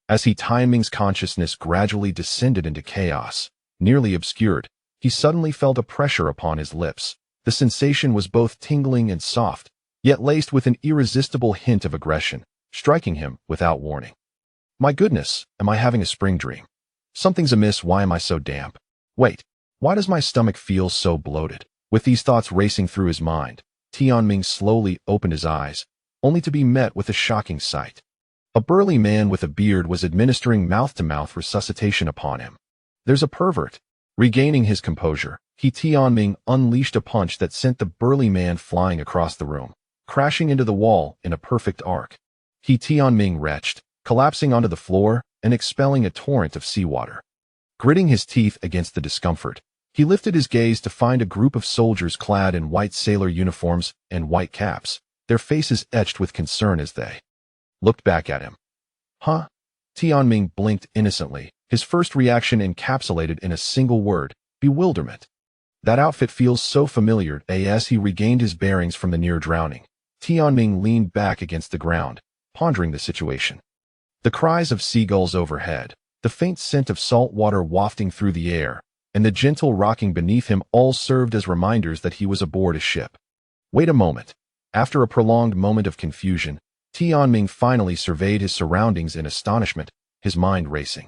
As Tianming's consciousness gradually descended into chaos, nearly obscured, he suddenly felt a pressure upon his lips. The sensation was both tingling and soft, yet laced with an irresistible hint of aggression, striking him without warning. My goodness, am I having a spring dream? Something's amiss. Why am I so damp? Wait, why does my stomach feel so bloated? With these thoughts racing through his mind, Tianming slowly opened his eyes, only to be met with a shocking sight. A burly man with a beard was administering mouth-to-mouth resuscitation upon him. There's a pervert. Regaining his composure, Tianming unleashed a punch that sent the burly man flying across the room, crashing into the wall in a perfect arc. Tianming retched, collapsing onto the floor and expelling a torrent of seawater. Gritting his teeth against the discomfort, he lifted his gaze to find a group of soldiers clad in white sailor uniforms and white caps, their faces etched with concern as they looked back at him. Huh? Tianming blinked innocently, his first reaction encapsulated in a single word: bewilderment. That outfit feels so familiar. As he regained his bearings from the near drowning, Tianming leaned back against the ground, pondering the situation. The cries of seagulls overhead, the faint scent of salt water wafting through the air, and the gentle rocking beneath him all served as reminders that he was aboard a ship. Wait a moment. After a prolonged moment of confusion, Tianming finally surveyed his surroundings in astonishment, his mind racing.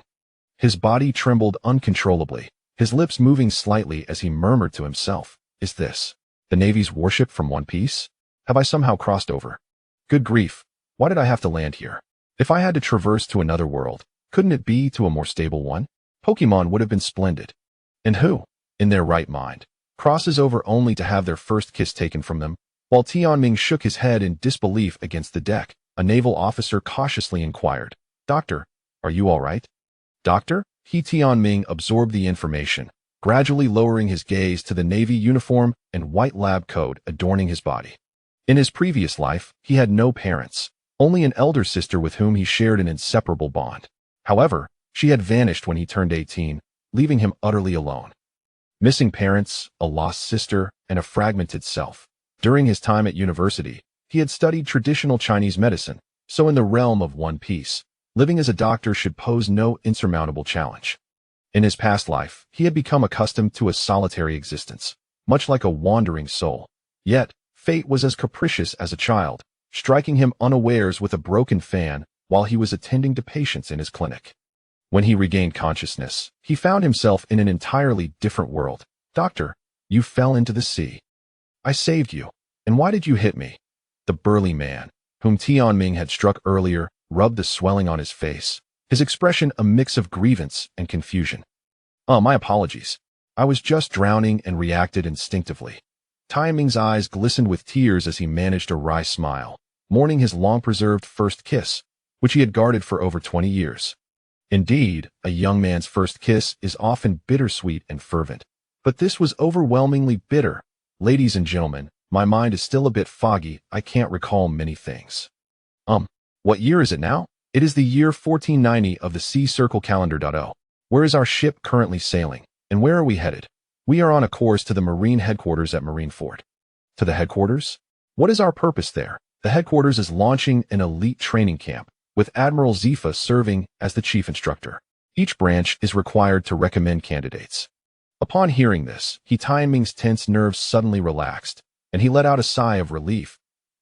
His body trembled uncontrollably, his lips moving slightly as he murmured to himself, "Is this the Navy's warship from One Piece? Have I somehow crossed over? Good grief, why did I have to land here? If I had to traverse to another world, couldn't it be to a more stable one? Pokemon would have been splendid. And who, in their right mind, crosses over only to have their first kiss taken from them?" While Tianming shook his head in disbelief against the deck, a naval officer cautiously inquired, "Doctor, are you all right?" "Doctor?" Tianming absorbed the information, gradually lowering his gaze to the Navy uniform and white lab coat adorning his body. In his previous life, he had no parents, only an elder sister with whom he shared an inseparable bond. However, she had vanished when he turned 18, leaving him utterly alone. Missing parents, a lost sister, and a fragmented self. During his time at university, he had studied traditional Chinese medicine, so in the realm of One Piece, living as a doctor should pose no insurmountable challenge. In his past life, he had become accustomed to a solitary existence, much like a wandering soul. Yet, fate was as capricious as a child, striking him unawares with a broken fan while he was attending to patients in his clinic. When he regained consciousness, he found himself in an entirely different world. "Doctor, you fell into the sea. I saved you. And why did you hit me?" The burly man, whom Tianming had struck earlier, rubbed the swelling on his face, his expression a mix of grievance and confusion. My apologies. I was just drowning and reacted instinctively." Tianming's eyes glistened with tears as he managed a wry smile, mourning his long-preserved first kiss, which he had guarded for over 20 years. Indeed, a young man's first kiss is often bittersweet and fervent, but this was overwhelmingly bitter. "Ladies and gentlemen, my mind is still a bit foggy. I can't recall many things." What year is it now? It is the year 1490 of the Sea Circle Calendar. Where is our ship currently sailing, and where are we headed? We are on a course to the Marine headquarters at Marineford. To the headquarters? What is our purpose there? The headquarters is launching an elite training camp, with Admiral Zifa serving as the chief instructor. Each branch is required to recommend candidates. Upon hearing this, Tianming's tense nerves suddenly relaxed, and he let out a sigh of relief.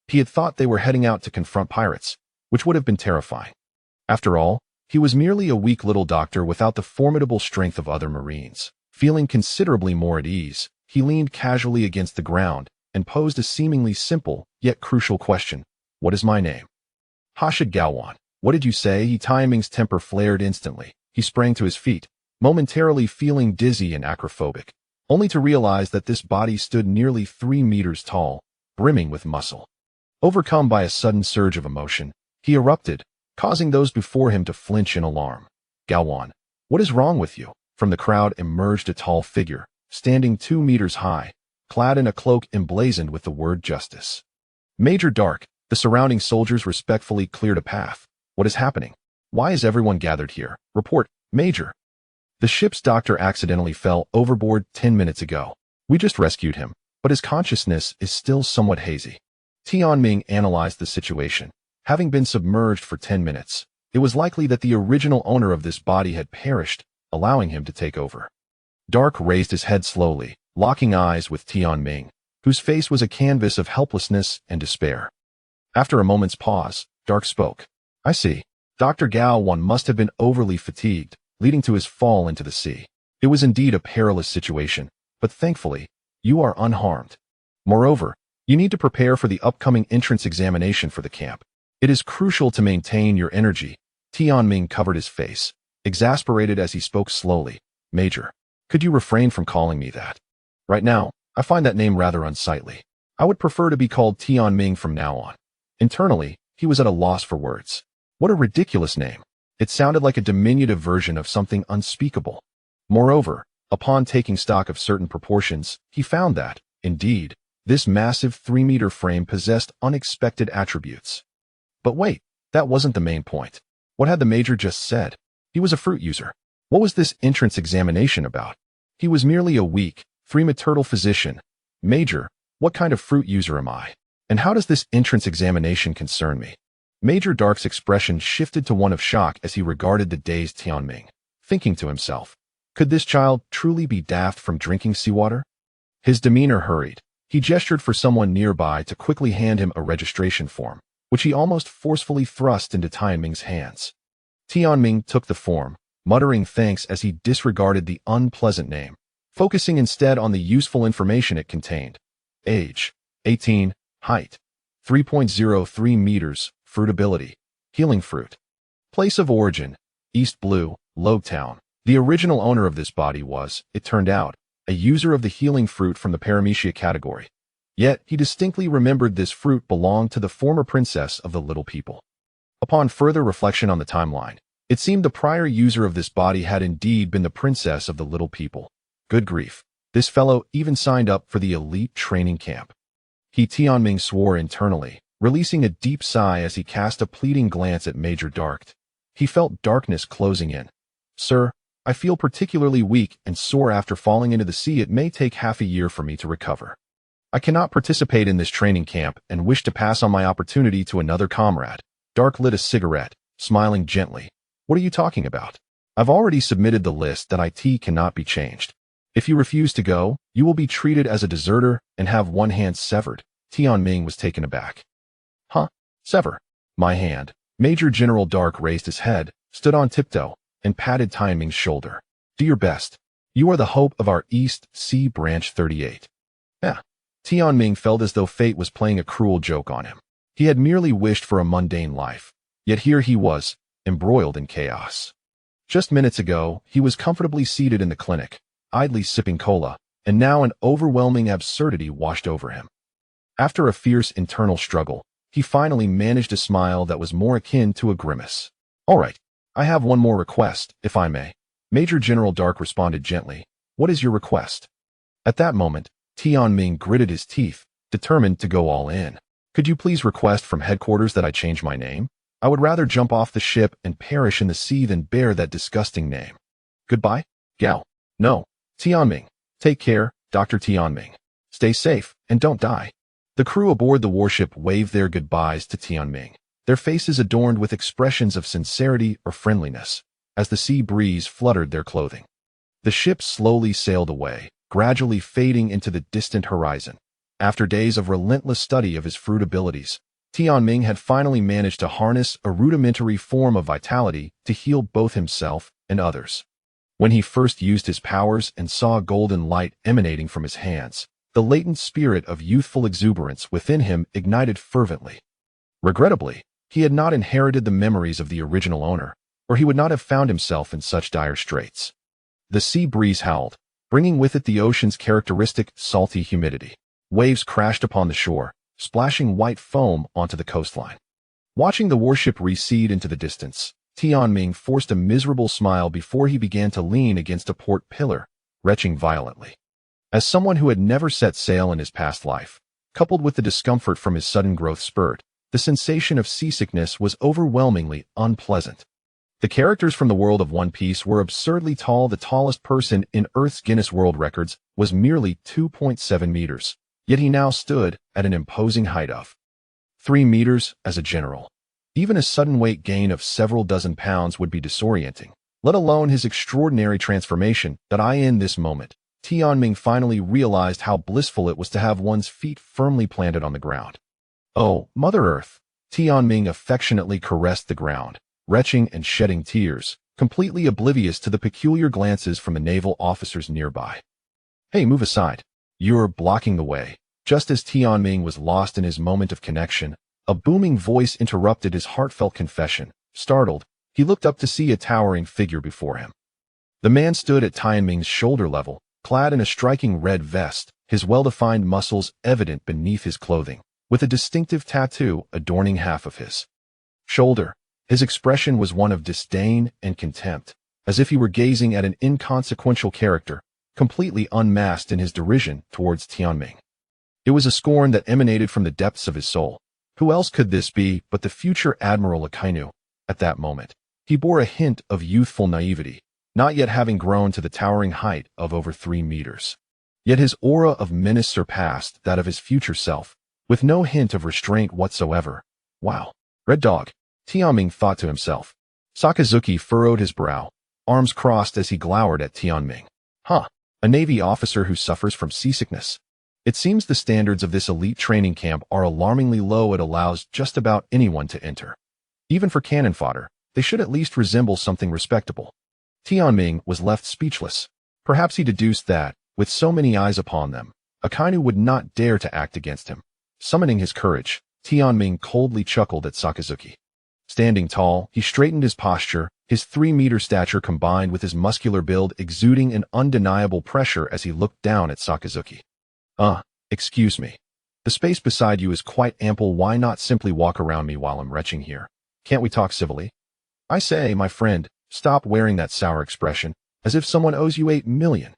He had thought they were heading out to confront pirates, which would have been terrifying. After all, he was merely a weak little doctor without the formidable strength of other Marines. Feeling considerably more at ease, he leaned casually against the ground and posed a seemingly simple yet crucial question. "What is my name?" "Hashid Gaowan." "What did you say?" Tianming's temper flared instantly. He sprang to his feet, momentarily feeling dizzy and acrophobic, only to realize that this body stood nearly 3 meters tall, brimming with muscle. Overcome by a sudden surge of emotion, he erupted, causing those before him to flinch in alarm. "Gaowan, what is wrong with you?" From the crowd emerged a tall figure, standing 2 meters high, clad in a cloak emblazoned with the word justice. "Major Dark." The surrounding soldiers respectfully cleared a path. "What is happening? Why is everyone gathered here?" "Report, Major. The ship's doctor accidentally fell overboard 10 minutes ago. We just rescued him, but his consciousness is still somewhat hazy." Tianming analyzed the situation. Having been submerged for 10 minutes, it was likely that the original owner of this body had perished, allowing him to take over. Dark raised his head slowly, locking eyes with Tianming, whose face was a canvas of helplessness and despair. After a moment's pause, Dark spoke. I see. Dr. Gao Wan must have been overly fatigued, leading to his fall into the sea. It was indeed a perilous situation, but thankfully, you are unharmed. Moreover, you need to prepare for the upcoming entrance examination for the camp. It is crucial to maintain your energy. Tianming covered his face, exasperated as he spoke slowly. Major, could you refrain from calling me that? Right now, I find that name rather unsightly. I would prefer to be called Tianming from now on. Internally, he was at a loss for words. What a ridiculous name. It sounded like a diminutive version of something unspeakable. Moreover, upon taking stock of certain proportions, he found that, indeed, this massive 3-meter frame possessed unexpected attributes. But wait, that wasn't the main point. What had the Major just said? He was a fruit user. What was this entrance examination about? He was merely a weak, 3-meter physician. Major, what kind of fruit user am I? And how does this entrance examination concern me? Major Dark's expression shifted to one of shock as he regarded the dazed Tianming, thinking to himself, could this child truly be daft from drinking seawater? His demeanor hurried. He gestured for someone nearby to quickly hand him a registration form, which he almost forcefully thrust into Tianming's hands. Tianming took the form, muttering thanks as he disregarded the unpleasant name, focusing instead on the useful information it contained. Age, 18, height, 3.03 meters, fruit ability, healing fruit. Place of origin, East Blue, Logtown. The original owner of this body was, it turned out, a user of the healing fruit from the Paramecia category. Yet, he distinctly remembered this fruit belonged to the former princess of the Little People. Upon further reflection on the timeline, it seemed the prior user of this body had indeed been the princess of the Little People. Good grief, this fellow even signed up for the elite training camp. Tianming swore internally, releasing a deep sigh as he cast a pleading glance at Major Dark. He felt darkness closing in. Sir, I feel particularly weak and sore after falling into the sea. It may take half a year for me to recover. I cannot participate in this training camp and wish to pass on my opportunity to another comrade. Dark lit a cigarette, smiling gently. What are you talking about? I've already submitted the list that IT cannot be changed. If you refuse to go, you will be treated as a deserter and have one hand severed. Tianming was taken aback. Huh? Sever? My hand. Major General Dark raised his head, stood on tiptoe, and patted Tianming's shoulder. Do your best. You are the hope of our East Sea Branch 38. Tianming felt as though fate was playing a cruel joke on him. He had merely wished for a mundane life, yet here he was, embroiled in chaos. Just minutes ago, he was comfortably seated in the clinic, idly sipping cola, and now an overwhelming absurdity washed over him. After a fierce internal struggle, he finally managed a smile that was more akin to a grimace. All right, I have one more request, if I may. Major General Dark responded gently. What is your request? At that moment, Tianming gritted his teeth, determined to go all in. Could you please request from headquarters that I change my name? I would rather jump off the ship and perish in the sea than bear that disgusting name. Goodbye, Gao. No, Tianming. Take care, Dr. Tianming. Stay safe, and don't die. The crew aboard the warship waved their goodbyes to Tianming, their faces adorned with expressions of sincerity or friendliness, as the sea breeze fluttered their clothing. The ship slowly sailed away, gradually fading into the distant horizon. After days of relentless study of his fruit abilities, Tianming had finally managed to harness a rudimentary form of vitality to heal both himself and others. When he first used his powers and saw golden light emanating from his hands, the latent spirit of youthful exuberance within him ignited fervently. Regrettably, he had not inherited the memories of the original owner, or he would not have found himself in such dire straits. The sea breeze howled, bringing with it the ocean's characteristic salty humidity. Waves crashed upon the shore, splashing white foam onto the coastline. Watching the warship recede into the distance, Tianming forced a miserable smile before he began to lean against a port pillar, retching violently. As someone who had never set sail in his past life, coupled with the discomfort from his sudden growth spurt, the sensation of seasickness was overwhelmingly unpleasant. The characters from the world of One Piece were absurdly tall. The tallest person in Earth's Guinness World Records was merely 2.7 meters, yet he now stood at an imposing height of 3 meters as a general. Even a sudden weight gain of several dozen pounds would be disorienting, let alone his extraordinary transformation that in this moment, Tianming finally realized how blissful it was to have one's feet firmly planted on the ground. Oh, Mother Earth! Tianming affectionately caressed the ground, retching and shedding tears, completely oblivious to the peculiar glances from the naval officers nearby. Hey, move aside. You're blocking the way. Just as Tianming was lost in his moment of connection, a booming voice interrupted his heartfelt confession. Startled, he looked up to see a towering figure before him. The man stood at Tianming's shoulder level, clad in a striking red vest, his well-defined muscles evident beneath his clothing, with a distinctive tattoo adorning half of his shoulder. His expression was one of disdain and contempt, as if he were gazing at an inconsequential character, completely unmasked in his derision towards Tianming. It was a scorn that emanated from the depths of his soul. Who else could this be but the future Admiral Akainu? At that moment, he bore a hint of youthful naivety, not yet having grown to the towering height of over 3 meters. Yet his aura of menace surpassed that of his future self, with no hint of restraint whatsoever. Wow. Red Dog, Tianming thought to himself. Sakazuki furrowed his brow, arms crossed as he glowered at Tianming. Huh, a Navy officer who suffers from seasickness. It seems the standards of this elite training camp are alarmingly low. It allows just about anyone to enter. Even for cannon fodder, they should at least resemble something respectable. Tianming was left speechless. Perhaps he deduced that, with so many eyes upon them, Akainu would not dare to act against him. Summoning his courage, Tianming coldly chuckled at Sakazuki. Standing tall, he straightened his posture, his 3-meter stature combined with his muscular build exuding an undeniable pressure as he looked down at Sakazuki. Excuse me. The space beside you is quite ample. Why not simply walk around me while I'm retching here? Can't we talk civilly? I say, my friend, stop wearing that sour expression, as if someone owes you 8 million.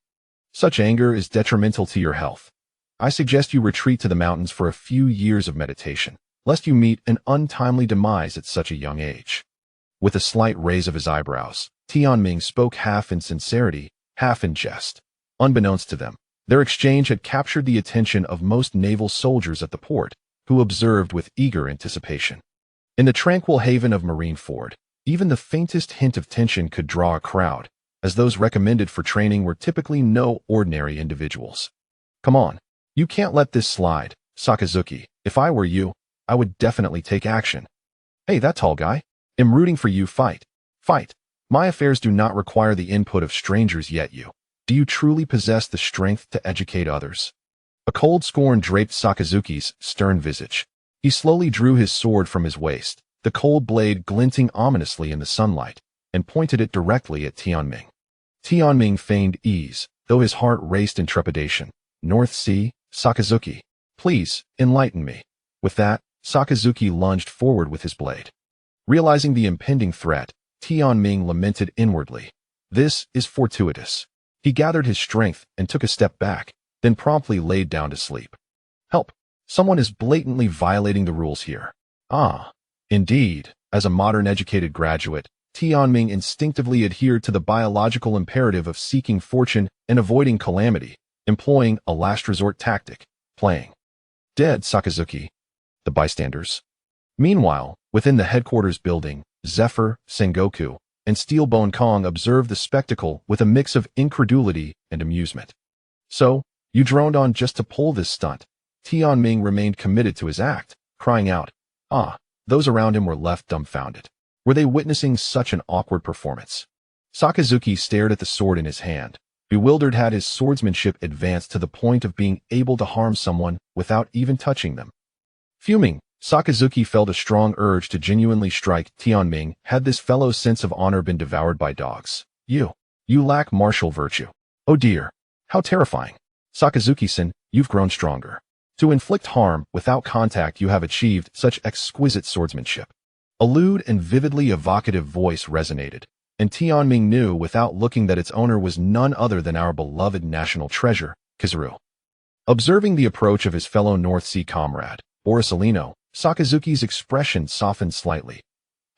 Such anger is detrimental to your health. I suggest you retreat to the mountains for a few years of meditation, lest you meet an untimely demise at such a young age. With a slight raise of his eyebrows, Tianming spoke half in sincerity, half in jest. Unbeknownst to them, their exchange had captured the attention of most naval soldiers at the port, who observed with eager anticipation. In the tranquil haven of Marineford, even the faintest hint of tension could draw a crowd, as those recommended for training were typically no ordinary individuals. Come on, you can't let this slide, Sakazuki. If I were you, I would definitely take action. Hey, that tall guy. I'm rooting for you. Fight. Fight. My affairs do not require the input of strangers yet you. Do you truly possess the strength to educate others? A cold scorn draped Sakazuki's stern visage. He slowly drew his sword from his waist, the cold blade glinting ominously in the sunlight, and pointed it directly at Tianming. Tianming feigned ease, though his heart raced in trepidation. North Sea, Sakazuki. Please, enlighten me. With that, Sakazuki lunged forward with his blade. Realizing the impending threat, Tianming lamented inwardly. This is fortuitous. He gathered his strength and took a step back, then promptly laid down to sleep. Help! Someone is blatantly violating the rules here. Indeed. As a modern educated graduate, Tianming instinctively adhered to the biological imperative of seeking fortune and avoiding calamity, employing a last resort tactic, playing dead Sakazuki. The bystanders. Meanwhile, within the headquarters building, Zephyr, Sengoku, and Steelbone Kong observed the spectacle with a mix of incredulity and amusement. So, you droned on just to pull this stunt. Tianming remained committed to his act, crying out. Those around him were left dumbfounded. Were they witnessing such an awkward performance? Sakazuki stared at the sword in his hand, bewildered. Had his swordsmanship advanced to the point of being able to harm someone without even touching them? Fuming, Sakazuki felt a strong urge to genuinely strike Tianming had this fellow's sense of honor been devoured by dogs. You lack martial virtue. Oh dear, how terrifying. Sakazuki-san, you've grown stronger. To inflict harm without contact, you have achieved such exquisite swordsmanship. A lewd and vividly evocative voice resonated, and Tianming knew without looking that its owner was none other than our beloved national treasure, Kizaru. Observing the approach of his fellow North Sea comrade, Borisolino, Sakazuki's expression softened slightly.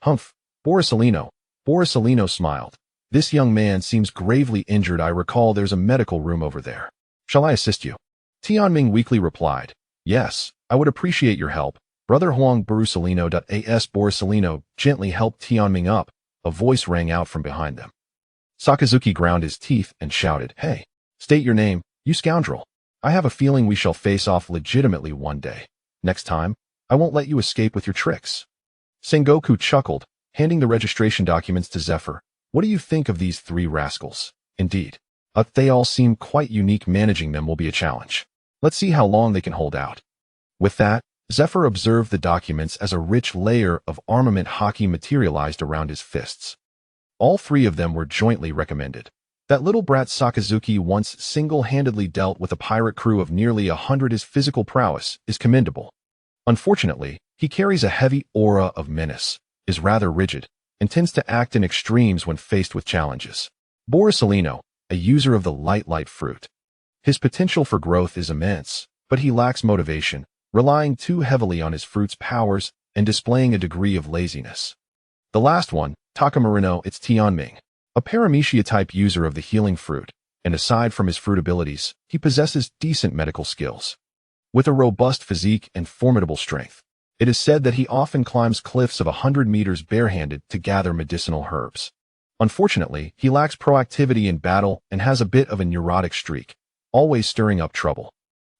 Humph, Borisolino. Borisolino smiled. This young man seems gravely injured. I recall there's a medical room over there. Shall I assist you? Tianming weakly replied. Yes, I would appreciate your help. Brother Huang Borusalino.as Borusalino gently helped Tianming up. A voice rang out from behind them. Sakazuki ground his teeth and shouted, "Hey, state your name, you scoundrel. I have a feeling we shall face off legitimately one day. Next time, I won't let you escape with your tricks." Sengoku chuckled, handing the registration documents to Zephyr. "What do you think of these three rascals? Indeed. They all seem quite unique. Managing them will be a challenge. Let's see how long they can hold out." With that, Zephyr observed the documents as a rich layer of armament hockey materialized around his fists. All three of them were jointly recommended. That little brat Sakazuki once single-handedly dealt with a pirate crew of nearly 100. His physical prowess is commendable. Unfortunately, he carries a heavy aura of menace, is rather rigid, and tends to act in extremes when faced with challenges. Borusalino, a user of the light fruit. His potential for growth is immense, but he lacks motivation, relying too heavily on his fruit's powers and displaying a degree of laziness. The last one, Takamarino, it's Tianming, a paramecia-type user of the healing fruit, and aside from his fruit abilities, he possesses decent medical skills. With a robust physique and formidable strength, it is said that he often climbs cliffs of 100 meters barehanded to gather medicinal herbs. Unfortunately, he lacks proactivity in battle and has a bit of a neurotic streak, always stirring up trouble.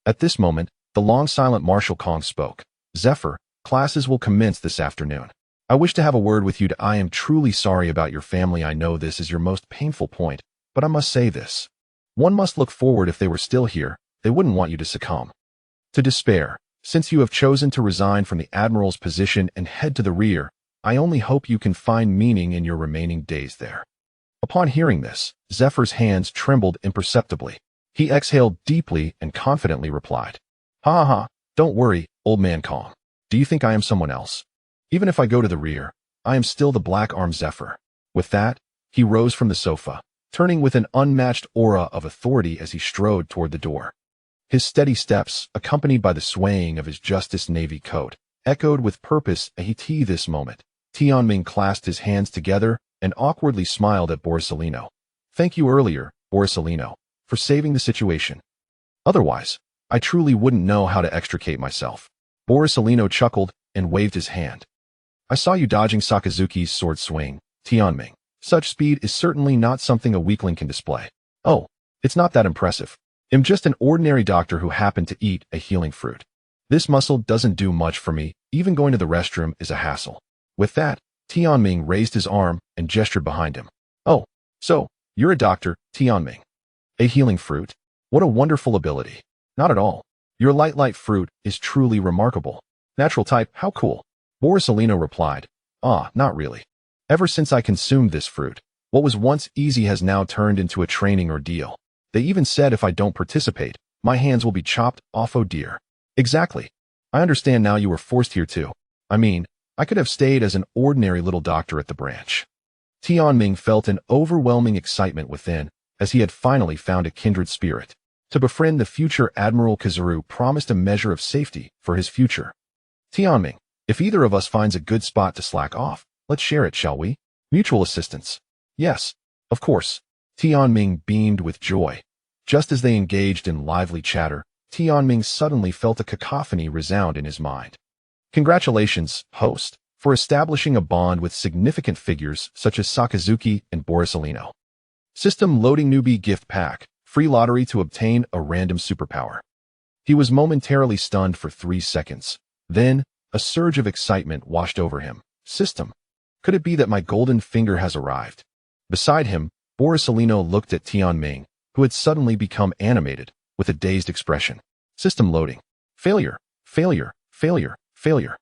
At this moment, the long-silent Marshal Kong spoke. "Zephyr, classes will commence this afternoon. I wish to have a word with you. I am truly sorry about your family. I know this is your most painful point, but I must say this. One must look forward. If they were still here, they wouldn't want you to succumb to despair. Since you have chosen to resign from the admiral's position and head to the rear, I only hope you can find meaning in your remaining days there." Upon hearing this, Zephyr's hands trembled imperceptibly. He exhaled deeply and confidently replied, "Ha ha ha, don't worry, old man Kong. Do you think I am someone else? Even if I go to the rear, I am still the black-armed Zephyr." With that, he rose from the sofa, turning with an unmatched aura of authority as he strode toward the door. His steady steps, accompanied by the swaying of his Justice Navy coat, echoed with purpose. This moment, Tianming clasped his hands together and awkwardly smiled at Borusalino. "Thank you earlier, Borusalino, for saving the situation. Otherwise, I truly wouldn't know how to extricate myself." Borusalino chuckled and waved his hand. "I saw you dodging Sakazuki's sword swing, Tianming. Such speed is certainly not something a weakling can display." "Oh, it's not that impressive. I'm just an ordinary doctor who happened to eat a healing fruit. This muscle doesn't do much for me. Even going to the restroom is a hassle." With that, Tianming raised his arm and gestured behind him. "Oh, so, you're a doctor, Tianming. A healing fruit? What a wonderful ability." "Not at all. Your light fruit is truly remarkable." "Natural type, how cool." Borusalino replied, "Ah, not really. Ever since I consumed this fruit, what was once easy has now turned into a training ordeal. They even said if I don't participate, my hands will be chopped off." "Oh dear." "Exactly. I understand now you were forced here too. I mean, I could have stayed as an ordinary little doctor at the branch." Tianming felt an overwhelming excitement within, as he had finally found a kindred spirit. To befriend the future Admiral Kazuru promised a measure of safety for his future. "Tianming, if either of us finds a good spot to slack off, let's share it, shall we? Mutual assistance." "Yes, of course." Tianming beamed with joy. Just as they engaged in lively chatter, Tianming suddenly felt a cacophony resound in his mind. "Congratulations, host, for establishing a bond with significant figures such as Sakazuki and Borusalino. System loading newbie gift pack, free lottery to obtain a random superpower." He was momentarily stunned for 3 seconds. Then, a surge of excitement washed over him. "System? Could it be that my golden finger has arrived?" Beside him, Borusalino looked at Tianming, who had suddenly become animated, with a dazed expression. "System loading. Failure, failure, failure, failure."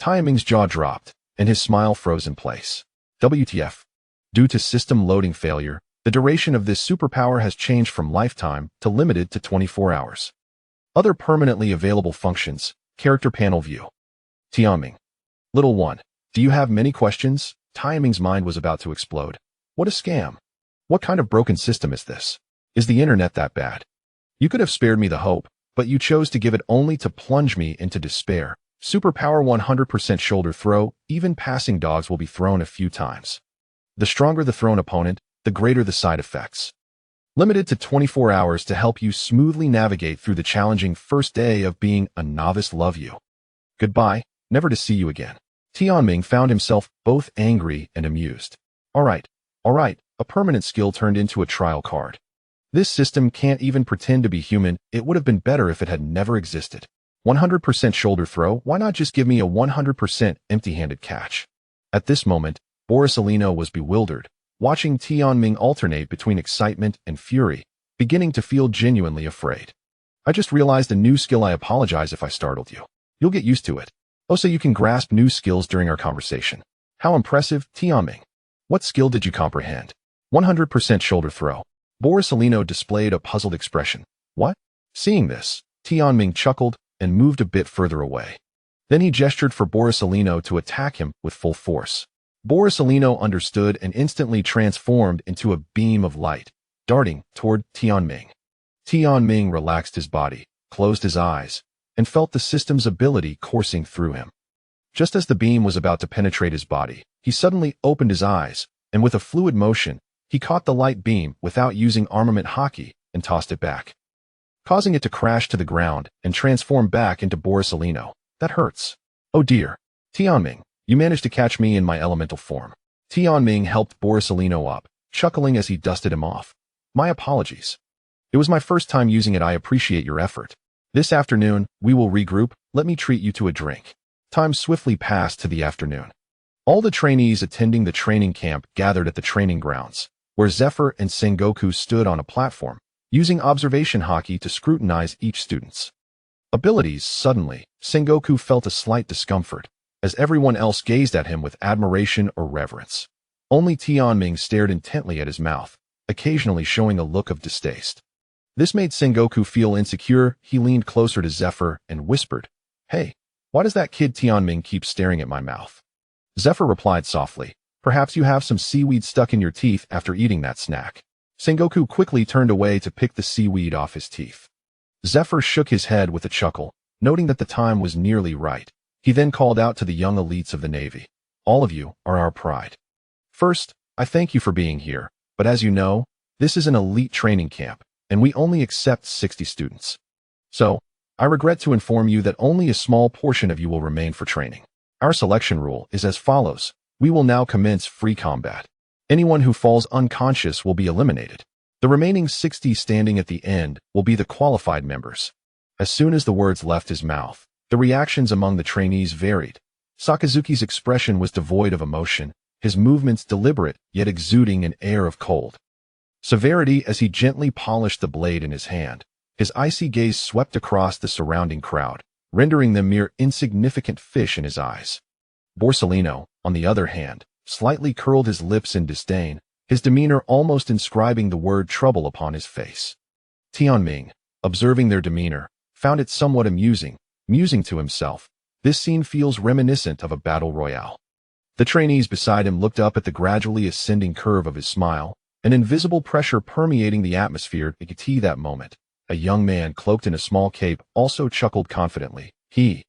Tianming's jaw dropped, and his smile froze in place. WTF? Due to system loading failure, the duration of this superpower has changed from lifetime to limited to 24 hours. Other permanently available functions, character panel view. Tianming. Little one, do you have many questions? Tianming's mind was about to explode. What a scam. What kind of broken system is this? Is the internet that bad? You could have spared me the hope, but you chose to give it only to plunge me into despair. Superpower 100% shoulder throw, even passing dogs will be thrown a few times. The stronger the thrown opponent, the greater the side effects. Limited to 24 hours to help you smoothly navigate through the challenging first day of being a novice. Love you. Goodbye, never to see you again. Tianming found himself both angry and amused. All right, a permanent skill turned into a trial card. This system can't even pretend to be human. It would have been better if it had never existed. 100% shoulder throw, why not just give me a 100% empty-handed catch? At this moment, Borsalino was bewildered, watching Tianming alternate between excitement and fury, beginning to feel genuinely afraid. I just realized a new skill. I apologize if I startled you. You'll get used to it. Oh, so you can grasp new skills during our conversation. How impressive, Tianming. What skill did you comprehend? 100% shoulder throw. Borsalino displayed a puzzled expression. What? Seeing this, Tianming chuckled and moved a bit further away. Then he gestured for Borsalino to attack him with full force. Borsalino understood and instantly transformed into a beam of light, darting toward Tianming. Tianming relaxed his body, closed his eyes, and felt the system's ability coursing through him. Just as the beam was about to penetrate his body, he suddenly opened his eyes, and with a fluid motion, he caught the light beam without using armament hockey and tossed it back, causing it to crash to the ground and transform back into Borsalino. That hurts. Oh dear. Tianming, you managed to catch me in my elemental form. Tianming helped Borsalino up, chuckling as he dusted him off. My apologies. It was my first time using it. I appreciate your effort. This afternoon, we will regroup. Let me treat you to a drink. Time swiftly passed to the afternoon. All the trainees attending the training camp gathered at the training grounds, where Zephyr and Sengoku stood on a platform, using observation hockey to scrutinize each student's abilities. Suddenly, Sengoku felt a slight discomfort, as everyone else gazed at him with admiration or reverence. Only Tianming stared intently at his mouth, occasionally showing a look of distaste. This made Sengoku feel insecure. He leaned closer to Zephyr and whispered, Hey, why does that kid Tianming keep staring at my mouth? Zephyr replied softly, Perhaps you have some seaweed stuck in your teeth after eating that snack. Sengoku quickly turned away to pick the seaweed off his teeth. Zephyr shook his head with a chuckle, noting that the time was nearly right. He then called out to the young elites of the Navy. All of you are our pride. First, I thank you for being here, but as you know, this is an elite training camp, and we only accept 60 students. So, I regret to inform you that only a small portion of you will remain for training. Our selection rule is as follows. We will now commence free combat. Anyone who falls unconscious will be eliminated. The remaining 60 standing at the end will be the qualified members. As soon as the words left his mouth, the reactions among the trainees varied. Sakazuki's expression was devoid of emotion, his movements deliberate yet exuding an air of cold severity as he gently polished the blade in his hand. His icy gaze swept across the surrounding crowd, rendering them mere insignificant fish in his eyes. Borsalino, on the other hand, slightly curled his lips in disdain, his demeanor almost inscribing the word trouble upon his face. Tianming, observing their demeanor, found it somewhat amusing, musing to himself, this scene feels reminiscent of a battle royale. The trainees beside him looked up at the gradually ascending curve of his smile, an invisible pressure permeating the atmosphere. At that moment, a young man cloaked in a small cape also chuckled confidently. He,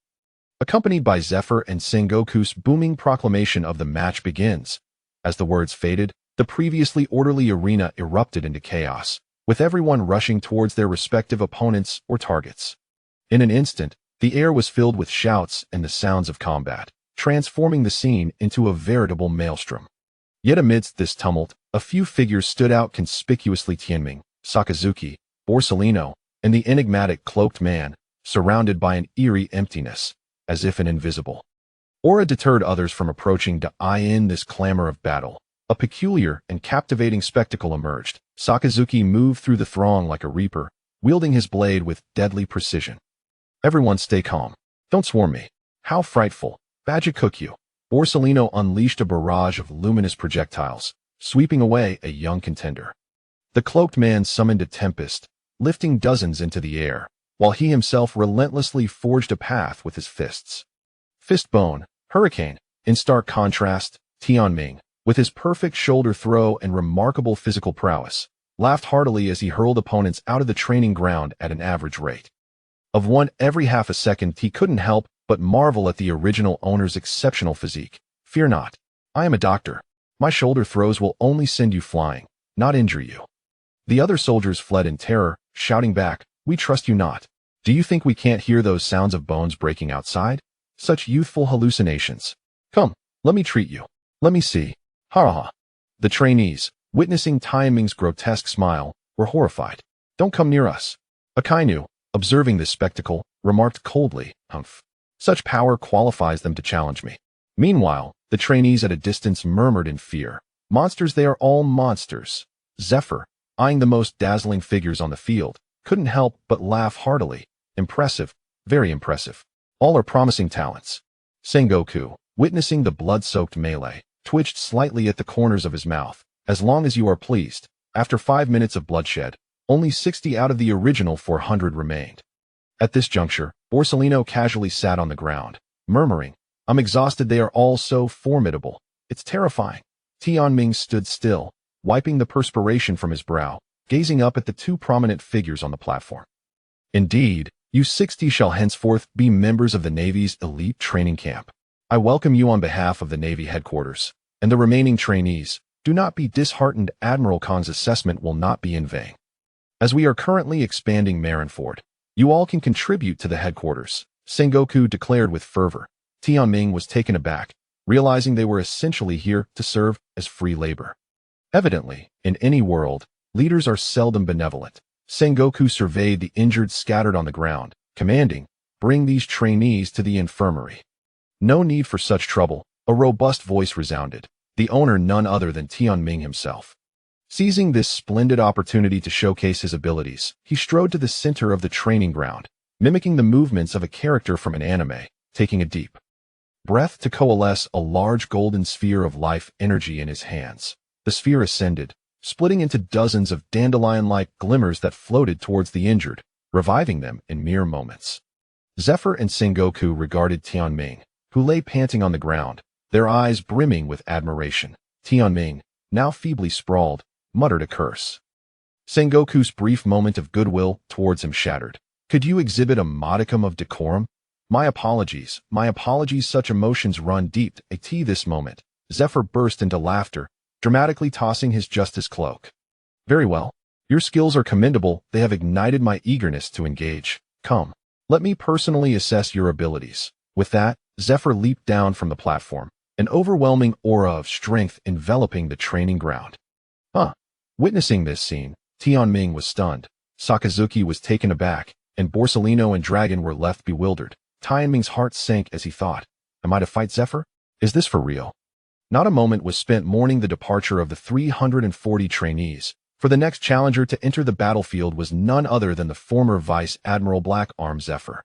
accompanied by Zephyr and Sengoku's booming proclamation of the match begins. As the words faded, the previously orderly arena erupted into chaos, with everyone rushing towards their respective opponents or targets. In an instant, the air was filled with shouts and the sounds of combat, transforming the scene into a veritable maelstrom. Yet amidst this tumult, a few figures stood out conspicuously: Tianming, Sakazuki, Borsalino, and the enigmatic cloaked man, surrounded by an eerie emptiness, as if an invisible aura deterred others from approaching to eye in this clamor of battle. A peculiar and captivating spectacle emerged. Sakazuki moved through the throng like a reaper, wielding his blade with deadly precision. Everyone stay calm. Don't swarm me. How frightful. Bajikuku. Borsalino unleashed a barrage of luminous projectiles, sweeping away a young contender. The cloaked man summoned a tempest, lifting dozens into the air, while he himself relentlessly forged a path with his fists. Fistbone, hurricane. In stark contrast, Tianming, with his perfect shoulder throw and remarkable physical prowess, laughed heartily as he hurled opponents out of the training ground at an average rate of one every half a second. He couldn't help but marvel at the original owner's exceptional physique. Fear not. I am a doctor. My shoulder throws will only send you flying, not injure you. The other soldiers fled in terror, shouting back, We trust you not. Do you think we can't hear those sounds of bones breaking outside? Such youthful hallucinations. Come, let me treat you. Let me see. Ha ha. The trainees, witnessing Tianming's grotesque smile, were horrified. Don't come near us. Akainu, observing this spectacle, remarked coldly, humph. Such power qualifies them to challenge me. Meanwhile, the trainees at a distance murmured in fear. Monsters, they are all monsters. Zephyr, eyeing the most dazzling figures on the field, couldn't help but laugh heartily. Impressive, very impressive. All are promising talents. Sengoku, witnessing the blood-soaked melee, twitched slightly at the corners of his mouth. As long as you are pleased. After 5 minutes of bloodshed, only 60 out of the original 400 remained. At this juncture, Borsellino casually sat on the ground, murmuring, I'm exhausted, they are all so formidable. It's terrifying. Tianming stood still, wiping the perspiration from his brow, gazing up at the two prominent figures on the platform. Indeed, you 60 shall henceforth be members of the Navy's elite training camp. I welcome you on behalf of the Navy headquarters, and the remaining trainees. Do not be disheartened, Admiral Khan's assessment will not be in vain. As we are currently expanding Marineford, you all can contribute to the headquarters, Sengoku declared with fervor. Tianming was taken aback, realizing they were essentially here to serve as free labor. Evidently, in any world, leaders are seldom benevolent. Sengoku surveyed the injured scattered on the ground, commanding, bring these trainees to the infirmary. No need for such trouble, a robust voice resounded. The owner none other than Tianming himself. Seizing this splendid opportunity to showcase his abilities, he strode to the center of the training ground, mimicking the movements of a character from an anime, taking a deep breath to coalesce a large golden sphere of life energy in his hands. The sphere ascended, splitting into dozens of dandelion-like glimmers that floated towards the injured, reviving them in mere moments. Zephyr and Sengoku regarded Tianming, who lay panting on the ground, their eyes brimming with admiration. Tianming, now feebly sprawled, muttered a curse. Sengoku's brief moment of goodwill towards him shattered. Could you exhibit a modicum of decorum? My apologies, such emotions run deep. At this moment, Zephyr burst into laughter, dramatically tossing his justice cloak. Very well. Your skills are commendable, they have ignited my eagerness to engage. Come, let me personally assess your abilities. With that, Zephyr leaped down from the platform, an overwhelming aura of strength enveloping the training ground. Witnessing this scene, Tianming was stunned, Sakazuki was taken aback, and Borsellino and Dragon were left bewildered. Tianming's heart sank as he thought, am I to fight Zephyr? Is this for real? Not a moment was spent mourning the departure of the 340 trainees, for the next challenger to enter the battlefield was none other than the former Vice Admiral Black Arm Zephyr.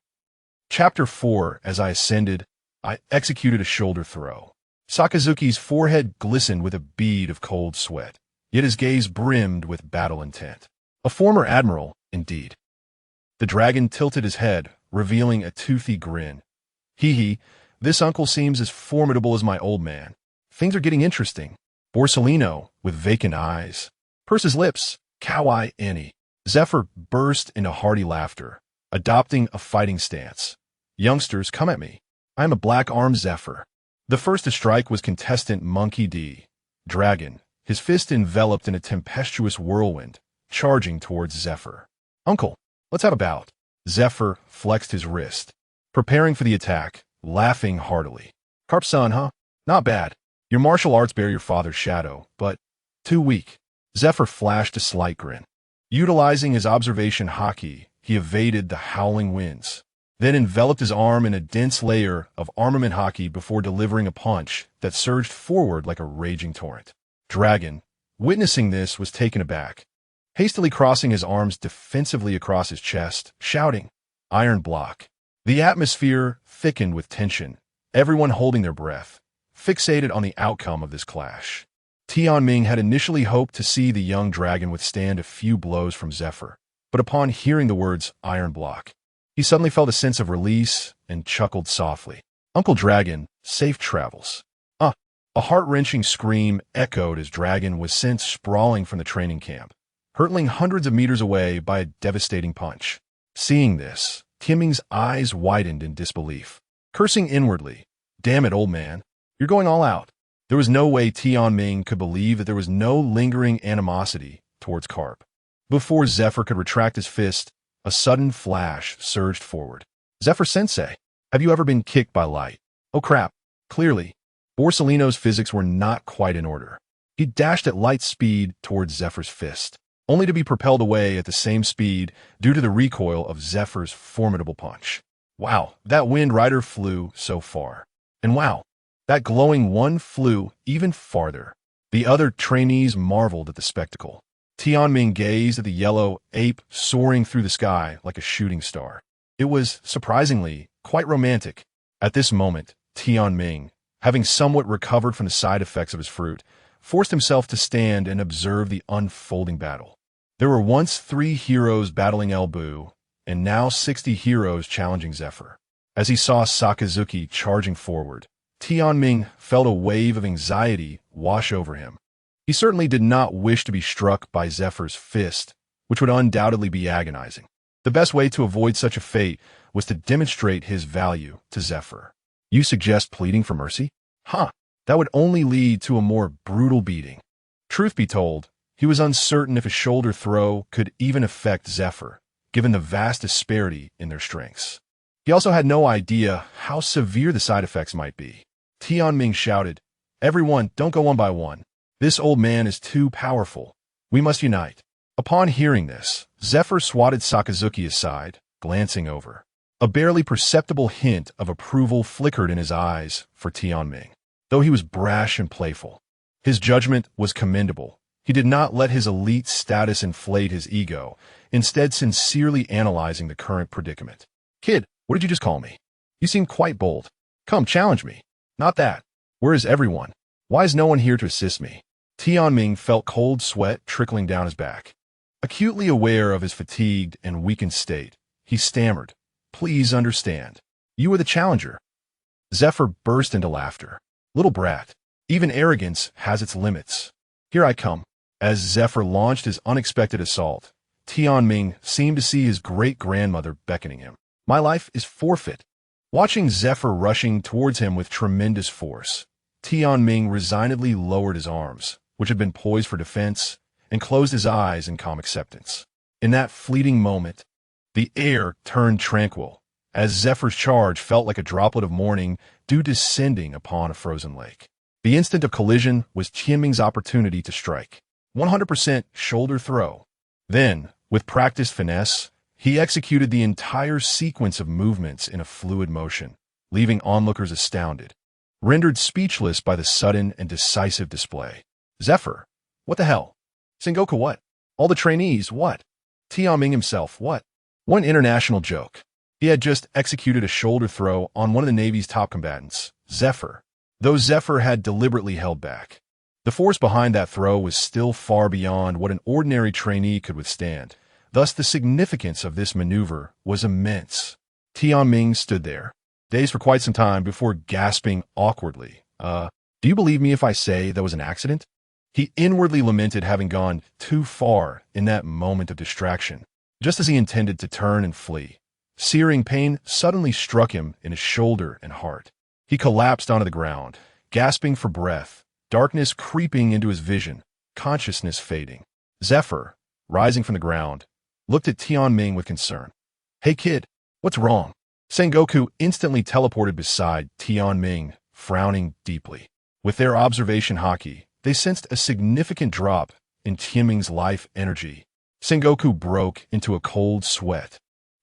Chapter 4. As I ascended, I executed a shoulder throw. Sakazuki's forehead glistened with a bead of cold sweat, yet his gaze brimmed with battle intent. A former admiral, indeed. The dragon tilted his head, revealing a toothy grin. Hee, this uncle seems as formidable as my old man. Things are getting interesting. Borsellino, with vacant eyes, pursed his lips. Cow-eye Annie. Zephyr burst into hearty laughter, adopting a fighting stance. Youngsters, come at me. I am a black-armed Zephyr. The first to strike was contestant Monkey D. Dragon, his fist enveloped in a tempestuous whirlwind, charging towards Zephyr. Uncle, let's have a bout. Zephyr flexed his wrist, preparing for the attack, laughing heartily. Carp-san, huh? Not bad. Your martial arts bear your father's shadow, but too weak. Zephyr flashed a slight grin. Utilizing his observation haki, he evaded the howling winds, then enveloped his arm in a dense layer of armament haki before delivering a punch that surged forward like a raging torrent. Dragon, witnessing this, was taken aback, hastily crossing his arms defensively across his chest, shouting, Iron block. The atmosphere thickened with tension, everyone holding their breath, fixated on the outcome of this clash. Tianming had initially hoped to see the young dragon withstand a few blows from Zephyr, but upon hearing the words Iron block, he suddenly felt a sense of release and chuckled softly. Uncle Dragon, safe travels. A heart-wrenching scream echoed as Dragon was sent sprawling from the training camp, hurtling hundreds of meters away by a devastating punch. Seeing this, Tianming's eyes widened in disbelief, cursing inwardly. Damn it, old man. You're going all out. There was no way Tianming could believe that there was no lingering animosity towards Carp. Before Zephyr could retract his fist, a sudden flash surged forward. Zephyr-sensei, Have you ever been kicked by light? Oh crap. Clearly, Borsellino's physics were not quite in order. He dashed at light speed towards Zephyr's fist, only to be propelled away at the same speed due to the recoil of Zephyr's formidable punch. Wow, that Wind Rider flew so far. And wow, that glowing one flew even farther. The other trainees marveled at the spectacle. Tianming gazed at the yellow ape soaring through the sky like a shooting star. It was, surprisingly, quite romantic. At this moment, Tianming, having somewhat recovered from the side effects of his fruit, forced himself to stand and observe the unfolding battle. There were once 3 heroes battling El Bu, and now 60 heroes challenging Zephyr. As he saw Sakazuki charging forward, Tianming felt a wave of anxiety wash over him. He certainly did not wish to be struck by Zephyr's fist, which would undoubtedly be agonizing. The best way to avoid such a fate was to demonstrate his value to Zephyr. You suggest pleading for mercy? Huh, that would only lead to a more brutal beating. Truth be told, he was uncertain if a shoulder throw could even affect Zephyr, given the vast disparity in their strengths. He also had no idea how severe the side effects might be. Tianming shouted, "Everyone, don't go one by one. This old man is too powerful. We must unite." Upon hearing this, Zephyr swatted Sakazuki aside, glancing over. A barely perceptible hint of approval flickered in his eyes for Tianming. Though he was brash and playful, his judgment was commendable. He did not let his elite status inflate his ego, instead sincerely analyzing the current predicament. "Kid, what did you just call me? You seem quite bold. Come, challenge me." "Not that. Where is everyone? Why is no one here to assist me?" Tianming felt cold sweat trickling down his back. Acutely aware of his fatigued and weakened state, he stammered, "Please understand. You are the challenger." Zephyr burst into laughter. "Little brat, even arrogance has its limits. Here I come." As Zephyr launched his unexpected assault, Tianming seemed to see his great-grandmother beckoning him. "My life is forfeit." Watching Zephyr rushing towards him with tremendous force, Tianming resignedly lowered his arms, which had been poised for defense, and closed his eyes in calm acceptance. In that fleeting moment, the air turned tranquil, as Zephyr's charge felt like a droplet of morning dew descending upon a frozen lake. The instant of collision was Tianming's opportunity to strike. 100% shoulder throw. Then, with practiced finesse, he executed the entire sequence of movements in a fluid motion, leaving onlookers astounded, rendered speechless by the sudden and decisive display. Zephyr, what the hell? Sengoku, what? All the trainees, what? Tianming himself, what? One international joke. He had just executed a shoulder throw on one of the Navy's top combatants, Zephyr, though Zephyr had deliberately held back. The force behind that throw was still far beyond what an ordinary trainee could withstand. Thus, the significance of this maneuver was immense. Tianming stood there, dazed for quite some time before gasping awkwardly. Do you believe me if I say that was an accident?" He inwardly lamented having gone too far in that moment of distraction. Just as he intended to turn and flee, searing pain suddenly struck him in his shoulder and heart. He collapsed onto the ground, gasping for breath, darkness creeping into his vision, consciousness fading. Zephyr, rising from the ground, looked at Tianming with concern. "Hey kid, what's wrong?" Sengoku instantly teleported beside Tianming, frowning deeply. With their observation haki, they sensed a significant drop in Tianming's life energy. Sengoku broke into a cold sweat,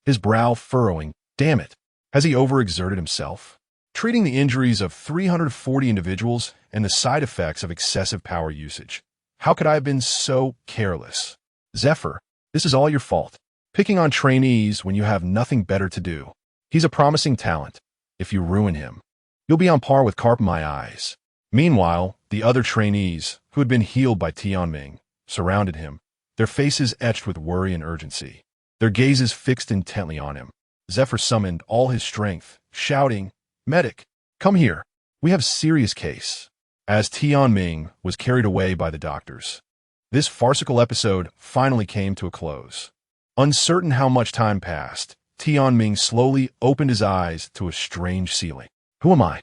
his brow furrowing. Damn it, has he overexerted himself? Treating the injuries of 340 individuals and the side effects of excessive power usage. How could I have been so careless? Zephyr, this is all your fault. Picking on trainees when you have nothing better to do. He's a promising talent. If you ruin him, you'll be on par with carp in my eyes. Meanwhile, the other trainees, who had been healed by Tianming, surrounded him, their faces etched with worry and urgency, their gazes fixed intently on him. Zephyr summoned all his strength, shouting, "Medic, come here. We have serious case." As Tianming was carried away by the doctors, this farcical episode finally came to a close. Uncertain how much time passed, Tianming slowly opened his eyes to a strange ceiling. Who am I?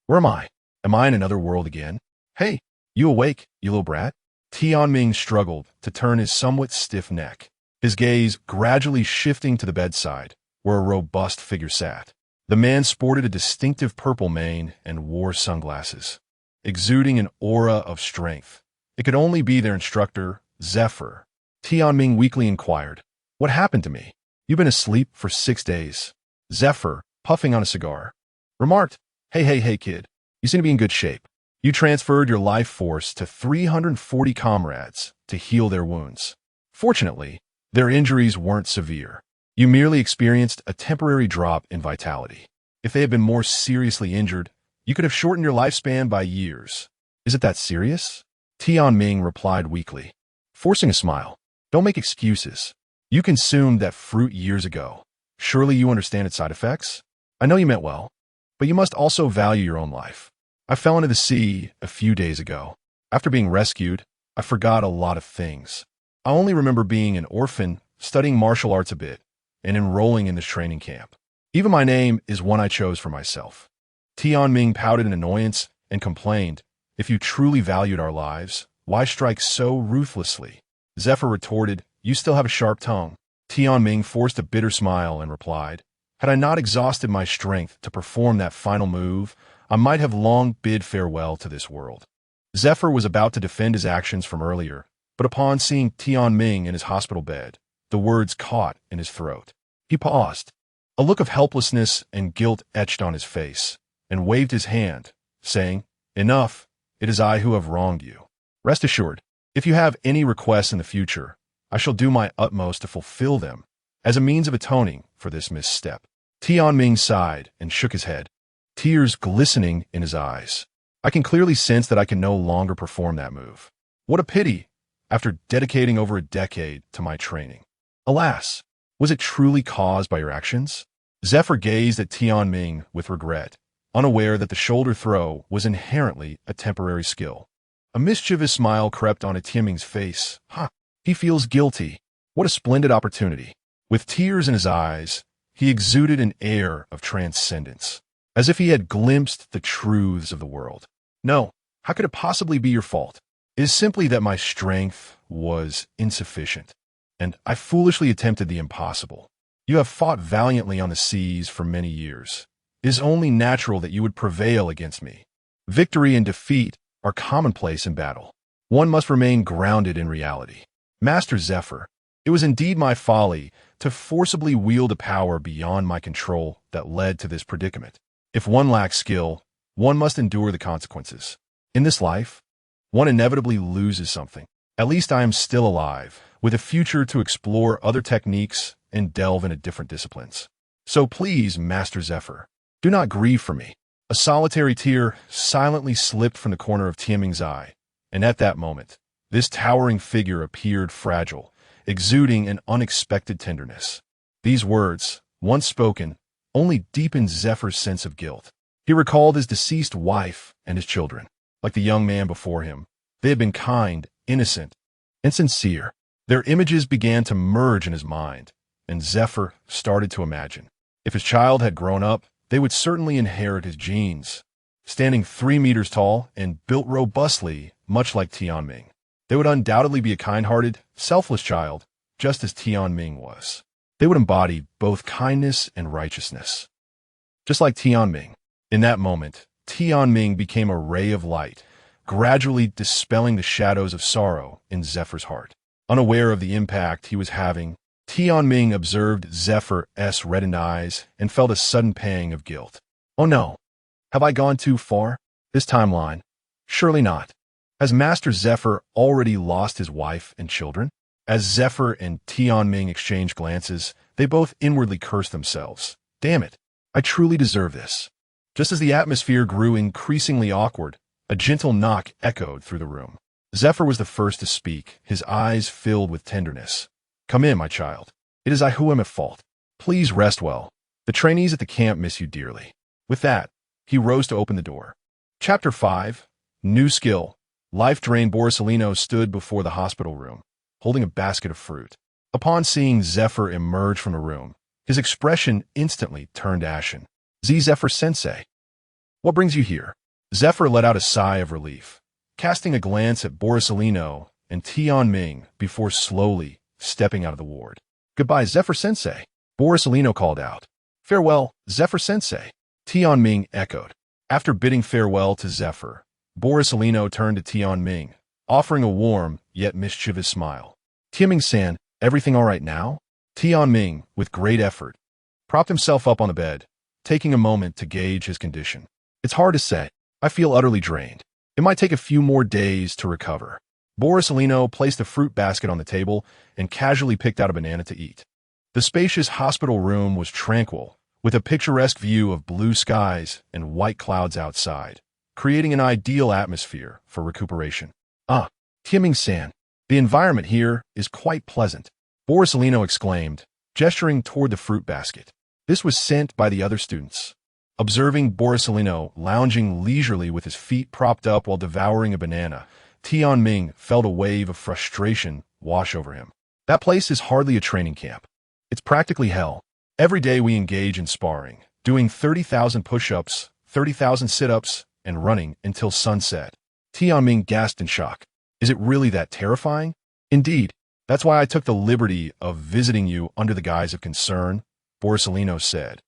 Where am I? Am I in another world again? Hey, you awake, you little brat? Tianming struggled to turn his somewhat stiff neck, his gaze gradually shifting to the bedside, where a robust figure sat. The man sported a distinctive purple mane and wore sunglasses, exuding an aura of strength. It could only be their instructor, Zephyr. Tianming weakly inquired, "What happened to me? You've been asleep for 6 days." Zephyr, puffing on a cigar, remarked, Hey, kid. You seem to be in good shape. You transferred your life force to 340 comrades to heal their wounds. Fortunately, their injuries weren't severe. You merely experienced a temporary drop in vitality. If they had been more seriously injured, you could have shortened your lifespan by years. Is it that serious? Tianming replied weakly, forcing a smile. Don't make excuses. You consumed that fruit years ago. Surely you understand its side effects? I know you meant well, but you must also value your own life. I fell into the sea a few days ago. After being rescued, I forgot a lot of things. I only remember being an orphan, studying martial arts a bit, and enrolling in this training camp. Even my name is one I chose for myself. Tianming pouted in annoyance and complained, if you truly valued our lives, why strike so ruthlessly? Zephyr retorted, you still have a sharp tongue. Tianming forced a bitter smile and replied, had I not exhausted my strength to perform that final move, I might have long bid farewell to this world. Zephyr was about to defend his actions from earlier, but upon seeing Tianming in his hospital bed, the words caught in his throat. He paused, a look of helplessness and guilt etched on his face, and waved his hand, saying, enough, it is I who have wronged you. Rest assured, if you have any requests in the future, I shall do my utmost to fulfill them, as a means of atoning for this misstep. Tianming sighed and shook his head, tears glistening in his eyes. I can clearly sense that I can no longer perform that move. What a pity, after dedicating over a decade to my training. Alas, was it truly caused by your actions? Zephyr gazed at Tianming with regret, unaware that the shoulder throw was inherently a temporary skill. A mischievous smile crept onto Tianming's face. He feels guilty. What a splendid opportunity. With tears in his eyes, he exuded an air of transcendence, as if he had glimpsed the truths of the world. No, how could it possibly be your fault? It is simply that my strength was insufficient, and I foolishly attempted the impossible. You have fought valiantly on the seas for many years. It is only natural that you would prevail against me. Victory and defeat are commonplace in battle. One must remain grounded in reality. Master Zephyr, it was indeed my folly to forcibly wield a power beyond my control that led to this predicament. If one lacks skill, one must endure the consequences. In this life, one inevitably loses something. At least I am still alive, with a future to explore other techniques and delve into different disciplines. So please, Master Zephyr, do not grieve for me. A solitary tear silently slipped from the corner of Tianming's eye, and at that moment, this towering figure appeared fragile, exuding an unexpected tenderness. These words, once spoken, only deepened Zephyr's sense of guilt. He recalled his deceased wife and his children. Like the young man before him, they had been kind, innocent, and sincere. Their images began to merge in his mind, and Zephyr started to imagine. If his child had grown up, they would certainly inherit his genes. Standing 3 meters tall and built robustly, much like Tianming, they would undoubtedly be a kind-hearted, selfless child, just as Tianming was. They would embody both kindness and righteousness. Just like Tianming. In that moment, Tianming became a ray of light, gradually dispelling the shadows of sorrow in Zephyr's heart. Unaware of the impact he was having, Tianming observed Zephyr's reddened eyes and felt a sudden pang of guilt. Oh no, have I gone too far? This timeline? Surely not. Has Master Zephyr already lost his wife and children? As Zephyr and Tianming exchanged glances, they both inwardly cursed themselves. Damn it, I truly deserve this. Just as the atmosphere grew increasingly awkward, a gentle knock echoed through the room. Zephyr was the first to speak, his eyes filled with tenderness. Come in, my child. It is I who am at fault. Please rest well. The trainees at the camp miss you dearly. With that, he rose to open the door. Chapter 5, New Skill. Life-drained Borisolino stood before the hospital room, holding a basket of fruit. Upon seeing Zephyr emerge from the room, his expression instantly turned ashen. Zephyr-sensei, what brings you here? Zephyr let out a sigh of relief, casting a glance at Borisolino and Tianming before slowly stepping out of the ward. Goodbye, Zephyr-sensei, Borisolino called out. Farewell, Zephyr-sensei, Tianming echoed. After bidding farewell to Zephyr, Borisolino turned to Tianming, offering a warm yet mischievous smile. Tianming-san, everything all right now? Tianming, with great effort, propped himself up on the bed, taking a moment to gauge his condition. It's hard to say. I feel utterly drained. It might take a few more days to recover. Borisolino placed a fruit basket on the table and casually picked out a banana to eat. The spacious hospital room was tranquil, with a picturesque view of blue skies and white clouds outside, creating an ideal atmosphere for recuperation. Ah, Tianming-san, the environment here is quite pleasant, Borisolino exclaimed, gesturing toward the fruit basket. This was sent by the other students. Observing Borisolino lounging leisurely with his feet propped up while devouring a banana, Tianming felt a wave of frustration wash over him. That place is hardly a training camp. It's practically hell. Every day we engage in sparring, doing 30,000 push-ups, 30,000 sit-ups, and running until sunset. Tianming gasped in shock. Is it really that terrifying? Indeed. That's why I took the liberty of visiting you under the guise of concern, Borisolino said,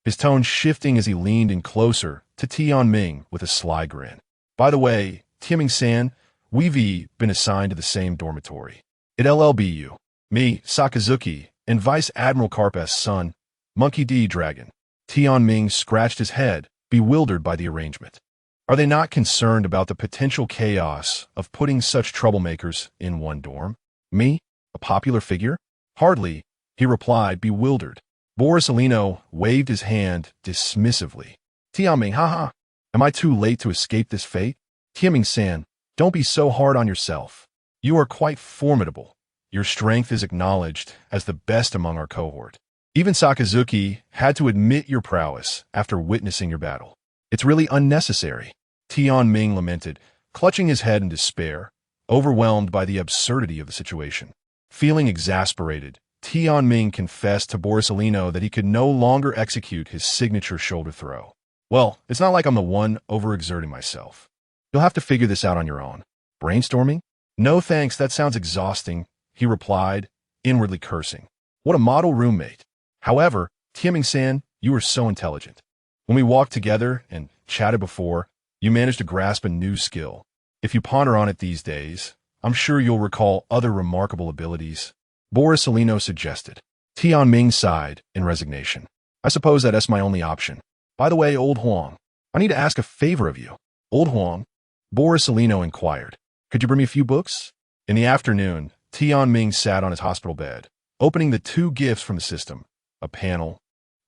his tone shifting as he leaned in closer to Tianming with a sly grin. By the way, Tianming-san, we've been assigned to the same dormitory. At LLBU, me, Sakazuki, and Vice Admiral Karp's son, Monkey D. Dragon. Tianming scratched his head, bewildered by the arrangement. Are they not concerned about the potential chaos of putting such troublemakers in one dorm? Me? A popular figure? Hardly, he replied, bewildered. Borisolino waved his hand dismissively. Tianming, haha. Am I too late to escape this fate? Tianming-san, don't be so hard on yourself. You are quite formidable. Your strength is acknowledged as the best among our cohort. Even Sakazuki had to admit your prowess after witnessing your battle. It's really unnecessary, Tianming lamented, clutching his head in despair, overwhelmed by the absurdity of the situation. Feeling exasperated, Tianming confessed to Borisolino that he could no longer execute his signature shoulder throw. Well, it's not like I'm the one overexerting myself. You'll have to figure this out on your own. Brainstorming? No thanks, that sounds exhausting, he replied, inwardly cursing. What a model roommate. However, Tianming-san, you are so intelligent. When we walked together and chatted before, you managed to grasp a new skill. If you ponder on it these days, I'm sure you'll recall other remarkable abilities, Borisolino suggested. Tianming sighed in resignation. I suppose that's my only option. By the way, Old Huang, I need to ask a favor of you. Old Huang? Borisolino inquired. Could you bring me a few books? In the afternoon, Tianming sat on his hospital bed, opening the 2 gifts from the system, a panel,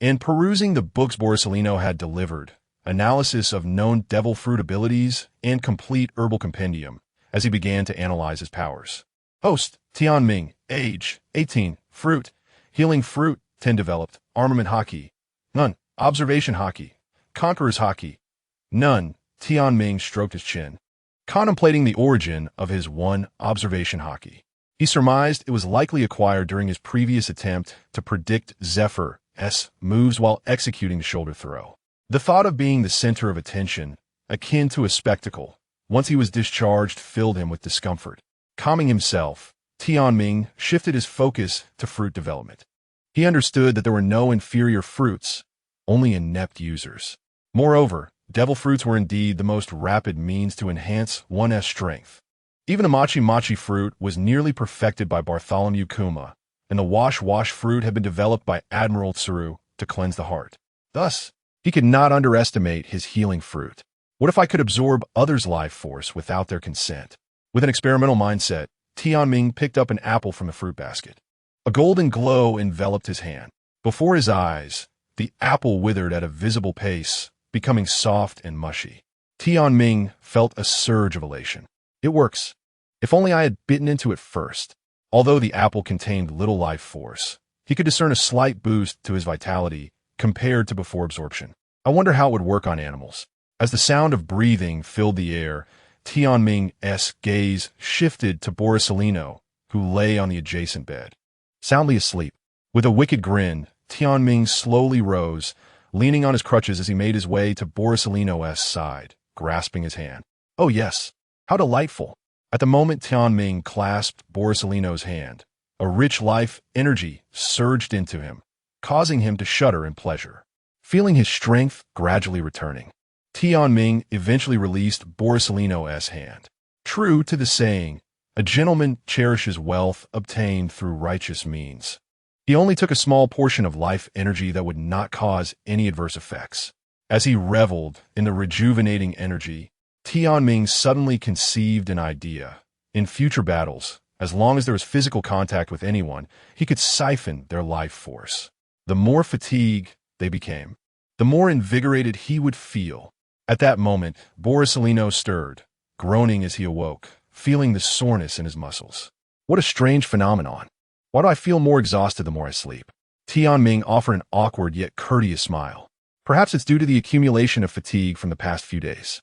and perusing the books Borisolino had delivered, analysis of known devil fruit abilities, and complete herbal compendium, as he began to analyze his powers. Host, Tianming, age, 18, fruit, healing fruit, 10 developed, armament hockey, none, observation hockey, conqueror's hockey, none, Tianming stroked his chin, contemplating the origin of his 1 observation hockey. He surmised it was likely acquired during his previous attempt to predict Zephyr's moves while executing the shoulder throw. The thought of being the center of attention, akin to a spectacle, once he was discharged, filled him with discomfort. Calming himself, Tianming shifted his focus to fruit development. He understood that there were no inferior fruits, only inept users. Moreover, devil fruits were indeed the most rapid means to enhance one's strength. Even the machi-machi fruit was nearly perfected by Bartholomew Kuma, and the wash-wash fruit had been developed by Admiral Tsuru to cleanse the heart. Thus, he could not underestimate his healing fruit. What if I could absorb others' life force without their consent? With an experimental mindset, Tianming picked up an apple from the fruit basket. A golden glow enveloped his hand. Before his eyes, the apple withered at a visible pace, becoming soft and mushy. Tianming felt a surge of elation. It works. If only I had bitten into it first. Although the apple contained little life force, he could discern a slight boost to his vitality compared to before absorption. I wonder how it would work on animals. As the sound of breathing filled the air, Tianming's gaze shifted to Borisolino, who lay on the adjacent bed, soundly asleep. With a wicked grin, Tianming slowly rose, leaning on his crutches as he made his way to Borisolino's side, grasping his hand. Oh yes, how delightful. At the moment Tianming clasped Borisolino's hand, a rich life energy surged into him, causing him to shudder in pleasure. Feeling his strength gradually returning, Tianming eventually released Borisellino's hand. True to the saying, a gentleman cherishes wealth obtained through righteous means. He only took a small portion of life energy that would not cause any adverse effects. As he reveled in the rejuvenating energy, Tianming suddenly conceived an idea. In future battles, as long as there was physical contact with anyone, he could siphon their life force. The more fatigued they became, the more invigorated he would feel. At that moment, Borisellino stirred, groaning as he awoke, feeling the soreness in his muscles. What a strange phenomenon. Why do I feel more exhausted the more I sleep? Tianming offered an awkward yet courteous smile. Perhaps it's due to the accumulation of fatigue from the past few days.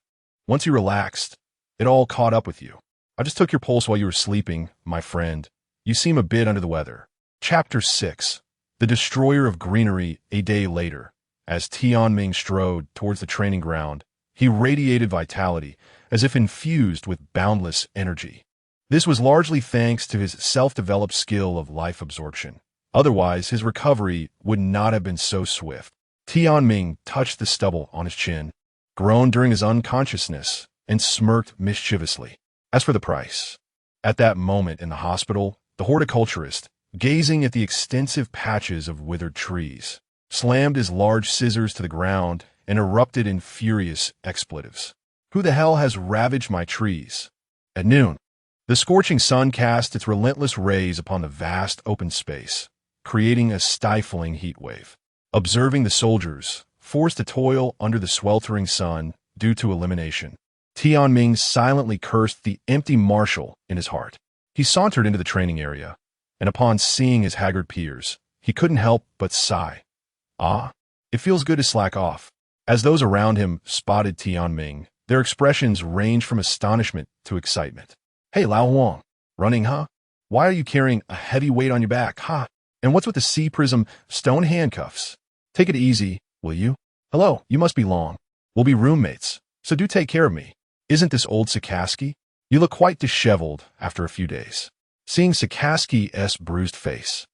Once you relaxed, it all caught up with you. I just took your pulse while you were sleeping, my friend. You seem a bit under the weather. Chapter 6. The Destroyer of Greenery. A day later, as Tianming strode towards the training ground, he radiated vitality, as if infused with boundless energy. This was largely thanks to his self-developed skill of life absorption. Otherwise, his recovery would not have been so swift. Tianming touched the stubble on his chin, groaned during his unconsciousness, and smirked mischievously. As for the price, at that moment in the hospital, the horticulturist, gazing at the extensive patches of withered trees, slammed his large scissors to the ground and erupted in furious expletives. Who the hell has ravaged my trees? At noon, the scorching sun cast its relentless rays upon the vast open space, creating a stifling heat wave. Observing the soldiers, forced to toil under the sweltering sun due to elimination, Tianming silently cursed the empty marshal in his heart. He sauntered into the training area, and upon seeing his haggard peers, he couldn't help but sigh. Ah, it feels good to slack off. As those around him spotted Tianming, their expressions ranged from astonishment to excitement. Hey, Lao Huang, running, huh? Why are you carrying a heavy weight on your back, huh? And what's with the C-prism stone handcuffs? Take it easy, will you? Hello, you must be Long. We'll be roommates, so do take care of me. Isn't this old Sakaski? You look quite disheveled after a few days. Seeing Sakaski's bruised face,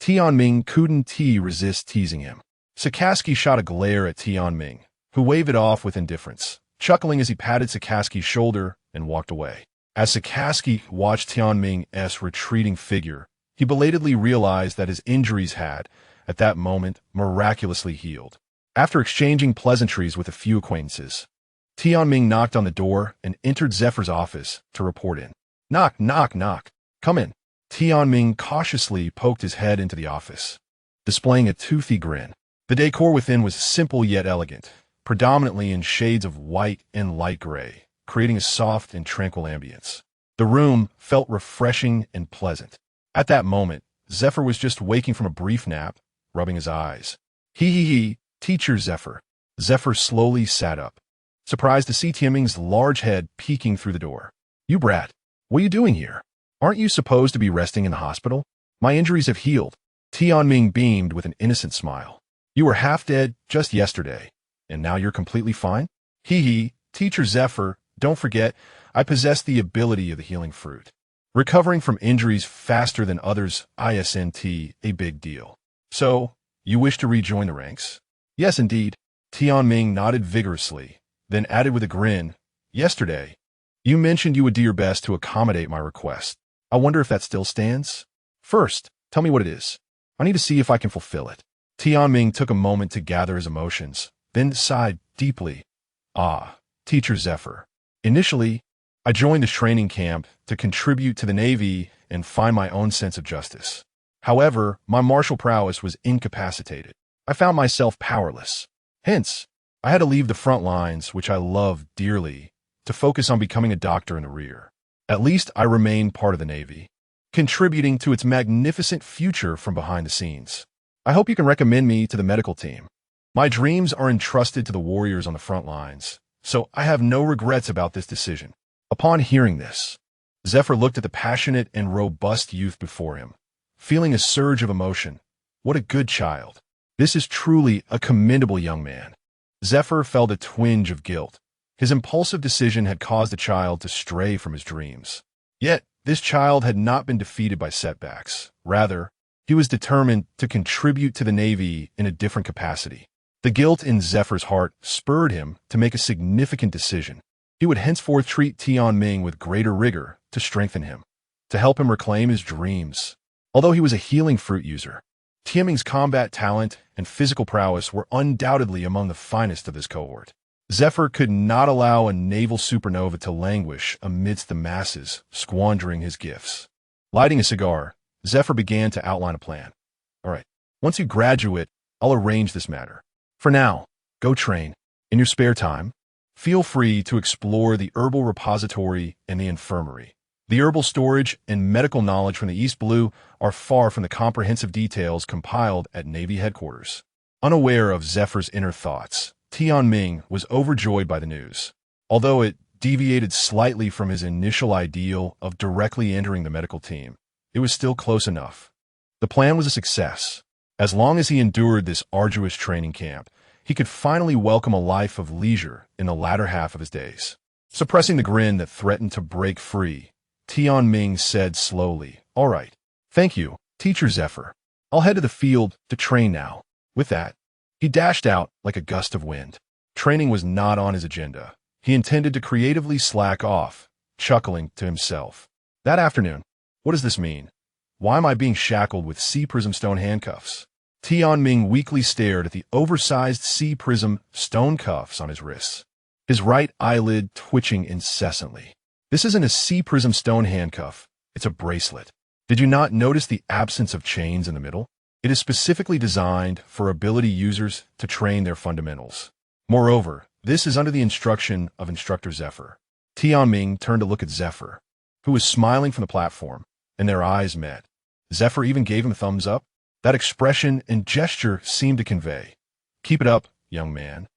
Tianming couldn't resist teasing him. Sakaski shot a glare at Tianming, who waved it off with indifference, chuckling as he patted Sakaski's shoulder and walked away. As Sakaski watched Tianming's retreating figure, he belatedly realized that his injuries had, at that moment, miraculously healed. After exchanging pleasantries with a few acquaintances, Tianming knocked on the door and entered Zephyr's office to report in. Knock, knock, knock. Come in. Tianming cautiously poked his head into the office, displaying a toothy grin. The decor within was simple yet elegant, predominantly in shades of white and light gray, creating a soft and tranquil ambience. The room felt refreshing and pleasant. At that moment, Zephyr was just waking from a brief nap, rubbing his eyes. He, teacher Zephyr. Zephyr slowly sat up, surprised to see Tianming's large head peeking through the door. You brat, what are you doing here? Aren't you supposed to be resting in the hospital? My injuries have healed. Tianming beamed with an innocent smile. You were half dead just yesterday, and now you're completely fine? Teacher Zephyr, don't forget, I possess the ability of the healing fruit. Recovering from injuries faster than others isn't a big deal. So, you wish to rejoin the ranks? Yes, indeed. Tianming nodded vigorously, then added with a grin, Yesterday, you mentioned you would do your best to accommodate my request. I wonder if that still stands? First, tell me what it is. I need to see if I can fulfill it. Tianming took a moment to gather his emotions, then sighed deeply. Teacher Zephyr. Initially, I joined the training camp to contribute to the Navy and find my own sense of justice. However, my martial prowess was incapacitated. I found myself powerless. Hence, I had to leave the front lines, which I loved dearly, to focus on becoming a doctor in the rear. At least I remained part of the Navy, contributing to its magnificent future from behind the scenes. I hope you can recommend me to the medical team. My dreams are entrusted to the warriors on the front lines, so I have no regrets about this decision. Upon hearing this, Zephyr looked at the passionate and robust youth before him, feeling a surge of emotion. What a good child. This is truly a commendable young man. Zephyr felt a twinge of guilt. His impulsive decision had caused the child to stray from his dreams. Yet, this child had not been defeated by setbacks. Rather, He was determined to contribute to the Navy in a different capacity. The guilt in Zephyr's heart spurred him to make a significant decision. He would henceforth treat Tianming with greater rigor to strengthen him, to help him reclaim his dreams. Although he was a healing fruit user, Tianming's combat talent and physical prowess were undoubtedly among the finest of his cohort. Zephyr could not allow a naval supernova to languish amidst the masses, squandering his gifts. Lighting a cigar, Zephyr began to outline a plan. All right, once you graduate, I'll arrange this matter. For now, go train. In your spare time, feel free to explore the herbal repository and the infirmary. The herbal storage and medical knowledge from the East Blue are far from the comprehensive details compiled at Navy headquarters. Unaware of Zephyr's inner thoughts, Tianming was overjoyed by the news. Although it deviated slightly from his initial ideal of directly entering the medical team, it was still close enough. The plan was a success. As long as he endured this arduous training camp, he could finally welcome a life of leisure in the latter half of his days. Suppressing the grin that threatened to break free, Tianming said slowly, "All right. Thank you, Teacher Zephyr. I'll head to the field to train now." With that, he dashed out like a gust of wind. Training was not on his agenda. He intended to creatively slack off, chuckling to himself. That afternoon, what does this mean? Why am I being shackled with sea-prism stone handcuffs? Tianming weakly stared at the oversized sea-prism stone cuffs on his wrists, his right eyelid twitching incessantly. This isn't a sea-prism stone handcuff, it's a bracelet. Did you not notice the absence of chains in the middle? It is specifically designed for ability users to train their fundamentals. Moreover, this is under the instruction of Instructor Zephyr. Tianming turned to look at Zephyr, who was smiling from the platform, and their eyes met. Zephyr even gave him a thumbs up. That expression and gesture seemed to convey, "Keep it up, young man.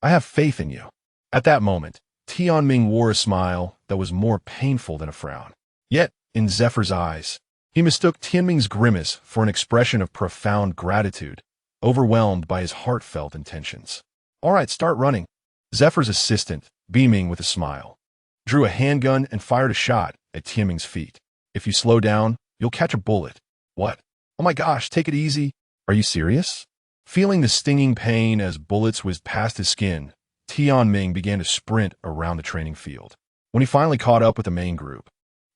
I have faith in you." At that moment, Tianming wore a smile that was more painful than a frown. Yet, in Zephyr's eyes, he mistook Tianming's grimace for an expression of profound gratitude, overwhelmed by his heartfelt intentions. "All right, start running." Zephyr's assistant, beaming with a smile, drew a handgun and fired a shot at Tianming's feet. "If you slow down, you'll catch a bullet." "What? Oh my gosh, take it easy." "Are you serious?" Feeling the stinging pain as bullets whizzed past his skin, Tianming began to sprint around the training field. When he finally caught up with the main group,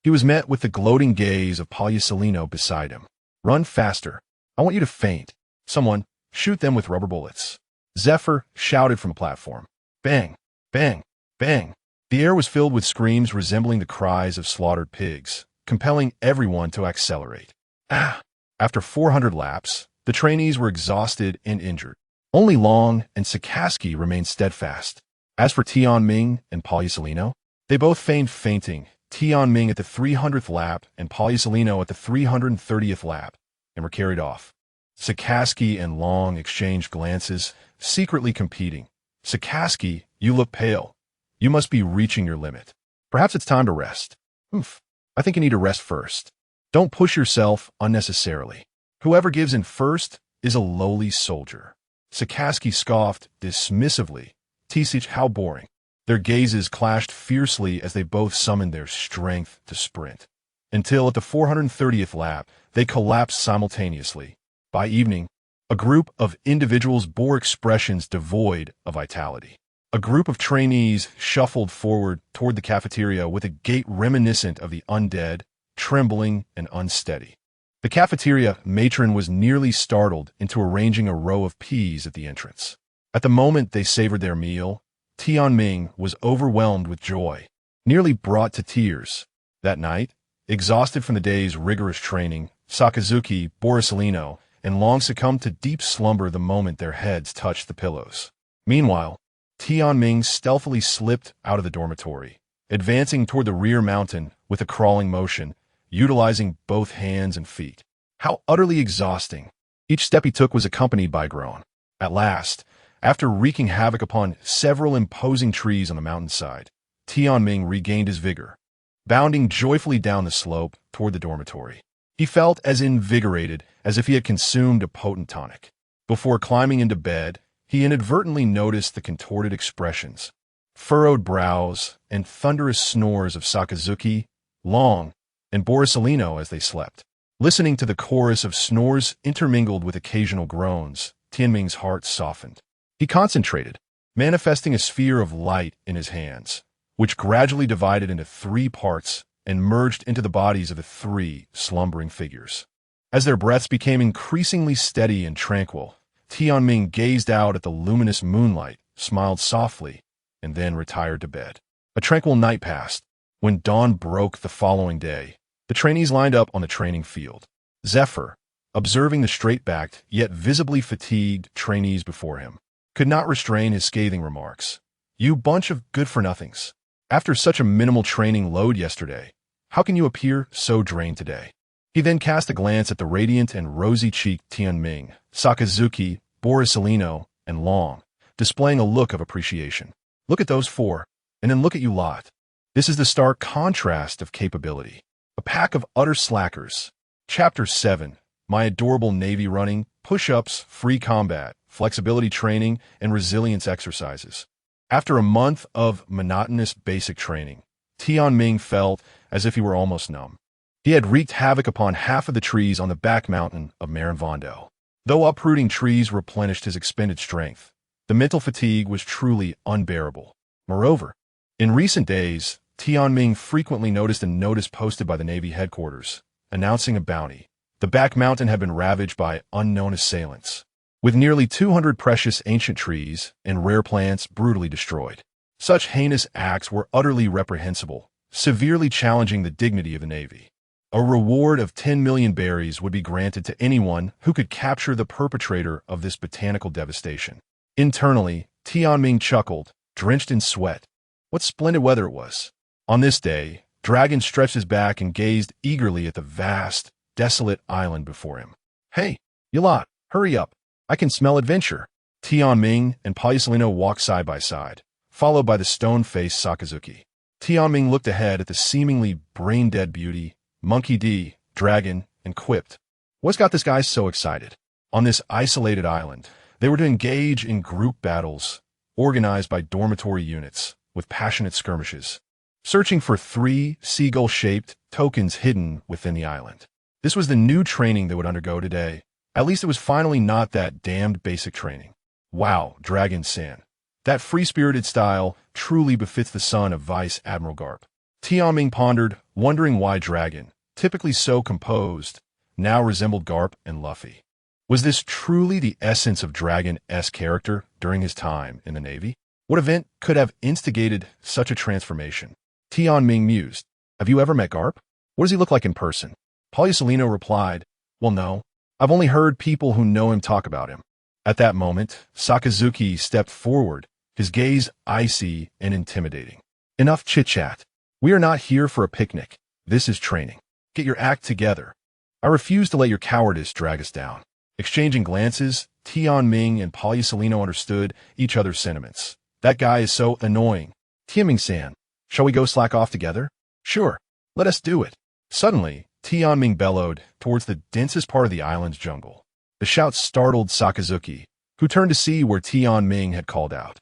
he was met with the gloating gaze of Poliucelino beside him. "Run faster. I want you to faint. Someone, shoot them with rubber bullets." Zephyr shouted from a platform. Bang, bang, bang. The air was filled with screams resembling the cries of slaughtered pigs, compelling everyone to accelerate. Ah! After 400 laps, the trainees were exhausted and injured. Only Long and Sikaski remained steadfast. As for Tianming and Poliucelino, they both feigned fainting, Tianming at the 300th lap and Poliucelino at the 330th lap, and were carried off. Sikaski and Long exchanged glances, secretly competing. "Sikaski, you look pale. You must be reaching your limit. Perhaps it's time to rest." "Oof, I think you need to rest first. Don't push yourself unnecessarily. Whoever gives in first is a lowly soldier." Sikaski scoffed dismissively. "Tisich, how boring." Their gazes clashed fiercely as they both summoned their strength to sprint, until at the 430th lap, they collapsed simultaneously. By evening, a group of individuals bore expressions devoid of vitality. A group of trainees shuffled forward toward the cafeteria with a gait reminiscent of the undead, trembling and unsteady. The cafeteria matron was nearly startled into arranging a row of peas at the entrance. At the moment they savored their meal, Tianming was overwhelmed with joy, nearly brought to tears. That night, exhausted from the day's rigorous training, Sakazuki, Borisolino, and Long succumbed to deep slumber the moment their heads touched the pillows. Meanwhile, Tianming stealthily slipped out of the dormitory, advancing toward the rear mountain with a crawling motion, utilizing both hands and feet. How utterly exhausting! Each step he took was accompanied by a groan. At last, after wreaking havoc upon several imposing trees on the mountainside, Tianming regained his vigor. Bounding joyfully down the slope toward the dormitory, he felt as invigorated as if he had consumed a potent tonic. Before climbing into bed, he inadvertently noticed the contorted expressions, furrowed brows, and thunderous snores of Sakazuki, Long, and Borisolino as they slept. Listening to the chorus of snores intermingled with occasional groans, Tianming's heart softened. He concentrated, manifesting a sphere of light in his hands, which gradually divided into 3 parts and merged into the bodies of the 3 slumbering figures. As their breaths became increasingly steady and tranquil, Tianming gazed out at the luminous moonlight, smiled softly, and then retired to bed. A tranquil night passed. When dawn broke the following day, the trainees lined up on the training field. Zephyr, observing the straight-backed, yet visibly fatigued trainees before him, could not restrain his scathing remarks. "You bunch of good-for-nothings. After such a minimal training load yesterday, how can you appear so drained today?" He then cast a glance at the radiant and rosy-cheeked Tianming, Sakazuki, Borisolino, and Long, displaying a look of appreciation. "Look at those 4, and then look at you lot. This is the stark contrast of capability. A pack of utter slackers." Chapter 7. My adorable Navy running, push-ups, free combat, flexibility training, and resilience exercises. After a month of monotonous basic training, Tianming felt as if he were almost numb. He had wreaked havoc upon half of the trees on the back mountain of Marinvondo. Though uprooting trees replenished his expended strength, the mental fatigue was truly unbearable. Moreover, in recent days, Tianming frequently noticed a notice posted by the Navy headquarters, announcing a bounty. The back mountain had been ravaged by unknown assailants, with nearly 200 precious ancient trees and rare plants brutally destroyed. Such heinous acts were utterly reprehensible, severely challenging the dignity of the Navy. A reward of 10 million berries would be granted to anyone who could capture the perpetrator of this botanical devastation. Internally, Tianming chuckled, drenched in sweat. What splendid weather it was. On this day, Dragon stretched his back and gazed eagerly at the vast, desolate island before him. "Hey, you lot, hurry up. I can smell adventure." Tianming and Paisolino walked side by side, followed by the stone-faced Sakazuki. Tianming looked ahead at the seemingly brain-dead beauty, Monkey D, Dragon, and quipped, "What's got this guy so excited?" On this isolated island, they were to engage in group battles, organized by dormitory units, with passionate skirmishes, searching for 3 seagull-shaped tokens hidden within the island. This was the new training they would undergo today. At least it was finally not that damned basic training. Wow, Dragon-san. That free-spirited style truly befits the son of Vice Admiral Garp. Tianming pondered, wondering why Dragon, typically so composed, now resembled Garp and Luffy. Was this truly the essence of Dragon-esque character during his time in the Navy? What event could have instigated such a transformation? Tianming mused. "Have you ever met Garp? What does he look like in person?" Paisolino replied, "Well, no. I've only heard people who know him talk about him." At that moment, Sakazuki stepped forward, his gaze icy and intimidating. "Enough chit-chat. We are not here for a picnic. This is training. Get your act together. I refuse to let your cowardice drag us down." Exchanging glances, Tianming and Paisolino understood each other's sentiments. "That guy is so annoying. Tianming-san, shall we go slack off together?" "Sure. Let us do it." Suddenly, Tianming bellowed towards the densest part of the island's jungle. The shout startled Sakazuki, who turned to see where Tianming had called out.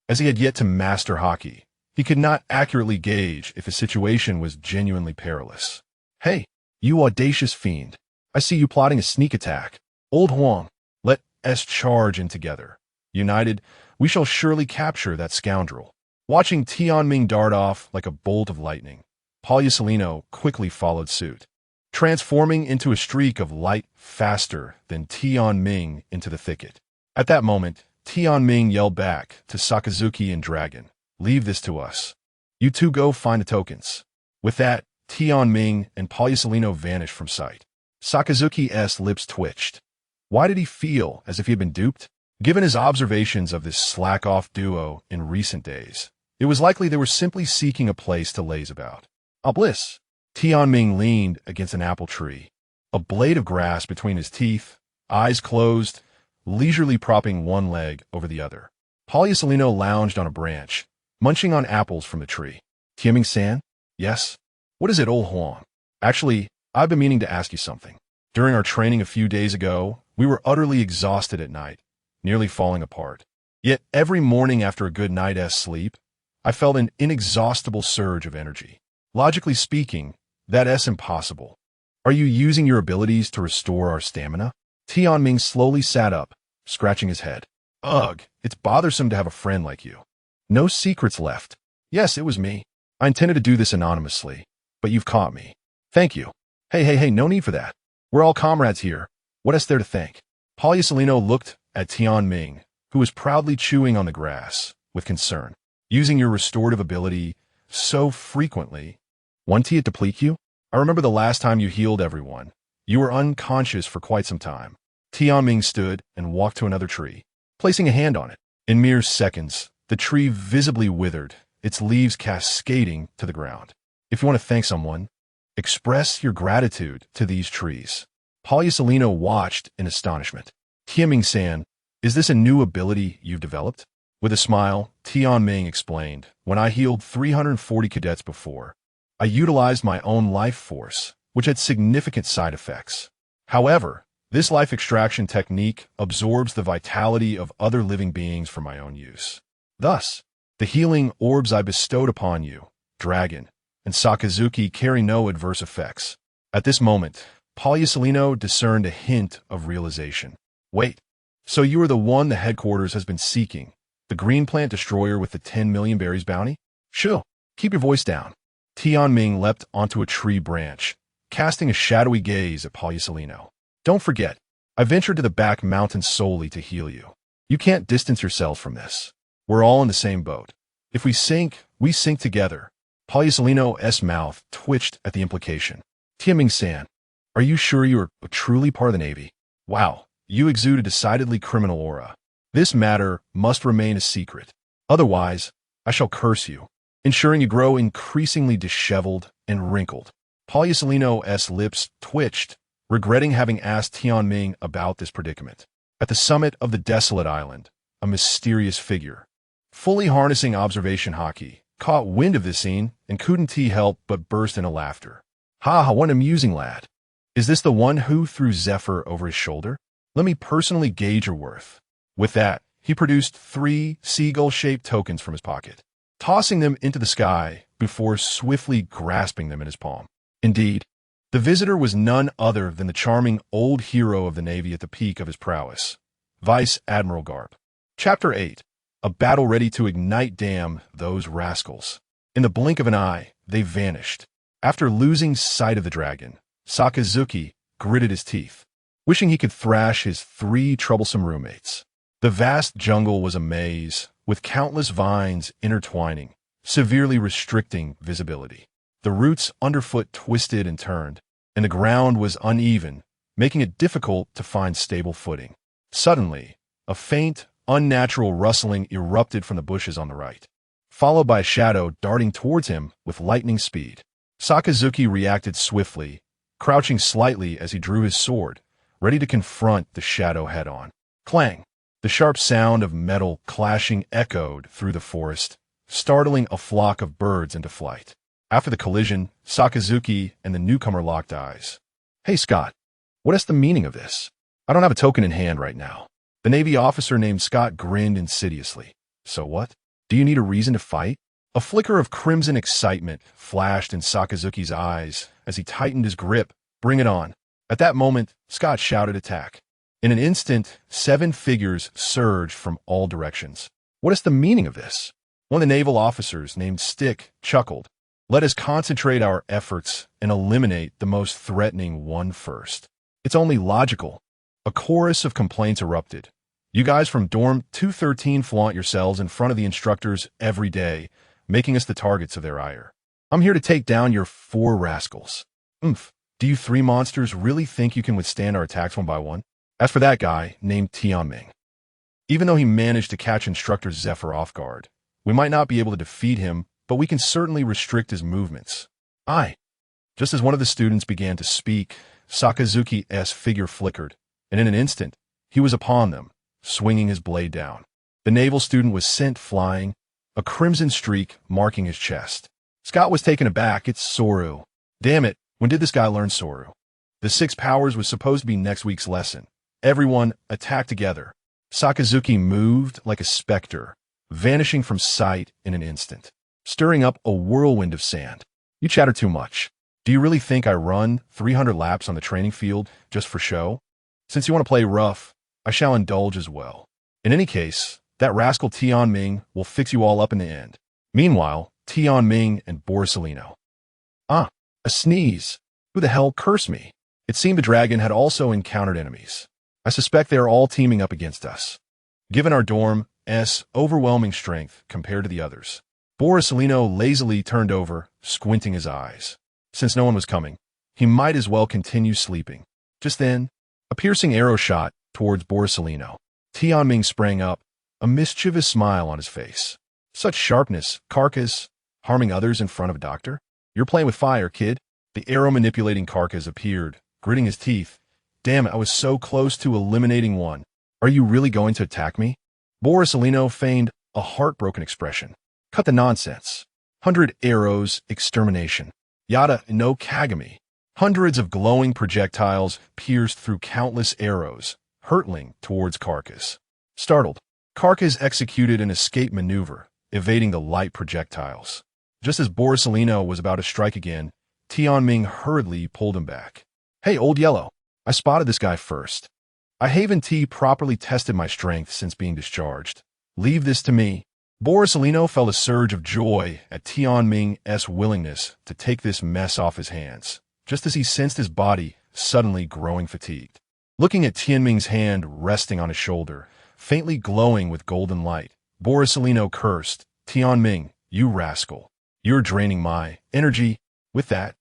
As he had yet to master hockey, he could not accurately gauge if the situation was genuinely perilous. "Hey, you audacious fiend. I see you plotting a sneak attack. Old Huang, let us charge in together. United, we shall surely capture that scoundrel." Watching Tianming dart off like a bolt of lightning, Paisolino quickly followed suit, transforming into a streak of light faster than Tianming into the thicket. At that moment, Tianming yelled back to Sakazuki and Dragon, "Leave this to us. You two go find the tokens." With that, Tianming and Paisolino vanished from sight. Sakazuki's lips twitched. Why did he feel as if he had been duped? Given his observations of this slack-off duo in recent days, it was likely they were simply seeking a place to laze about. "Ah, bliss." Tianming leaned against an apple tree, a blade of grass between his teeth, eyes closed, leisurely propping one leg over the other. Paisolino lounged on a branch, munching on apples from the tree. "Tianming-san?" "Yes?" "What is it, old Huang?" "Actually, I've been meaning to ask you something. During our training a few days ago, we were utterly exhausted at night, nearly falling apart. Yet every morning after a good night's sleep, I felt an inexhaustible surge of energy. Logically speaking, that's impossible. Are you using your abilities to restore our stamina? Tianming slowly sat up, scratching his head. Ugh, it's bothersome to have a friend like you. No secrets left. Yes, it was me. I intended to do this anonymously, but you've caught me. Thank you. Hey, no need for that. We're all comrades here. What is there to thank? Polyasilino looked at Tianming, who was proudly chewing on the grass, with concern. Using your restorative ability so frequently, won't it deplete you? I remember the last time you healed everyone. You were unconscious for quite some time. Tianming stood and walked to another tree, placing a hand on it. In mere seconds, the tree visibly withered, its leaves cascading to the ground. If you want to thank someone, express your gratitude to these trees. Polyasilino watched in astonishment. Tianming-san, is this a new ability you've developed? With a smile, Tianming explained, when I healed 340 cadets before, I utilized my own life force, which had significant side effects. However, this life extraction technique absorbs the vitality of other living beings for my own use. Thus, the healing orbs I bestowed upon you, Dragon, and Sakazuki carry no adverse effects. At this moment, Polyasilino discerned a hint of realization. Wait, so you are the one the headquarters has been seeking, the green plant destroyer with the 10 million berries bounty? Sure, keep your voice down. Tianming leapt onto a tree branch, casting a shadowy gaze at Polyasilino. Don't forget, I ventured to the back mountain solely to heal you. You can't distance yourself from this. We're all in the same boat. If we sink together. Polyasilino's mouth twitched at the implication. Tianming-san, are you sure you are truly part of the Navy? Wow, you exude a decidedly criminal aura. This matter must remain a secret. Otherwise, I shall curse you, ensuring you grow increasingly disheveled and wrinkled. Polyasilino's lips twitched, regretting having asked Tianming about this predicament. At the summit of the desolate island, a mysterious figure, fully harnessing observation hockey, caught wind of this scene and couldn't help but burst into laughter. Ha, what an amusing lad. Is this the one who threw Zephyr over his shoulder? Let me personally gauge your worth. With that, he produced 3 seagull-shaped tokens from his pocket, tossing them into the sky before swiftly grasping them in his palm. Indeed, the visitor was none other than the charming old hero of the Navy at the peak of his prowess, Vice Admiral Garp. Chapter 8. A battle ready to ignite. Damn those rascals. In the blink of an eye, they vanished. After losing sight of the dragon, Sakazuki gritted his teeth, wishing he could thrash his 3 troublesome roommates. The vast jungle was a maze, with countless vines intertwining, severely restricting visibility. The roots underfoot twisted and turned, and the ground was uneven, making it difficult to find stable footing. Suddenly, a faint, unnatural rustling erupted from the bushes on the right, followed by a shadow darting towards him with lightning speed. Sakazuki reacted swiftly, crouching slightly as he drew his sword, ready to confront the shadow head-on. Clang! The sharp sound of metal clashing echoed through the forest, startling a flock of birds into flight. After the collision, Sakazuki and the newcomer locked eyes. Hey, Scott, what is the meaning of this? I don't have a token in hand right now. The Navy officer named Scott grinned insidiously. So what? Do you need a reason to fight? A flicker of crimson excitement flashed in Sakazuki's eyes as he tightened his grip. Bring it on. At that moment, Scott shouted attack. In an instant, 7 figures surged from all directions. What is the meaning of this? One of the naval officers named Stick chuckled. Let us concentrate our efforts and eliminate the most threatening one first. It's only logical. A chorus of complaints erupted. You guys from Dorm 213 flaunt yourselves in front of the instructors every day, making us the targets of their ire. I'm here to take down your 4 rascals. Do you 3 monsters really think you can withstand our attacks one by one? As for that guy, named Tianming, even though he managed to catch Instructor Zephyr off guard, we might not be able to defeat him, but we can certainly restrict his movements. Just as one of the students began to speak, Sakazuki's figure flickered, and in an instant, he was upon them, swinging his blade down. The naval student was sent flying, a crimson streak marking his chest. Scott was taken aback. It's Soru. Damn it, when did this guy learn Soru? The 6 powers was supposed to be next week's lesson. Everyone attacked together. Sakazuki moved like a specter, vanishing from sight in an instant, stirring up a whirlwind of sand. You chatter too much. Do you really think I run 300 laps on the training field just for show? Since you want to play rough, I shall indulge as well. In any case, that rascal Tianming will fix you all up in the end. Meanwhile, Tianming and Borsalino. Ah, a sneeze. Who the hell cursed me? It seemed the dragon had also encountered enemies. I suspect they are all teaming up against us. Given our dorm's overwhelming strength compared to the others, Borsalino lazily turned over, squinting his eyes. Since no one was coming, he might as well continue sleeping. Just then, a piercing arrow shot towards Borsalino. Tianming sprang up, a mischievous smile on his face. Such sharpness, carcass, harming others in front of a doctor? You're playing with fire, kid. The arrow-manipulating carcass appeared, gritting his teeth. Damn it, I was so close to eliminating one. Are you really going to attack me? Borsalino feigned a heartbroken expression. Cut the nonsense. 100 arrows, extermination. Yada no Kagami. Hundreds of glowing projectiles pierced through countless arrows, hurtling towards Carcass. Startled, Carcass executed an escape maneuver, evading the light projectiles. Just as Borsalino was about to strike again, Tianming hurriedly pulled him back. Hey, Old Yellow, I spotted this guy first. I haven't properly tested my strength since being discharged. Leave this to me. Borsalino felt a surge of joy at Tianming's willingness to take this mess off his hands, just as he sensed his body suddenly growing fatigued. Looking at Tianming's hand resting on his shoulder, faintly glowing with golden light, Borsalino cursed, Tianming, you rascal. You're draining my energy. With that,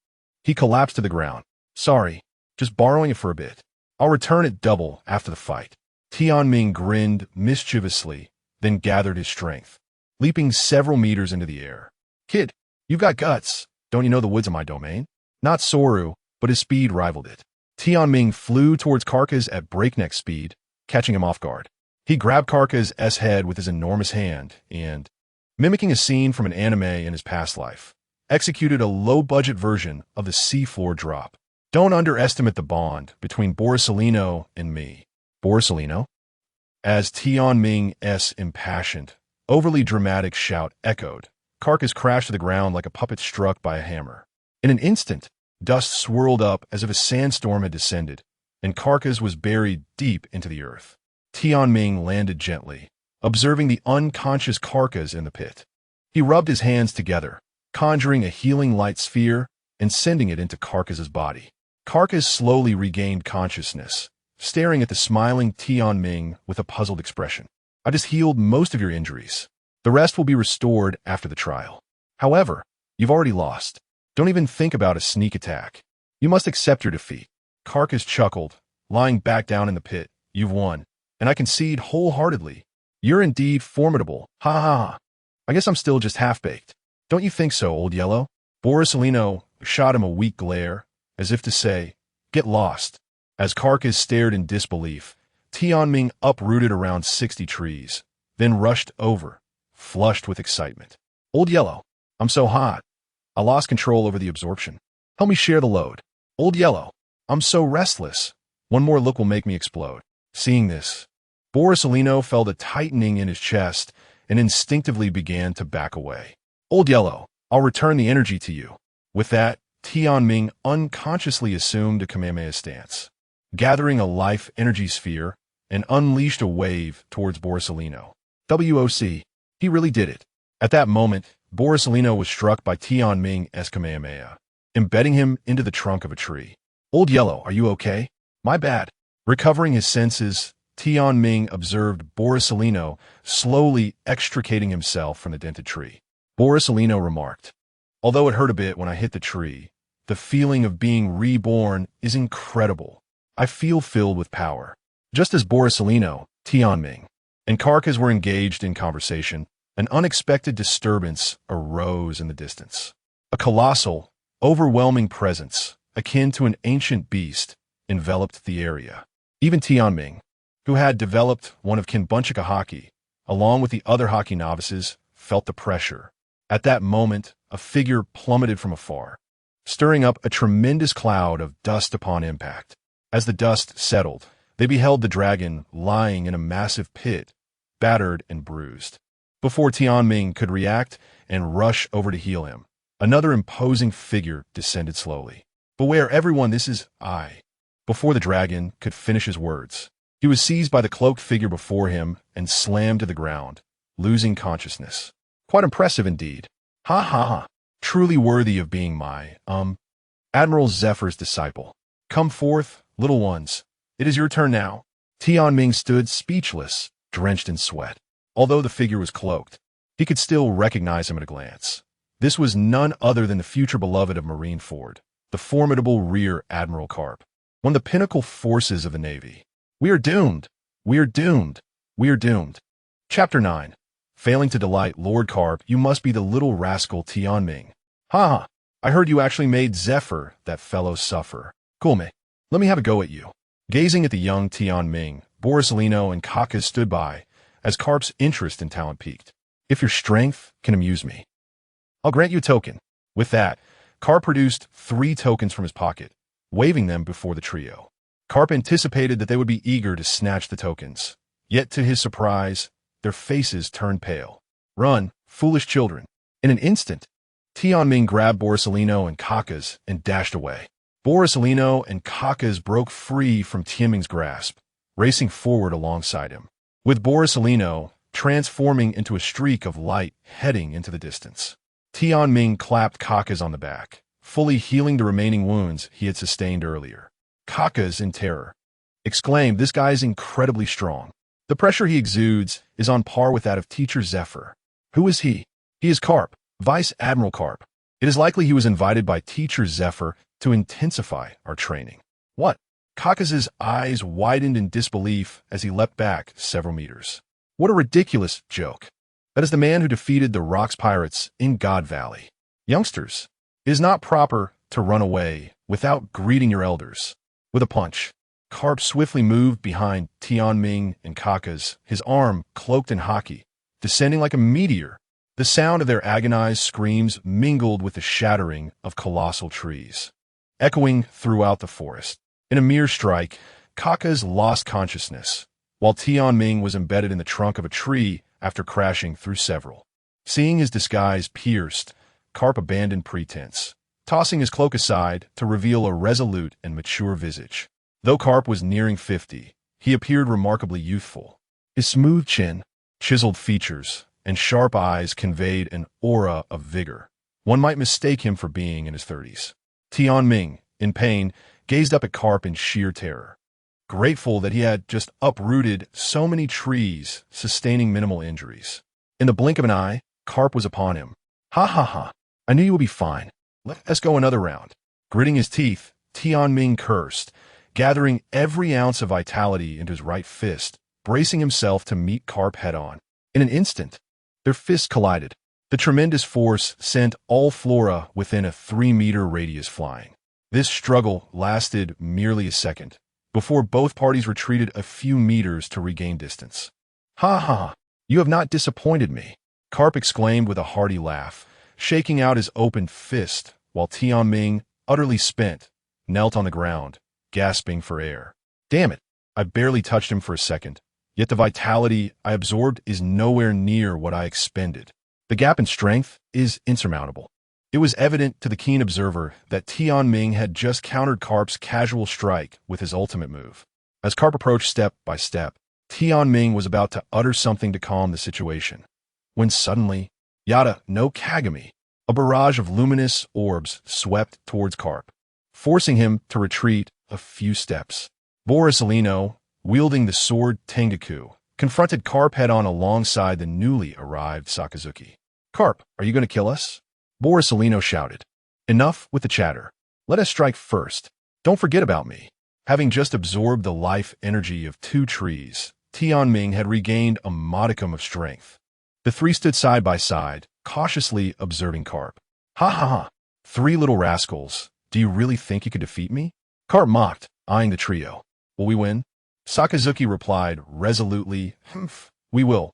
he collapsed to the ground. Sorry, just borrowing it for a bit. I'll return it double after the fight. Tianming grinned mischievously, then gathered his strength, leaping several meters into the air. Kid, you've got guts. Don't you know the woods are my domain? Not Soru, but his speed rivaled it. Tianming flew towards Carcass at breakneck speed, catching him off guard. He grabbed Carcass's head with his enormous hand and, mimicking a scene from an anime in his past life, executed a low-budget version of the seafloor drop. Don't underestimate the bond between Borsalino and me. Borsalino? As Tianming's impassioned, overly dramatic shout echoed, Carcass crashed to the ground like a puppet struck by a hammer. In an instant, dust swirled up as if a sandstorm had descended, and Carcass was buried deep into the earth. Tianming landed gently, observing the unconscious Carcass in the pit. He rubbed his hands together, conjuring a healing light sphere and sending it into Carcass's body. Carcass slowly regained consciousness, staring at the smiling Tianming with a puzzled expression. I just healed most of your injuries. The rest will be restored after the trial. However, you've already lost. Don't even think about a sneak attack. You must accept your defeat. Carcass chuckled, lying back down in the pit. You've won, and I concede wholeheartedly. You're indeed formidable. Ha ha ha. I guess I'm still just half-baked. Don't you think so, Old Yellow? Borsalino shot him a weak glare, as if to say, get lost. As Carcass stared in disbelief, Tianming uprooted around 60 trees, then rushed over, flushed with excitement. Old Yellow, I'm so hot. I lost control over the absorption. Help me share the load. Old Yellow, I'm so restless. One more look will make me explode. Seeing this, Borsalino felt a tightening in his chest and instinctively began to back away. Old Yellow, I'll return the energy to you. With that, Tianming unconsciously assumed a Kamehameha stance, gathering a life energy sphere and unleashed a wave towards Borsalino. WOC, he really did it. At that moment, Borsalino was struck by Tianming's Kamehameha, embedding him into the trunk of a tree. Old Yellow, are you okay? My bad. Recovering his senses, Tianming observed Borsalino slowly extricating himself from the dented tree. Borsalino remarked, although it hurt a bit when I hit the tree, the feeling of being reborn is incredible. I feel filled with power. Just as Borsalino, Tianming, and Carcass were engaged in conversation, an unexpected disturbance arose in the distance. A colossal, overwhelming presence, akin to an ancient beast, enveloped the area. Even Tianming, who had developed one of Kinbunchika hockey, along with the other hockey novices, felt the pressure. At that moment, a figure plummeted from afar, stirring up a tremendous cloud of dust upon impact. As the dust settled, they beheld the dragon lying in a massive pit, battered and bruised. Before Tianming could react and rush over to heal him, another imposing figure descended slowly. Beware everyone, this is I. Before the dragon could finish his words, he was seized by the cloaked figure before him and slammed to the ground, losing consciousness. Quite impressive indeed. Ha ha ha. Truly worthy of being my, Admiral Zephyr's disciple. Come forth, little ones. It is your turn now. Tianming stood speechless, drenched in sweat. Although the figure was cloaked, he could still recognize him at a glance. This was none other than the future beloved of Marineford, the formidable Rear Admiral Karp, one of the pinnacle forces of the Navy. We are doomed. We are doomed. We are doomed. Chapter 9. Failing to delight Lord Karp, you must be the little rascal Tianming. Ha ha. I heard you actually made Zephyr, that fellow, suffer. Cool, mate. Let me have a go at you. Gazing at the young Tianming, Borisellino and Kakas stood by, as Karp's interest in talent piqued. If your strength can amuse me, I'll grant you a token. With that, Karp produced 3 tokens from his pocket, waving them before the trio. Karp anticipated that they would be eager to snatch the tokens. Yet to his surprise, their faces turned pale. Run, foolish children. In an instant, Tianming grabbed Borisellino and Kakas and dashed away. Borisellino and Kakas broke free from Tianming's grasp, racing forward alongside him, with Borisellino transforming into a streak of light heading into the distance. Tianming clapped Kakas on the back, fully healing the remaining wounds he had sustained earlier. Kakas, in terror, exclaimed, "This guy is incredibly strong. The pressure he exudes is on par with that of Teacher Zephyr." Who is he? He is Karp, Vice Admiral Karp. It is likely he was invited by Teacher Zephyr to intensify our training. What? Kakas's eyes widened in disbelief as he leapt back several meters. What a ridiculous joke. That is the man who defeated the Rocks Pirates in God Valley. Youngsters, it is not proper to run away without greeting your elders. With a punch, Karp swiftly moved behind Tianming and Kakas, his arm cloaked in haki, descending like a meteor. The sound of their agonized screams mingled with the shattering of colossal trees, echoing throughout the forest. In a mere strike, Kakas lost consciousness, while Tianming was embedded in the trunk of a tree after crashing through several. Seeing his disguise pierced, Karp abandoned pretense, tossing his cloak aside to reveal a resolute and mature visage. Though Karp was nearing 50, he appeared remarkably youthful. His smooth chin, chiseled features, and sharp eyes conveyed an aura of vigor. One might mistake him for being in his 30s. Tianming, in pain, gazed up at Karp in sheer terror, grateful that he had just uprooted so many trees, sustaining minimal injuries. In the blink of an eye, Karp was upon him. Ha ha ha. I knew you would be fine. Let us go another round. Gritting his teeth, Tianming cursed, gathering every ounce of vitality into his right fist, bracing himself to meet Karp head-on. In an instant, their fists collided. The tremendous force sent all flora within a 3-meter radius flying. This struggle lasted merely a second, before both parties retreated a few meters to regain distance. Ha ha, you have not disappointed me, Karp exclaimed with a hearty laugh, shaking out his opened fist, while Tianming, utterly spent, knelt on the ground, gasping for air. Damn it, I barely touched him for a second, yet the vitality I absorbed is nowhere near what I expended. The gap in strength is insurmountable. It was evident to the keen observer that Tianming had just countered Karp's casual strike with his ultimate move. As Karp approached step by step, Tianming was about to utter something to calm the situation, when suddenly, Yada no Kagami, a barrage of luminous orbs swept towards Karp, forcing him to retreat a few steps. Borisellino, wielding the sword Tengaku, confronted Karp head-on alongside the newly arrived Sakazuki. Karp, are you going to kill us? Borisellino shouted. Enough with the chatter. Let us strike first. Don't forget about me. Having just absorbed the life energy of 2 trees, Tianming had regained a modicum of strength. The 3 stood side by side, cautiously observing Karp. Ha ha ha. 3 little rascals. Do you really think you could defeat me? Karp mocked, eyeing the trio. Will we win? Sakazuki replied resolutely, we will.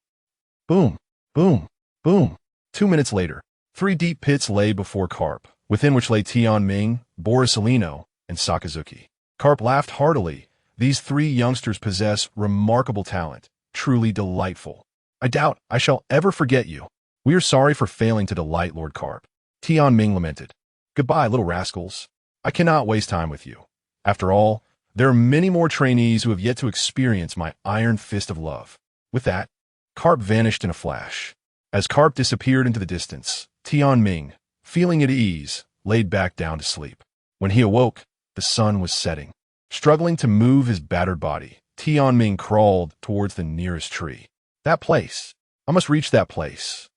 Boom, boom, boom. 2 minutes later, 3 deep pits lay before Karp, within which lay Tianming, Borisellino, and Sakazuki. Karp laughed heartily. These 3 youngsters possess remarkable talent, truly delightful. I doubt I shall ever forget you. We are sorry for failing to delight Lord Karp. Tianming lamented. Goodbye, little rascals. I cannot waste time with you. After all, there are many more trainees who have yet to experience my iron fist of love. With that, Carp vanished in a flash. As Carp disappeared into the distance, Tianming, feeling at ease, laid back down to sleep. When he awoke, the sun was setting. Struggling to move his battered body, Tianming crawled towards the nearest tree. That place. I must reach that place.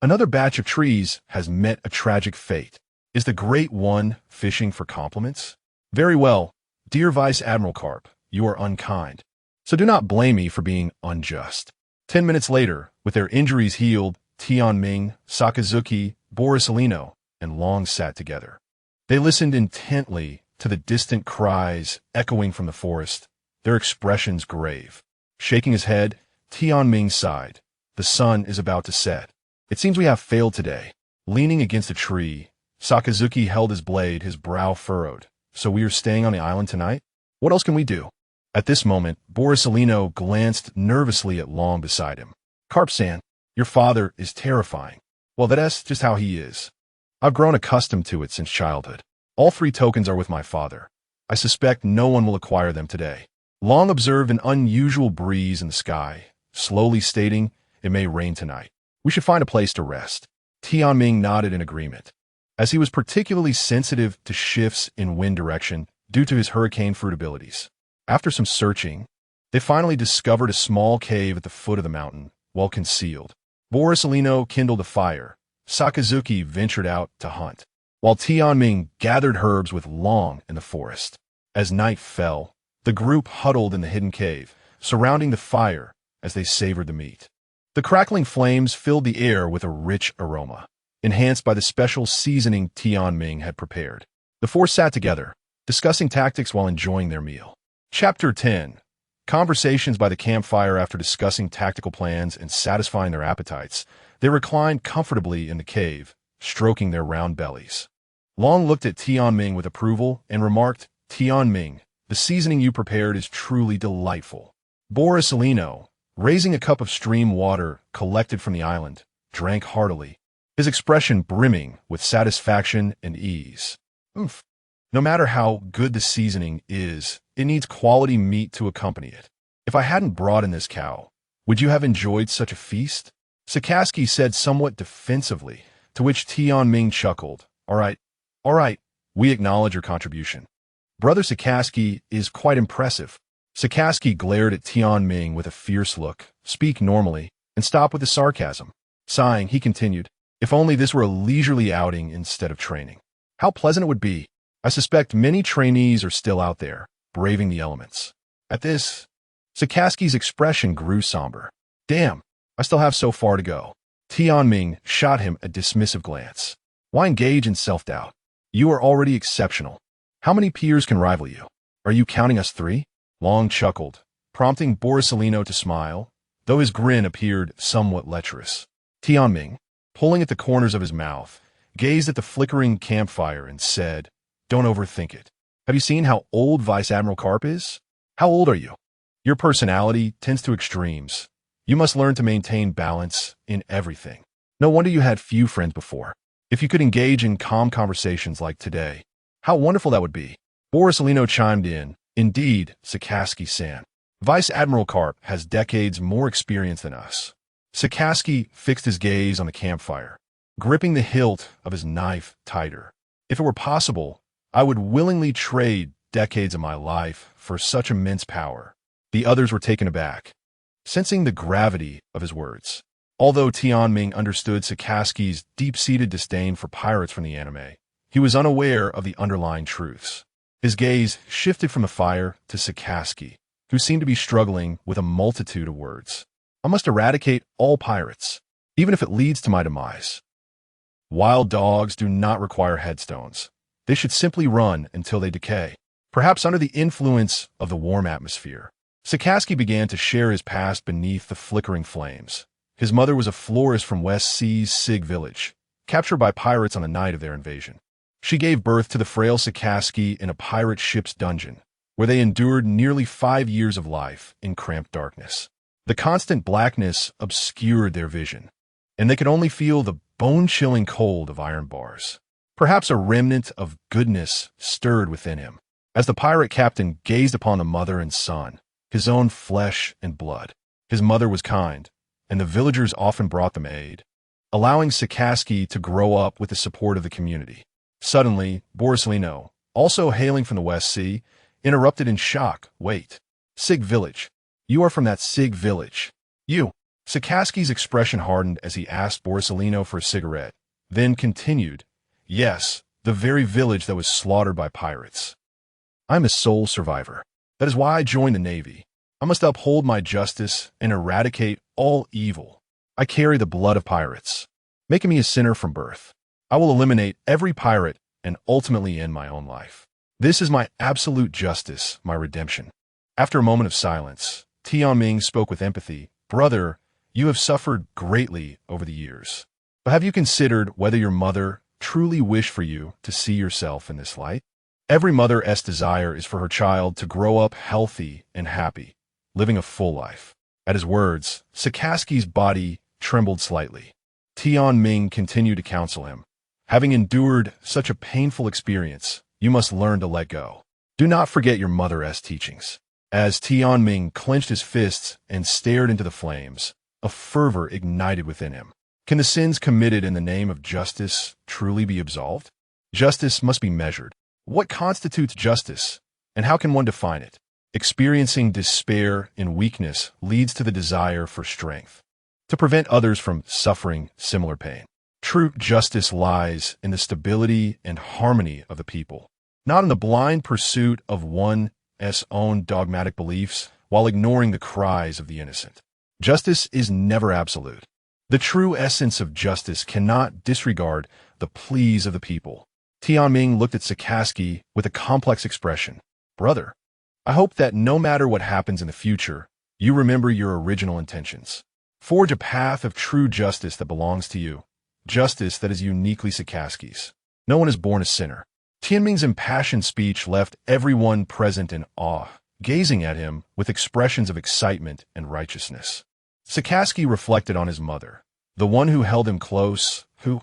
Another batch of trees has met a tragic fate. Is the Great One fishing for compliments? Very well, dear Vice Admiral Carp, you are unkind. So do not blame me for being unjust. 10 minutes later, with their injuries healed, Tianming, Sakazuki, Borisolino, and Long sat together. They listened intently to the distant cries echoing from the forest, their expressions grave. Shaking his head, Tianming sighed. The sun is about to set. It seems we have failed today. Leaning against a tree, Sakazuki held his blade, his brow furrowed. So we are staying on the island tonight? What else can we do? At this moment, Borisolino glanced nervously at Long beside him. Carp-san, your father is terrifying. Well, that's just how he is. I've grown accustomed to it since childhood. All 3 tokens are with my father. I suspect no one will acquire them today. Long observed an unusual breeze in the sky, slowly stating, it may rain tonight. We should find a place to rest. Tianming nodded in agreement. As he was particularly sensitive to shifts in wind direction due to his hurricane fruit abilities. After some searching, they finally discovered a small cave at the foot of the mountain, well concealed. Borisolino kindled a fire. Sakazuki ventured out to hunt, while Tianming gathered herbs with Long in the forest. As night fell, the group huddled in the hidden cave, surrounding the fire as they savored the meat. The crackling flames filled the air with a rich aroma, enhanced by the special seasoning Tianming had prepared. The 4 sat together, discussing tactics while enjoying their meal. Chapter 10. Conversations by the campfire. After discussing tactical plans and satisfying their appetites, they reclined comfortably in the cave, stroking their round bellies. Long looked at Tianming with approval and remarked, Tianming, the seasoning you prepared is truly delightful. Borisolino, raising a cup of stream water collected from the island, drank heartily, his expression brimming with satisfaction and ease. Oomph. No matter how good the seasoning is, it needs quality meat to accompany it. If I hadn't brought in this cow, would you have enjoyed such a feast? Sakazuki said somewhat defensively, to which Tianming chuckled. All right, we acknowledge your contribution. Brother Sakazuki is quite impressive. Sakazuki glared at Tianming with a fierce look, speak normally, and stop with the sarcasm. Sighing, he continued, if only this were a leisurely outing instead of training. How pleasant it would be. I suspect many trainees are still out there, braving the elements. At this, Sakazuki's expression grew somber. Damn, I still have so far to go. Tianming shot him a dismissive glance. Why engage in self-doubt? You are already exceptional. How many peers can rival you? Are you counting us 3? Long chuckled, prompting Borisolino to smile, though his grin appeared somewhat lecherous. Tianming, pulling at the corners of his mouth, gazed at the flickering campfire and said, don't overthink it. Have you seen how old Vice Admiral Carp is? How old are you? Your personality tends to extremes. You must learn to maintain balance in everything. No wonder you had few friends before. If you could engage in calm conversations like today, how wonderful that would be. Borisolino chimed in. Indeed, Sakazuki-san. Vice Admiral Carp has decades more experience than us. Sakazuki fixed his gaze on the campfire, gripping the hilt of his knife tighter. If it were possible, I would willingly trade decades of my life for such immense power. The others were taken aback, sensing the gravity of his words. Although Tianming understood Sakazuki's deep-seated disdain for pirates from the anime, he was unaware of the underlying truths. His gaze shifted from the fire to Sakazuki, who seemed to be struggling with a multitude of words. I must eradicate all pirates, even if it leads to my demise. Wild dogs do not require headstones. They should simply run until they decay. Perhaps under the influence of the warm atmosphere, Sakazuki began to share his past beneath the flickering flames. His mother was a florist from West Sea's Sig village, captured by pirates on the night of their invasion. She gave birth to the frail Sakazuki in a pirate ship's dungeon, where they endured nearly 5 years of life in cramped darkness. The constant blackness obscured their vision, and they could only feel the bone-chilling cold of iron bars. Perhaps a remnant of goodness stirred within him. As the pirate captain gazed upon the mother and son, his own flesh and blood, his mother was kind, and the villagers often brought them aid, allowing Sikaski to grow up with the support of the community. Suddenly, Borisovino, also hailing from the West Sea, interrupted in shock. Wait. Sig village. You are from that Sig village. You. Sikaski's expression hardened as he asked Borisovino for a cigarette, then continued, Yes, the very village that was slaughtered by pirates. I'm a sole survivor. That is why I joined the Navy. I must uphold my justice and eradicate all evil. I carry the blood of pirates, making me a sinner from birth. I will eliminate every pirate and ultimately end my own life. This is my absolute justice, my redemption. After a moment of silence, Tianming spoke with empathy. Brother, you have suffered greatly over the years. But have you considered whether your mother truly wished for you to see yourself in this light? Every mother's desire is for her child to grow up healthy and happy, living a full life. At his words, Sikaski's body trembled slightly. Tianming continued to counsel him. Having endured such a painful experience, you must learn to let go. Do not forget your mother's teachings. As Tianming clenched his fists and stared into the flames, a fervor ignited within him. Can the sins committed in the name of justice truly be absolved? Justice must be measured. What constitutes justice, and how can one define it? Experiencing despair and weakness leads to the desire for strength, to prevent others from suffering similar pain. True justice lies in the stability and harmony of the people, not in the blind pursuit of one's own dogmatic beliefs while ignoring the cries of the innocent. Justice is never absolute. The true essence of justice cannot disregard the pleas of the people. Tianming looked at Sikaski with a complex expression. Brother, I hope that no matter what happens in the future, you remember your original intentions. Forge a path of true justice that belongs to you, justice that is uniquely Sikaski's. No one is born a sinner. Tianming's impassioned speech left everyone present in awe, gazing at him with expressions of excitement and righteousness. Sikaski reflected on his mother, the one who held him close, who,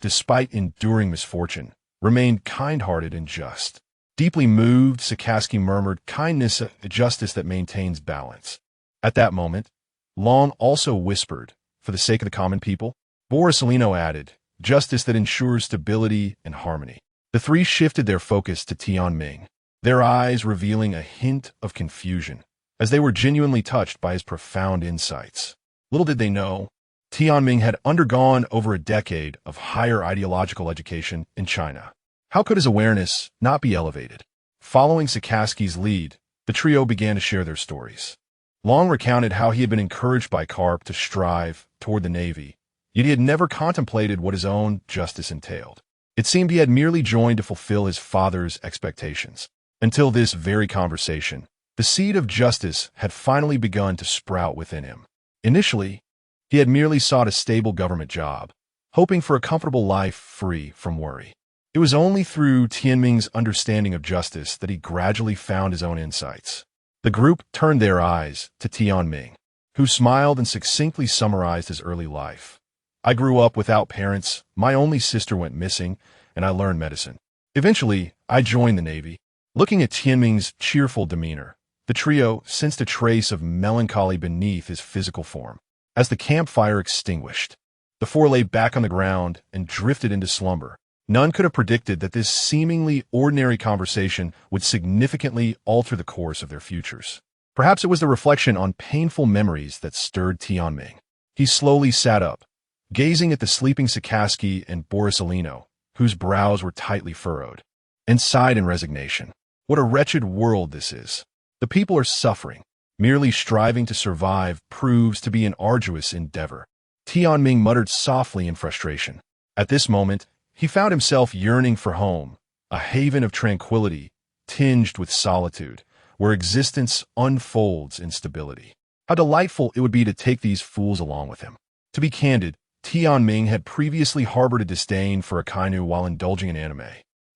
despite enduring misfortune, remained kind-hearted and just. Deeply moved, Sikaski murmured, kindness, a justice that maintains balance. At that moment, Long also whispered, for the sake of the common people. Borisovino added, justice that ensures stability and harmony. The three shifted their focus to Tianming, their eyes revealing a hint of confusion, as they were genuinely touched by his profound insights. Little did they know, Tianming had undergone over a decade of higher ideological education in China. How could his awareness not be elevated? Following Sikaski's lead, the trio began to share their stories. Long recounted how he had been encouraged by Karp to strive toward the Navy, yet he had never contemplated what his own justice entailed. It seemed he had merely joined to fulfill his father's expectations. Until this very conversation, the seed of justice had finally begun to sprout within him. Initially, he had merely sought a stable government job, hoping for a comfortable life free from worry. It was only through Tianming's understanding of justice that he gradually found his own insights. The group turned their eyes to Tianming, who smiled and succinctly summarized his early life. I grew up without parents, my only sister went missing, and I learned medicine. Eventually, I joined the Navy. Looking at Tianming's cheerful demeanor, the trio sensed a trace of melancholy beneath his physical form. As the campfire extinguished, the four lay back on the ground and drifted into slumber. None could have predicted that this seemingly ordinary conversation would significantly alter the course of their futures. Perhaps it was the reflection on painful memories that stirred Tianming. He slowly sat up, gazing at the sleeping Sikaski and Borisovino, whose brows were tightly furrowed, and sighed in resignation. What a wretched world this is. The people are suffering. Merely striving to survive proves to be an arduous endeavor. Tianming muttered softly in frustration. At this moment, he found himself yearning for home, a haven of tranquility, tinged with solitude, where existence unfolds in stability. How delightful it would be to take these fools along with him. To be candid, Tianming had previously harbored a disdain for Akainu while indulging in anime.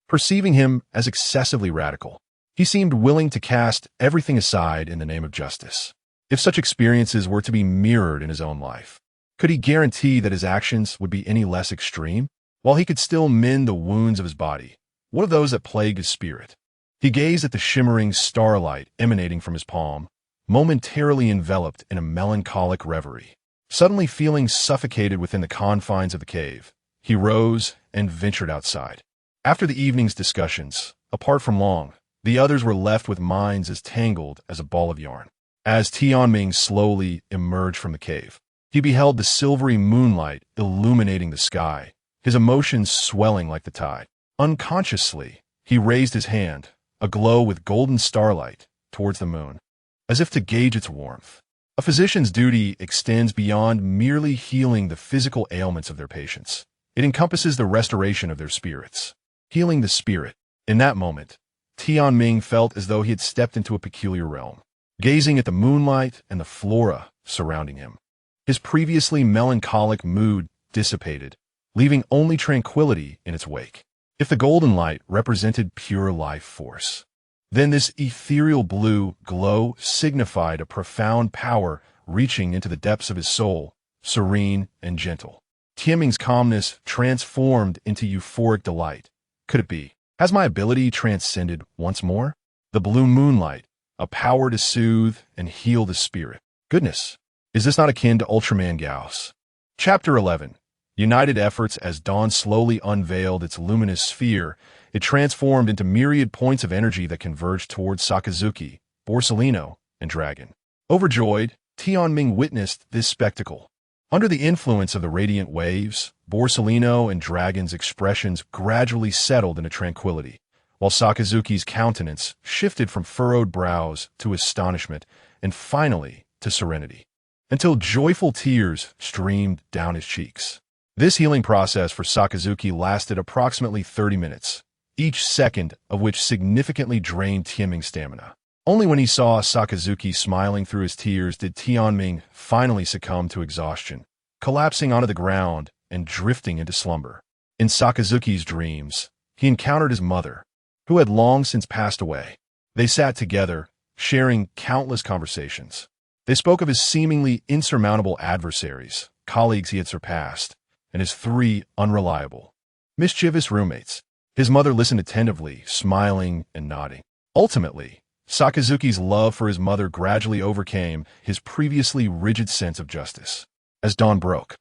Perceiving him as excessively radical, he seemed willing to cast everything aside in the name of justice. If such experiences were to be mirrored in his own life, could he guarantee that his actions would be any less extreme? while he could still mend the wounds of his body, what of those that plagued his spirit? He gazed at the shimmering starlight emanating from his palm, momentarily enveloped in a melancholic reverie. Suddenly feeling suffocated within the confines of the cave, he rose and ventured outside. After the evening's discussions, apart from Long, the others were left with minds as tangled as a ball of yarn. As Tianming slowly emerged from the cave, he beheld the silvery moonlight illuminating the sky, his emotions swelling like the tide. Unconsciously, he raised his hand, aglow with golden starlight, towards the moon, as if to gauge its warmth. A physician's duty extends beyond merely healing the physical ailments of their patients. It encompasses the restoration of their spirits. Healing the spirit. In that moment, Tianming felt as though he had stepped into a peculiar realm, gazing at the moonlight and the flora surrounding him. His previously melancholic mood dissipated, leaving only tranquility in its wake. If the golden light represented pure life force, then this ethereal blue glow signified a profound power reaching into the depths of his soul, serene and gentle. Tianming's calmness transformed into euphoric delight. Could it be? Has my ability transcended once more? The blue moonlight, a power to soothe and heal the spirit. Goodness, is this not akin to Ultraman Gauss? Chapter 11. United efforts. As dawn slowly unveiled its luminous sphere, it transformed into myriad points of energy that converged towards Sakazuki, Borsellino, and Dragon. Overjoyed, Tianming witnessed this spectacle. Under the influence of the radiant waves, Borsellino and Dragon's expressions gradually settled into tranquility, while Sakazuki's countenance shifted from furrowed brows to astonishment and finally to serenity, until joyful tears streamed down his cheeks. This healing process for Sakazuki lasted approximately 30 minutes, each second of which significantly drained Tianming's stamina. Only when he saw Sakazuki smiling through his tears did Tianming finally succumb to exhaustion, collapsing onto the ground and drifting into slumber. In Sakazuki's dreams, he encountered his mother, who had long since passed away. They sat together, sharing countless conversations. They spoke of his seemingly insurmountable adversaries, colleagues he had surpassed, and his 3 unreliable, mischievous roommates. His mother listened attentively, smiling and nodding. Ultimately, Sakazuki's love for his mother gradually overcame his previously rigid sense of justice. As dawn broke,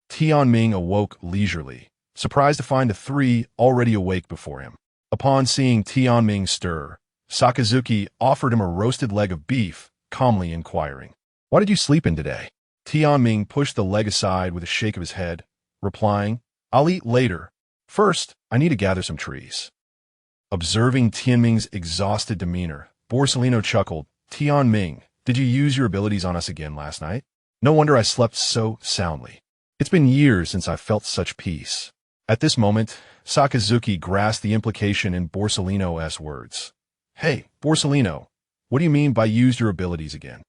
Tianming awoke leisurely, surprised to find the 3 already awake before him. Upon seeing Tianming stir, Sakazuki offered him a roasted leg of beef, calmly inquiring, "Why did you sleep in today?" Tianming pushed the leg aside with a shake of his head, replying, "I'll eat later. First, I need to gather some trees." Observing Tianming's exhausted demeanor, Borsellino chuckled, "Tianming, did you use your abilities on us again last night? No wonder I slept so soundly. It's been years since I felt such peace." At this moment, Sakazuki grasped the implication in Borsellino's words. "Hey, Borsellino, what do you mean by use your abilities again?"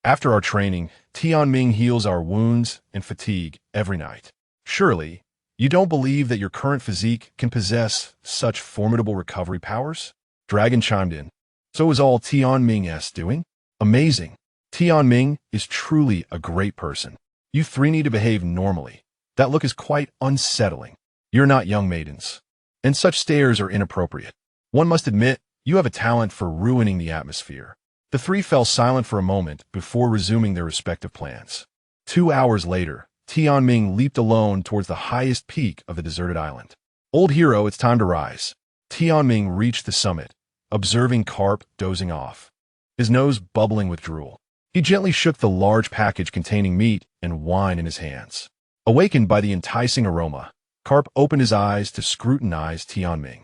"After our training, Tianming heals our wounds and fatigue every night. Surely, you don't believe that your current physique can possess such formidable recovery powers?" Dragon chimed in. "So is all Tianming's doing? Amazing. Tianming is truly a great person. You 3 need to behave normally. That look is quite unsettling. You're not young maidens, and such stares are inappropriate. One must admit, you have a talent for ruining the atmosphere." The 3 fell silent for a moment before resuming their respective plans. 2 hours later, Tianming leaped alone towards the highest peak of the deserted island. "Old hero, it's time to rise." Tianming reached the summit, observing Carp dozing off, his nose bubbling with drool. He gently shook the large package containing meat and wine in his hands. Awakened by the enticing aroma, Carp opened his eyes to scrutinize Tianming.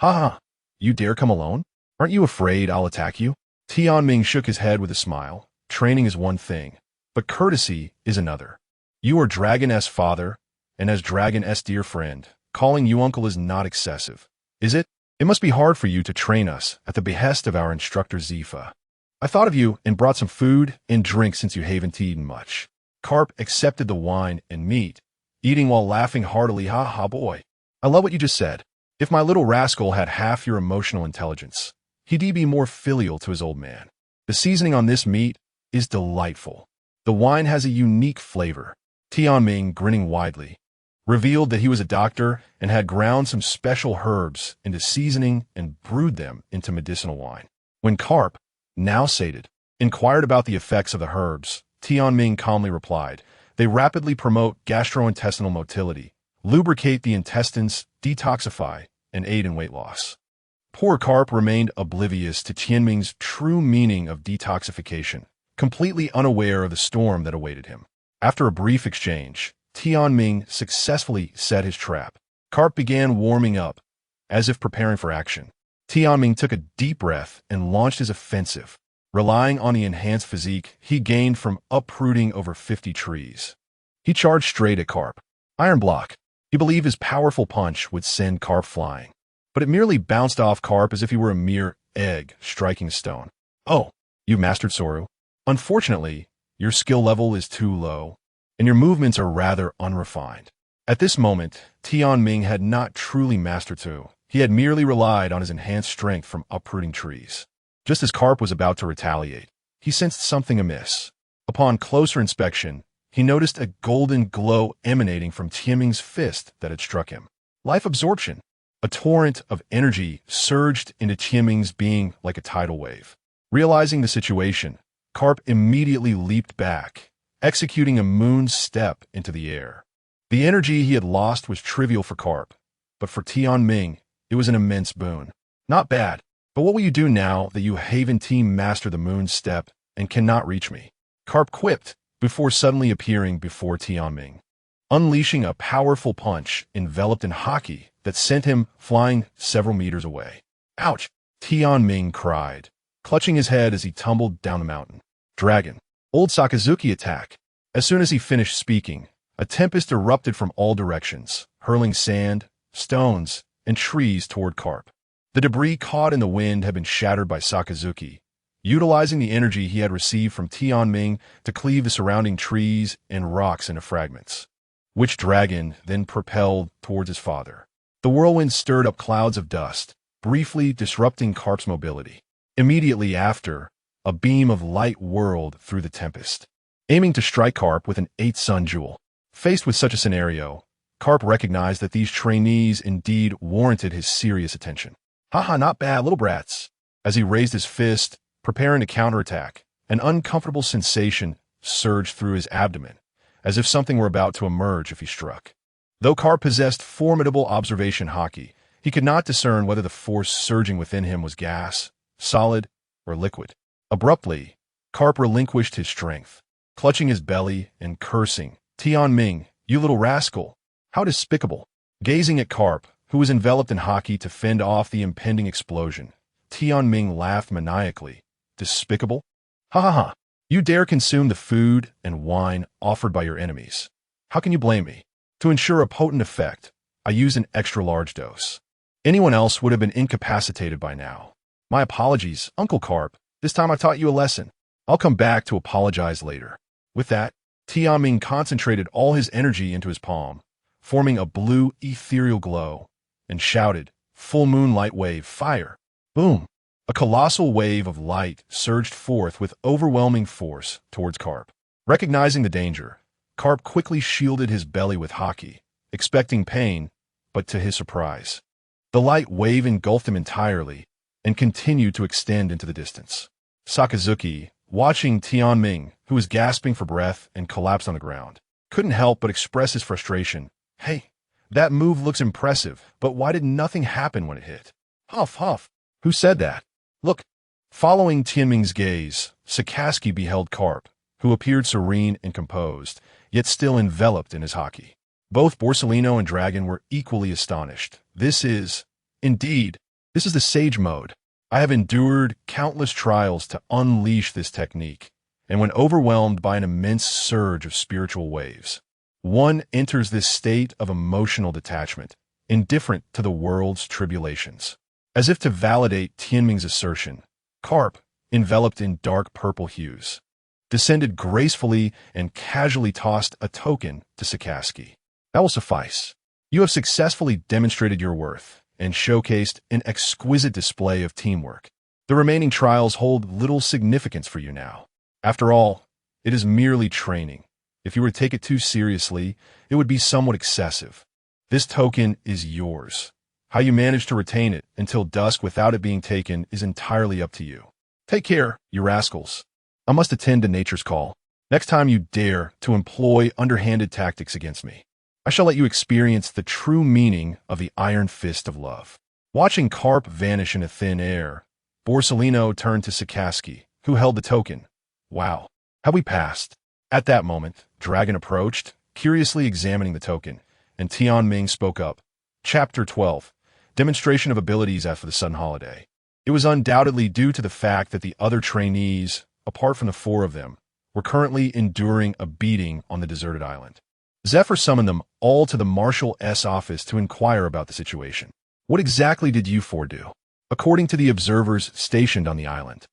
"Ha ha, you dare come alone? Aren't you afraid I'll attack you?" Tianming shook his head with a smile. "Training is one thing, but courtesy is another. You are Dragon-S father, and as Dragon-S dear friend, calling you uncle is not excessive, is it? It must be hard for you to train us at the behest of our instructor Zifa. I thought of you and brought some food and drink since you haven't eaten much." Carp accepted the wine and meat, eating while laughing heartily. "Ha ha, boy. I love what you just said. If my little rascal had half your emotional intelligence, he'd be more filial to his old man. The seasoning on this meat is delightful. The wine has a unique flavor." Tianming, grinning widely, revealed that he was a doctor and had ground some special herbs into seasoning and brewed them into medicinal wine. When Karp, now sated, inquired about the effects of the herbs, Tianming calmly replied, "They rapidly promote gastrointestinal motility, lubricate the intestines, detoxify, and aid in weight loss." Poor Karp remained oblivious to Tianming's true meaning of detoxification, completely unaware of the storm that awaited him. After a brief exchange, Tianming successfully set his trap. Karp began warming up, as if preparing for action. Tianming took a deep breath and launched his offensive, relying on the enhanced physique he gained from uprooting over 50 trees. He charged straight at Karp. Iron block. He believed his powerful punch would send Karp flying, but it merely bounced off Karp as if he were a mere egg striking a stone. "Oh, you've mastered Soru. Unfortunately, your skill level is too low, and your movements are rather unrefined." At this moment, Tianming had not truly mastered Soru. He had merely relied on his enhanced strength from uprooting trees. Just as Karp was about to retaliate, he sensed something amiss. Upon closer inspection, he noticed a golden glow emanating from Tianming's fist that had struck him. Life absorption. A torrent of energy surged into Tianming's being like a tidal wave. Realizing the situation, Karp immediately leaped back, executing a moon step into the air. The energy he had lost was trivial for Karp, but for Tianming, it was an immense boon. "Not bad, but what will you do now that you Haven team master the moon step and cannot reach me?" Karp quipped before suddenly appearing before Tianming, unleashing a powerful punch enveloped in haki that sent him flying several meters away. "Ouch!" Tianming cried, clutching his head as he tumbled down the mountain. "Dragon." Old Sakazuki attack. As soon as he finished speaking, a tempest erupted from all directions, hurling sand, stones, and trees toward Karp. The debris caught in the wind had been shattered by Sakazuki, utilizing the energy he had received from Tianming to cleave the surrounding trees and rocks into fragments, which Dragon then propelled towards his father. The whirlwind stirred up clouds of dust, briefly disrupting Karp's mobility. Immediately after, a beam of light whirled through the tempest, aiming to strike Karp with an 8-sun jewel. Faced with such a scenario, Karp recognized that these trainees indeed warranted his serious attention. "Haha, not bad, little brats." As he raised his fist, preparing to counterattack, an uncomfortable sensation surged through his abdomen, as if something were about to emerge if he struck. Though Karp possessed formidable observation haki, he could not discern whether the force surging within him was gas, solid, or liquid. Abruptly, Karp relinquished his strength, clutching his belly and cursing, "Tianming, you little rascal! How despicable!" Gazing at Karp, who was enveloped in haki to fend off the impending explosion, Tianming laughed maniacally. "Despicable? Ha ha ha! You dare consume the food and wine offered by your enemies. How can you blame me? To ensure a potent effect, I used an extra-large dose. Anyone else would have been incapacitated by now. My apologies, Uncle Karp. This time I taught you a lesson. I'll come back to apologize later." With that, Tianming concentrated all his energy into his palm, forming a blue ethereal glow, and shouted, "Full moon light wave, fire!" Boom! A colossal wave of light surged forth with overwhelming force towards Karp. Recognizing the danger, Karp quickly shielded his belly with haki, expecting pain, but to his surprise, the light wave engulfed him entirely and continued to extend into the distance. Sakazuki, watching Tianming, who was gasping for breath and collapsed on the ground, couldn't help but express his frustration. "Hey, that move looks impressive, but why did nothing happen when it hit?" "Huff, huff. Who said that? Look." Following Tianming's gaze, Sakazuki beheld Karp, who appeared serene and composed, yet still enveloped in his haki. Both Borsellino and Dragon were equally astonished. This is the Sage Mode. I have endured countless trials to unleash this technique, and when overwhelmed by an immense surge of spiritual waves, one enters this state of emotional detachment, indifferent to the world's tribulations. As if to validate Tianming's assertion, Karp, enveloped in dark purple hues, descended gracefully and casually tossed a token to Sakazuki. "That will suffice. You have successfully demonstrated your worth and showcased an exquisite display of teamwork. The remaining trials hold little significance for you now. After all, it is merely training. If you were to take it too seriously, it would be somewhat excessive. This token is yours. How you manage to retain it until dusk without it being taken is entirely up to you. Take care, you rascals. I must attend to nature's call. Next time you dare to employ underhanded tactics against me, I shall let you experience the true meaning of the iron fist of love. Watching Carp vanish into thin air, Borsellino turned to Sikaski, who held the token. Wow, have we passed? At that moment, Dragon approached, curiously examining the token, and Tian Ming spoke up. Chapter 12. Demonstration of abilities after the sudden holiday. It was undoubtedly due to the fact that the other trainees, apart from the four of them, were currently enduring a beating on the deserted island. Zephyr summoned them all to the Marshal's office to inquire about the situation. What exactly did you four do? According to the observers stationed on the island,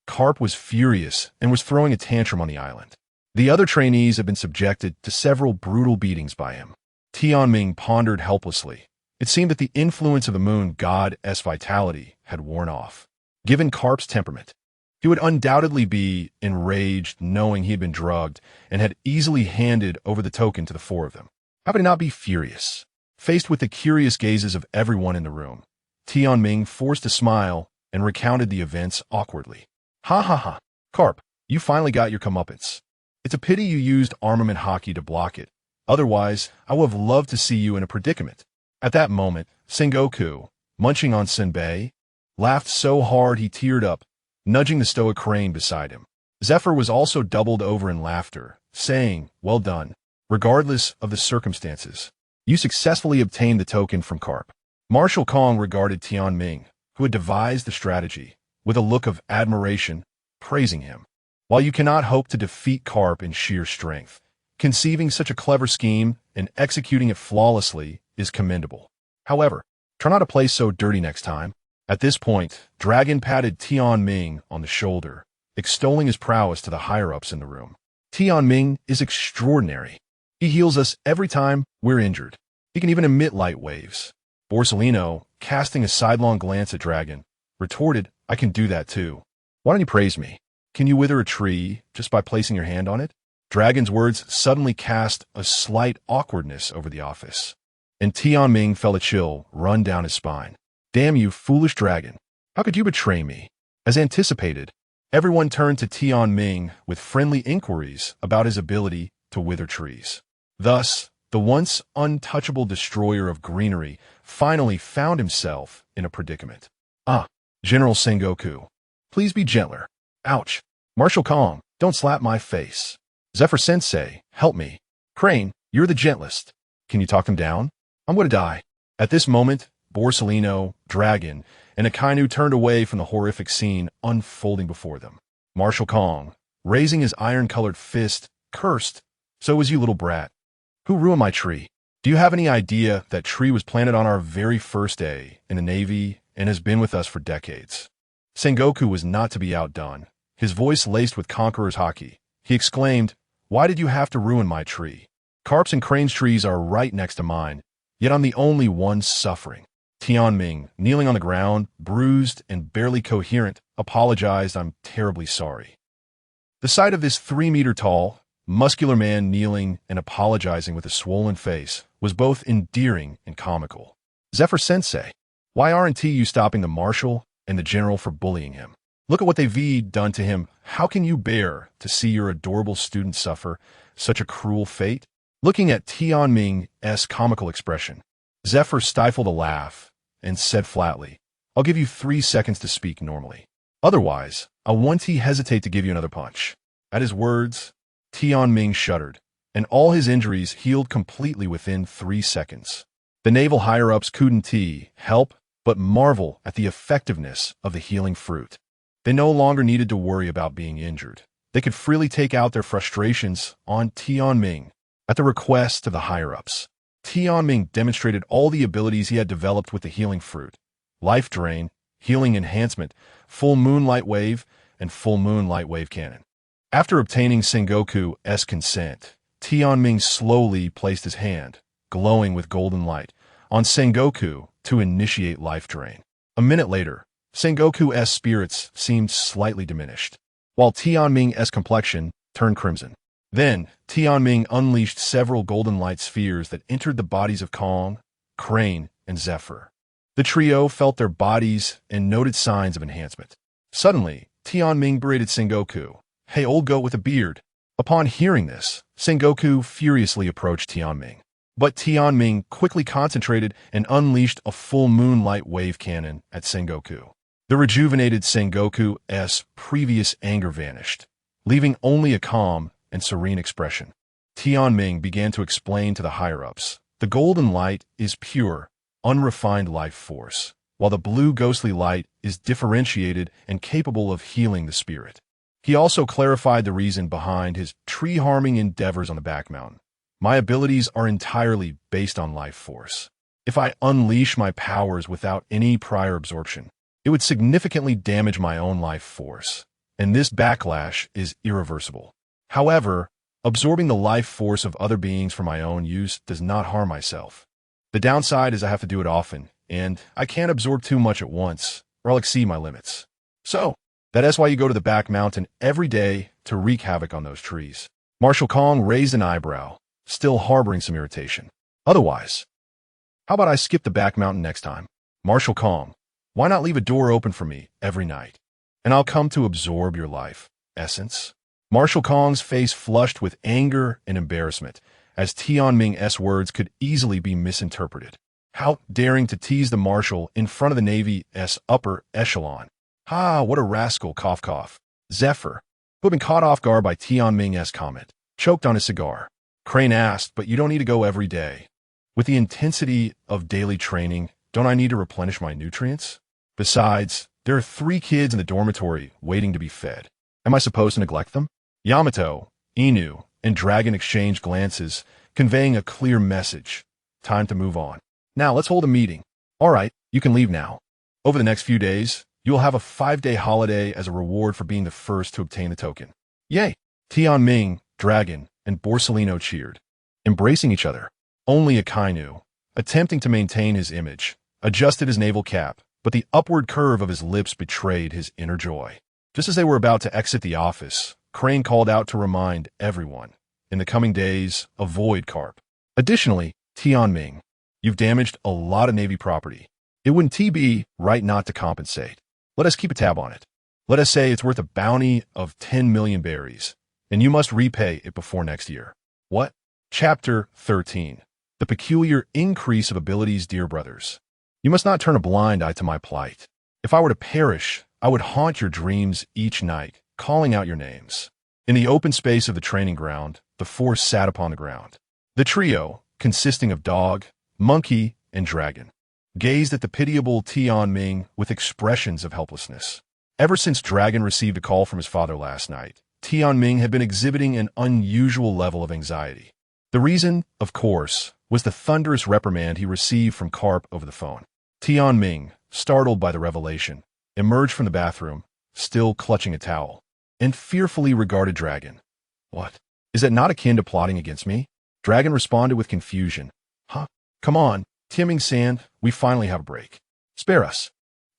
Carp was furious and was throwing a tantrum on the island. The other trainees had been subjected to several brutal beatings by him. Tianming pondered helplessly. It seemed that the influence of the moon god's vitality had worn off. Given Carp's temperament, he would undoubtedly be enraged knowing he had been drugged and had easily handed over the token to the four of them. How could he not be furious? Faced with the curious gazes of everyone in the room, Tianming forced a smile and recounted the events awkwardly. Ha ha ha, Carp, you finally got your comeuppance. It's a pity you used armament hockey to block it. Otherwise, I would have loved to see you in a predicament. At that moment, Sengoku, munching on senbei, laughed so hard he teared up, nudging the stoic crane beside him. Zephyr was also doubled over in laughter, saying, well done, regardless of the circumstances. You successfully obtained the token from Carp. Marshal Kong regarded Tianming, who had devised the strategy, with a look of admiration, praising him. While you cannot hope to defeat Carp in sheer strength, conceiving such a clever scheme and executing it flawlessly is commendable. However, try not to play so dirty next time. At this point, Dragon patted Tianming on the shoulder, extolling his prowess to the higher-ups in the room. Tianming is extraordinary. He heals us every time we're injured. He can even emit light waves. Borsellino, casting a sidelong glance at Dragon, retorted, I can do that too. Why don't you praise me? Can you wither a tree just by placing your hand on it? Dragon's words suddenly cast a slight awkwardness over the office, and Tianming felt a chill run down his spine. Damn you, foolish dragon. How could you betray me? As anticipated, everyone turned to Tianming with friendly inquiries about his ability to wither trees. Thus, the once untouchable destroyer of greenery finally found himself in a predicament. Ah, General Sengoku, please be gentler. Ouch. Marshal Kong, don't slap my face. Zephyr-sensei, help me. Crane, you're the gentlest. Can you talk them down? I'm going to die. At this moment, Borsellino, Dragon, and Akainu turned away from the horrific scene unfolding before them. Marshal Kong, raising his iron-colored fist, cursed, so was you, little brat. Who ruined my tree? Do you have any idea that tree was planted on our very first day in the Navy and has been with us for decades? Sengoku was not to be outdone. His voice laced with conqueror's hockey. He exclaimed, why did you have to ruin my tree? Carp's and Crane's trees are right next to mine, yet I'm the only one suffering. Tianming, kneeling on the ground, bruised and barely coherent, apologized, I'm terribly sorry. The sight of this 3-meter-tall, muscular man kneeling and apologizing with a swollen face was both endearing and comical. Zephyr-sensei, why aren't you stopping the marshal and the general for bullying him? Look at what they've done to him. How can you bear to see your adorable student suffer such a cruel fate? Looking at Tianming's comical expression, Zephyr stifled a laugh and said flatly, I'll give you 3 seconds to speak normally. Otherwise, I won't hesitate to give you another punch. At his words, Tianming shuddered, and all his injuries healed completely within 3 seconds. The naval higher-ups couldn't help but marvel at the effectiveness of the healing fruit. They no longer needed to worry about being injured. They could freely take out their frustrations on Tianming. At the request of the higher-ups, Tianming demonstrated all the abilities he had developed with the healing fruit: life drain, healing enhancement, full moon light wave, and full moon light wave cannon. After obtaining Sengoku's consent, Tianming slowly placed his hand, glowing with golden light, on Sengoku to initiate life drain. A minute later, Sengoku's spirits seemed slightly diminished, while Tianming's complexion turned crimson. Then, Tianming unleashed several golden light spheres that entered the bodies of Kong, Crane, and Zephyr. The trio felt their bodies and noted signs of enhancement. Suddenly, Tianming berated Sengoku. "Hey, old goat with a beard." Upon hearing this, Sengoku furiously approached Tianming. But Tianming quickly concentrated and unleashed a full moonlight wave cannon at Sengoku. The rejuvenated Sengoku's previous anger vanished, leaving only a calm and serene expression. Tianming began to explain to the higher-ups. The golden light is pure, unrefined life force, while the blue ghostly light is differentiated and capable of healing the spirit. He also clarified the reason behind his tree-harming endeavors on the back mountain. My abilities are entirely based on life force. If I unleash my powers without any prior absorption, it would significantly damage my own life force, and this backlash is irreversible. However, absorbing the life force of other beings for my own use does not harm myself. The downside is I have to do it often, and I can't absorb too much at once, or I'll exceed my limits. So, that is why you go to the back mountain every day to wreak havoc on those trees. Marshal Kong raised an eyebrow, still harboring some irritation. Otherwise, how about I skip the back mountain next time? Marshal Kong, why not leave a door open for me every night, and I'll come to absorb your life essence? Marshal Kong's face flushed with anger and embarrassment, as Tianming's words could easily be misinterpreted. How daring to tease the marshal in front of the Navy's upper echelon. "Ha, what a rascal, cough cough." Zephyr, who had been caught off guard by Tianming's comment, choked on his cigar. Crane asked, "But you don't need to go every day. With the intensity of daily training, don't I need to replenish my nutrients? Besides, there are 3 kids in the dormitory waiting to be fed. Am I supposed to neglect them?" Yamato, Inu, and Dragon exchanged glances, conveying a clear message. Time to move on. "Now, let's hold a meeting." "All right, you can leave now. Over the next few days, you will have a 5-day holiday as a reward for being the first to obtain the token." Yay! Tianming, Dragon, and Borsellino cheered, embracing each other. Only Akainu, attempting to maintain his image, adjusted his naval cap, but the upward curve of his lips betrayed his inner joy. Just as they were about to exit the office, Crane called out to remind everyone, in the coming days, avoid carp. Additionally, Tianming, you've damaged a lot of Navy property. It wouldn't be right not to compensate. Let us keep a tab on it. Let us say it's worth a bounty of 10 million berries, and you must repay it before next year. What? Chapter 13. The peculiar increase of abilities, dear brothers. You must not turn a blind eye to my plight. If I were to perish, I would haunt your dreams each night, calling out your names. In the open space of the training ground, the 4 sat upon the ground. The trio, consisting of dog, monkey, and dragon, gazed at the pitiable Tianming with expressions of helplessness. Ever since Dragon received a call from his father last night, Tianming had been exhibiting an unusual level of anxiety. The reason, of course, was the thunderous reprimand he received from Carp over the phone. Tianming, startled by the revelation, emerged from the bathroom, still clutching a towel, and fearfully regarded Dragon. "What? Is that not akin to plotting against me?" Dragon responded with confusion. "Huh? Come on, Tianming-san, we finally have a break. Spare us.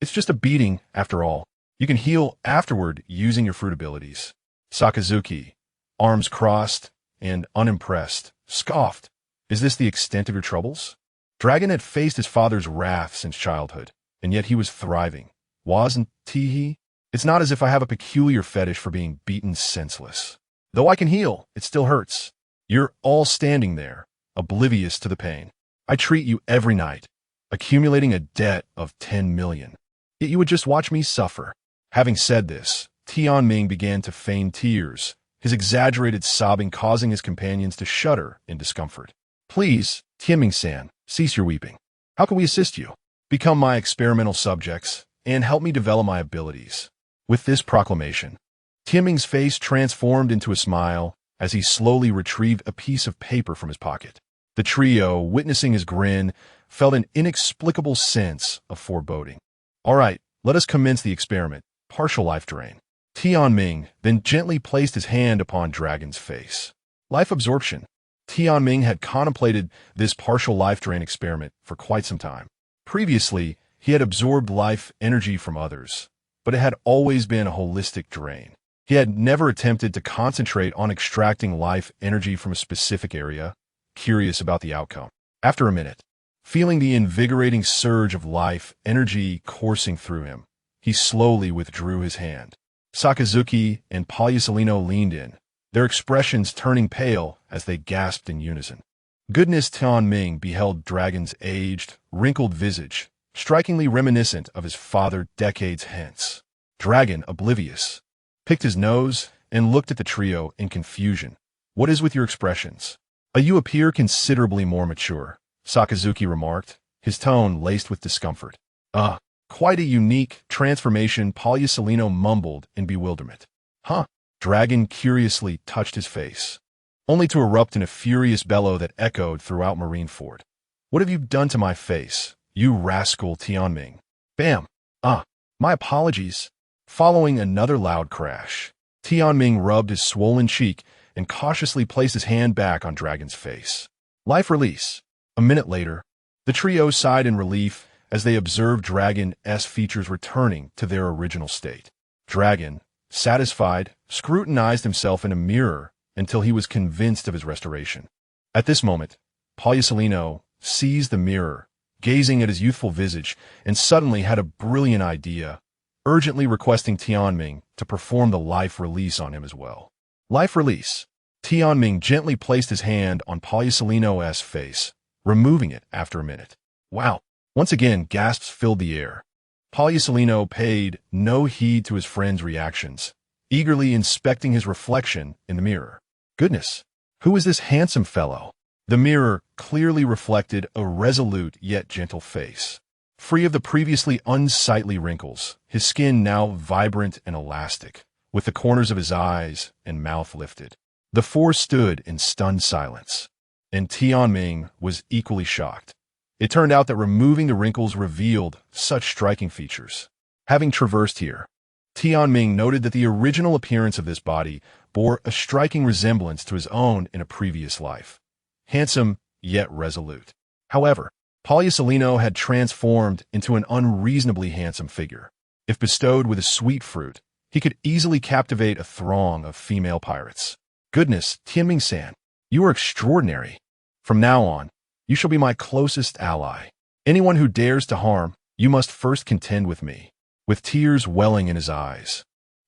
It's just a beating, after all. You can heal afterward using your fruit abilities." Sakazuki, arms crossed and unimpressed, scoffed. "Is this the extent of your troubles?" Dragon had faced his father's wrath since childhood, and yet he was thriving. Wasn't he? It's not as if I have a peculiar fetish for being beaten senseless. Though I can heal, it still hurts. You're all standing there, oblivious to the pain. I treat you every night, accumulating a debt of 10 million. Yet you would just watch me suffer. Having said this, Tianming began to feign tears, his exaggerated sobbing causing his companions to shudder in discomfort. "Please, Tianming-san, cease your weeping. How can we assist you? Become my experimental subjects and help me develop my abilities." With this proclamation, Tianming's face transformed into a smile as he slowly retrieved a piece of paper from his pocket. The trio, witnessing his grin, felt an inexplicable sense of foreboding. "All right, let us commence the experiment. Partial life drain." Tianming then gently placed his hand upon Dragon's face. Life absorption. Tianming had contemplated this partial life drain experiment for quite some time. Previously, he had absorbed life energy from others, but it had always been a holistic drain. He had never attempted to concentrate on extracting life energy from a specific area, curious about the outcome. After a minute, feeling the invigorating surge of life energy coursing through him, he slowly withdrew his hand. Sakazuki and Palyasolino leaned in, their expressions turning pale as they gasped in unison. Goodness Tianming beheld Dragon's aged, wrinkled visage, strikingly reminiscent of his father decades hence. Dragon, oblivious, picked his nose and looked at the trio in confusion. "What is with your expressions? You appear considerably more mature," Sakazuki remarked, his tone laced with discomfort. Quite a unique transformation," Palyasolino mumbled in bewilderment. "Huh?" Dragon curiously touched his face, only to erupt in a furious bellow that echoed throughout Marineford. "What have you done to my face, you rascal Tianming?" Bam! My apologies. Following another loud crash, Tianming rubbed his swollen cheek and cautiously placed his hand back on Dragon's face. Life release. A minute later, the trio sighed in relief as they observed Dragon's features returning to their original state. Dragon, satisfied, scrutinized himself in a mirror until he was convinced of his restoration. At this moment, Palyasolino seized the mirror, gazing at his youthful visage, and suddenly had a brilliant idea, urgently requesting Tianming to perform the life release on him as well. Life release. Tianming gently placed his hand on Palyasolino's face, removing it after a minute. Wow! Once again, gasps filled the air. Palyasolino paid no heed to his friend's reactions, eagerly inspecting his reflection in the mirror. Goodness, who is this handsome fellow? The mirror clearly reflected a resolute yet gentle face. Free of the previously unsightly wrinkles, his skin now vibrant and elastic, with the corners of his eyes and mouth lifted. The four stood in stunned silence, and Tianming was equally shocked. It turned out that removing the wrinkles revealed such striking features. Having traversed here, Tianming noted that the original appearance of this body bore a striking resemblance to his own in a previous life. Handsome, yet resolute. However, Palyasolino had transformed into an unreasonably handsome figure. If bestowed with a sweet fruit, he could easily captivate a throng of female pirates. Goodness, Tianming-san, you are extraordinary. From now on, you shall be my closest ally. Anyone who dares to harm, you must first contend with me. With tears welling in his eyes,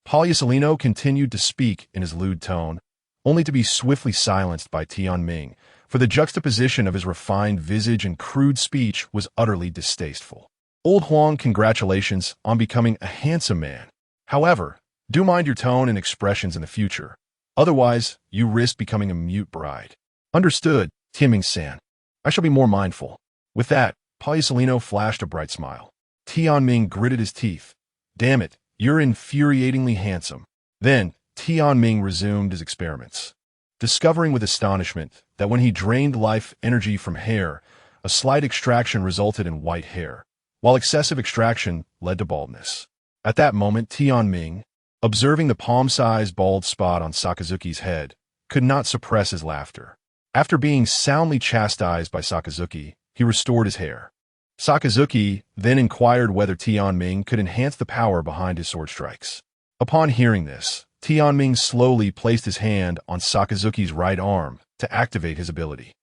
Palyasolino continued to speak in his lewd tone, only to be swiftly silenced by Tianming, for the juxtaposition of his refined visage and crude speech was utterly distasteful. Old Huang, congratulations on becoming a handsome man. However, do mind your tone and expressions in the future. Otherwise, you risk becoming a mute bride. Understood, Tianming-san. I shall be more mindful. With that, Palyasolino flashed a bright smile. Tianming gritted his teeth. Damn it, you're infuriatingly handsome. Then, Tianming resumed his experiments, discovering with astonishment that when he drained life energy from hair, a slight extraction resulted in white hair, while excessive extraction led to baldness. At that moment, Tianming, observing the palm-sized bald spot on Sakazuki's head, could not suppress his laughter. After being soundly chastised by Sakazuki, he restored his hair. Sakazuki then inquired whether Tianming could enhance the power behind his sword strikes. Upon hearing this, Tianming slowly placed his hand on Sakazuki's right arm to activate his ability.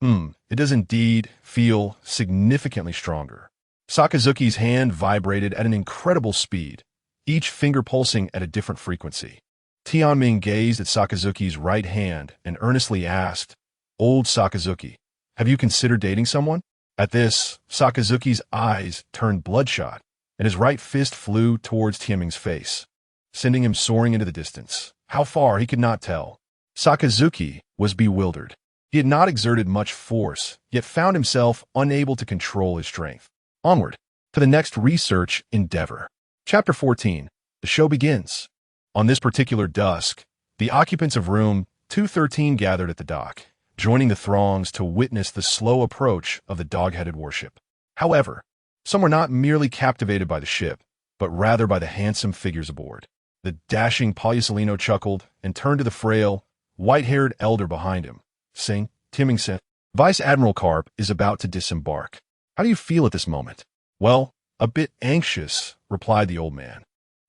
It does indeed feel significantly stronger. Sakazuki's hand vibrated at an incredible speed, each finger pulsing at a different frequency. Tianming gazed at Sakazuki's right hand and earnestly asked, "Old Sakazuki, have you considered dating someone?" At this, Sakazuki's eyes turned bloodshot, and his right fist flew towards Tianming's face, sending him soaring into the distance. How far, he could not tell. Sakazuki was bewildered. He had not exerted much force, yet found himself unable to control his strength. Onward, to the next research endeavor. Chapter 14. The show begins. On this particular dusk, the occupants of room 213 gathered at the dock, joining the throngs to witness the slow approach of the dog-headed warship. However, some were not merely captivated by the ship, but rather by the handsome figures aboard. The dashing Palyasolino chuckled and turned to the frail, white-haired elder behind him, saying, "Tianming-san, Vice Admiral Carp is about to disembark. How do you feel at this moment?" "Well, a bit anxious," replied the old man.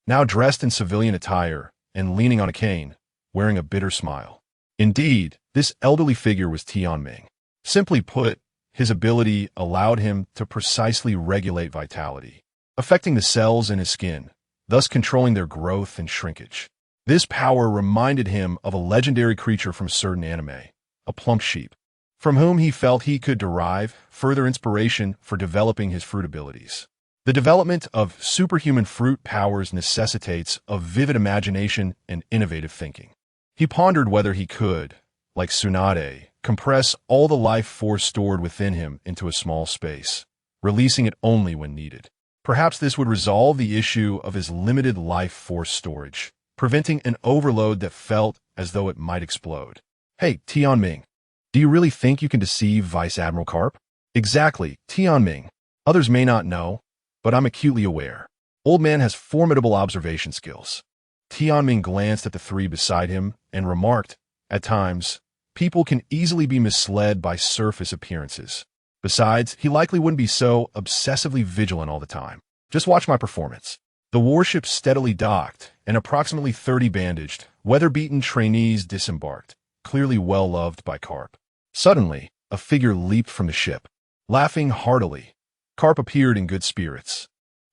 Now dressed in civilian attire, and leaning on a cane, wearing a bitter smile. Indeed, this elderly figure was Tianming. Simply put, his ability allowed him to precisely regulate vitality, affecting the cells in his skin, thus controlling their growth and shrinkage. This power reminded him of a legendary creature from a certain anime, a plump sheep, from whom he felt he could derive further inspiration for developing his fruit abilities. The development of superhuman fruit powers necessitates a vivid imagination and innovative thinking. He pondered whether he could, like Tsunade, compress all the life force stored within him into a small space, releasing it only when needed. Perhaps this would resolve the issue of his limited life force storage, preventing an overload that felt as though it might explode. Hey, Tianming, do you really think you can deceive Vice Admiral Karp? Exactly, Tianming. Others may not know, but I'm acutely aware. Old man has formidable observation skills. Tianming glanced at the three beside him and remarked, at times, people can easily be misled by surface appearances. Besides, he likely wouldn't be so obsessively vigilant all the time. Just watch my performance. The warship steadily docked, and approximately 30 bandaged, weather-beaten trainees disembarked, clearly well-loved by Karp. Suddenly, a figure leaped from the ship. Laughing heartily, Karp appeared in good spirits.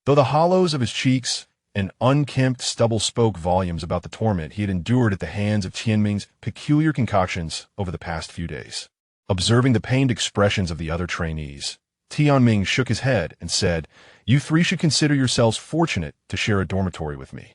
Though the hollows of his cheeks and unkempt stubble spoke volumes about the torment he had endured at the hands of Tianming's peculiar concoctions over the past few days. Observing the pained expressions of the other trainees, Tianming shook his head and said, "You three should consider yourselves fortunate to share a dormitory with me."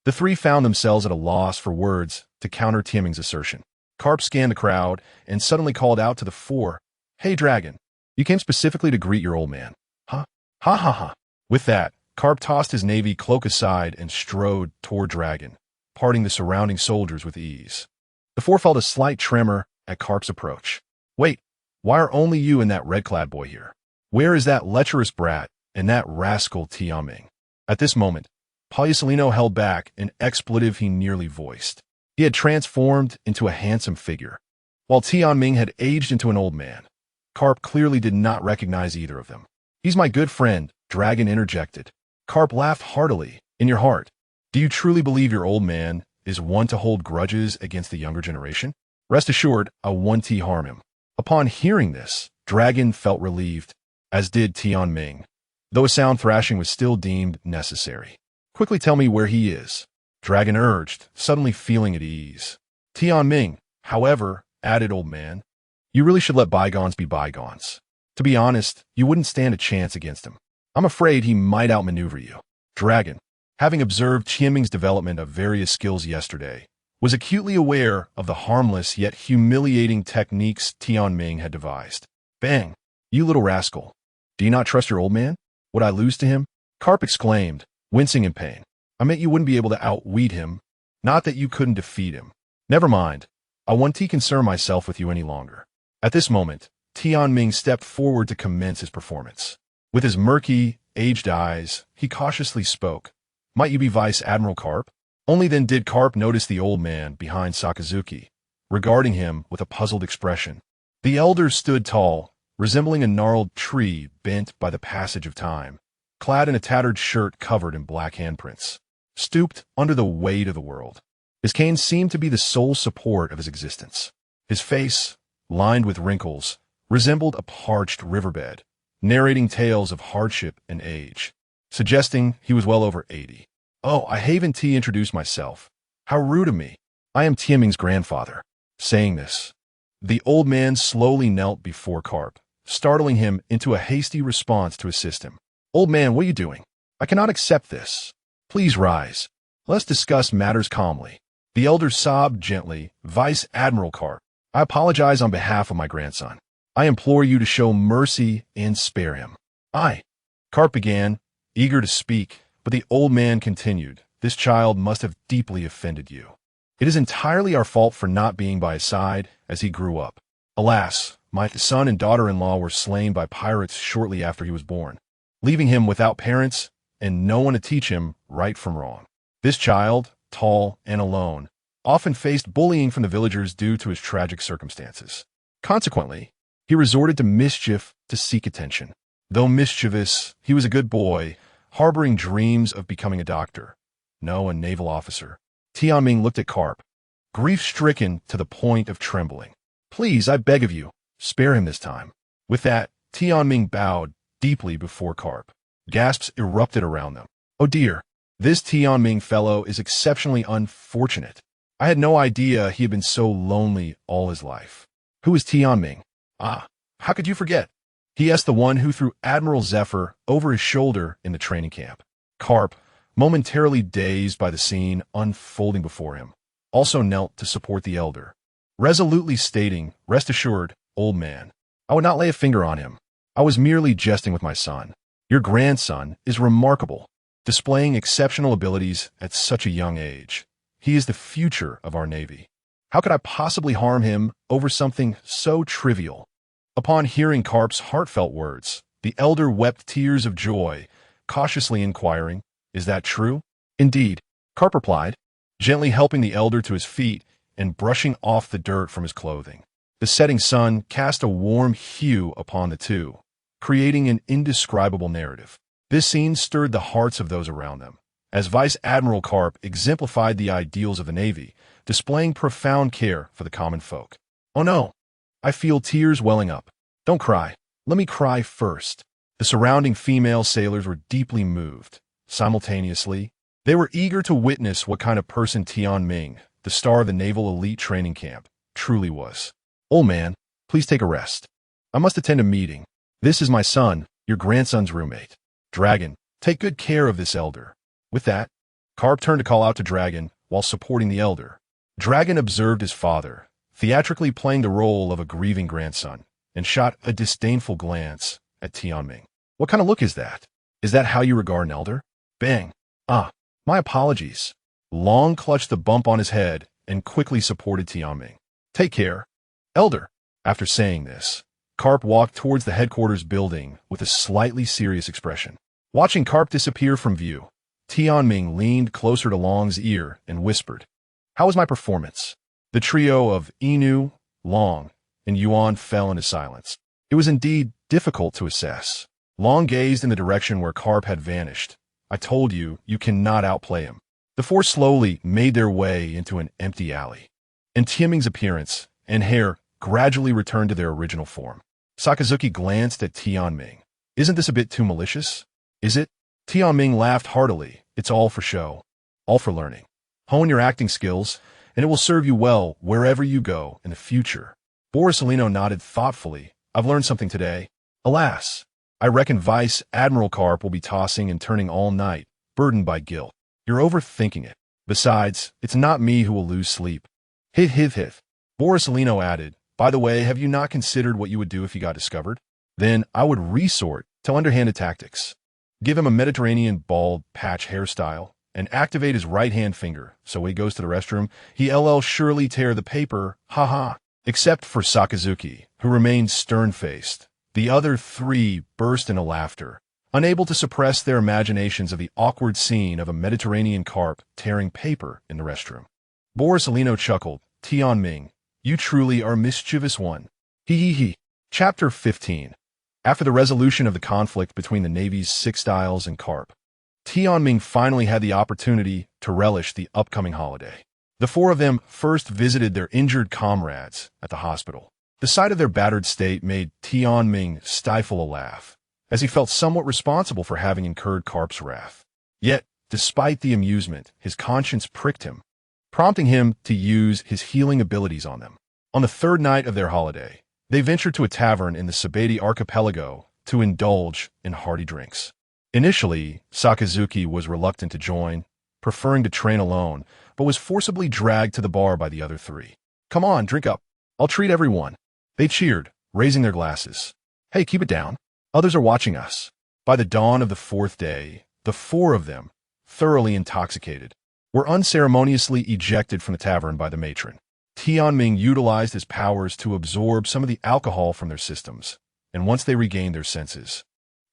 The three found themselves at a loss for words to counter Tianming's assertion. Karp scanned the crowd and suddenly called out to the four, "Hey, Dragon, you came specifically to greet your old man, huh? Ha ha ha." With that, Karp tossed his navy cloak aside and strode toward Dragon, parting the surrounding soldiers with ease. The four felt a slight tremor at Karp's approach. "Wait, why are only you and that red-clad boy here? Where is that lecherous brat and that rascal Tianming?" At this moment, Pagliusolino held back an expletive he nearly voiced. He had transformed into a handsome figure, while Tianming had aged into an old man. Karp clearly did not recognize either of them. "He's my good friend," Dragon interjected. Karp laughed heartily. "In your heart, do you truly believe your old man is one to hold grudges against the younger generation? Rest assured, I won't harm him." Upon hearing this, Dragon felt relieved, as did Tianming, though a sound thrashing was still deemed necessary. "Quickly tell me where he is," Dragon urged, suddenly feeling at ease. Tianming, however, added old man, "You really should let bygones be bygones. To be honest, you wouldn't stand a chance against him. I'm afraid he might outmaneuver you." Dragon, having observed Tianming's development of various skills yesterday, was acutely aware of the harmless yet humiliating techniques Tianming had devised. "Bang! You little rascal. Do you not trust your old man? Would I lose to him?" Karp exclaimed, wincing in pain. "I meant you wouldn't be able to outweed him, not that you couldn't defeat him. Never mind. I won't concern myself with you any longer." At this moment, Tianming stepped forward to commence his performance. With his murky, aged eyes, he cautiously spoke. "Might you be Vice Admiral Karp?" Only then did Karp notice the old man behind Sakazuki, regarding him with a puzzled expression. The elder stood tall, resembling a gnarled tree bent by the passage of time, clad in a tattered shirt covered in black handprints, stooped under the weight of the world. His cane seemed to be the sole support of his existence. His face, lined with wrinkles, resembled a parched riverbed, narrating tales of hardship and age, suggesting he was well over 80. "Oh, I haven't introduced myself. How rude of me. I am Tianming's grandfather." Saying this, the old man slowly knelt before Karp, startling him into a hasty response to assist him. "Old man, what are you doing? I cannot accept this. Please rise. Let's discuss matters calmly." The elder sobbed gently. "Vice Admiral Karp, I apologize on behalf of my grandson. I implore you to show mercy and spare him." Karp began, eager to speak, but the old man continued. "This child must have deeply offended you. It is entirely our fault for not being by his side as he grew up. Alas, my son and daughter-in-law were slain by pirates shortly after he was born, leaving him without parents and no one to teach him right from wrong. This child, tall and alone, often faced bullying from the villagers due to his tragic circumstances. Consequently, he resorted to mischief to seek attention. Though mischievous, he was a good boy, harboring dreams of becoming a doctor, no, a naval officer. Tianming looked at Carp, grief-stricken to the point of trembling. Please, I beg of you, spare him this time. With that, Tianming bowed deeply before Carp. Gasps erupted around them. Oh dear, this Tianming fellow is exceptionally unfortunate. I had no idea he had been so lonely all his life. Who is Tianming? Ah, how could you forget? He asked the one who threw Admiral Zephyr over his shoulder in the training camp. Carp, momentarily dazed by the scene unfolding before him, also knelt to support the elder, resolutely stating, "Rest assured, old man, I would not lay a finger on him. I was merely jesting with my son. Your grandson is remarkable, displaying exceptional abilities at such a young age. He is the future of our Navy. How could I possibly harm him over something so trivial?" Upon hearing Carp's heartfelt words, the elder wept tears of joy, cautiously inquiring, "Is that true?" "Indeed," Carp replied, gently helping the elder to his feet and brushing off the dirt from his clothing. The setting sun cast a warm hue upon the two, creating an indescribable narrative. This scene stirred the hearts of those around them, as Vice Admiral Carp exemplified the ideals of the Navy, displaying profound care for the common folk. "Oh no, I feel tears welling up. Don't cry. Let me cry first." The surrounding female sailors were deeply moved. Simultaneously, they were eager to witness what kind of person Tianming, the star of the Naval Elite Training Camp, truly was. "Old man, please take a rest. I must attend a meeting. This is my son, your grandson's roommate. Dragon, take good care of this elder." With that, Carp turned to call out to Dragon while supporting the elder. Dragon observed his father, theatrically playing the role of a grieving grandson, and shot a disdainful glance at Tianming. "What kind of look is that? Is that how you regard an elder?" Bang. "Ah, my apologies." Long clutched the bump on his head and quickly supported Tianming. "Take care, elder." After saying this, Carp walked towards the headquarters building with a slightly serious expression. Watching Carp disappear from view, Tianming leaned closer to Long's ear and whispered, "How was my performance?" The trio of Inu, Long, and Yuan fell into silence. It was indeed difficult to assess. Long gazed in the direction where Carp had vanished. "I told you, you cannot outplay him." The four slowly made their way into an empty alley, and Tianming's appearance and hair gradually returned to their original form. Sakazuki glanced at Tianming. "Isn't this a bit too malicious?" "Is it?" Tianming laughed heartily. "It's all for show, all for learning. Hone your acting skills, and it will serve you well wherever you go in the future." Borisolino nodded thoughtfully. "I've learned something today. Alas, I reckon Vice Admiral Carp will be tossing and turning all night, burdened by guilt. You're overthinking it. Besides, it's not me who will lose sleep." "Hit, hit, hit." Borisolino added, "By the way, have you not considered what you would do if you got discovered? Then I would resort to underhanded tactics. Give him a Mediterranean bald patch hairstyle and activate his right-hand finger, so when he goes to the restroom, he'll surely tear the paper, ha. Except for Sakazuki, who remained stern-faced. The other three burst into laughter, unable to suppress their imaginations of the awkward scene of a Mediterranean carp tearing paper in the restroom. Borisolino chuckled. "Tianming, you truly are a mischievous one. He. Chapter 15. After the resolution of the conflict between the Navy's Six Styles and Carp, Tianming finally had the opportunity to relish the upcoming holiday. The four of them first visited their injured comrades at the hospital. The sight of their battered state made Tianming stifle a laugh, as he felt somewhat responsible for having incurred Carp's wrath. Yet, despite the amusement, his conscience pricked him, prompting him to use his healing abilities on them. On the third night of their holiday, they ventured to a tavern in the Sabeti archipelago to indulge in hearty drinks. Initially, Sakazuki was reluctant to join, preferring to train alone, but was forcibly dragged to the bar by the other three. "Come on, drink up. I'll treat everyone." They cheered, raising their glasses. "Hey, keep it down. Others are watching us." By the dawn of the fourth day, the four of them, thoroughly intoxicated, were unceremoniously ejected from the tavern by the matron. Tianming utilized his powers to absorb some of the alcohol from their systems, and once they regained their senses,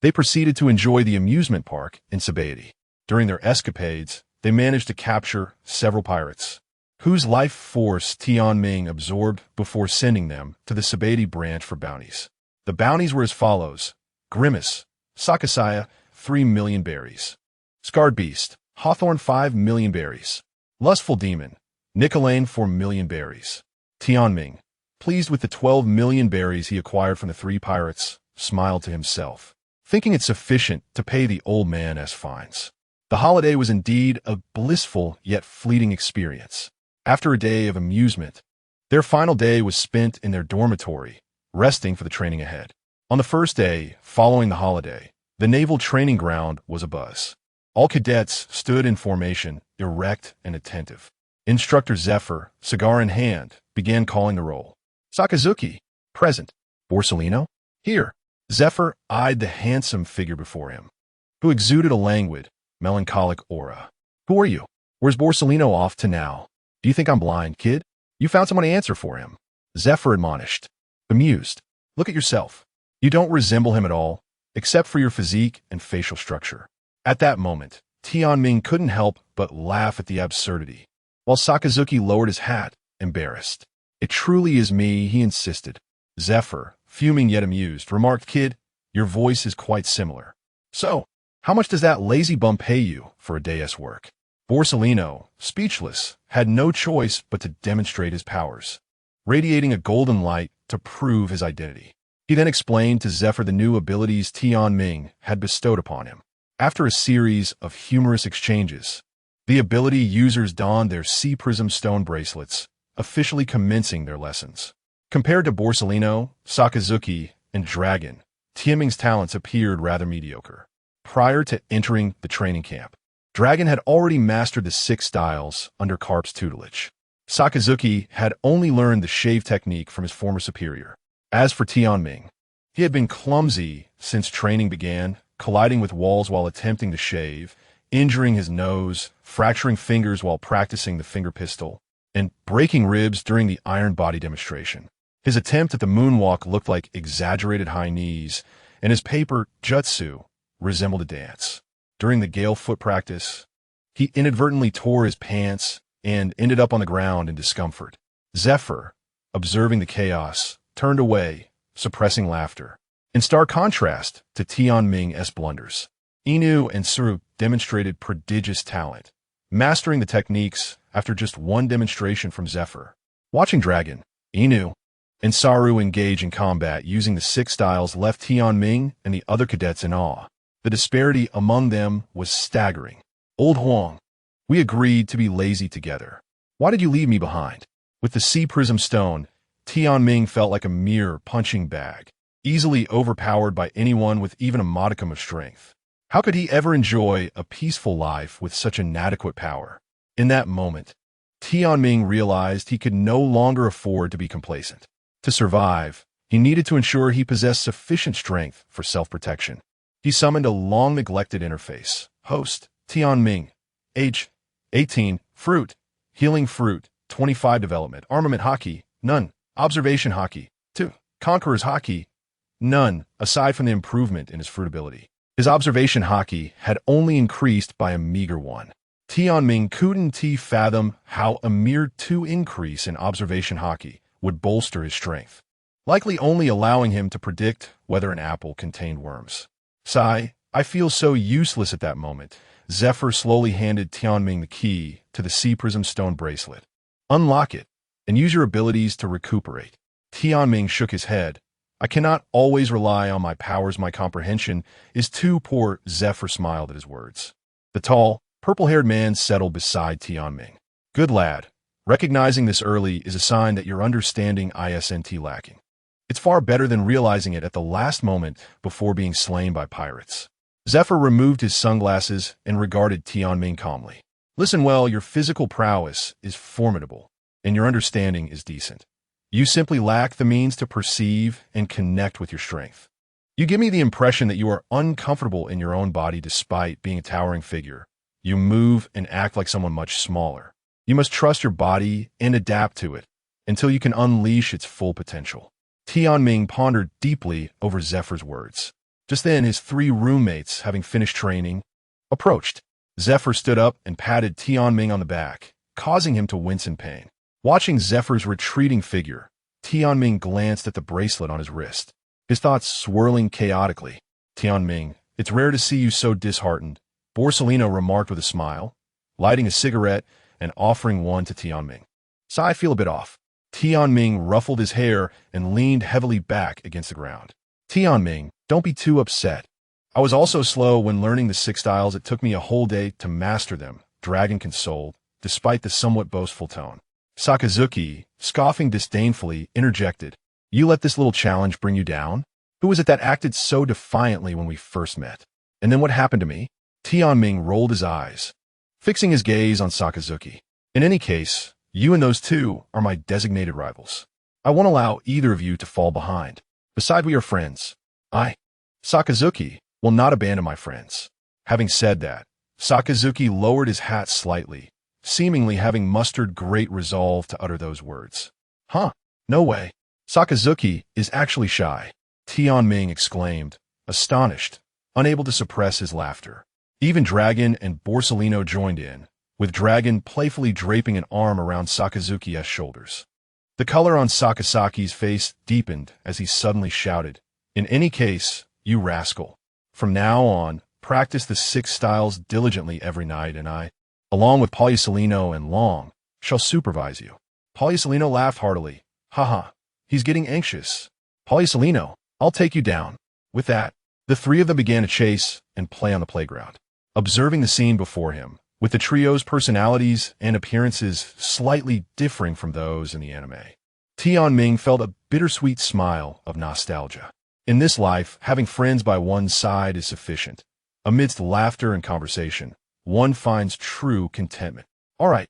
they proceeded to enjoy the amusement park in Sabeti. During their escapades, they managed to capture several pirates, whose life force Tianming absorbed before sending them to the Sabeti branch for bounties. The bounties were as follows: Grimace, Sakasaya, 3 million berries. Scarred Beast, Hawthorn, 5 million berries. Lustful demon. Nicolane 4 million berries. Tianming, pleased with the 12 million berries he acquired from the 3 pirates, smiled to himself, thinking it sufficient to pay the old man as fines. The holiday was indeed a blissful yet fleeting experience. After a day of amusement, their final day was spent in their dormitory, resting for the training ahead. On the first day, following the holiday, the naval training ground was abuzz. All cadets stood in formation, erect and attentive. Instructor Zephyr, cigar in hand, began calling the roll. Sakazuki, present. Borsellino, here. Zephyr eyed the handsome figure before him, who exuded a languid, melancholic aura. Who are you? Where's Borsellino off to now? Do you think I'm blind, kid? You found someone to answer for him. Zephyr admonished, amused. Look at yourself. You don't resemble him at all, except for your physique and facial structure. At that moment, Tianming couldn't help but laugh at the absurdity, while Sakazuki lowered his hat, embarrassed. It truly is me, he insisted. Zephyr, fuming yet amused, remarked, Kid, your voice is quite similar. So, how much does that lazy bum pay you for a day's work? Borsellino, speechless, had no choice but to demonstrate his powers, radiating a golden light to prove his identity. He then explained to Zephyr the new abilities Tianming had bestowed upon him. After a series of humorous exchanges, the ability users donned their sea prism stone bracelets, officially commencing their lessons. Compared to Borsellino, Sakazuki, and Dragon, Tianming's talents appeared rather mediocre. Prior to entering the training camp, Dragon had already mastered the 6 styles under Carp's tutelage. Sakazuki had only learned the shave technique from his former superior. As for Tianming, he had been clumsy since training began, colliding with walls while attempting to shave, injuring his nose, fracturing fingers while practicing the finger pistol, and breaking ribs during the iron body demonstration. His attempt at the moonwalk looked like exaggerated high knees, and his paper jutsu resembled a dance. During the gale foot practice, he inadvertently tore his pants and ended up on the ground in discomfort. Zephyr, observing the chaos, turned away, suppressing laughter. In stark contrast to Tianming's blunders, Inu and Suru demonstrated prodigious talent, mastering the techniques after just one demonstration from Zephyr. Watching Dragon, Inu, and Saru engage in combat using the 6 styles left Tianming and the other cadets in awe. The disparity among them was staggering. Old Huang, we agreed to be lazy together. Why did you leave me behind? With the sea prism stone, Tianming felt like a mere punching bag, easily overpowered by anyone with even a modicum of strength. How could he ever enjoy a peaceful life with such inadequate power? In that moment, Tianming realized he could no longer afford to be complacent. To survive, he needed to ensure he possessed sufficient strength for self-protection. He summoned a long-neglected interface. Host, Tianming. Age, 18. Fruit, Healing Fruit, 25 Development. Armament Hockey, none. Observation Hockey, 2. Conqueror's Hockey, none, aside from the improvement in his fruit ability. His observation Hockey had only increased by a meager 1. Tianming couldn't fathom how a mere 2 increase in observation Hockey would bolster his strength, likely only allowing him to predict whether an apple contained worms. Sigh, I feel so useless at that moment. Zephyr slowly handed Tianming the key to the sea prism stone bracelet. Unlock it, and use your abilities to recuperate. Tianming shook his head. I cannot always rely on my powers. My comprehension is too poor. Zephyr smiled at his words. The tall, purple-haired man settled beside Tianming. Good lad. Recognizing this early is a sign that your understanding isn't lacking. It's far better than realizing it at the last moment before being slain by pirates. Zephyr removed his sunglasses and regarded Tianming calmly. Listen well, your physical prowess is formidable, and your understanding is decent. You simply lack the means to perceive and connect with your strength. You give me the impression that you are uncomfortable in your own body despite being a towering figure. You move and act like someone much smaller. You must trust your body and adapt to it until you can unleash its full potential. Tianming pondered deeply over Zephyr's words. Just then, his 3 roommates, having finished training, approached. Zephyr stood up and patted Tianming on the back, causing him to wince in pain. Watching Zephyr's retreating figure, Tianming glanced at the bracelet on his wrist, his thoughts swirling chaotically. Tianming, it's rare to see you so disheartened, Borsellino remarked with a smile, lighting a cigarette and offering one to Tianming. "So I feel a bit off." Tianming ruffled his hair and leaned heavily back against the ground. "Tianming, don't be too upset. I was also slow when learning the 6 styles. It took me a whole day to master them," Dragon consoled, despite the somewhat boastful tone. Sakazuki, scoffing disdainfully, interjected, "You let this little challenge bring you down? Who was it that acted so defiantly when we first met? And then what happened to me?" Tianming rolled his eyes, fixing his gaze on Sakazuki. "In any case, you and those two are my designated rivals. I won't allow either of you to fall behind. Besides, we are friends. Sakazuki will not abandon my friends." Having said that, Sakazuki lowered his hat slightly, seemingly having mustered great resolve to utter those words. "Huh, no way. Sakazuki is actually shy," Tianming exclaimed, astonished, unable to suppress his laughter. Even Dragon and Borsellino joined in, with Dragon playfully draping an arm around Sakazuki's shoulders. The color on Sakasaki's face deepened as he suddenly shouted, "In any case, you rascal, from now on, practice the 6 styles diligently every night, and I, along with Borsellino and Long, shall supervise you." Borsellino laughed heartily. "Haha, he's getting anxious. Borsellino, I'll take you down." With that, the three of them began to chase and play on the playground. Observing the scene before him, with the trio's personalities and appearances slightly differing from those in the anime, Tianming felt a bittersweet smile of nostalgia. In this life, having friends by one's side is sufficient. Amidst laughter and conversation, one finds true contentment. "All right,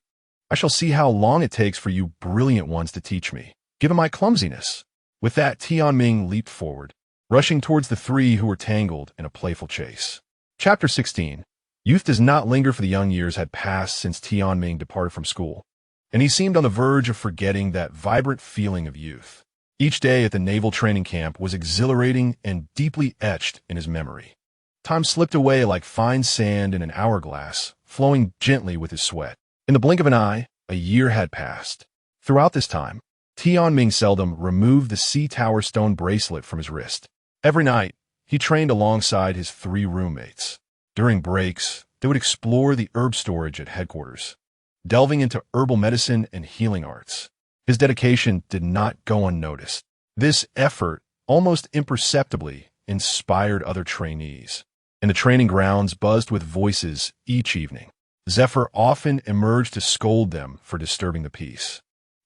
I shall see how long it takes for you brilliant ones to teach me, given my clumsiness." With that, Tianming leaped forward, rushing towards the three who were tangled in a playful chase. Chapter 16. Youth does not linger, for the young years had passed since Tianming departed from school, and he seemed on the verge of forgetting that vibrant feeling of youth. Each day at the naval training camp was exhilarating and deeply etched in his memory. Time slipped away like fine sand in an hourglass, flowing gently with his sweat. In the blink of an eye, a year had passed. Throughout this time, Tianming seldom removed the sea tower stone bracelet from his wrist. Every night, he trained alongside his 3 roommates. During breaks, they would explore the herb storage at headquarters, delving into herbal medicine and healing arts. His dedication did not go unnoticed. This effort, almost imperceptibly, inspired other trainees, and the training grounds buzzed with voices each evening. Zephyr often emerged to scold them for disturbing the peace.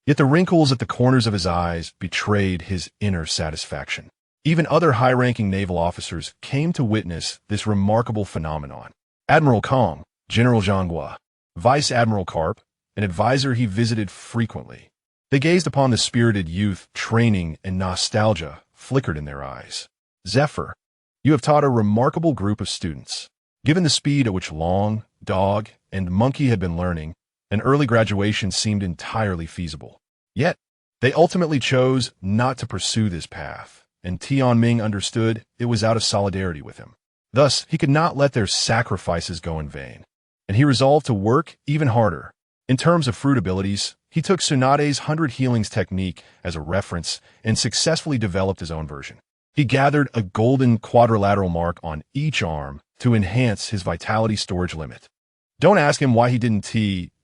Yet the wrinkles at the corners of his eyes betrayed his inner satisfaction. Even other high-ranking naval officers came to witness this remarkable phenomenon. Admiral Kong, General Zhanghua, Vice Admiral Karp, an advisor he visited frequently. They gazed upon the spirited youth, training and nostalgia flickered in their eyes. "Zephyr, you have taught a remarkable group of students." Given the speed at which Long, Dog, and Monkey had been learning, an early graduation seemed entirely feasible. Yet, they ultimately chose not to pursue this path, and Tianming understood it was out of solidarity with him. Thus, he could not let their sacrifices go in vain, and he resolved to work even harder. In terms of fruit abilities, he took Tsunade's 100 healings technique as a reference and successfully developed his own version. He gathered a golden quadrilateral mark on each arm to enhance his vitality storage limit. Don't ask him why he didn't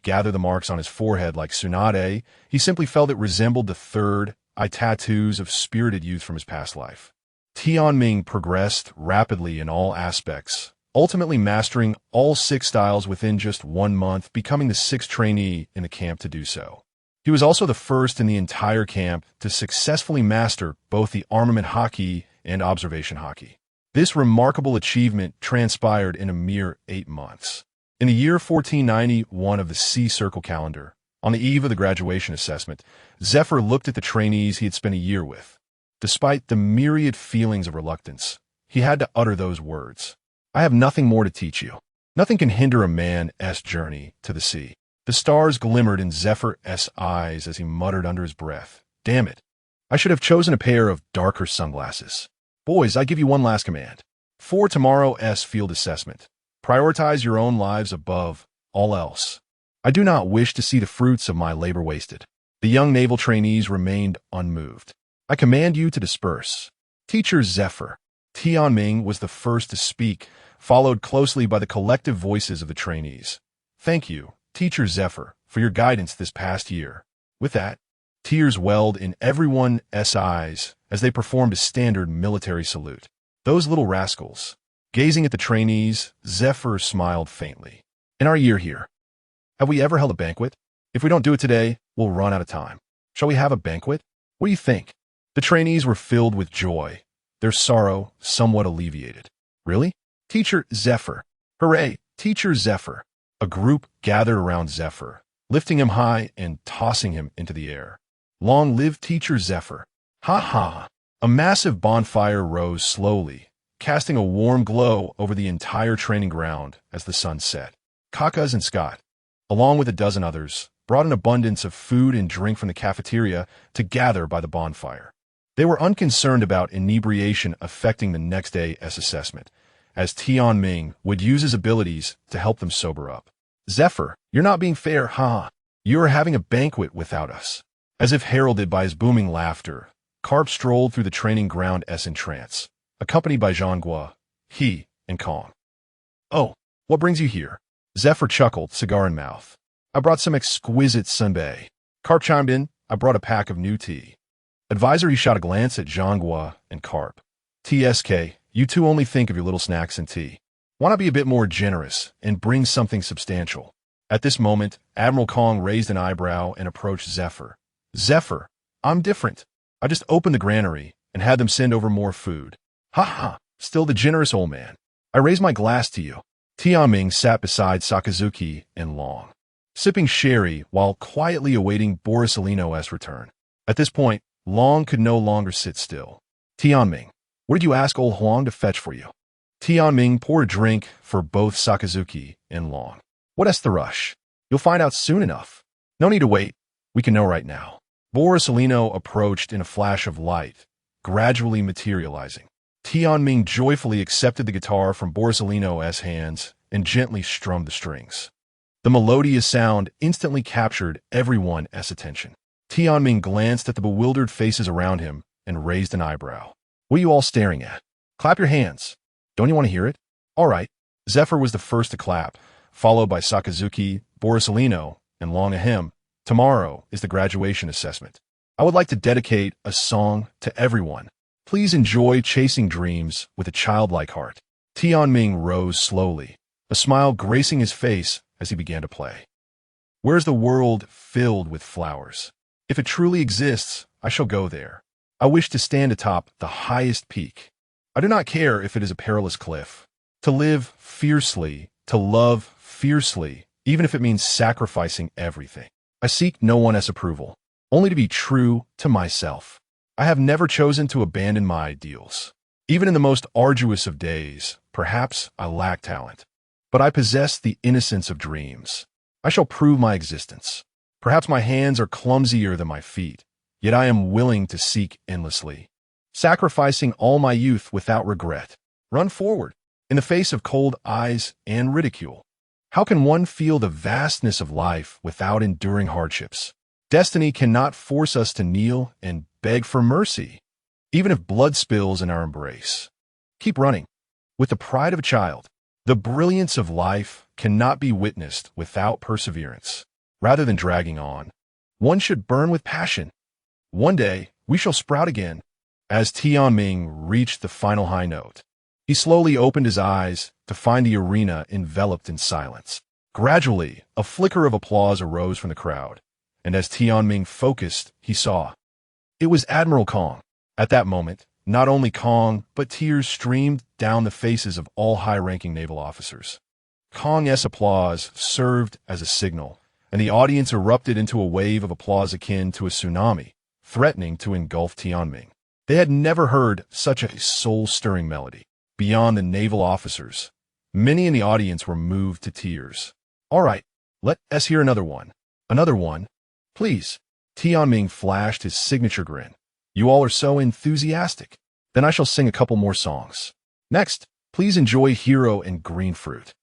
gather the marks on his forehead like Tsunade. He simply felt it resembled the third eye tattoos of spirited youth from his past life. Tianming progressed rapidly in all aspects, ultimately mastering all 6 styles within just 1 month, becoming the 6th trainee in the camp to do so. He was also the first in the entire camp to successfully master both the armament haki and observation haki. This remarkable achievement transpired in a mere 8 months. In the year 1491 of the Sea Circle calendar, on the eve of the graduation assessment, Zephyr looked at the trainees he had spent a year with. Despite the myriad feelings of reluctance, he had to utter those words. "I have nothing more to teach you. Nothing can hinder a man's journey to the sea." The stars glimmered in Zephyr's eyes as he muttered under his breath, "Damn it. I should have chosen a pair of darker sunglasses." "Boys, I give you one last command. For tomorrow's field assessment, prioritize your own lives above all else. I do not wish to see the fruits of my labor wasted." The young naval trainees remained unmoved. "I command you to disperse." Teacher Zephyr. Tianming was the first to speak, followed closely by the collective voices of the trainees. "Thank you, Teacher Zephyr, for your guidance this past year." With that, tears welled in everyone's eyes as they performed a standard military salute. Those little rascals. Gazing at the trainees, Zephyr smiled faintly. "In our year here, have we ever held a banquet? If we don't do it today, we'll run out of time. Shall we have a banquet? What do you think?" The trainees were filled with joy, their sorrow somewhat alleviated. "Really? Teacher Zephyr. Hooray, Teacher Zephyr." A group gathered around Zephyr, lifting him high and tossing him into the air. "Long live Teacher Zephyr." Ha ha! A massive bonfire rose slowly, casting a warm glow over the entire training ground as the sun set. Kakas and Scott, along with a dozen others, brought an abundance of food and drink from the cafeteria to gather by the bonfire. They were unconcerned about inebriation affecting the next day's assessment, as Tianming would use his abilities to help them sober up. "Zephyr, you're not being fair, huh? You are having a banquet without us." As if heralded by his booming laughter, Carp strolled through the training ground in trance, accompanied by Zhonghua, He, and Kong. "Oh, what brings you here?" Zephyr chuckled, cigar in mouth. "I brought some exquisite senbei." Carp chimed in, "I brought a pack of new tea." Advisor, he shot a glance at Zhonghua and Carp. "TSK, you two only think of your little snacks and tea. Why not be a bit more generous and bring something substantial?" At this moment, Admiral Kong raised an eyebrow and approached Zephyr. "Zephyr, I'm different. I just opened the granary and had them send over more food." "Ha ha, still the generous old man. I raise my glass to you." Tianming sat beside Sakazuki and Long, sipping sherry while quietly awaiting Borisolino's return. At this point, Long could no longer sit still. "Tianming, what did you ask old Huang to fetch for you?" Tianming poured a drink for both Sakazuki and Long. "What's the rush? You'll find out soon enough. No need to wait. We can know right now." Borisolino approached in a flash of light, gradually materializing. Tianming joyfully accepted the guitar from Borisolino's hands and gently strummed the strings. The melodious sound instantly captured everyone's attention. Tianming glanced at the bewildered faces around him and raised an eyebrow. "What are you all staring at? Clap your hands. Don't you want to hear it?" "All right." Zephyr was the first to clap, followed by Sakazuki, Borisolino, and Long Ahem. "Tomorrow is the graduation assessment. I would like to dedicate a song to everyone. Please enjoy chasing dreams with a childlike heart." Tianming rose slowly, a smile gracing his face as he began to play. "Where's the world filled with flowers? If it truly exists, I shall go there. I wish to stand atop the highest peak. I do not care if it is a perilous cliff. To live fiercely, to love fiercely, even if it means sacrificing everything. I seek no one's approval, only to be true to myself. I have never chosen to abandon my ideals. Even in the most arduous of days, perhaps I lack talent, but I possess the innocence of dreams. I shall prove my existence. Perhaps my hands are clumsier than my feet, yet I am willing to seek endlessly, sacrificing all my youth without regret. Run forward, in the face of cold eyes and ridicule. How can one feel the vastness of life without enduring hardships? Destiny cannot force us to kneel and beg for mercy, even if blood spills in our embrace. Keep running, with the pride of a child. The brilliance of life cannot be witnessed without perseverance. Rather than dragging on, one should burn with passion. One day, we shall sprout again. As Tianming reached the final high note, he slowly opened his eyes to find the arena enveloped in silence. Gradually, a flicker of applause arose from the crowd, and as Tianming focused, he saw. It was Admiral Kong. At that moment, not only Kong, but tears streamed down the faces of all high-ranking naval officers. Kong's applause served as a signal, and the audience erupted into a wave of applause akin to a tsunami, threatening to engulf Tianming. They had never heard such a soul-stirring melody. Beyond the naval officers, many in the audience were moved to tears. "All right, let us hear another one. Another one, please." Tianming flashed his signature grin. "You all are so enthusiastic. Then I shall sing a couple more songs. Next, please enjoy Hero and Green Fruit."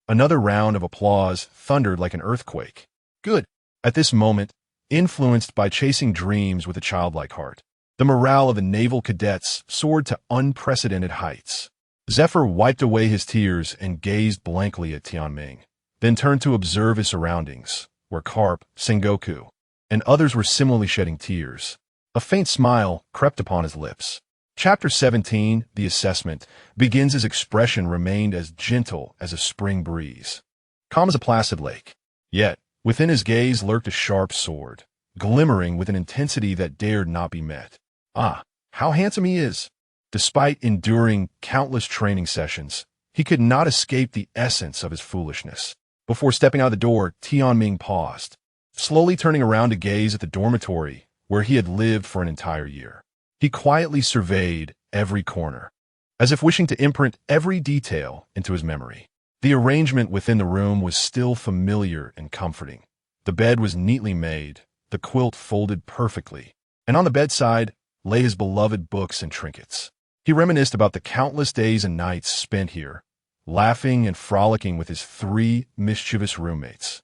Another round of applause thundered like an earthquake. Good. At this moment, influenced by chasing dreams with a childlike heart, the morale of the naval cadets soared to unprecedented heights. Zephyr wiped away his tears and gazed blankly at Tianming, then turned to observe his surroundings, were Carp, Sengoku, and others were similarly shedding tears. A faint smile crept upon his lips. Chapter 17, The Assessment, begins. His expression remained as gentle as a spring breeze, calm as a placid lake. Yet, within his gaze lurked a sharp sword, glimmering with an intensity that dared not be met. Ah, how handsome he is! Despite enduring countless training sessions, he could not escape the essence of his foolishness. Before stepping out of the door, Tianming paused, slowly turning around to gaze at the dormitory where he had lived for an entire year. He quietly surveyed every corner, as if wishing to imprint every detail into his memory. The arrangement within the room was still familiar and comforting. The bed was neatly made, the quilt folded perfectly, and on the bedside lay his beloved books and trinkets. He reminisced about the countless days and nights spent here, laughing and frolicking with his 3 mischievous roommates,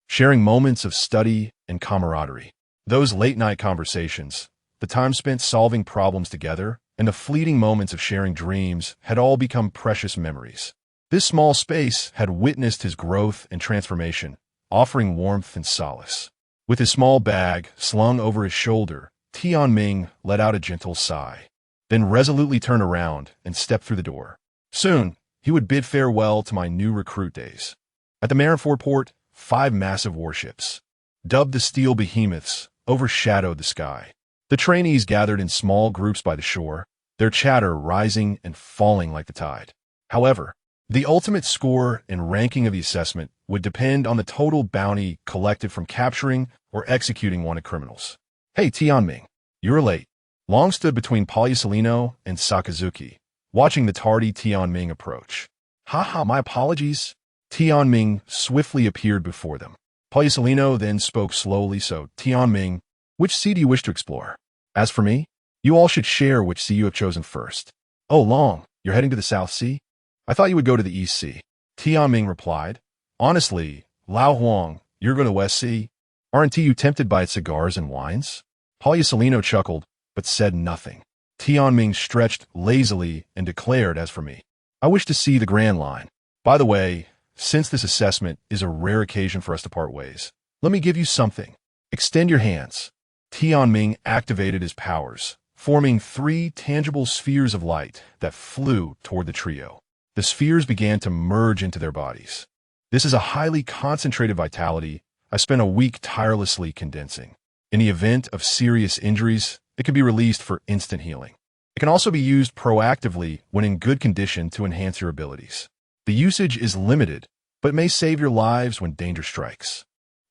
sharing moments of study and camaraderie. Those late-night conversations, the time spent solving problems together, and the fleeting moments of sharing dreams had all become precious memories. This small space had witnessed his growth and transformation, offering warmth and solace. With his small bag slung over his shoulder, Tianming let out a gentle sigh, then resolutely turned around and stepped through the door. Soon, he would bid farewell to my new recruit days. At the Marineford port, 5 massive warships, dubbed the Steel Behemoths, overshadowed the sky. The trainees gathered in small groups by the shore, their chatter rising and falling like the tide. However, the ultimate score and ranking of the assessment would depend on the total bounty collected from capturing or executing wanted criminals. Hey, Tianming, you're late. Long stood between Polyusolino and Sakazuki, watching the tardy Tianming approach. Haha, my apologies. Tianming swiftly appeared before them. Polyusolino then spoke slowly, so Tianming, which sea do you wish to explore? As for me, you all should share which sea you have chosen first. Oh, Long, you're heading to the South Sea? I thought you would go to the East Sea. Tianming replied. Honestly, Lao Huang, you're going to West Sea. Aren't you tempted by its cigars and wines? Polyusolino chuckled, but said nothing. Tianming stretched lazily and declared, as for me, I wish to see the Grand Line. By the way, since this assessment is a rare occasion for us to part ways, let me give you something. Extend your hands. Tianming activated his powers, forming 3 tangible spheres of light that flew toward the trio. The spheres began to merge into their bodies. This is a highly concentrated vitality I spent a week tirelessly condensing. In the event of serious injuries, it can be released for instant healing. It can also be used proactively when in good condition to enhance your abilities. The usage is limited, but may save your lives when danger strikes.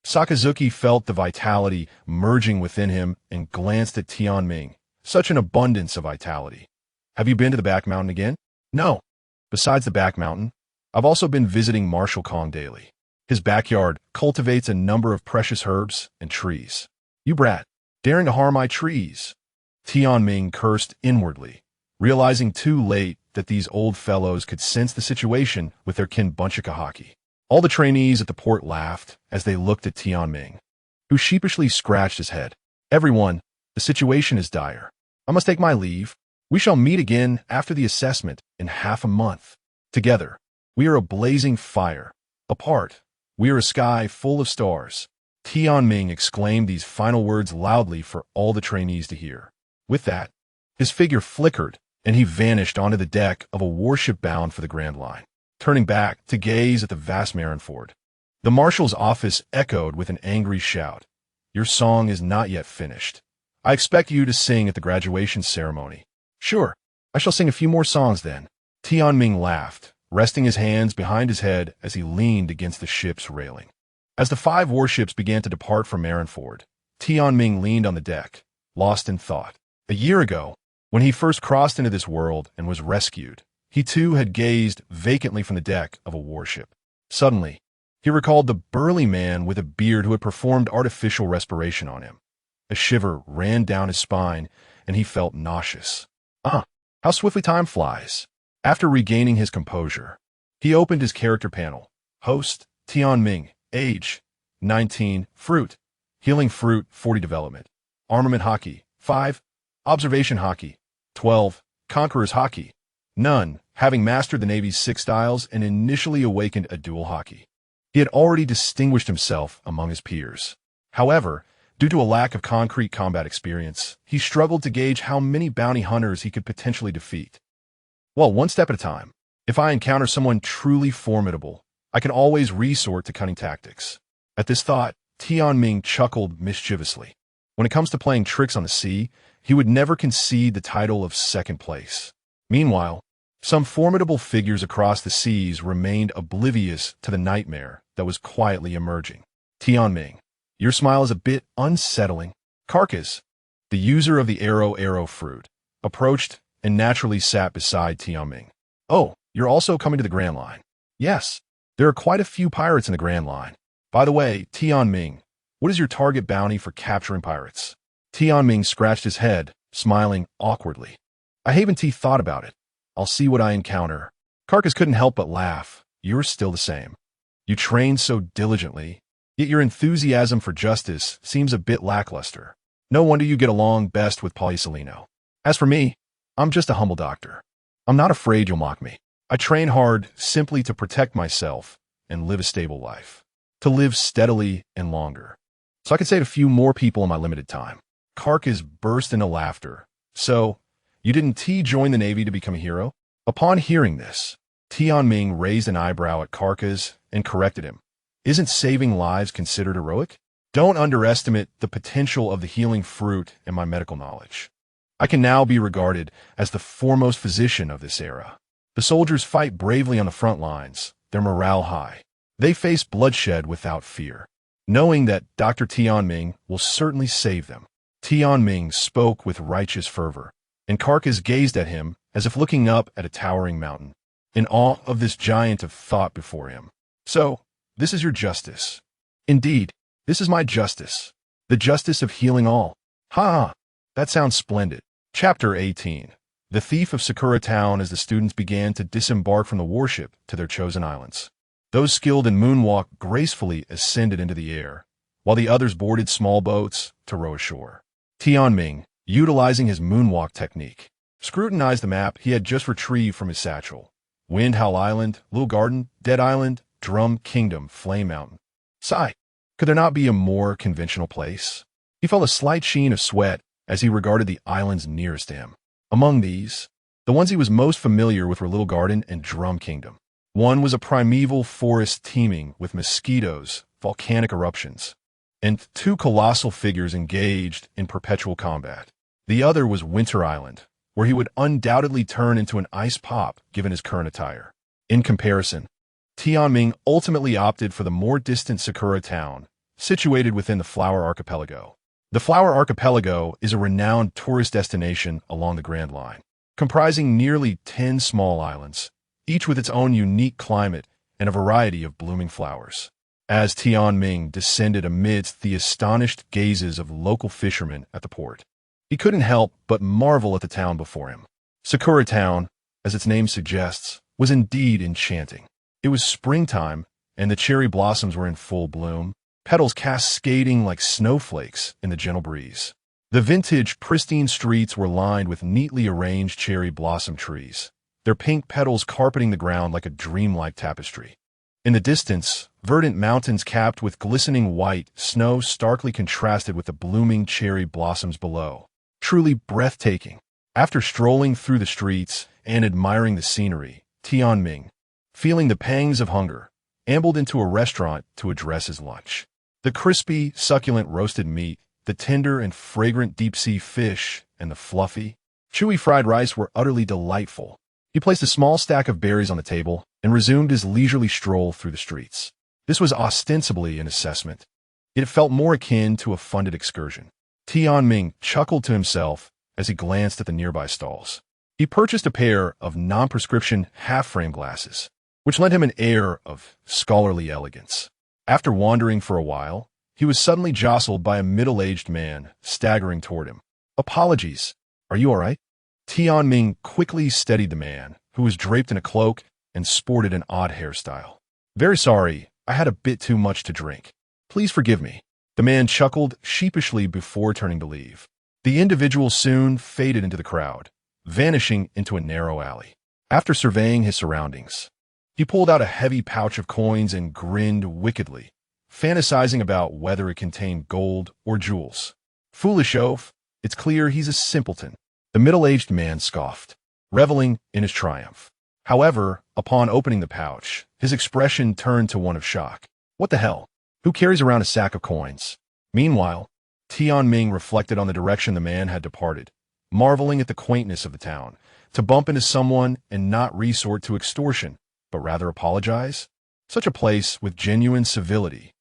Sakazuki felt the vitality merging within him and glanced at Tianming. Such an abundance of vitality. Have you been to the back mountain again? No. Besides the back mountain, I've also been visiting Marshal Kong daily. His backyard cultivates a number of precious herbs and trees. You brat, daring to harm my trees. Tianming cursed inwardly, realizing too late that these old fellows could sense the situation with their kinbunchika haki. All the trainees at the port laughed as they looked at Tianming, who sheepishly scratched his head. Everyone, the situation is dire. I must take my leave. We shall meet again after the assessment in half a month. Together, we are a blazing fire. Apart, we are a sky full of stars. Tianming exclaimed these final words loudly for all the trainees to hear. With that, his figure flickered, and he vanished onto the deck of a warship bound for the Grand Line, turning back to gaze at the vast Marineford. The marshal's office echoed with an angry shout. Your song is not yet finished. I expect you to sing at the graduation ceremony. Sure, I shall sing a few more songs then. Tianming laughed, resting his hands behind his head as he leaned against the ship's railing. As the 5 warships began to depart from Marineford, Tianming leaned on the deck, lost in thought. A year ago, when he first crossed into this world and was rescued, he too had gazed vacantly from the deck of a warship. Suddenly, he recalled the burly man with a beard who had performed artificial respiration on him. A shiver ran down his spine, and he felt nauseous. How swiftly time flies. After regaining his composure, he opened his character panel. Host, Tianming. Age, 19. Fruit, Healing Fruit, 40 Development. Armament Haki, 5. Observation Haki, 12. Conqueror's Haki, none, having mastered the Navy's 6 styles and initially awakened a dual Haki. He had already distinguished himself among his peers. However, due to a lack of concrete combat experience, he struggled to gauge how many bounty hunters he could potentially defeat. Well, one step at a time. If I encounter someone truly formidable, I can always resort to cunning tactics. At this thought, Tianming chuckled mischievously. When it comes to playing tricks on the sea, he would never concede the title of second place. Meanwhile, some formidable figures across the seas remained oblivious to the nightmare that was quietly emerging. Tianming, your smile is a bit unsettling. Carcass, the user of the arrow fruit, approached and naturally sat beside Tianming. Oh, you're also coming to the Grand Line. Yes, there are quite a few pirates in the Grand Line. By the way, Tianming, what is your target bounty for capturing pirates? Tianming scratched his head, smiling awkwardly. I haven't thought about it. I'll see what I encounter. Carcass couldn't help but laugh. You're still the same. You train so diligently, yet your enthusiasm for justice seems a bit lackluster. No wonder you get along best with Policelino. As for me, I'm just a humble doctor. I'm not afraid you'll mock me. I train hard simply to protect myself and live a stable life. To live steadily and longer. So I could save a few more people in my limited time. Carcass burst into laughter. So, you didn't join the Navy to become a hero? Upon hearing this, Tianming raised an eyebrow at Carcass and corrected him. Isn't saving lives considered heroic? Don't underestimate the potential of the healing fruit and my medical knowledge. I can now be regarded as the foremost physician of this era. The soldiers fight bravely on the front lines, their morale high. They face bloodshed without fear, knowing that Dr. Tianming will certainly save them. Tianming spoke with righteous fervor, and Carcass gazed at him as if looking up at a towering mountain, in awe of this giant of thought before him. So, this is your justice. Indeed, this is my justice. The justice of healing all. Ha! That sounds splendid. Chapter 18. The Thief of Sakura Town. As the students began to disembark from the warship to their chosen islands. Those skilled in moonwalk gracefully ascended into the air, while the others boarded small boats to row ashore. Tianming, utilizing his moonwalk technique, scrutinized the map he had just retrieved from his satchel. Wind Howl Island, Little Garden, Dead Island, Drum Kingdom, Flame Mountain. Sigh, could there not be a more conventional place? He felt a slight sheen of sweat as he regarded the islands nearest to him. Among these, the ones he was most familiar with were Little Garden and Drum Kingdom. One was a primeval forest teeming with mosquitoes, volcanic eruptions, and two colossal figures engaged in perpetual combat. The other was Winter Island, where he would undoubtedly turn into an ice pop given his current attire. In comparison, Tianming ultimately opted for the more distant Sakura Town, situated within the Flower Archipelago. The Flower Archipelago is a renowned tourist destination along the Grand Line, comprising nearly 10 small islands, each with its own unique climate and a variety of blooming flowers. As Tianming descended amidst the astonished gazes of local fishermen at the port, he couldn't help but marvel at the town before him. Sakura Town, as its name suggests, was indeed enchanting. It was springtime, and the cherry blossoms were in full bloom, petals cascading like snowflakes in the gentle breeze. The vintage, pristine streets were lined with neatly arranged cherry blossom trees, their pink petals carpeting the ground like a dreamlike tapestry. In the distance, verdant mountains capped with glistening white snow starkly contrasted with the blooming cherry blossoms below. Truly breathtaking. After strolling through the streets and admiring the scenery, Tianming, feeling the pangs of hunger, ambled into a restaurant to address his lunch. The crispy, succulent roasted meat, the tender and fragrant deep-sea fish, and the fluffy, chewy fried rice were utterly delightful. He placed a small stack of berries on the table and resumed his leisurely stroll through the streets. This was ostensibly an assessment. It felt more akin to a funded excursion. Tianming chuckled to himself as he glanced at the nearby stalls. He purchased a pair of non-prescription half-frame glasses, which lent him an air of scholarly elegance. After wandering for a while, he was suddenly jostled by a middle-aged man staggering toward him. Apologies. Are you all right? Tianming quickly steadied the man, who was draped in a cloak and sported an odd hairstyle. Very sorry, I had a bit too much to drink. Please forgive me. The man chuckled sheepishly before turning to leave. The individual soon faded into the crowd, vanishing into a narrow alley. After surveying his surroundings, He pulled out a heavy pouch of coins and grinned wickedly, fantasizing about whether it contained gold or jewels. Foolish oaf, it's clear he's a simpleton. The middle-aged man scoffed, reveling in his triumph. However, upon opening the pouch, his expression turned to one of shock. What the hell? Who carries around a sack of coins? Meanwhile, Tianming reflected on the direction the man had departed, marveling at the quaintness of the town. To bump into someone and not resort to extortion, but rather apologize? Such a place with genuine civility.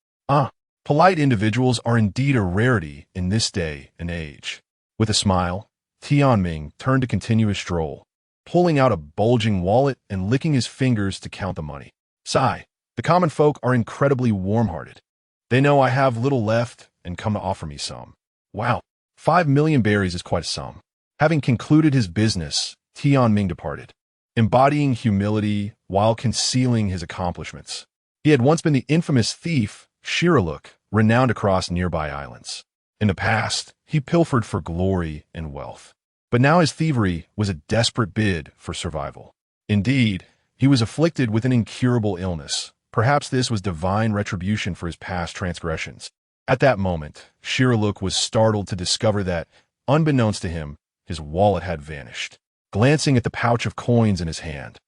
Polite individuals are indeed a rarity in this day and age. With a smile, Tianming turned to continue his stroll, pulling out a bulging wallet and licking his fingers to count the money. Sigh, the common folk are incredibly warm-hearted. They know I have little left and come to offer me some. Wow, 5 million berries is quite a sum. Having concluded his business, Tianming departed, embodying humility while concealing his accomplishments. He had once been the infamous thief Shiraluk, renowned across nearby islands. In the past, he pilfered for glory and wealth. But now his thievery was a desperate bid for survival. Indeed, he was afflicted with an incurable illness. Perhaps this was divine retribution for his past transgressions. At that moment, Shiraluk was startled to discover that, unbeknownst to him, his wallet had vanished. Glancing at the pouch of coins in his hand,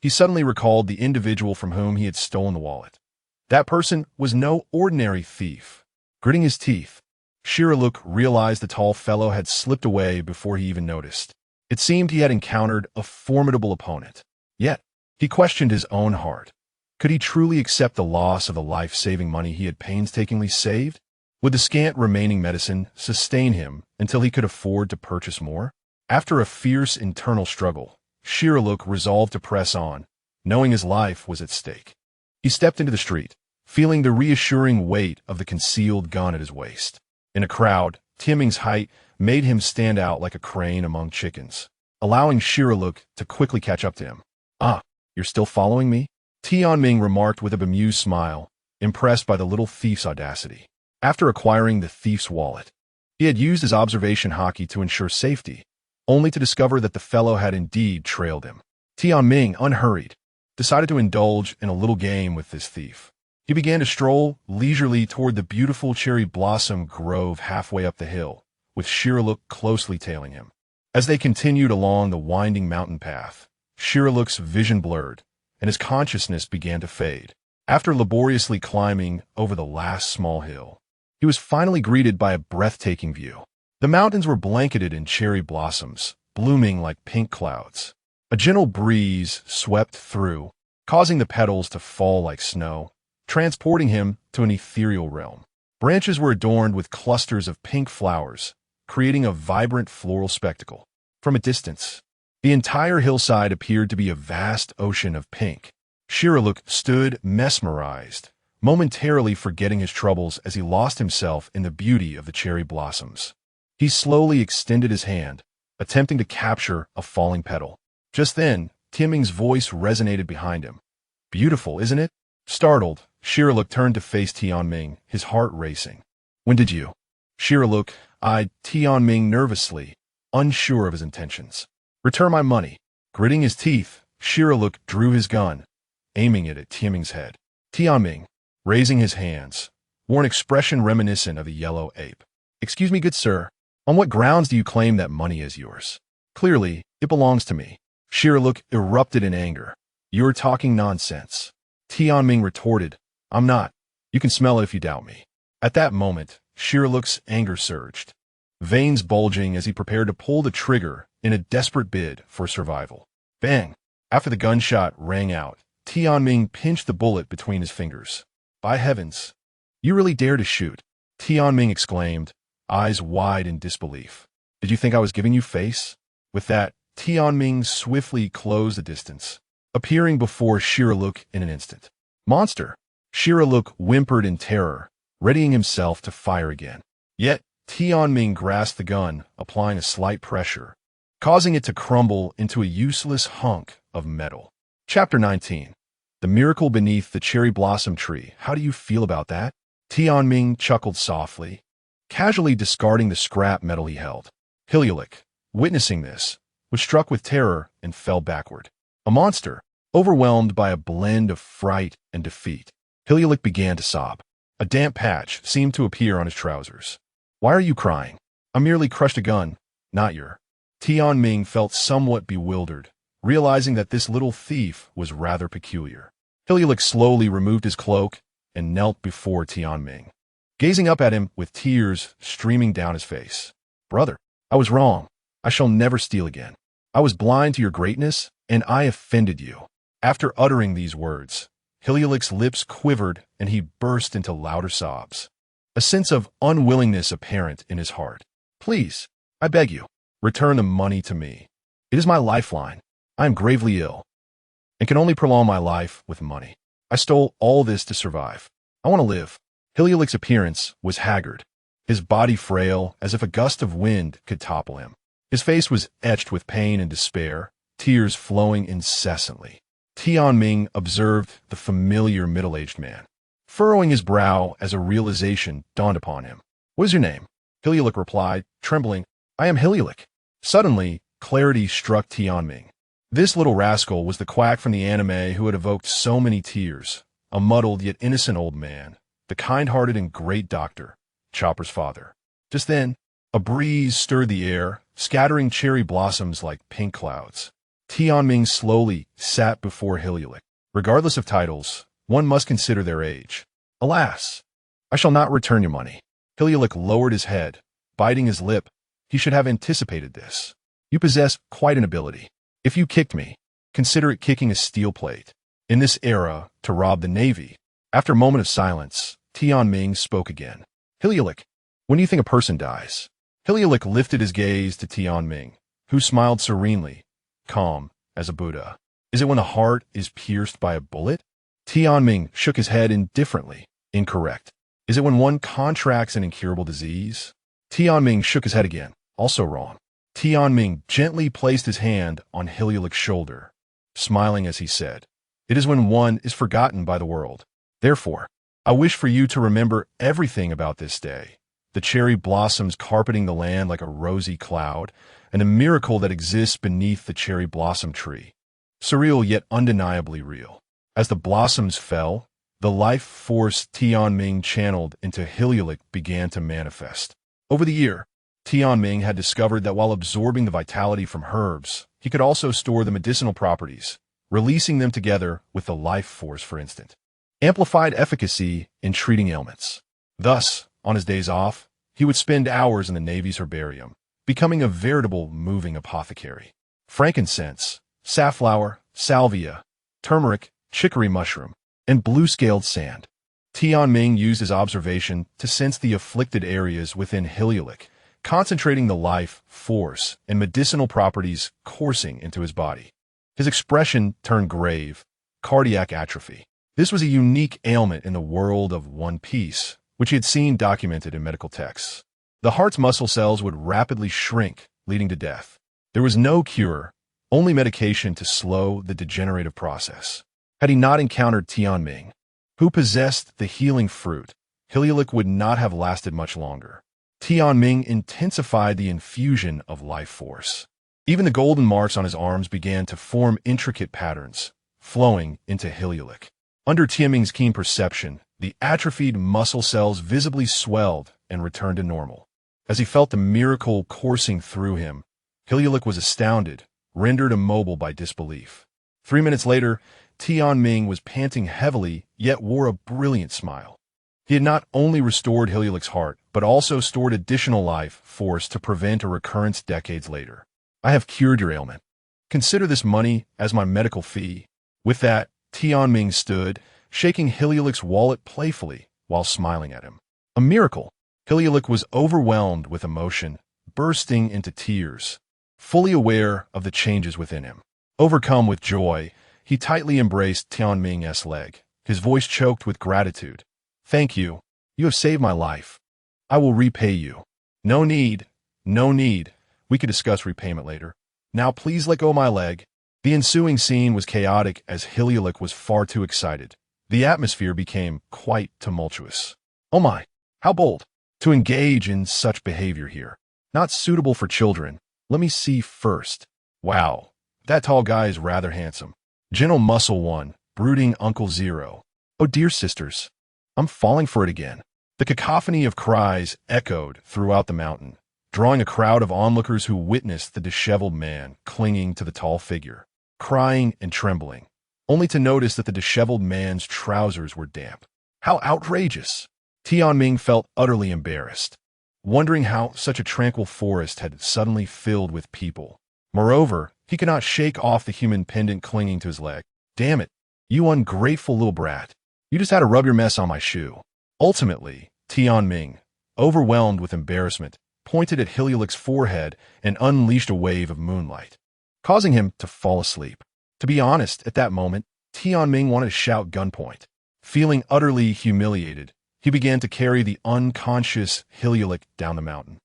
he suddenly recalled the individual from whom he had stolen the wallet. That person was no ordinary thief. Gritting his teeth, Shiraluk realized the tall fellow had slipped away before he even noticed. It seemed he had encountered a formidable opponent. Yet, he questioned his own heart. Could he truly accept the loss of the life-saving money he had painstakingly saved? Would the scant remaining medicine sustain him until he could afford to purchase more? After a fierce internal struggle, Shiraluk resolved to press on, knowing his life was at stake. He stepped into the street, feeling the reassuring weight of the concealed gun at his waist. In a crowd, Tianming's height made him stand out like a crane among chickens, allowing Shiraluk to quickly catch up to him. You're still following me? Tianming remarked with a bemused smile, impressed by the little thief's audacity. After acquiring the thief's wallet, he had used his observation hockey to ensure safety, only to discover that the fellow had indeed trailed him. Tianming, unhurried, decided to indulge in a little game with this thief. He began to stroll leisurely toward the beautiful cherry blossom grove halfway up the hill, with Shiraluk closely tailing him. As they continued along the winding mountain path, Shiraluk's vision blurred, and his consciousness began to fade. After laboriously climbing over the last small hill, he was finally greeted by a breathtaking view. The mountains were blanketed in cherry blossoms, blooming like pink clouds. A gentle breeze swept through, causing the petals to fall like snow, transporting him to an ethereal realm. Branches were adorned with clusters of pink flowers, creating a vibrant floral spectacle. From a distance, the entire hillside appeared to be a vast ocean of pink. Shiraluk stood mesmerized, momentarily forgetting his troubles as he lost himself in the beauty of the cherry blossoms. He slowly extended his hand, attempting to capture a falling petal. Just then, Tianming's voice resonated behind him. Beautiful, isn't it? Startled, Shiraluk turned to face Tianming, his heart racing. When did you? Shiraluk eyed Tianming nervously, unsure of his intentions. Return my money. Gritting his teeth, Shiraluk drew his gun, aiming it at Tianming's head. Tianming, raising his hands, wore an expression reminiscent of a yellow ape. Excuse me, good sir, on what grounds do you claim that money is yours? Clearly, it belongs to me. Shiraluk erupted in anger. You're talking nonsense. Tianming retorted, I'm not. You can smell it if you doubt me. At that moment, Shiraluk's anger surged, veins bulging as he prepared to pull the trigger in a desperate bid for survival. Bang! After the gunshot rang out, Tianming pinched the bullet between his fingers. By heavens! You really dare to shoot? Tianming exclaimed, eyes wide in disbelief. Did you think I was giving you face? With that, Tianming swiftly closed the distance, appearing before Shiraluk in an instant. Monster! Shiraluk whimpered in terror, readying himself to fire again. Yet, Tianming grasped the gun, applying a slight pressure, causing it to crumble into a useless hunk of metal. Chapter 19. The Miracle Beneath the Cherry Blossom Tree. How do you feel about that? Tianming chuckled softly, casually discarding the scrap metal he held. Shiraluk, witnessing this, was struck with terror and fell backward. A monster! Overwhelmed by a blend of fright and defeat, Hililik began to sob. A damp patch seemed to appear on his trousers. "Why are you crying? I merely crushed a gun, not your..." Tianming felt somewhat bewildered, realizing that this little thief was rather peculiar. Hililik slowly removed his cloak and knelt before Tianming, gazing up at him with tears streaming down his face. "Brother, I was wrong. I shall never steal again. I was blind to your greatness, and I offended you." After uttering these words, Hililik's lips quivered and he burst into louder sobs, a sense of unwillingness apparent in his heart. "Please, I beg you, return the money to me. It is my lifeline. I am gravely ill and can only prolong my life with money. I stole all this to survive. I want to live." Hililik's appearance was haggard, his body frail as if a gust of wind could topple him. His face was etched with pain and despair, tears flowing incessantly. Tianming observed the familiar middle-aged man, furrowing his brow as a realization dawned upon him. "What is your name?" Hililik replied, trembling. "I am Hililik." Suddenly, clarity struck Tianming. This little rascal was the quack from the anime who had evoked so many tears, a muddled yet innocent old man, the kind-hearted and great doctor, Chopper's father. Just then, a breeze stirred the air, scattering cherry blossoms like pink clouds. Tianming slowly sat before Hililik. Regardless of titles, one must consider their age. "Alas, I shall not return your money." Hililik lowered his head, biting his lip. He should have anticipated this. "You possess quite an ability. If you kicked me, consider it kicking a steel plate. In this era, to rob the Navy." After a moment of silence, Tianming spoke again. "Hililik, when do you think a person dies?" Hililik lifted his gaze to Tianming, who smiled serenely, calm as a Buddha. "Is it when the heart is pierced by a bullet?" Tianming shook his head indifferently. "Incorrect." "Is it when one contracts an incurable disease?" Tianming shook his head again. "Also wrong." Tianming gently placed his hand on Hililik's shoulder, smiling as he said, "It is when one is forgotten by the world. Therefore, I wish for you to remember everything about this day, the cherry blossoms carpeting the land like a rosy cloud, and the miracle that exists beneath the cherry blossom tree. Surreal yet undeniably real." As the blossoms fell, the life force Tianming channeled into Hililik began to manifest. Over the year, Tianming had discovered that while absorbing the vitality from herbs, he could also store the medicinal properties, releasing them together with the life force, for instance. Amplified efficacy in treating ailments. Thus, on his days off, he would spend hours in the Navy's herbarium, becoming a veritable moving apothecary. Frankincense, safflower, salvia, turmeric, chicory mushroom, and blue-scaled sand. Tianming used his observation to sense the afflicted areas within Hililik, concentrating the life, force, and medicinal properties coursing into his body. His expression turned grave, cardiac atrophy. This was a unique ailment in the world of One Piece, which he had seen documented in medical texts. The heart's muscle cells would rapidly shrink, leading to death. There was no cure, only medication to slow the degenerative process. Had he not encountered Tianming, who possessed the healing fruit, Hililik would not have lasted much longer. Tianming intensified the infusion of life force. Even the golden marks on his arms began to form intricate patterns, flowing into Hililik. Under Tianming's keen perception, the atrophied muscle cells visibly swelled and returned to normal. As he felt the miracle coursing through him, Hililik was astounded, rendered immobile by disbelief. 3 minutes later, Tianming was panting heavily, yet wore a brilliant smile. He had not only restored Hililik's heart, but also stored additional life force to prevent a recurrence decades later. "I have cured your ailment. Consider this money as my medical fee." With that, Tianming stood, shaking Hililik's wallet playfully while smiling at him. A miracle. Hililik was overwhelmed with emotion, bursting into tears, fully aware of the changes within him. Overcome with joy, he tightly embraced Tianming's leg, his voice choked with gratitude. "Thank you. You have saved my life. I will repay you." "No need. No need. We can discuss repayment later. Now please let go of my leg." The ensuing scene was chaotic as Hililik was far too excited. The atmosphere became quite tumultuous. "Oh my, how bold. To engage in such behavior here. Not suitable for children. Let me see first. Wow, that tall guy is rather handsome." Gentle Muscle 1, brooding Uncle 0. Oh dear sisters, I'm falling for it again. The cacophony of cries echoed throughout the mountain, drawing a crowd of onlookers who witnessed the disheveled man clinging to the tall figure, crying and trembling, only to notice that the disheveled man's trousers were damp. How outrageous! Tianming felt utterly embarrassed, wondering how such a tranquil forest had suddenly filled with people. Moreover, he could not shake off the human pendant clinging to his leg. Damn it, you ungrateful little brat. You just had to rub your mess on my shoe. Ultimately, Tianming, overwhelmed with embarrassment, pointed at Hiliulik's forehead and unleashed a wave of moonlight, causing him to fall asleep. To be honest, at that moment, Tianming wanted to shout gunpoint. Feeling utterly humiliated, he began to carry the unconscious Hiliulik down the mountain.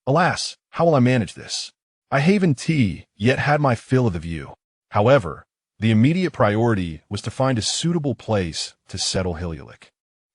Alas, how will I manage this? I haven't yet had my fill of the view. However, the immediate priority was to find a suitable place to settle Hiliulik.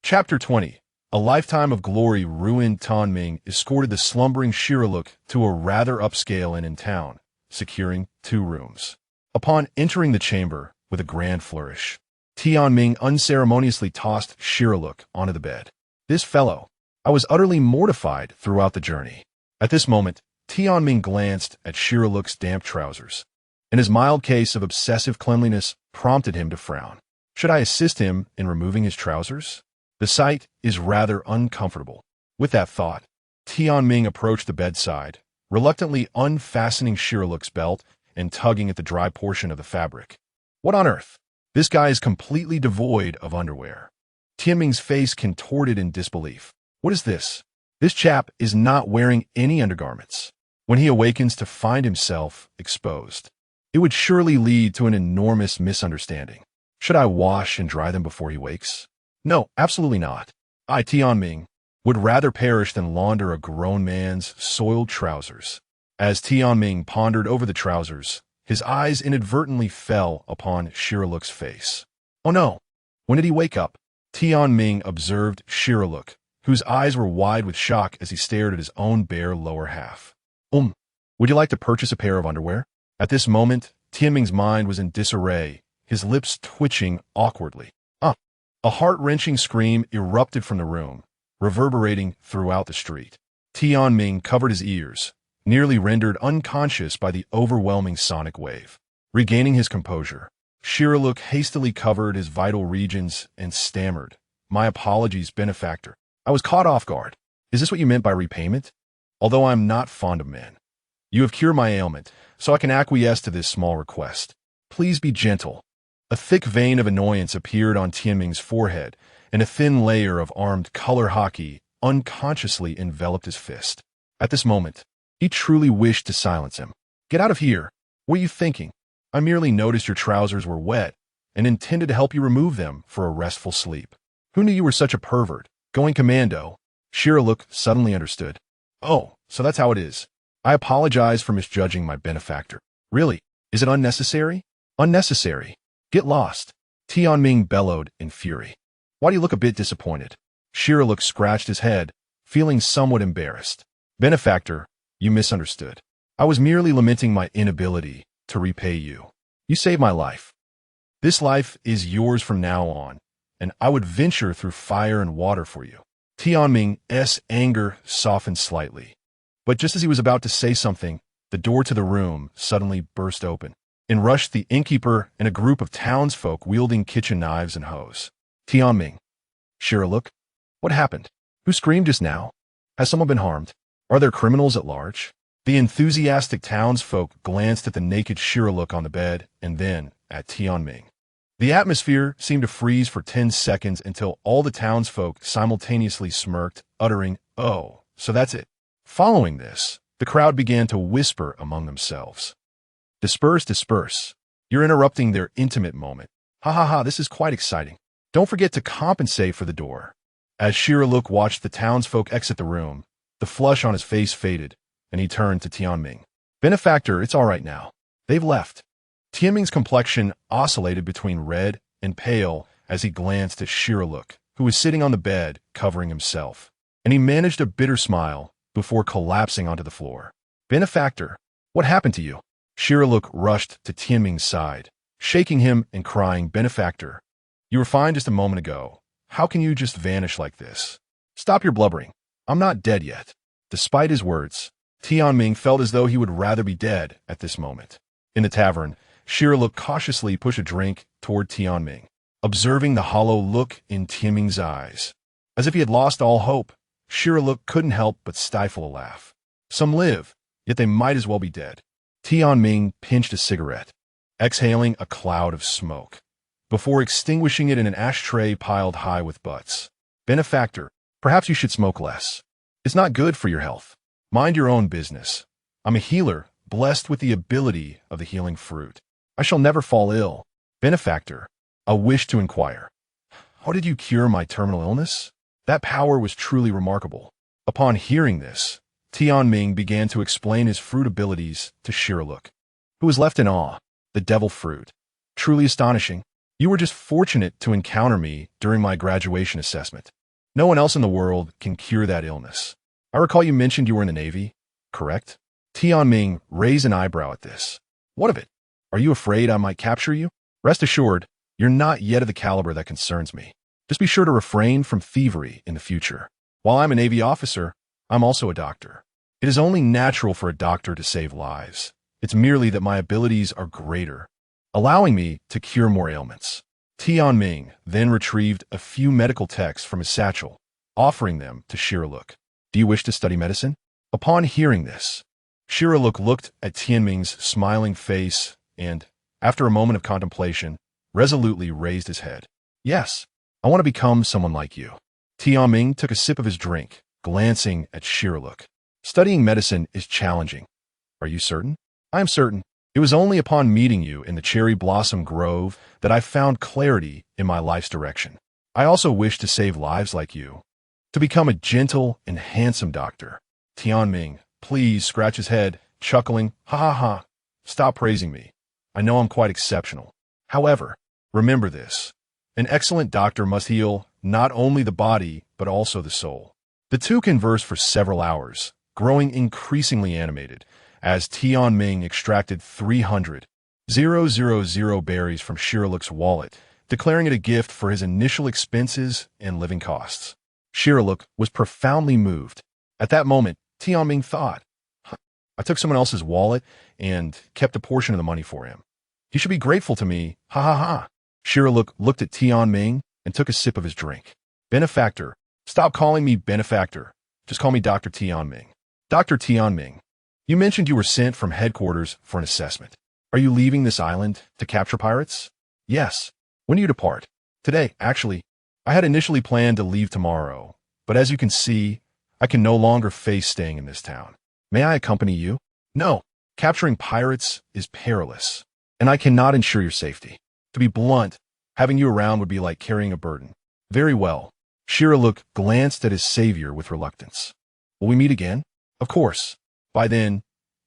Chapter 20. A lifetime of glory ruined. Tianming escorted the slumbering Shiraluk to a rather upscale inn in town, securing 2 rooms. Upon entering the chamber with a grand flourish, Tianming unceremoniously tossed Shiraluk onto the bed. This fellow, I was utterly mortified throughout the journey. At this moment, Tianming glanced at Shiraluk's damp trousers, and his mild case of obsessive cleanliness prompted him to frown. Should I assist him in removing his trousers? The sight is rather uncomfortable. With that thought, Tianming approached the bedside, reluctantly unfastening Shiraluk's belt and tugging at the dry portion of the fabric. What on earth? This guy is completely devoid of underwear. Tianming's face contorted in disbelief. What is this? This chap is not wearing any undergarments. When he awakens to find himself exposed, it would surely lead to an enormous misunderstanding. Should I wash and dry them before he wakes? No, absolutely not. I, Tianming, would rather perish than launder a grown man's soiled trousers. As Tianming pondered over the trousers, his eyes inadvertently fell upon Shiraluk's face. Oh no! When did he wake up? Tianming observed Shiraluk, whose eyes were wide with shock as he stared at his own bare lower half. Would you like to purchase a pair of underwear? At this moment, Tianming's mind was in disarray, his lips twitching awkwardly. A heart-wrenching scream erupted from the room, reverberating throughout the street. Tianming covered his ears, nearly rendered unconscious by the overwhelming sonic wave. Regaining his composure, Shiraluk hastily covered his vital regions and stammered, "My apologies, benefactor. I was caught off guard. Is this what you meant by repayment? Although I am not fond of men, you have cured my ailment, so I can acquiesce to this small request. Please be gentle." A thick vein of annoyance appeared on Tianming's forehead, and a thin layer of armed color hockey unconsciously enveloped his fist. At this moment, he truly wished to silence him. "Get out of here. What are you thinking? I merely noticed your trousers were wet and intended to help you remove them for a restful sleep. Who knew you were such a pervert? Going commando." Shiraluk suddenly understood. "Oh, so that's how it is. I apologize for misjudging my benefactor. Really, is it unnecessary?" "Unnecessary. Get lost," Tianming bellowed in fury. "Why do you look a bit disappointed?" Shiraluk scratched his head, feeling somewhat embarrassed. "Benefactor, you misunderstood. I was merely lamenting my inability to repay you. You saved my life. This life is yours from now on, and I would venture through fire and water for you." Tianming's anger softened slightly, but just as he was about to say something, the door to the room suddenly burst open. In rushed the innkeeper and a group of townsfolk wielding kitchen knives and hoes. "Tianming. Shiraluk, what happened? Who screamed just now? Has someone been harmed? Are there criminals at large?" The enthusiastic townsfolk glanced at the naked Shiraluk on the bed and then at Tianming. The atmosphere seemed to freeze for 10 seconds until all the townsfolk simultaneously smirked, uttering, "Oh, so that's it." Following this, the crowd began to whisper among themselves. "Disperse, disperse. You're interrupting their intimate moment. Ha ha ha, this is quite exciting. Don't forget to compensate for the door." As Shiraluk watched the townsfolk exit the room, the flush on his face faded, and he turned to Tianming. "Benefactor, it's all right now. They've left." Tianming's complexion oscillated between red and pale as he glanced at Shiraluk, who was sitting on the bed, covering himself, and he managed a bitter smile before collapsing onto the floor. "Benefactor, what happened to you?" Shiraluk rushed to Tianming's side, shaking him and crying, "Benefactor, you were fine just a moment ago. How can you just vanish like this? Stop your blubbering. I'm not dead yet." Despite his words, Tianming felt as though he would rather be dead at this moment. In the tavern, Shiraluk cautiously pushed a drink toward Tianming, observing the hollow look in Tianming's eyes. As if he had lost all hope, Shiraluk couldn't help but stifle a laugh. Some live, yet they might as well be dead. Tianming pinched a cigarette, exhaling a cloud of smoke, before extinguishing it in an ashtray piled high with butts. "Benefactor, perhaps you should smoke less. It's not good for your health. Mind your own business. I'm a healer, blessed with the ability of the healing fruit. I shall never fall ill. Benefactor, I wish to inquire. How did you cure my terminal illness?" That power was truly remarkable. Upon hearing this, Tianming began to explain his fruit abilities to Shiraluk, who was left in awe. "The devil fruit. Truly astonishing. You were just fortunate to encounter me during my graduation assessment. No one else in the world can cure that illness. I recall you mentioned you were in the Navy, correct?" Tianming raised an eyebrow at this. "What of it? Are you afraid I might capture you? Rest assured, you're not yet of the caliber that concerns me. Just be sure to refrain from thievery in the future. While I'm a Navy officer, I'm also a doctor. It is only natural for a doctor to save lives. It's merely that my abilities are greater, allowing me to cure more ailments." Tianming then retrieved a few medical texts from his satchel, offering them to Shiraluk. "Do you wish to study medicine?" Upon hearing this, Shiraluk looked at Tianming's smiling face and, after a moment of contemplation, resolutely raised his head. "Yes, I want to become someone like you." Tianming took a sip of his drink, glancing at Shiraluk. "Studying medicine is challenging. Are you certain?" "I am certain. It was only upon meeting you in the cherry blossom grove that I found clarity in my life's direction. I also wish to save lives like you, to become a gentle and handsome doctor." Tianming, please, scratched his head, chuckling, "Ha ha ha. Stop praising me. I know I'm quite exceptional. However, remember this. An excellent doctor must heal not only the body, but also the soul." The two conversed for several hours, growing increasingly animated, as Tianming extracted 300,000 berries from Shiraluk's wallet, declaring it a gift for his initial expenses and living costs. Shiraluk was profoundly moved. At that moment, Tianming thought, "I took someone else's wallet and kept a portion of the money for him. He should be grateful to me. Ha ha ha." Shiraluk looked at Tianming and took a sip of his drink. "Benefactor, stop calling me Benefactor. Just call me Dr. Tianming." "Dr. Tianming, you mentioned you were sent from headquarters for an assessment. Are you leaving this island to capture pirates?" "Yes." "When do you depart?" "Today, actually. I had initially planned to leave tomorrow, but as you can see, I can no longer face staying in this town. May I accompany you?" "No. Capturing pirates is perilous, and I cannot ensure your safety. To be blunt, having you around would be like carrying a burden." "Very well." Shiraluk glanced at his savior with reluctance. "Will we meet again?" "Of course. By then,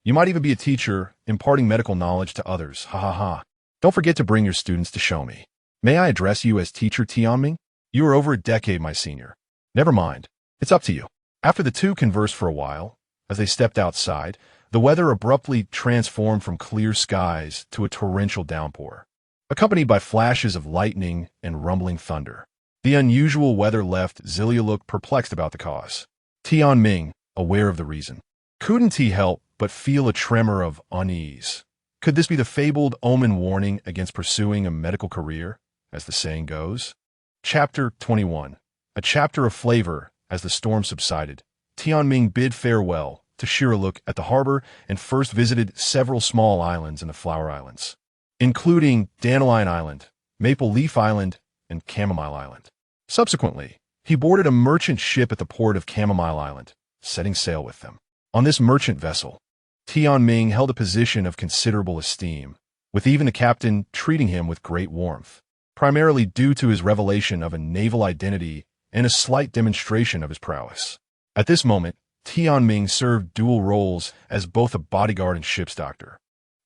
you might even be a teacher, imparting medical knowledge to others. Ha ha ha. Don't forget to bring your students to show me." "May I address you as Teacher Tianming? You are over a decade my senior." "Never mind. It's up to you." After the two conversed for a while, as they stepped outside, the weather abruptly transformed from clear skies to a torrential downpour, accompanied by flashes of lightning and rumbling thunder. The unusual weather left Zilialuk perplexed about the cause. Tianming, aware of the reason, couldn't he help but feel a tremor of unease. Could this be the fabled omen warning against pursuing a medical career, as the saying goes? Chapter 21. A chapter of flavor. As the storm subsided, Tianming bid farewell to Shiraluk at the harbor and first visited several small islands in the Flower Islands, including Dandelion Island, Maple Leaf Island, and Chamomile Island. Subsequently, he boarded a merchant ship at the port of Chamomile Island, setting sail with them. On this merchant vessel, Tianming held a position of considerable esteem, with even the captain treating him with great warmth, primarily due to his revelation of a naval identity and a slight demonstration of his prowess. At this moment, Tianming served dual roles as both a bodyguard and ship's doctor,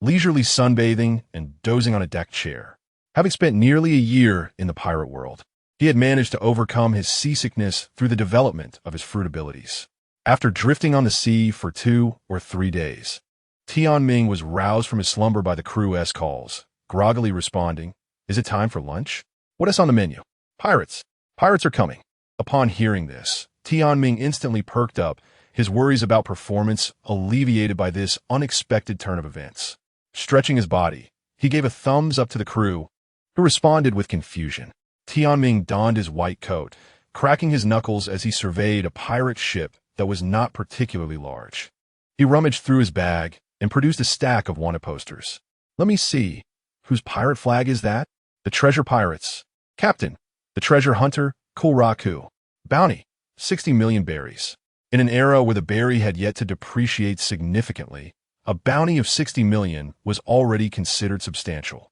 leisurely sunbathing and dozing on a deck chair. Having spent nearly a year in the pirate world, he had managed to overcome his seasickness through the development of his fruit abilities. After drifting on the sea for 2 or 3 days, Tianming was roused from his slumber by the crew calls, groggily responding, "Is it time for lunch? What is on the menu?" "Pirates. Pirates are coming." Upon hearing this, Tianming instantly perked up, his worries about performance alleviated by this unexpected turn of events. Stretching his body, he gave a thumbs up to the crew, who responded with confusion. Tianming donned his white coat, cracking his knuckles as he surveyed a pirate ship that was not particularly large. He rummaged through his bag and produced a stack of wanted posters. "Let me see. Whose pirate flag is that?" "The Treasure Pirates." "Captain, the Treasure Hunter, Kulraku." "Bounty, 60 million berries." In an era where the berry had yet to depreciate significantly, a bounty of 60 million was already considered substantial.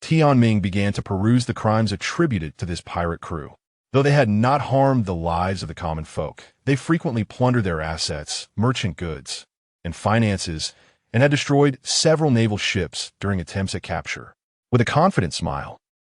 Tianming began to peruse the crimes attributed to this pirate crew. Though they had not harmed the lives of the common folk, they frequently plundered their assets, merchant goods, and finances, and had destroyed several naval ships during attempts at capture. With a confident smile,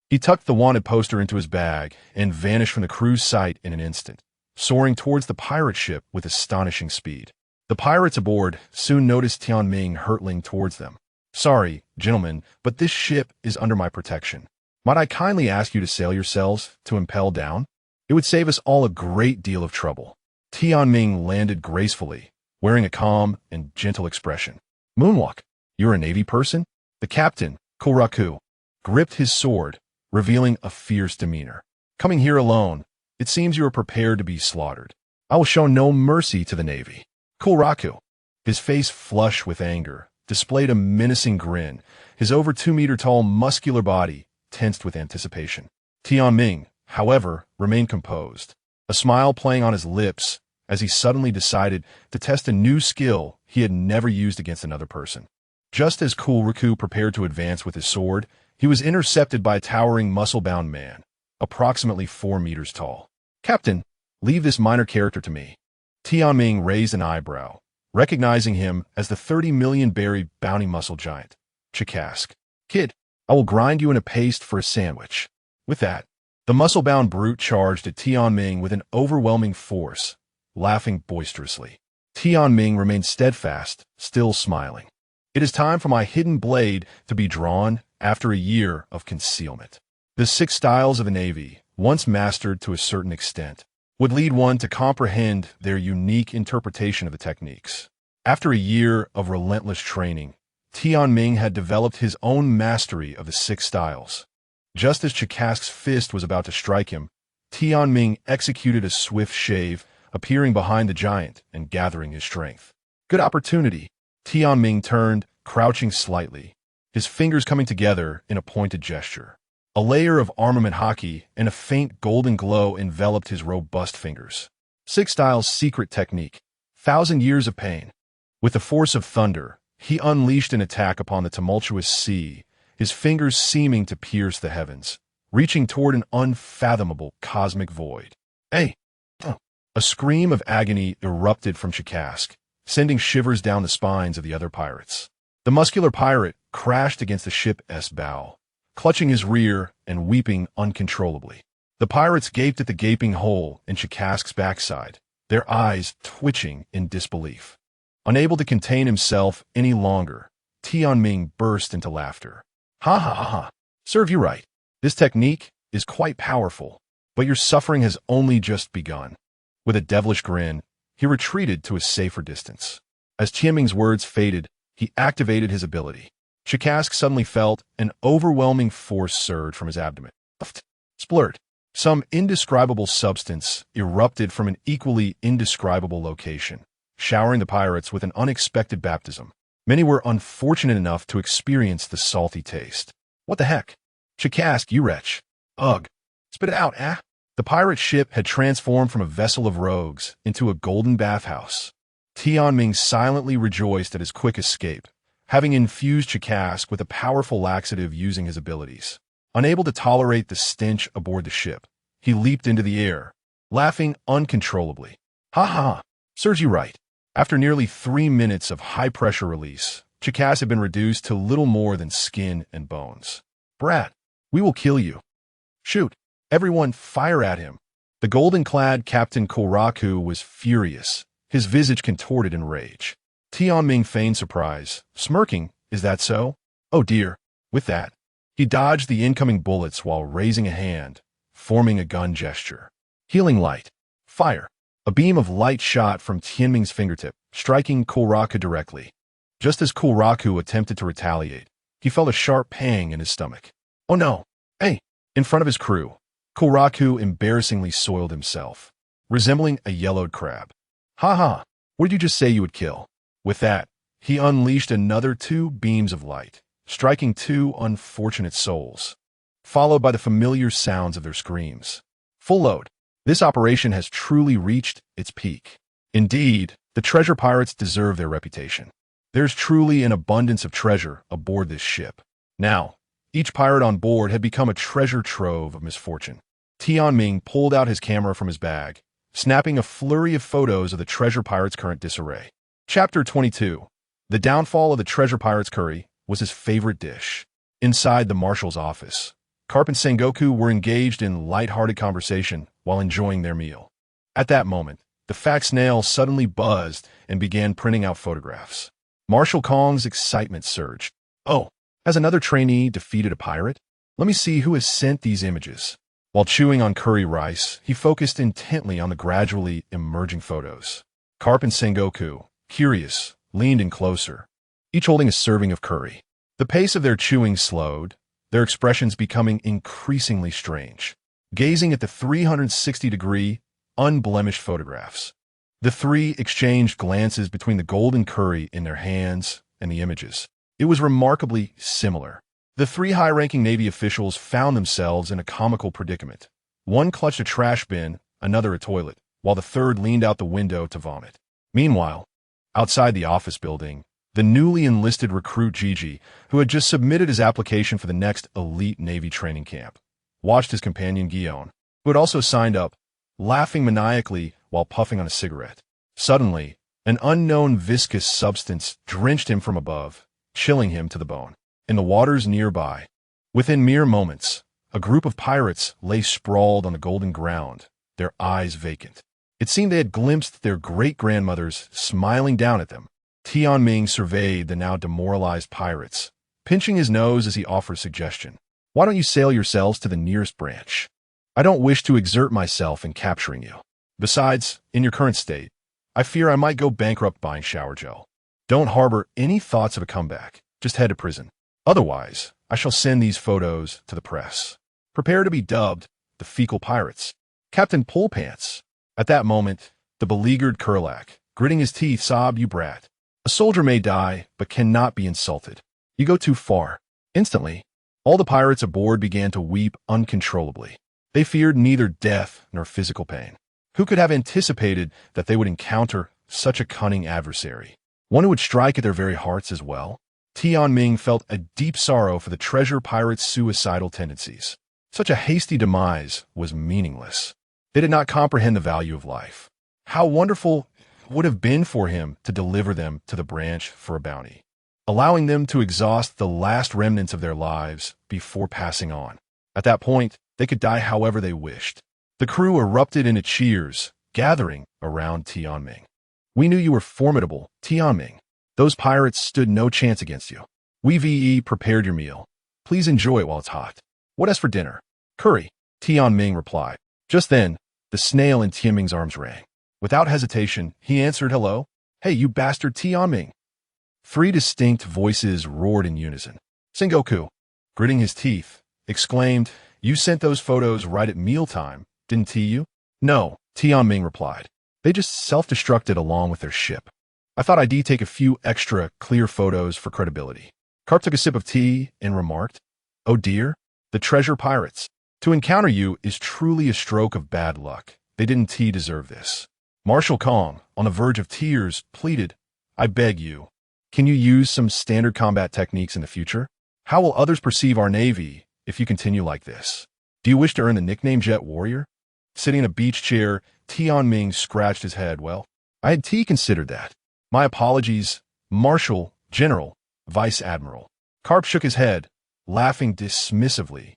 he tucked the wanted poster into his bag and vanished from the crew's sight in an instant, soaring towards the pirate ship with astonishing speed. The pirates aboard soon noticed Tianming hurtling towards them. "Sorry, gentlemen, but this ship is under my protection. Might I kindly ask you to sail yourselves to impel down? It would save us all a great deal of trouble." Tianming landed gracefully, wearing a calm and gentle expression. "Moonwalk, you're a Navy person?" The captain, Koraku, gripped his sword, revealing a fierce demeanor. "Coming here alone, it seems you are prepared to be slaughtered. I will show no mercy to the Navy." Koraku, his face flush with anger, displayed a menacing grin, his over 2-meter-tall muscular body tensed with anticipation. Tianming, however, remained composed, a smile playing on his lips as he suddenly decided to test a new skill he had never used against another person. Just as Kulraku prepared to advance with his sword, he was intercepted by a towering muscle-bound man, approximately 4 meters tall. "Captain, leave this minor character to me." Tianming raised an eyebrow, recognizing him as the 30 million berry bounty muscle giant, Chikask. "Kid, I will grind you in a paste for a sandwich." With that, the muscle-bound brute charged at Tianming with an overwhelming force, laughing boisterously. Tianming remained steadfast, still smiling. "It is time for my hidden blade to be drawn after a year of concealment." The 6 styles of the Navy, once mastered to a certain extent, would lead one to comprehend their unique interpretation of the techniques. After a year of relentless training, Tianming had developed his own mastery of the 6 styles. Just as Chikask's fist was about to strike him, Tianming executed a swift shave, appearing behind the giant and gathering his strength. "Good opportunity." Tianming turned, crouching slightly, his fingers coming together in a pointed gesture. A layer of armament hockey and a faint golden glow enveloped his robust fingers. 6 styles' secret technique, 1,000 years of pain. With the force of thunder, he unleashed an attack upon the tumultuous sea, his fingers seeming to pierce the heavens, reaching toward an unfathomable cosmic void. "Hey!" A scream of agony erupted from Chikask, sending shivers down the spines of the other pirates. The muscular pirate crashed against the ship's bow, clutching his rear and weeping uncontrollably. The pirates gaped at the gaping hole in Chikask's backside, their eyes twitching in disbelief. Unable to contain himself any longer, Tianming burst into laughter. "Ha ha ha ha! Serve you right. This technique is quite powerful, but your suffering has only just begun." With a devilish grin, he retreated to a safer distance. As Tianming's words faded, he activated his ability. Chikask suddenly felt an overwhelming force surge from his abdomen. Splurt. Some indescribable substance erupted from an equally indescribable location, showering the pirates with an unexpected baptism. Many were unfortunate enough to experience the salty taste. "What the heck? Chikask, you wretch. Ugh. Spit it out, eh?" The pirate ship had transformed from a vessel of rogues into a golden bathhouse. Tianming silently rejoiced at his quick escape, having infused Chikask with a powerful laxative using his abilities. Unable to tolerate the stench aboard the ship, he leaped into the air, laughing uncontrollably. "Ha ha! Serves you right." After nearly 3 minutes of high-pressure release, Chikask had been reduced to little more than skin and bones. "Brat, we will kill you." "Shoot! Everyone fire at him." The golden-clad Captain Koraku was furious, his visage contorted in rage. Tianming feigned surprise, smirking, "Is that so? Oh dear." With that, He dodged the incoming bullets while raising a hand, forming a gun gesture. Healing light. Fire. A beam of light shot from Tianming's fingertip, striking Koraku directly. Just as Koraku attempted to retaliate, he felt a sharp pang in his stomach. Oh no! Hey! In front of his crew, Koraku embarrassingly soiled himself, resembling a yellowed crab. Ha ha! What did you just say you would kill? With that, he unleashed another 2 beams of light, striking 2 unfortunate souls, followed by the familiar sounds of their screams. Full load. This operation has truly reached its peak. Indeed, the treasure pirates deserve their reputation. There's truly an abundance of treasure aboard this ship. Now, each pirate on board had become a treasure trove of misfortune. Tianming pulled out his camera from his bag, snapping a flurry of photos of the treasure pirates' current disarray. Chapter 22. The downfall of the treasure pirates' curry was his favorite dish. Inside the marshal's office, Carp and Sengoku were engaged in light-hearted conversation while enjoying their meal. At that moment, the fax snail suddenly buzzed and began printing out photographs. Marshal Kong's excitement surged. Oh, has another trainee defeated a pirate? Let me see who has sent these images. While chewing on curry rice, he focused intently on the gradually emerging photos. Carp and Sengoku, curious, leaned in closer, each holding a serving of curry. The pace of their chewing slowed, their expressions becoming increasingly strange, gazing at the 360-degree, unblemished photographs. The 3 exchanged glances between the golden curry in their hands and the images. It was remarkably similar. The 3 high-ranking Navy officials found themselves in a comical predicament. One clutched a trash bin, another a toilet, while the third leaned out the window to vomit. Meanwhile, outside the office building, the newly enlisted recruit Gigi, who had just submitted his application for the next elite Navy training camp, watched his companion Guillaume, who had also signed up, laughing maniacally while puffing on a cigarette. Suddenly, an unknown viscous substance drenched him from above, chilling him to the bone. In the waters nearby, within mere moments, a group of pirates lay sprawled on the golden ground, their eyes vacant. It seemed they had glimpsed their great-grandmothers smiling down at them. Tianming surveyed the now demoralized pirates, pinching his nose as he offered a suggestion. Why don't you sail yourselves to the nearest branch? I don't wish to exert myself in capturing you. Besides, in your current state, I fear I might go bankrupt buying shower gel. Don't harbor any thoughts of a comeback. Just head to prison. Otherwise, I shall send these photos to the press. Prepare to be dubbed the Fecal Pirates. Captain Pullpants. At that moment, the beleaguered Kurlak, gritting his teeth, sobbed, "You brat. A soldier may die, but cannot be insulted. You go too far." Instantly, all the pirates aboard began to weep uncontrollably. They feared neither death nor physical pain. Who could have anticipated that they would encounter such a cunning adversary? One who would strike at their very hearts as well? Tianming felt a deep sorrow for the treasure pirates' suicidal tendencies. Such a hasty demise was meaningless. They did not comprehend the value of life. How wonderful it would have been for him to deliver them to the branch for a bounty, allowing them to exhaust the last remnants of their lives before passing on. At that point, they could die however they wished. The crew erupted into cheers, gathering around Tianming. "We knew you were formidable, Tianming. Those pirates stood no chance against you. We VE prepared your meal. Please enjoy it while it's hot. What as for dinner?" "Curry," Tianming replied. Just then, the snail in Tianming's arms rang. Without hesitation, he answered, "Hello? Hey, you bastard Tianming." 3 distinct voices roared in unison. Sengoku, gritting his teeth, exclaimed, "You sent those photos right at mealtime, didn't you?" "No," Tianming replied. "They just self-destructed along with their ship. I thought I'd take a few extra clear photos for credibility." Carp took a sip of tea and remarked, "Oh dear, the treasure pirates. To encounter you is truly a stroke of bad luck. They didn't deserve this." Marshal Kong, on the verge of tears, pleaded, "I beg you, can you use some standard combat techniques in the future? How will others perceive our Navy if you continue like this? Do you wish to earn the nickname Jet Warrior?" Sitting in a beach chair, Tianming scratched his head. "Well, I had considered that. My apologies, Marshal, General, Vice Admiral." Carp shook his head, laughing dismissively.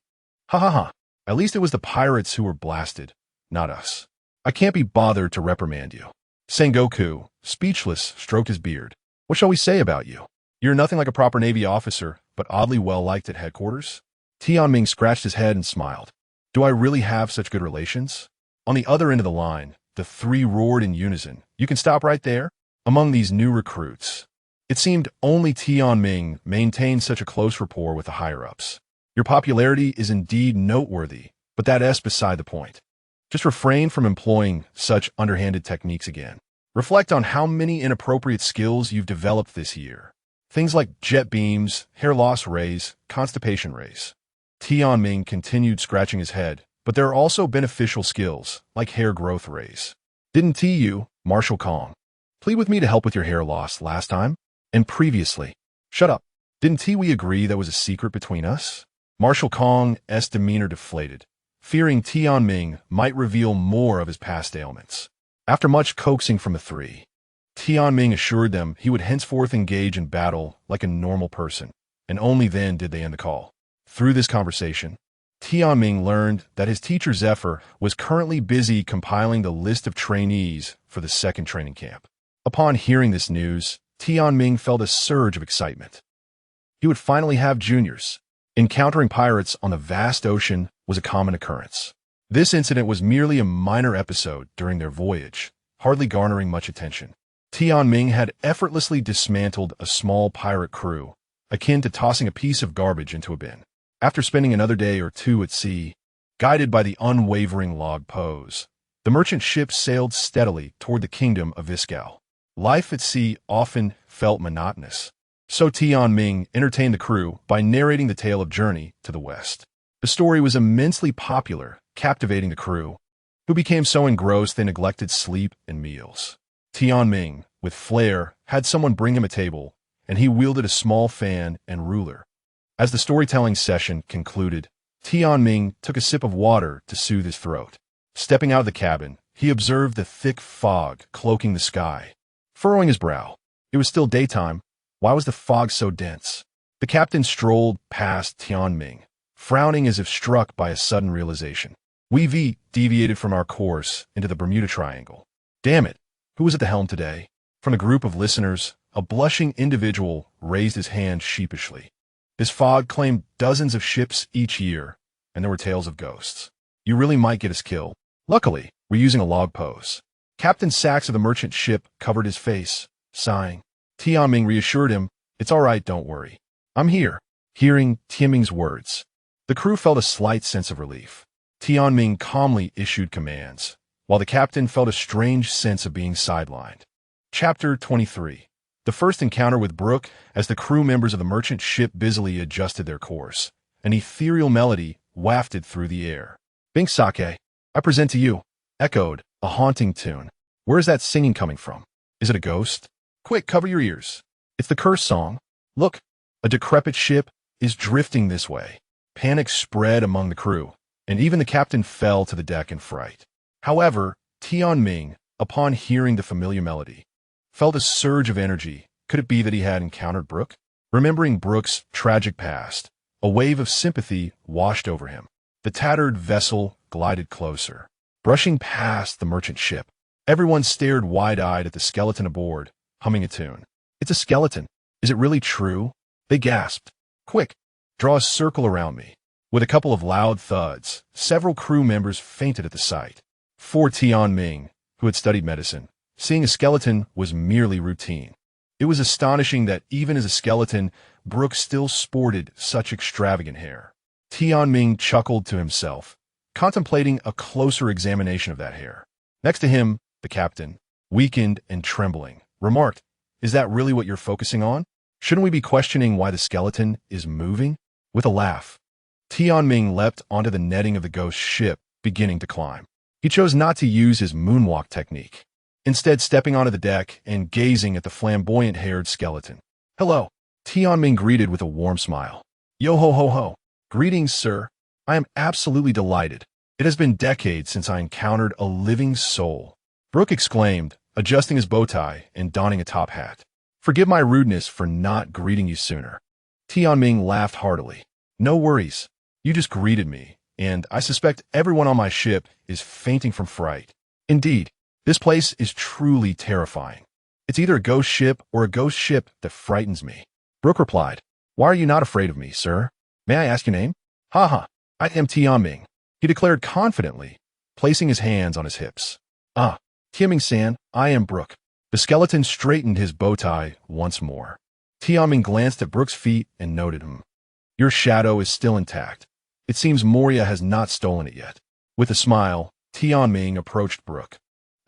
"Ha ha ha. At least it was the pirates who were blasted, not us. I can't be bothered to reprimand you." Sengoku, speechless, stroked his beard. "What shall we say about you? You're nothing like a proper Navy officer, but oddly well-liked at headquarters." Tianming scratched his head and smiled. Do I really have such good relations? On the other end of the line, the three roared in unison. You can stop right there? Among these new recruits, it seemed only Tianming maintained such a close rapport with the higher-ups. Your popularity is indeed noteworthy, but that's beside the point. Just refrain from employing such underhanded techniques again. Reflect on how many inappropriate skills you've developed this year. Things like jet beams, hair loss rays, constipation rays. Tianming continued scratching his head, but there are also beneficial skills, like hair growth rays. Didn't you, Marshal Kong, plead with me to help with your hair loss last time? And previously? Shut up. Didn't we agree that was a secret between us? Marshal Kong's demeanor deflated, fearing Tianming might reveal more of his past ailments. After much coaxing from the three, Tianming assured them he would henceforth engage in battle like a normal person, and only then did they end the call. Through this conversation, Tianming learned that his teacher Zephyr was currently busy compiling the list of trainees for the second training camp. Upon hearing this news, Tianming felt a surge of excitement. He would finally have juniors. Encountering pirates on the vast ocean was a common occurrence. This incident was merely a minor episode during their voyage, hardly garnering much attention. Tianming had effortlessly dismantled a small pirate crew, akin to tossing a piece of garbage into a bin. After spending another day or two at sea, guided by the unwavering log pose, the merchant ship sailed steadily toward the kingdom of Viscal. Life at sea often felt monotonous, so Tianming entertained the crew by narrating the tale of journey to the west. The story was immensely popular, captivating the crew, who became so engrossed they neglected sleep and meals. Tianming, with flair, had someone bring him a table, and he wielded a small fan and ruler. As the storytelling session concluded, Tianming took a sip of water to soothe his throat. Stepping out of the cabin, he observed the thick fog cloaking the sky. Furrowing his brow, it was still daytime. Why was the fog so dense? The captain strolled past Tianming, frowning as if struck by a sudden realization. We've deviated from our course into the Bermuda Triangle. Damn it, who was at the helm today? From a group of listeners, a blushing individual raised his hand sheepishly. This fog claimed dozens of ships each year, and there were tales of ghosts. You really might get us killed. Luckily, we're using a log pose. Captain Sachs of the merchant ship covered his face, sighing. Tianming reassured him, it's all right, don't worry. I'm here. Hearing Tianming's words, the crew felt a slight sense of relief. Tianming calmly issued commands, while the captain felt a strange sense of being sidelined. Chapter 23. The first encounter with Brooke. As the crew members of the merchant ship busily adjusted their course, an ethereal melody wafted through the air. Bink Sake, I present to you, echoed, a haunting tune. Where is that singing coming from? Is it a ghost? Quick, cover your ears. It's the curse song. Look, a decrepit ship is drifting this way. Panic spread among the crew, and even the captain fell to the deck in fright. However, Tianming, upon hearing the familiar melody, felt a surge of energy. Could it be that he had encountered Brooke? Remembering Brooke's tragic past, a wave of sympathy washed over him. The tattered vessel glided closer, brushing past the merchant ship. Everyone stared wide-eyed at the skeleton aboard, humming a tune. It's a skeleton. Is it really true? They gasped. Quick, draw a circle around me. With a couple of loud thuds, several crew members fainted at the sight. For Tianming, who had studied medicine, seeing a skeleton was merely routine. It was astonishing that even as a skeleton, Brooke still sported such extravagant hair. Tianming chuckled to himself, contemplating a closer examination of that hair. Next to him, the captain, weakened and trembling, remarked, Is that really what you're focusing on? Shouldn't we be questioning why the skeleton is moving? With a laugh, Tianming leapt onto the netting of the ghost ship, beginning to climb. He chose not to use his moonwalk technique, instead stepping onto the deck and gazing at the flamboyant-haired skeleton. Hello, Tianming greeted with a warm smile. Yo ho ho ho. Greetings, sir. I am absolutely delighted. It has been decades since I encountered a living soul. Brooke exclaimed, adjusting his bow tie and donning a top hat. Forgive my rudeness for not greeting you sooner. Tianming laughed heartily. No worries. You just greeted me, and I suspect everyone on my ship is fainting from fright. Indeed, this place is truly terrifying. It's either a ghost ship or a ghost ship that frightens me. Brooke replied, Why are you not afraid of me, sir? May I ask your name? Haha, I am Tianming, he declared confidently, placing his hands on his hips. Ah, Tianming-san, I am Brook. The skeleton straightened his bow tie once more. Tianming glanced at Brook's feet and noted him. Your shadow is still intact. It seems Moria has not stolen it yet. With a smile, Tianming approached Brook.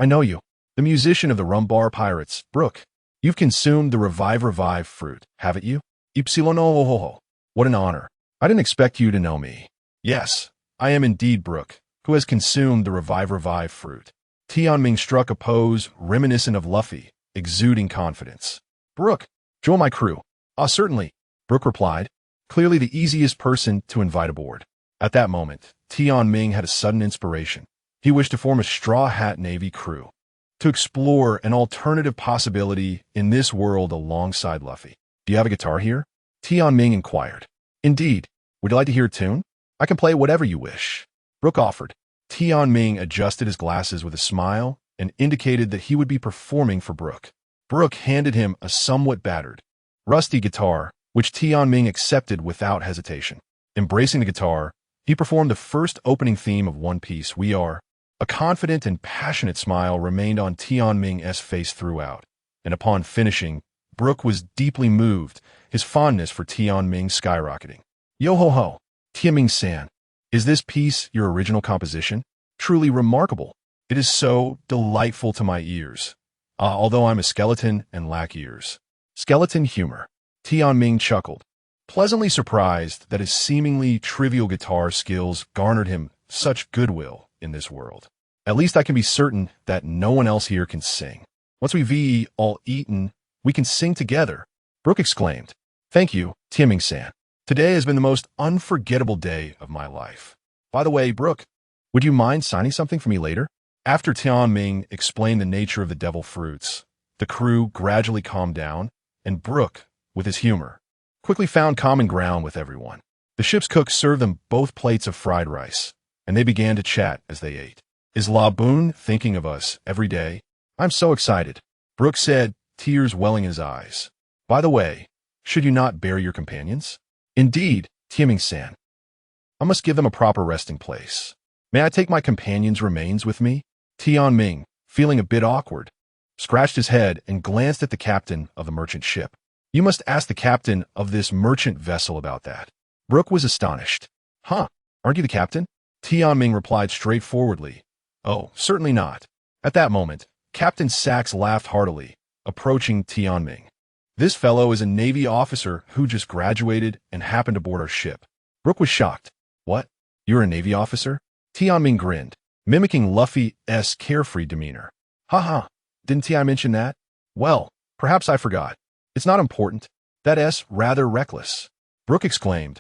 I know you, the musician of the Rumbar Pirates, Brook. You've consumed the revive fruit, haven't you? Ypsilonohoho. What an honor. I didn't expect you to know me. Yes, I am indeed Brook, who has consumed the revive fruit. Tianming struck a pose reminiscent of Luffy, exuding confidence. Brook, join my crew. Ah, certainly, Brook replied, clearly the easiest person to invite aboard. At that moment, Tianming had a sudden inspiration. He wished to form a Straw Hat Navy crew, to explore an alternative possibility in this world alongside Luffy. Do you have a guitar here? Tianming inquired. Indeed. Would you like to hear a tune? I can play whatever you wish. Brook offered. Tianming adjusted his glasses with a smile and indicated that he would be performing for Brook. Brook handed him a somewhat battered, rusty guitar, which Tianming accepted without hesitation. Embracing the guitar, he performed the first opening theme of One Piece, We Are. A confident and passionate smile remained on Tianming's face throughout, and upon finishing, Brook was deeply moved, his fondness for Tianming skyrocketing. Yo-ho-ho, Tianming-san, is this piece your original composition? Truly remarkable. It is so delightful to my ears. Although I'm a skeleton and lack ears. Skeleton humor. Tianming chuckled, pleasantly surprised that his seemingly trivial guitar skills garnered him such goodwill in this world. At least I can be certain that no one else here can sing. Once we've all eaten, we can sing together, Brook exclaimed. Thank you, Tianming-san. Today has been the most unforgettable day of my life. By the way, Brook, would you mind signing something for me later? After Tianming explained the nature of the devil fruits, the crew gradually calmed down, and Brook, with his humor, quickly found common ground with everyone. The ship's cook served them both plates of fried rice, and they began to chat as they ate. Is Laboon thinking of us every day? I'm so excited, Brook said, tears welling in his eyes. By the way, should you not bury your companions? Indeed, Tianming-san. I must give them a proper resting place. May I take my companions' remains with me? Tianming, feeling a bit awkward, scratched his head and glanced at the captain of the merchant ship. You must ask the captain of this merchant vessel about that. Brook was astonished. Huh, aren't you the captain? Tianming replied straightforwardly. Oh, certainly not. At that moment, Captain Sachs laughed heartily, approaching Tianming. This fellow is a Navy officer who just graduated and happened aboard our ship. Brook was shocked. What? You're a Navy officer? Tianming grinned, mimicking Luffy's carefree demeanor. Haha, didn't I mention that? Well, perhaps I forgot. It's not important. That's rather reckless, Brook exclaimed,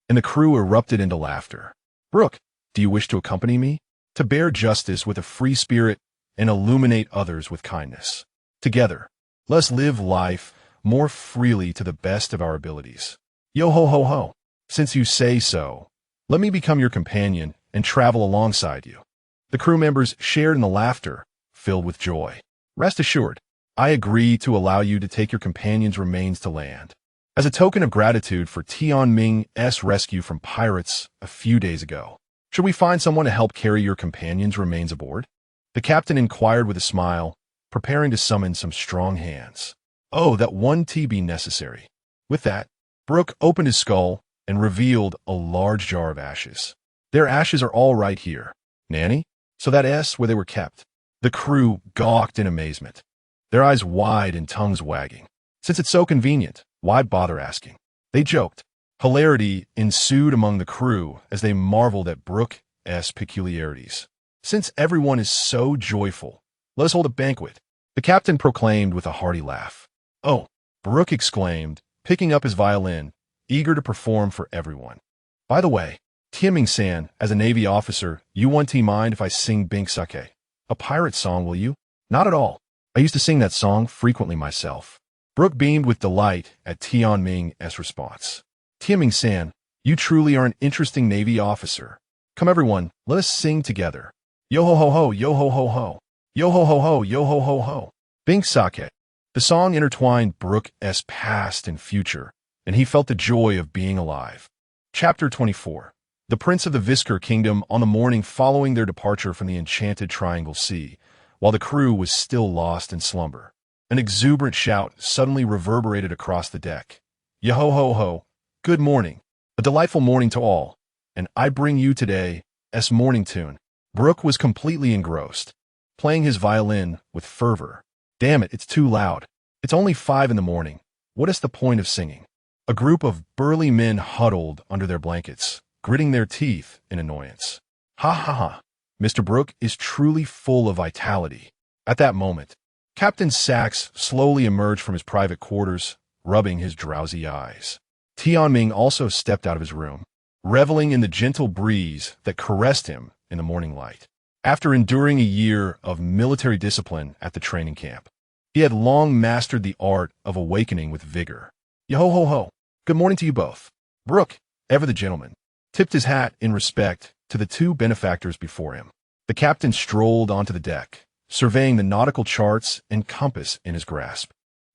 and the crew erupted into laughter. Brook, do you wish to accompany me? To bear justice with a free spirit and illuminate others with kindness. Together, let's live life more freely to the best of our abilities. Yo-ho-ho-ho. Since you say so, let me become your companion and travel alongside you. The crew members shared in the laughter, filled with joy. Rest assured, I agree to allow you to take your companion's remains to land. As a token of gratitude for Tianming's rescue from pirates a few days ago, should we find someone to help carry your companion's remains aboard? The captain inquired with a smile, preparing to summon some strong hands. Oh, that one tea be necessary. With that, Brook opened his skull and revealed a large jar of ashes. Their ashes are all right here, Nanny. So that's where they were kept. The crew gawked in amazement, their eyes wide and tongues wagging. Since it's so convenient, why bother asking? They joked. Hilarity ensued among the crew as they marveled at Brook's peculiarities. Since everyone is so joyful, let us hold a banquet, the captain proclaimed with a hearty laugh. Oh, Brook exclaimed, picking up his violin, eager to perform for everyone. By the way, Tianming-san, as a Navy officer, you won't mind if I sing Bink Sake? A pirate song, will you? Not at all. I used to sing that song frequently myself. Brook beamed with delight at Tianming's response. Tianming-san, you truly are an interesting Navy officer. Come everyone, let us sing together. Yo-ho-ho-ho, yo-ho-ho-ho. Yo-ho-ho-ho, yo-ho-ho-ho. Bink Sake. The song intertwined Brook's past and future, and he felt the joy of being alive. Chapter 24. the prince of the Visker kingdom on the morning following their departure from the enchanted Triangle Sea, while the crew was still lost in slumber. An exuberant shout suddenly reverberated across the deck. Yo-ho-ho-ho, good morning. A delightful morning to all, and I bring you today's morning tune. Brooke was completely engrossed, playing his violin with fervor. Damn it, it's too loud. It's only 5 in the morning. What is the point of singing? A group of burly men huddled under their blankets, gritting their teeth in annoyance. Ha ha ha. Mr. Brooke is truly full of vitality. At that moment, Captain Sachs slowly emerged from his private quarters, rubbing his drowsy eyes. Tianming also stepped out of his room, reveling in the gentle breeze that caressed him in the morning light. After enduring a year of military discipline at the training camp, he had long mastered the art of awakening with vigor. Yo-ho-ho-ho, good morning to you both. Brooke, ever the gentleman, tipped his hat in respect to the two benefactors before him. The captain strolled onto the deck, surveying the nautical charts and compass in his grasp.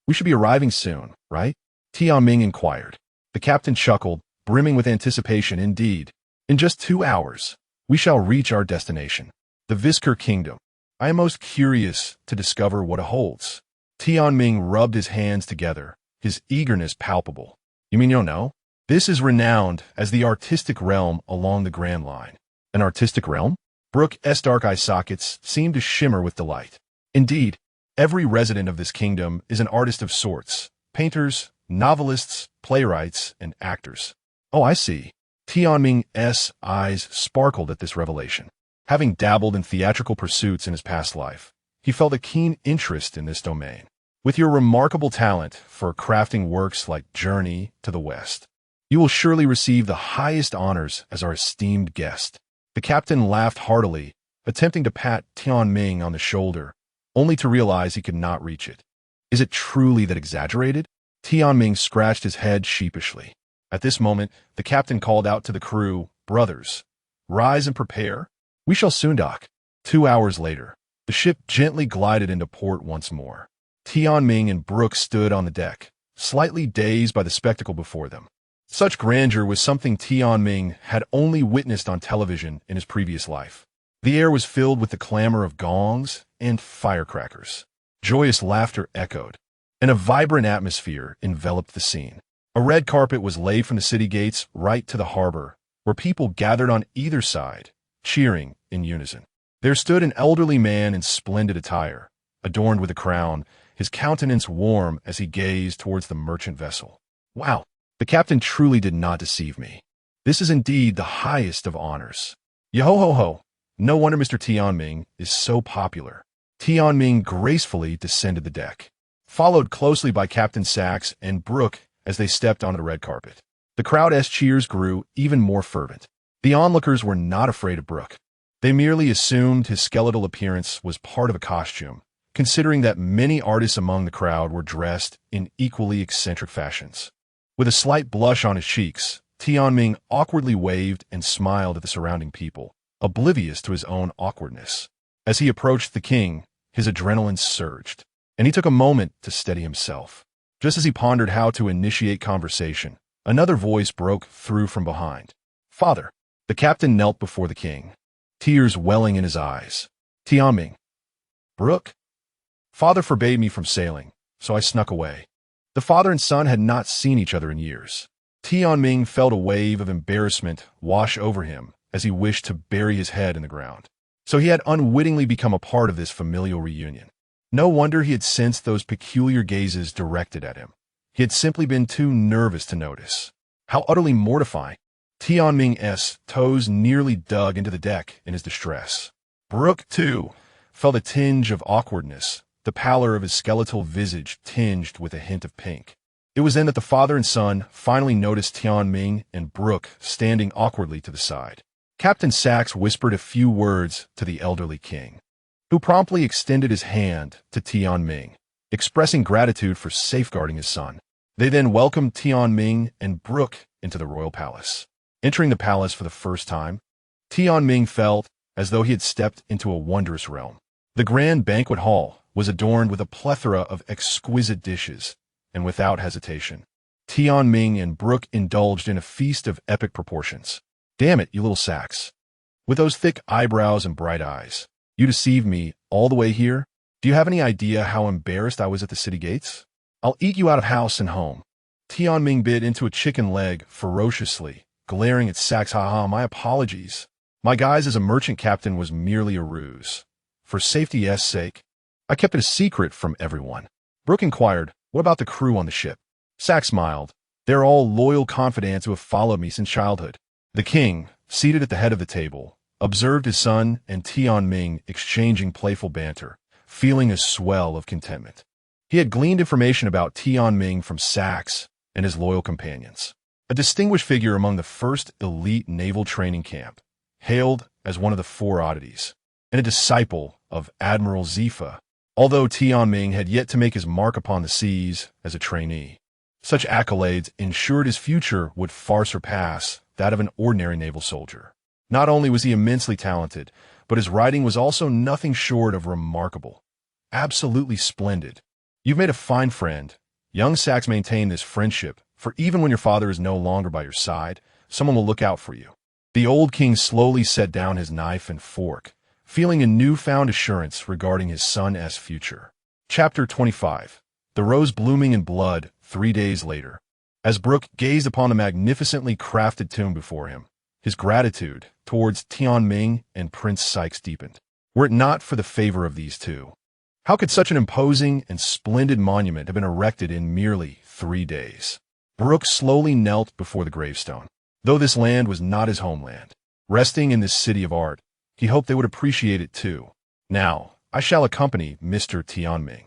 We should be arriving soon, right? Tianming inquired. The captain chuckled, brimming with anticipation. Indeed. In just 2 hours, we shall reach our destination, the Visker kingdom. I am most curious to discover what it holds. Tianming rubbed his hands together, his eagerness palpable. You mean you don't know? This is renowned as the artistic realm along the Grand Line. An artistic realm? Brooke's dark eye sockets seemed to shimmer with delight. Indeed, every resident of this kingdom is an artist of sorts. Painters, novelists, playwrights, and actors. Oh, I see. Tianming's eyes sparkled at this revelation. Having dabbled in theatrical pursuits in his past life, he felt a keen interest in this domain. With your remarkable talent for crafting works like Journey to the West, you will surely receive the highest honors as our esteemed guest. The captain laughed heartily, attempting to pat Tianming on the shoulder, only to realize he could not reach it. Is it truly that exaggerated? Tianming scratched his head sheepishly. At this moment, the captain called out to the crew, "Brothers, rise and prepare. We shall soon dock." 2 hours later, the ship gently glided into port once more. Tianming and Brooke stood on the deck, slightly dazed by the spectacle before them. Such grandeur was something Tianming had only witnessed on television in his previous life. The air was filled with the clamor of gongs and firecrackers. Joyous laughter echoed, and a vibrant atmosphere enveloped the scene. A red carpet was laid from the city gates right to the harbor, where people gathered on either side, cheering in unison. There stood an elderly man in splendid attire, adorned with a crown, his countenance warm as he gazed towards the merchant vessel. Wow, the captain truly did not deceive me. This is indeed the highest of honors. Yo-ho-ho-ho, no wonder Mr. Tianming is so popular. Tianming gracefully descended the deck, followed closely by Captain Sachs and Brooke as they stepped onto the red carpet. The crowd's cheers grew even more fervent. The onlookers were not afraid of Brooke. They merely assumed his skeletal appearance was part of a costume, considering that many artists among the crowd were dressed in equally eccentric fashions. With a slight blush on his cheeks, Tianming awkwardly waved and smiled at the surrounding people, oblivious to his own awkwardness. As he approached the king, his adrenaline surged, and he took a moment to steady himself. Just as he pondered how to initiate conversation, another voice broke through from behind. "Father." The captain knelt before the king, tears welling in his eyes. "Tianming." "Brooke?" "Father forbade me from sailing, so I snuck away." The father and son had not seen each other in years. Tianming felt a wave of embarrassment wash over him as he wished to bury his head in the ground. So he had unwittingly become a part of this familial reunion. No wonder he had sensed those peculiar gazes directed at him. He had simply been too nervous to notice. How utterly mortifying. Tianming's toes nearly dug into the deck in his distress. Brooke, too, felt a tinge of awkwardness, the pallor of his skeletal visage tinged with a hint of pink. It was then that the father and son finally noticed Tianming and Brooke standing awkwardly to the side. Captain Sachs whispered a few words to the elderly king, who promptly extended his hand to Tianming, expressing gratitude for safeguarding his son. They then welcomed Tianming and Brooke into the royal palace. Entering the palace for the first time, Tianming felt as though he had stepped into a wondrous realm. The grand banquet hall was adorned with a plethora of exquisite dishes, and without hesitation, Tianming and Brooke indulged in a feast of epic proportions. Damn it, you little sacks. With those thick eyebrows and bright eyes. You deceived me all the way here? Do you have any idea how embarrassed I was at the city gates? I'll eat you out of house and home. Tianming bit into a chicken leg ferociously, glaring at Sacks. Haha, my apologies. My guise as a merchant captain was merely a ruse. For safety's sake, I kept it a secret from everyone. Brooke inquired, what about the crew on the ship? Sacks smiled. They're all loyal confidants who have followed me since childhood. The king, seated at the head of the table, observed his son and Tianming exchanging playful banter, feeling a swell of contentment. He had gleaned information about Tianming from Sacks and his loyal companions. A distinguished figure among the first elite naval training camp, hailed as one of the four oddities, and a disciple of Admiral Zifa, although Tianming had yet to make his mark upon the seas as a trainee. Such accolades ensured his future would far surpass that of an ordinary naval soldier. Not only was he immensely talented, but his writing was also nothing short of remarkable. Absolutely splendid. You've made a fine friend. Young Sacks maintained this friendship, for even when your father is no longer by your side, someone will look out for you. The old king slowly set down his knife and fork, feeling a newfound assurance regarding his son's future. Chapter 25. The Rose Blooming in Blood 3 days later. As Brooke gazed upon the magnificently crafted tomb before him, his gratitude towards Tianming and Prince Sykes deepened. Were it not for the favor of these two, how could such an imposing and splendid monument have been erected in merely 3 days? Brooke slowly knelt before the gravestone. Though this land was not his homeland, resting in this city of art, he hoped they would appreciate it too. Now, I shall accompany Mr. Tianming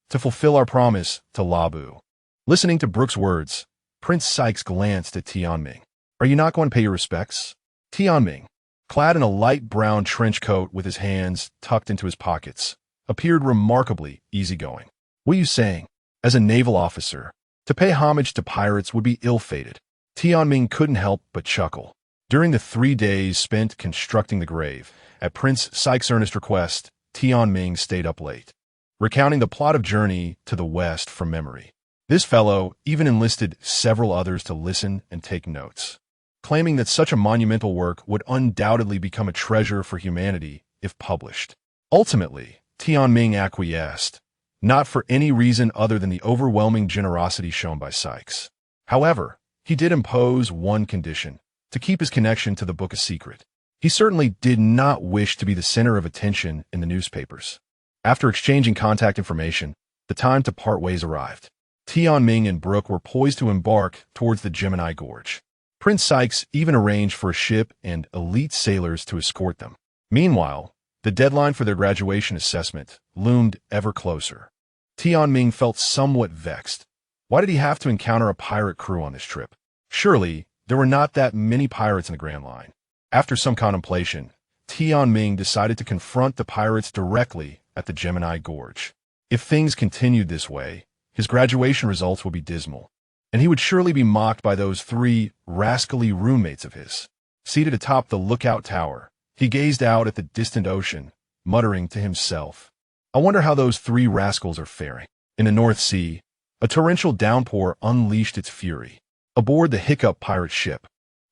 to fulfill our promise to Labu. Listening to Brooke's words, Prince Sykes glanced at Tianming. Are you not going to pay your respects? Tianming, clad in a light brown trench coat with his hands tucked into his pockets, appeared remarkably easygoing. What are you saying? As a naval officer, to pay homage to pirates would be ill-fated. Tianming couldn't help but chuckle. During the 3 days spent constructing the grave, at Prince Sykes' earnest request, Tianming stayed up late, recounting the plot of Journey to the West from memory. This fellow even enlisted several others to listen and take notes, claiming that such a monumental work would undoubtedly become a treasure for humanity if published. Ultimately, Tianming acquiesced, not for any reason other than the overwhelming generosity shown by Sykes. However, he did impose one condition: to keep his connection to the book a secret. He certainly did not wish to be the center of attention in the newspapers. After exchanging contact information, the time to part ways arrived. Tianming and Brooke were poised to embark towards the Gemini Gorge. Prince Sykes even arranged for a ship and elite sailors to escort them. Meanwhile, the deadline for their graduation assessment loomed ever closer. Tianming felt somewhat vexed. Why did he have to encounter a pirate crew on this trip? Surely, there were not that many pirates in the Grand Line. After some contemplation, Tianming decided to confront the pirates directly at the Gemini Gorge. If things continued this way, his graduation results would be dismal, and he would surely be mocked by those 3 rascally roommates of his. Seated atop the lookout tower, he gazed out at the distant ocean, muttering to himself, I wonder how those 3 rascals are faring. In the North Sea, a torrential downpour unleashed its fury. Aboard the Hiccup pirate ship,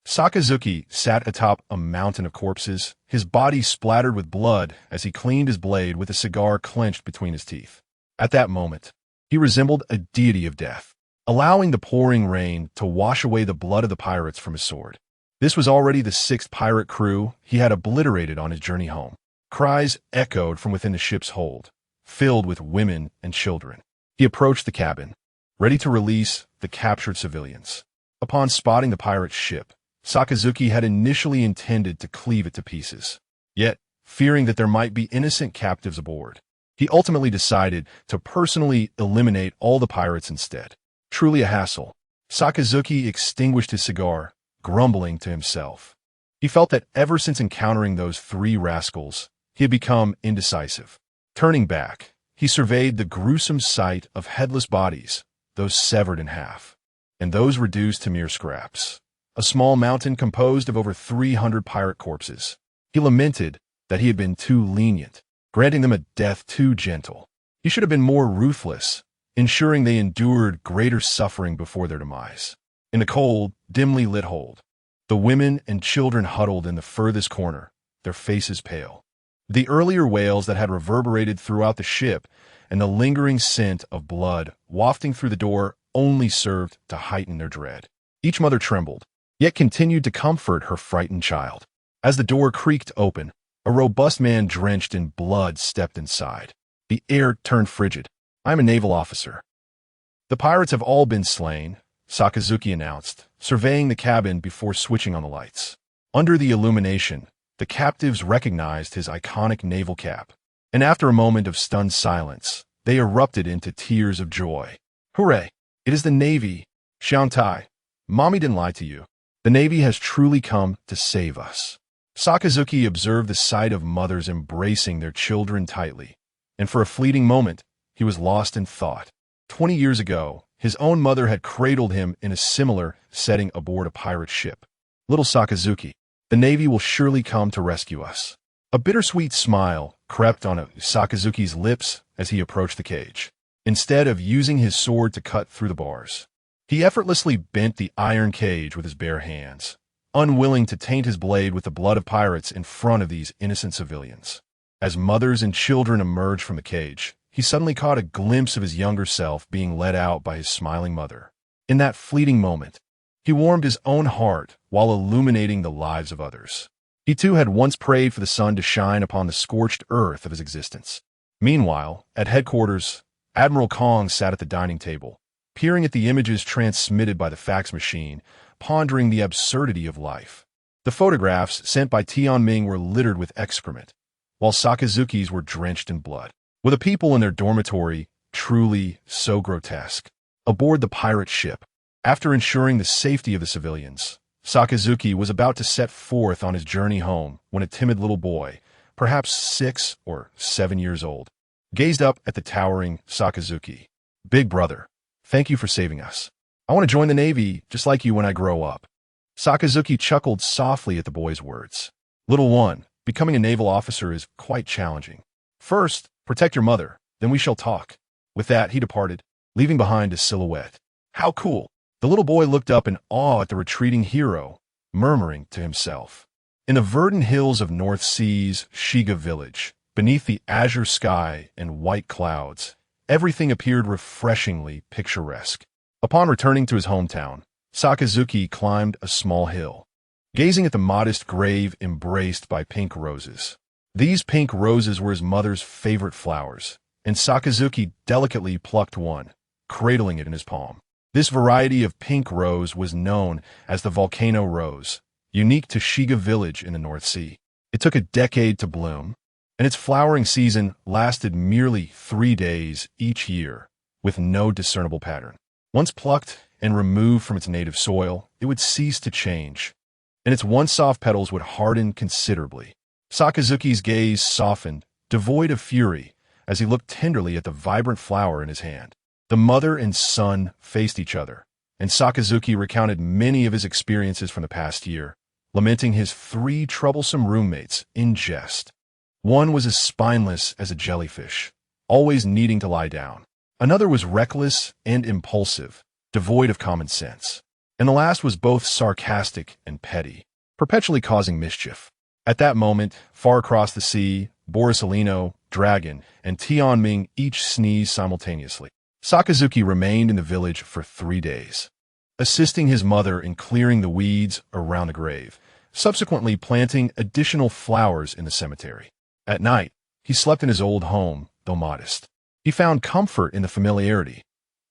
Sakazuki sat atop a mountain of corpses, his body splattered with blood as he cleaned his blade with a cigar clenched between his teeth. At that moment, he resembled a deity of death, allowing the pouring rain to wash away the blood of the pirates from his sword. This was already the 6th pirate crew he had obliterated on his journey home. Cries echoed from within the ship's hold, filled with women and children. He approached the cabin, ready to release the captured civilians. Upon spotting the pirate ship, Sakazuki had initially intended to cleave it to pieces. Yet, fearing that there might be innocent captives aboard, he ultimately decided to personally eliminate all the pirates instead. Truly a hassle. Sakazuki extinguished his cigar, grumbling to himself. He felt that ever since encountering those 3 rascals, he had become indecisive. Turning back, he surveyed the gruesome sight of headless bodies, those severed in half, and those reduced to mere scraps. A small mountain composed of over 300 pirate corpses. He lamented that he had been too lenient, granting them a death too gentle. He should have been more ruthless, ensuring they endured greater suffering before their demise. In the cold, dimly lit hold, The women and children huddled in the furthest corner, their faces pale. The earlier wails that had reverberated throughout the ship and the lingering scent of blood wafting through the door only served to heighten their dread. Each mother trembled, yet continued to comfort her frightened child. As the door creaked open, a robust man drenched in blood stepped inside. The air turned frigid. "I'm a naval officer." "The pirates have all been slain," Sakazuki announced, surveying the cabin before switching on the lights. Under the illumination, the captives recognized his iconic naval cap, and after a moment of stunned silence, they erupted into tears of joy. "Hooray! It is the Navy! Shantai, Mommy didn't lie to you. The Navy has truly come to save us." Sakazuki observed the sight of mothers embracing their children tightly, and for a fleeting moment, he was lost in thought. 20 years ago, his own mother had cradled him in a similar setting aboard a pirate ship. "Little Sakazuki, the Navy will surely come to rescue us." A bittersweet smile crept on Sakazuki's lips as he approached the cage. Instead of using his sword to cut through the bars, he effortlessly bent the iron cage with his bare hands, unwilling to taint his blade with the blood of pirates in front of these innocent civilians. As mothers and children emerged from the cage, he suddenly caught a glimpse of his younger self being led out by his smiling mother. In that fleeting moment, he warmed his own heart while illuminating the lives of others. He too had once prayed for the sun to shine upon the scorched earth of his existence. Meanwhile, at headquarters, Admiral Kong sat at the dining table, peering at the images transmitted by the fax machine, pondering the absurdity of life. The photographs sent by Tianming were littered with excrement, while Sakazuki's were drenched in blood. With the people in their dormitory truly so grotesque. Aboard the pirate ship, after ensuring the safety of the civilians, Sakazuki was about to set forth on his journey home when a timid little boy, perhaps 6 or 7 years old, gazed up at the towering Sakazuki. "Big brother, thank you for saving us. I want to join the Navy just like you when I grow up." Sakazuki chuckled softly at the boy's words. "Little one, becoming a naval officer is quite challenging. First, protect your mother, then we shall talk." With that, he departed, leaving behind a silhouette. "How cool!" The little boy looked up in awe at the retreating hero, murmuring to himself. In the verdant hills of North Sea's Shiga village, beneath the azure sky and white clouds, everything appeared refreshingly picturesque. Upon returning to his hometown, Sakazuki climbed a small hill, gazing at the modest grave embraced by pink roses. These pink roses were his mother's favorite flowers, and Sakazuki delicately plucked one, cradling it in his palm. This variety of pink rose was known as the volcano rose, unique to Shiga village in the North Sea. It took a decade to bloom, and its flowering season lasted merely 3 days each year, with no discernible pattern. Once plucked and removed from its native soil, it would cease to change, and its once soft petals would harden considerably. Sakazuki's gaze softened, devoid of fury, as he looked tenderly at the vibrant flower in his hand. The mother and son faced each other, and Sakazuki recounted many of his experiences from the past year, lamenting his 3 troublesome roommates in jest. One was as spineless as a jellyfish, always needing to lie down. Another was reckless and impulsive, devoid of common sense. And the last was both sarcastic and petty, perpetually causing mischief. At that moment, far across the sea, Borisolino, Dragon, and Tianming each sneezed simultaneously. Sakazuki remained in the village for 3 days, assisting his mother in clearing the weeds around the grave, subsequently planting additional flowers in the cemetery. At night, he slept in his old home, though modest. He found comfort in the familiarity,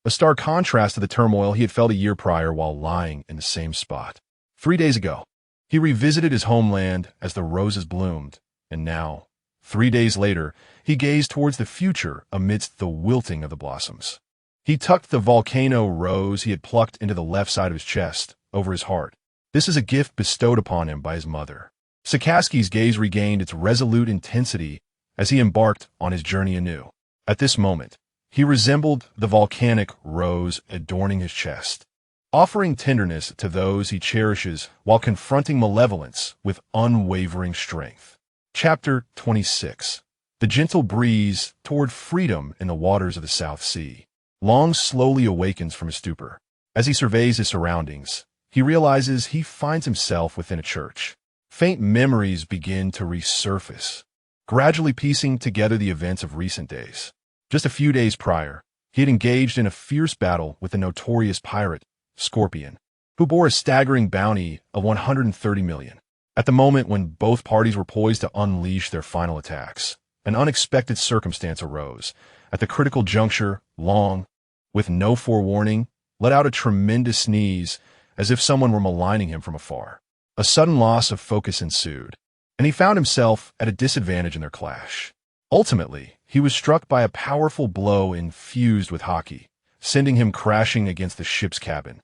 a stark contrast to the turmoil he had felt a year prior while lying in the same spot. 3 days ago, he revisited his homeland as the roses bloomed, and now, 3 days later, he gazed towards the future amidst the wilting of the blossoms. He tucked the volcano rose he had plucked into the left side of his chest, over his heart. This is a gift bestowed upon him by his mother. Sakazuki's gaze regained its resolute intensity as he embarked on his journey anew. At this moment, he resembled the volcanic rose adorning his chest, offering tenderness to those he cherishes while confronting malevolence with unwavering strength. Chapter 26. The gentle breeze toward freedom in the waters of the South Sea. Long slowly awakens from his stupor. As he surveys his surroundings, he realizes he finds himself within a church. Faint memories begin to resurface, gradually piecing together the events of recent days. Just a few days prior, he had engaged in a fierce battle with the notorious pirate, Scorpion, who bore a staggering bounty of 130 million. At the moment when both parties were poised to unleash their final attacks, an unexpected circumstance arose. At the critical juncture, Long, with no forewarning, let out a tremendous sneeze, as if someone were maligning him from afar. A sudden loss of focus ensued, and he found himself at a disadvantage in their clash. Ultimately, he was struck by a powerful blow infused with hockey, sending him crashing against the ship's cabin,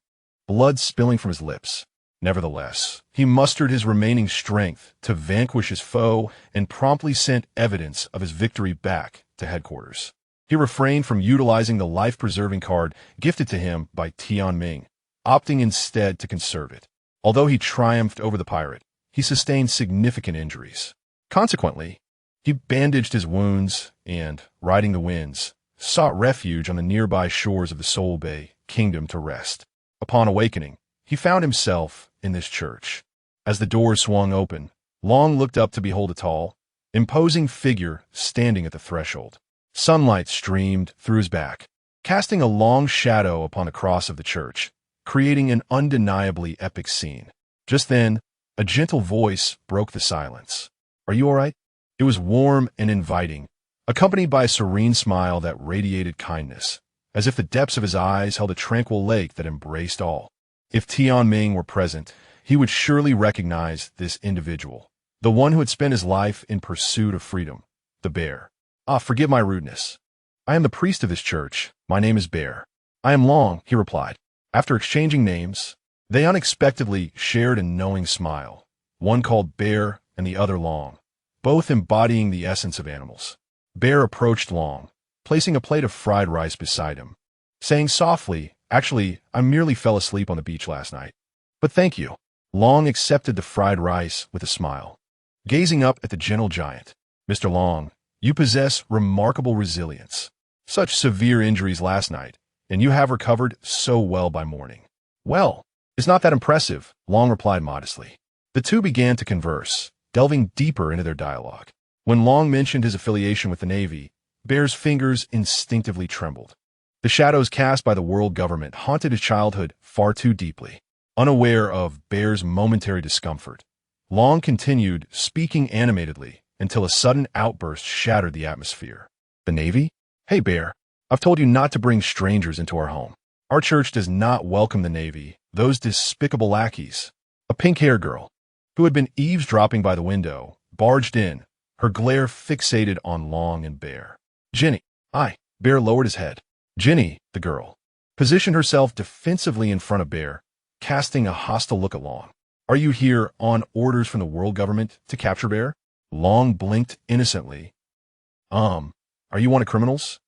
blood spilling from his lips. Nevertheless, he mustered his remaining strength to vanquish his foe and promptly sent evidence of his victory back to headquarters. He refrained from utilizing the life-preserving card gifted to him by Tian Ming, opting instead to conserve it. Although he triumphed over the pirate, he sustained significant injuries. Consequently, he bandaged his wounds and, riding the winds, sought refuge on the nearby shores of the Seoul Bay Kingdom to rest. Upon awakening, he found himself in this church. As the doors swung open, Long looked up to behold a tall, imposing figure standing at the threshold. Sunlight streamed through his back, casting a long shadow upon the cross of the church, creating an undeniably epic scene. Just then, a gentle voice broke the silence. "Are you all right?" It was warm and inviting, accompanied by a serene smile that radiated kindness, as if the depths of his eyes held a tranquil lake that embraced all. If Tian Ming were present, he would surely recognize this individual, the one who had spent his life in pursuit of freedom, the bear. "Ah, forgive my rudeness. I am the priest of this church. My name is Bear." "I am Long," he replied. After exchanging names, they unexpectedly shared a knowing smile, one called Bear and the other Long, both embodying the essence of animals. Bear approached Long, placing a plate of fried rice beside him, saying softly, "Actually, I merely fell asleep on the beach last night. But thank you." Long accepted the fried rice with a smile. Gazing up at the gentle giant, "Mr. Long, you possess remarkable resilience. Such severe injuries last night, and you have recovered so well by morning." "Well, it's not that impressive," Long replied modestly. The two began to converse, delving deeper into their dialogue. When Long mentioned his affiliation with the Navy, Bear's fingers instinctively trembled. The shadows cast by the world government haunted his childhood far too deeply. Unaware of Bear's momentary discomfort, Long continued speaking animatedly until a sudden outburst shattered the atmosphere. "The Navy? Hey, Bear, I've told you not to bring strangers into our home. Our church does not welcome the Navy, those despicable lackeys." A pink-haired girl, who had been eavesdropping by the window, barged in, her glare fixated on Long and Bear. "Jenny." Bear lowered his head. Jenny, the girl, positioned herself defensively in front of Bear, casting a hostile look at Long. "Are you here on orders from the world government to capture Bear?" Long blinked innocently. Are you one of criminals?"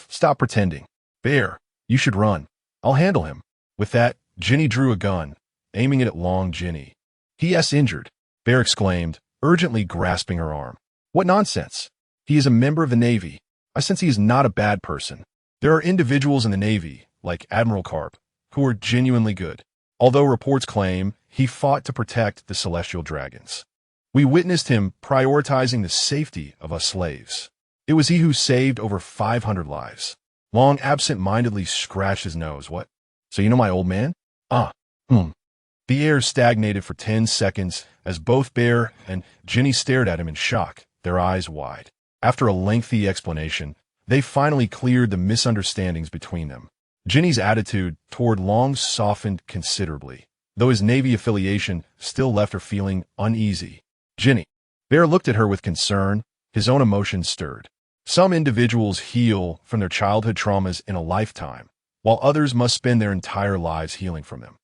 Stop pretending. Bear, you should run. I'll handle him." With that, Jenny drew a gun, aiming it at Long. "Jenny. He is injured," Bear exclaimed, urgently grasping her arm. "What nonsense! He is a member of the Navy. I sense he is not a bad person. There are individuals in the Navy, like Admiral Carp, who are genuinely good. Although reports claim he fought to protect the celestial dragons. We witnessed him prioritizing the safety of us slaves. It was he who saved over 500 lives." Long absent-mindedly scratched his nose. "What? So you know my old man?" The air stagnated for 10 seconds as both Bear and Jenny stared at him in shock, their eyes wide. After a lengthy explanation, they finally cleared the misunderstandings between them. Jenny's attitude toward Long softened considerably, though his Navy affiliation still left her feeling uneasy. "Jenny." Bear looked at her with concern, his own emotions stirred. Some individuals heal from their childhood traumas in a lifetime, while others must spend their entire lives healing from them.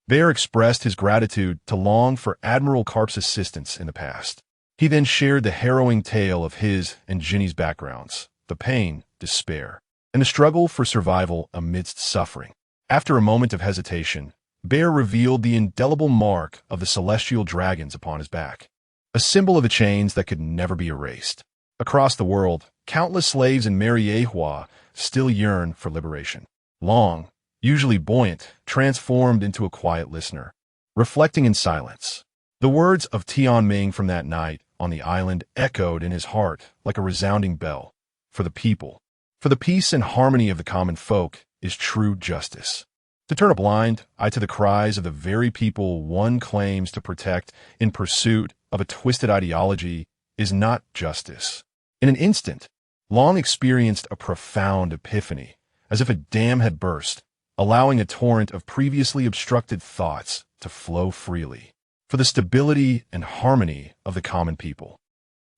Bear expressed his gratitude to Long for Admiral Carp's assistance in the past. He then shared the harrowing tale of his and Jenny's backgrounds, the pain, despair, and the struggle for survival amidst suffering. After a moment of hesitation, Bear revealed the indelible mark of the celestial dragons upon his back, a symbol of the chains that could never be erased. Across the world, countless slaves in Mariehua still yearn for liberation. Long, usually buoyant, transformed into a quiet listener. reflecting in silence. The words of Tianming from that night on the island echoed in his heart like a resounding bell. For the people, for the peace and harmony of the common folk is true justice. To turn a blind eye to the cries of the very people one claims to protect in pursuit of a twisted ideology is not justice. In an instant, Long experienced a profound epiphany, as if a dam had burst, allowing a torrent of previously obstructed thoughts to flow freely, for the stability and harmony of the common people.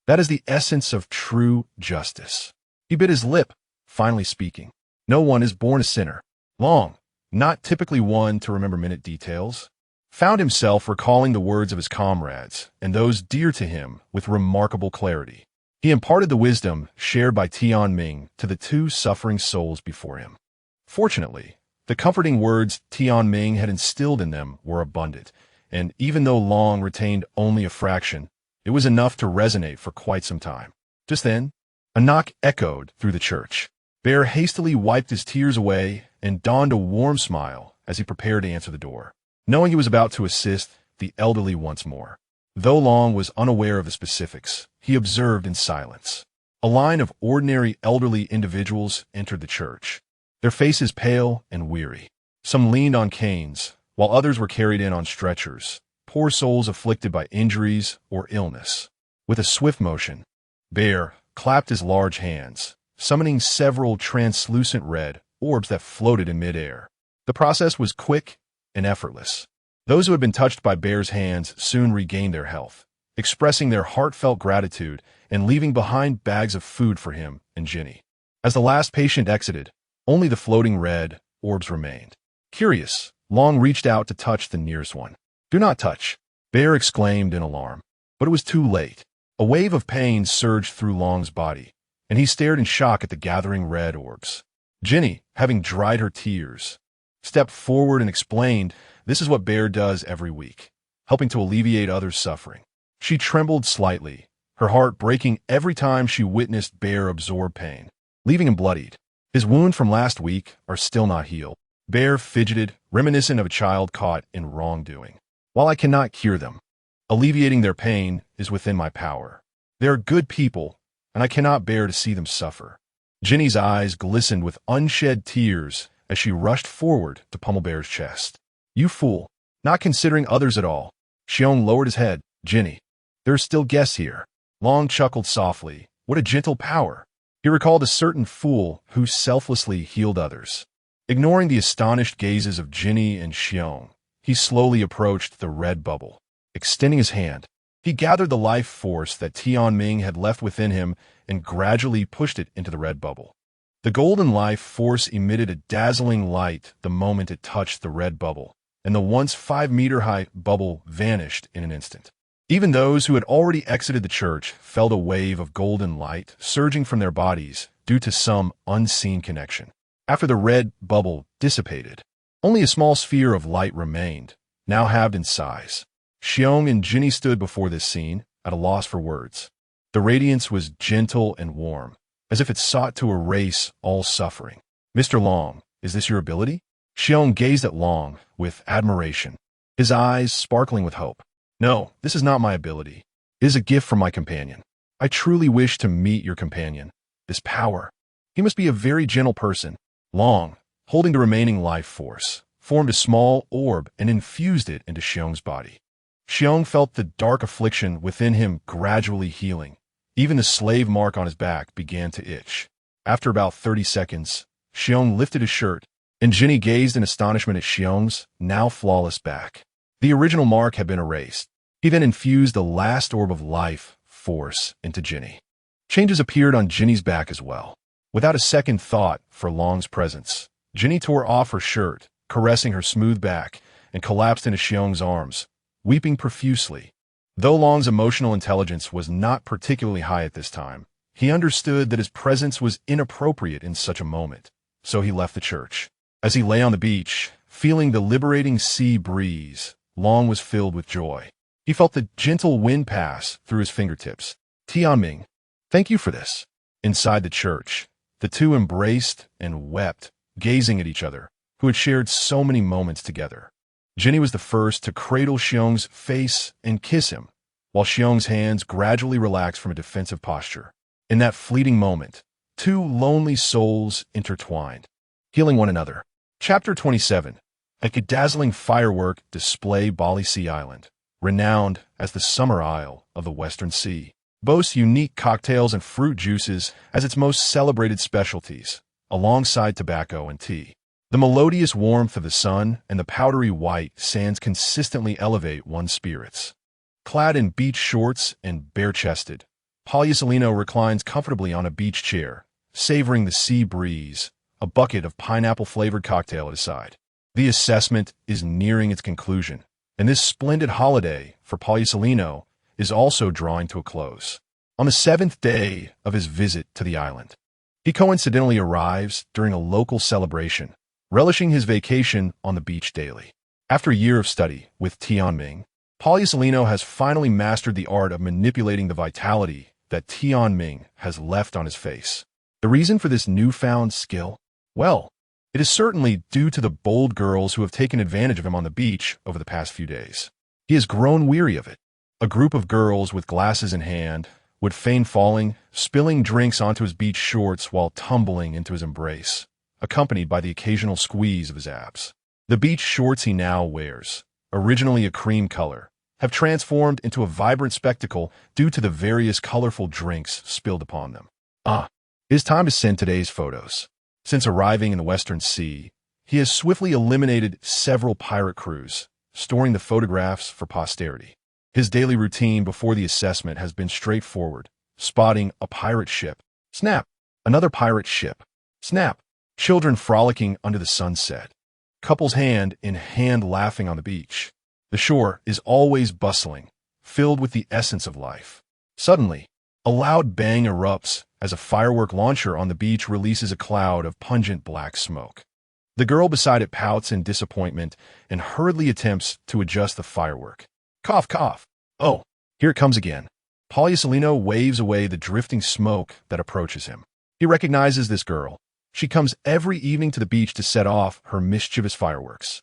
That is the essence of true justice. He bit his lip, finally speaking. No one is born a sinner. Long, not typically one to remember minute details, found himself recalling the words of his comrades and those dear to him with remarkable clarity. He imparted the wisdom shared by Tianming to the two suffering souls before him. Fortunately, the comforting words Tianming had instilled in them were abundant, and even though Long retained only a fraction, it was enough to resonate for quite some time. Just then, a knock echoed through the church. Bear hastily wiped his tears away and donned a warm smile as he prepared to answer the door, knowing he was about to assist the elderly once more. Though Long was unaware of the specifics, he observed in silence. A line of ordinary elderly individuals entered the church, their faces pale and weary. Some leaned on canes, while others were carried in on stretchers, poor souls afflicted by injuries or illness. With a swift motion, Bear clapped his large hands, summoning several translucent red orbs that floated in midair. The process was quick and effortless. Those who had been touched by Bear's hands soon regained their health, expressing their heartfelt gratitude and leaving behind bags of food for him and Ginny. As the last patient exited, only the floating red orbs remained. Curious, Long reached out to touch the nearest one. "Do not touch," Bear exclaimed in alarm. But it was too late. A wave of pain surged through Long's body, and he stared in shock at the gathering red orbs. Ginny, having dried her tears, stepped forward and explained this is what Bear does every week, helping to alleviate others' suffering. She trembled slightly, her heart breaking every time she witnessed Bear absorb pain, leaving him bloodied. His wounds from last week are still not healed. Bear fidgeted, reminiscent of a child caught in wrongdoing. While I cannot cure them, alleviating their pain is within my power. They are good people, and I cannot bear to see them suffer. Ginny's eyes glistened with unshed tears as she rushed forward to pummel Bear's chest. "You fool, not considering others at all." Xiong lowered his head. "Ginny, there are still guests here." Long chuckled softly. What a gentle power. He recalled a certain fool who selflessly healed others. Ignoring the astonished gazes of Ginny and Xiong, he slowly approached the red bubble. Extending his hand, he gathered the life force that Tianming had left within him and gradually pushed it into the red bubble. The golden life force emitted a dazzling light the moment it touched the red bubble, and the once 5-meter-high bubble vanished in an instant. Even those who had already exited the church felt a wave of golden light surging from their bodies due to some unseen connection. After the red bubble dissipated, only a small sphere of light remained, now halved in size. Xiong and Ginny stood before this scene, at a loss for words. The radiance was gentle and warm, as if it sought to erase all suffering. "Mr. Long, is this your ability?" Xiong gazed at Long with admiration, his eyes sparkling with hope. "No, this is not my ability. It is a gift from my companion. I truly wish to meet your companion. This power. He must be a very gentle person." Long, holding the remaining life force, formed a small orb and infused it into Xiong's body. Xiong felt the dark affliction within him gradually healing. Even the slave mark on his back began to itch. After about 30 seconds, Xiong lifted his shirt, and Ginny gazed in astonishment at Xiong's now flawless back. The original mark had been erased. He then infused the last orb of life force into Ginny. Changes appeared on Ginny's back as well. Without a second thought for Long's presence, Ginny tore off her shirt, caressing her smooth back, and collapsed into Xiong's arms, weeping profusely. Though Long's emotional intelligence was not particularly high at this time, he understood that his presence was inappropriate in such a moment, so he left the church. As he lay on the beach, feeling the liberating sea breeze, Long was filled with joy. He felt the gentle wind pass through his fingertips. "Tianming, thank you for this." Inside the church, the two embraced and wept, gazing at each other, who had shared so many moments together. Jenny was the first to cradle Xiong's face and kiss him, while Xiong's hands gradually relaxed from a defensive posture. In that fleeting moment, two lonely souls intertwined, healing one another. Chapter 27. A dazzling firework display. Bali Sea Island, renowned as the Summer Isle of the Western Sea, boasts unique cocktails and fruit juices as its most celebrated specialties, alongside tobacco and tea. The melodious warmth of the sun and the powdery white sands consistently elevate one's spirits. Clad in beach shorts and bare-chested, Palyasalino reclines comfortably on a beach chair, savoring the sea breeze, a bucket of pineapple-flavored cocktail at his side. The assessment is nearing its conclusion, and this splendid holiday for Palyasalino is also drawing to a close. On the 7th day of his visit to the island, he coincidentally arrives during a local celebration, relishing his vacation on the beach daily. After a year of study with Tianming, Palyasalino has finally mastered the art of manipulating the vitality that Tianming has left on his face. The reason for this newfound skill? Well, it is certainly due to the bold girls who have taken advantage of him on the beach over the past few days. He has grown weary of it. A group of girls with glasses in hand would feign falling, spilling drinks onto his beach shorts while tumbling into his embrace, accompanied by the occasional squeeze of his abs. The beach shorts he now wears, originally a cream color, have transformed into a vibrant spectacle due to the various colorful drinks spilled upon them. It is time to send today's photos. Since arriving in the Western Sea, he has swiftly eliminated several pirate crews, storing the photographs for posterity. His daily routine before the assessment has been straightforward: spotting a pirate ship. Snap! Another pirate ship. Snap! Children frolicking under the sunset. Couples hand in hand laughing on the beach. The shore is always bustling, filled with the essence of life. Suddenly, a loud bang erupts as a firework launcher on the beach releases a cloud of pungent black smoke. The girl beside it pouts in disappointment and hurriedly attempts to adjust the firework. Cough, cough. Oh, here it comes again. Palyasalino waves away the drifting smoke that approaches him. He recognizes this girl. She comes every evening to the beach to set off her mischievous fireworks.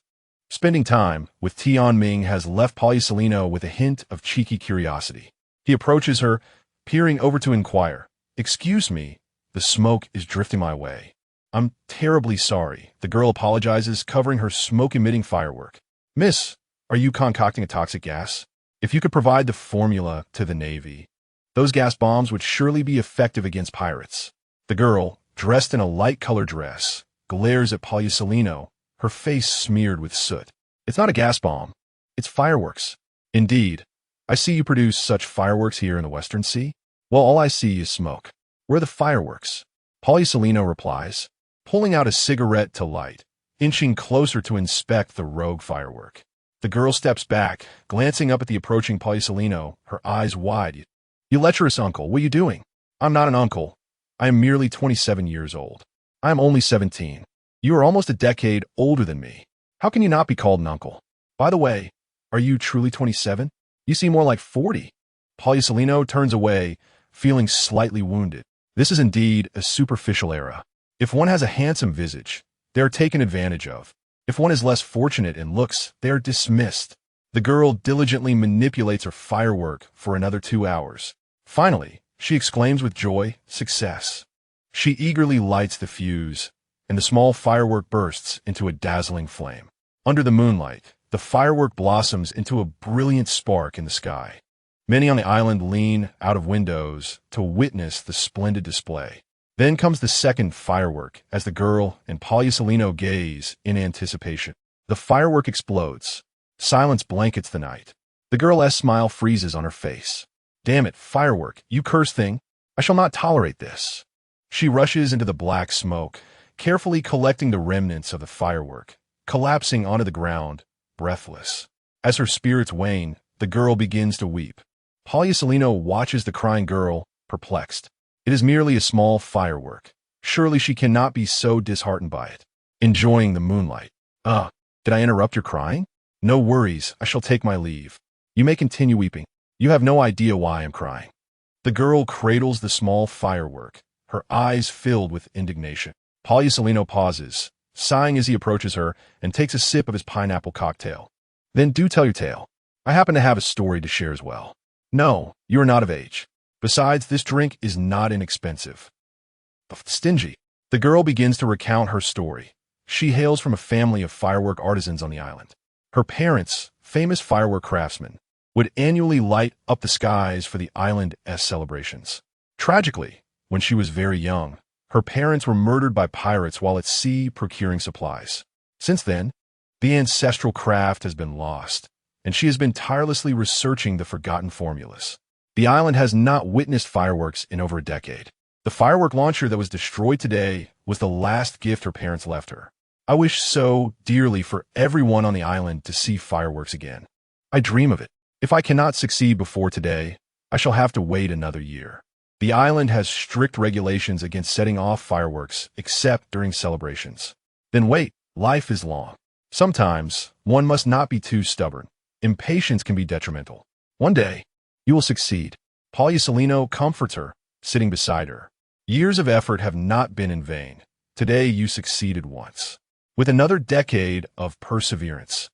Spending time with Tianming has left Palyasalino with a hint of cheeky curiosity. He approaches her, peering over to inquire. "Excuse me, the smoke is drifting my way." "I'm terribly sorry," the girl apologizes, covering her smoke-emitting firework. "Miss, are you concocting a toxic gas? If you could provide the formula to the Navy, those gas bombs would surely be effective against pirates." The girl, dressed in a light-colored dress, glares at Palyasalino, her face smeared with soot. "It's not a gas bomb. It's fireworks." "Indeed. I see you produce such fireworks here in the Western Sea." "Well, all I see is smoke." "Where are the fireworks?" Palyasalino replies, pulling out a cigarette to light, inching closer to inspect the rogue firework. The girl steps back, glancing up at the approaching Palyasalino, her eyes wide. "You lecherous uncle, what are you doing?" "I'm not an uncle. I am merely 27 years old. I am only 17. You are almost a decade older than me. How can you not be called an uncle? By the way, are you truly 27? You seem more like 40. Palyasalino turns away, feeling slightly wounded. This is indeed a superficial era. If one has a handsome visage, they are taken advantage of. If one is less fortunate in looks, they are dismissed. The girl diligently manipulates her firework for another 2 hours. Finally, she exclaims with joy, "Success." She eagerly lights the fuse, and the small firework bursts into a dazzling flame. Under the moonlight, the firework blossoms into a brilliant spark in the sky. Many on the island lean out of windows to witness the splendid display. Then comes the second firework as the girl and Palyasalino gaze in anticipation. The firework explodes. Silence blankets the night. The girl's smile freezes on her face. "Damn it, firework, you cursed thing. I shall not tolerate this." She rushes into the black smoke, carefully collecting the remnants of the firework, collapsing onto the ground, breathless. As her spirits wane, the girl begins to weep. Palyasalino watches the crying girl, perplexed. It is merely a small firework. Surely she cannot be so disheartened by it. Enjoying the moonlight. Did I interrupt your crying? No worries, I shall take my leave. You may continue weeping. You have no idea why I'm crying." The girl cradles the small firework, her eyes filled with indignation. Palyasalino pauses, sighing as he approaches her and takes a sip of his pineapple cocktail. Then do tell your tale. I happen to have a story to share as well. No, you are not of age. Besides, this drink is not inexpensive. Stingy. The girl begins to recount her story. She hails from a family of firework artisans on the island. Her parents, famous firework craftsmen, would annually light up the skies for the island's celebrations. Tragically, when she was very young, her parents were murdered by pirates while at sea procuring supplies. Since then, the ancestral craft has been lost, and she has been tirelessly researching the forgotten formulas. The island has not witnessed fireworks in over a decade. The firework launcher that was destroyed today was the last gift her parents left her. I wish so dearly for everyone on the island to see fireworks again. I dream of it. If I cannot succeed before today, I shall have to wait another year. The island has strict regulations against setting off fireworks except during celebrations. Then wait, life is long. Sometimes, one must not be too stubborn. Impatience can be detrimental. One day, you will succeed. Paulicelino comforts her, sitting beside her. Years of effort have not been in vain. Today you succeeded once. With another decade of perseverance,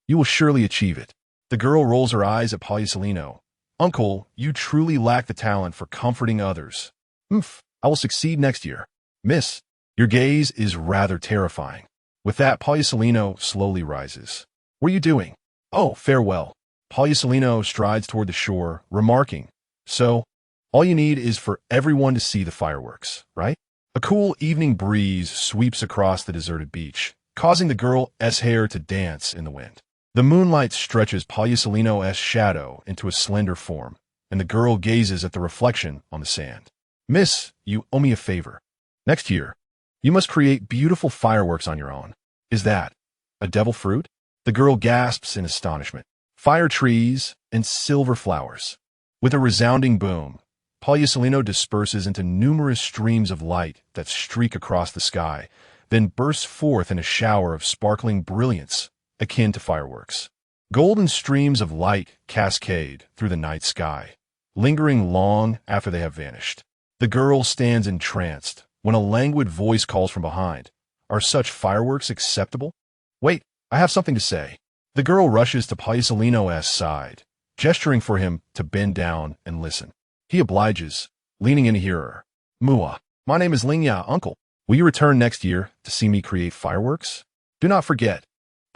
you will surely achieve it. The girl rolls her eyes at Paulicelino. Uncle, you truly lack the talent for comforting others. I will succeed next year. Miss, your gaze is rather terrifying. With that, Paulicelino slowly rises. What are you doing? Oh, farewell. Paulicelino strides toward the shore, remarking, so, all you need is for everyone to see the fireworks, right? A cool evening breeze sweeps across the deserted beach, causing the girl's hair to dance in the wind. The moonlight stretches Paulicelino's shadow into a slender form, and the girl gazes at the reflection on the sand. Miss, you owe me a favor. Next year, you must create beautiful fireworks on your own. Is that a devil fruit? The girl gasps in astonishment. Fire trees and silver flowers. With a resounding boom, Paulicelino disperses into numerous streams of light that streak across the sky, then bursts forth in a shower of sparkling brilliance, akin to fireworks. Golden streams of light cascade through the night sky, lingering long after they have vanished. The girl stands entranced when a languid voice calls from behind. Are such fireworks acceptable? Wait, I have something to say. The girl rushes to Paulicelino's side, gesturing for him to bend down and listen. He obliges, leaning in to hear her. Mua, my name is Lingya, uncle. Will you return next year to see me create fireworks? Do not forget.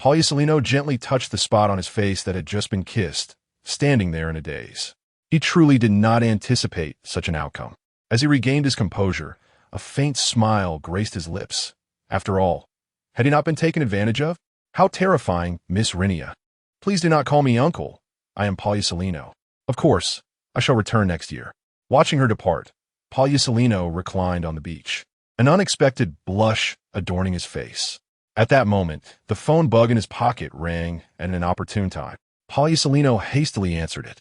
Paulicelino gently touched the spot on his face that had just been kissed, standing there in a daze. He truly did not anticipate such an outcome. As he regained his composure, a faint smile graced his lips. After all, had he not been taken advantage of? How terrifying, Miss Rinia. Please do not call me uncle. I am Paulicelino. Of course, I shall return next year. Watching her depart, Paulicelino reclined on the beach, an unexpected blush adorning his face. At that moment, the phone bug in his pocket rang at an opportune time. Paulicelino hastily answered it.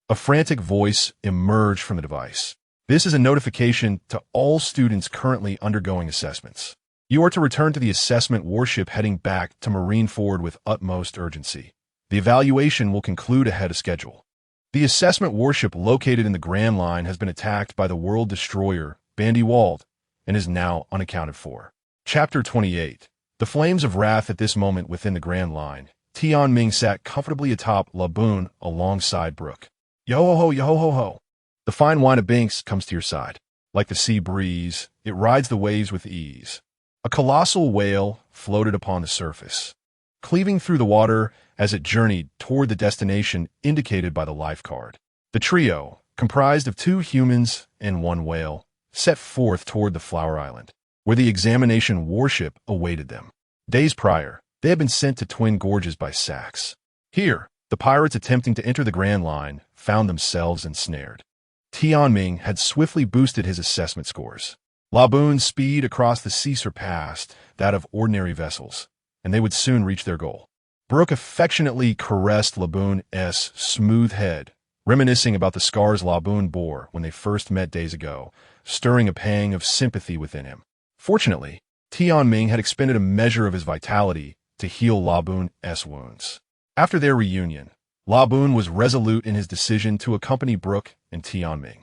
A frantic voice emerged from the device. This is a notification to all students currently undergoing assessments. You are to return to the assessment warship heading back to Marineford with utmost urgency. The evaluation will conclude ahead of schedule. The assessment warship located in the Grand Line has been attacked by the world destroyer Bandy Wald and is now unaccounted for. Chapter 28. The flames of wrath at this moment within the Grand Line. Tian Ming sat comfortably atop Laboon alongside Brooke. Yo-ho-ho, yo-ho-ho-ho. The fine wine of Binks comes to your side. Like the sea breeze, it rides the waves with ease. A colossal whale floated upon the surface, cleaving through the water as it journeyed toward the destination indicated by the lifeguard. The trio, comprised of 2 humans and 1 whale, set forth toward the Flower Island, where the examination warship awaited them. Days prior, they had been sent to Twin Gorges by Sax. Here, the pirates attempting to enter the Grand Line found themselves ensnared. Tianming had swiftly boosted his assessment scores. Laboon's speed across the sea surpassed that of ordinary vessels, and they would soon reach their goal. Brooke affectionately caressed Laboon's smooth head, reminiscing about the scars Laboon bore when they first met days ago, stirring a pang of sympathy within him. Fortunately, Tianming had expended a measure of his vitality to heal Laboon's wounds. After their reunion, Laboon was resolute in his decision to accompany Brooke and Tianming.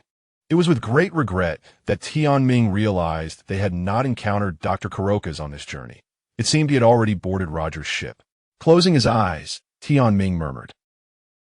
It was with great regret that Tianming realized they had not encountered Dr. Kuroka's on this journey. It seemed he had already boarded Roger's ship. Closing his eyes, Tianming murmured.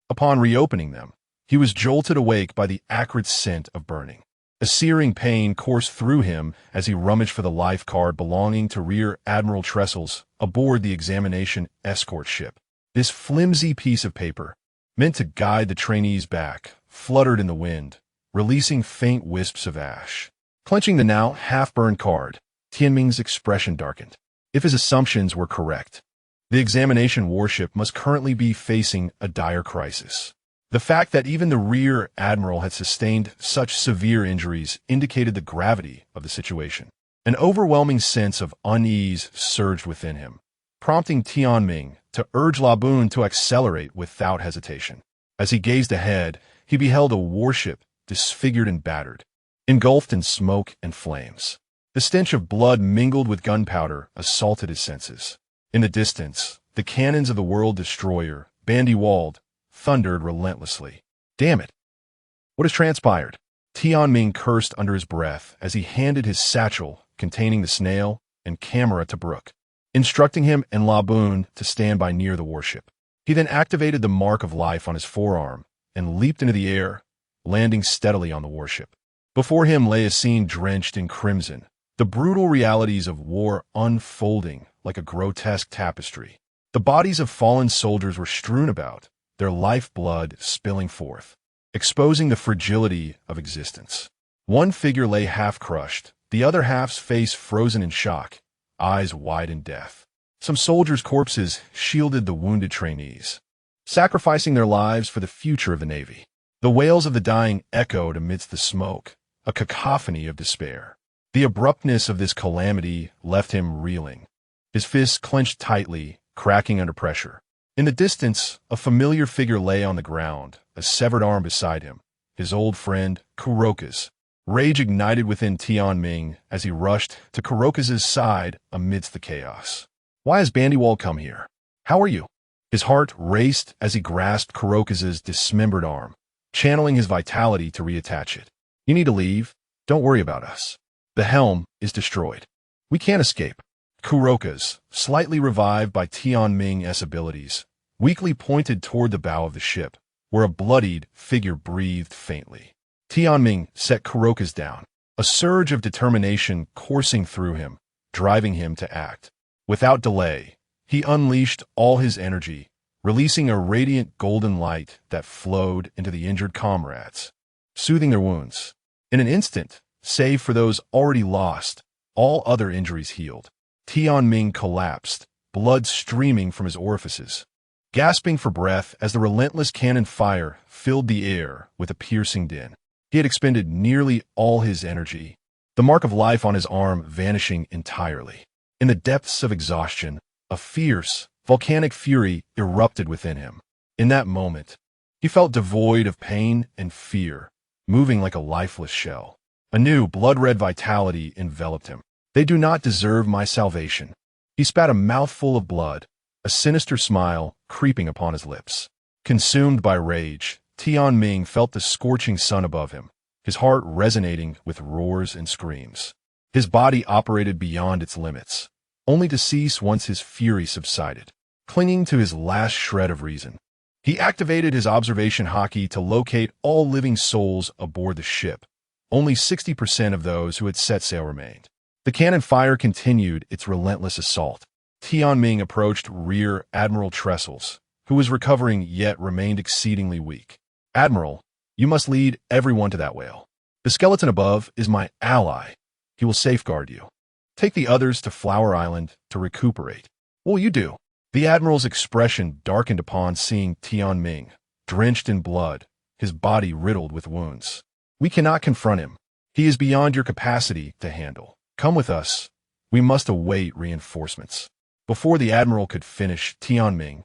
Upon reopening them, he was jolted awake by the acrid scent of burning. A searing pain coursed through him as he rummaged for the life card belonging to Rear Admiral Trestles aboard the examination escort ship. This flimsy piece of paper, meant to guide the trainees back, fluttered in the wind, releasing faint wisps of ash. Clenching the now half-burned card, Tianming's expression darkened. If his assumptions were correct, the examination warship must currently be facing a dire crisis. The fact that even the Rear Admiral had sustained such severe injuries indicated the gravity of the situation. An overwhelming sense of unease surged within him, prompting Tianming to urge La Bun to accelerate without hesitation. As he gazed ahead, he beheld a warship disfigured and battered, engulfed in smoke and flames. The stench of blood mingled with gunpowder assaulted his senses. In the distance, the cannons of the World Destroyer, bandy-walled, thundered relentlessly. Damn it! What has transpired? Tianming cursed under his breath as he handed his satchel containing the snail and camera to Brooke, instructing him and La Bun to stand by near the warship. He then activated the mark of life on his forearm and leaped into the air, landing steadily on the warship. Before him lay a scene drenched in crimson, the brutal realities of war unfolding like a grotesque tapestry. The bodies of fallen soldiers were strewn about, their lifeblood spilling forth, exposing the fragility of existence. One figure lay half-crushed, the other half's face frozen in shock, eyes wide in death. Some soldiers' corpses shielded the wounded trainees, sacrificing their lives for the future of the Navy. The wails of the dying echoed amidst the smoke, a cacophony of despair. The abruptness of this calamity left him reeling, his fists clenched tightly, cracking under pressure. In the distance, a familiar figure lay on the ground, a severed arm beside him, his old friend, Kuroka's. Rage ignited within Tianming as he rushed to Kuroka's side amidst the chaos. Why has Bandywall come here? How are you? His heart raced as he grasped Kuroka's dismembered arm, channeling his vitality to reattach it. You need to leave. Don't worry about us. The helm is destroyed. We can't escape. Kuroka's, slightly revived by Tianming's abilities, weakly pointed toward the bow of the ship, where a bloodied figure breathed faintly. Tianming set Kuroka's down, a surge of determination coursing through him, driving him to act. Without delay, he unleashed all his energy, releasing a radiant golden light that flowed into the injured comrades, soothing their wounds. In an instant, save for those already lost, all other injuries healed. Tianming collapsed, blood streaming from his orifices, gasping for breath as the relentless cannon fire filled the air with a piercing din. He had expended nearly all his energy, the mark of life on his arm vanishing entirely. In the depths of exhaustion, a fierce, volcanic fury erupted within him. In that moment, he felt devoid of pain and fear, moving like a lifeless shell. A new blood-red vitality enveloped him. They do not deserve my salvation. He spat a mouthful of blood, a sinister smile creeping upon his lips. Consumed by rage, Tianming felt the scorching sun above him, his heart resonating with roars and screams. His body operated beyond its limits, only to cease once his fury subsided. Clinging to his last shred of reason, he activated his observation hockey to locate all living souls aboard the ship. Only 60% of those who had set sail remained. The cannon fire continued its relentless assault. Tianming approached Rear Admiral Trestles, who was recovering yet remained exceedingly weak. Admiral, you must lead everyone to that whale. The skeleton above is my ally. He will safeguard you. Take the others to Flower Island to recuperate. What will you do? The Admiral's expression darkened upon seeing Tianming, drenched in blood, his body riddled with wounds. We cannot confront him. He is beyond your capacity to handle. Come with us. We must await reinforcements. Before the Admiral could finish, Tianming,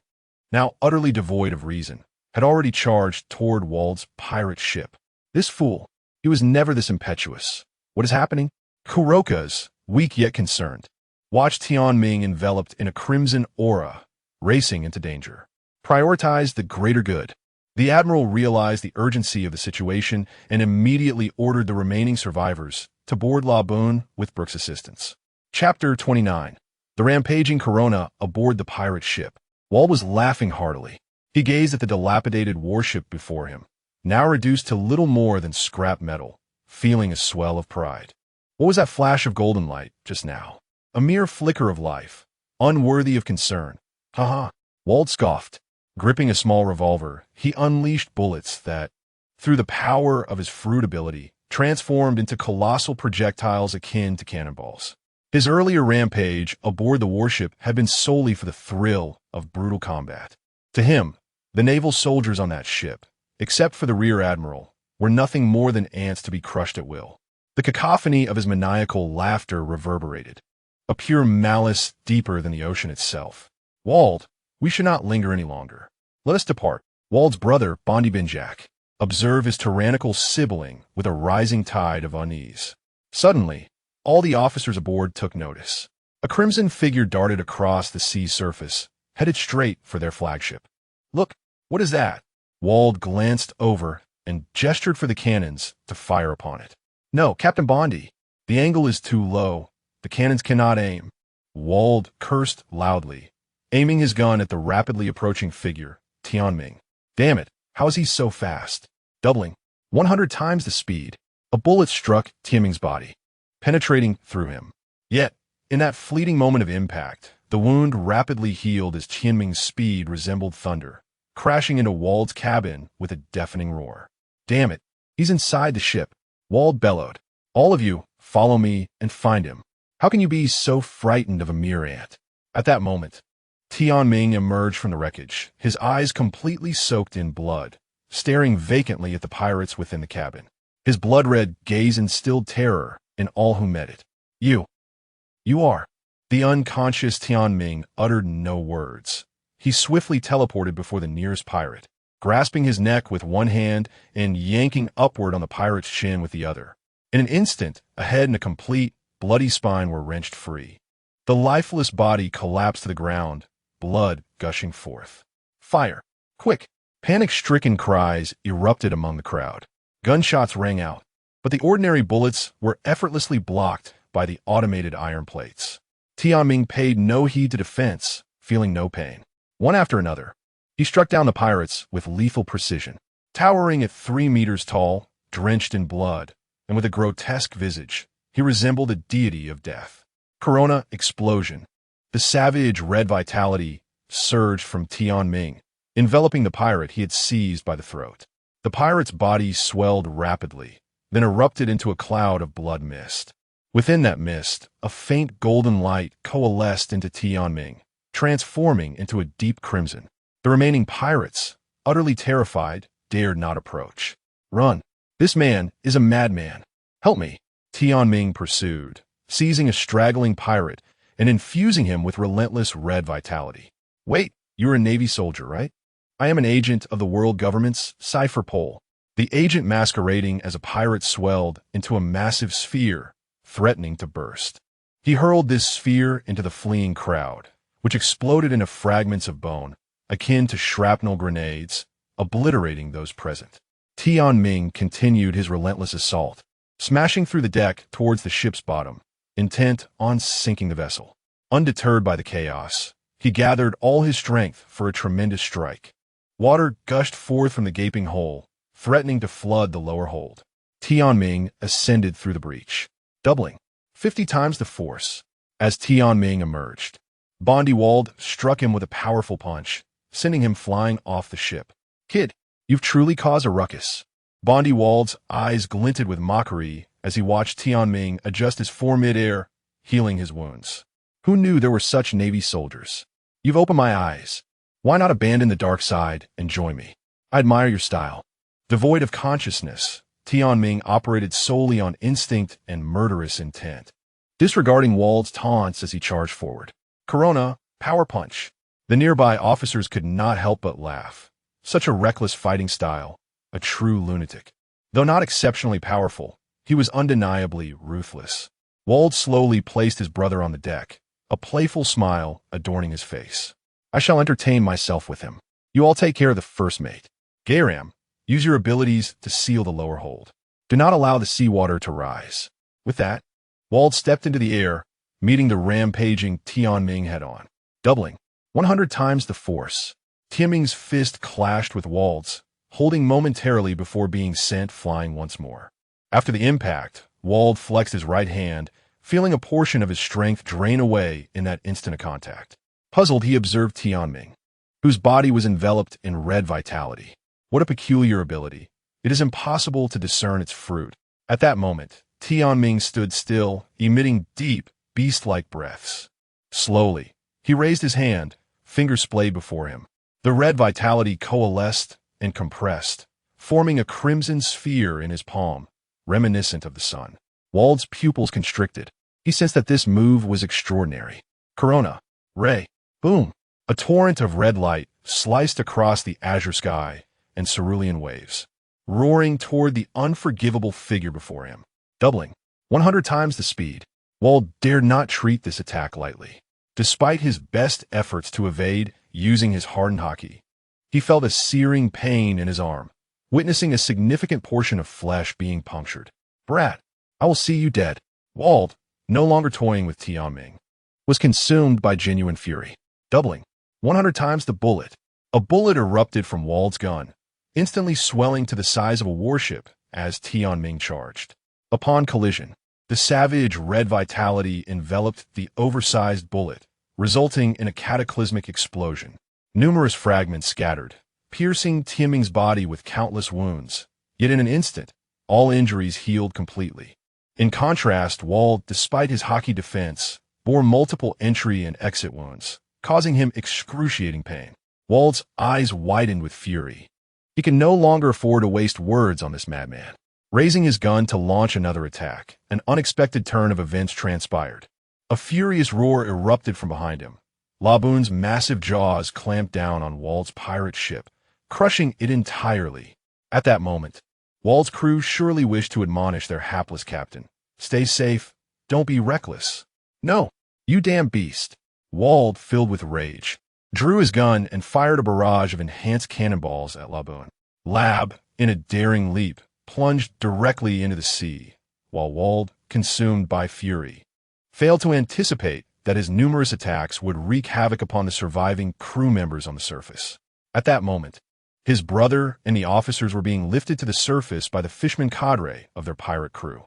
now utterly devoid of reason, had already charged toward Wald's pirate ship. This fool, he was never this impetuous. What is happening? Kuroka's, weak yet concerned, watched Tianming enveloped in a crimson aura, racing into danger. Prioritize the greater good. The Admiral realized the urgency of the situation and immediately ordered the remaining survivors to board La Bun with Brooke's assistance. Chapter 29. The rampaging Corona aboard the pirate ship. Wall was laughing heartily. He gazed at the dilapidated warship before him, now reduced to little more than scrap metal, feeling a swell of pride. What was that flash of golden light just now? A mere flicker of life, unworthy of concern. Ha! Wald scoffed. Gripping a small revolver, he unleashed bullets that, through the power of his fruit ability, transformed into colossal projectiles akin to cannonballs. His earlier rampage aboard the warship had been solely for the thrill of brutal combat. To him, the naval soldiers on that ship, except for the rear admiral, were nothing more than ants to be crushed at will. The cacophony of his maniacal laughter reverberated, a pure malice deeper than the ocean itself. Wald, we should not linger any longer. Let us depart. Wald's brother, Bondi Benjak, observed his tyrannical sibling with a rising tide of unease. Suddenly, all the officers aboard took notice. A crimson figure darted across the sea surface, headed straight for their flagship. Look, what is that? Wald glanced over and gestured for the cannons to fire upon it. No, Captain Bondi. The angle is too low. The cannons cannot aim. Wald cursed loudly, aiming his gun at the rapidly approaching figure, Tianming. Damn it, how is he so fast? Doubling, 100 times the speed. A bullet struck Tianming's body, penetrating through him. Yet, in that fleeting moment of impact, the wound rapidly healed as Tianming's speed resembled thunder, crashing into Wald's cabin with a deafening roar. Damn it, he's inside the ship. Wald bellowed. All of you, follow me and find him. How can you be so frightened of a mere ant? At that moment, Tianming emerged from the wreckage, his eyes completely soaked in blood, staring vacantly at the pirates within the cabin. His blood-red gaze instilled terror in all who met it. You are. The unconscious Tianming uttered no words. He swiftly teleported before the nearest pirate, grasping his neck with one hand and yanking upward on the pirate's chin with the other. In an instant, a head and a complete, bloody spine were wrenched free. The lifeless body collapsed to the ground, blood gushing forth. Fire! Quick! Panic-stricken cries erupted among the crowd. Gunshots rang out, but the ordinary bullets were effortlessly blocked by the automated iron plates. Tianming paid no heed to defense, feeling no pain. One after another, he struck down the pirates with lethal precision. Towering at 3 meters tall, drenched in blood, and with a grotesque visage, he resembled a deity of death. Corona explosion. The savage red vitality surged from Tianming, enveloping the pirate he had seized by the throat. The pirate's body swelled rapidly, then erupted into a cloud of blood mist. Within that mist, a faint golden light coalesced into Tianming, transforming into a deep crimson. The remaining pirates, utterly terrified, dared not approach. Run! This man is a madman. Help me! Tianming pursued, seizing a straggling pirate and infusing him with relentless red vitality. Wait, you're a Navy soldier, right? I am an agent of the world government's cipher pole. The agent masquerading as a pirate swelled into a massive sphere, threatening to burst. He hurled this sphere into the fleeing crowd, which exploded into fragments of bone, akin to shrapnel grenades, obliterating those present. Tianming continued his relentless assault, smashing through the deck towards the ship's bottom, intent on sinking the vessel. Undeterred by the chaos, he gathered all his strength for a tremendous strike. Water gushed forth from the gaping hole, threatening to flood the lower hold. Tianming ascended through the breach, doubling, 50 times the force. As Tianming emerged, Bondi Wald struck him with a powerful punch, sending him flying off the ship. Kid, you've truly caused a ruckus. Bondi Wald's eyes glinted with mockery as he watched Tianming adjust his form mid-air, healing his wounds. Who knew there were such Navy soldiers? You've opened my eyes. Why not abandon the dark side and join me? I admire your style. Devoid of consciousness, Tianming operated solely on instinct and murderous intent, disregarding Wald's taunts as he charged forward. Corona, power punch. The nearby officers could not help but laugh. Such a reckless fighting style, a true lunatic. Though not exceptionally powerful, he was undeniably ruthless. Wald slowly placed his brother on the deck, a playful smile adorning his face. I shall entertain myself with him. You all take care of the first mate. Gayram, use your abilities to seal the lower hold. Do not allow the seawater to rise. With that, Wald stepped into the air, meeting the rampaging Tianming head-on, doubling, 100 times the force. Tianming's fist clashed with Wald's, holding momentarily before being sent flying once more. After the impact, Wald flexed his right hand, feeling a portion of his strength drain away in that instant of contact. Puzzled, he observed Tianming, whose body was enveloped in red vitality. What a peculiar ability. It is impossible to discern its fruit. At that moment, Tianming stood still, emitting deep, beast-like breaths. Slowly, he raised his hand, fingers splayed before him. The red vitality coalesced and compressed, forming a crimson sphere in his palm, reminiscent of the sun. Wald's pupils constricted. He sensed that this move was extraordinary. Corona. Ray. Boom. A torrent of red light sliced across the azure sky and cerulean waves, roaring toward the unforgivable figure before him. Doubling. 100 times the speed. Wald dared not treat this attack lightly. Despite his best efforts to evade using his hardened haki, he felt a searing pain in his arm, witnessing a significant portion of flesh being punctured. Brat, I will see you dead. Wald, no longer toying with Tianming, was consumed by genuine fury. Doubling. 100 times the bullet. A bullet erupted from Wald's gun, instantly swelling to the size of a warship as Tianming charged. Upon collision, the savage red vitality enveloped the oversized bullet, resulting in a cataclysmic explosion. Numerous fragments scattered, piercing Tianming's body with countless wounds. Yet in an instant, all injuries healed completely. In contrast, Wald, despite his haki defense, bore multiple entry and exit wounds, causing him excruciating pain. Wald's eyes widened with fury. He could no longer afford to waste words on this madman. Raising his gun to launch another attack, an unexpected turn of events transpired. A furious roar erupted from behind him. Laboon's massive jaws clamped down on Wald's pirate ship, crushing it entirely. At that moment, Wald's crew surely wished to admonish their hapless captain. Stay safe. Don't be reckless. No, you damn beast. Wald, filled with rage, drew his gun and fired a barrage of enhanced cannonballs at Laboon. Lab, in a daring leap, plunged directly into the sea, while Wald, consumed by fury, failed to anticipate that his numerous attacks would wreak havoc upon the surviving crew members on the surface. At that moment, his brother and the officers were being lifted to the surface by the fishman cadre of their pirate crew.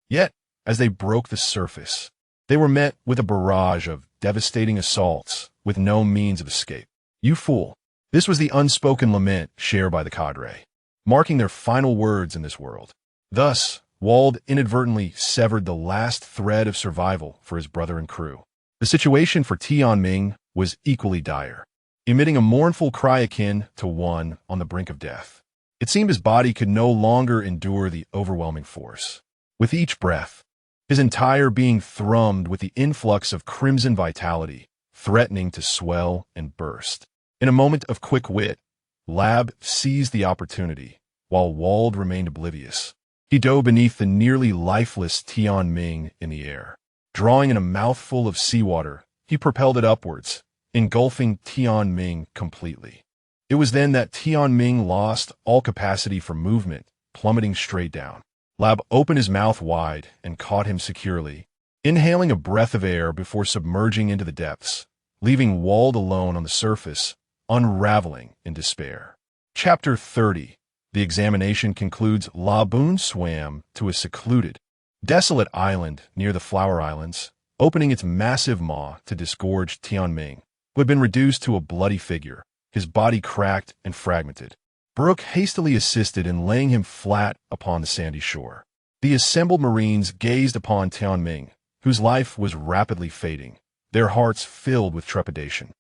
Yet, as they broke the surface, they were met with a barrage of devastating assaults with no means of escape. You fool. This was the unspoken lament shared by the cadre, marking their final words in this world. Thus, Wald inadvertently severed the last thread of survival for his brother and crew. The situation for Tianming was equally dire, emitting a mournful cry akin to one on the brink of death. It seemed his body could no longer endure the overwhelming force. With each breath, his entire being thrummed with the influx of crimson vitality, threatening to swell and burst. In a moment of quick wit, Lab seized the opportunity, while Wald remained oblivious. He dove beneath the nearly lifeless Tianming in the air. Drawing in a mouthful of seawater, he propelled it upwards, engulfing Tianming completely. It was then that Tianming lost all capacity for movement, plummeting straight down. Lab opened his mouth wide and caught him securely, inhaling a breath of air before submerging into the depths, leaving Wald alone on the surface, unraveling in despair. Chapter 30. The examination concludes. Laboon swam to a secluded, desolate island near the Flower Islands, opening its massive maw to disgorge Tianming, who had been reduced to a bloody figure, his body cracked and fragmented. Brooke hastily assisted in laying him flat upon the sandy shore. The assembled Marines gazed upon Tianming, whose life was rapidly fading, their hearts filled with trepidation.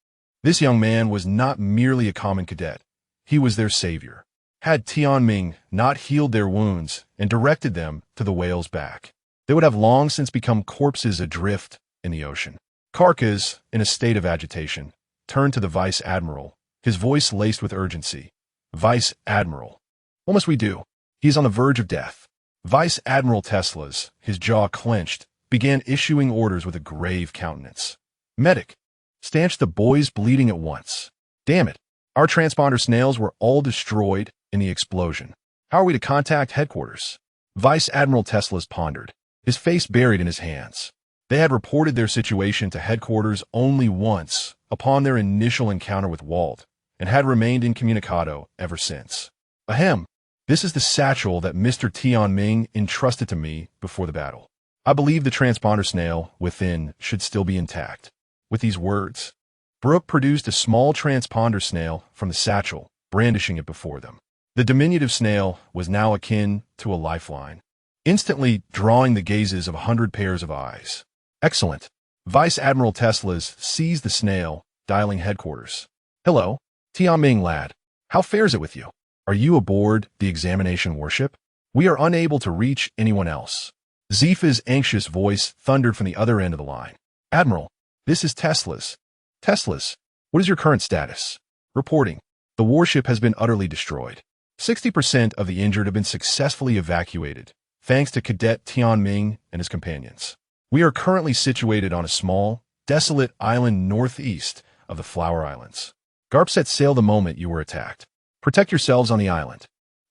This young man was not merely a common cadet. He was their savior. Had Tianming not healed their wounds and directed them to the whale's back, they would have long since become corpses adrift in the ocean. Karkas, in a state of agitation, turned to the vice admiral, his voice laced with urgency. Vice Admiral, what must we do? He is on the verge of death. Vice Admiral Tesla's, his jaw clenched, began issuing orders with a grave countenance. Medic, stanch the boy's bleeding at once. Damn it, our transponder snails were all destroyed in the explosion. How are we to contact headquarters? Vice Admiral Tesla's pondered, his face buried in his hands. They had reported their situation to headquarters only once, upon their initial encounter with Wald, and had remained incommunicado ever since. Ahem. This is the satchel that Mr. Tianming entrusted to me before the battle. I believe the transponder snail within should still be intact. With these words, Brooke produced a small transponder snail from the satchel, brandishing it before them. The diminutive snail was now akin to a lifeline, instantly drawing the gazes of 100 pairs of eyes. Excellent. Vice Admiral Tesla's seized the snail, dialing headquarters. Hello, Tianming lad. How fares it with you? Are you aboard the examination warship? We are unable to reach anyone else. Zifa's anxious voice thundered from the other end of the line. Admiral, this is Tesla's. Tesla's, what is your current status? Reporting. The warship has been utterly destroyed. 60% of the injured have been successfully evacuated, thanks to Cadet Tianming and his companions. We are currently situated on a small, desolate island northeast of the Flower Islands. Garp set sail the moment you were attacked. Protect yourselves on the island,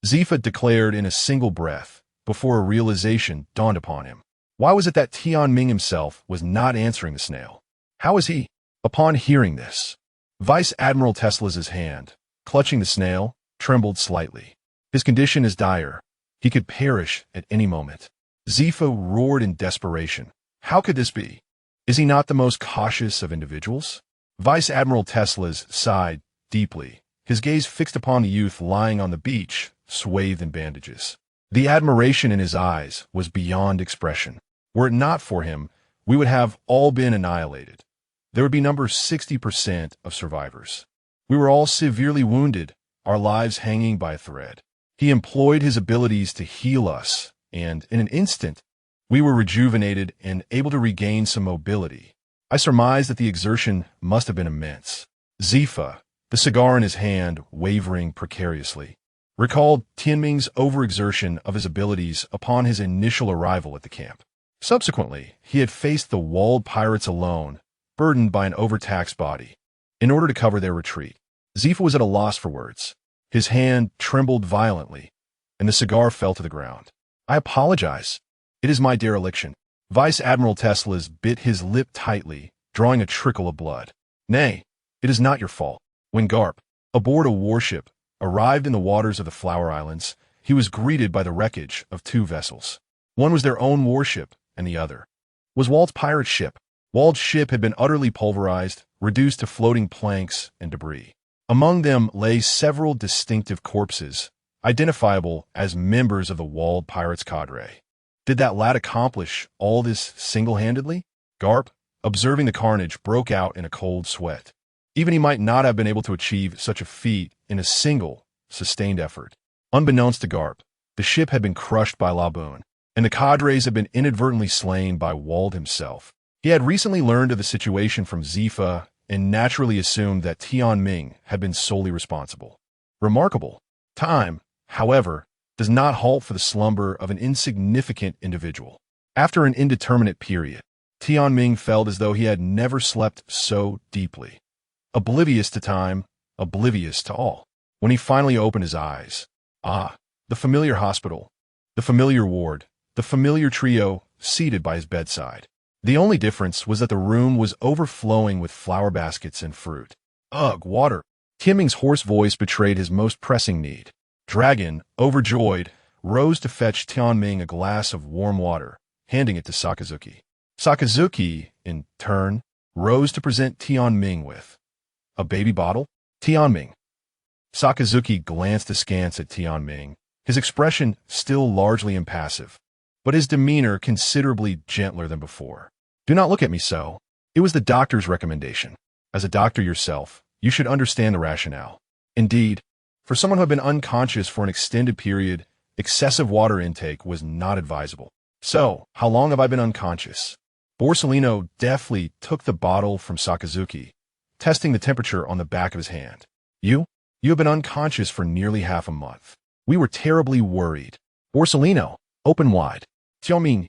Zifa declared in a single breath, before a realization dawned upon him. Why was it that Tianming himself was not answering the snail? How is he? Upon hearing this, Vice Admiral Tesla's hand, clutching the snail, trembled slightly. His condition is dire. He could perish at any moment. Zifa roared in desperation. How could this be? Is he not the most cautious of individuals? Vice Admiral Tesla's sighed deeply, his gaze fixed upon the youth lying on the beach, swathed in bandages. The admiration in his eyes was beyond expression. Were it not for him, we would have all been annihilated. There would be number 60% of survivors. We were all severely wounded, our lives hanging by a thread. He employed his abilities to heal us, and in an instant, we were rejuvenated and able to regain some mobility. I surmised that the exertion must have been immense. Zifa, the cigar in his hand wavering precariously, recalled Tianming's overexertion of his abilities upon his initial arrival at the camp. Subsequently, he had faced the walled pirates alone, burdened by an overtaxed body. In order to cover their retreat, Zifa was at a loss for words. His hand trembled violently, and the cigar fell to the ground. I apologize. It is my dereliction. Vice Admiral Tesla's bit his lip tightly, drawing a trickle of blood. Nay, it is not your fault. When Garp, aboard a warship, arrived in the waters of the Flower Islands, he was greeted by the wreckage of two vessels. One was their own warship, and the other was Walt's pirate ship. Walt's ship had been utterly pulverized, reduced to floating planks and debris. Among them lay several distinctive corpses, identifiable as members of the Walled Pirates cadre. Did that lad accomplish all this single-handedly? Garp, observing the carnage, broke out in a cold sweat. Even he might not have been able to achieve such a feat in a single, sustained effort. Unbeknownst to Garp, the ship had been crushed by Laboon, and the cadres had been inadvertently slain by Wald himself. He had recently learned of the situation from Zifa and naturally assumed that Tianming had been solely responsible. Remarkable. Time, however, does not halt for the slumber of an insignificant individual. After an indeterminate period, Tianming felt as though he had never slept so deeply. Oblivious to time, oblivious to all. When he finally opened his eyes, the familiar hospital, the familiar ward, the familiar trio seated by his bedside. The only difference was that the room was overflowing with flower baskets and fruit. Ugh, water. Tianming's hoarse voice betrayed his most pressing need. Dragon, overjoyed, rose to fetch Tianming a glass of warm water, handing it to Sakazuki. Sakazuki, in turn, rose to present Tianming with a baby bottle. Tianming. Sakazuki glanced askance at Tianming, his expression still largely impassive, but his demeanor considerably gentler than before. Do not look at me so. It was the doctor's recommendation. As a doctor yourself, you should understand the rationale. Indeed, for someone who had been unconscious for an extended period, excessive water intake was not advisable. So, how long have I been unconscious? Borsellino deftly took the bottle from Sakazuki, testing the temperature on the back of his hand. You have been unconscious for nearly half a month. We were terribly worried. Borsellino, open wide. Tianming,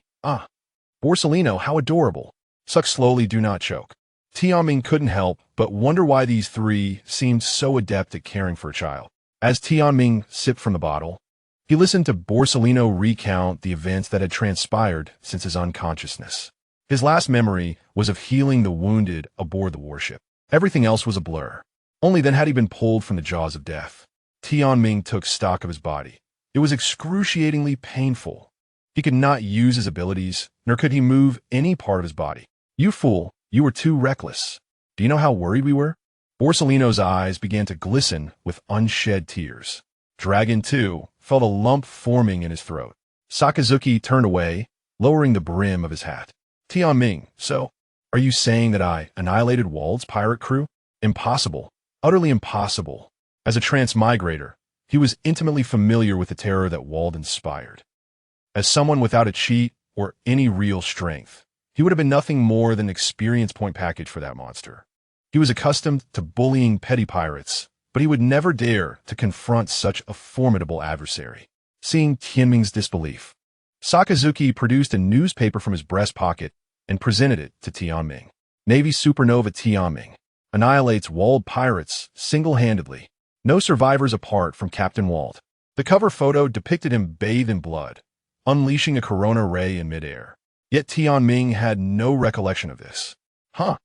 Borsellino, how adorable. Suck slowly, do not choke. Tianming couldn't help but wonder why these three seemed so adept at caring for a child. As Tianming sipped from the bottle, he listened to Borsellino recount the events that had transpired since his unconsciousness. His last memory was of healing the wounded aboard the warship. Everything else was a blur. Only then had he been pulled from the jaws of death. Tianming took stock of his body. It was excruciatingly painful. He could not use his abilities, nor could he move any part of his body. You fool, you were too reckless. Do you know how worried we were? Borsellino's eyes began to glisten with unshed tears. Dragon, too, felt a lump forming in his throat. Sakazuki turned away, lowering the brim of his hat. Tianming, so, are you saying that I annihilated Wald's pirate crew? Impossible. Utterly impossible. As a transmigrator, he was intimately familiar with the terror that Wald inspired. As someone without a cheat or any real strength, he would have been nothing more than an experience point package for that monster. He was accustomed to bullying petty pirates, but he would never dare to confront such a formidable adversary. Seeing Tianming's disbelief, Sakazuki produced a newspaper from his breast pocket and presented it to Tianming. Navy Supernova Tianming annihilates Wald pirates single-handedly. No survivors apart from Captain Wald. The cover photo depicted him bathed in blood, unleashing a corona ray in midair. Yet Tianming had no recollection of this. How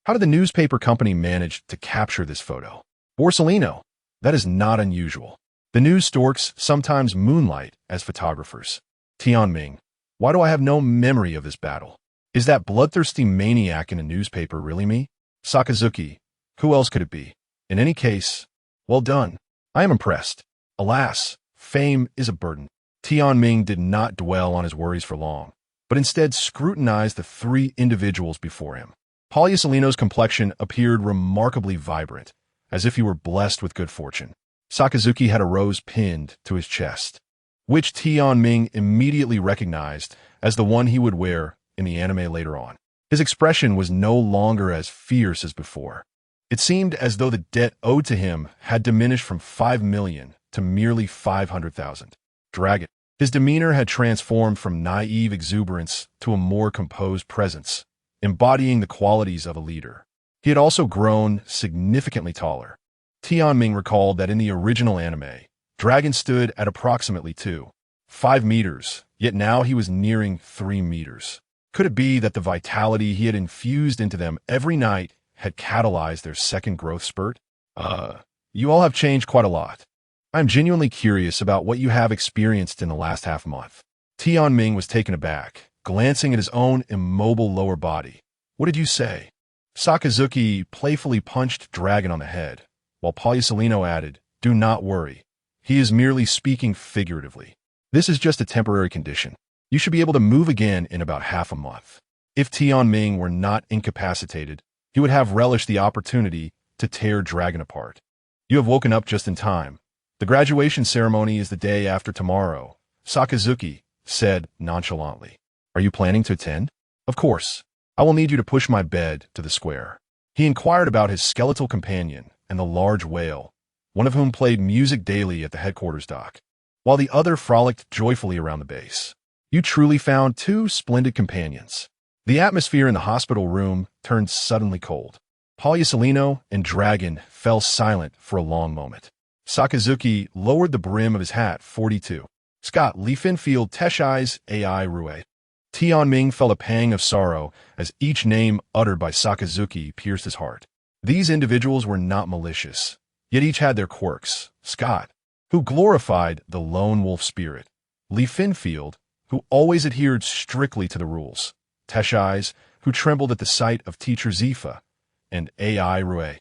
did the newspaper company manage to capture this photo? Borsellino, that is not unusual. The news storks sometimes moonlight as photographers. Tianming, why do I have no memory of this battle? Is that bloodthirsty maniac in a newspaper really me? Sakazuki, who else could it be? In any case, well done. I am impressed. Alas, fame is a burden. Tianming did not dwell on his worries for long, but instead scrutinized the three individuals before him. Polyucelino's complexion appeared remarkably vibrant, as if he were blessed with good fortune. Sakazuki had a rose pinned to his chest, which Tianming immediately recognized as the one he would wear in the anime later on. His expression was no longer as fierce as before. It seemed as though the debt owed to him had diminished from 5 million to merely 500,000. Dragon. His demeanor had transformed from naive exuberance to a more composed presence, embodying the qualities of a leader. He had also grown significantly taller. Tianming recalled that in the original anime, Dragon stood at approximately 2.5 meters, yet now he was nearing 3 meters. Could it be that the vitality he had infused into them every night had catalyzed their second growth spurt? You all have changed quite a lot. I'm genuinely curious about what you have experienced in the last half month. Tianming was taken aback, glancing at his own immobile lower body. What did you say? Sakazuki playfully punched Dragon on the head, while Polyucelino added, do not worry. He is merely speaking figuratively. This is just a temporary condition. You should be able to move again in about half a month. If Tianming were not incapacitated, he would have relished the opportunity to tear Dragon apart. You have woken up just in time. The graduation ceremony is the day after tomorrow, Sakazuki said nonchalantly. Are you planning to attend? Of course. I will need you to push my bed to the square. He inquired about his skeletal companion and the large whale, one of whom played music daily at the headquarters dock, while the other frolicked joyfully around the base. You truly found two splendid companions. The atmosphere in the hospital room turned suddenly cold. Polyucelino and Dragon fell silent for a long moment. Sakazuki lowered the brim of his hat. 42. Scott Lee Finfield Teshai's AI Rue. Tianming felt a pang of sorrow as each name uttered by Sakazuki pierced his heart. These individuals were not malicious, yet each had their quirks. Scott, who glorified the lone wolf spirit. Lee Finfield, who always adhered strictly to the rules. Teshai's, who trembled at the sight of teacher Zifa. And AI Rue,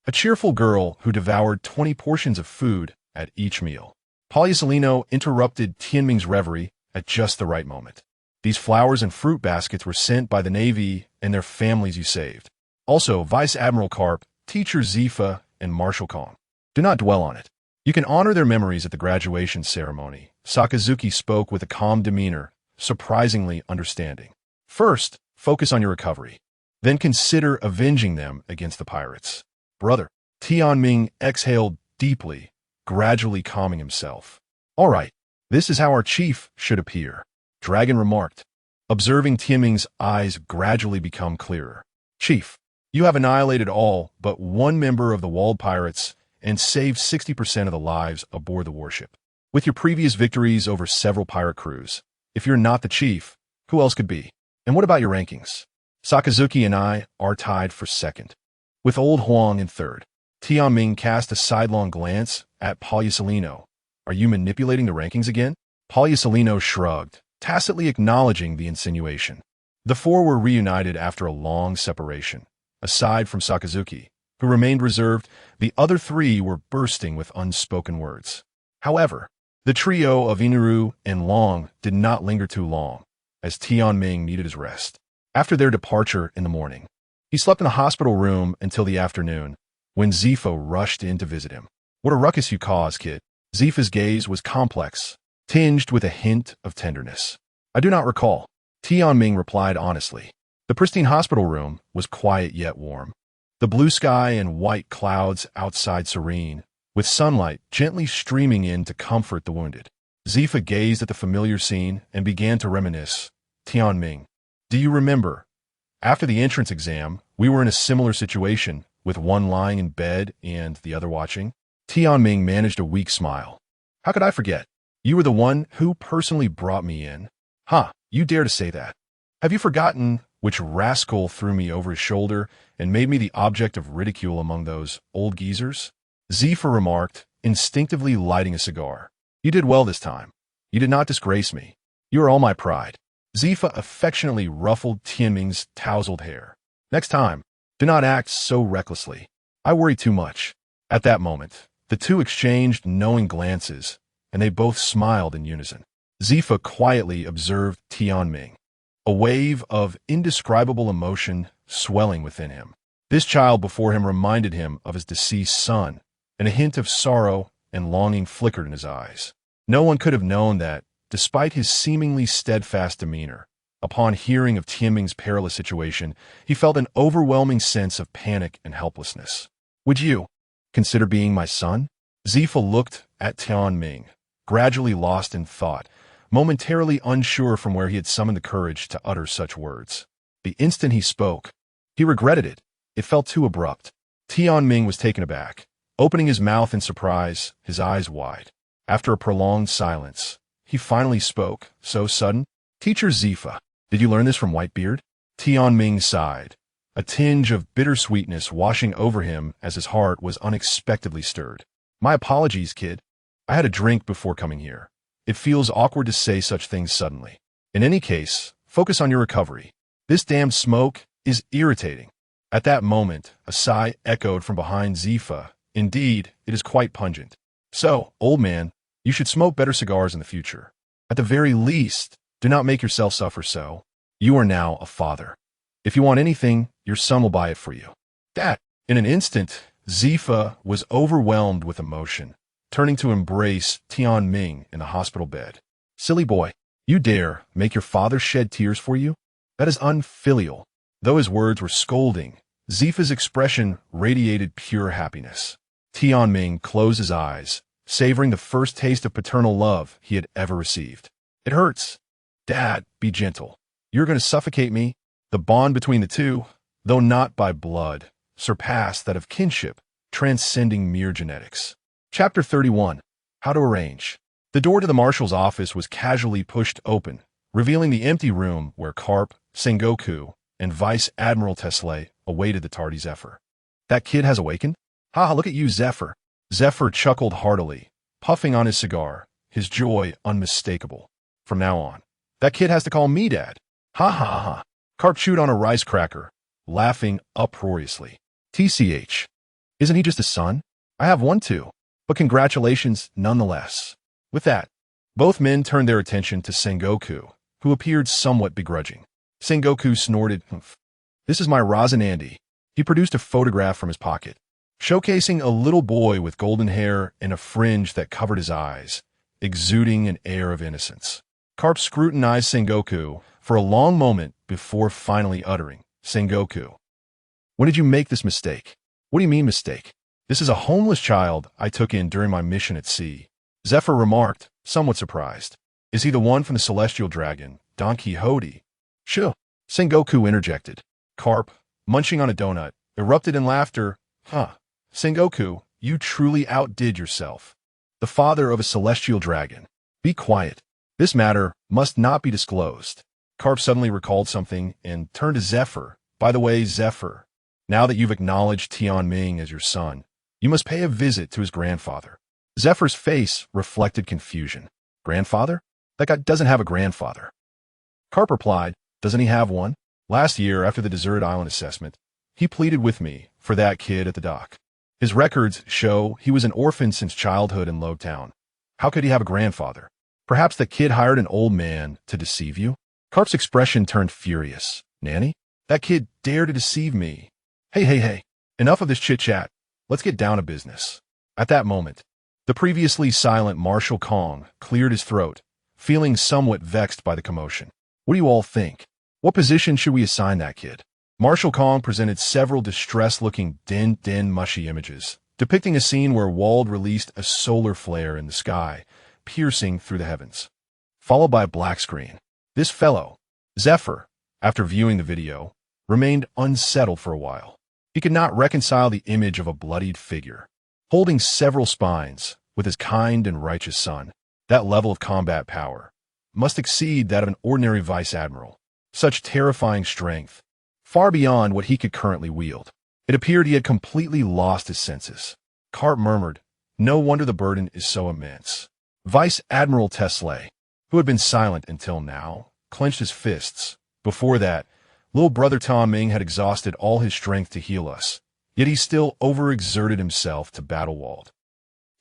a cheerful girl who devoured 20 portions of food at each meal. Polyucelino interrupted Tianming's reverie at just the right moment. These flowers and fruit baskets were sent by the Navy and their families you saved. Also, Vice Admiral Karp, Teacher Zifa, and Marshal Kong. Do not dwell on it. You can honor their memories at the graduation ceremony. Sakazuki spoke with a calm demeanor, surprisingly understanding. First, focus on your recovery. Then consider avenging them against the pirates. Brother, Tianming exhaled deeply, gradually calming himself. All right, this is how our chief should appear, Dragon remarked, observing Tianming's eyes gradually become clearer. Chief, you have annihilated all but one member of the Wald pirates and saved 60% of the lives aboard the warship. With your previous victories over several pirate crews, if you're not the chief, who else could be? And what about your rankings? Sakazuki and I are tied for second, with Old Huang in third. Tianming cast a sidelong glance at Paulusolino. Are you manipulating the rankings again? Paulusolino shrugged, tacitly acknowledging the insinuation. The four were reunited after a long separation. Aside from Sakazuki, who remained reserved, the other three were bursting with unspoken words. However, the trio of Inoru and Long did not linger too long, as Tianming needed his rest. After their departure in the morning, he slept in a hospital room until the afternoon, when Zifa rushed in to visit him. What a ruckus you caused, kid. Zifa's gaze was complex, tinged with a hint of tenderness. I do not recall. Tianming replied honestly. The pristine hospital room was quiet yet warm. The blue sky and white clouds outside serene, with sunlight gently streaming in to comfort the wounded. Zifa gazed at the familiar scene and began to reminisce. Tianming, do you remember? After the entrance exam, we were in a similar situation, with one lying in bed and the other watching. Tianming managed a weak smile. How could I forget? You were the one who personally brought me in. Ha, you dare to say that. Have you forgotten which rascal threw me over his shoulder and made me the object of ridicule among those old geezers? Zifa remarked, instinctively lighting a cigar. You did well this time. You did not disgrace me. You are all my pride. Zifa affectionately ruffled Tianming's tousled hair. Next time, do not act so recklessly. I worry too much. At that moment, the two exchanged knowing glances, and they both smiled in unison. Zifa quietly observed Tianming, a wave of indescribable emotion swelling within him. This child before him reminded him of his deceased son, and a hint of sorrow and longing flickered in his eyes. No one could have known that, despite his seemingly steadfast demeanor, upon hearing of Tianming's perilous situation, he felt an overwhelming sense of panic and helplessness. Would you consider being my son? Zifa looked at Tianming, gradually lost in thought, momentarily unsure from where he had summoned the courage to utter such words. The instant he spoke, he regretted it. It felt too abrupt. Tianming was taken aback, opening his mouth in surprise, his eyes wide. After a prolonged silence, he finally spoke, so sudden. Teacher Zifa, did you learn this from Whitebeard? Tianming sighed, a tinge of bittersweetness washing over him as his heart was unexpectedly stirred. My apologies, kid. I had a drink before coming here. It feels awkward to say such things suddenly. In any case, focus on your recovery. This damned smoke is irritating. At that moment, a sigh echoed from behind Zifa. Indeed, it is quite pungent. So, old man, you should smoke better cigars in the future. At the very least, do not make yourself suffer so. You are now a father. If you want anything, your son will buy it for you. That, in an instant, Zifa was overwhelmed with emotion, turning to embrace Tianming in the hospital bed. Silly boy, you dare make your father shed tears for you? That is unfilial. Though his words were scolding, Zifa's expression radiated pure happiness. Tianming closed his eyes, savoring the first taste of paternal love he had ever received. It hurts. Dad, be gentle. You're going to suffocate me. The bond between the two, though not by blood, surpassed that of kinship, transcending mere genetics. Chapter 31. How to Arrange. The door to the marshal's office was casually pushed open, revealing the empty room where Carp, Sengoku, and Vice Admiral Tesla awaited the tardy Zephyr. That kid has awakened? Ha, look at you, Zephyr. Zephyr chuckled heartily, puffing on his cigar, his joy unmistakable. From now on, that kid has to call me Dad. Ha ha ha. Carp chewed on a rice cracker, laughing uproariously. TCH. Isn't he just a son? I have one too. But congratulations nonetheless. With that, both men turned their attention to Sengoku, who appeared somewhat begrudging. Sengoku snorted, "Humph. This is my Rosin Andy." He produced a photograph from his pocket, showcasing a little boy with golden hair and a fringe that covered his eyes, exuding an air of innocence. Carp scrutinized Sengoku for a long moment before finally uttering, Sengoku, when did you make this mistake? What do you mean mistake? This is a homeless child I took in during my mission at sea. Zephyr remarked, somewhat surprised. Is he the one from the Celestial Dragon, Don Quixote? Sure. Sengoku interjected. Carp, munching on a donut, erupted in laughter. Huh. Sengoku, you truly outdid yourself. The father of a celestial dragon. Be quiet. This matter must not be disclosed. Carp suddenly recalled something and turned to Zephyr. By the way, Zephyr, now that you've acknowledged Tianming as your son, You must pay a visit to his grandfather. Zephyr's face reflected confusion. Grandfather? That guy doesn't have a grandfather. Carp replied, doesn't he have one? Last year, after the deserted island assessment, he pleaded with me for that kid at the dock. His records show he was an orphan since childhood in Lowtown. How could he have a grandfather? Perhaps the kid hired an old man to deceive you? Carp's expression turned furious. Nanny? That kid dared to deceive me. Hey. Enough of this chit-chat. Let's get down to business. At that moment, the previously silent Marshal Kong cleared his throat, feeling somewhat vexed by the commotion. What do you all think? What position should we assign that kid? Marshal Kong presented several distressed-looking mushy images, depicting a scene where Wald released a solar flare in the sky, piercing through the heavens, followed by a black screen. This fellow, Zephyr, after viewing the video, remained unsettled for a while. He could not reconcile the image of a bloodied figure, holding several spines, with his kind and righteous son. That level of combat power must exceed that of an ordinary vice admiral. Such terrifying strength, far beyond what he could currently wield. It appeared he had completely lost his senses. Carp murmured, no wonder the burden is so immense. Vice Admiral Tesley, who had been silent until now, clenched his fists. Before that, little brother Tom Ming had exhausted all his strength to heal us, yet he still overexerted himself to battle Wald.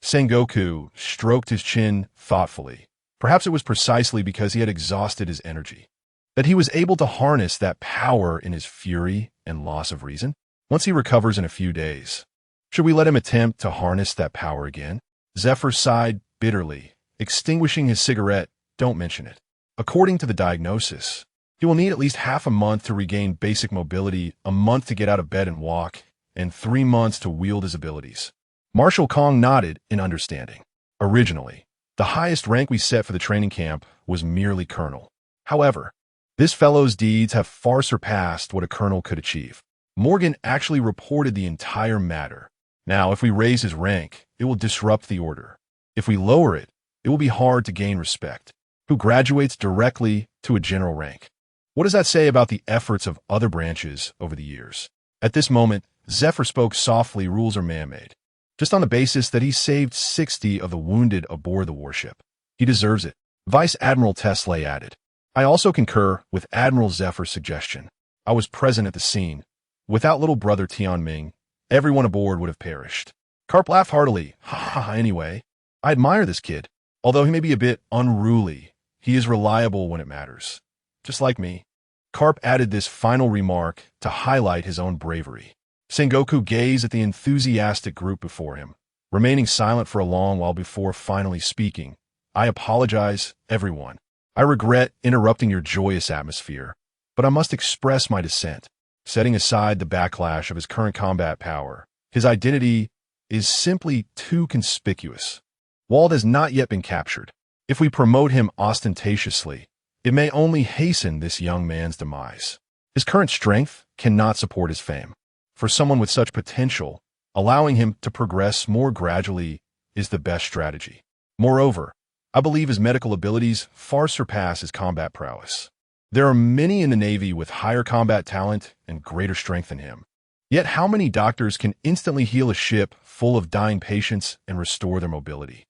Sengoku stroked his chin thoughtfully. Perhaps it was precisely because he had exhausted his energy that he was able to harness that power in his fury and loss of reason. Once he recovers in a few days, should we let him attempt to harness that power again? Zephyr sighed bitterly, extinguishing his cigarette. Don't mention it. According to the diagnosis, he will need at least half a month to regain basic mobility, a month to get out of bed and walk, and 3 months to wield his abilities. Marshal Kong nodded in understanding. Originally, the highest rank we set for the training camp was merely colonel. However, this fellow's deeds have far surpassed what a colonel could achieve. Morgan actually reported the entire matter. Now, if we raise his rank, it will disrupt the order. If we lower it, it will be hard to gain respect. Who graduates directly to a general rank? What does that say about the efforts of other branches over the years? At this moment, Zephyr spoke softly. Rules are man-made, just on the basis that he saved 60 of the wounded aboard the warship. He deserves it. Vice Admiral Tesley added. I also concur with Admiral Zephyr's suggestion. I was present at the scene. Without little brother Tian Ming, everyone aboard would have perished. Carp laughed heartily. Anyway, I admire this kid. Although he may be a bit unruly, he is reliable when it matters. Just like me. Carp added this final remark to highlight his own bravery. Sengoku gazed at the enthusiastic group before him, remaining silent for a long while before finally speaking. I apologize, everyone. I regret interrupting your joyous atmosphere, but I must express my dissent. Setting aside the backlash of his current combat power, his identity is simply too conspicuous. Wald has not yet been captured. If we promote him ostentatiously, it may only hasten this young man's demise. His current strength cannot support his fame. For someone with such potential, allowing him to progress more gradually is the best strategy. Moreover, I believe his medical abilities far surpass his combat prowess. There are many in the Navy with higher combat talent and greater strength than him. Yet how many doctors can instantly heal a ship full of dying patients and restore their mobility?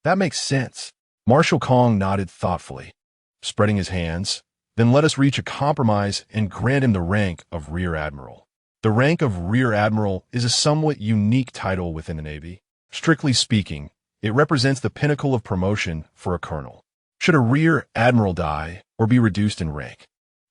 That makes sense. Marshal Kong nodded thoughtfully, spreading his hands. Then let us reach a compromise and grant him the rank of Rear Admiral. The rank of Rear Admiral is a somewhat unique title within the Navy. Strictly speaking, it represents the pinnacle of promotion for a colonel. Should a Rear Admiral die or be reduced in rank,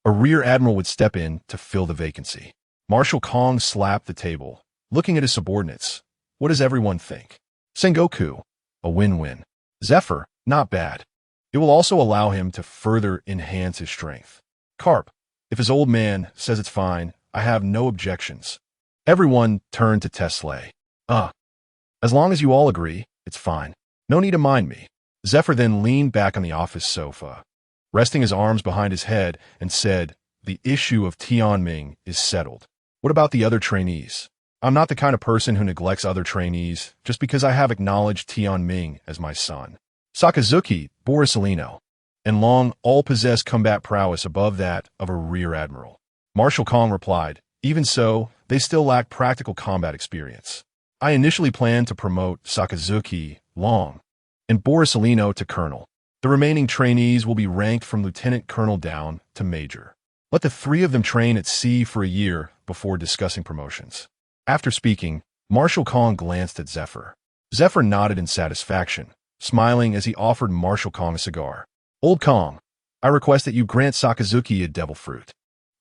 a Rear Admiral would step in to fill the vacancy. Marshal Kong slapped the table, looking at his subordinates. What does everyone think? Sengoku, a win-win. Zephyr, not bad. It will also allow him to further enhance his strength. Carp, if his old man says it's fine, I have no objections. Everyone turned to Tesley. As long as you all agree, it's fine. No need to mind me. Zephyr then leaned back on the office sofa, resting his arms behind his head, and said, the issue of Tian Ming is settled. What about the other trainees? I'm not the kind of person who neglects other trainees just because I have acknowledged Tian Ming as my son. Sakazuki, Borisolino, and Long all possess combat prowess above that of a Rear Admiral. Marshal Kong replied, even so, they still lack practical combat experience. I initially planned to promote Sakazuki, Long, and Borisolino to colonel. The remaining trainees will be ranked from lieutenant colonel down to major. Let the three of them train at sea for a year before discussing promotions. After speaking, Marshal Kong glanced at Zephyr. Zephyr nodded in satisfaction, smiling as he offered Marshal Kong a cigar. Old Kong, I request that you grant Sakazuki a devil fruit.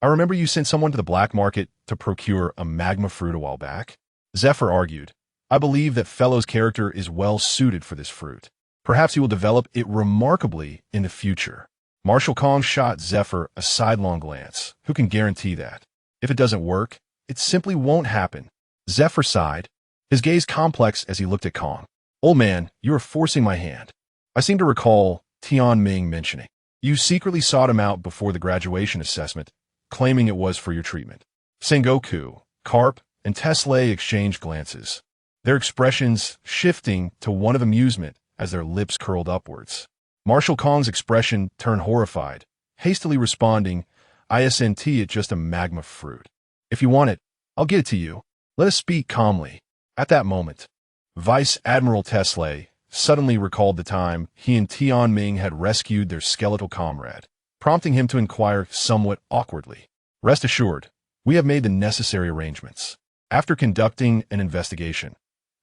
I remember you sent someone to the black market to procure a magma fruit a while back. Zephyr argued, I believe that Fellow's character is well suited for this fruit. Perhaps he will develop it remarkably in the future. Marshal Kong shot Zephyr a sidelong glance. Who can guarantee that? If it doesn't work, it simply won't happen. Zephyr sighed, his gaze complex as he looked at Kong. Old man, you are forcing my hand. I seem to recall Tian Ming mentioning. You secretly sought him out before the graduation assessment, claiming it was for your treatment. Sengoku, Carp, and Tesley exchanged glances, their expressions shifting to one of amusement as their lips curled upwards. Marshal Kong's expression turned horrified, hastily responding, "Isn't it just a magma fruit? If you want it, I'll get it to you. Let us speak calmly." At that moment, Vice Admiral Tesley suddenly recalled the time he and Tian Ming had rescued their skeletal comrade, prompting him to inquire somewhat awkwardly. Rest assured, we have made the necessary arrangements. After conducting an investigation,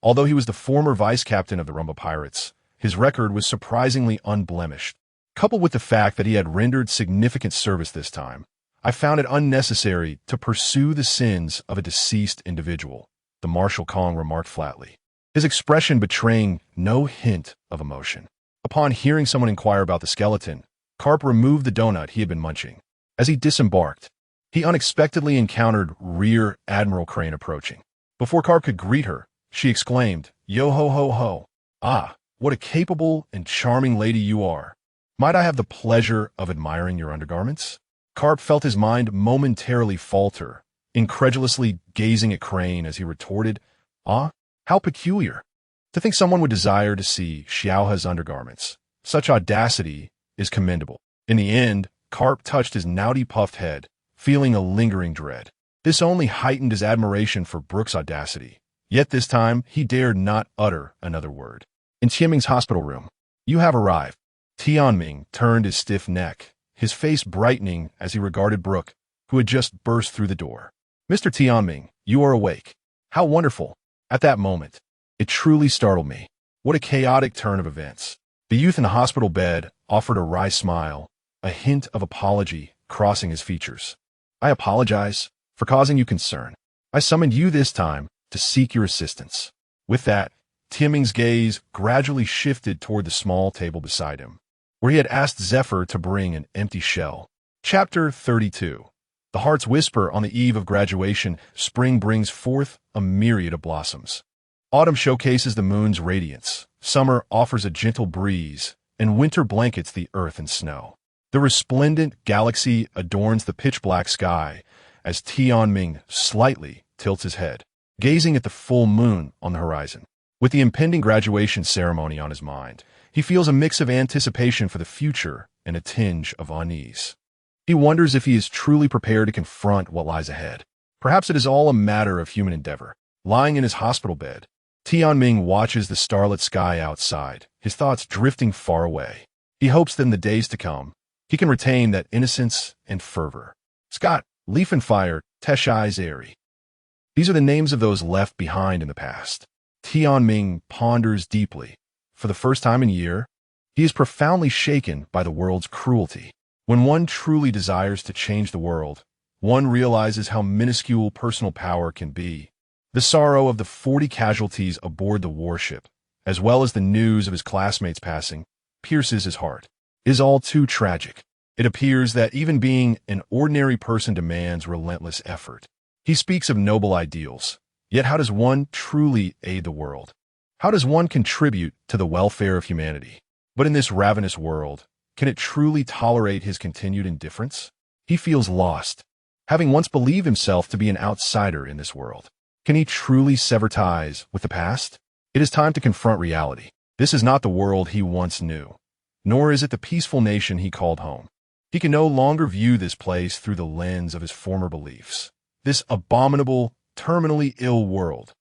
although he was the former vice captain of the Rumba Pirates, his record was surprisingly unblemished. Coupled with the fact that he had rendered significant service this time, I found it unnecessary to pursue the sins of a deceased individual, the Marshal Kong remarked flatly, his expression betraying no hint of emotion. Upon hearing someone inquire about the skeleton, Carp removed the donut he had been munching. As he disembarked, he unexpectedly encountered Rear Admiral Crane approaching. Before Carp could greet her, she exclaimed, "Yo ho ho ho. Ah, what a capable and charming lady you are. Might I have the pleasure of admiring your undergarments?" Carp felt his mind momentarily falter, incredulously gazing at Crane as he retorted, "Ah, how peculiar. To think someone would desire to see Xiaohe's undergarments. Such audacity is commendable." In the end, Carp touched his knouty puffed head, feeling a lingering dread. This only heightened his admiration for Brooke's audacity. Yet this time, he dared not utter another word. In Tianming's hospital room, "You have arrived." Tianming turned his stiff neck, his face brightening as he regarded Brooke, who had just burst through the door. "Mr. Tianming, you are awake. How wonderful." At that moment, it truly startled me. What a chaotic turn of events. The youth in the hospital bed offered a wry smile, a hint of apology crossing his features. "I apologize for causing you concern. I summoned you this time to seek your assistance." With that, Tianming's gaze gradually shifted toward the small table beside him, where he had asked Zephyr to bring an empty shell. Chapter 32. The Heart's Whisper. On the eve of graduation, spring brings forth a myriad of blossoms. Autumn showcases the moon's radiance, summer offers a gentle breeze, and winter blankets the earth in snow. The resplendent galaxy adorns the pitch-black sky as Tianming slightly tilts his head, gazing at the full moon on the horizon. With the impending graduation ceremony on his mind, he feels a mix of anticipation for the future and a tinge of unease. He wonders if he is truly prepared to confront what lies ahead. Perhaps it is all a matter of human endeavor. Lying in his hospital bed, Tianming watches the starlit sky outside, his thoughts drifting far away. He hopes that in the days to come, he can retain that innocence and fervor. Scott, Leaf and Fire, Teshai's Airy. These are the names of those left behind in the past. Tianming ponders deeply. For the first time in a year, he is profoundly shaken by the world's cruelty. When one truly desires to change the world, one realizes how minuscule personal power can be. The sorrow of the 40 casualties aboard the warship, as well as the news of his classmates passing, pierces his heart. It is all too tragic. It appears that even being an ordinary person demands relentless effort. He speaks of noble ideals. Yet how does one truly aid the world? How does one contribute to the welfare of humanity? But in this ravenous world, can it truly tolerate his continued indifference? He feels lost, having once believed himself to be an outsider in this world. Can he truly sever ties with the past? It is time to confront reality. This is not the world he once knew, nor is it the peaceful nation he called home. He can no longer view this place through the lens of his former beliefs. This abominable, terminally ill world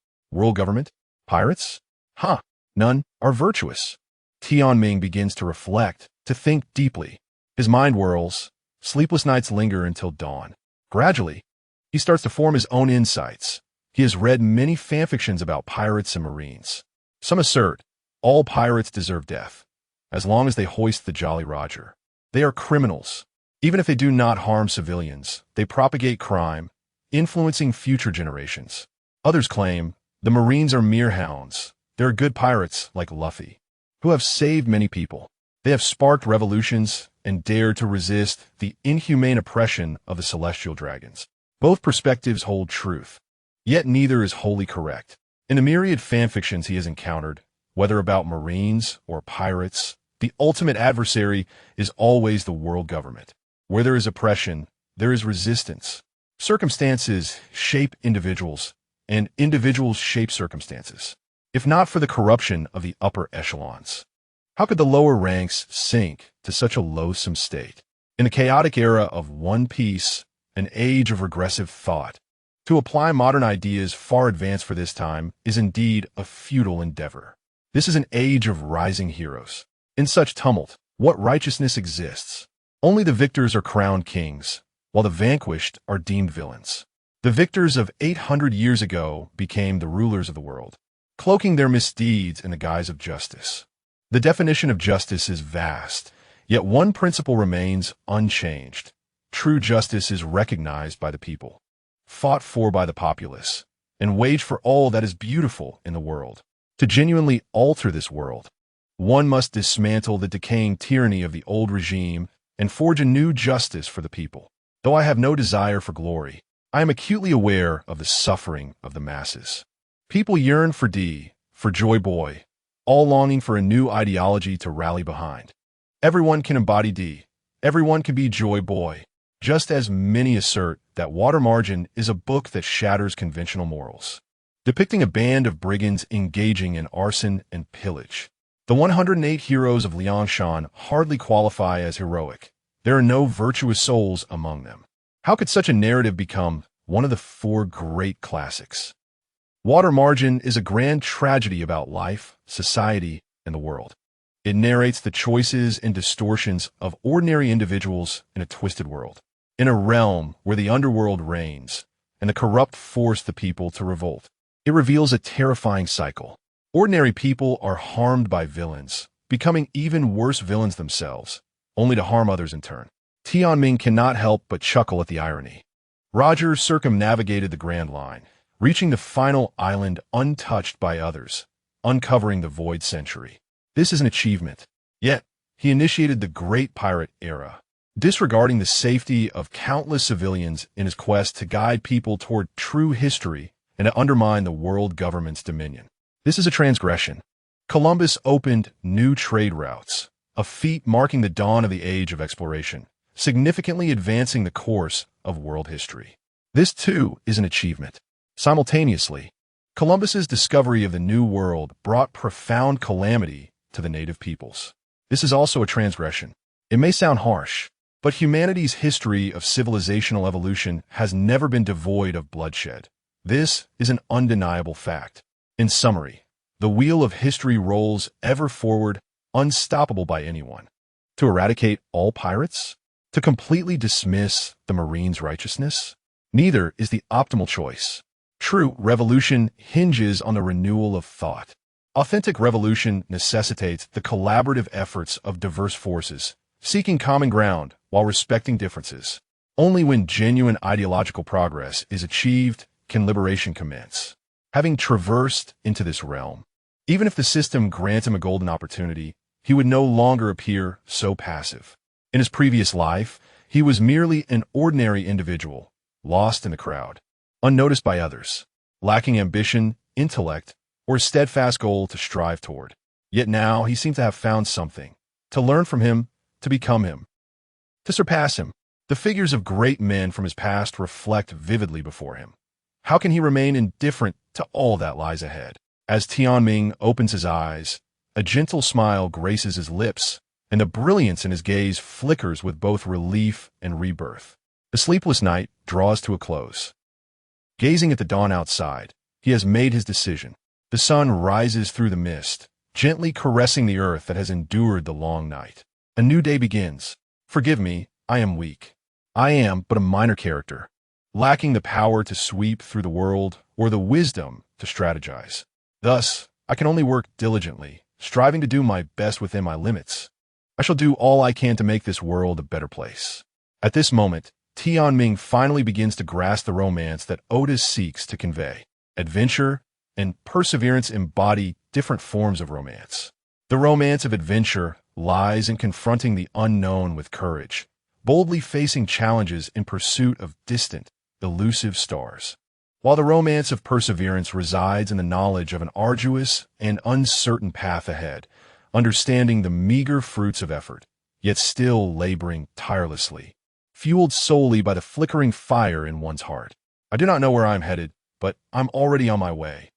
government, Pirates? Huh, none are virtuous. Tianming begins to reflect, to think deeply. His mind whirls. Sleepless nights linger until dawn. Gradually, he starts to form his own insights. He has read many fanfictions about pirates and marines. Some assert all pirates deserve death, as long as they hoist the Jolly Roger. They are criminals. Even if they do not harm civilians, they propagate crime, influencing future generations. Others claim the Marines are mere hounds. They are good pirates like Luffy, who have saved many people. They have sparked revolutions and dared to resist the inhumane oppression of the celestial dragons. Both perspectives hold truth, yet neither is wholly correct. In the myriad fanfictions he has encountered, whether about Marines or pirates, the ultimate adversary is always the world government. Where there is oppression, there is resistance. Circumstances shape individuals, and individuals shape circumstances. If not for the corruption of the upper echelons, how could the lower ranks sink to such a loathsome state? In the chaotic era of One Piece, an age of regressive thought, to apply modern ideas far advanced for this time is indeed a futile endeavor. This is an age of rising heroes. In such tumult, what righteousness exists? Only the victors are crowned kings, while the vanquished are deemed villains. The victors of 800 years ago became the rulers of the world, cloaking their misdeeds in the guise of justice. The definition of justice is vast, yet one principle remains unchanged. True justice is recognized by the people, fought for by the populace, and waged for all that is beautiful in the world. To genuinely alter this world, one must dismantle the decaying tyranny of the old regime and forge a new justice for the people. Though I have no desire for glory, I am acutely aware of the suffering of the masses. People yearn for for Joy Boy, all longing for a new ideology to rally behind. Everyone can embody everyone can be Joy Boy, just as many assert that Water Margin is a book that shatters conventional morals, depicting a band of brigands engaging in arson and pillage. The 108 heroes of Liangshan hardly qualify as heroic. There are no virtuous souls among them. How could such a narrative become one of the four great classics? Water Margin is a grand tragedy about life, society, and the world. It narrates the choices and distortions of ordinary individuals in a twisted world, in a realm where the underworld reigns and the corrupt force the people to revolt. It reveals a terrifying cycle. Ordinary people are harmed by villains, becoming even worse villains themselves, only to harm others in turn. Tianming cannot help but chuckle at the irony. Roger circumnavigated the Grand Line, reaching the final island untouched by others, uncovering the Void Century. This is an achievement. Yet, he initiated the Great Pirate Era, disregarding the safety of countless civilians in his quest to guide people toward true history and to undermine the world government's dominion. This is a transgression. Columbus opened new trade routes, a feat marking the dawn of the age of exploration, significantly advancing the course of world history. This, too, is an achievement. Simultaneously, Columbus's discovery of the New World brought profound calamity to the native peoples. This is also a transgression. It may sound harsh, but humanity's history of civilizational evolution has never been devoid of bloodshed. This is an undeniable fact. In summary, the wheel of history rolls ever forward, unstoppable by anyone. To eradicate all pirates? To completely dismiss the Marines' righteousness? Neither is the optimal choice. True revolution hinges on the renewal of thought. Authentic revolution necessitates the collaborative efforts of diverse forces, seeking common ground while respecting differences. Only when genuine ideological progress is achieved can liberation commence. Having traversed into this realm, even if the system grants him a golden opportunity, he would no longer appear so passive. In his previous life, he was merely an ordinary individual, lost in the crowd, unnoticed by others, lacking ambition, intellect, or a steadfast goal to strive toward. Yet now he seemed to have found something, to learn from him, to become him, to surpass him. The figures of great men from his past reflect vividly before him. How can he remain indifferent to all that lies ahead? As Tianming opens his eyes, a gentle smile graces his lips, and the brilliance in his gaze flickers with both relief and rebirth. The sleepless night draws to a close. Gazing at the dawn outside, he has made his decision. The sun rises through the mist, gently caressing the earth that has endured the long night. A new day begins. Forgive me, I am weak. I am but a minor character, lacking the power to sweep through the world or the wisdom to strategize. Thus, I can only work diligently, striving to do my best within my limits. I shall do all I can to make this world a better place. At this moment, Tianming finally begins to grasp the romance that Otis seeks to convey. Adventure and perseverance embody different forms of romance. The romance of adventure lies in confronting the unknown with courage, boldly facing challenges in pursuit of distant, elusive stars. While the romance of perseverance resides in the knowledge of an arduous and uncertain path ahead, understanding the meager fruits of effort, yet still laboring tirelessly, fueled solely by the flickering fire in one's heart. I do not know where I'm headed, but I'm already on my way.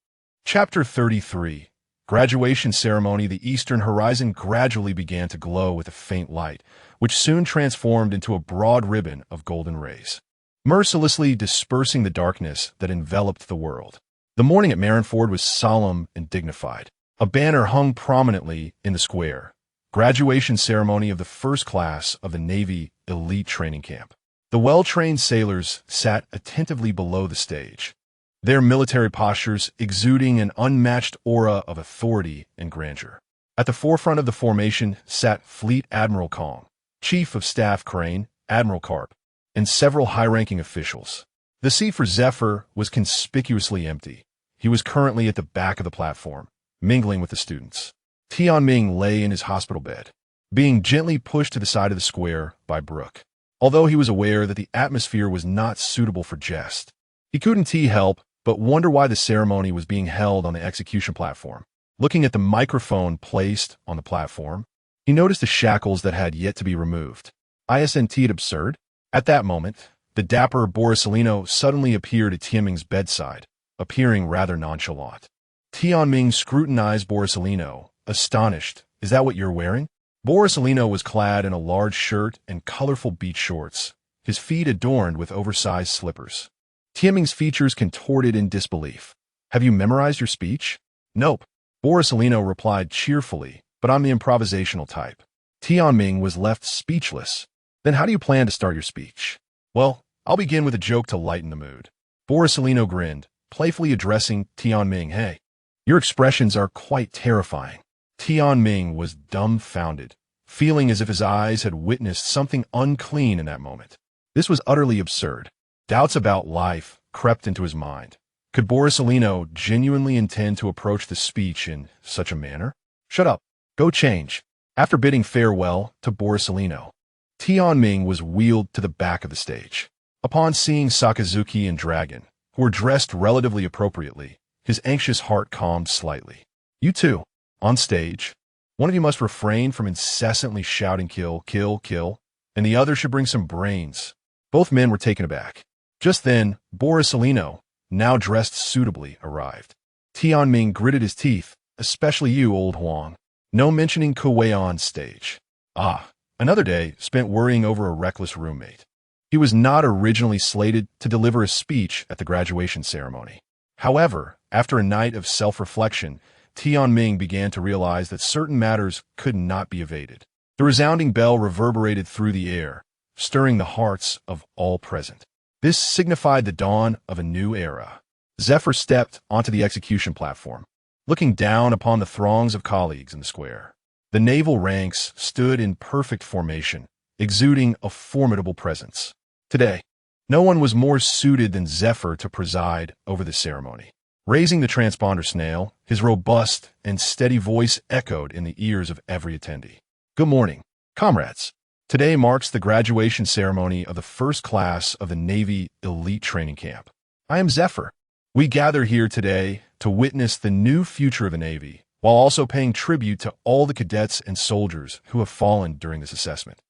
Chapter 33. Graduation Ceremony. The eastern horizon gradually began to glow with a faint light, which soon transformed into a broad ribbon of golden rays, mercilessly dispersing the darkness that enveloped the world. The morning at Marineford was solemn and dignified. A banner hung prominently in the square. Graduation ceremony of the first class of the Navy elite training camp. The well-trained sailors sat attentively below the stage, their military postures exuding an unmatched aura of authority and grandeur. At the forefront of the formation sat Fleet Admiral Kong, Chief of Staff Crane, Admiral Carp, and several high-ranking officials. The seat for Zephyr was conspicuously empty. He was currently at the back of the platform, mingling with the students. Tianming lay in his hospital bed, being gently pushed to the side of the square by Brooke. Although he was aware that the atmosphere was not suitable for jest, he couldn't help but wonder why the ceremony was being held on the execution platform. Looking at the microphone placed on the platform, he noticed the shackles that had yet to be removed. Isn't it absurd? At that moment, the dapper Borisolino suddenly appeared at Tianming's bedside, appearing rather nonchalant. Tianming scrutinized Borisolino, astonished. Is that what you're wearing? Borisolino was clad in a large shirt and colorful beach shorts, his feet adorned with oversized slippers. Tianming's features contorted in disbelief. Have you memorized your speech? Nope. Borisolino replied cheerfully, but I'm the improvisational type. Tianming was left speechless. Then how do you plan to start your speech? Well, I'll begin with a joke to lighten the mood. Borisolino grinned, playfully addressing Tianming. Hey, your expressions are quite terrifying. Tianming was dumbfounded, feeling as if his eyes had witnessed something unclean in that moment. This was utterly absurd. Doubts about life crept into his mind. Could Borisolino genuinely intend to approach the speech in such a manner? Shut up. Go change. After bidding farewell to Borisolino, Tianming was wheeled to the back of the stage. Upon seeing Sakazuki and Dragon, who were dressed relatively appropriately, his anxious heart calmed slightly. You two, on stage. One of you must refrain from incessantly shouting kill, kill, kill, and the other should bring some brains. Both men were taken aback. Just then, Borisolino, now dressed suitably, arrived. Tianming gritted his teeth, especially you, old Huang. No mentioning Kuwei on stage. Ah, another day spent worrying over a reckless roommate. He was not originally slated to deliver a speech at the graduation ceremony. However, after a night of self-reflection, Tianming began to realize that certain matters could not be evaded. The resounding bell reverberated through the air, stirring the hearts of all present. This signified the dawn of a new era. Zephyr stepped onto the execution platform, looking down upon the throngs of colleagues in the square. The naval ranks stood in perfect formation, exuding a formidable presence. Today, no one was more suited than Zephyr to preside over the ceremony. Raising the transponder snail, his robust and steady voice echoed in the ears of every attendee. Good morning, comrades. Today marks the graduation ceremony of the first class of the Navy elite training camp. I am Zephyr. We gather here today to witness the new future of the Navy, while also paying tribute to all the cadets and soldiers who have fallen during this assessment.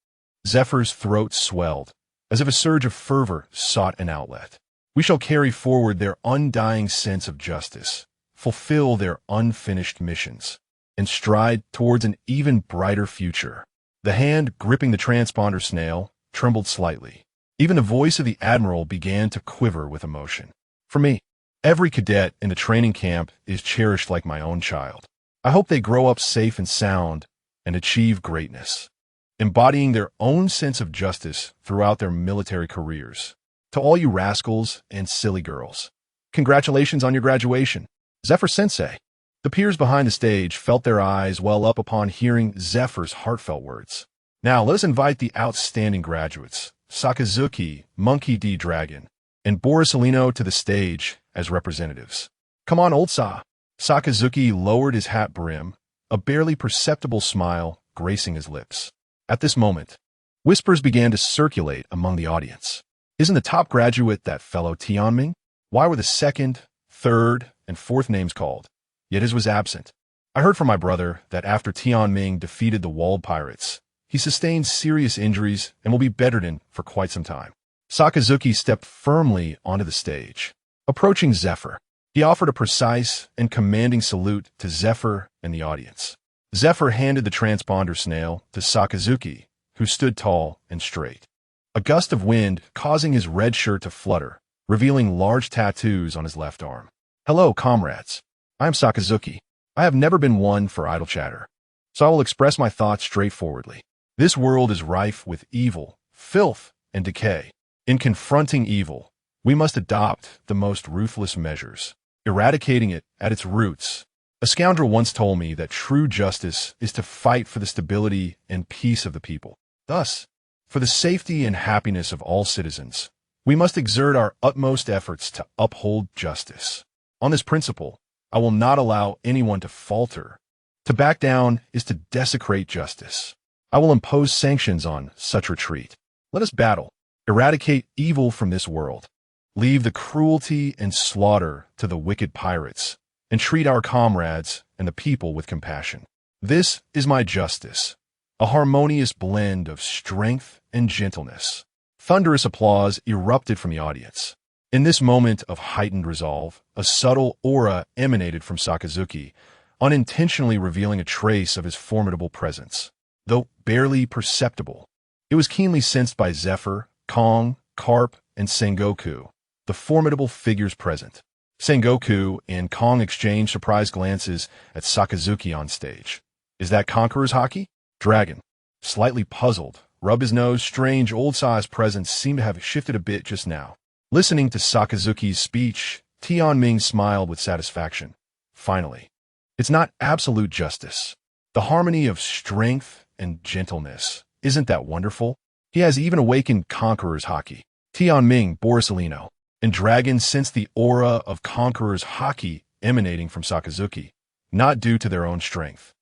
Zephyr's throat swelled, as if a surge of fervor sought an outlet. We shall carry forward their undying sense of justice, fulfill their unfinished missions, and stride towards an even brighter future. The hand gripping the transponder snail trembled slightly. Even the voice of the admiral began to quiver with emotion. For me, Every cadet in the training camp is cherished like my own child. I hope they grow up safe and sound and achieve greatness, embodying their own sense of justice throughout their military careers. To all you rascals and silly girls, congratulations on your graduation, Zephyr Sensei. The peers behind the stage felt their eyes well up upon hearing Zephyr's heartfelt words. Now let us invite the outstanding graduates, Sakazuki, Monkey D. Dragon, and Borisolino to the stage as representatives. Come on, old Sa. Sakazuki lowered his hat brim, a barely perceptible smile gracing his lips. At this moment, whispers began to circulate among the audience. Isn't the top graduate that fellow Tianming? Why were the second, third, and fourth names called? Yet his was absent. I heard from my brother that after Tianming defeated the Walled Pirates, he sustained serious injuries and will be bedridden for quite some time. Sakazuki stepped firmly onto the stage. Approaching Zephyr, he offered a precise and commanding salute to Zephyr and the audience. Zephyr handed the transponder snail to Sakazuki, who stood tall and straight. A gust of wind causing his red shirt to flutter, revealing large tattoos on his left arm. Hello, comrades. I am Sakazuki. I have never been one for idle chatter, so I will express my thoughts straightforwardly. This world is rife with evil, filth, and decay. In confronting evil, we must adopt the most ruthless measures, eradicating it at its roots. A scoundrel once told me that true justice is to fight for the stability and peace of the people. Thus, for the safety and happiness of all citizens, we must exert our utmost efforts to uphold justice. On this principle, I will not allow anyone to falter. To back down is to desecrate justice. I will impose sanctions on such retreat. Let us battle, eradicate evil from this world, leave the cruelty and slaughter to the wicked pirates, and treat our comrades and the people with compassion. This is my justice, a harmonious blend of strength and gentleness. Thunderous applause erupted from the audience. In this moment of heightened resolve, a subtle aura emanated from Sakazuki, unintentionally revealing a trace of his formidable presence. Though barely perceptible, it was keenly sensed by Zephyr, Kong, Carp, and Sengoku, the formidable figures present. Sengoku and Kong exchanged surprised glances at Sakazuki on stage. Is that Conqueror's Haki? Dragon, slightly puzzled, rubbed his nose. Strange, old Sa's presence seemed to have shifted a bit just now. Listening to Sakazuki's speech, Tianming smiled with satisfaction. Finally, it's not absolute justice. The harmony of strength and gentleness. Isn't that wonderful? He has even awakened Conqueror's Haki. Tianming, Borisolino, and Dragon sensed the aura of Conqueror's Haki emanating from Sakazuki, not due to their own strength,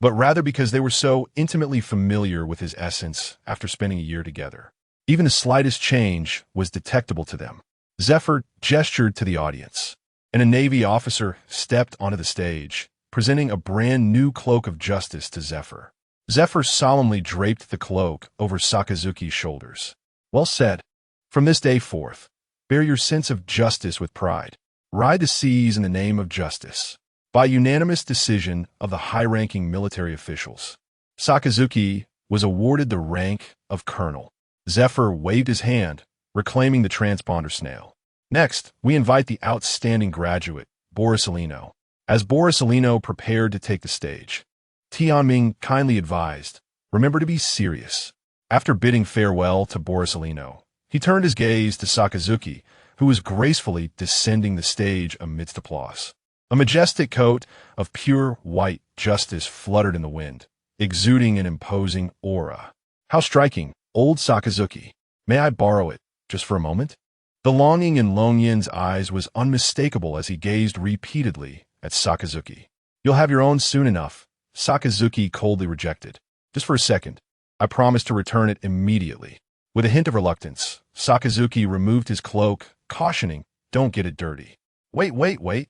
but rather because they were so intimately familiar with his essence after spending a year together. Even the slightest change was detectable to them. Zephyr gestured to the audience, and a Navy officer stepped onto the stage, presenting a brand new cloak of justice to Zephyr. Zephyr solemnly draped the cloak over Sakazuki's shoulders. Well said. From this day forth, bear your sense of justice with pride. Ride the seas in the name of justice. By unanimous decision of the high-ranking military officials, Sakazuki was awarded the rank of colonel. Zephyr waved his hand, reclaiming the transponder snail. Next, we invite the outstanding graduate, Borisolino. As Borisolino prepared to take the stage, Tianming kindly advised, remember to be serious. After bidding farewell to Borisolino, he turned his gaze to Sakazuki, who was gracefully descending the stage amidst applause. A majestic coat of pure white justice fluttered in the wind, exuding an imposing aura. How striking, old Sakazuki. May I borrow it, just for a moment? The longing in Long Yin's eyes was unmistakable as he gazed repeatedly at Sakazuki. You'll have your own soon enough, Sakazuki coldly rejected. Just for a second. I promise to return it immediately. With a hint of reluctance, Sakazuki removed his cloak, cautioning, don't get it dirty. Wait.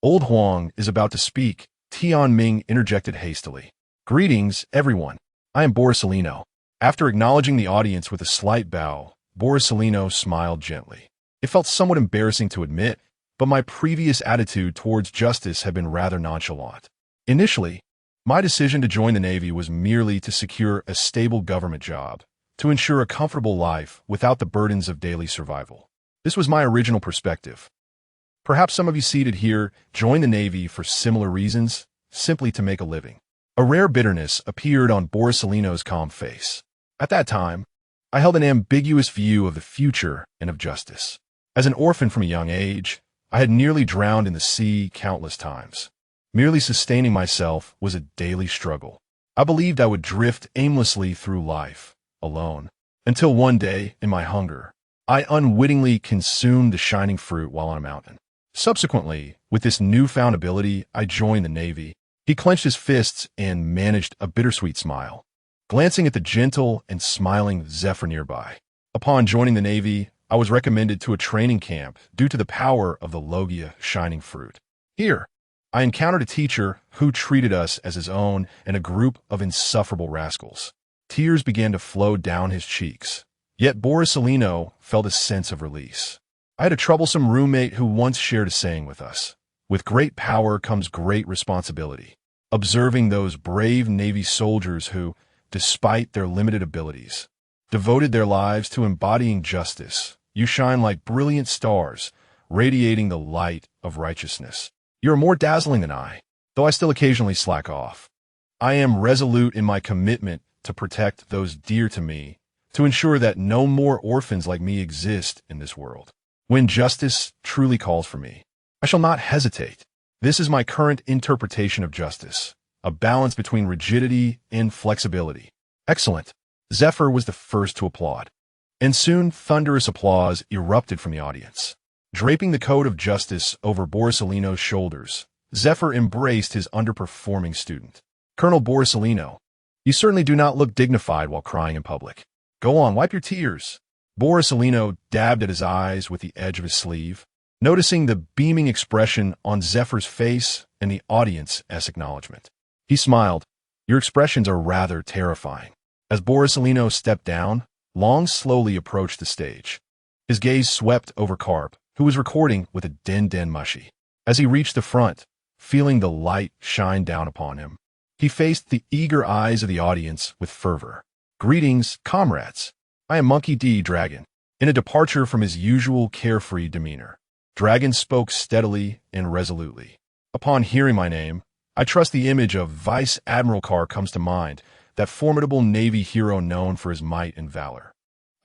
Old Huang is about to speak, Tianming interjected hastily. Greetings, everyone. I am Borisolino. After acknowledging the audience with a slight bow, Borisolino smiled gently. It felt somewhat embarrassing to admit, but my previous attitude towards justice had been rather nonchalant. Initially, my decision to join the Navy was merely to secure a stable government job, to ensure a comfortable life without the burdens of daily survival. This was my original perspective. Perhaps some of you seated here joined the Navy for similar reasons, simply to make a living. A rare bitterness appeared on Borsellino's calm face. At that time, I held an ambiguous view of the future and of justice. As an orphan from a young age, I had nearly drowned in the sea countless times. Merely sustaining myself was a daily struggle. I believed I would drift aimlessly through life, alone, until one day, in my hunger, I unwittingly consumed the shining fruit while on a mountain. Subsequently, with this newfound ability, I joined the Navy. He clenched his fists and managed a bittersweet smile, glancing at the gentle and smiling Zephyr nearby. Upon joining the Navy, I was recommended to a training camp due to the power of the Logia shining fruit. Here, I encountered a teacher who treated us as his own and a group of insufferable rascals. Tears began to flow down his cheeks, yet Borsellino felt a sense of release. I had a troublesome roommate who once shared a saying with us: "With great power comes great responsibility." Observing those brave Navy soldiers who, despite their limited abilities, devoted their lives to embodying justice, you shine like brilliant stars, radiating the light of righteousness. You are more dazzling than I, though I still occasionally slack off. I am resolute in my commitment to protect those dear to me, to ensure that no more orphans like me exist in this world. When justice truly calls for me, I shall not hesitate. This is my current interpretation of justice, a balance between rigidity and flexibility. Excellent. Zephyr was the first to applaud, and soon thunderous applause erupted from the audience. Draping the coat of justice over Borsellino's shoulders, Zephyr embraced his underperforming student. "Colonel Borsellino, you certainly do not look dignified while crying in public. Go on, wipe your tears." Borsellino dabbed at his eyes with the edge of his sleeve, noticing the beaming expression on Zephyr's face and the audience as acknowledgement. He smiled. "Your expressions are rather terrifying." As Borsellino stepped down, Long slowly approached the stage. His gaze swept over Carp, who was recording with a den mushy. As he reached the front, feeling the light shine down upon him, he faced the eager eyes of the audience with fervor. "Greetings, comrades. I am Monkey D. Dragon." In a departure from his usual carefree demeanor, Dragon spoke steadily and resolutely. "Upon hearing my name, I trust the image of Vice Admiral Carr comes to mind, that formidable Navy hero known for his might and valor.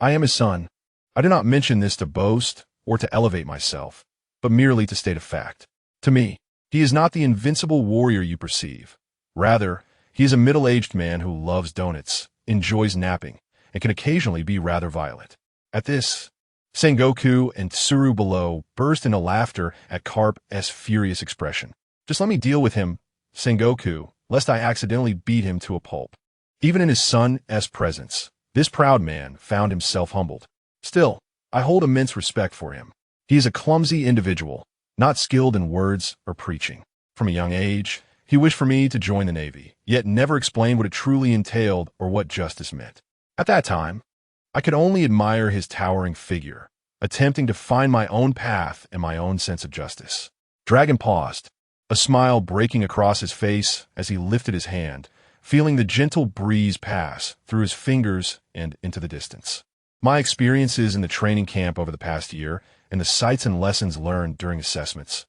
I am his son. I do not mention this to boast or to elevate myself, but merely to state a fact. To me, he is not the invincible warrior you perceive. Rather, he is a middle-aged man who loves donuts, enjoys napping, and can occasionally be rather violent." At this, Sengoku and Tsuru below burst into laughter at Carp's furious expression. "Just let me deal with him, Sengoku, lest I accidentally beat him to a pulp." Even in his son's presence, this proud man found himself humbled. Still, I hold immense respect for him. He is a clumsy individual, not skilled in words or preaching. From a young age, he wished for me to join the Navy, yet never explained what it truly entailed or what justice meant. At that time, I could only admire his towering figure, attempting to find my own path and my own sense of justice. Dragon paused, a smile breaking across his face as he lifted his hand, feeling the gentle breeze pass through his fingers and into the distance. My experiences in the training camp over the past year and the sights and lessons learned during assessments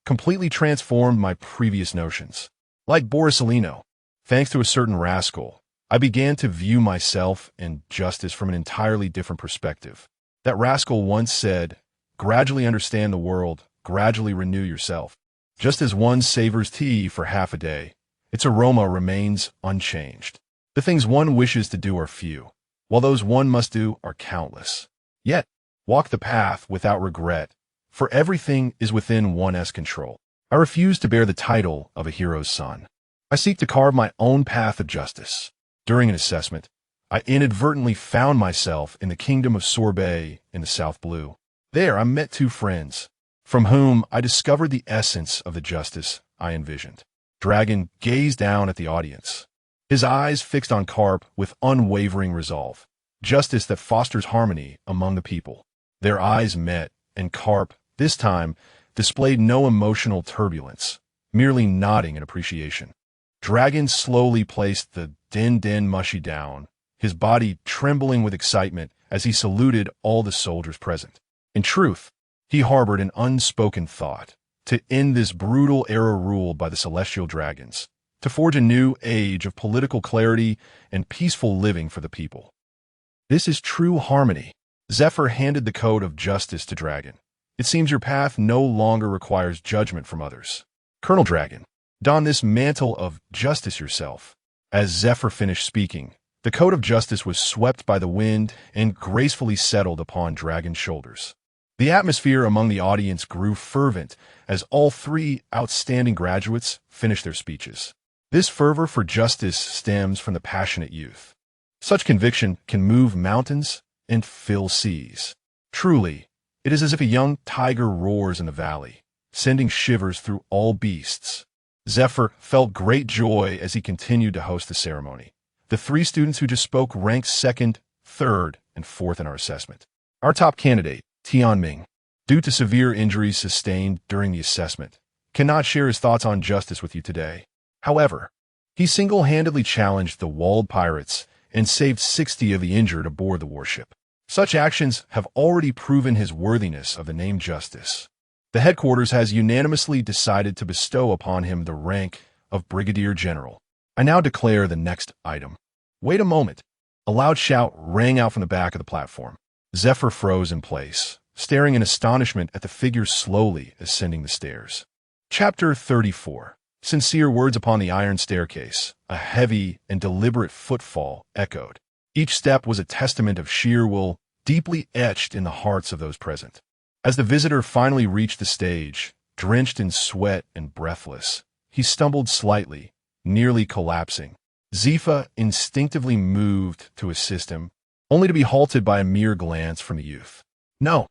completely transformed my previous notions. Like Borsellino, thanks to a certain rascal, I began to view myself and justice from an entirely different perspective. That rascal once said, "Gradually understand the world, gradually renew yourself." Just as one savors tea for half a day, its aroma remains unchanged. The things one wishes to do are few, while those one must do are countless. Yet, walk the path without regret, for everything is within one's control. I refuse to bear the title of a hero's son. I seek to carve my own path of justice. During an assessment, I inadvertently found myself in the kingdom of Sorbet in the South Blue. There I met two friends, from whom I discovered the essence of the justice I envisioned. Dragon gazed down at the audience, his eyes fixed on Carp with unwavering resolve, justice that fosters harmony among the people. Their eyes met, and Carp, this time, displayed no emotional turbulence, merely nodding in appreciation. Dragon slowly placed the den mushy down, his body trembling with excitement as he saluted all the soldiers present. In truth, He harbored an unspoken thought: to end this brutal era ruled by the celestial dragons, to forge a new age of political clarity and peaceful living for the people. This is true harmony. Zephyr handed the code of justice to Dragon. It seems your path no longer requires judgment from others. Colonel Dragon, don this mantle of justice yourself. As Zephyr finished speaking, the code of justice was swept by the wind and gracefully settled upon Dragon's shoulders. The atmosphere among the audience grew fervent as all three outstanding graduates finished their speeches. This fervor for justice stems from the passionate youth. Such conviction can move mountains and fill seas. Truly, it is as if a young tiger roars in the valley, sending shivers through all beasts. Zephyr felt great joy as he continued to host the ceremony. The three students who just spoke ranked second, third, and fourth in our assessment. Our top candidate, Tianming, due to severe injuries sustained during the assessment, cannot share his thoughts on justice with you today. However, he single-handedly challenged the walled pirates and saved 60 of the injured aboard the warship. Such actions have already proven his worthiness of the name Justice. The headquarters has unanimously decided to bestow upon him the rank of Brigadier General. I now declare the next item. Wait a moment. A loud shout rang out from the back of the platform. Zephyr froze in place, staring in astonishment at the figure slowly ascending the stairs. Chapter 34. Sincere words upon the iron staircase. A heavy and deliberate footfall echoed. Each step was a testament of sheer will, deeply etched in the hearts of those present. As the visitor finally reached the stage, drenched in sweat and breathless, he stumbled slightly, nearly collapsing. Zifa instinctively moved to assist him, only to be halted by a mere glance from the youth. No,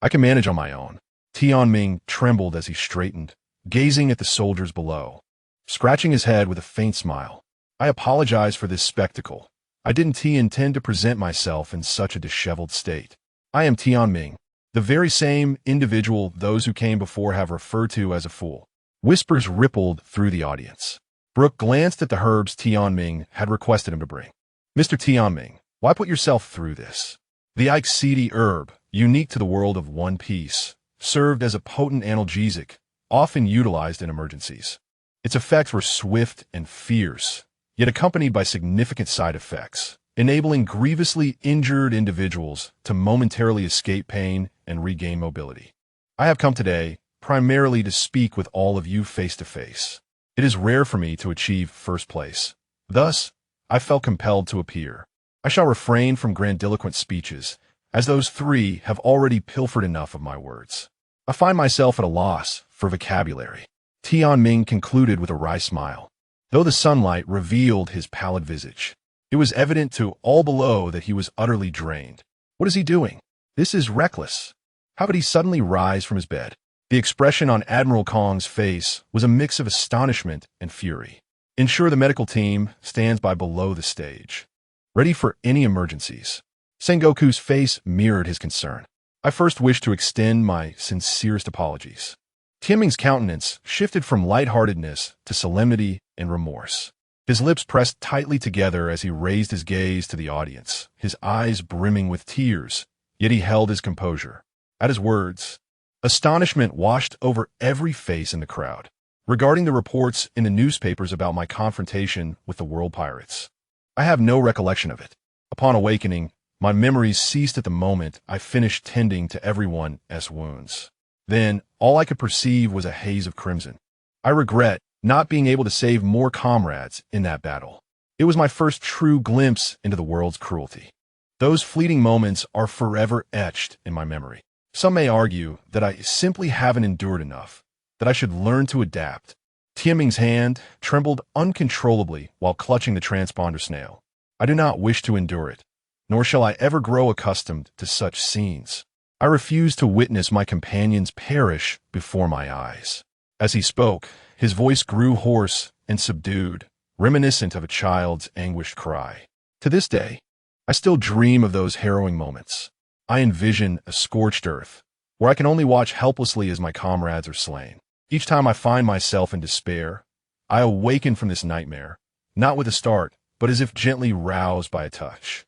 I can manage on my own. Tianming trembled as he straightened, gazing at the soldiers below, scratching his head with a faint smile. I apologize for this spectacle. I didn't intend to present myself in such a disheveled state. I am Tianming, the very same individual those who came before have referred to as a fool. Whispers rippled through the audience. Brooke glanced at the herbs Tianming had requested him to bring. Mr. Tianming, why put yourself through this? The Ike herb, unique to the world of One Piece, served as a potent analgesic, often utilized in emergencies. Its effects were swift and fierce, yet accompanied by significant side effects, enabling grievously injured individuals to momentarily escape pain and regain mobility. I have come today primarily to speak with all of you face to face. It is rare for me to achieve first place. Thus, I felt compelled to appear. I shall refrain from grandiloquent speeches, as those three have already pilfered enough of my words. I find myself at a loss for vocabulary. Tianming concluded with a wry smile. Though the sunlight revealed his pallid visage, it was evident to all below that he was utterly drained. What is he doing? This is reckless. How could he suddenly rise from his bed? The expression on Admiral Kong's face was a mix of astonishment and fury. Ensure the medical team stands by below the stage, ready for any emergencies. Sengoku's face mirrored his concern. I first wish to extend my sincerest apologies. Tianming's countenance shifted from lightheartedness to solemnity and remorse. His lips pressed tightly together as he raised his gaze to the audience, his eyes brimming with tears, yet he held his composure. At his words, astonishment washed over every face in the crowd. Regarding the reports in the newspapers about my confrontation with the world pirates, I have no recollection of it. Upon awakening, my memories ceased at the moment I finished tending to everyone's wounds. Then, all I could perceive was a haze of crimson. I regret not being able to save more comrades in that battle. It was my first true glimpse into the world's cruelty. Those fleeting moments are forever etched in my memory. Some may argue that I simply haven't endured enough, that I should learn to adapt. Tianming's hand trembled uncontrollably while clutching the transponder snail. I do not wish to endure it, nor shall I ever grow accustomed to such scenes. I refuse to witness my companions perish before my eyes. As he spoke, his voice grew hoarse and subdued, reminiscent of a child's anguished cry. To this day, I still dream of those harrowing moments. I envision a scorched earth, where I can only watch helplessly as my comrades are slain. Each time I find myself in despair, I awaken from this nightmare, not with a start, but as if gently roused by a touch.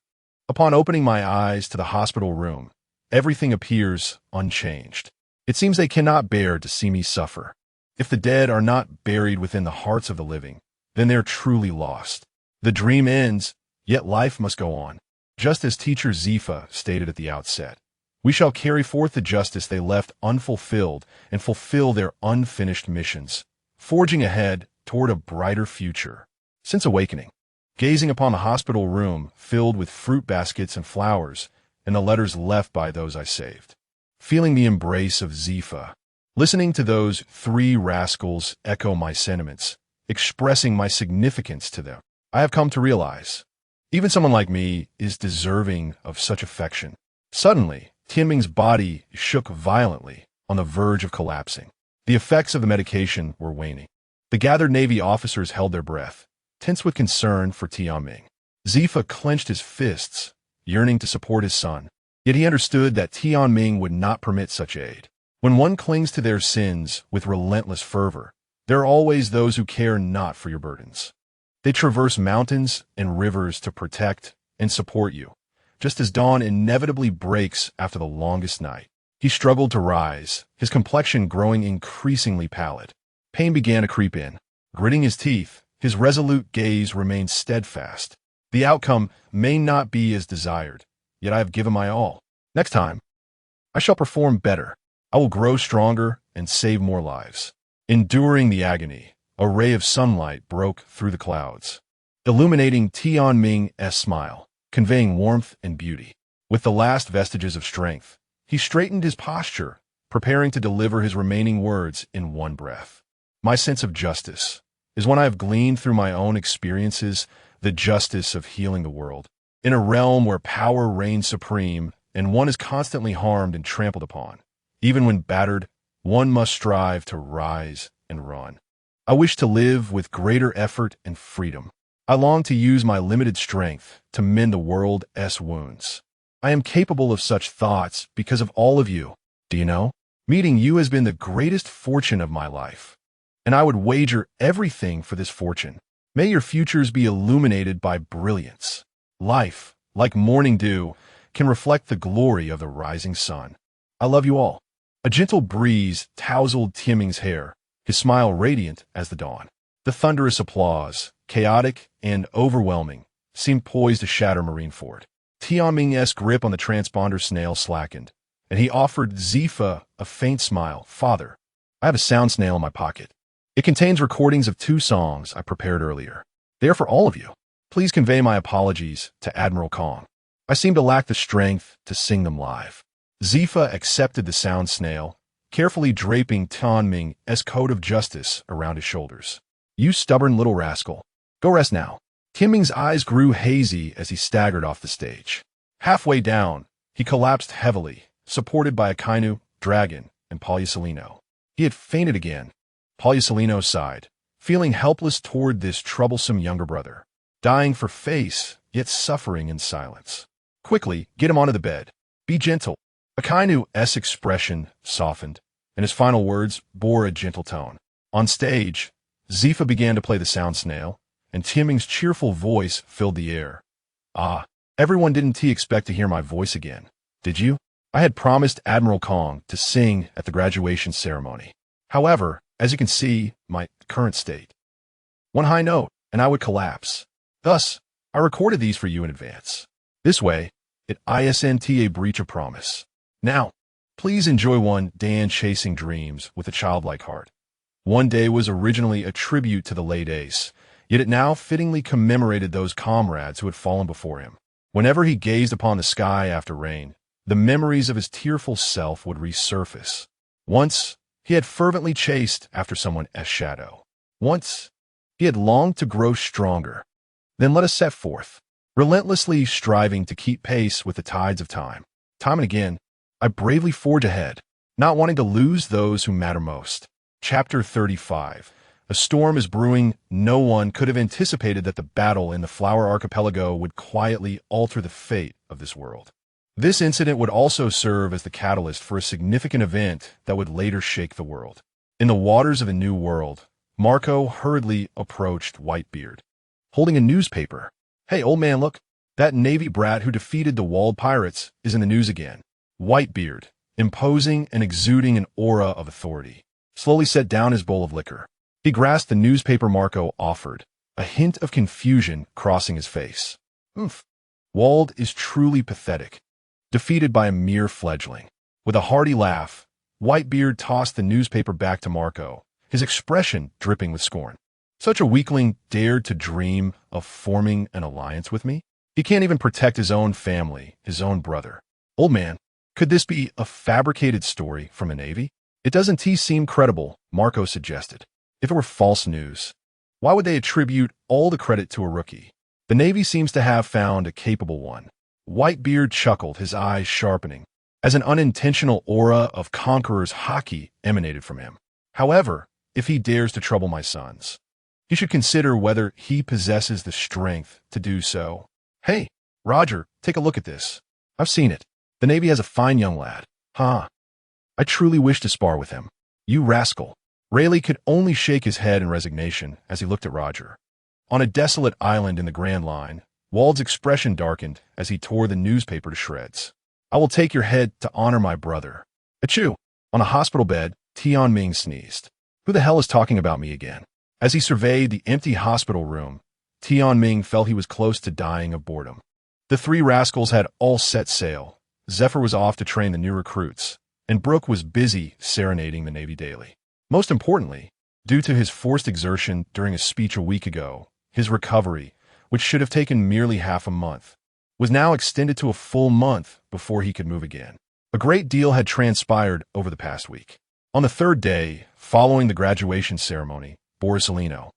Upon opening my eyes to the hospital room, everything appears unchanged. It seems they cannot bear to see me suffer. If the dead are not buried within the hearts of the living, then they're truly lost. The dream ends, yet life must go on. Just as teacher Zifa stated at the outset, we shall carry forth the justice they left unfulfilled and fulfill their unfinished missions, forging ahead toward a brighter future. Since awakening, gazing upon the hospital room filled with fruit baskets and flowers and the letters left by those I saved, feeling the embrace of Zifa, listening to those three rascals echo my sentiments, expressing my significance to them, I have come to realize, even someone like me is deserving of such affection. Suddenly, Tianming's body shook violently, on the verge of collapsing. The effects of the medication were waning. The gathered Navy officers held their breath, tense with concern for Tianming. Zifa clenched his fists, yearning to support his son. Yet he understood that Tianming would not permit such aid. When one clings to their sins with relentless fervor, there are always those who care not for your burdens. They traverse mountains and rivers to protect and support you, just as dawn inevitably breaks after the longest night. He struggled to rise, his complexion growing increasingly pallid. Pain began to creep in. Gritting his teeth, his resolute gaze remained steadfast. The outcome may not be as desired, yet I have given my all. Next time, I shall perform better. I will grow stronger and save more lives. Enduring the agony, a ray of sunlight broke through the clouds, illuminating Tianming's smile, conveying warmth and beauty. With the last vestiges of strength, he straightened his posture, preparing to deliver his remaining words in one breath. My sense of justice is one I have gleaned through my own experiences, the justice of healing the world. In a realm where power reigns supreme and one is constantly harmed and trampled upon, even when battered, one must strive to rise and run. I wish to live with greater effort and freedom. I long to use my limited strength to mend the world's wounds. I am capable of such thoughts because of all of you. Do you know? Meeting you has been the greatest fortune of my life, and I would wager everything for this fortune. May your futures be illuminated by brilliance. Life, like morning dew, can reflect the glory of the rising sun. I love you all. A gentle breeze tousled Tianming's hair, his smile radiant as the dawn. The thunderous applause, chaotic and overwhelming, seemed poised to shatter Marineford. Tianming's grip on the transponder snail slackened, and he offered Zifa a faint smile. Father, I have a sound snail in my pocket. It contains recordings of 2 songs I prepared earlier. They are for all of you. Please convey my apologies to Admiral Kong. I seem to lack the strength to sing them live. Zifa accepted the sound snail, carefully draping Tianming's coat of justice around his shoulders. You stubborn little rascal. Go rest now. Tianming's eyes grew hazy as he staggered off the stage. Halfway down, he collapsed heavily, supported by Akainu, Dragon, and Poliucelino. He had fainted again. Poliucelino sighed, feeling helpless toward this troublesome younger brother, dying for face, yet suffering in silence. Quickly, get him onto the bed. Be gentle. Akainu's expression softened, and his final words bore a gentle tone. On stage, Zifa began to play the sound snail, and Tianming's cheerful voice filled the air. Ah, everyone didn't expect to hear my voice again, did you? I had promised Admiral Kong to sing at the graduation ceremony. However, as you can see, my current state. One high note, and I would collapse. Thus, I recorded these for you in advance. This way, it isn't a breach of promise. Now, please enjoy one day in chasing dreams with a childlike heart. One day was originally a tribute to the late ace, yet it now fittingly commemorated those comrades who had fallen before him. Whenever he gazed upon the sky after rain, the memories of his tearful self would resurface. Once, he had fervently chased after someone's shadow. Once, he had longed to grow stronger. Then let us set forth, relentlessly striving to keep pace with the tides of time. Time and again, I bravely forge ahead, not wanting to lose those who matter most. Chapter 35. A storm is brewing. No one could have anticipated that the battle in the Flower Archipelago would quietly alter the fate of this world. This incident would also serve as the catalyst for a significant event that would later shake the world. In the waters of a new world, Marco hurriedly approached Whitebeard, holding a newspaper. Hey, old man, look. That Navy brat who defeated the walled pirates is in the news again. Whitebeard, imposing and exuding an aura of authority. Slowly set down his bowl of liquor. He grasped the newspaper Marco offered, a hint of confusion crossing his face. Oof. Wald is truly pathetic, defeated by a mere fledgling. With a hearty laugh, Whitebeard tossed the newspaper back to Marco, his expression dripping with scorn. Such a weakling dared to dream of forming an alliance with me? He can't even protect his own family, his own brother. Old man, could this be a fabricated story from the Navy? It doesn't seem credible, Marco suggested. If it were false news, why would they attribute all the credit to a rookie? The Navy seems to have found a capable one. Whitebeard chuckled, his eyes sharpening, as an unintentional aura of conqueror's hockey emanated from him. However, if he dares to trouble my sons, he should consider whether he possesses the strength to do so. Hey, Roger, take a look at this. I've seen it. The Navy has a fine young lad. Huh. I truly wish to spar with him. You rascal. Rayleigh could only shake his head in resignation as he looked at Roger. On a desolate island in the Grand Line, Wald's expression darkened as he tore the newspaper to shreds. I will take your head to honor my brother. Achoo! On a hospital bed, Tian Ming sneezed. Who the hell is talking about me again? As he surveyed the empty hospital room, Tian Ming felt he was close to dying of boredom. The three rascals had all set sail. Zephyr was off to train the new recruits, and Brooke was busy serenading the Navy daily. Most importantly, due to his forced exertion during a speech a week ago, his recovery, which should have taken merely half a month, was now extended to a full month before he could move again. A great deal had transpired over the past week. On the third day, following the graduation ceremony, Borisolino,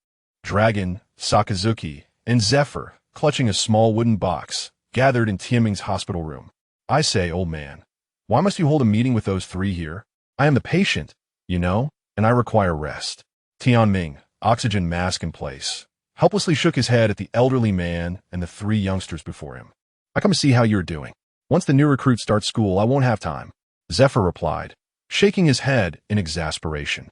Dragon, Sakazuki, and Zephyr, clutching a small wooden box, gathered in Tianming's hospital room. I say, old man, why must you hold a meeting with those three here? I am the patient, you know, and I require rest. Tianming, oxygen mask in place, helplessly shook his head at the elderly man and the three youngsters before him. I come to see how you're doing. Once the new recruits start school, I won't have time. Zephyr replied, shaking his head in exasperation.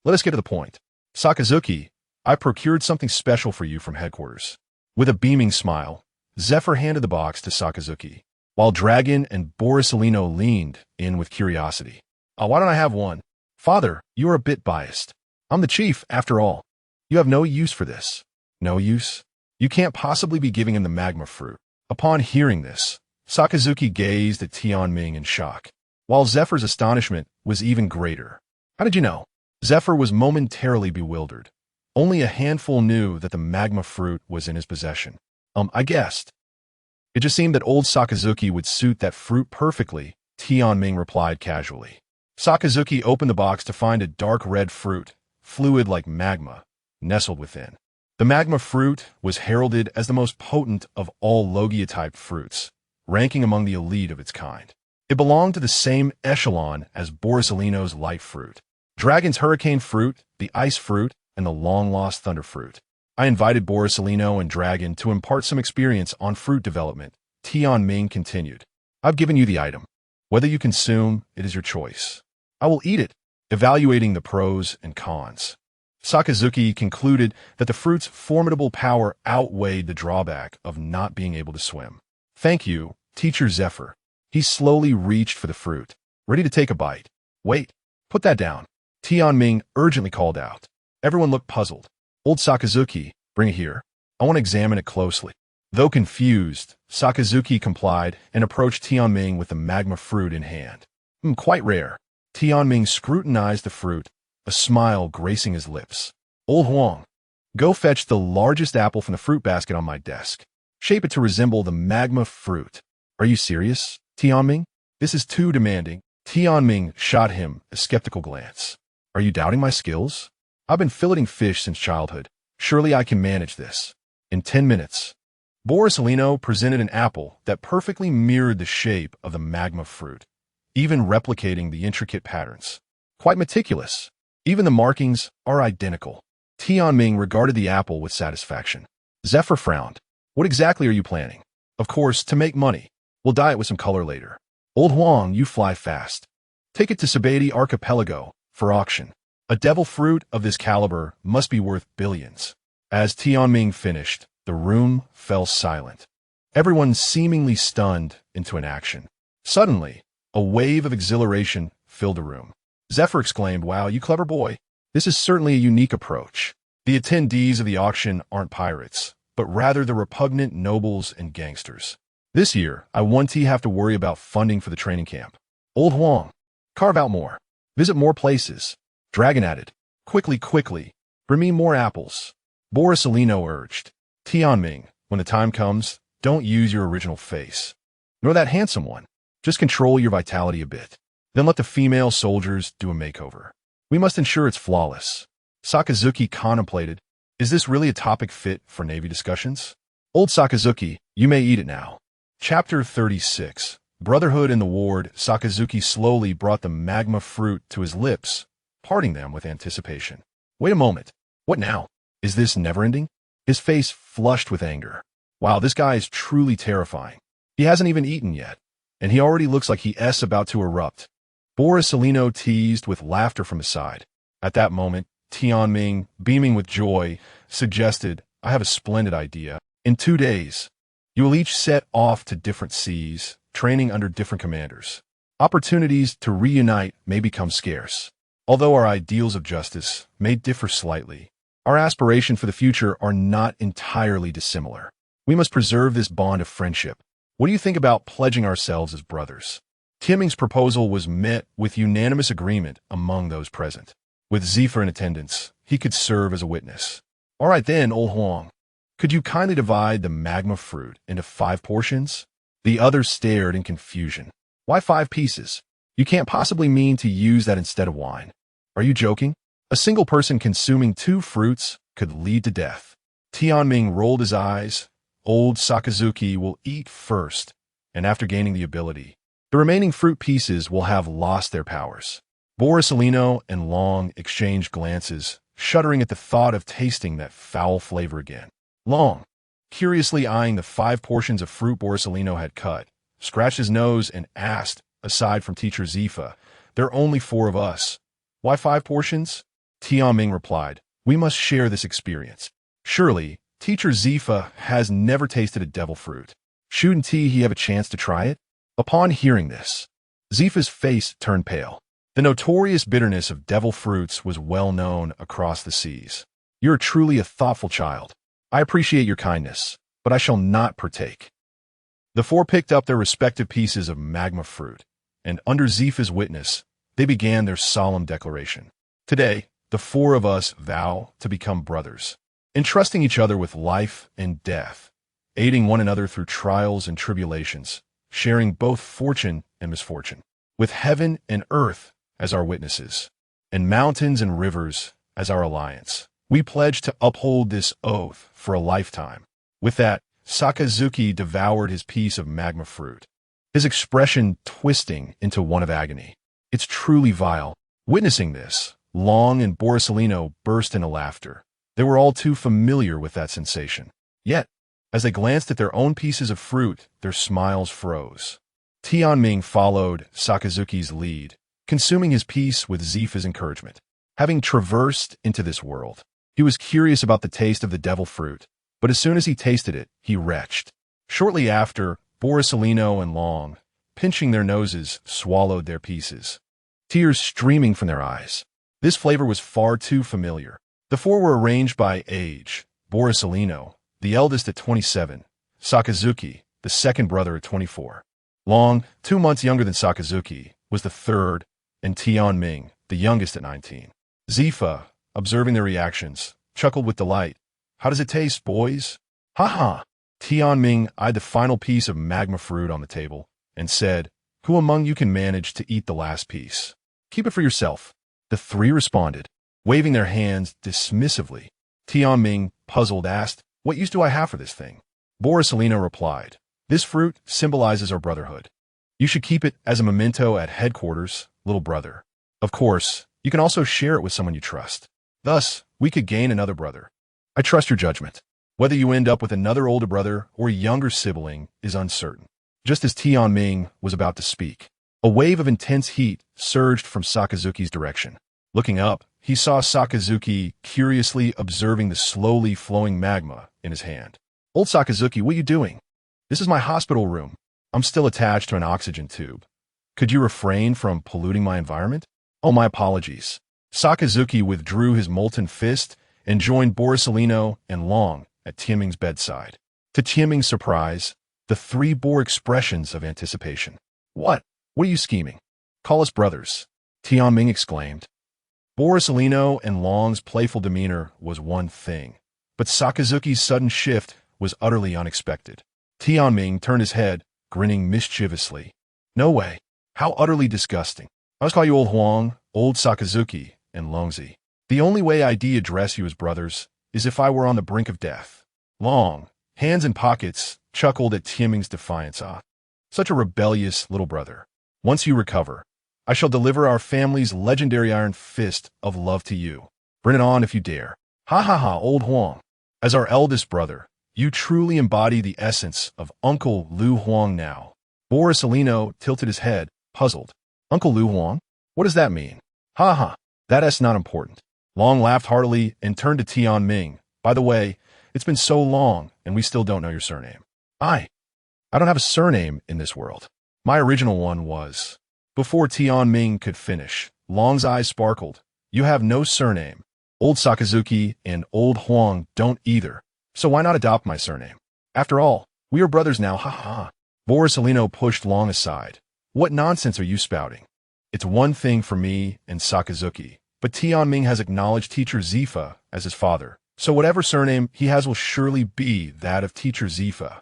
Let us get to the point. Sakazuki, I procured something special for you from headquarters. With a beaming smile, Zephyr handed the box to Sakazuki, while Dragon and Borisolino leaned in with curiosity. Oh, why don't I have one? Father, you are a bit biased. I'm the chief, after all. You have no use for this. No use? You can't possibly be giving him the magma fruit. Upon hearing this, Sakazuki gazed at Tianming in shock, while Zephyr's astonishment was even greater. How did you know? Zephyr was momentarily bewildered. Only a handful knew that the magma fruit was in his possession. I guessed. It just seemed that old Sakazuki would suit that fruit perfectly, Tianming replied casually. Sakazuki opened the box to find a dark red fruit, fluid like magma, nestled within. The magma fruit was heralded as the most potent of all Logia-type fruits, ranking among the elite of its kind. It belonged to the same echelon as Borisolino's light fruit, Dragon's hurricane fruit, the ice fruit, and the long-lost thunder fruit. I invited Borisolino and Dragon to impart some experience on fruit development. Tianming continued. I've given you the item. Whether you consume, it is your choice. I will eat it, evaluating the pros and cons. Sakazuki concluded that the fruit's formidable power outweighed the drawback of not being able to swim. Thank you, Teacher Zephyr. He slowly reached for the fruit, ready to take a bite. Wait, put that down. Tianming urgently called out. Everyone looked puzzled. Old Sakazuki, bring it here. I want to examine it closely. Though confused, Sakazuki complied and approached Tianming with the magma fruit in hand. Quite rare. Tianming scrutinized the fruit, a smile gracing his lips. Old Huang, go fetch the largest apple from the fruit basket on my desk. Shape it to resemble the magma fruit. Are you serious, Tianming? This is too demanding. Tianming shot him a skeptical glance. Are you doubting my skills? I've been filleting fish since childhood. Surely I can manage this. In 10 minutes. Borisolino presented an apple that perfectly mirrored the shape of the magma fruit, even replicating the intricate patterns. Quite meticulous. Even the markings are identical. Tianming regarded the apple with satisfaction. Zephyr frowned. What exactly are you planning? Of course, to make money. We'll dye it with some color later. Old Huang, you fly fast. Take it to Sabati Archipelago for auction. A devil fruit of this caliber must be worth billions. As Tianming finished, the room fell silent. Everyone seemingly stunned into inaction. Suddenly, A wave of exhilaration filled the room. Zephyr exclaimed, "Wow, you clever boy. This is certainly a unique approach. The attendees of the auction aren't pirates, but rather the repugnant nobles and gangsters. This year, I won't have to worry about funding for the training camp. Old Huang, carve out more. Visit more places." Dragon added, Quickly, bring me more apples." Borsalino urged, "Tianming, when the time comes, don't use your original face, nor that handsome one. Just control your vitality a bit. Then let the female soldiers do a makeover. We must ensure it's flawless." Sakazuki contemplated, "Is this really a topic fit for Navy discussions? Old Sakazuki, you may eat it now." Chapter 36. Brotherhood in the Ward. Sakazuki slowly brought the magma fruit to his lips, parting them with anticipation. "Wait a moment. What now? Is this never-ending?" His face flushed with anger. "Wow, this guy is truly terrifying. He hasn't even eaten yet, and he already looks like he's about to erupt." Borsalino teased with laughter from his side. At that moment, Tianming, beaming with joy, suggested, "I have a splendid idea. In 2 days, you will each set off to different seas, training under different commanders. Opportunities to reunite may become scarce. Although our ideals of justice may differ slightly, our aspirations for the future are not entirely dissimilar. We must preserve this bond of friendship. What do you think about pledging ourselves as brothers?" Tianming's proposal was met with unanimous agreement among those present. With Zephyr in attendance, he could serve as a witness. "All right then, Old Huang. Could you kindly divide the magma fruit into 5 portions?" The others stared in confusion. "Why 5 pieces? You can't possibly mean to use that instead of wine. Are you joking? A single person consuming 2 fruits could lead to death." Tianming rolled his eyes. "Old Sakazuki will eat first, and after gaining the ability, the remaining fruit pieces will have lost their powers." Borsalino and Long exchanged glances, shuddering at the thought of tasting that foul flavor again. Long, curiously eyeing the 5 portions of fruit Borsalino had cut, scratched his nose and asked, "Aside from Teacher Zifa, there are only 4 of us. Why 5 portions?" Tianming replied, "We must share this experience. Surely, Teacher Zifa has never tasted a devil fruit. Shouldn't he have a chance to try it?" Upon hearing this, Zifa's face turned pale. The notorious bitterness of devil fruits was well known across the seas. "You're truly a thoughtful child. I appreciate your kindness, but I shall not partake." The 4 picked up their respective pieces of magma fruit, and under Zifa's witness, they began their solemn declaration. "Today, the 4 of us vow to become brothers, entrusting each other with life and death, aiding one another through trials and tribulations, sharing both fortune and misfortune, with heaven and earth as our witnesses, and mountains and rivers as our alliance. We pledge to uphold this oath for a lifetime." With that, Sakazuki devoured his piece of magma fruit, his expression twisting into one of agony. "It's truly vile." Witnessing this, Long and Borsalino burst into laughter. They were all too familiar with that sensation. Yet, as they glanced at their own pieces of fruit, their smiles froze. Tianming followed Sakazuki's lead, consuming his piece with Zifa's encouragement. Having traversed into this world, he was curious about the taste of the devil fruit, but as soon as he tasted it, he retched. Shortly after, Borsalino and Long, pinching their noses, swallowed their pieces, tears streaming from their eyes. This flavor was far too familiar. The 4 were arranged by age. Borsalino, the eldest at 27, Sakazuki, the second brother at 24. Long, 2 months younger than Sakazuki, was the 3rd, and Tianming, the youngest at 19. Zifa, observing their reactions, chuckled with delight. "How does it taste, boys?" "Ha ha!" Tianming eyed the final piece of magma fruit on the table and said, "Who among you can manage to eat the last piece?" "Keep it for yourself," the 3 responded, waving their hands dismissively. Tianming, puzzled, asked, "What use do I have for this thing?" Borsalino replied, "This fruit symbolizes our brotherhood. You should keep it as a memento at headquarters, little brother. Of course, you can also share it with someone you trust. Thus, we could gain another brother. I trust your judgment. Whether you end up with another older brother or younger sibling is uncertain." Just as Tianming was about to speak, a wave of intense heat surged from Sakazuki's direction. Looking up, he saw Sakazuki curiously observing the slowly flowing magma in his hand. "Old Sakazuki, what are you doing?" "This is my hospital room. I'm still attached to an oxygen tube. Could you refrain from polluting my environment? Oh, my apologies. Sakazuki withdrew his molten fist and joined Borisolino and Long at Tianming's bedside. To Tianming's surprise, the three bore expressions of anticipation. What? What are you scheming? Call us brothers, Tianming exclaimed. Borisolino and Long's playful demeanor was one thing, but Sakazuki's sudden shift was utterly unexpected. Tianming turned his head, grinning mischievously. No way. How utterly disgusting. I must call you Old Huang, Old Sakazuki, and Longzi. The only way I'd address you as brothers is if I were on the brink of death. Long, hands in pockets, chuckled at Tianming's defiance. Ah, such a rebellious little brother. Once you recover, I shall deliver our family's legendary iron fist of love to you. Bring it on if you dare. Ha ha ha, Old Huang. As our eldest brother, you truly embody the essence of Uncle Lu Huang now. Borisolino tilted his head, puzzled. Uncle Lu Huang? What does that mean? Ha ha, that's not important. Long laughed heartily and turned to Tianming. By the way, it's been so long, and we still don't know your surname. I don't have a surname in this world. My original one was. Before Tianming could finish, Long's eyes sparkled. You have no surname. Old Sakazuki and Old Huang don't either. So why not adopt my surname? After all, we are brothers now, ha ha. Borisolino pushed Long aside. What nonsense are you spouting? It's one thing for me and Sakazuki, but Tianming has acknowledged Teacher Zifa as his father, so whatever surname he has will surely be that of Teacher Zifa.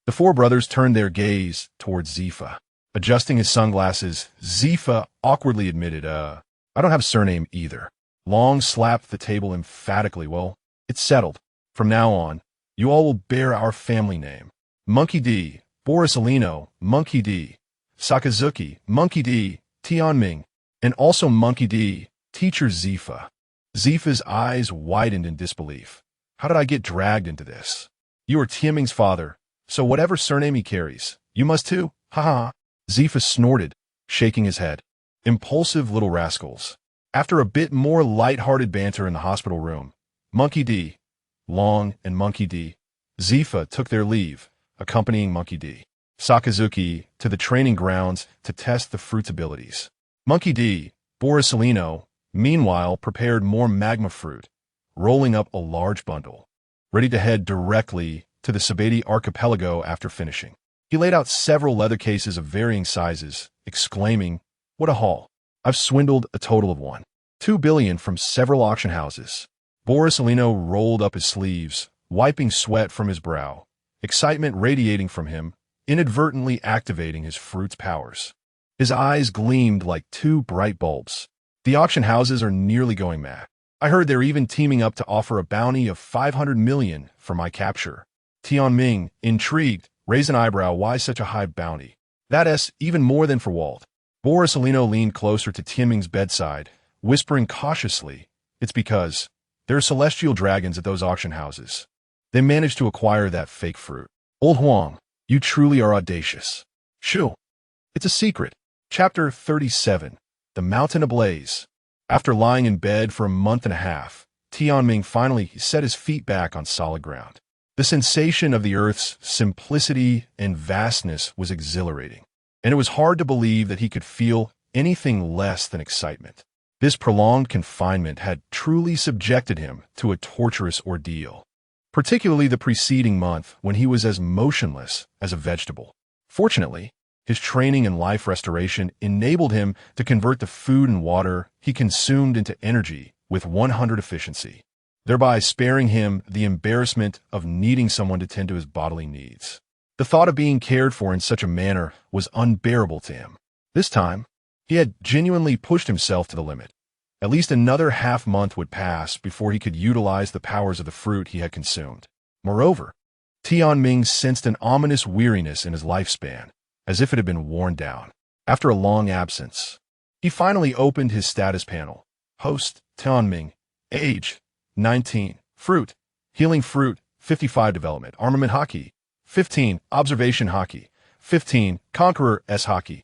The four brothers turned their gaze towards Zifa. Adjusting his sunglasses, Zifa awkwardly admitted, I don't have a surname either. Long slapped the table emphatically. Well, it's settled. From now on, you all will bear our family name. Monkey D, Borisolino, Monkey D, Sakazuki, Monkey D, Tianming, and also Monkey D, Teacher Zifa. Zifa's eyes widened in disbelief. How did I get dragged into this? You are Tianming's father, so whatever surname he carries, you must too, ha ha. Zifa snorted, shaking his head. Impulsive little rascals. After a bit more light-hearted banter in the hospital room, Monkey D, Long, and Monkey D, Zifa took their leave, accompanying Monkey D, Sakazuki, to the training grounds to test the fruit's abilities. Monkey D, Borisolino, meanwhile prepared more magma fruit, rolling up a large bundle, ready to head directly to the Sabeti archipelago after finishing. He laid out several leather cases of varying sizes, exclaiming, what a haul. I've swindled a total of $2 billion from several auction houses. Borisolino rolled up his sleeves, wiping sweat from his brow, excitement radiating from him, inadvertently activating his fruit's powers. His eyes gleamed like two bright bulbs. The auction houses are nearly going mad. I heard they're even teaming up to offer a bounty of $500 million for my capture. Tianming, intrigued, raised an eyebrow. Why such a high bounty? That's even more than for Walt. Borisolino leaned closer to Tianming's bedside, whispering cautiously, it's because there are celestial dragons at those auction houses. They managed to acquire that fake fruit. Old Huang, you truly are audacious. Shoo. It's a secret. Chapter 37. The Mountain Ablaze. After lying in bed for a month and a half, Tianming finally set his feet back on solid ground. The sensation of the Earth's simplicity and vastness was exhilarating, and it was hard to believe that he could feel anything less than excitement. This prolonged confinement had truly subjected him to a torturous ordeal, particularly the preceding month when he was as motionless as a vegetable. Fortunately, his training in life restoration enabled him to convert the food and water he consumed into energy with 100% efficiency, thereby sparing him the embarrassment of needing someone to tend to his bodily needs. The thought of being cared for in such a manner was unbearable to him. This time, he had genuinely pushed himself to the limit. At least another half-month would pass before he could utilize the powers of the fruit he had consumed. Moreover, Tianming sensed an ominous weariness in his lifespan, as if it had been worn down. After a long absence, he finally opened his status panel. Host, Tianming. Age, 19. Fruit, Healing Fruit, 55 Development. Armament Hockey, 15. Observation Hockey, 15. Conqueror S Hockey.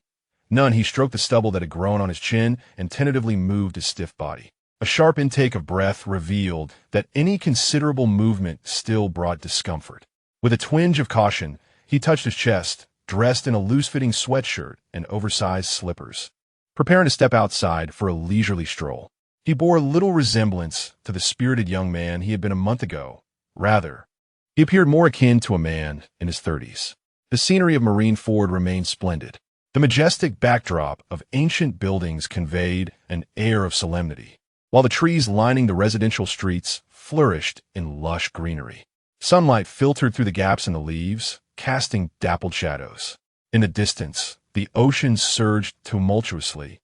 None. He stroked the stubble that had grown on his chin and tentatively moved his stiff body. A sharp intake of breath revealed that any considerable movement still brought discomfort. With a twinge of caution, he touched his chest, dressed in a loose-fitting sweatshirt and oversized slippers, preparing to step outside for a leisurely stroll. He bore little resemblance to the spirited young man he had been a month ago. Rather, he appeared more akin to a man in his 30s. The scenery of Marineford remained splendid. The majestic backdrop of ancient buildings conveyed an air of solemnity, while the trees lining the residential streets flourished in lush greenery. Sunlight filtered through the gaps in the leaves, casting dappled shadows. In the distance, the ocean surged tumultuously,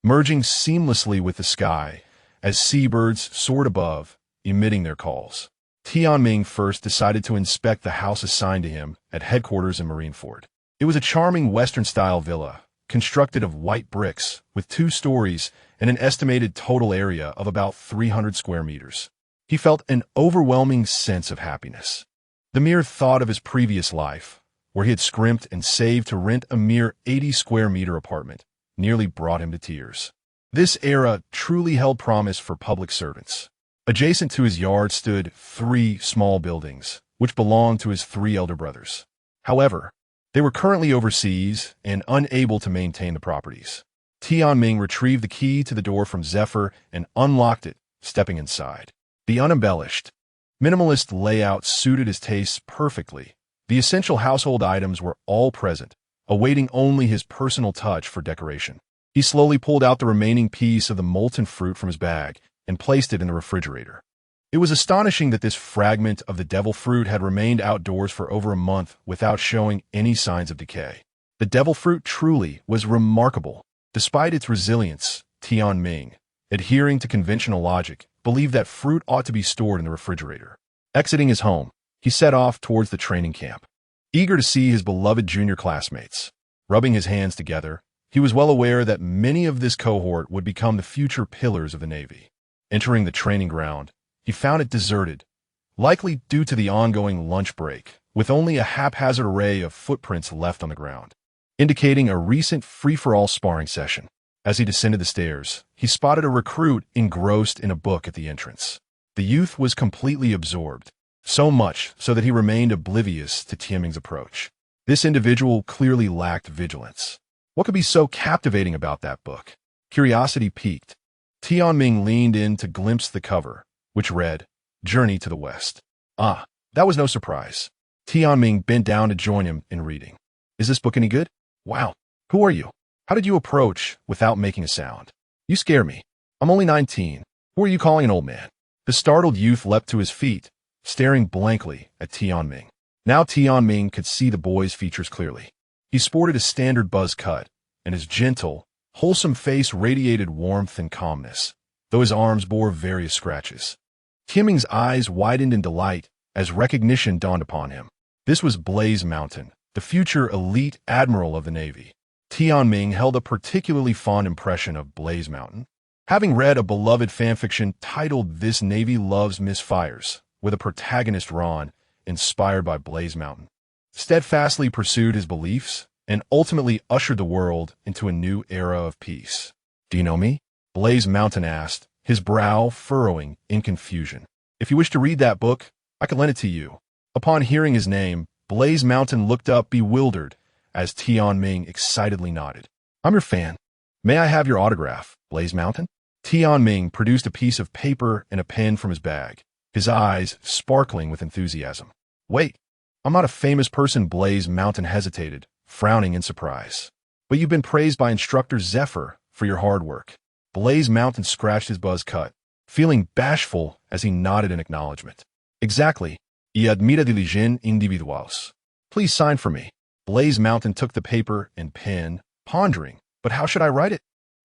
merging seamlessly with the sky as seabirds soared above, emitting their calls. Tianming first decided to inspect the house assigned to him at headquarters in Marineford. It was a charming Western-style villa, constructed of white bricks, with 2 stories and an estimated total area of about 300 square meters. He felt an overwhelming sense of happiness. The mere thought of his previous life, where he had scrimped and saved to rent a mere 80-square-meter apartment, nearly brought him to tears. This era truly held promise for public servants. Adjacent to his yard stood 3 small buildings, which belonged to his 3 elder brothers. However, they were currently overseas and unable to maintain the properties. Tianming retrieved the key to the door from Zephyr and unlocked it, stepping inside. The unembellished, minimalist layout suited his tastes perfectly. The essential household items were all present, awaiting only his personal touch for decoration. He slowly pulled out the remaining piece of the molten fruit from his bag and placed it in the refrigerator. It was astonishing that this fragment of the devil fruit had remained outdoors for over a month without showing any signs of decay. The devil fruit truly was remarkable. Despite its resilience, Tianming, adhering to conventional logic, believed that fruit ought to be stored in the refrigerator. Exiting his home, he set off towards the training camp. Eager to see his beloved junior classmates, rubbing his hands together, he was well aware that many of this cohort would become the future pillars of the Navy. Entering the training ground, he found it deserted, likely due to the ongoing lunch break, with only a haphazard array of footprints left on the ground, indicating a recent free-for-all sparring session. As he descended the stairs, he spotted a recruit engrossed in a book at the entrance. The youth was completely absorbed, so much so that he remained oblivious to Tianming's approach. This individual clearly lacked vigilance. What could be so captivating about that book? Curiosity piqued. Tianming leaned in to glimpse the cover, which read, Journey to the West. Ah, that was no surprise. Tianming bent down to join him in reading. Is this book any good? Wow. Who are you? How did you approach without making a sound? You scare me. I'm only 19. Who are you calling an old man? The startled youth leapt to his feet, staring blankly at Tianming. Now Tianming could see the boy's features clearly. He sported a standard buzz cut, and his gentle, wholesome face radiated warmth and calmness, though his arms bore various scratches. Tianming's eyes widened in delight as recognition dawned upon him. This was Blaze Mountain, the future elite admiral of the Navy. Tianming held a particularly fond impression of Blaze Mountain, having read a beloved fanfiction titled This Navy Loves Misfires, with a protagonist Ron, inspired by Blaze Mountain. Steadfastly pursued his beliefs and ultimately ushered the world into a new era of peace. Do you know me? Blaze Mountain asked, his brow furrowing in confusion. If you wish to read that book, I can lend it to you. Upon hearing his name, Blaze Mountain looked up bewildered as Tianming excitedly nodded. I'm your fan. May I have your autograph, Blaze Mountain? Tianming produced a piece of paper and a pen from his bag, his eyes sparkling with enthusiasm. Wait, I'm not a famous person. Blaze Mountain hesitated, frowning in surprise. But you've been praised by instructor Zephyr for your hard work. Blaze Mountain scratched his buzz cut, feeling bashful as he nodded in acknowledgement. Exactly. Y admira diligent individuals. Please sign for me. Blaze Mountain took the paper and pen, pondering. But how should I write it?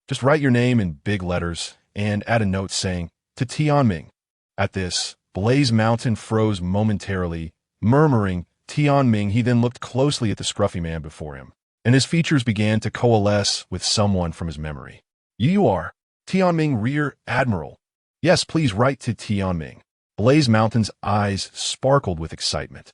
Just write your name in big letters and add a note saying, to Tianming. At this, Blaze Mountain froze momentarily, murmuring, Tianming. He then looked closely at the scruffy man before him, and his features began to coalesce with someone from his memory. You are Tianming, Rear Admiral. Yes, please write to Tianming. Blaze Mountain's eyes sparkled with excitement,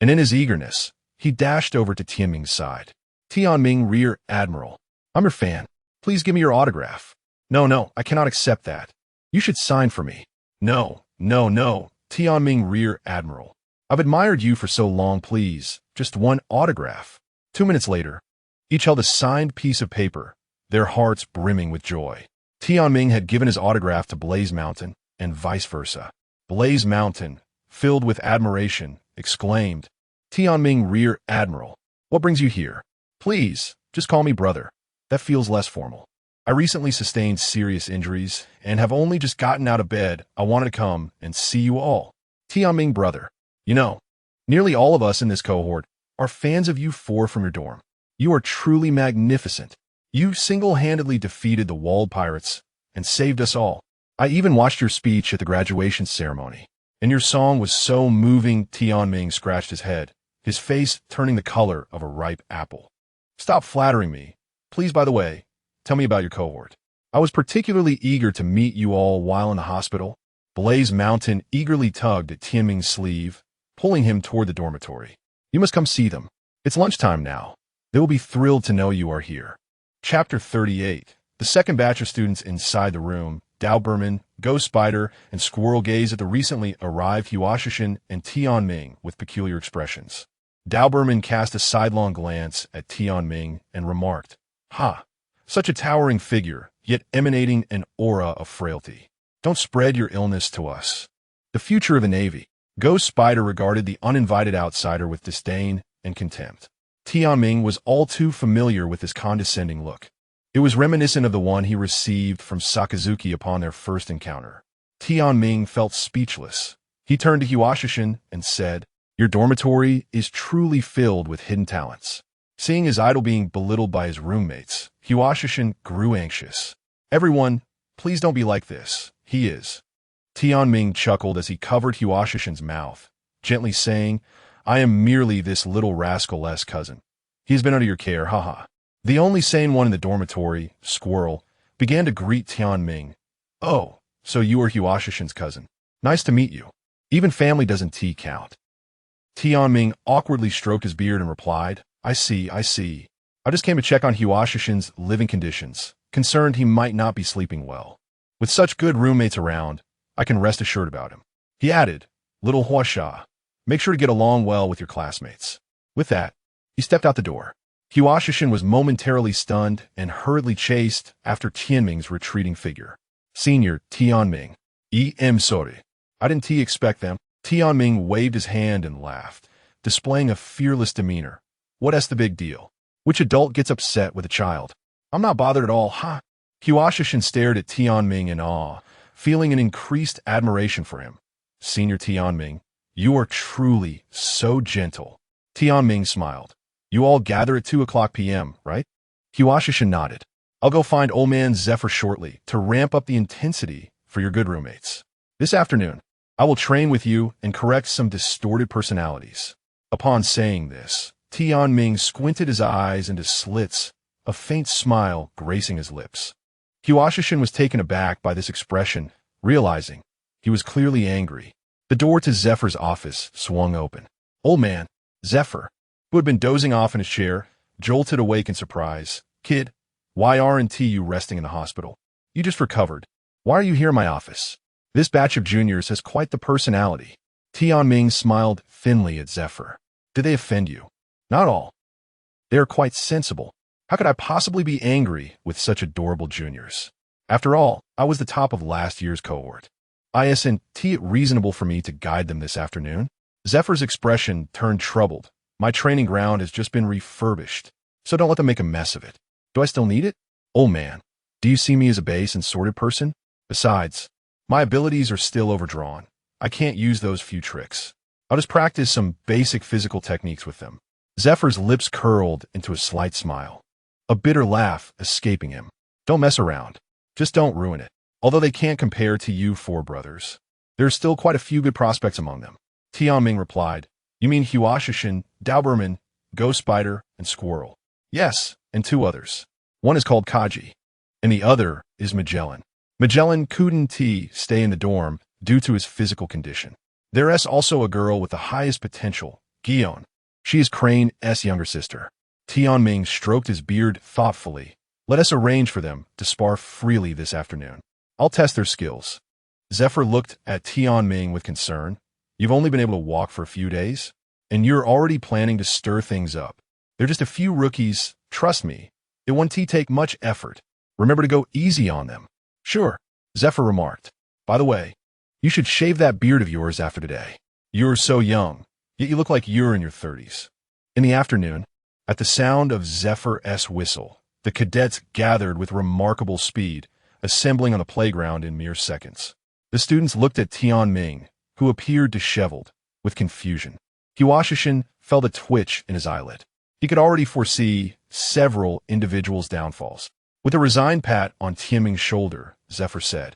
and in his eagerness, he dashed over to Tianming's side. Tianming, Rear Admiral. I'm your fan. Please give me your autograph. No, I cannot accept that. You should sign for me. No. Tianming, Rear Admiral. I've admired you for so long. Please, just one autograph. 2 minutes later, each held a signed piece of paper, their hearts brimming with joy. Tianming had given his autograph to Blaze Mountain, and vice versa. Blaze Mountain, filled with admiration, exclaimed, "Tianming Rear Admiral, what brings you here? Please, just call me brother. That feels less formal. I recently sustained serious injuries and have only just gotten out of bed. I wanted to come and see you all. Tianming brother. You know, nearly all of us in this cohort are fans of you four from your dorm. You are truly magnificent. You single-handedly defeated the walled pirates and saved us all. I even watched your speech at the graduation ceremony, and your song was so moving." Tianming scratched his head, his face turning the color of a ripe apple. "Stop flattering me. Please, by the way, tell me about your cohort. I was particularly eager to meet you all while in the hospital." Blaze Mountain eagerly tugged at Tianming's sleeve, pulling him toward the dormitory. "You must come see them. It's lunchtime now. They will be thrilled to know you are here." Chapter 38. The second batch of students inside the room, Doberman, Ghost Spider, and Squirrel gaze at the recently arrived Huashishin and Tianming with peculiar expressions. Doberman cast a sidelong glance at Tianming and remarked, "Ha! Such a towering figure, yet emanating an aura of frailty. Don't spread your illness to us." The future of the Navy. Ghost Spider regarded the uninvited outsider with disdain and contempt. Tianming was all too familiar with this condescending look. It was reminiscent of the one he received from Sakazuki upon their first encounter. Tianming felt speechless. He turned to Huashishin and said, "Your dormitory is truly filled with hidden talents." Seeing his idol being belittled by his roommates, Huashishin grew anxious. "Everyone, please don't be like this. He is." Tianming chuckled as he covered Huashishin's mouth, gently saying, "I am merely this little rascal-less cousin. He has been under your care, haha." The only sane one in the dormitory, Squirrel, began to greet Tianming. "Oh, so you are Huashishin's cousin. Nice to meet you. Even family doesn't tea count." Tianming awkwardly stroked his beard and replied, I see. I just came to check on Huashishin's living conditions, concerned he might not be sleeping well. With such good roommates around, I can rest assured about him." He added, "Little Huasha, make sure to get along well with your classmates." With that, he stepped out the door. Huashishin was momentarily stunned and hurriedly chased after Tianming's retreating figure. "Senior Tianming. Sorry. I didn't expect them." Tianming waved his hand and laughed, displaying a fearless demeanor. "What's the big deal? Which adult gets upset with a child? I'm not bothered at all, huh?" Huashishin stared at Tianming in awe, feeling an increased admiration for him. "Senior Tianming, you are truly so gentle." Tianming smiled. "You all gather at 2:00 p.m., right?" Huashishin nodded. "I'll go find old man Zephyr shortly to ramp up the intensity for your good roommates. This afternoon, I will train with you and correct some distorted personalities." Upon saying this, Tianming squinted his eyes into slits, a faint smile gracing his lips. Huashishin was taken aback by this expression, realizing he was clearly angry. The door to Zephyr's office swung open. Old man, Zephyr, who had been dozing off in his chair, jolted awake in surprise. "Kid, why aren't you resting in the hospital? You just recovered. Why are you here in my office? This batch of juniors has quite the personality." Tianming smiled thinly at Zephyr. "Did they offend you?" "Not all. They are quite sensible. How could I possibly be angry with such adorable juniors? After all, I was the top of last year's cohort. Isn't it reasonable for me to guide them this afternoon?" Zephyr's expression turned troubled. "My training ground has just been refurbished, so don't let them make a mess of it. Do I still need it? Old man, do you see me as a base and sorted person? Besides, my abilities are still overdrawn. I can't use those few tricks. I'll just practice some basic physical techniques with them." Zephyr's lips curled into a slight smile, a bitter laugh escaping him. "Don't mess around. Just don't ruin it. Although they can't compare to you four brothers, there are still quite a few good prospects among them." Tianming replied, "You mean Huashishin, Doberman, Ghost Spider, and Squirrel?" "Yes, and two others. One is called Kaji, and the other is Magellan. Magellan couldn't stay in the dorm due to his physical condition. There is also a girl with the highest potential, Gion. She is Crane's younger sister." Tianming stroked his beard thoughtfully. "Let us arrange for them to spar freely this afternoon. I'll test their skills." Zephyr looked at Tianming with concern. "You've only been able to walk for a few days, and you're already planning to stir things up. They're just a few rookies, trust me. It won't take much effort. Remember to go easy on them. Sure, Zephyr remarked. By the way, you should shave that beard of yours after today. You're so young, yet you look like you're in your 30s. In the afternoon, at the sound of Zephyr's whistle, the cadets gathered with remarkable speed, assembling on the playground in mere seconds. The students looked at Tianming, who appeared disheveled, with confusion. Huashishin felt a twitch in his eyelid. He could already foresee several individuals' downfalls. With a resigned pat on Tianming's shoulder, Zephyr said,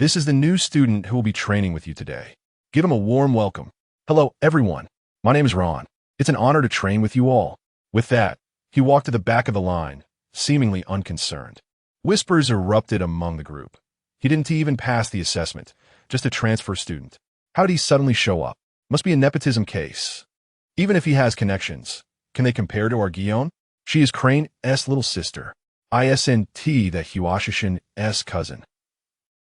"This is the new student who will be training with you today. Give him a warm welcome." "Hello, everyone. My name is Ron. It's an honor to train with you all." With that, he walked to the back of the line, seemingly unconcerned. Whispers erupted among the group. He didn't even pass the assessment, just a transfer student. How did he suddenly show up? Must be a nepotism case. Even if he has connections, can they compare to our Guillaume? She is Crane's little sister. Isn't that Huashishin's cousin?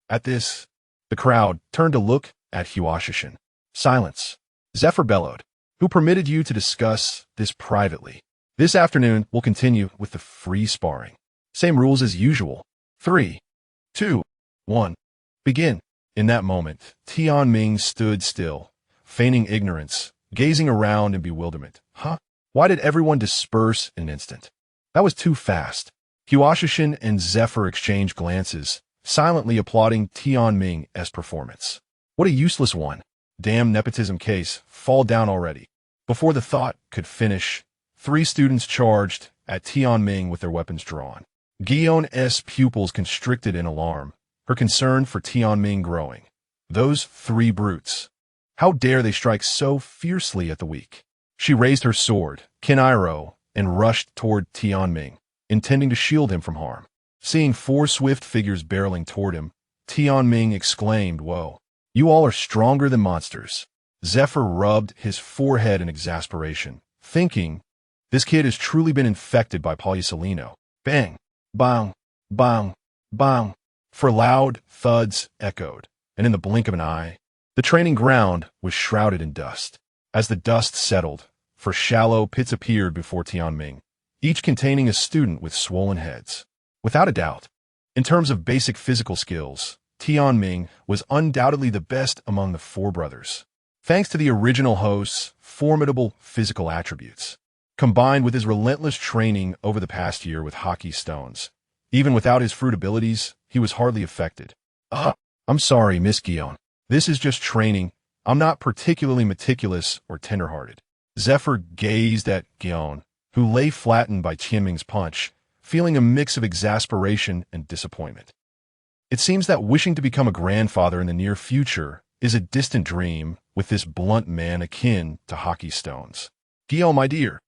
At this, the crowd turned to look at Huashishin. Silence. Zephyr bellowed. Who permitted you to discuss this privately? This afternoon, we'll continue with the free sparring. Same rules as usual. 3, 2, 1. Begin. In that moment, Tianming stood still, feigning ignorance, gazing around in bewilderment. Huh? Why did everyone disperse in an instant? That was too fast. Huashishin and Zephyr exchanged glances, silently applauding Tianming's performance. What a useless one. Damn nepotism case, fall down already. Before the thought could finish, 3 students charged at Tianming with their weapons drawn. Guillaume's pupils constricted in alarm, her concern for Tianming growing. Those 3 brutes. How dare they strike so fiercely at the weak? She raised her sword, Kinairo, and rushed toward Tianming, intending to shield him from harm. Seeing 4 swift figures barreling toward him, Tianming exclaimed, "Whoa, you all are stronger than monsters." Zephyr rubbed his forehead in exasperation, thinking, this kid has truly been infected by Polysolino. Bang, bang, bang, bang. For loud thuds echoed, and in the blink of an eye, the training ground was shrouded in dust. As the dust settled, 4 shallow pits appeared before Tianming, each containing a student with swollen heads. Without a doubt, in terms of basic physical skills, Tianming was undoubtedly the best among the 4 brothers. Thanks to the original host's formidable physical attributes, combined with his relentless training over the past year with hockey stones, even without his fruit abilities, he was hardly affected. I'm sorry, Miss Guillaume. This is just training. I'm not particularly meticulous or tender-hearted." Zephyr gazed at Guillaume, who lay flattened by Tianming's punch, feeling a mix of exasperation and disappointment. It seems that wishing to become a grandfather in the near future is a distant dream with this blunt man akin to hockey stones. "Guillaume, my dear,"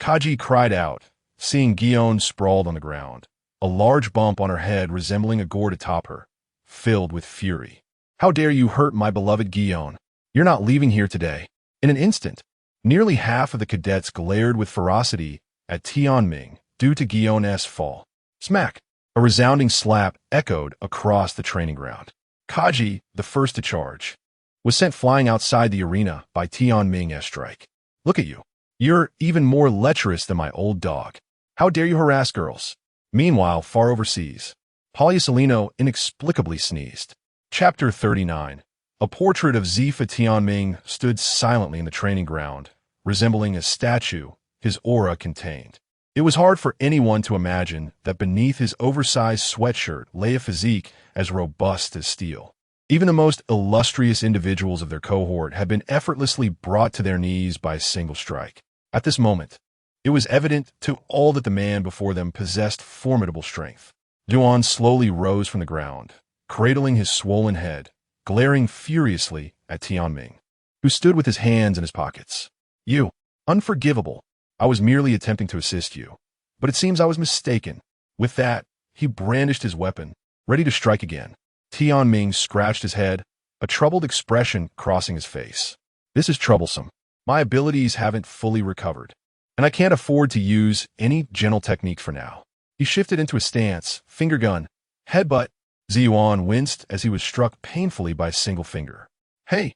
Kaji cried out, seeing Guillaume sprawled on the ground, a large bump on her head resembling a gourd atop her, filled with fury. "How dare you hurt my beloved Guillaume? You're not leaving here today." In an instant, nearly half of the cadets glared with ferocity at Tianming due to Guillaume's fall. Smack! A resounding slap echoed across the training ground. Kaji, the first to charge, was sent flying outside the arena by Tianming's strike. "Look at you. You're even more lecherous than my old dog. How dare you harass girls?" Meanwhile, far overseas, Polysolino inexplicably sneezed. Chapter 39. A portrait of Zifa Tianming stood silently in the training ground, resembling a statue his aura contained. It was hard for anyone to imagine that beneath his oversized sweatshirt lay a physique as robust as steel. Even the most illustrious individuals of their cohort had been effortlessly brought to their knees by a single strike. At this moment, it was evident to all that the man before them possessed formidable strength. Duan slowly rose from the ground, cradling his swollen head, glaring furiously at Tianming, who stood with his hands in his pockets. "You, unforgivable. I was merely attempting to assist you, but it seems I was mistaken." With that, he brandished his weapon, ready to strike again. Tianming scratched his head, a troubled expression crossing his face. "This is troublesome. My abilities haven't fully recovered, and I can't afford to use any gentle technique for now." He shifted into a stance, finger gun, headbutt. Ziyuan winced as he was struck painfully by a single finger. "Hey,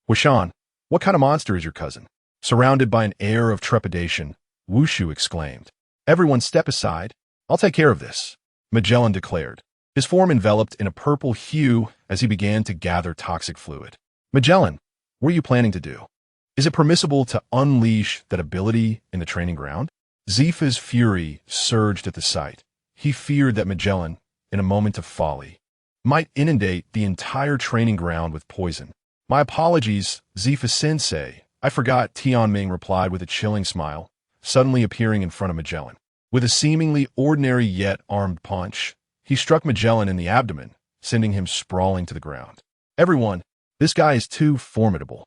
Wishan, what kind of monster is your cousin?" Surrounded by an air of trepidation, Wushu exclaimed. Everyone step aside. I'll take care of this, Magellan declared, his form enveloped in a purple hue as he began to gather toxic fluid. Magellan, what are you planning to do? Is it permissible to unleash that ability in the training ground? Zifa's fury surged at the sight. He feared that Magellan, in a moment of folly, might inundate the entire training ground with poison. My apologies, Zifa-sensei. I forgot, Tianming replied with a chilling smile, suddenly appearing in front of Magellan. With a seemingly ordinary yet armed punch, he struck Magellan in the abdomen, sending him sprawling to the ground. Everyone, this guy is too formidable.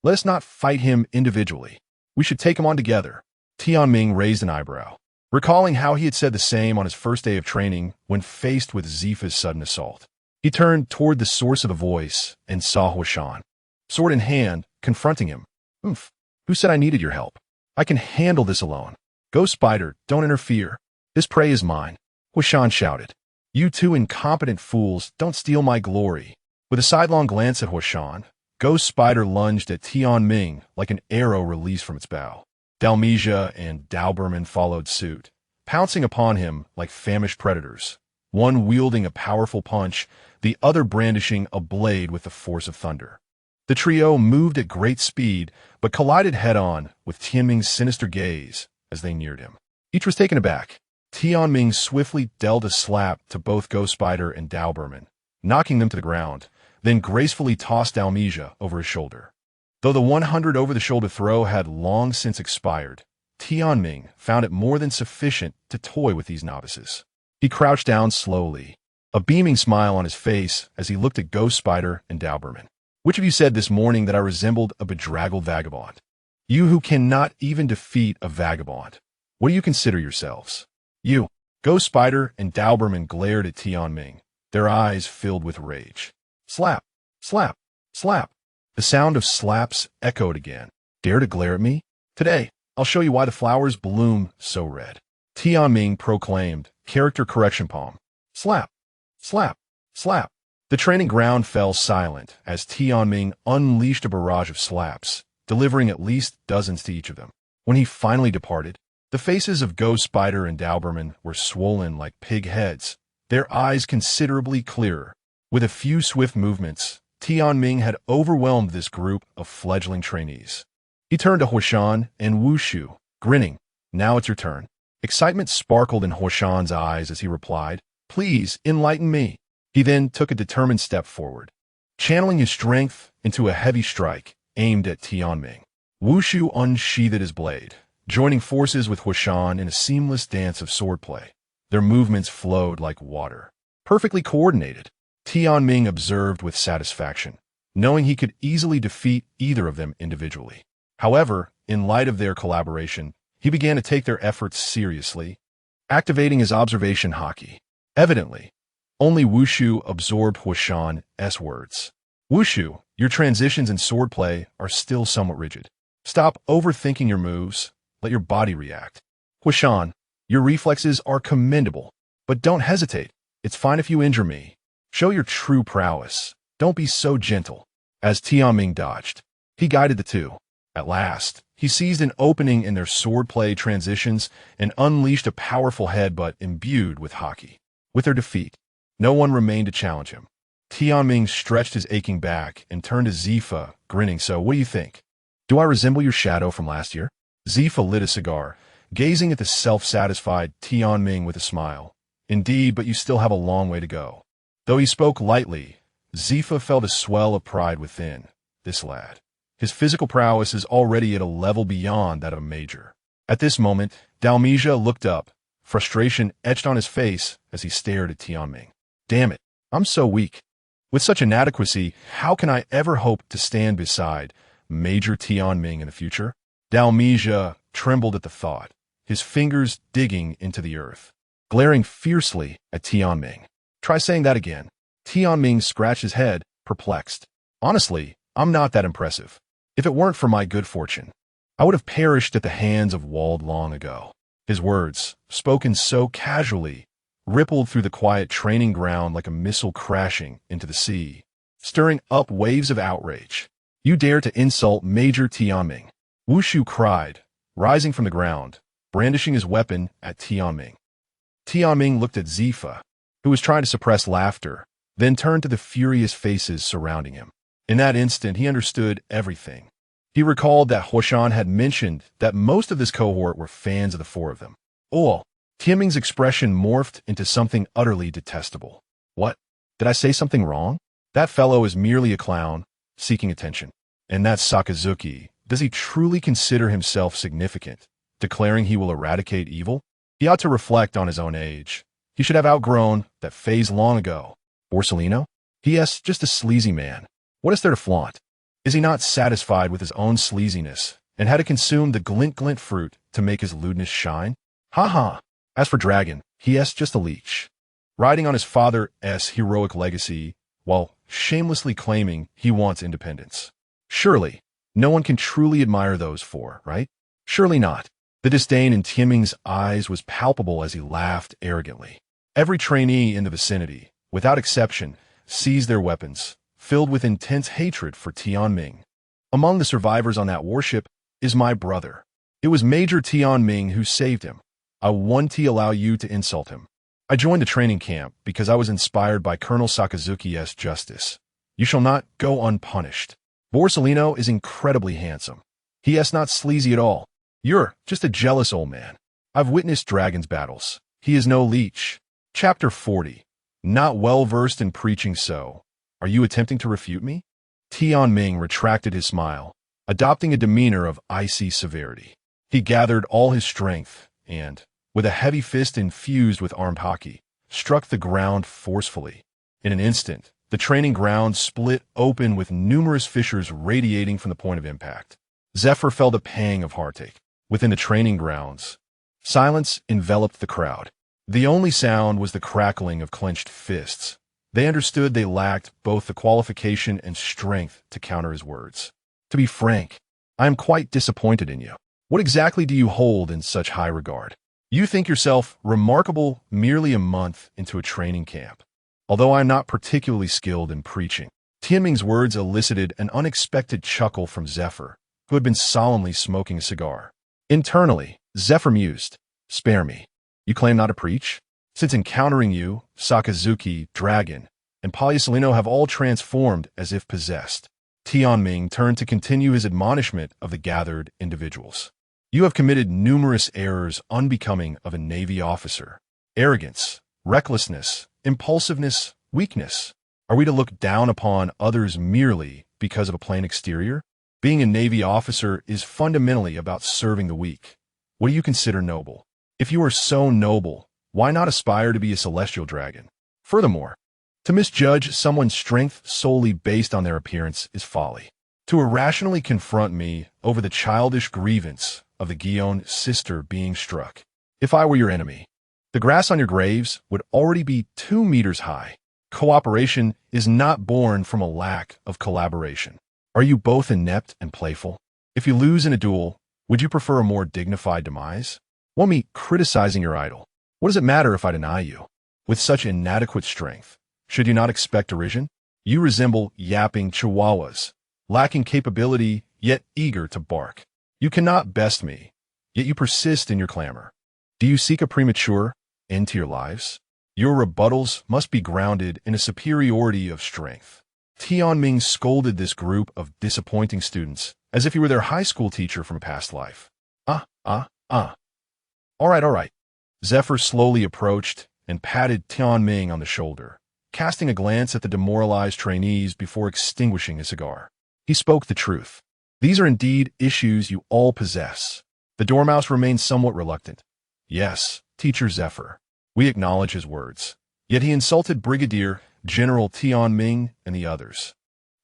Let us not fight him individually. We should take him on together. Tianming raised an eyebrow, recalling how he had said the same on his first day of training when faced with Zifa's sudden assault. He turned toward the source of the voice and saw Huashan, sword in hand, confronting him. Oomph, who said I needed your help? I can handle this alone. Go, Spider, don't interfere. This prey is mine, Huashan shouted. You two incompetent fools, don't steal my glory. With a sidelong glance at Huashan, Ghost Spider lunged at Tianming like an arrow released from its bow. Dalmesia and Doberman followed suit, pouncing upon him like famished predators, one wielding a powerful punch, the other brandishing a blade with the force of thunder. The trio moved at great speed, but collided head-on with Tianming's sinister gaze as they neared him. Each was taken aback. Tianming swiftly dealt a slap to both Ghost Spider and Doberman, knocking them to the ground, then gracefully tossed Dalmesia over his shoulder. Though the 100 over-the-shoulder throw had long since expired, Tianming found it more than sufficient to toy with these novices. He crouched down slowly, a beaming smile on his face as he looked at Ghost Spider and Doberman. Which of you said this morning that I resembled a bedraggled vagabond? You who cannot even defeat a vagabond. What do you consider yourselves? You, Ghost Spider and Doberman glared at Tianming, their eyes filled with rage. Slap, slap, slap. The sound of slaps echoed again. Dare to glare at me? Today, I'll show you why the flowers bloom so red. Tianming proclaimed, character correction palm. Slap, slap, slap. The training ground fell silent as Tianming unleashed a barrage of slaps, delivering at least dozens to each of them. When he finally departed, the faces of Ghost Spider and Doberman were swollen like pig heads, their eyes considerably clearer. With a few swift movements, Tianming had overwhelmed this group of fledgling trainees. He turned to Huashan and Wushu, grinning. Now it's your turn. Excitement sparkled in Huashan's eyes as he replied, Please, enlighten me. He then took a determined step forward, channeling his strength into a heavy strike aimed at Tianming. Wushu unsheathed his blade, joining forces with Huashan in a seamless dance of swordplay. Their movements flowed like water, perfectly coordinated. Tianming observed with satisfaction, knowing he could easily defeat either of them individually. However, in light of their collaboration, he began to take their efforts seriously, activating his observation haki. Evidently, only Wushu absorbed Huashan's words. Wushu, your transitions in swordplay are still somewhat rigid. Stop overthinking your moves, let your body react. Huashan, your reflexes are commendable, but don't hesitate. It's fine if you injure me. Show your true prowess. Don't be so gentle. As Tianming dodged, he guided the two. At last, he seized an opening in their swordplay transitions and unleashed a powerful headbutt imbued with haki. With their defeat, no one remained to challenge him. Tianming stretched his aching back and turned to Zifa, grinning. So, what do you think? Do I resemble your shadow from last year? Zifa lit a cigar, gazing at the self-satisfied Tianming with a smile. Indeed, but you still have a long way to go. Though he spoke lightly, Zifa felt a swell of pride within. This lad. His physical prowess is already at a level beyond that of a major. At this moment, Dalmesia looked up, frustration etched on his face as he stared at Tianming. Damn it, I'm so weak. With such inadequacy, how can I ever hope to stand beside Major Tianming in the future? Dalmesia trembled at the thought, his fingers digging into the earth, glaring fiercely at Tianming. Try saying that again. Tianming scratched his head, perplexed. Honestly, I'm not that impressive. If it weren't for my good fortune, I would have perished at the hands of Wald long ago. His words, spoken so casually, rippled through the quiet training ground like a missile crashing into the sea, stirring up waves of outrage. You dare to insult Major Tianming? Wushu cried, rising from the ground, brandishing his weapon at Tianming. Tianming looked at Zifa, who was trying to suppress laughter, then turned to the furious faces surrounding him. In that instant, he understood everything. He recalled that Huoshan had mentioned that most of this cohort were fans of the four of them. Oh, Tianming's expression morphed into something utterly detestable. What? Did I say something wrong? That fellow is merely a clown, seeking attention. And that Sakazuki, does he truly consider himself significant, declaring he will eradicate evil? He ought to reflect on his own age. He should have outgrown that phase long ago. Borsellino? P.S. Just a sleazy man. What is there to flaunt? Is he not satisfied with his own sleaziness, and had to consume the glint fruit to make his lewdness shine? Ha ha! As for Dragon, P.S. Just a leech. Riding on his father's heroic legacy, while shamelessly claiming he wants independence. Surely, no one can truly admire those four, right? Surely not. The disdain in Tianming's eyes was palpable as he laughed arrogantly. Every trainee in the vicinity, without exception, seized their weapons, filled with intense hatred for Tianming. Among the survivors on that warship is my brother. It was Major Tianming who saved him. I won't allow you to insult him. I joined the training camp because I was inspired by Colonel Sakazuki's justice. You shall not go unpunished. Borsellino is incredibly handsome. He is not sleazy at all. You're just a jealous old man. I've witnessed Dragon's battles. He is no leech. Chapter 40. Not well versed in preaching, so are you attempting to refute me? Tianming retracted his smile, adopting a demeanor of icy severity. He gathered all his strength and, with a heavy fist infused with armed hockey, struck the ground forcefully. In an instant, the training ground split open with numerous fissures radiating from the point of impact. Zephyr felt a pang of heartache. Within the training grounds, silence enveloped the crowd. The only sound was the crackling of clenched fists. They understood they lacked both the qualification and strength to counter his words. To be frank, I am quite disappointed in you. What exactly do you hold in such high regard? You think yourself remarkable merely a month into a training camp. Although I am not particularly skilled in preaching. Tianming's words elicited an unexpected chuckle from Zephyr, who had been solemnly smoking a cigar. Internally, Zephyr mused, "Spare me. You claim not to preach? Since encountering you, Sakazuki, Dragon, and Borsellino have all transformed as if possessed." Tianming turned to continue his admonishment of the gathered individuals. You have committed numerous errors unbecoming of a Navy officer. Arrogance, recklessness, impulsiveness, weakness. Are we to look down upon others merely because of a plain exterior? Being a Navy officer is fundamentally about serving the weak. What do you consider noble? If you are so noble, why not aspire to be a celestial dragon? Furthermore, to misjudge someone's strength solely based on their appearance is folly. To irrationally confront me over the childish grievance of the Guion sister being struck. If I were your enemy, the grass on your graves would already be 2 meters high. Cooperation is not born from a lack of collaboration. Are you both inept and playful? If you lose in a duel, would you prefer a more dignified demise? Want me criticizing your idol? What does it matter if I deny you? With such inadequate strength, should you not expect derision? You resemble yapping chihuahuas, lacking capability yet eager to bark. You cannot best me, yet you persist in your clamor. Do you seek a premature end to your lives? Your rebuttals must be grounded in a superiority of strength. Tianming scolded this group of disappointing students as if he were their high school teacher from a past life. All right. Zephyr slowly approached and patted Tianming on the shoulder, casting a glance at the demoralized trainees before extinguishing his cigar. He spoke the truth. These are indeed issues you all possess. The Dormouse remained somewhat reluctant. Yes, Teacher Zephyr. We acknowledge his words. Yet he insulted Brigadier General Tianming and the others.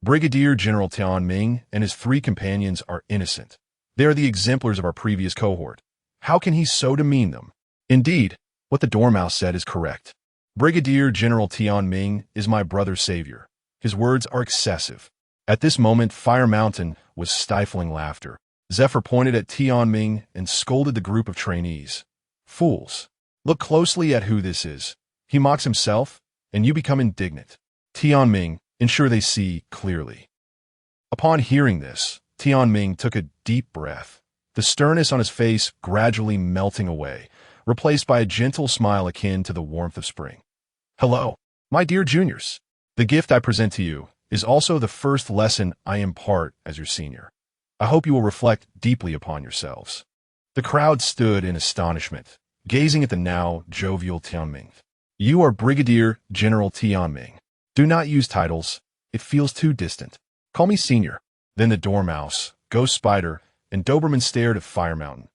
Brigadier General Tianming and his 3 companions are innocent. They are the exemplars of our previous cohort. How can he so demean them? Indeed, what the Dormouse said is correct. Brigadier General Tianming is my brother's savior. His words are excessive. At this moment, Fire Mountain was stifling laughter. Zephyr pointed at Tianming and scolded the group of trainees. Fools! Look closely at who this is. He mocks himself, and you become indignant. Tianming, ensure they see clearly. Upon hearing this, Tianming took a deep breath, the sternness on his face gradually melting away, replaced by a gentle smile akin to the warmth of spring. Hello, my dear juniors. The gift I present to you is also the first lesson I impart as your senior. I hope you will reflect deeply upon yourselves. The crowd stood in astonishment, gazing at the now jovial Tianming. You are Brigadier General Tianming. Do not use titles. It feels too distant. Call me Senior. Then the Dormouse, Ghost Spider, and Doberman stared at Fire Mountain.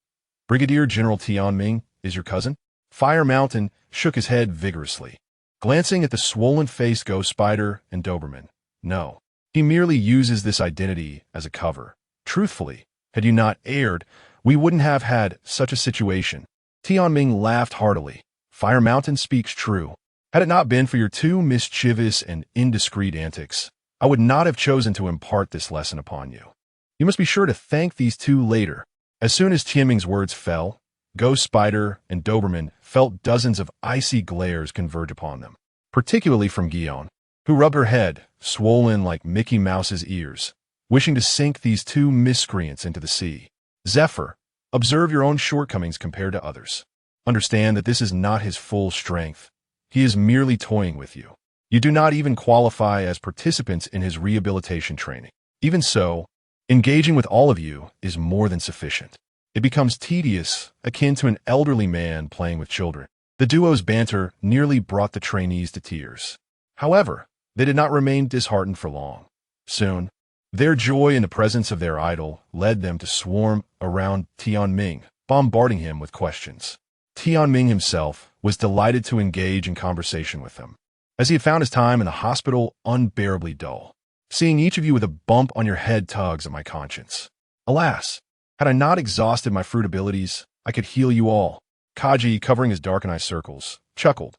Brigadier General Tianming is your cousin? Fire Mountain shook his head vigorously, glancing at the swollen-faced Ghost Spider and Doberman. No, he merely uses this identity as a cover. Truthfully, had you not erred, we wouldn't have had such a situation. Tianming laughed heartily. Fire Mountain speaks true. Had it not been for your two mischievous and indiscreet antics, I would not have chosen to impart this lesson upon you. You must be sure to thank these two later. As soon as Tianming's words fell, Ghost Spider and Doberman felt dozens of icy glares converge upon them, particularly from Guillaume, who rubbed her head, swollen like Mickey Mouse's ears, wishing to sink these two miscreants into the sea. Zephyr, observe your own shortcomings compared to others. Understand that this is not his full strength. He is merely toying with you. You do not even qualify as participants in his rehabilitation training. Even so, engaging with all of you is more than sufficient. It becomes tedious, akin to an elderly man playing with children. The duo's banter nearly brought the trainees to tears. However, they did not remain disheartened for long. Soon, their joy in the presence of their idol led them to swarm around Tianming, bombarding him with questions. Tianming himself was delighted to engage in conversation with them, as he had found his time in the hospital unbearably dull. Seeing each of you with a bump on your head tugs at my conscience. Alas, had I not exhausted my fruit abilities, I could heal you all. Kaji, covering his dark eye circles, chuckled.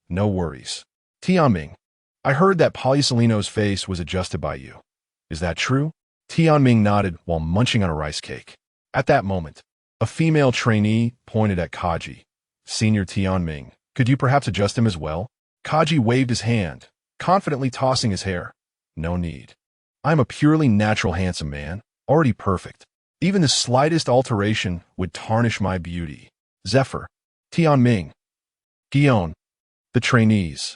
No worries. Tianming, I heard that Polysolino's face was adjusted by you. Is that true? Tianming nodded while munching on a rice cake. At that moment, a female trainee pointed at Kaji. Senior Tianming, could you perhaps adjust him as well? Kaji waved his hand, confidently tossing his hair. No need. I'm a purely natural handsome man, already perfect. Even the slightest alteration would tarnish my beauty. Zephyr, Tianming, Guillaume, the trainees.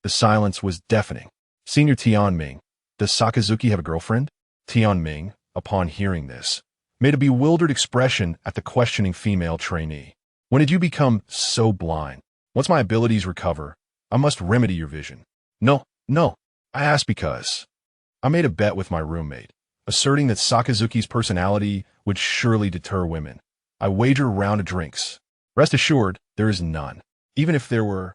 The silence was deafening. Senior Tianming, does Sakazuki have a girlfriend? Tianming, upon hearing this, made a bewildered expression at the questioning female trainee. When did you become so blind? Once my abilities recover, I must remedy your vision. No. I asked because I made a bet with my roommate, asserting that Sakazuki's personality would surely deter women. I wager a round of drinks. Rest assured, there is none. Even if there were,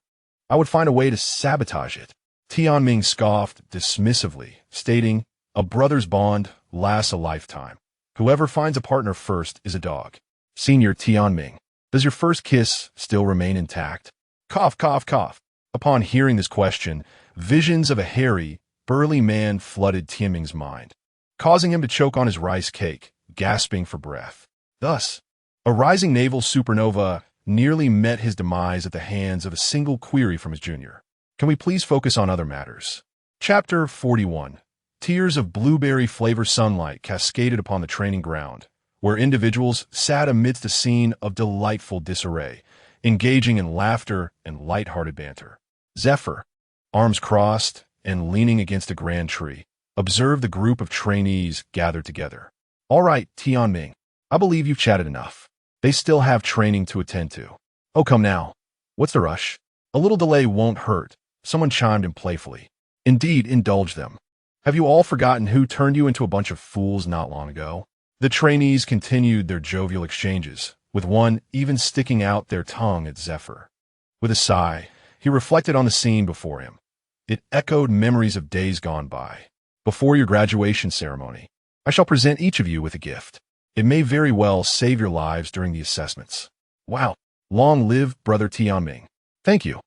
I would find a way to sabotage it. Tianming scoffed dismissively, stating, a brother's bond lasts a lifetime. Whoever finds a partner first is a dog. Senior Tianming, does your first kiss still remain intact? Cough, cough, cough. Upon hearing this question, visions of a hairy, burly man flooded Tianming's mind, causing him to choke on his rice cake, gasping for breath. Thus, a rising naval supernova nearly met his demise at the hands of a single query from his junior. Can we please focus on other matters? Chapter 41. Tears of blueberry flavor sunlight cascaded upon the training ground, where individuals sat amidst a scene of delightful disarray, engaging in laughter and light-hearted banter. Zephyr, arms crossed and leaning against a grand tree, observed the group of trainees gathered together. All right, Tianming, I believe you've chatted enough. They still have training to attend to. Oh, come now. What's the rush? A little delay won't hurt, someone chimed in playfully. Indeed, indulge them. Have you all forgotten who turned you into a bunch of fools not long ago? The trainees continued their jovial exchanges, with one even sticking out their tongue at Zephyr. With a sigh, he reflected on the scene before him. It echoed memories of days gone by. Before your graduation ceremony, I shall present each of you with a gift. It may very well save your lives during the assessments. Wow! Long live Brother Tianming. Thank you.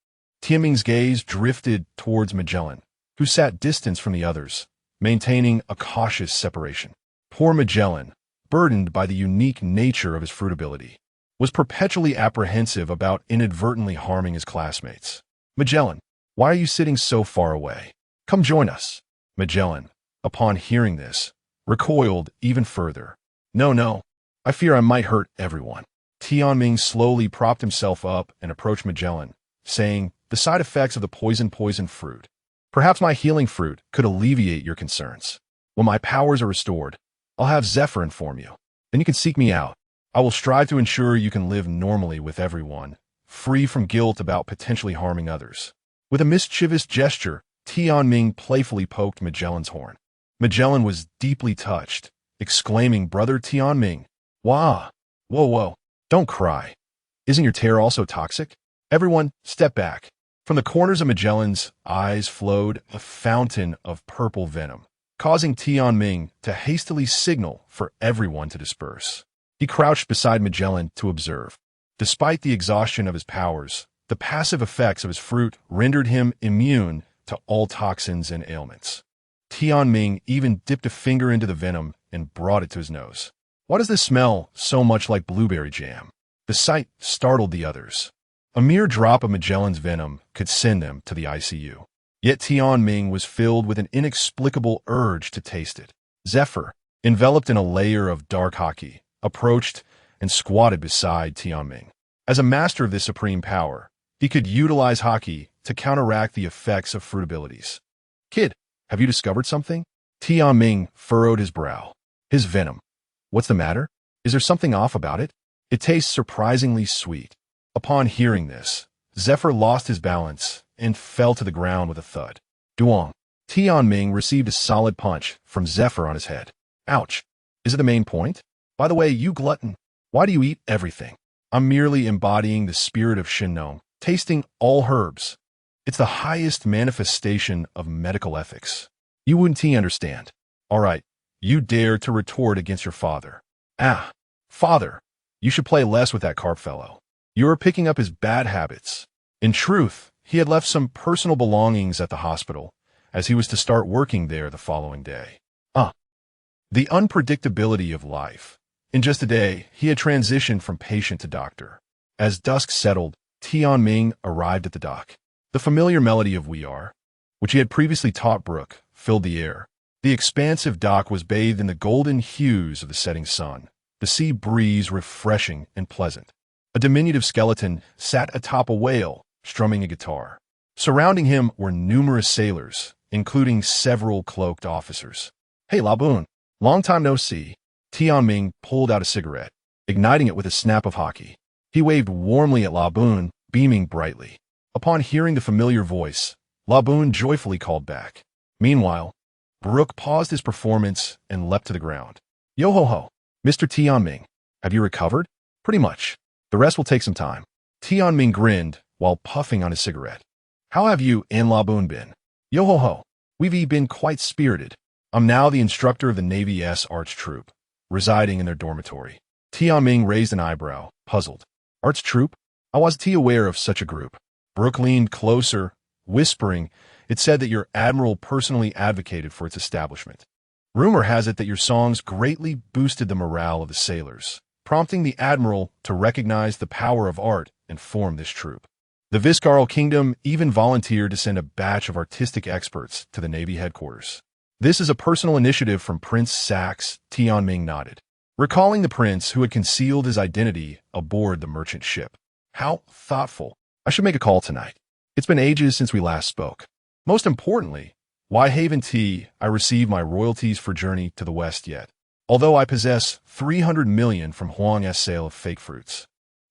Tianming's gaze drifted towards Magellan, who sat distant from the others, maintaining a cautious separation. Poor Magellan, burdened by the unique nature of his fruit ability, was perpetually apprehensive about inadvertently harming his classmates. Magellan, why are you sitting so far away? Come join us. Magellan, upon hearing this, recoiled even further. No, I fear I might hurt everyone. Tianming slowly propped himself up and approached Magellan, saying, the side effects of the poison fruit. Perhaps my healing fruit could alleviate your concerns. When my powers are restored, I'll have Zephyr inform you. Then you can seek me out. I will strive to ensure you can live normally with everyone, free from guilt about potentially harming others. With a mischievous gesture, Tianming playfully poked Magellan's horn. Magellan was deeply touched, exclaiming, Brother Tianming, wah, whoa, don't cry. Isn't your terror also toxic? Everyone, step back. From the corners of Magellan's eyes flowed a fountain of purple venom, causing Tianming to hastily signal for everyone to disperse. He crouched beside Magellan to observe. Despite the exhaustion of his powers, the passive effects of his fruit rendered him immune to all toxins and ailments. Tianming even dipped a finger into the venom and brought it to his nose. Why does this smell so much like blueberry jam? The sight startled the others. A mere drop of Magellan's venom could send them to the ICU. Yet Tianming was filled with an inexplicable urge to taste it. Zephyr, enveloped in a layer of dark haki, approached and squatted beside Tianming. As a master of this supreme power, he could utilize haki to counteract the effects of fruit abilities. Kid, have you discovered something? Tianming furrowed his brow. His venom. What's the matter? Is there something off about it? It tastes surprisingly sweet. Upon hearing this, Zephyr lost his balance and fell to the ground with a thud. Duong. Tianming received a solid punch from Zephyr on his head. Ouch. Is it the main point? By the way, you glutton, why do you eat everything? I'm merely embodying the spirit of Shinnong, tasting all herbs. It's the highest manifestation of medical ethics. You wouldn't understand. All right, you dare to retort against your father. Ah, father, you should play less with that carp fellow. You are picking up his bad habits. In truth, he had left some personal belongings at the hospital, as he was to start working there the following day. The unpredictability of life. In just a day, he had transitioned from patient to doctor. As dusk settled, Tianming arrived at the dock. The familiar melody of We Are, which he had previously taught Brooke, filled the air. The expansive dock was bathed in the golden hues of the setting sun, the sea breeze refreshing and pleasant. A diminutive skeleton sat atop a whale, strumming a guitar. Surrounding him were numerous sailors, including several cloaked officers. Hey, Laboon, long time no see. Tianming pulled out a cigarette, igniting it with a snap of haki. He waved warmly at Laboon, beaming brightly. Upon hearing the familiar voice, Laboon joyfully called back. Meanwhile, Brooke paused his performance and leapt to the ground. Yo-ho-ho, Mr. Tianming, have you recovered? Pretty much. The rest will take some time. Tianming grinned while puffing on his cigarette. How have you and Laboon been? Yo-ho-ho, we've been quite spirited. I'm now the instructor of the Navy's Arts Troop, residing in their dormitory. Tianming raised an eyebrow, puzzled. Arts Troop? I wasn't aware of such a group. Brooke leaned closer, whispering, it said that your admiral personally advocated for its establishment. Rumor has it that your songs greatly boosted the morale of the sailors, prompting the admiral to recognize the power of art and form this troop. The Viscarl Kingdom even volunteered to send a batch of artistic experts to the Navy headquarters. This is a personal initiative from Prince Sax, Tianming nodded, recalling the prince who had concealed his identity aboard the merchant ship. How thoughtful. I should make a call tonight. It's been ages since we last spoke. Most importantly, why Haven Tea, I received my royalties for Journey to the West yet, although I possess 300 million from Huang's sale of fake fruits.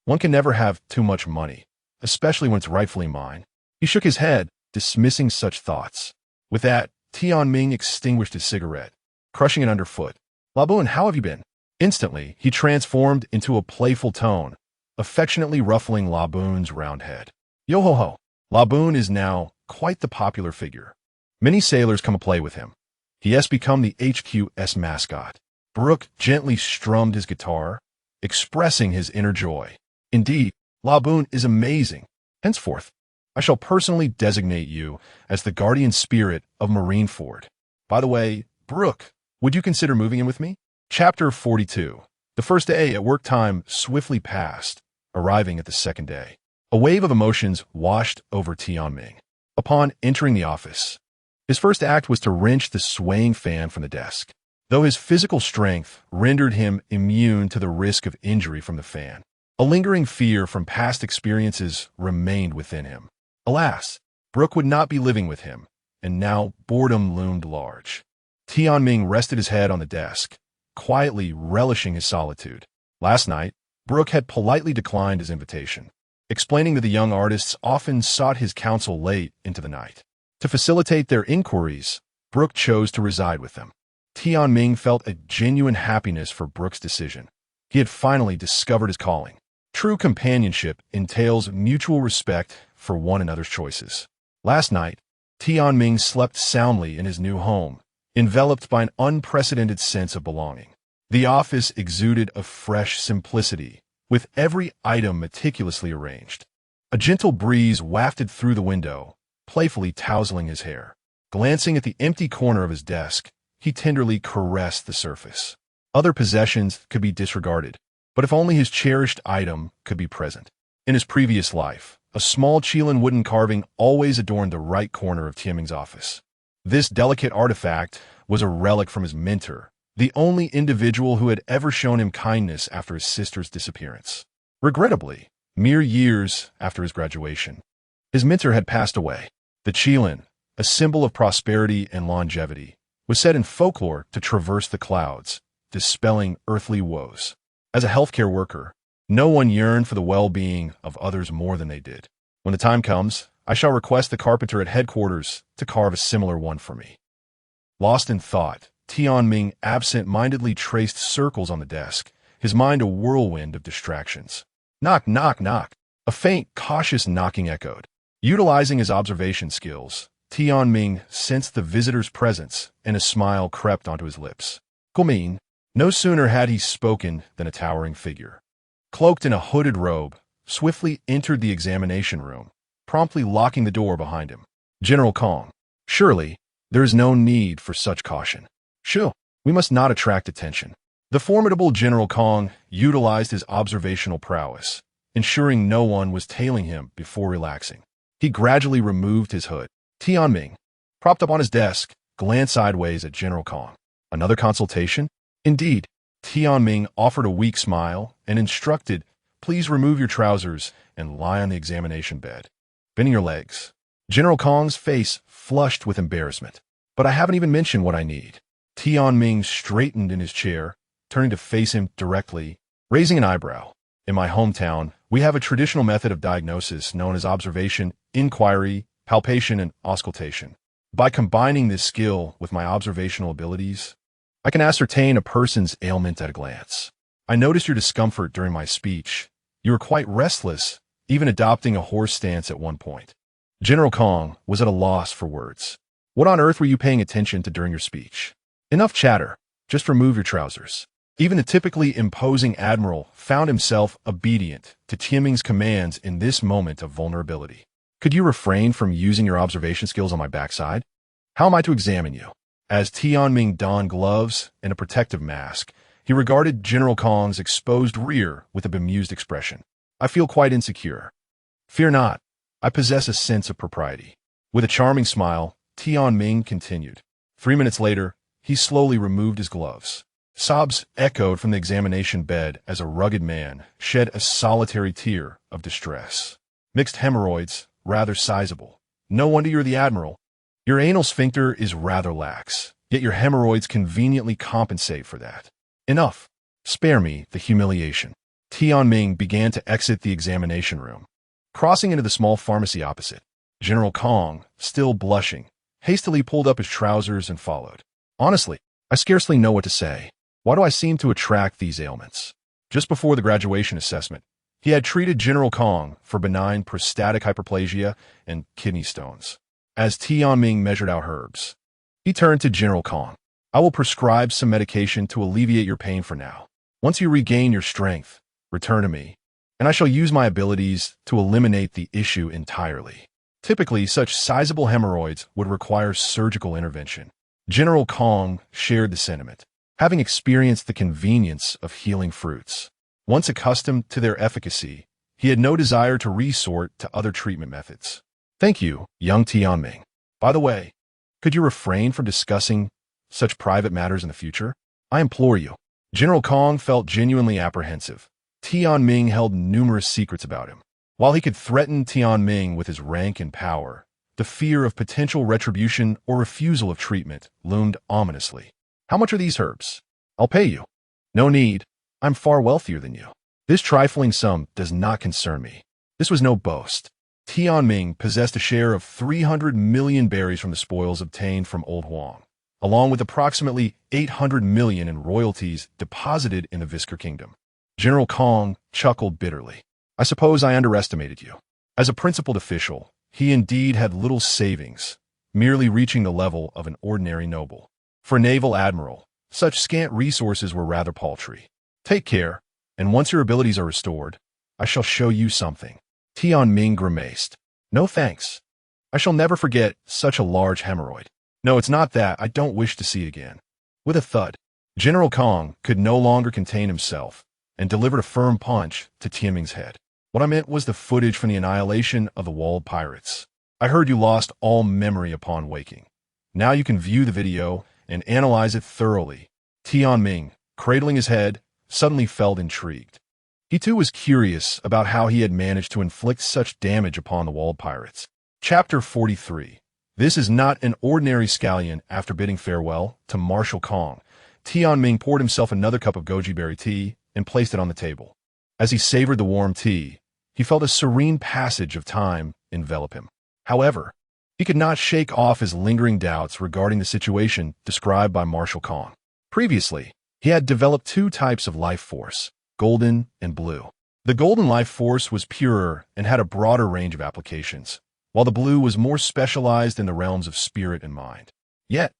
One can never have too much money, especially when it's rightfully mine. He shook his head, dismissing such thoughts. With that, Tianming extinguished his cigarette, crushing it underfoot. Laboon, how have you been? Instantly, he transformed into a playful tone, affectionately ruffling Laboon's round head. Yo-ho-ho, Laboon is now quite the popular figure. Many sailors come to play with him. He has become the HQ's mascot. Brooke gently strummed his guitar, expressing his inner joy. Indeed, Laboon is amazing. Henceforth, I shall personally designate you as the guardian spirit of Marineford. By the way, Brooke, would you consider moving in with me? Chapter 42. The first day at work time swiftly passed, arriving at the second day. A wave of emotions washed over Tianming. Upon entering the office, his first act was to wrench the swaying fan from the desk. though his physical strength rendered him immune to the risk of injury from the fan. A lingering fear from past experiences remained within him. Alas, Brooke would not be living with him, and now boredom loomed large. Tianming rested his head on the desk, quietly relishing his solitude. Last night, Brooke had politely declined his invitation, explaining that the young artists often sought his counsel late into the night. To facilitate their inquiries, Brooke chose to reside with them. Tianming felt a genuine happiness for Brooke's decision. He had finally discovered his calling. True companionship entails mutual respect for one another's choices. Last night, Tianming slept soundly in his new home, enveloped by an unprecedented sense of belonging. The office exuded a fresh simplicity, with every item meticulously arranged. A gentle breeze wafted through the window, playfully tousling his hair. Glancing at the empty corner of his desk, he tenderly caressed the surface. Other possessions could be disregarded, but if only his cherished item could be present. In his previous life, a small Chilean wooden carving always adorned the right corner of Tianming's office. This delicate artifact was a relic from his mentor, the only individual who had ever shown him kindness after his sister's disappearance. Regrettably, mere years after his graduation, his mentor had passed away. The Chilean, a symbol of prosperity and longevity, was said in folklore to traverse the clouds, dispelling earthly woes. As a healthcare worker, no one yearned for the well-being of others more than they did. When the time comes, I shall request the carpenter at headquarters to carve a similar one for me. Lost in thought, Tianming absent-mindedly traced circles on the desk, his mind a whirlwind of distractions. Knock, knock, knock. A faint, cautious knocking echoed. Utilizing his observation skills, Tianming sensed the visitor's presence, and a smile crept onto his lips. Guomin. No sooner had he spoken than a towering figure, cloaked in a hooded robe, swiftly entered the examination room, promptly locking the door behind him. General Kong. Surely, there is no need for such caution. Sure, we must not attract attention. The formidable General Kong utilized his observational prowess, ensuring no one was tailing him before relaxing. He gradually removed his hood. Tianming, propped up on his desk, glanced sideways at General Kong. Another consultation? Indeed. Tianming offered a weak smile and instructed, "Please remove your trousers and lie on the examination bed, bending your legs." General Kong's face flushed with embarrassment. "But I haven't even mentioned what I need." Tianming straightened in his chair, turning to face him directly, raising an eyebrow. "In my hometown, we have a traditional method of diagnosis known as observation, inquiry, palpation, and auscultation. By combining this skill with my observational abilities, I can ascertain a person's ailment at a glance. I noticed your discomfort during my speech. You were quite restless, even adopting a horse stance at one point." General Kong was at a loss for words. "What on earth were you paying attention to during your speech?" "Enough chatter. Just remove your trousers." Even the typically imposing admiral found himself obedient to Tianming's commands in this moment of vulnerability. "Could you refrain from using your observation skills on my backside? How am I to examine you?" As Tianming donned gloves and a protective mask, he regarded General Kong's exposed rear with a bemused expression. "I feel quite insecure." "Fear not. I possess a sense of propriety." With a charming smile, Tianming continued. 3 minutes later, he slowly removed his gloves. Sobs echoed from the examination bed as a rugged man shed a solitary tear of distress. "Mixed hemorrhoids, rather sizable. No wonder you're the admiral. Your anal sphincter is rather lax, yet your hemorrhoids conveniently compensate for that. Enough. Spare me the humiliation." Tianming began to exit the examination room. Crossing into the small pharmacy opposite, General Kong, still blushing, hastily pulled up his trousers and followed. "Honestly, I scarcely know what to say. Why do I seem to attract these ailments?" Just before the graduation assessment, he had treated General Kong for benign prostatic hyperplasia and kidney stones. As Tianming measured out herbs, he turned to General Kong. "I will prescribe some medication to alleviate your pain for now. Once you regain your strength, return to me, and I shall use my abilities to eliminate the issue entirely." Typically, such sizable hemorrhoids would require surgical intervention. General Kong shared the sentiment, having experienced the convenience of healing fruits. Once accustomed to their efficacy, he had no desire to resort to other treatment methods. "Thank you, young Tianming. By the way, could you refrain from discussing such private matters in the future? I implore you. General Kong felt genuinely apprehensive. Tianming held numerous secrets about him. While he could threaten Tianming with his rank and power, the fear of potential retribution or refusal of treatment loomed ominously. How much are these herbs? I'll pay you. No need. I'm far wealthier than you. This trifling sum does not concern me. This was no boast. Tianming possessed a share of 300 million berries from the spoils obtained from Old Huang, along with approximately 800 million in royalties deposited in the Visker Kingdom. General Kong chuckled bitterly. I suppose I underestimated you. As a principled official, he indeed had little savings, merely reaching the level of an ordinary noble. For a naval admiral, such scant resources were rather paltry. Take care, and once your abilities are restored, I shall show you something. Tianming grimaced. No thanks. I shall never forget such a large hemorrhoid. No, it's not that. I don't wish to see it again. With a thud, General Kong could no longer contain himself and delivered a firm punch to Tianming's head. What I meant was the footage from the annihilation of the walled pirates. I heard you lost all memory upon waking. Now you can view the video and analyze it thoroughly. Tianming, cradling his head, suddenly felt intrigued. He too was curious about how he had managed to inflict such damage upon the walled pirates. Chapter 43. This is not an ordinary scallion. After bidding farewell to Marshal Kong, Tianming poured himself another cup of goji berry tea and placed it on the table. As he savored the warm tea, he felt a serene passage of time envelop him. However, he could not shake off his lingering doubts regarding the situation described by Marshal Kong. Previously, he had developed two types of life force, golden and blue. The golden life force was purer and had a broader range of applications, while the blue was more specialized in the realms of spirit and mind. Yet,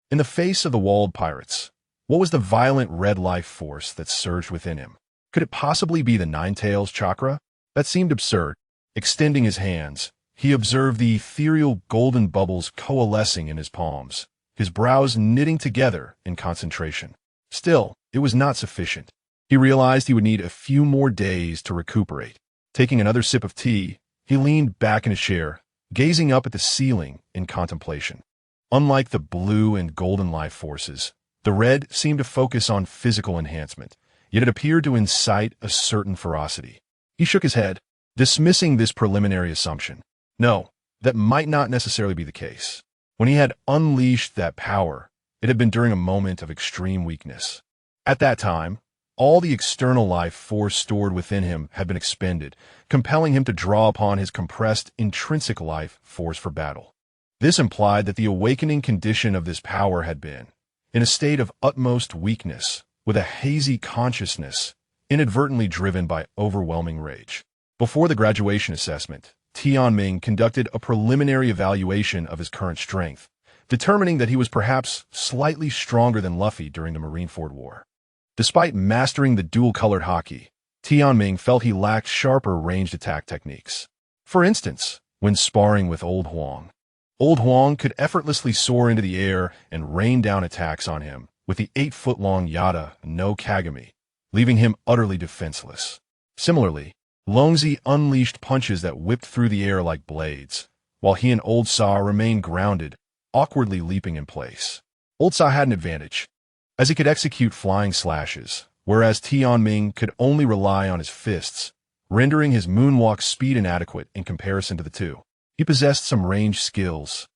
in the face of the walled pirates, what was the violent red life force that surged within him? Could it possibly be the Nine-Tails chakra? That seemed absurd. Extending his hands, he observed the ethereal golden bubbles coalescing in his palms, his brows knitting together in concentration. Still, it was not sufficient. He realized he would need a few more days to recuperate. Taking another sip of tea, he leaned back in his chair, gazing up at the ceiling in contemplation. Unlike the blue and golden life forces, the red seemed to focus on physical enhancement, yet it appeared to incite a certain ferocity. He shook his head, dismissing this preliminary assumption. No, that might not necessarily be the case. When he had unleashed that power, it had been during a moment of extreme weakness. At that time, all the external life force stored within him had been expended, compelling him to draw upon his compressed intrinsic life force for battle. This implied that the awakening condition of this power had been, in a state of utmost weakness, with a hazy consciousness, inadvertently driven by overwhelming rage. Before the graduation assessment, Tianming conducted a preliminary evaluation of his current strength, determining that he was perhaps slightly stronger than Luffy during the Marineford War. Despite mastering the dual-colored haki, Tianming felt he lacked sharper ranged attack techniques. For instance, when sparring with Old Huang could effortlessly soar into the air and rain down attacks on him with the 8-foot-long Yada no Kagami, leaving him utterly defenseless. Similarly, Longzi unleashed punches that whipped through the air like blades, while he and Old Sa remained grounded, awkwardly leaping in place. Old Sa had an advantage, as he could execute flying slashes, whereas Tianming could only rely on his fists, rendering his moonwalk speed inadequate in comparison to the two. He possessed some ranged skills,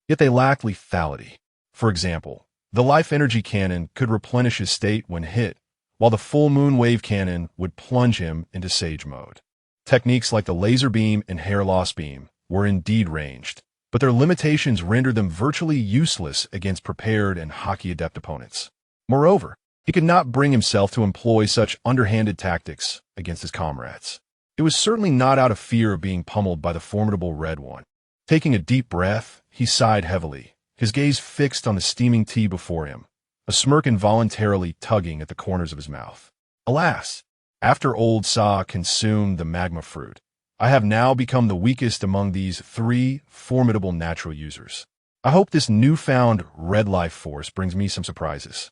yet they lacked lethality. For example, the life energy cannon could replenish his state when hit, while the full moon wave cannon would plunge him into sage mode. Techniques like the laser beam and hair loss beam were indeed ranged, but their limitations rendered them virtually useless against prepared and haki-adept opponents. Moreover, he could not bring himself to employ such underhanded tactics against his comrades. It was certainly not out of fear of being pummeled by the formidable Red One. Taking a deep breath, he sighed heavily, his gaze fixed on the steaming tea before him, a smirk involuntarily tugging at the corners of his mouth. Alas, after Old Sa consumed the magma fruit, I have now become the weakest among these three formidable natural users. I hope this newfound red life force brings me some surprises.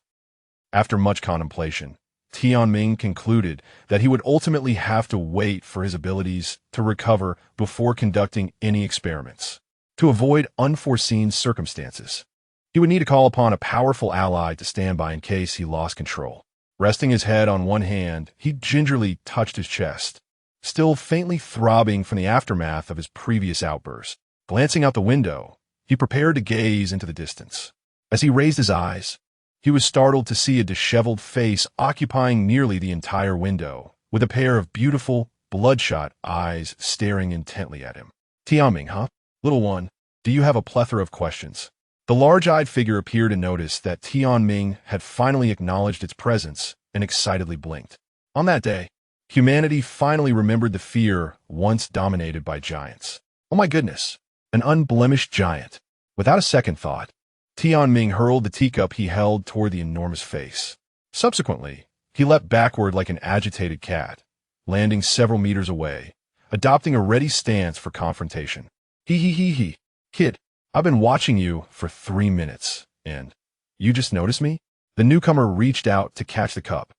After much contemplation, Tianming concluded that he would ultimately have to wait for his abilities to recover before conducting any experiments, to avoid unforeseen circumstances. He would need to call upon a powerful ally to stand by in case he lost control. Resting his head on one hand, he gingerly touched his chest, still faintly throbbing from the aftermath of his previous outburst. Glancing out the window, he prepared to gaze into the distance. As he raised his eyes, he was startled to see a disheveled face occupying nearly the entire window, with a pair of beautiful, bloodshot eyes staring intently at him. Tianming, huh? Little one, do you have a plethora of questions? The large-eyed figure appeared to notice that Tianming had finally acknowledged its presence and excitedly blinked. On that day, humanity finally remembered the fear once dominated by giants. Oh my goodness, an unblemished giant. Without a second thought, Tianming hurled the teacup he held toward the enormous face. Subsequently, he leapt backward like an agitated cat, landing several meters away, adopting a ready stance for confrontation. He. Kid, I've been watching you for 3 minutes, and you just noticed me? The newcomer reached out to catch the cup,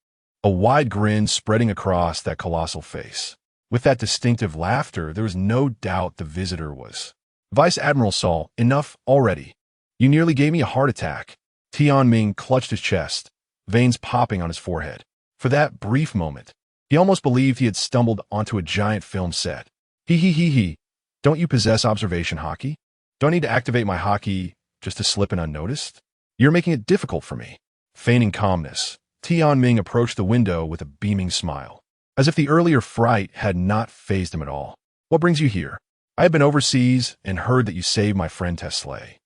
a wide grin spreading across that colossal face. With that distinctive laughter, there was no doubt the visitor was Vice Admiral Saul. Enough already. You nearly gave me a heart attack. Tianming clutched his chest, veins popping on his forehead. For that brief moment, he almost believed he had stumbled onto a giant film set. He. Don't you possess observation hockey? Do I need to activate my hockey just to slip in unnoticed? You're making it difficult for me. Feigning calmness, Tianming approached the window with a beaming smile, as if the earlier fright had not fazed him at all. What brings you here? I have been overseas and heard that you saved my friend Teslay.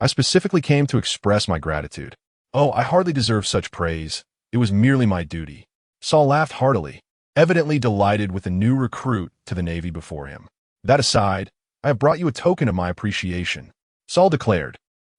I specifically came to express my gratitude. Oh, I hardly deserve such praise. It was merely my duty. Saul laughed heartily, evidently delighted with the new recruit to the Navy before him. That aside, I have brought you a token of my appreciation, Saul declared,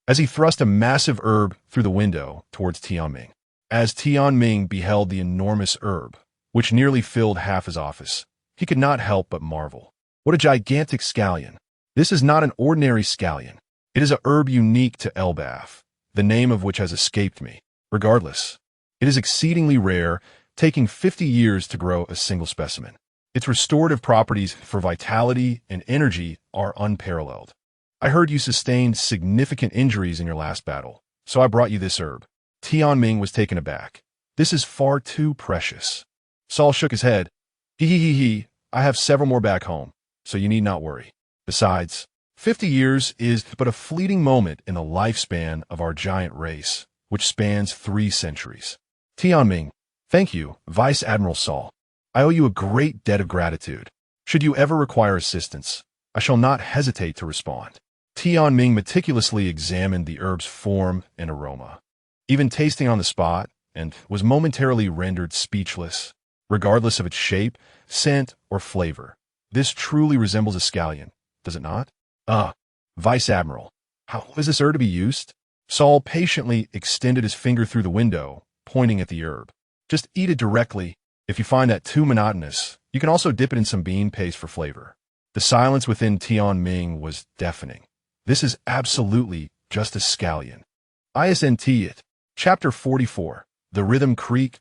as he thrust a massive herb through the window towards Tianming. As Tianming beheld the enormous herb, which nearly filled half his office, he could not help but marvel. What a gigantic scallion. This is not an ordinary scallion. It is a herb unique to Elbaf, the name of which has escaped me. Regardless, it is exceedingly rare, taking 50 years to grow a single specimen. Its restorative properties for vitality and energy are unparalleled. I heard you sustained significant injuries in your last battle, so I brought you this herb. Tianming was taken aback. This is far too precious. Saul shook his head. He. I have several more back home, so you need not worry. Besides, 50 years is but a fleeting moment in the lifespan of our giant race, which spans 3 centuries. Tianming, thank you, Vice Admiral Saul. I owe you a great debt of gratitude. Should you ever require assistance, I shall not hesitate to respond. Tianming meticulously examined the herb's form and aroma, even tasting on the spot, and was momentarily rendered speechless. Regardless of its shape, scent, or flavor, this truly resembles a scallion, does it not? Vice Admiral, how is this herb to be used? Saul patiently extended his finger through the window, pointing at the herb. Just eat it directly. If you find that too monotonous, you can also dip it in some bean paste for flavor. The silence within Tianming was deafening. This is absolutely just a scallion. ISNT it. Chapter 44. The Rhythm Creek.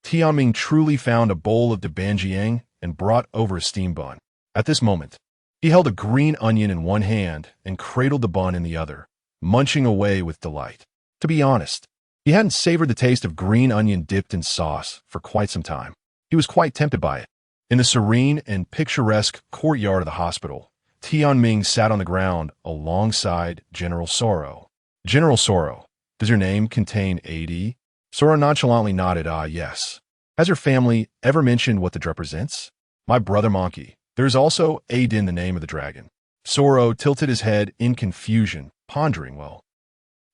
Tianming truly found a bowl of debanjiang and brought over a steam bun. At this moment, he held a green onion in one hand and cradled the bun in the other, munching away with delight. To be honest, he hadn't savored the taste of green onion dipped in sauce for quite some time. He was quite tempted by it. In the serene and picturesque courtyard of the hospital, Tianming sat on the ground alongside General Soro. General Soro, does your name contain AD? Soro nonchalantly nodded, yes. Has your family ever mentioned what it represents? My brother Monkey. There is also AD in the name of the dragon. Soro tilted his head in confusion, pondering,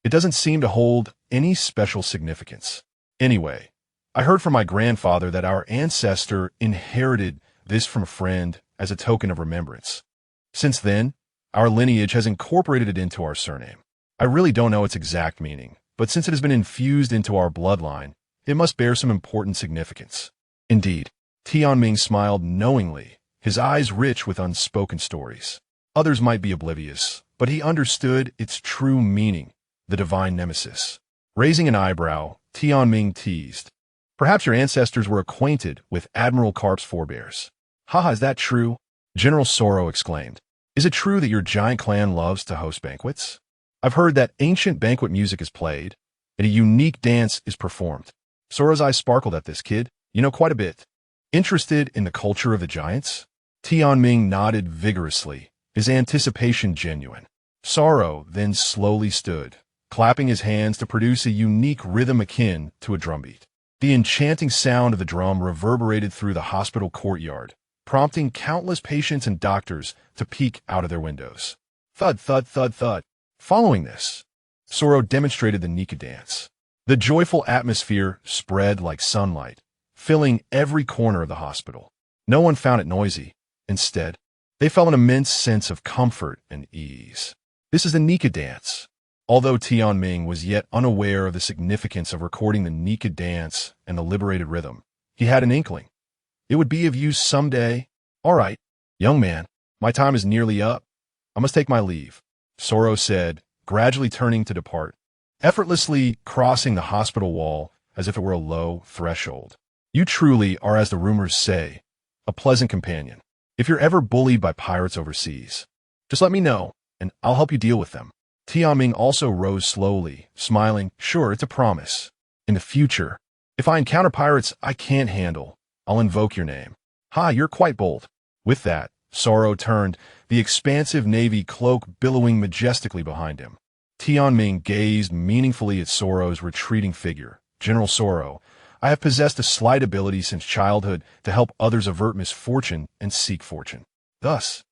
it doesn't seem to hold any special significance. Anyway, I heard from my grandfather that our ancestor inherited this from a friend as a token of remembrance. Since then, our lineage has incorporated it into our surname. I really don't know its exact meaning, but since it has been infused into our bloodline, it must bear some important significance. Indeed, Tianming smiled knowingly, his eyes rich with unspoken stories. Others might be oblivious, but he understood its true meaning, the divine nemesis. Raising an eyebrow, Tianming teased. Perhaps your ancestors were acquainted with Admiral Karp's forebears. Haha, is that true? General Soro exclaimed. Is it true that your giant clan loves to host banquets? I've heard that ancient banquet music is played, and a unique dance is performed. Sora's eyes sparkled at this, kid. You know quite a bit. Interested in the culture of the giants? Tianming nodded vigorously, his anticipation genuine. Soro then slowly stood, clapping his hands to produce a unique rhythm akin to a drumbeat. The enchanting sound of the drum reverberated through the hospital courtyard, prompting countless patients and doctors to peek out of their windows. Thud, thud, thud, thud. Following this, Soro demonstrated the Nika dance. The joyful atmosphere spread like sunlight, filling every corner of the hospital. No one found it noisy. Instead, they felt an immense sense of comfort and ease. This is the Nika dance. Although Tianming was yet unaware of the significance of recording the Nika dance and the liberated rhythm, he had an inkling. It would be of use someday. All right, young man, my time is nearly up. I must take my leave, Soro said, gradually turning to depart, effortlessly crossing the hospital wall as if it were a low threshold. You truly are, as the rumors say, a pleasant companion. If you're ever bullied by pirates overseas, just let me know, and I'll help you deal with them. Tianming also rose slowly, smiling. Sure, it's a promise. In the future, if I encounter pirates I can't handle, I'll invoke your name. Ha, you're quite bold. With that, Soro turned, the expansive navy cloak billowing majestically behind him. Tianming gazed meaningfully at Soro's retreating figure. General Soro, I have possessed a slight ability since childhood to help others avert misfortune and seek fortune. Thus,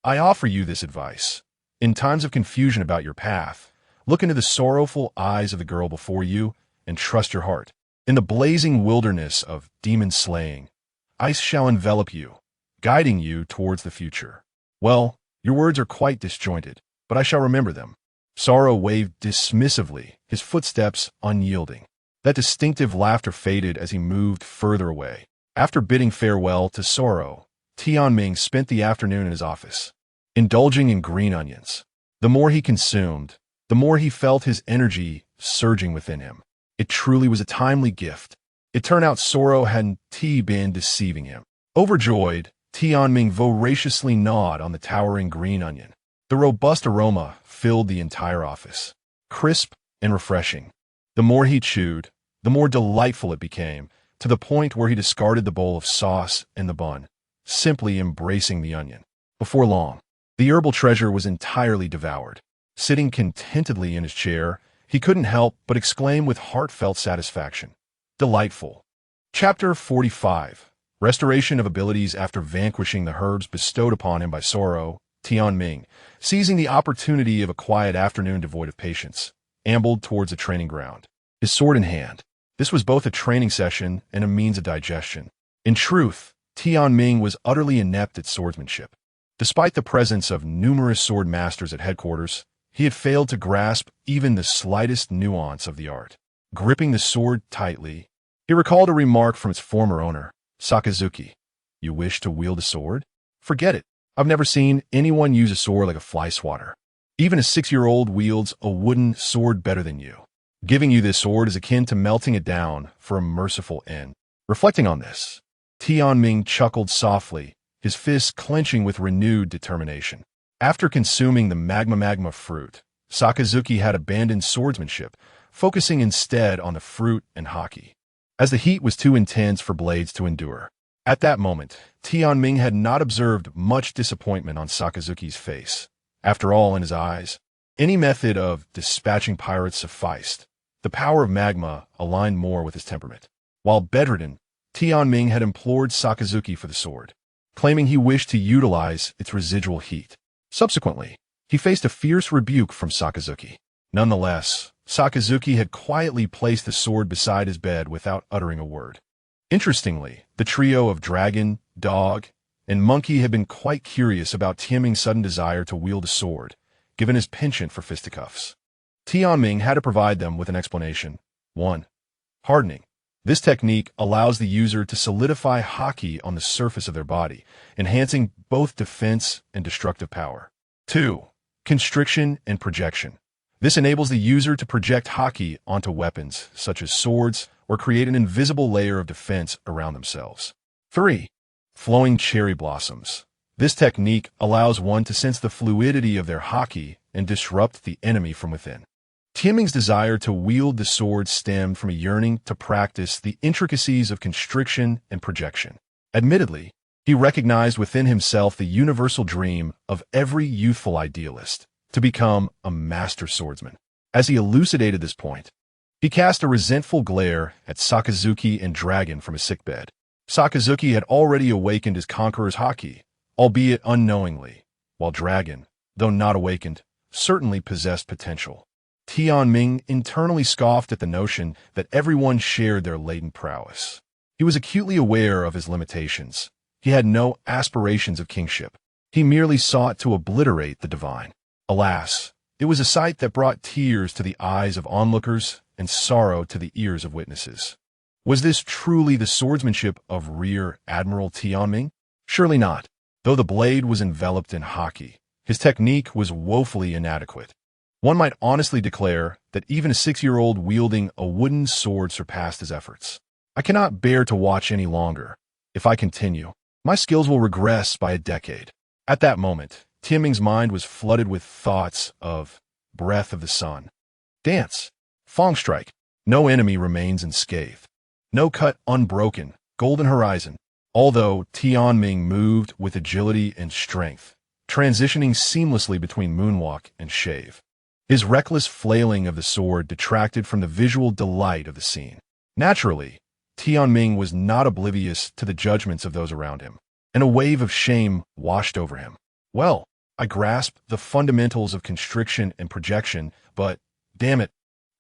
I offer you this advice. In times of confusion about your path, look into the sorrowful eyes of the girl before you and trust your heart. In the blazing wilderness of demon slaying, ice shall envelop you, guiding you towards the future. Well, your words are quite disjointed, but I shall remember them. Soro waved dismissively, his footsteps unyielding. That distinctive laughter faded as he moved further away. After bidding farewell to Soro, Tianming spent the afternoon in his office, indulging in green onions. The more he consumed, the more he felt his energy surging within him. It truly was a timely gift. It turned out Soro hadn't been deceiving him. Overjoyed, Tianming voraciously gnawed on the towering green onion. The robust aroma filled the entire office, crisp and refreshing. The more he chewed, the more delightful it became, to the point where he discarded the bowl of sauce and the bun, simply embracing the onion. Before long, the herbal treasure was entirely devoured. Sitting contentedly in his chair, he couldn't help but exclaim with heartfelt satisfaction. Delightful. Chapter 45. Restoration of abilities after vanquishing the herbs bestowed upon him by Soro, Tianming, seizing the opportunity of a quiet afternoon devoid of patience, ambled towards a training ground, his sword in hand. This was both a training session and a means of digestion. In truth, Tianming was utterly inept at swordsmanship. Despite the presence of numerous sword masters at headquarters, he had failed to grasp even the slightest nuance of the art. Gripping the sword tightly, he recalled a remark from its former owner, Sakazuki. You wish to wield a sword? Forget it. I've never seen anyone use a sword like a fly swatter. Even a 6-year-old wields a wooden sword better than you. Giving you this sword is akin to melting it down for a merciful end. Reflecting on this, Tianming chuckled softly, his fists clenching with renewed determination. After consuming the magma fruit, Sakazuki had abandoned swordsmanship, focusing instead on the fruit and hockey, as the heat was too intense for blades to endure. At that moment, Tianming had not observed much disappointment on Sakazuki's face. After all, in his eyes, any method of dispatching pirates sufficed. The power of magma aligned more with his temperament. While bedridden, Tianming had implored Sakazuki for the sword, claiming he wished to utilize its residual heat. Subsequently, he faced a fierce rebuke from Sakazuki. Nonetheless, Sakazuki had quietly placed the sword beside his bed without uttering a word. Interestingly, the trio of dragon, dog, and monkey had been quite curious about Tianming's sudden desire to wield a sword, given his penchant for fisticuffs. Tianming had to provide them with an explanation. 1. Hardening. This technique allows the user to solidify hockey on the surface of their body, enhancing both defense and destructive power. 2. Constriction and projection. This enables the user to project hockey onto weapons, such as swords, or create an invisible layer of defense around themselves. 3. Flowing cherry blossoms. This technique allows one to sense the fluidity of their haki and disrupt the enemy from within. Tianming's desire to wield the sword stemmed from a yearning to practice the intricacies of constriction and projection. Admittedly, he recognized within himself the universal dream of every youthful idealist, to become a master swordsman. As he elucidated this point, he cast a resentful glare at Sakazuki and Dragon from his sickbed. Sakazuki had already awakened his conqueror's haki, albeit unknowingly, while Dragon, though not awakened, certainly possessed potential. Tianming internally scoffed at the notion that everyone shared their latent prowess. He was acutely aware of his limitations. He had no aspirations of kingship. He merely sought to obliterate the divine. Alas, it was a sight that brought tears to the eyes of onlookers and sorrow to the ears of witnesses. Was this truly the swordsmanship of Rear Admiral Tianming? Surely not. Though the blade was enveloped in haki, his technique was woefully inadequate. One might honestly declare that even a 6-year-old wielding a wooden sword surpassed his efforts. I cannot bear to watch any longer. If I continue, my skills will regress by a decade. At that moment, Tianming's mind was flooded with thoughts of breath of the sun. Dance. Fong strike. No enemy remains unscathed. No cut unbroken. Golden horizon. Although Tianming moved with agility and strength, transitioning seamlessly between moonwalk and shave. His reckless flailing of the sword detracted from the visual delight of the scene. Naturally, Tianming was not oblivious to the judgments of those around him, and a wave of shame washed over him. Well, I grasped the fundamentals of constriction and projection, but, damn it,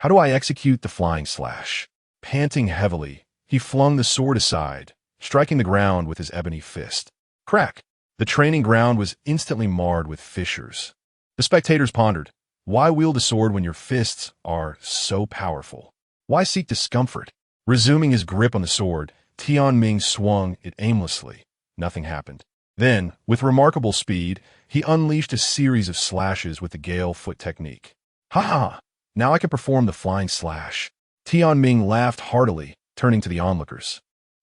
how do I execute the flying slash? Panting heavily, he flung the sword aside, striking the ground with his ebony fist. Crack! The training ground was instantly marred with fissures. The spectators pondered, why wield a sword when your fists are so powerful? Why seek discomfort? Resuming his grip on the sword, Tianming swung it aimlessly. Nothing happened. Then, with remarkable speed, he unleashed a series of slashes with the Gale Foot technique. Ha ha! Now I can perform the flying slash. Tianming laughed heartily, turning to the onlookers.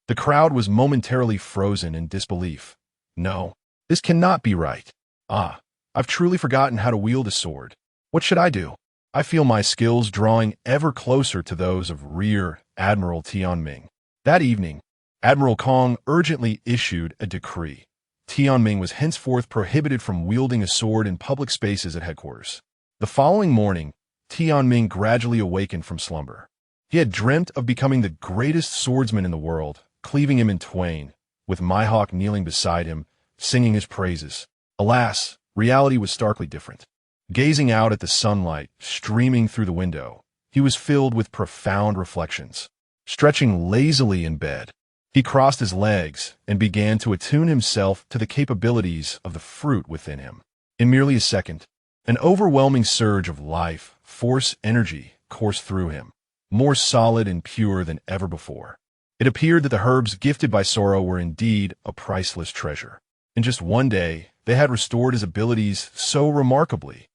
The crowd was momentarily frozen in disbelief. No, this cannot be right. I've truly forgotten how to wield a sword. What should I do? I feel my skills drawing ever closer to those of Rear Admiral Tianming. That evening, Admiral Kong urgently issued a decree. Tianming was henceforth prohibited from wielding a sword in public spaces at headquarters. The following morning, Tianming gradually awakened from slumber. He had dreamt of becoming the greatest swordsman in the world, cleaving him in twain, with Mihawk kneeling beside him, singing his praises. Alas, reality was starkly different. Gazing out at the sunlight streaming through the window, he was filled with profound reflections. Stretching lazily in bed, he crossed his legs and began to attune himself to the capabilities of the fruit within him. In merely a second, an overwhelming surge of life, force, energy coursed through him, more solid and pure than ever before. It appeared that the herbs gifted by Soro were indeed a priceless treasure. In just one day, they had restored his abilities so remarkably.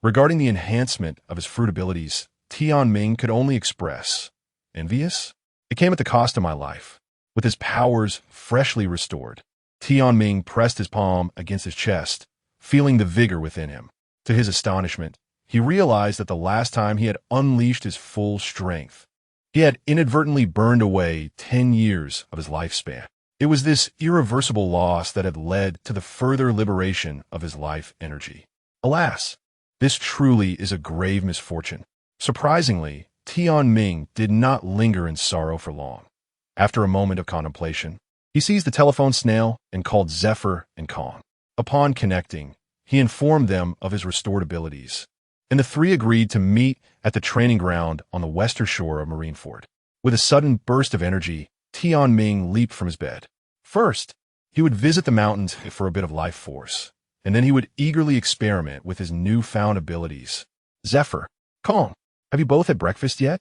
Regarding the enhancement of his fruit abilities, Tianming could only express, envious? It came at the cost of my life. With his powers freshly restored, Tianming pressed his palm against his chest, feeling the vigor within him. To his astonishment, he realized that the last time he had unleashed his full strength, he had inadvertently burned away 10 years of his lifespan. It was this irreversible loss that had led to the further liberation of his life energy. Alas, this truly is a grave misfortune. Surprisingly, Tianming did not linger in sorrow for long. After a moment of contemplation, he seized the telephone snail and called Zephyr and Kong. Upon connecting, he informed them of his restored abilities, and the three agreed to meet at the training ground on the western shore of Marineford. With a sudden burst of energy, Tianming leaped from his bed. First, he would visit the mountains for a bit of life force, and then he would eagerly experiment with his newfound abilities. Zephyr, Kong, have you both had breakfast yet?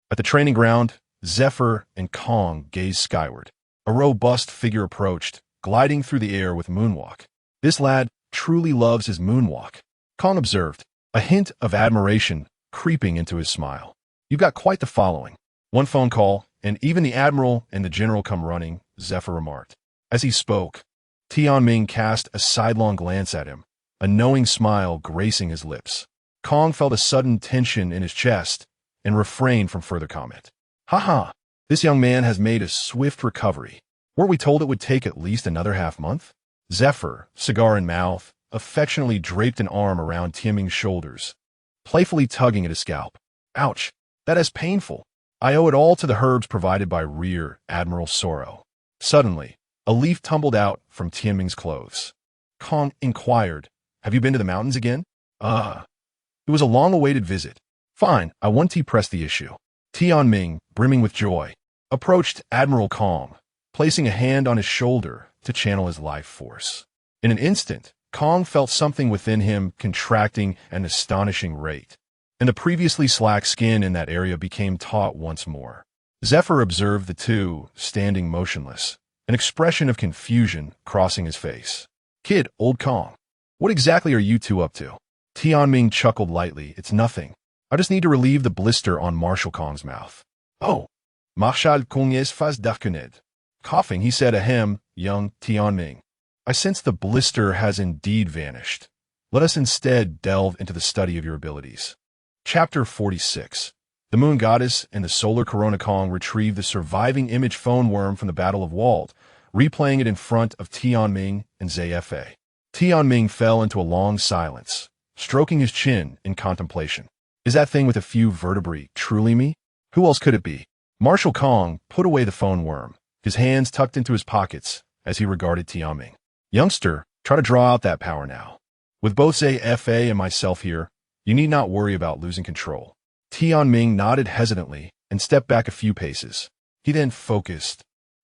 At the training ground, Zephyr and Kong gazed skyward. A robust figure approached, gliding through the air with moonwalk. This lad truly loves his moonwalk, Kong observed, a hint of admiration creeping into his smile. You've got quite the following. One phone call, and even the admiral and the general come running, Zephyr remarked. As he spoke, Tianming cast a sidelong glance at him, a knowing smile gracing his lips. Kong felt a sudden tension in his chest and refrained from further comment. Haha, this young man has made a swift recovery. Weren't we told it would take at least another half-month? Zephyr, cigar in mouth, affectionately draped an arm around Tianming's shoulders, playfully tugging at his scalp. Ouch, that is painful. I owe it all to the herbs provided by Rear Admiral Sorrow. Suddenly, a leaf tumbled out from Tianming's clothes. Kong inquired, have you been to the mountains again? It was a long-awaited visit. Fine, I want to press the issue. Tianming, brimming with joy, approached Admiral Kong, placing a hand on his shoulder to channel his life force. In an instant, Kong felt something within him contracting at an astonishing rate, and the previously slack skin in that area became taut once more. Zephyr observed the two, standing motionless, an expression of confusion crossing his face. Kid, old Kong, what exactly are you two up to? Tianming chuckled lightly. It's nothing. I just need to relieve the blister on Marshal Kong's mouth. Oh, Marshal Kong est faz d'arconed. Coughing, he said ahem, young Tianming. I sense the blister has indeed vanished. Let us instead delve into the study of your abilities. Chapter 46. The Moon Goddess and the Solar Corona Kong retrieved the surviving image phone worm from the Battle of Wald, replaying it in front of Tianming and Zfa. Tianming fell into a long silence, stroking his chin in contemplation. Is that thing with a few vertebrae truly me? Who else could it be? Marshal Kong put away the phone worm, his hands tucked into his pockets as he regarded Tianming. Youngster, try to draw out that power now. With both Zfa and myself here, you need not worry about losing control. Tianming nodded hesitantly and stepped back a few paces. He then focused,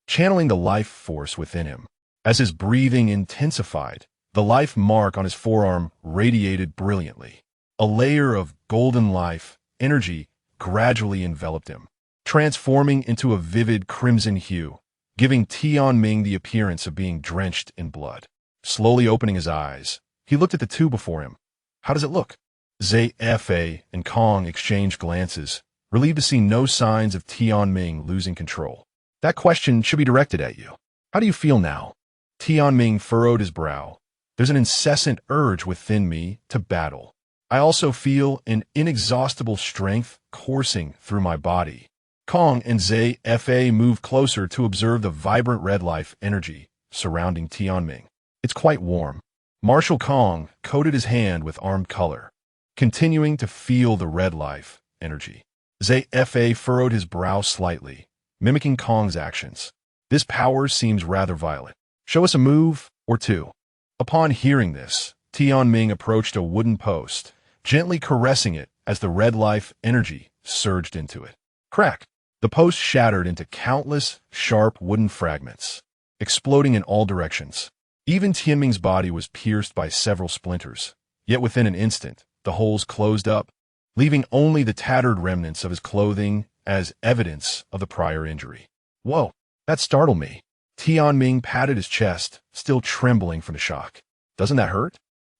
channeling the life force within him. As his breathing intensified, the life mark on his forearm radiated brilliantly. A layer of golden life energy gradually enveloped him, transforming into a vivid crimson hue, giving Tianming the appearance of being drenched in blood. Slowly opening his eyes, he looked at the two before him. How does it look? Zfa and Kong exchanged glances, relieved to see no signs of Tianming losing control. That question should be directed at you. How do you feel now? Tianming furrowed his brow. There's an incessant urge within me to battle. I also feel an inexhaustible strength coursing through my body. Kong and Zfa moved closer to observe the vibrant red life energy surrounding Tianming. It's quite warm. Marshal Kong coated his hand with armed color, continuing to feel the red life energy. Zfa furrowed his brow slightly, mimicking Kong's actions. This power seems rather violent. Show us a move or two. Upon hearing this, Tianming approached a wooden post, gently caressing it as the red life energy surged into it. Crack! The post shattered into countless sharp wooden fragments, exploding in all directions. Even Tianming's body was pierced by several splinters, yet within an instant, the holes closed up, leaving only the tattered remnants of his clothing as evidence of the prior injury. Whoa, that startled me. Tianming patted his chest, still trembling from the shock. Doesn't that hurt?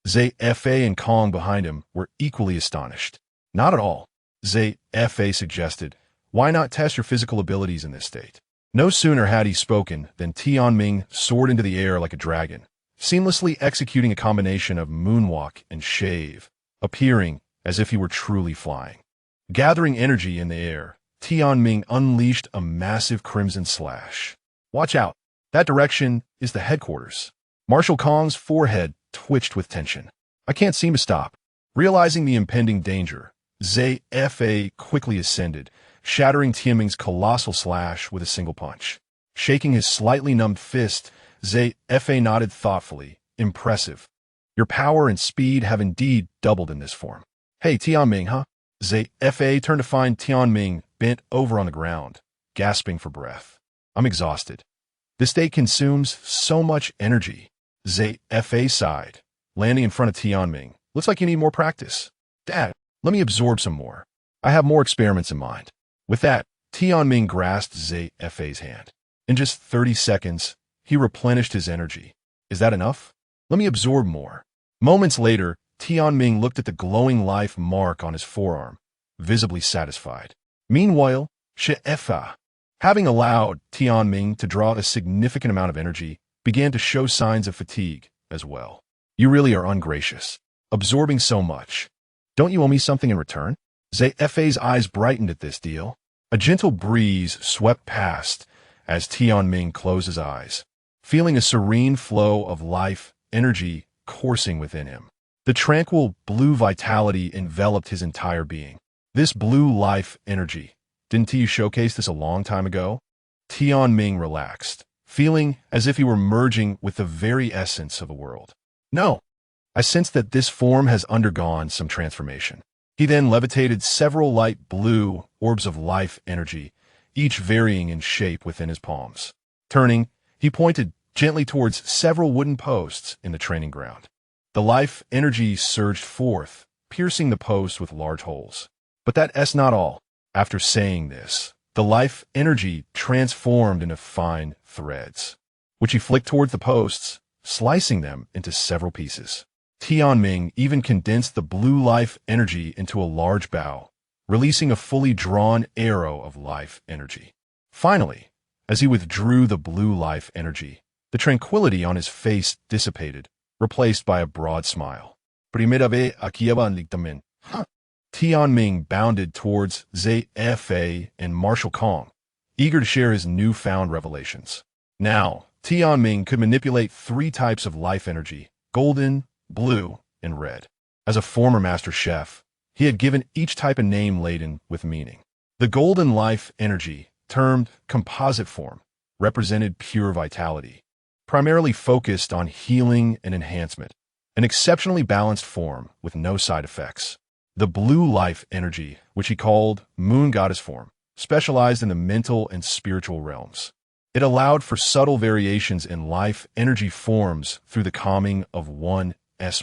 Zfa and Kong behind him were equally astonished. Not at all, Zfa suggested. Why not test your physical abilities in this state? No sooner had he spoken than Tianming soared into the air like a dragon, seamlessly executing a combination of moonwalk and shave, appearing as if he were truly flying. Gathering energy in the air, Tianming unleashed a massive crimson slash. Watch out, that direction is the headquarters. Marshal Kong's forehead twitched with tension. I can't seem to stop. Realizing the impending danger, Zfa quickly ascended, shattering Tianming's colossal slash with a single punch. Shaking his slightly numbed fist, Zfa nodded thoughtfully. Impressive. Your power and speed have indeed doubled in this form. Hey, Tianming, huh? Zfa turned to find Tianming bent over on the ground, gasping for breath. I'm exhausted. This state consumes so much energy. Zfa sighed, landing in front of Tianming. Looks like you need more practice. Dad, let me absorb some more. I have more experiments in mind. With that, Tianming grasped Zfa's hand. In just 30 seconds, he replenished his energy. Is that enough? Let me absorb more. Moments later, Tianming looked at the glowing life mark on his forearm, visibly satisfied. Meanwhile, Zfa, having allowed Tianming to draw a significant amount of energy, began to show signs of fatigue as well. You really are ungracious, absorbing so much. Don't you owe me something in return? Zfa's eyes brightened at this deal. A gentle breeze swept past as Tianming closed his eyes, feeling a serene flow of life energy coursing within him. The tranquil blue vitality enveloped his entire being. This blue life energy, didn't you showcase this a long time ago? Tianming relaxed, feeling as if he were merging with the very essence of the world. No, I sense that this form has undergone some transformation. He then levitated several light blue orbs of life energy, each varying in shape within his palms. Turning, he pointed gently towards several wooden posts in the training ground. The life energy surged forth, piercing the posts with large holes. But that's not all. After saying this, the life energy transformed into fine threads, which he flicked towards the posts, slicing them into several pieces. Tianming even condensed the blue life energy into a large bow, releasing a fully drawn arrow of life energy. Finally, as he withdrew the blue life energy, the tranquility on his face dissipated, replaced by a broad smile. Primera vez aquí van huh? Tianming bounded towards Zfa and Marshal Kong, eager to share his newfound revelations. Now, Tianming could manipulate 3 types of life energy: golden, blue, and red. As a former master chef, he had given each type a name laden with meaning. The golden life energy, termed composite form, represented pure vitality, primarily focused on healing and enhancement, an exceptionally balanced form with no side effects. The blue life energy, which he called moon goddess form, specialized in the mental and spiritual realms. It allowed for subtle variations in life energy forms through the calming of one's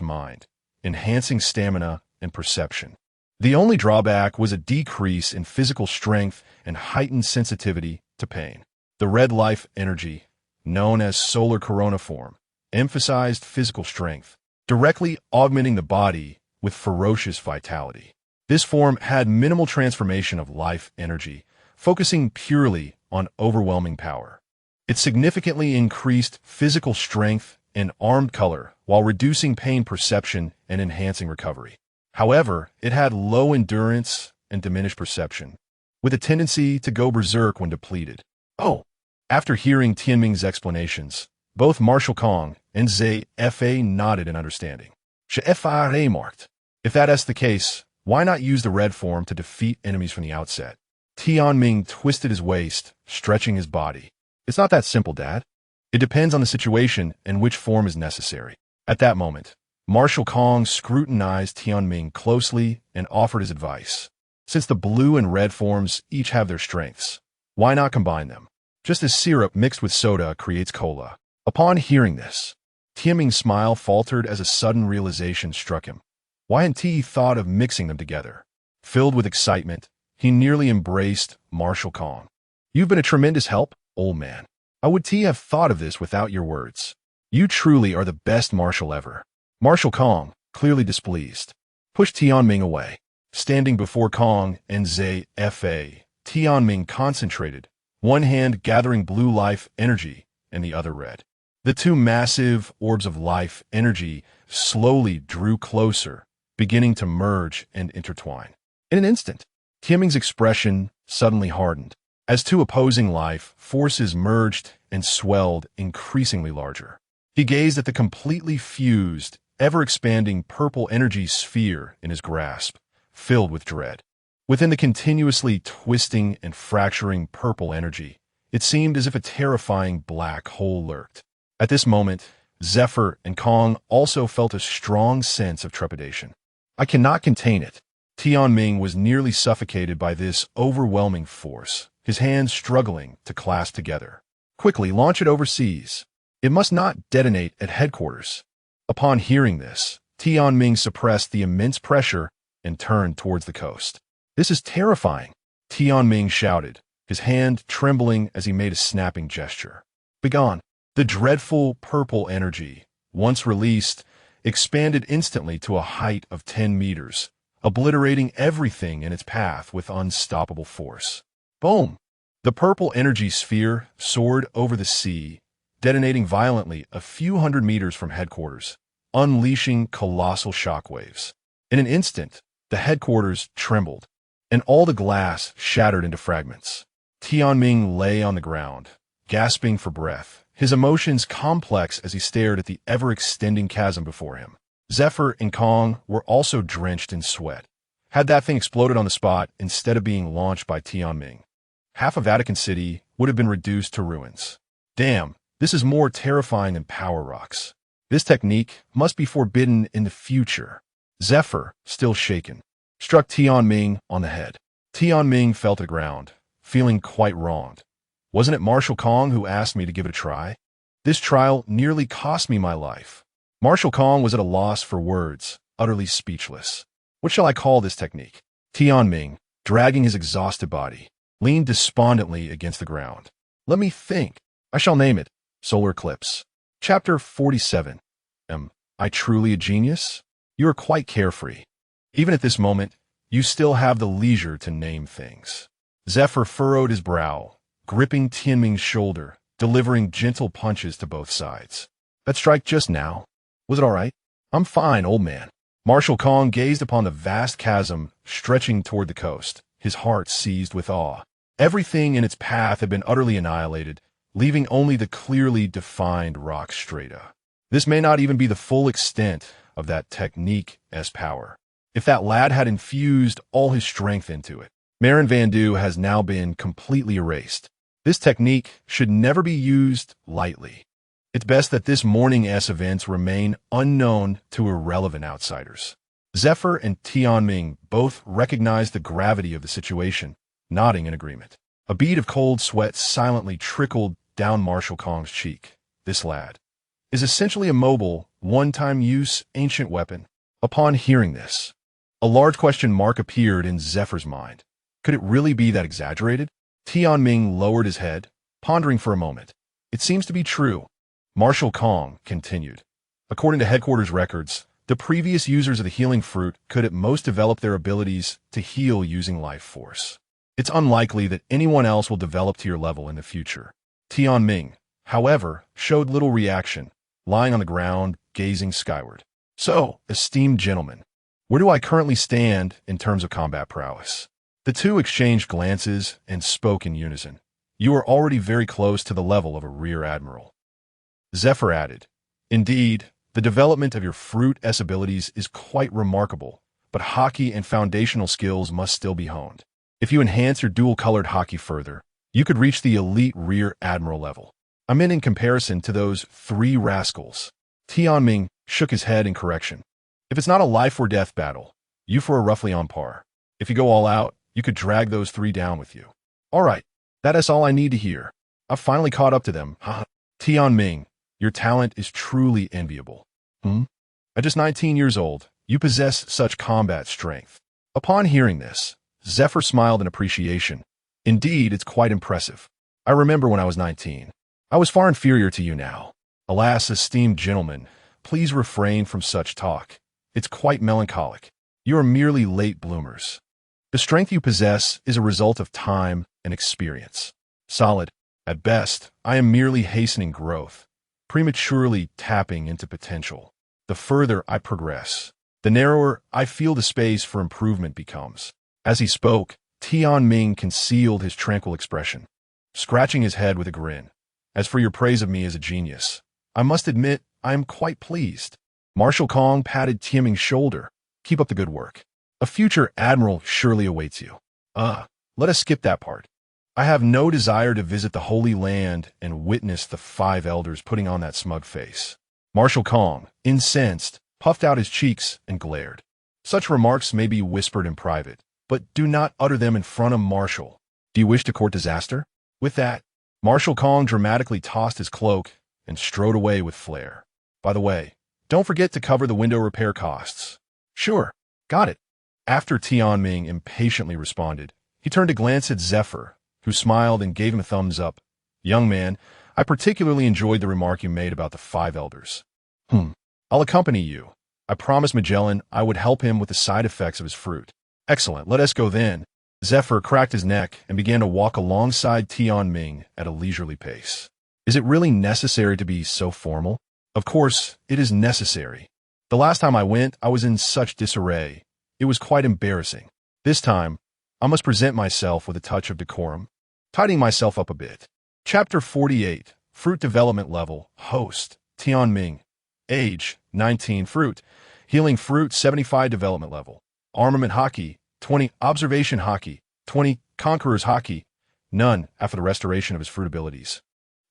mind, enhancing stamina and perception. The only drawback was a decrease in physical strength and heightened sensitivity to pain. The red life energy, known as solar corona form, emphasized physical strength, directly augmenting the body with ferocious vitality. This form had minimal transformation of life energy, focusing purely on overwhelming power. It significantly increased physical strength and armed color while reducing pain perception and enhancing recovery. However, it had low endurance and diminished perception, with a tendency to go berserk when depleted. Oh! After hearing Tianming's explanations, both Marshal Kong and Zfa nodded in understanding. Zfa remarked, if that's the case, why not use the red form to defeat enemies from the outset? Tianming twisted his waist, stretching his body. It's not that simple, Dad. It depends on the situation and which form is necessary. At that moment, Marshal Kong scrutinized Tianming closely and offered his advice. Since the blue and red forms each have their strengths, why not combine them? Just as syrup mixed with soda creates cola. Upon hearing this, Tianming's smile faltered as a sudden realization struck him. Why hadn't he thought of mixing them together? Filled with excitement, he nearly embraced Marshal Kong. You've been a tremendous help, old man. How would T have thought of this without your words? You truly are the best marshal ever. Marshal Kong, clearly displeased, pushed Tianming away. Standing before Kong and Zfa, Tianming concentrated, one hand gathering blue life energy and the other red. The 2 massive orbs of life energy slowly drew closer, beginning to merge and intertwine. In an instant, Tianming's expression suddenly hardened, as 2 opposing life forces merged and swelled increasingly larger. He gazed at the completely fused, ever-expanding purple energy sphere in his grasp, filled with dread. Within the continuously twisting and fracturing purple energy, it seemed as if a terrifying black hole lurked. At this moment, Zephyr and Kong also felt a strong sense of trepidation. I cannot contain it. Tianming was nearly suffocated by this overwhelming force, his hands struggling to clasp together. Quickly, launch it overseas. It must not detonate at headquarters. Upon hearing this, Tianming suppressed the immense pressure and turned towards the coast. This is terrifying, Tianming shouted, his hand trembling as he made a snapping gesture. Begone. The dreadful purple energy, once released, expanded instantly to a height of 10 meters, obliterating everything in its path with unstoppable force. Boom! The purple energy sphere soared over the sea, detonating violently a few hundred meters from headquarters, unleashing colossal shockwaves. In an instant, the headquarters trembled, and all the glass shattered into fragments. Tianming lay on the ground, gasping for breath, his emotions complex as he stared at the ever-extending chasm before him. Zephyr and Kong were also drenched in sweat. Had that thing exploded on the spot instead of being launched by Tianming, half of Vatican City would have been reduced to ruins. Damn, this is more terrifying than power rocks. This technique must be forbidden in the future. Zephyr, still shaken, struck Tianming on the head. Tianming fell to the ground, feeling quite wronged. Wasn't it Marshal Kong who asked me to give it a try? This trial nearly cost me my life. Marshal Kong was at a loss for words, utterly speechless. What shall I call this technique? Tianming, dragging his exhausted body, leaned despondently against the ground. Let me think. I shall name it Solar Eclipse. Chapter 47. Am I truly a genius? You are quite carefree. Even at this moment, you still have the leisure to name things. Zephyr furrowed his brow, gripping Tianming's shoulder, delivering gentle punches to both sides. That strike just now, was it all right? I'm fine, old man. Marshal Kong gazed upon the vast chasm stretching toward the coast, his heart seized with awe. Everything in its path had been utterly annihilated, leaving only the clearly defined rock strata. This may not even be the full extent of that technique's power. If that lad had infused all his strength into it, Marin Vandu has now been completely erased. This technique should never be used lightly. It's best that this morning's events remain unknown to irrelevant outsiders. Zephyr and Tianming both recognized the gravity of the situation, nodding in agreement. A bead of cold sweat silently trickled down Marshal Kong's cheek. This lad is essentially a mobile, one-time use ancient weapon. Upon hearing this, a large question mark appeared in Zephyr's mind. Could it really be that exaggerated? Tianming lowered his head, pondering for a moment. It seems to be true. Marshal Kong continued. According to headquarters records, the previous users of the healing fruit could at most develop their abilities to heal using life force. It's unlikely that anyone else will develop to your level in the future. Tianming, however, showed little reaction, lying on the ground, gazing skyward. So, esteemed gentlemen, where do I currently stand in terms of combat prowess? The two exchanged glances and spoke in unison. You are already very close to the level of a rear admiral. Zephyr added, Indeed, the development of your fruit-S abilities is quite remarkable, but hockey and foundational skills must still be honed. If you enhance your dual-colored hockey further, you could reach the elite rear admiral level. I meant in comparison to those three rascals. Tianming shook his head in correction. If it's not a life-or-death battle, you four are roughly on par. If you go all out, you could drag those three down with you. All right, that is all I need to hear. I've finally caught up to them. Tianming, your talent is truly enviable. At just 19 years old, you possess such combat strength. Upon hearing this, Zephyr smiled in appreciation. Indeed, it's quite impressive. I remember when I was 19. I was far inferior to you now. Alas, esteemed gentlemen, please refrain from such talk. It's quite melancholic. You are merely late bloomers. The strength you possess is a result of time and experience. Solid. At best, I am merely hastening growth, prematurely tapping into potential. The further I progress, the narrower I feel the space for improvement becomes. As he spoke, Tianming concealed his tranquil expression, scratching his head with a grin. As for your praise of me as a genius, I must admit I am quite pleased. Marshal Kong patted Tianming's shoulder. Keep up the good work. A future admiral surely awaits you. Let us skip that part. I have no desire to visit the Holy Land and witness the 5 elders putting on that smug face. Marshal Kong, incensed, puffed out his cheeks and glared. Such remarks may be whispered in private, but do not utter them in front of Marshal. Do you wish to court disaster? With that, Marshal Kong dramatically tossed his cloak and strode away with flair. By the way, don't forget to cover the window repair costs. Sure, got it. After Tianming impatiently responded, he turned to glance at Zephyr, who smiled and gave him a thumbs up. Young man, I particularly enjoyed the remark you made about the 5 elders. I'll accompany you. I promised Magellan I would help him with the side effects of his fruit. Excellent, let us go then. Zephyr cracked his neck and began to walk alongside Tianming at a leisurely pace. Is it really necessary to be so formal? Of course, it is necessary. The last time I went, I was in such disarray. It was quite embarrassing. This time, I must present myself with a touch of decorum, tidying myself up a bit. Chapter 48, Fruit Development Level, Host, Tianming. Age, 19, Fruit. Healing Fruit, 75 Development Level. Armament Hockey, 20. Observation Hockey, 20. Conqueror's Hockey, none after the restoration of his fruit abilities.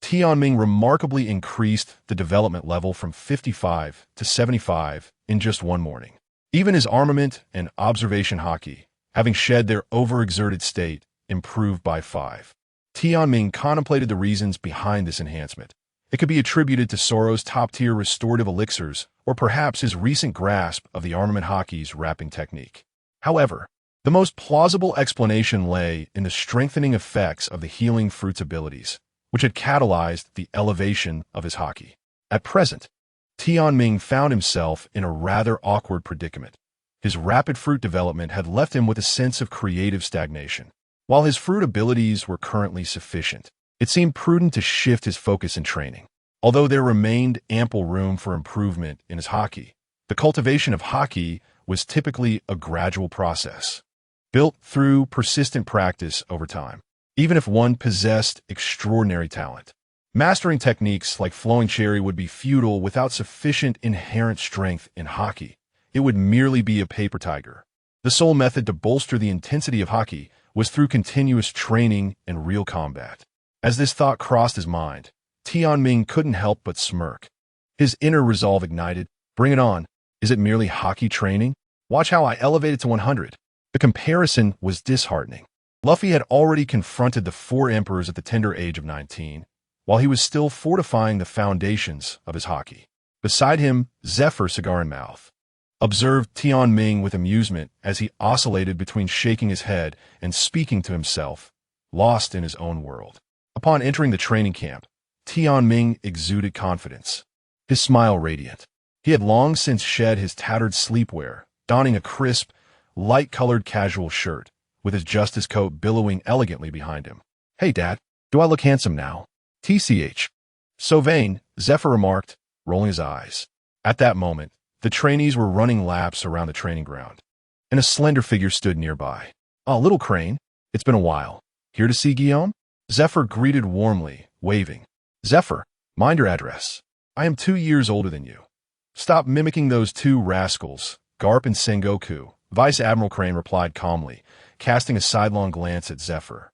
Tianming remarkably increased the development level from 55 to 75 in just one morning. Even his armament and observation hockey, having shed their overexerted state, improved by 5. Tianming contemplated the reasons behind this enhancement. It could be attributed to Soro's top-tier restorative elixirs, or perhaps his recent grasp of the armament hockey's wrapping technique. However, the most plausible explanation lay in the strengthening effects of the healing fruit's abilities, which had catalyzed the elevation of his hockey. At present, Tianming found himself in a rather awkward predicament. His rapid fruit development had left him with a sense of creative stagnation. While his fruit abilities were currently sufficient, it seemed prudent to shift his focus in training. Although there remained ample room for improvement in his hockey, the cultivation of hockey was typically a gradual process, built through persistent practice over time. Even if one possessed extraordinary talent, mastering techniques like flowing cherry would be futile without sufficient inherent strength in hockey. It would merely be a paper tiger. The sole method to bolster the intensity of hockey was through continuous training and real combat. As this thought crossed his mind, Tianming couldn't help but smirk. His inner resolve ignited. Bring it on. Is it merely hockey training? Watch how I elevate it to 100. The comparison was disheartening. Luffy had already confronted the 4 emperors at the tender age of 19, while he was still fortifying the foundations of his hockey. Beside him, Zephyr, cigar in mouth, observed Tianming with amusement as he oscillated between shaking his head and speaking to himself, lost in his own world. Upon entering the training camp, Tianming exuded confidence, his smile radiant. He had long since shed his tattered sleepwear, donning a crisp, light-colored casual shirt, with his justice coat billowing elegantly behind him. Hey, Dad, do I look handsome now? TCH. So vain, Zephyr remarked, rolling his eyes. At that moment, the trainees were running laps around the training ground, and a slender figure stood nearby. Oh, little Crane, it's been a while. Here to see Guillaume? Zephyr greeted warmly, waving. Zephyr, mind your address. I am 2 years older than you. Stop mimicking those 2 rascals, Garp and Sengoku, Vice Admiral Crane replied calmly, casting a sidelong glance at Zephyr.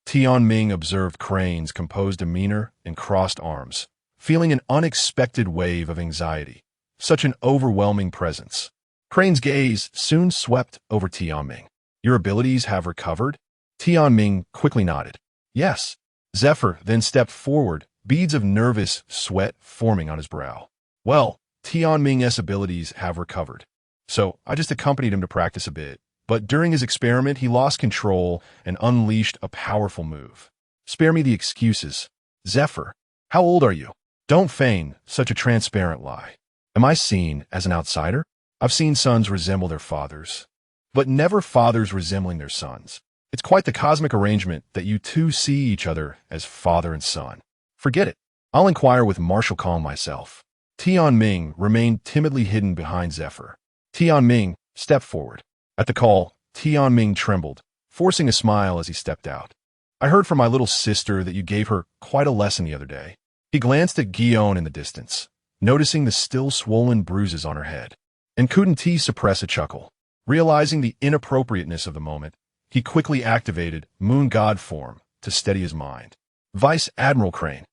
Tianming observed Crane's composed demeanor and crossed arms, feeling an unexpected wave of anxiety. Such an overwhelming presence. Crane's gaze soon swept over Tianming. Your abilities have recovered? Tianming quickly nodded. Yes. Zephyr then stepped forward, beads of nervous sweat forming on his brow. Well, Tianming's abilities have recovered. So I just accompanied him to practice a bit. But during his experiment, he lost control and unleashed a powerful move. Spare me the excuses. Zephyr, how old are you? Don't feign such a transparent lie. Am I seen as an outsider? I've seen sons resemble their fathers, but never fathers resembling their sons. It's quite the cosmic arrangement that you 2 see each other as father and son. Forget it. I'll inquire with Marshal Kong myself. Tianming remained timidly hidden behind Zephyr. Tianming stepped forward. At the call, Tianming trembled, forcing a smile as he stepped out. I heard from my little sister that you gave her quite a lesson the other day. He glanced at Guillaume in the distance, noticing the still swollen bruises on her head, and couldn't he suppress a chuckle. Realizing the inappropriateness of the moment, he quickly activated Moon God form to steady his mind. Vice Admiral Crane,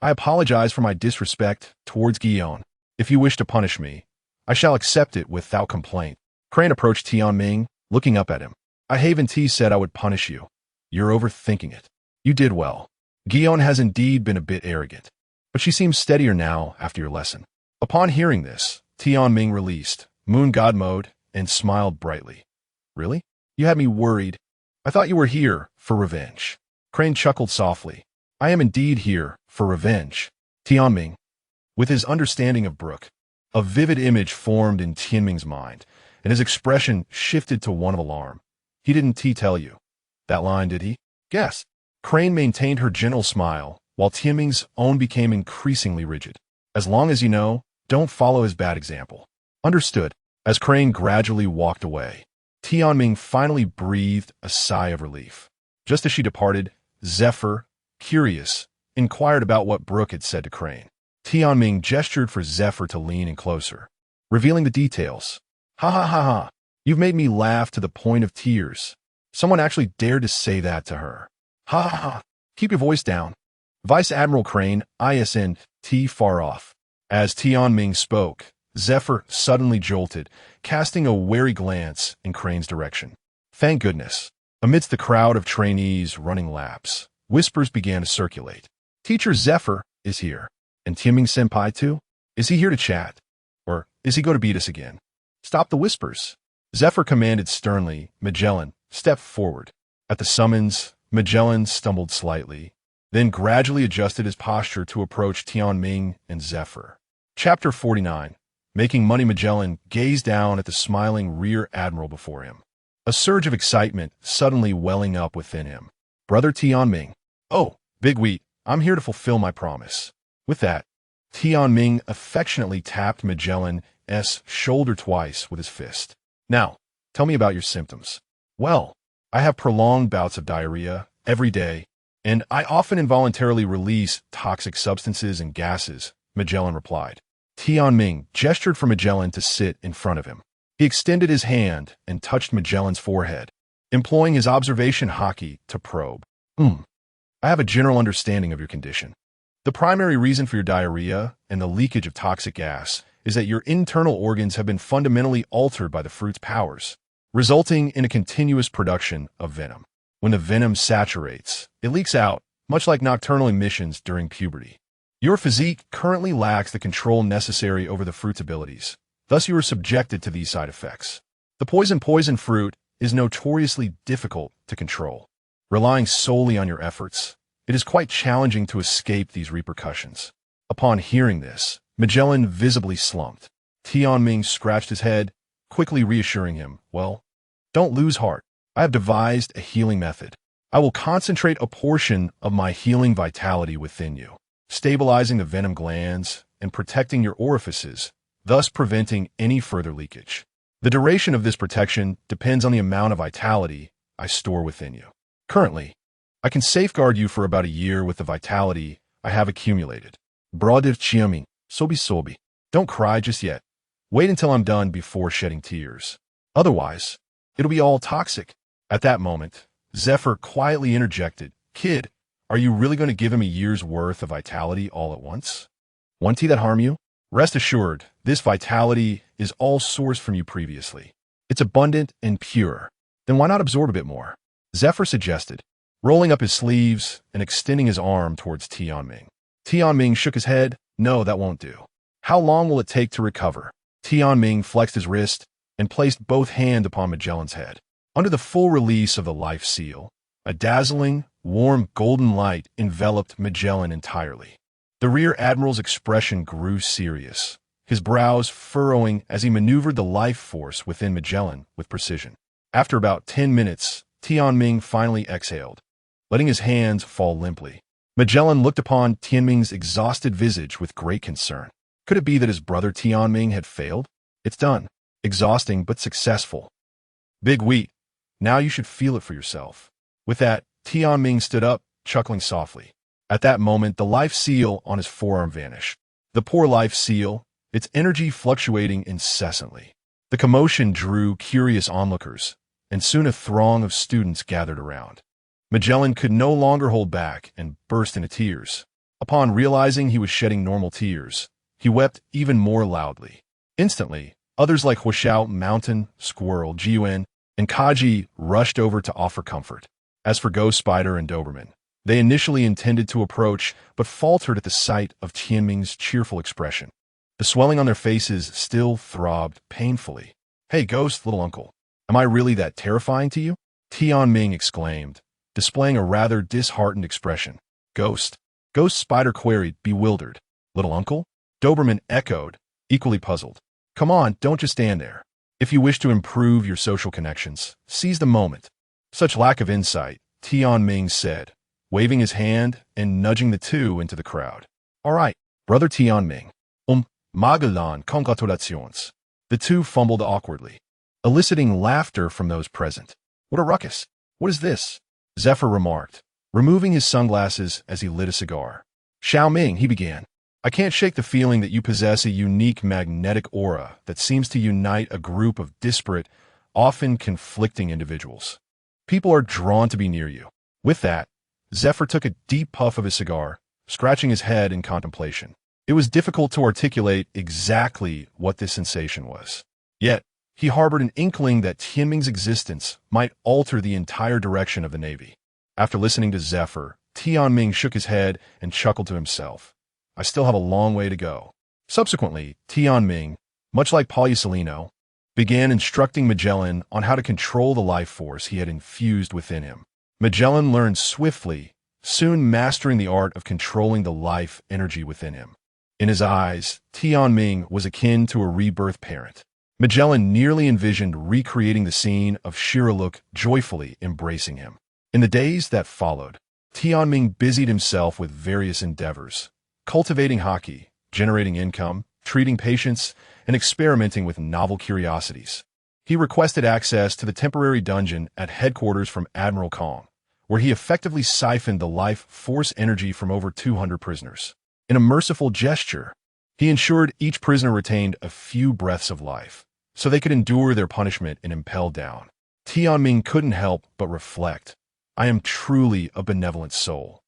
I apologize for my disrespect towards Guillaume. If you wish to punish me, I shall accept it without complaint. Crane approached Tianming, looking up at him. I Haven T said I would punish you. You're overthinking it. You did well. Guillaume has indeed been a bit arrogant, but she seems steadier now after your lesson. Upon hearing this, Tianming released Moon God mode and smiled brightly. Really? You had me worried. I thought you were here for revenge. Crane chuckled softly. I am indeed here for revenge. Tianming. With his understanding of Brook, a vivid image formed in Tianming's mind, and his expression shifted to one of alarm. He didn't tell you that line, did he? Guess. Crane maintained her gentle smile, while Tianming's own became increasingly rigid. As long as you know, don't follow his bad example. Understood. As Crane gradually walked away, Tianming finally breathed a sigh of relief. Just as she departed, Zephyr, curious, inquired about what Brooke had said to Crane. Tianming gestured for Zephyr to lean in closer, revealing the details. Ha ha ha ha. You've made me laugh to the point of tears. Someone actually dared to say that to her. Ha ha ha. Keep your voice down. Vice Admiral Crane, ISNT far off. As Tianming spoke, Zephyr suddenly jolted, casting a wary glance in Crane's direction. Thank goodness. Amidst the crowd of trainees running laps, whispers began to circulate. Teacher Zephyr is here. And Tianming-senpai too? Is he here to chat? Or is he going to beat us again? Stop the whispers. Zephyr commanded sternly. Magellan stepped forward. At the summons, Magellan stumbled slightly, then gradually adjusted his posture to approach Tianming and Zephyr. Chapter 49. Making Money. Magellan gazed down at the smiling rear admiral before him, a surge of excitement suddenly welling up within him. Brother Tianming. Oh, Big Wheat, I'm here to fulfill my promise. With that, Tianming affectionately tapped Magellan's shoulder twice with his fist. Now, tell me about your symptoms. Well, I have prolonged bouts of diarrhea every day, and I often involuntarily release toxic substances and gases, Magellan replied. Tianming gestured for Magellan to sit in front of him. He extended his hand and touched Magellan's forehead, employing his observation hockey to probe. I have a general understanding of your condition. The primary reason for your diarrhea and the leakage of toxic gas is that your internal organs have been fundamentally altered by the fruit's powers, resulting in a continuous production of venom. When the venom saturates, it leaks out, much like nocturnal emissions during puberty. Your physique currently lacks the control necessary over the fruit's abilities, thus you are subjected to these side effects. The poison fruit is notoriously difficult to control. Relying solely on your efforts, it is quite challenging to escape these repercussions. Upon hearing this, Magellan visibly slumped. Tianming scratched his head, quickly reassuring him, well, don't lose heart. I have devised a healing method. I will concentrate a portion of my healing vitality within you, stabilizing the venom glands and protecting your orifices, thus preventing any further leakage. The duration of this protection depends on the amount of vitality I store within you. Currently, I can safeguard you for about a year with the vitality I have accumulated. Brother Tianming, sobi. Don't cry just yet. Wait until I'm done before shedding tears. Otherwise, it'll be all toxic. At that moment, Zephyr quietly interjected, Kid, are you really going to give him a year's worth of vitality all at once? Won't that harm you? Rest assured, this vitality is all sourced from you previously. It's abundant and pure. Then why not absorb a bit more? Zephyr suggested, rolling up his sleeves and extending his arm towards Tianming. Tianming shook his head. No, that won't do. How long will it take to recover? Tianming flexed his wrist and placed both hands upon Magellan's head. Under the full release of the life seal, a dazzling, warm golden light enveloped Magellan entirely. The rear admiral's expression grew serious, his brows furrowing as he maneuvered the life force within Magellan with precision. After about 10 minutes, Tianming finally exhaled, letting his hands fall limply. Magellan looked upon Tianming's exhausted visage with great concern. Could it be that his brother Tianming had failed? It's done. Exhausting but successful. Big Wheat, now you should feel it for yourself. With that, Tianming stood up, chuckling softly. At that moment, the life seal on his forearm vanished. The poor life seal, its energy fluctuating incessantly. The commotion drew curious onlookers, and soon a throng of students gathered around. Magellan could no longer hold back and burst into tears. Upon realizing he was shedding normal tears, he wept even more loudly. Instantly, others like Huoxiao, Mountain, Squirrel, Jiuan, and Kaji rushed over to offer comfort. As for Ghost Spider and Doberman, they initially intended to approach, but faltered at the sight of Tianming's cheerful expression. The swelling on their faces still throbbed painfully. Hey, Ghost, little uncle, am I really that terrifying to you? Tianming exclaimed, displaying a rather disheartened expression. Ghost Spider queried, bewildered. Little uncle? Doberman echoed, equally puzzled. Come on, don't just stand there. If you wish to improve your social connections, seize the moment. Such lack of insight, Tianming said, waving his hand and nudging the two into the crowd. "All right, Brother Tianming. Magalan congratulations." The two fumbled awkwardly, eliciting laughter from those present. "What a ruckus! What is this?" Zephyr remarked, removing his sunglasses as he lit a cigar. "Xiaoming," he began, "I can't shake the feeling that you possess a unique magnetic aura that seems to unite a group of disparate, often conflicting individuals. People are drawn to be near you." With that, Zephyr took a deep puff of his cigar, scratching his head in contemplation. It was difficult to articulate exactly what this sensation was. Yet, he harbored an inkling that Tianming's existence might alter the entire direction of the Navy. After listening to Zephyr, Tianming shook his head and chuckled to himself. "I still have a long way to go." Subsequently, Tianming, much like Paulusolino, began instructing Magellan on how to control the life force he had infused within him. Magellan learned swiftly, soon mastering the art of controlling the life energy within him. In his eyes, Tianming was akin to a rebirth parent. Magellan nearly envisioned recreating the scene of Shiriluk joyfully embracing him. In the days that followed, Tianming busied himself with various endeavors, cultivating haki, generating income, treating patients, and experimenting with novel curiosities. He requested access to the temporary dungeon at headquarters from Admiral Kong, where he effectively siphoned the life force energy from over 200 prisoners. In a merciful gesture, he ensured each prisoner retained a few breaths of life, so they could endure their punishment and impel down. Tianming couldn't help but reflect, "I am truly a benevolent soul."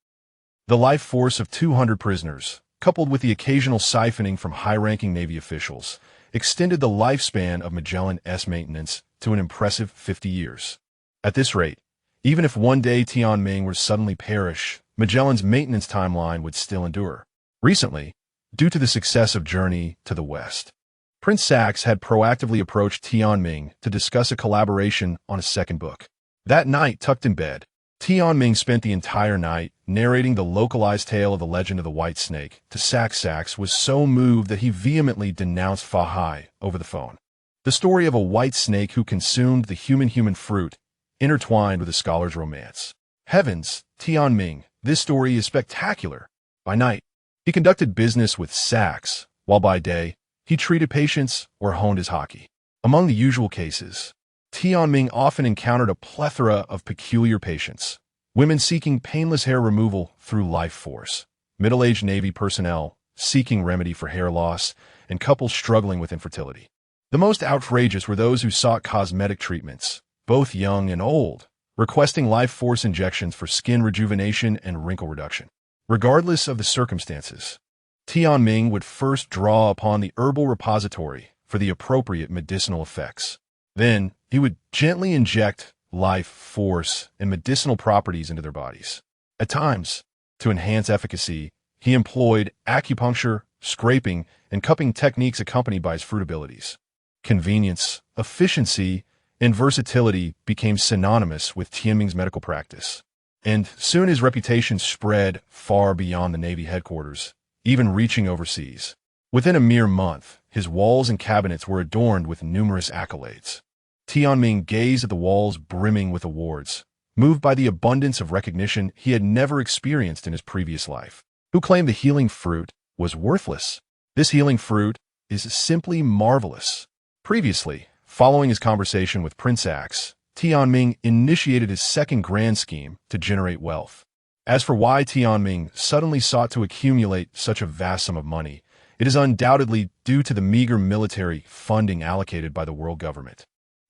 The life force of 200 prisoners, coupled with the occasional siphoning from high-ranking Navy officials, extended the lifespan of Magellan's maintenance to an impressive 50 years. At this rate, even if one day Tianming were to suddenly perish, Magellan's maintenance timeline would still endure. Recently, due to the success of Journey to the West, Prince Sax had proactively approached Tianming to discuss a collaboration on a second book. That night, tucked in bed, Tianming spent the entire night narrating the localized tale of the legend of the White Snake to Sax. Sax was so moved that he vehemently denounced Fa Hai over the phone. The story of a white snake who consumed the human fruit, intertwined with a scholar's romance. Heavens, Tianming, this story is spectacular. By night, he conducted business with Sax, while by day, he treated patients or honed his haki. Among the usual cases, Tianming often encountered a plethora of peculiar patients: women seeking painless hair removal through life force, middle-aged Navy personnel seeking remedy for hair loss, and couples struggling with infertility. The most outrageous were those who sought cosmetic treatments, both young and old, requesting life force injections for skin rejuvenation and wrinkle reduction. Regardless of the circumstances, Tianming would first draw upon the herbal repository for the appropriate medicinal effects. Then, he would gently inject life force and medicinal properties into their bodies. At times, to enhance efficacy, he employed acupuncture, scraping, and cupping techniques accompanied by his fruit abilities. Convenience, efficiency, and versatility became synonymous with Tianming's medical practice. And soon his reputation spread far beyond the Navy headquarters, even reaching overseas. Within a mere month, his walls and cabinets were adorned with numerous accolades. Tianming gazed at the walls brimming with awards, moved by the abundance of recognition he had never experienced in his previous life. Who claimed the healing fruit was worthless? This healing fruit is simply marvelous. Previously, following his conversation with Prince Axe, Tianming initiated his second grand scheme to generate wealth. As for why Tianming suddenly sought to accumulate such a vast sum of money, it is undoubtedly due to the meager military funding allocated by the world government,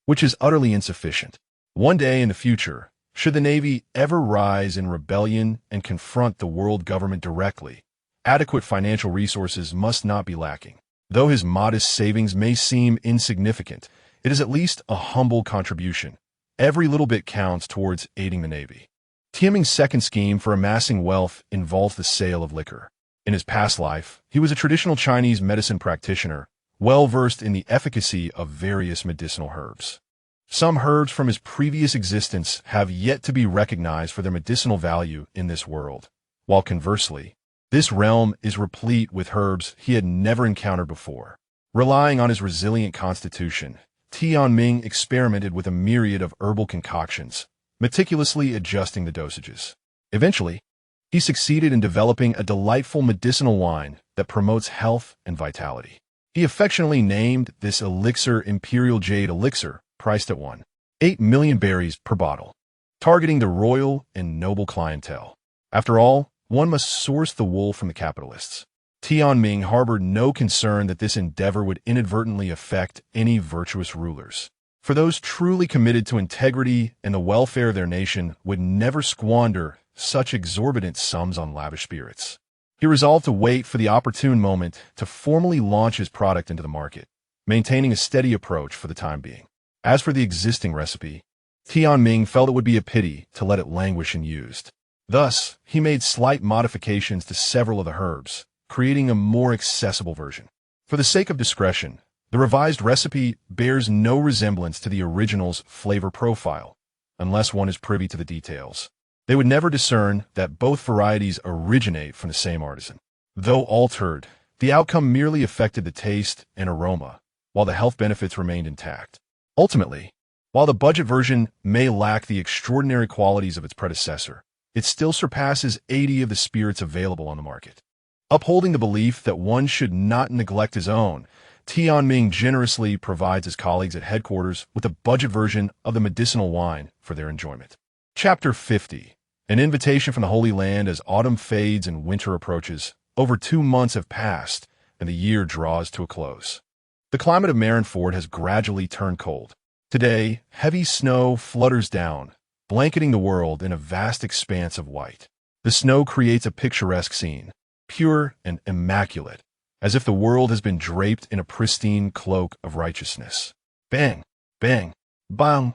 which is utterly insufficient. One day in the future, should the Navy ever rise in rebellion and confront the world government directly, adequate financial resources must not be lacking. Though his modest savings may seem insignificant, it is at least a humble contribution. Every little bit counts towards aiding the Navy. Tianming's second scheme for amassing wealth involves the sale of liquor. In his past life, he was a traditional Chinese medicine practitioner, well-versed in the efficacy of various medicinal herbs. Some herbs from his previous existence have yet to be recognized for their medicinal value in this world, while conversely, this realm is replete with herbs he had never encountered before. Relying on his resilient constitution, Tianming experimented with a myriad of herbal concoctions, meticulously adjusting the dosages. Eventually, he succeeded in developing a delightful medicinal wine that promotes health and vitality. He affectionately named this elixir Imperial Jade Elixir, priced at 1.8 million berries per bottle, targeting the royal and noble clientele. After all, one must source the wool from the capitalists. Tianming harbored no concern that this endeavor would inadvertently affect any virtuous rulers. For those truly committed to integrity and the welfare of their nation would never squander such exorbitant sums on lavish spirits. He resolved to wait for the opportune moment to formally launch his product into the market, maintaining a steady approach for the time being. As for the existing recipe, Tianming felt it would be a pity to let it languish unused. Thus, he made slight modifications to several of the herbs, creating a more accessible version. For the sake of discretion, the revised recipe bears no resemblance to the original's flavor profile, unless one is privy to the details. They would never discern that both varieties originate from the same artisan. Though altered, the outcome merely affected the taste and aroma, while the health benefits remained intact. Ultimately, while the budget version may lack the extraordinary qualities of its predecessor, it still surpasses 80 of the spirits available on the market. Upholding the belief that one should not neglect his own, Tianming generously provides his colleagues at headquarters with a budget version of the medicinal wine for their enjoyment. Chapter 50. An invitation from the Holy Land. As autumn fades and winter approaches, over 2 months have passed and the year draws to a close. The climate of Marineford has gradually turned cold. Today, heavy snow flutters down, blanketing the world in a vast expanse of white. The snow creates a picturesque scene, pure and immaculate, as if the world has been draped in a pristine cloak of righteousness. Bang, bang, bang.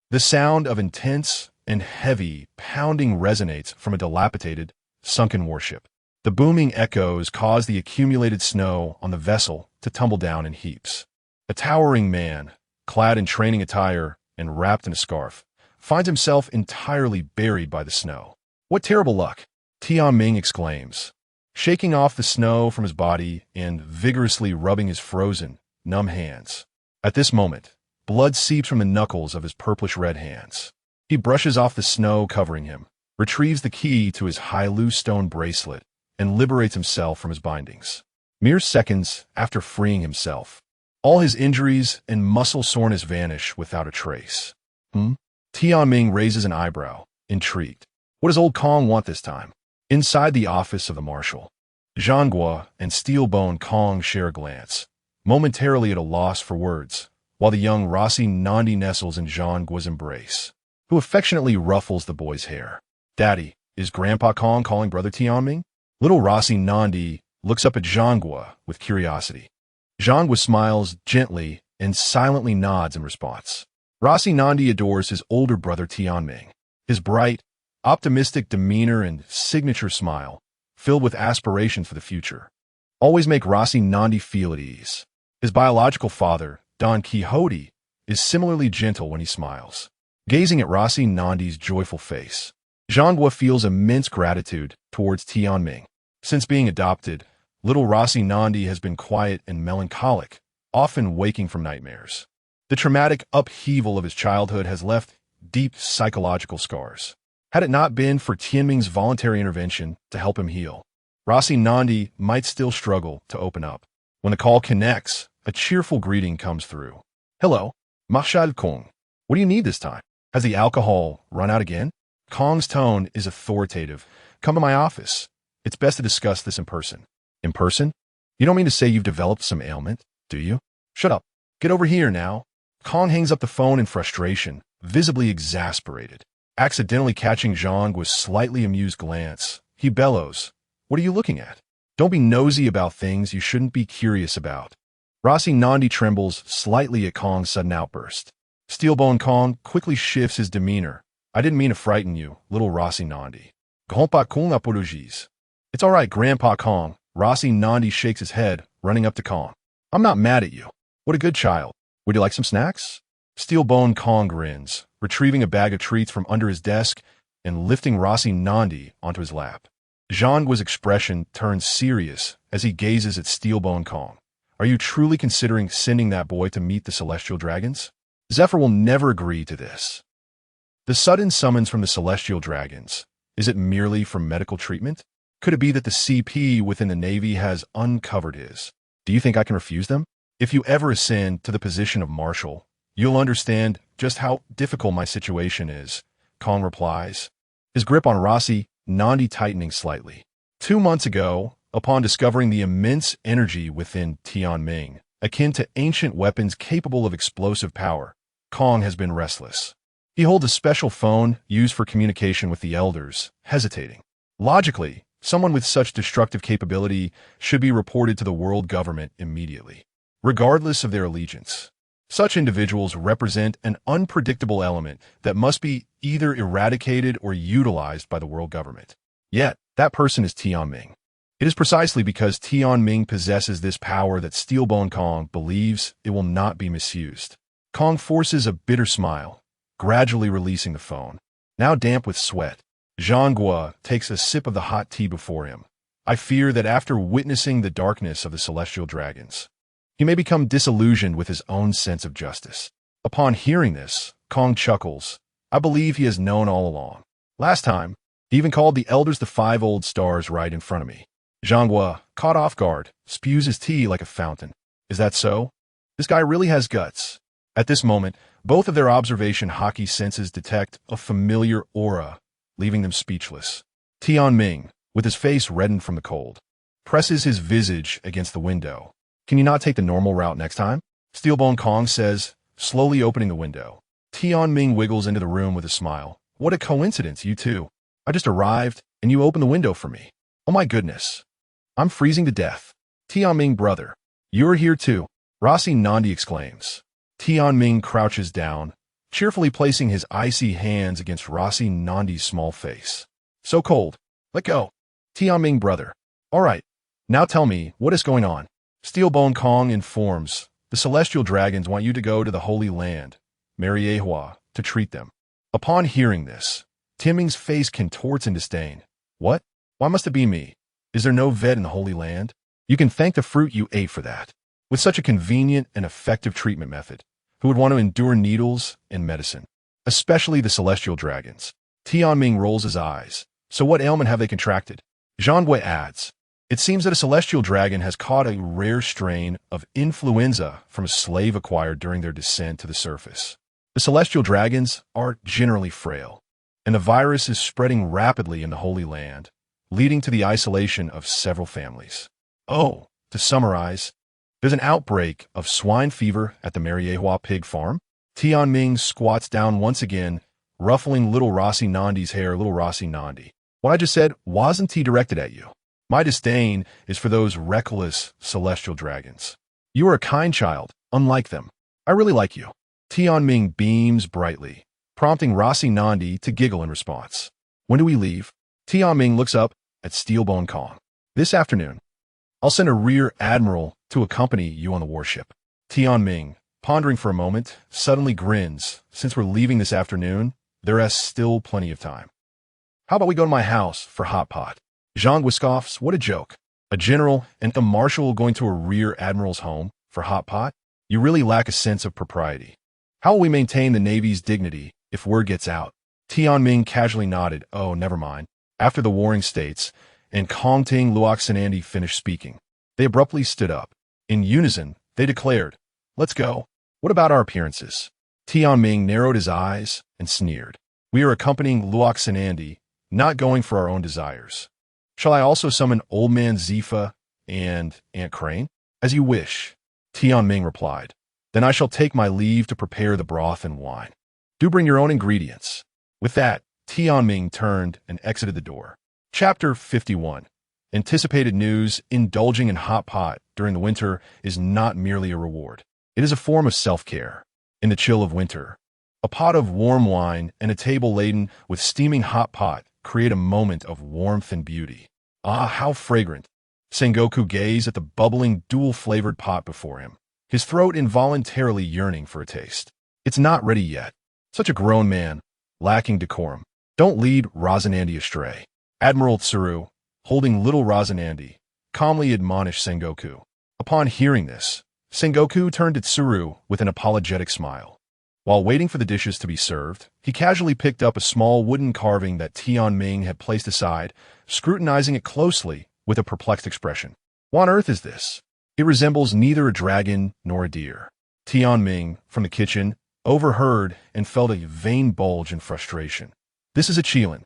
The sound of intense and heavy pounding resonates from a dilapidated, sunken warship. The booming echoes cause the accumulated snow on the vessel to tumble down in heaps. A towering man, clad in training attire and wrapped in a scarf, finds himself entirely buried by the snow. What terrible luck! Tianming exclaims, shaking off the snow from his body and vigorously rubbing his frozen, numb hands. At this moment, blood seeps from the knuckles of his purplish-red hands. He brushes off the snow covering him, retrieves the key to his high-loose stone bracelet, and liberates himself from his bindings. Mere seconds after freeing himself, all his injuries and muscle soreness vanish without a trace. Tianming raises an eyebrow, intrigued. What does old Kong want this time? Inside the office of the marshal, Zhanghua and Steelbone Kong share a glance, momentarily at a loss for words, while the young Rossi Nandi nestles in Zhanggua's embrace, who affectionately ruffles the boy's hair. Daddy, is Grandpa Kong calling Brother Tianming? Little Rossi Nandi looks up at Zhanghua with curiosity. Zhanghua smiles gently and silently nods in response. Rossi Nandi adores his older brother Tianming. His bright, optimistic demeanor and signature smile, filled with aspiration for the future, always make Rossi Nandi feel at ease. His biological father, Don Quixote, is similarly gentle when he smiles. Gazing at Rossi Nandi's joyful face, Zhanghua feels immense gratitude towards Tianming. Since being adopted, little Rossi Nandi has been quiet and melancholic, often waking from nightmares. The traumatic upheaval of his childhood has left deep psychological scars. Had it not been for Tianming's voluntary intervention to help him heal, Rossi Nandi might still struggle to open up. When the call connects, a cheerful greeting comes through. Hello, Marshal Kong. What do you need this time? Has the alcohol run out again? Kong's tone is authoritative. Come to my office. It's best to discuss this in person. In person? You don't mean to say you've developed some ailment, do you? Shut up. Get over here now. Kong hangs up the phone in frustration, visibly exasperated. Accidentally catching Zhanggua's slightly amused glance, he bellows, What are you looking at? Don't be nosy about things you shouldn't be curious about. Rossi Nandi trembles slightly at Kong's sudden outburst. Steelbone Kong quickly shifts his demeanor. I didn't mean to frighten you, little Rossi Nandi. Grandpa Kong apologise. It's all right, Grandpa Kong. Rossi Nandi shakes his head, running up to Kong. I'm not mad at you. What a good child. Would you like some snacks? Steelbone Kong grins, retrieving a bag of treats from under his desk and lifting Rossi Nandi onto his lap. Zhanggua's expression turns serious as he gazes at Steelbone Kong. Are you truly considering sending that boy to meet the celestial dragons? Zephyr will never agree to this. The sudden summons from the celestial dragons Is it merely for medical treatment? Could it be that the CP within the Navy has uncovered his? Do you think I can refuse them? If you ever ascend to the position of Marshal, you'll understand just how difficult my situation is, Kong replies, his grip on Rossi Nandi tightening slightly. 2 months ago, upon discovering the immense energy within Tianming, akin to ancient weapons capable of explosive power, Kong has been restless. He holds a special phone used for communication with the elders, hesitating. Logically, someone with such destructive capability should be reported to the world government immediately, regardless of their allegiance. Such individuals represent an unpredictable element that must be either eradicated or utilized by the world government. Yet, that person is Tianming. It is precisely because Tianming possesses this power that Steelbone Kong believes it will not be misused. Kong forces a bitter smile, gradually releasing the phone. Now damp with sweat, Zhang Guo takes a sip of the hot tea before him. I fear that after witnessing the darkness of the celestial dragons, he may become disillusioned with his own sense of justice. Upon hearing this, Kong chuckles. I believe he has known all along. Last time, he even called the elders the 5 old stars right in front of me. Zhang Guo, caught off guard, spews his tea like a fountain. Is that so? This guy really has guts. At this moment, both of their observation hockey senses detect a familiar aura, leaving them speechless. Tianming, with his face reddened from the cold, presses his visage against the window. Can you not take the normal route next time? Steelbone Kong says, slowly opening the window. Tianming wiggles into the room with a smile. What a coincidence, you two. I just arrived, and you opened the window for me. Oh my goodness. I'm freezing to death. Tianming, brother. You're here too. Rossi Nandi exclaims. Tianming crouches down, cheerfully placing his icy hands against Rossi Nandi's small face. So cold. Let go. Tianming, brother. All right. Now tell me, what is going on? Steelbone Kong informs, the celestial dragons want you to go to the Holy Land, Mariehua, to treat them. Upon hearing this, Timming's face contorts in disdain. What? Why must it be me? Is there no vet in the Holy Land? You can thank the fruit you ate for that. With such a convenient and effective treatment method, who would want to endure needles and medicine? Especially the celestial dragons. Tianming rolls his eyes. So what ailment have they contracted? Zhang Gui adds, it seems that a celestial dragon has caught a rare strain of influenza from a slave acquired during their descent to the surface. The celestial dragons are generally frail, and the virus is spreading rapidly in the Holy Land, leading to the isolation of several families. Oh, to summarize, there's an outbreak of swine fever at the Mariehua pig farm. Tianming squats down once again, ruffling little Rossi Nandi's hair. Little Rossi Nandi, what I just said wasn't directed at you. My disdain is for those reckless celestial dragons. You are a kind child, unlike them. I really like you. Tianming beams brightly, prompting Rossi Nandi to giggle in response. When do we leave? Tianming looks up at Steelbone Kong. This afternoon. I'll send a rear admiral to accompany you on the warship. Tianming, pondering for a moment, suddenly grins. Since we're leaving this afternoon, there is still plenty of time. How about we go to my house for hot pot? Zhang Gui scoffs, what a joke. A general and a marshal going to a rear admiral's home for hot pot? You really lack a sense of propriety. How will we maintain the Navy's dignity if word gets out? Tianming casually nodded. Oh, never mind. After the warring states, and Kongting Luoxinandi finished speaking, they abruptly stood up. In unison, they declared, let's go. What about our appearances? Tianming narrowed his eyes and sneered. We are accompanying Luoxinandi, not going for our own desires. Shall I also summon Old Man Zifa and Aunt Crane? As you wish, Tianming replied. Then I shall take my leave to prepare the broth and wine. Do bring your own ingredients. With that, Tianming turned and exited the door. Chapter 51. Anticipated news, indulging in hot pot during the winter is not merely a reward. It is a form of self-care. In the chill of winter, a pot of warm wine and a table laden with steaming hot pot create a moment of warmth and beauty. Ah, how fragrant! Sengoku gazed at the bubbling, dual-flavored pot before him, his throat involuntarily yearning for a taste. It's not ready yet. Such a grown man, lacking decorum. Don't lead Razanandi astray. Admiral Tsuru, holding little Razanandi, calmly admonished Sengoku. Upon hearing this, Sengoku turned to Tsuru with an apologetic smile. While waiting for the dishes to be served, he casually picked up a small wooden carving that Tianming had placed aside, scrutinizing it closely with a perplexed expression. What on earth is this? It resembles neither a dragon nor a deer. Tianming, from the kitchen, overheard and felt a vein bulge in frustration. This is a qilin.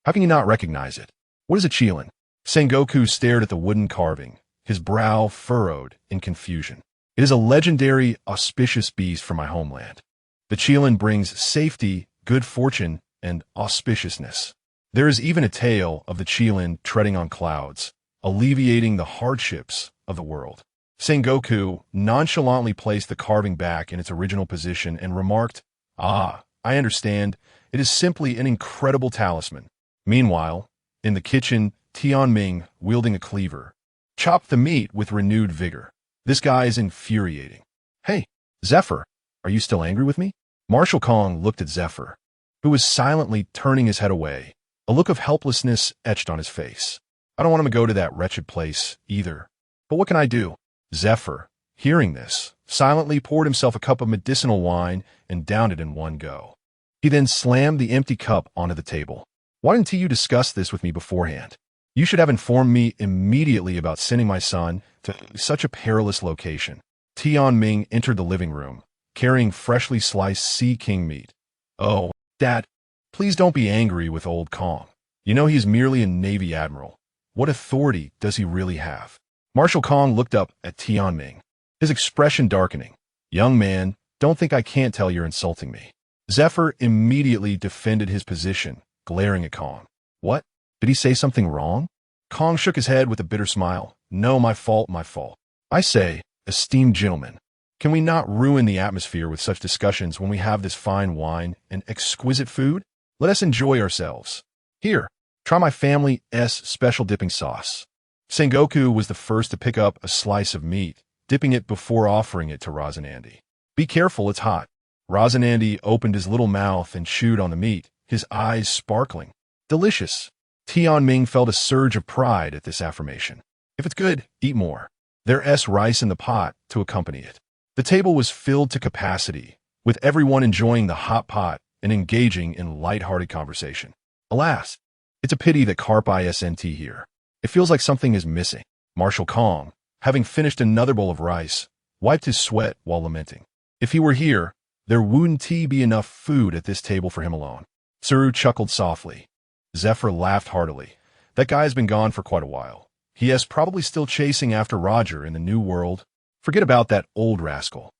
How can you not recognize it? What is a qilin? Sengoku stared at the wooden carving, his brow furrowed in confusion. It is a legendary, auspicious beast from my homeland. The qilin brings safety, good fortune, and auspiciousness. There is even a tale of the qilin treading on clouds, alleviating the hardships of the world. Sengoku nonchalantly placed the carving back in its original position and remarked, "Ah, I understand. It is simply an incredible talisman." Meanwhile, in the kitchen, Tianming, wielding a cleaver, chopped the meat with renewed vigor. This guy is infuriating. Hey, Zephyr, are you still angry with me? Marshal Kong looked at Zephyr, who was silently turning his head away, a look of helplessness etched on his face. I don't want him to go to that wretched place, either. But what can I do? Zephyr, hearing this, silently poured himself a cup of medicinal wine and downed it in one go. He then slammed the empty cup onto the table. Why didn't you discuss this with me beforehand? You should have informed me immediately about sending my son to such a perilous location. Tianming entered the living room, carrying freshly sliced sea king meat. Oh, Dad, please don't be angry with old Kong. You know he's merely a Navy admiral. What authority does he really have? Marshal Kong looked up at Tianming, his expression darkening. Young man, don't think I can't tell you're insulting me. Zephyr immediately defended his position, glaring at Kong. What? Did he say something wrong? Kong shook his head with a bitter smile. No, my fault, my fault. I say, esteemed gentlemen, can we not ruin the atmosphere with such discussions when we have this fine wine and exquisite food? Let us enjoy ourselves. Here, try my family's special dipping sauce. Sengoku was the first to pick up a slice of meat, dipping it before offering it to Razanandi. Be careful, it's hot. Razanandi opened his little mouth and chewed on the meat, his eyes sparkling. Delicious. Tianming felt a surge of pride at this affirmation. If it's good, eat more. There's rice in the pot to accompany it. The table was filled to capacity, with everyone enjoying the hot pot and engaging in light-hearted conversation. Alas, it's a pity that Carp isn't here. It feels like something is missing. Marshal Kong, having finished another bowl of rice, wiped his sweat while lamenting. If he were here, there wouldn't be enough food at this table for him alone. Tsuru chuckled softly. Zephyr laughed heartily. That guy has been gone for quite a while. He is probably still chasing after Roger in the New World. Forget about that old rascal.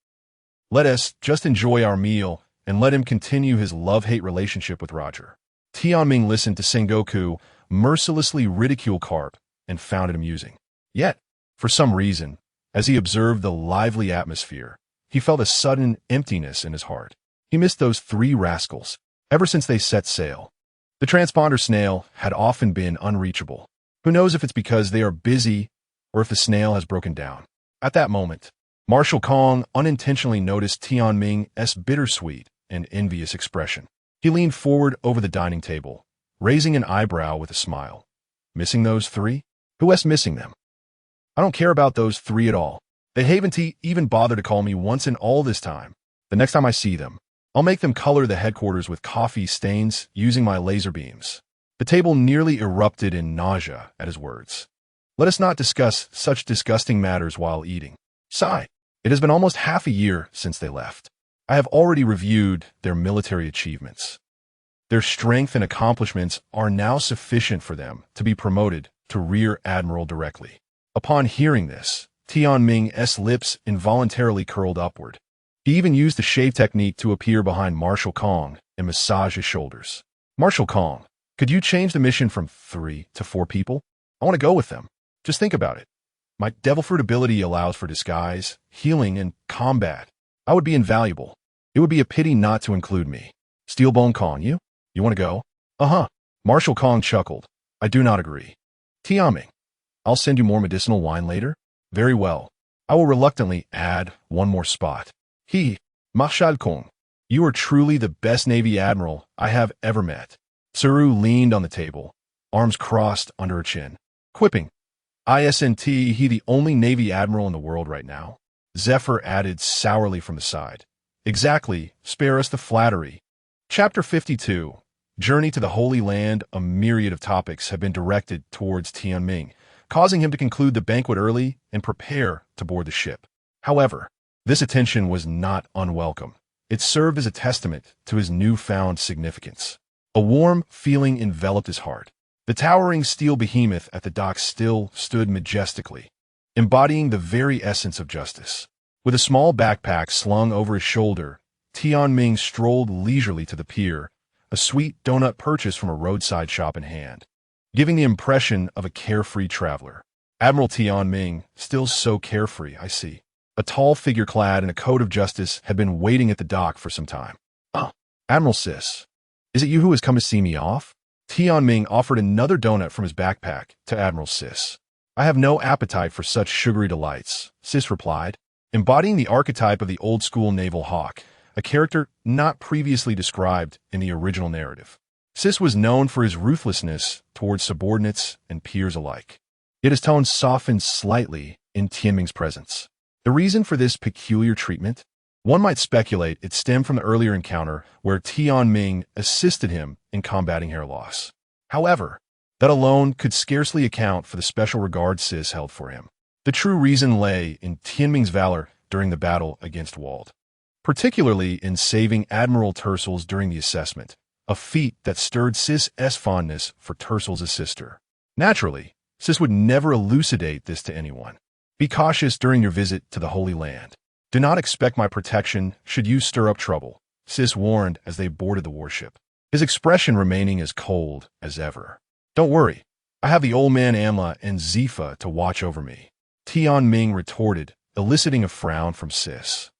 Let us just enjoy our meal and let him continue his love-hate relationship with Roger. Tianming listened to Sengoku mercilessly ridicule Carp and found it amusing. Yet, for some reason, as he observed the lively atmosphere, he felt a sudden emptiness in his heart. He missed those three rascals ever since they set sail. The transponder snail had often been unreachable. Who knows if it's because they are busy or if the snail has broken down. At that moment, Marshal Kong unintentionally noticed Tianming's bittersweet and envious expression. He leaned forward over the dining table, raising an eyebrow with a smile. Missing those three? Who's missing them? I don't care about those three at all. They haven't even bothered to call me once in all this time. The next time I see them, I'll make them color the headquarters with coffee stains using my laser beams. The table nearly erupted in nausea at his words. Let us not discuss such disgusting matters while eating. Sigh. It has been almost half a year since they left. I have already reviewed their military achievements. Their strength and accomplishments are now sufficient for them to be promoted to Rear Admiral directly. Upon hearing this, Tianming's lips involuntarily curled upward. He even used the shave technique to appear behind Marshal Kong and massage his shoulders. Marshal Kong, could you change the mission from 3 to 4 people? I want to go with them. Just think about it. My devil fruit ability allows for disguise, healing, and combat. I would be invaluable. It would be a pity not to include me. Steelbone Kong, you want to go? Uh-huh. Marshal Kong chuckled. I do not agree. Tianming, I'll send you more medicinal wine later. Very well. I will reluctantly add one more spot. Marshal Kong, you are truly the best Navy Admiral I have ever met. Tsuru leaned on the table, arms crossed under her chin, quipping, Isn't he the only Navy Admiral in the world right now? Zephyr added sourly from the side. Exactly, spare us the flattery. Chapter 52. Journey to the Holy Land. A myriad of topics have been directed towards Tianming, causing him to conclude the banquet early and prepare to board the ship. However, this attention was not unwelcome. It served as a testament to his newfound significance. A warm feeling enveloped his heart. The towering steel behemoth at the dock still stood majestically, embodying the very essence of justice. With a small backpack slung over his shoulder, Tianming strolled leisurely to the pier, a sweet donut purchase from a roadside shop in hand, giving the impression of a carefree traveler. Admiral Tianming, still so carefree, I see. A tall figure clad in a coat of justice had been waiting at the dock for some time. Oh, Admiral Sis, is it you who has come to see me off? Tianming offered another donut from his backpack to Admiral Sis. I have no appetite for such sugary delights, Sis replied, embodying the archetype of the old-school naval hawk, a character not previously described in the original narrative. Sis was known for his ruthlessness towards subordinates and peers alike. Yet his tone softened slightly in Tianming's presence. The reason for this peculiar treatment? One might speculate it stemmed from the earlier encounter where Tianming assisted him in combating hair loss. However, that alone could scarcely account for the special regard Sis held for him. The true reason lay in Tianming's valor during the battle against Wald, particularly in saving Admiral Tersel's during the assessment, a feat that stirred Sis' fondness for Tersel's sister. Naturally, Sis would never elucidate this to anyone. Be cautious during your visit to the Holy Land. Do not expect my protection should you stir up trouble, Sis warned as they boarded the warship, his expression remaining as cold as ever. Don't worry, I have the old man Amla and Zifa to watch over me, Tianming retorted, eliciting a frown from Sis.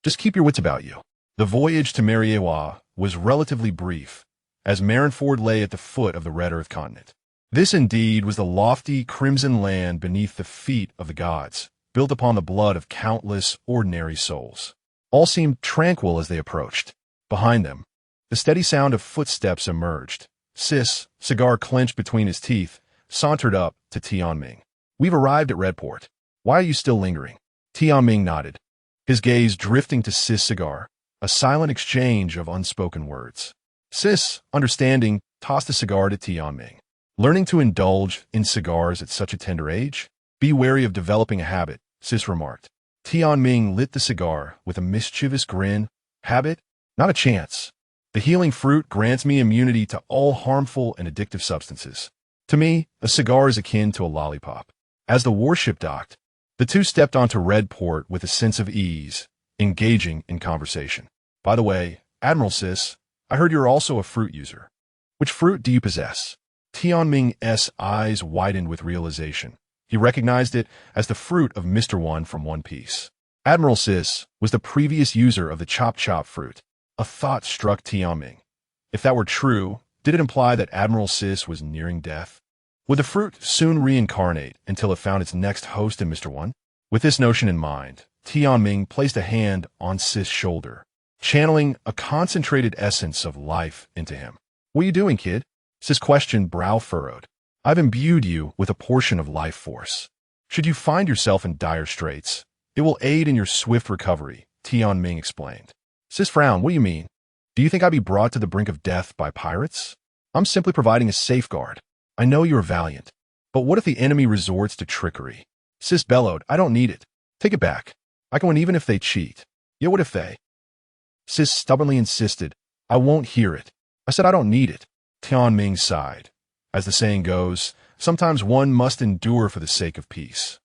Just keep your wits about you. The voyage to Mariewa was relatively brief, as Marineford lay at the foot of the Red Earth continent. This indeed was the lofty crimson land beneath the feet of the gods, built upon the blood of countless ordinary souls. All seemed tranquil as they approached. Behind them, the steady sound of footsteps emerged. Sis, cigar clenched between his teeth, sauntered up to Tianming. We've arrived at Redport. Why are you still lingering? Tianming nodded, his gaze drifting to Sis' cigar, a silent exchange of unspoken words. Sis, understanding, tossed the cigar to Tianming. Learning to indulge in cigars at such a tender age? Be wary of developing a habit, Sis remarked. Tianming lit the cigar with a mischievous grin. Habit? Not a chance. The healing fruit grants me immunity to all harmful and addictive substances. To me, a cigar is akin to a lollipop. As the warship docked, the two stepped onto Redport with a sense of ease, engaging in conversation. By the way, Admiral Sis, I heard you're also a fruit user. Which fruit do you possess? Tianming's eyes widened with realization. He recognized it as the fruit of Mr. One from One Piece. Admiral Sis was the previous user of the Chop Chop fruit. A thought struck Tianming. If that were true, did it imply that Admiral Sis was nearing death? Would the fruit soon reincarnate until it found its next host in Mr. One? With this notion in mind, Tianming placed a hand on Sis' shoulder, channeling a concentrated essence of life into him. What are you doing, kid? Sis questioned, brow furrowed. I've imbued you with a portion of life force. Should you find yourself in dire straits, it will aid in your swift recovery, Tianming explained. Sis frowned. What do you mean? Do you think I'd be brought to the brink of death by pirates? I'm simply providing a safeguard. I know you are valiant, but what if the enemy resorts to trickery? Sis bellowed. I don't need it. Take it back. I can win even if they cheat. Yet what if they? Sis stubbornly insisted. I won't hear it. I said I don't need it. Tianming sighed. As the saying goes, sometimes one must endure for the sake of peace.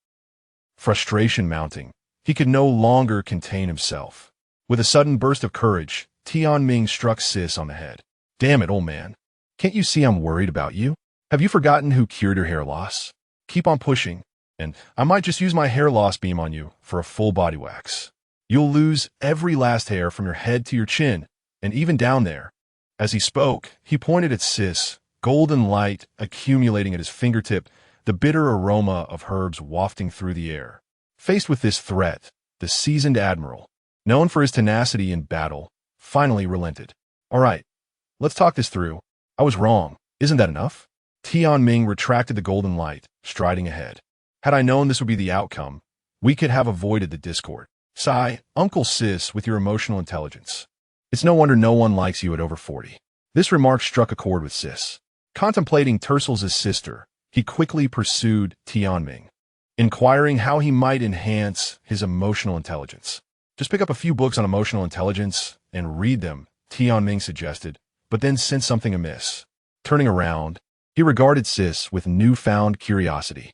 Frustration mounting, he could no longer contain himself. With a sudden burst of courage, Tianming struck Sis on the head. Damn it, old man. Can't you see I'm worried about you? Have you forgotten who cured your hair loss? Keep on pushing, and I might just use my hair loss beam on you for a full body wax. You'll lose every last hair from your head to your chin, and even down there. As he spoke, he pointed at Sis, golden light accumulating at his fingertip, the bitter aroma of herbs wafting through the air. Faced with this threat, the seasoned admiral, known for his tenacity in battle, finally relented. All right, let's talk this through. I was wrong. Isn't that enough? Tianming retracted the golden light, striding ahead. Had I known this would be the outcome, we could have avoided the discord. Sigh, Uncle Sis with your emotional intelligence. It's no wonder no one likes you at over 40. This remark struck a chord with Sis. Contemplating Tersel's sister, he quickly pursued Tianming, inquiring how he might enhance his emotional intelligence. Just pick up a few books on emotional intelligence and read them, Tianming suggested, but then sensed something amiss. Turning around, he regarded Sis with newfound curiosity.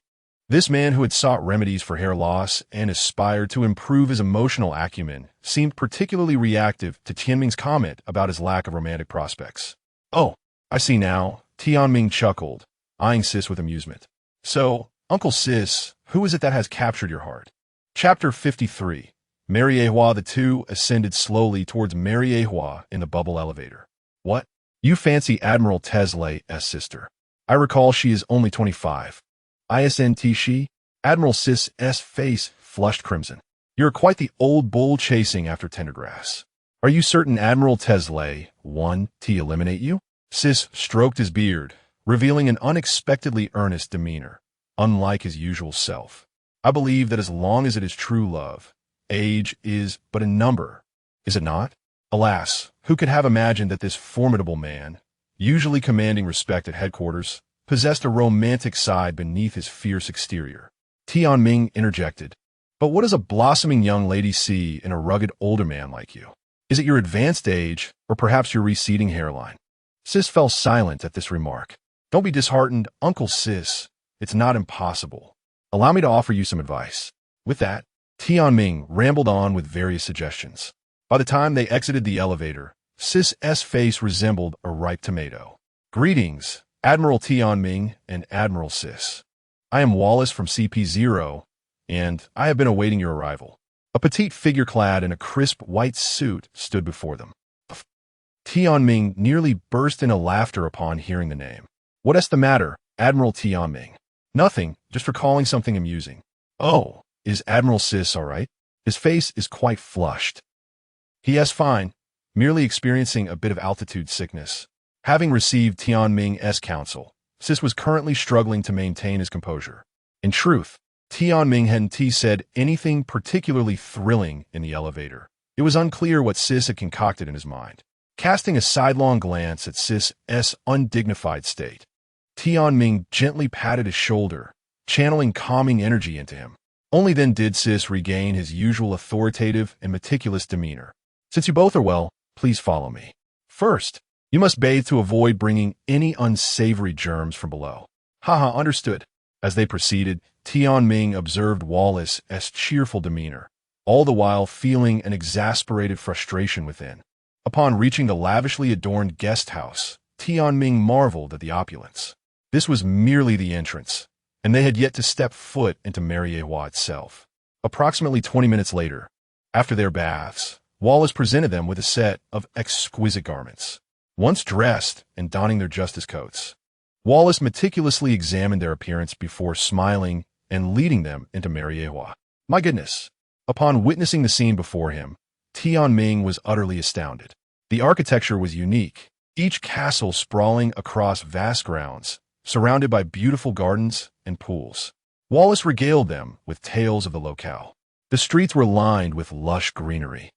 This man who had sought remedies for hair loss and aspired to improve his emotional acumen seemed particularly reactive to Tianming's comment about his lack of romantic prospects. Oh, I see now, Tianming chuckled, eyeing Sis with amusement. So, Uncle Sis, who is it that has captured your heart? Chapter 53. Mariehua. The two ascended slowly towards Mariehua in the bubble elevator. What? You fancy Admiral Tesley's sister. I recall she is only 25. ISNT she? Admiral Sis' face flushed crimson. You're quite the old bull chasing after tender grass. Are you certain Admiral Tesley won to eliminate you? Sis stroked his beard, revealing an unexpectedly earnest demeanor, unlike his usual self. I believe that as long as it is true love, age is but a number, is it not? Alas, who could have imagined that this formidable man, usually commanding respect at headquarters, possessed a romantic side beneath his fierce exterior? Tianming interjected. But what does a blossoming young lady see in a rugged older man like you? Is it your advanced age, or perhaps your receding hairline? Sis fell silent at this remark. Don't be disheartened, Uncle Sis. It's not impossible. Allow me to offer you some advice. With that, Tianming rambled on with various suggestions. By the time they exited the elevator, Sis' face resembled a ripe tomato. Greetings, Admiral Tianming and Admiral Sis. I am Wallace from CP0, and I have been awaiting your arrival. A petite figure clad in a crisp white suit stood before them. Tianming nearly burst into laughter upon hearing the name. What is the matter, Admiral Tianming? Nothing, just recalling something amusing. Oh, is Admiral Sis all right? His face is quite flushed. He is fine, merely experiencing a bit of altitude sickness. Having received Tianming's counsel, Sis was currently struggling to maintain his composure. In truth, Tianming hadn't said anything particularly thrilling in the elevator. It was unclear what Sis had concocted in his mind. Casting a sidelong glance at Sis' undignified state, Tianming gently patted his shoulder, channeling calming energy into him. Only then did Sis regain his usual authoritative and meticulous demeanor. Since you both are well, please follow me. First, you must bathe to avoid bringing any unsavory germs from below. Haha, understood. As they proceeded, Tianming observed Wallace's cheerful demeanor, all the while feeling an exasperated frustration within. Upon reaching the lavishly adorned guest house, Tianming marveled at the opulence. This was merely the entrance, and they had yet to step foot into Mariehua itself. Approximately 20 minutes later, after their baths, Wallace presented them with a set of exquisite garments. Once dressed and donning their justice coats, Wallace meticulously examined their appearance before smiling and leading them into Mariehua. My goodness! Upon witnessing the scene before him, Tianming was utterly astounded. The architecture was unique, each castle sprawling across vast grounds, surrounded by beautiful gardens and pools. Wallace regaled them with tales of the locale. The streets were lined with lush greenery,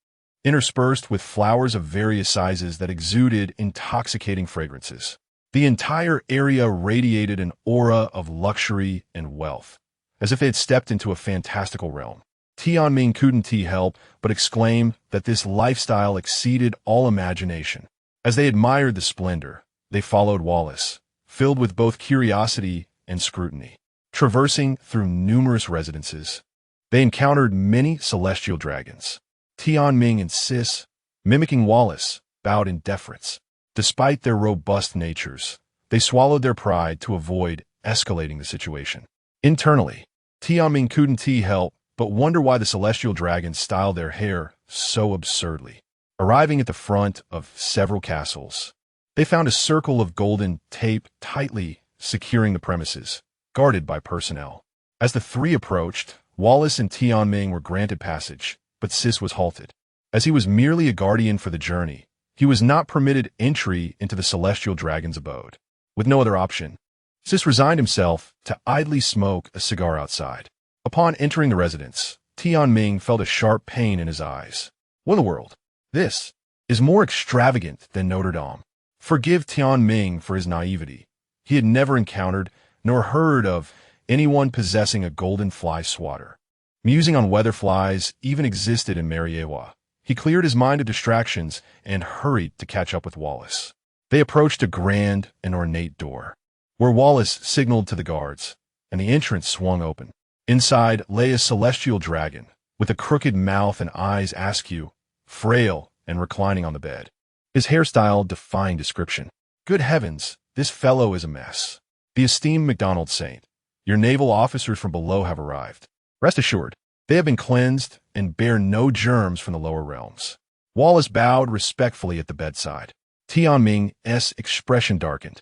interspersed with flowers of various sizes that exuded intoxicating fragrances. The entire area radiated an aura of luxury and wealth, as if they had stepped into a fantastical realm. Tianming couldn't help but exclaim that this lifestyle exceeded all imagination. As they admired the splendor, they followed Wallace, filled with both curiosity and scrutiny. Traversing through numerous residences, they encountered many celestial dragons. Tianming and Sis, mimicking Wallace, bowed in deference. Despite their robust natures, they swallowed their pride to avoid escalating the situation. Internally, Tianming couldn't help but wonder why the celestial dragons styled their hair so absurdly. Arriving at the front of several castles, they found a circle of golden tape tightly securing the premises, guarded by personnel. As the three approached, Wallace and Tianming were granted passage, but Sis was halted. As he was merely a guardian for the journey, he was not permitted entry into the celestial dragon's abode. With no other option, Sis resigned himself to idly smoke a cigar outside. Upon entering the residence, Tianming felt a sharp pain in his eyes. What in the world? This is more extravagant than Notre Dame. Forgive Tianming for his naivety. He had never encountered nor heard of anyone possessing a golden fly swatter. Musing on whether flies even existed in Mariewa, he cleared his mind of distractions and hurried to catch up with Wallace. They approached a grand and ornate door, where Wallace signaled to the guards, and the entrance swung open. Inside lay a celestial dragon, with a crooked mouth and eyes askew, frail and reclining on the bed. His hairstyle defying description. Good heavens, this fellow is a mess. The esteemed MacDonald Saint, your naval officers from below have arrived. Rest assured, they have been cleansed and bear no germs from the lower realms. Wallace bowed respectfully at the bedside. Tianming's expression darkened.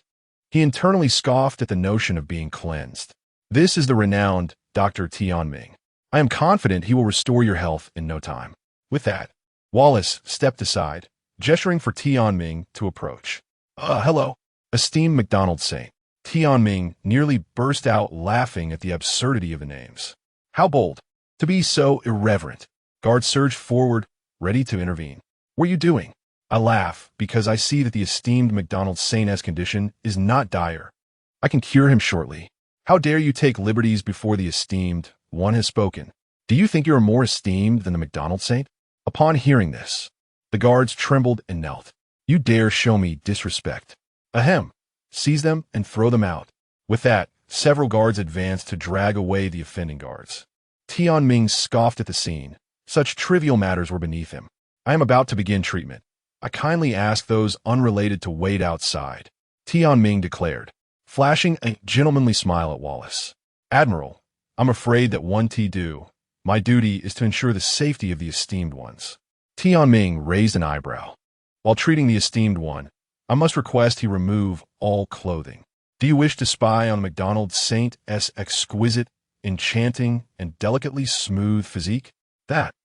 He internally scoffed at the notion of being cleansed. This is the renowned Dr. Tianming. I am confident he will restore your health in no time. With that, Wallace stepped aside, gesturing for Tianming to approach. Hello, esteemed MacDonald Saint. Tianming nearly burst out laughing at the absurdity of the names. How bold! To be so irreverent. Guards surged forward, ready to intervene. What are you doing? I laugh because I see that the esteemed MacDonald Saint's condition is not dire. I can cure him shortly. How dare you take liberties before the esteemed one has spoken? Do you think you are more esteemed than the MacDonald Saint? Upon hearing this, the guards trembled and knelt. You dare show me disrespect. Ahem. Seize them and throw them out. With that, several guards advanced to drag away the offending guards. Tianming scoffed at the scene. Such trivial matters were beneath him. I am about to begin treatment. I kindly ask those unrelated to wait outside, Tianming declared, flashing a gentlemanly smile at Wallace. Admiral, I'm afraid that one do. My duty is to ensure the safety of the esteemed ones. Tianming raised an eyebrow. While treating the esteemed one, I must request he remove all clothing. Do you wish to spy on MacDonald Saint's exquisite, enchanting, and delicately smooth physique? That.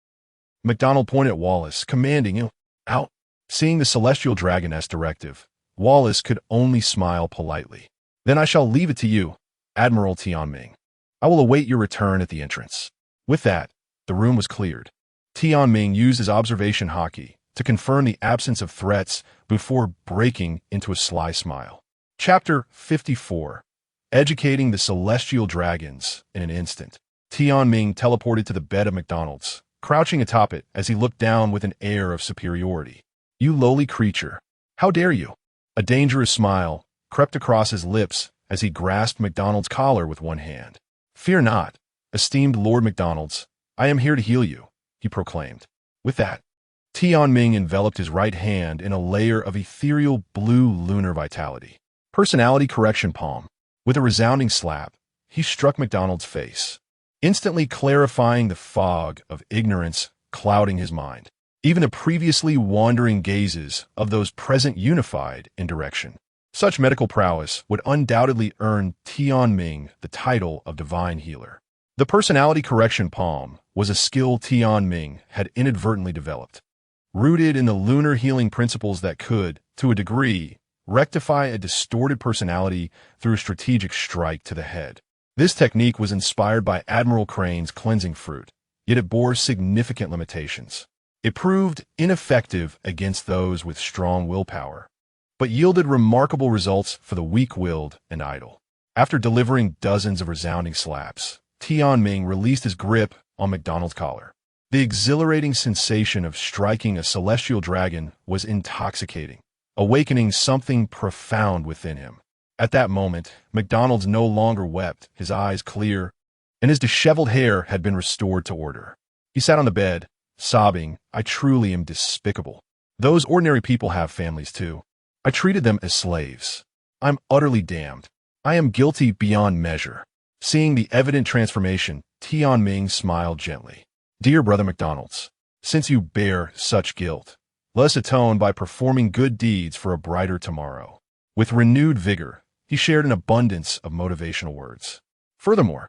MacDonald pointed at Wallace, commanding him, out. Seeing the celestial dragoness directive, Wallace could only smile politely. Then I shall leave it to you, Admiral Tianming. I will await your return at the entrance. With that, the room was cleared. Tianming used his observation hockey to confirm the absence of threats before breaking into a sly smile. Chapter 54. Educating the Celestial Dragons in an instant. Tianming teleported to the bed of MacDonald's, crouching atop it as he looked down with an air of superiority. You lowly creature. How dare you? A dangerous smile crept across his lips as he grasped MacDonald's collar with one hand. Fear not, esteemed Lord MacDonald's. I am here to heal you, he proclaimed. With that, Tianming enveloped his right hand in a layer of ethereal blue lunar vitality. Personality correction palm. With a resounding slap, he struck MacDonald's face, instantly clarifying the fog of ignorance clouding his mind. Even the previously wandering gazes of those present unified in direction. Such medical prowess would undoubtedly earn Tianming the title of divine healer. The personality correction palm was a skill Tianming had inadvertently developed, rooted in the lunar healing principles that could, to a degree, rectify a distorted personality through a strategic strike to the head. This technique was inspired by Admiral Crane's cleansing fruit, yet it bore significant limitations. It proved ineffective against those with strong willpower, but yielded remarkable results for the weak-willed and idle. After delivering dozens of resounding slaps, Tianming released his grip on MacDonald's collar. The exhilarating sensation of striking a celestial dragon was intoxicating, awakening something profound within him. At that moment, MacDonald's no longer wept, his eyes clear, and his disheveled hair had been restored to order. He sat on the bed, sobbing, I truly am despicable. Those ordinary people have families too. I treated them as slaves. I'm utterly damned. I am guilty beyond measure. Seeing the evident transformation, Tianming smiled gently. Dear Brother MacDonald's, since you bear such guilt, let us atone by performing good deeds for a brighter tomorrow. With renewed vigor, he shared an abundance of motivational words. Furthermore,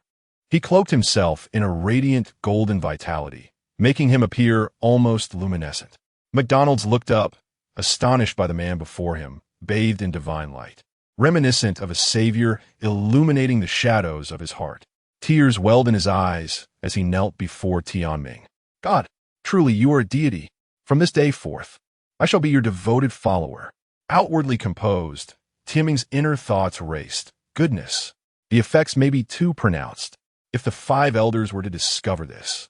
he cloaked himself in a radiant golden vitality, making him appear almost luminescent. MacDonald's looked up, astonished by the man before him, bathed in divine light, reminiscent of a savior illuminating the shadows of his heart. Tears welled in his eyes as he knelt before Tianming. God, truly you are a deity. From this day forth, I shall be your devoted follower. Outwardly composed, Tianming's inner thoughts raced. Goodness, the effects may be too pronounced. If the 5 elders were to discover this,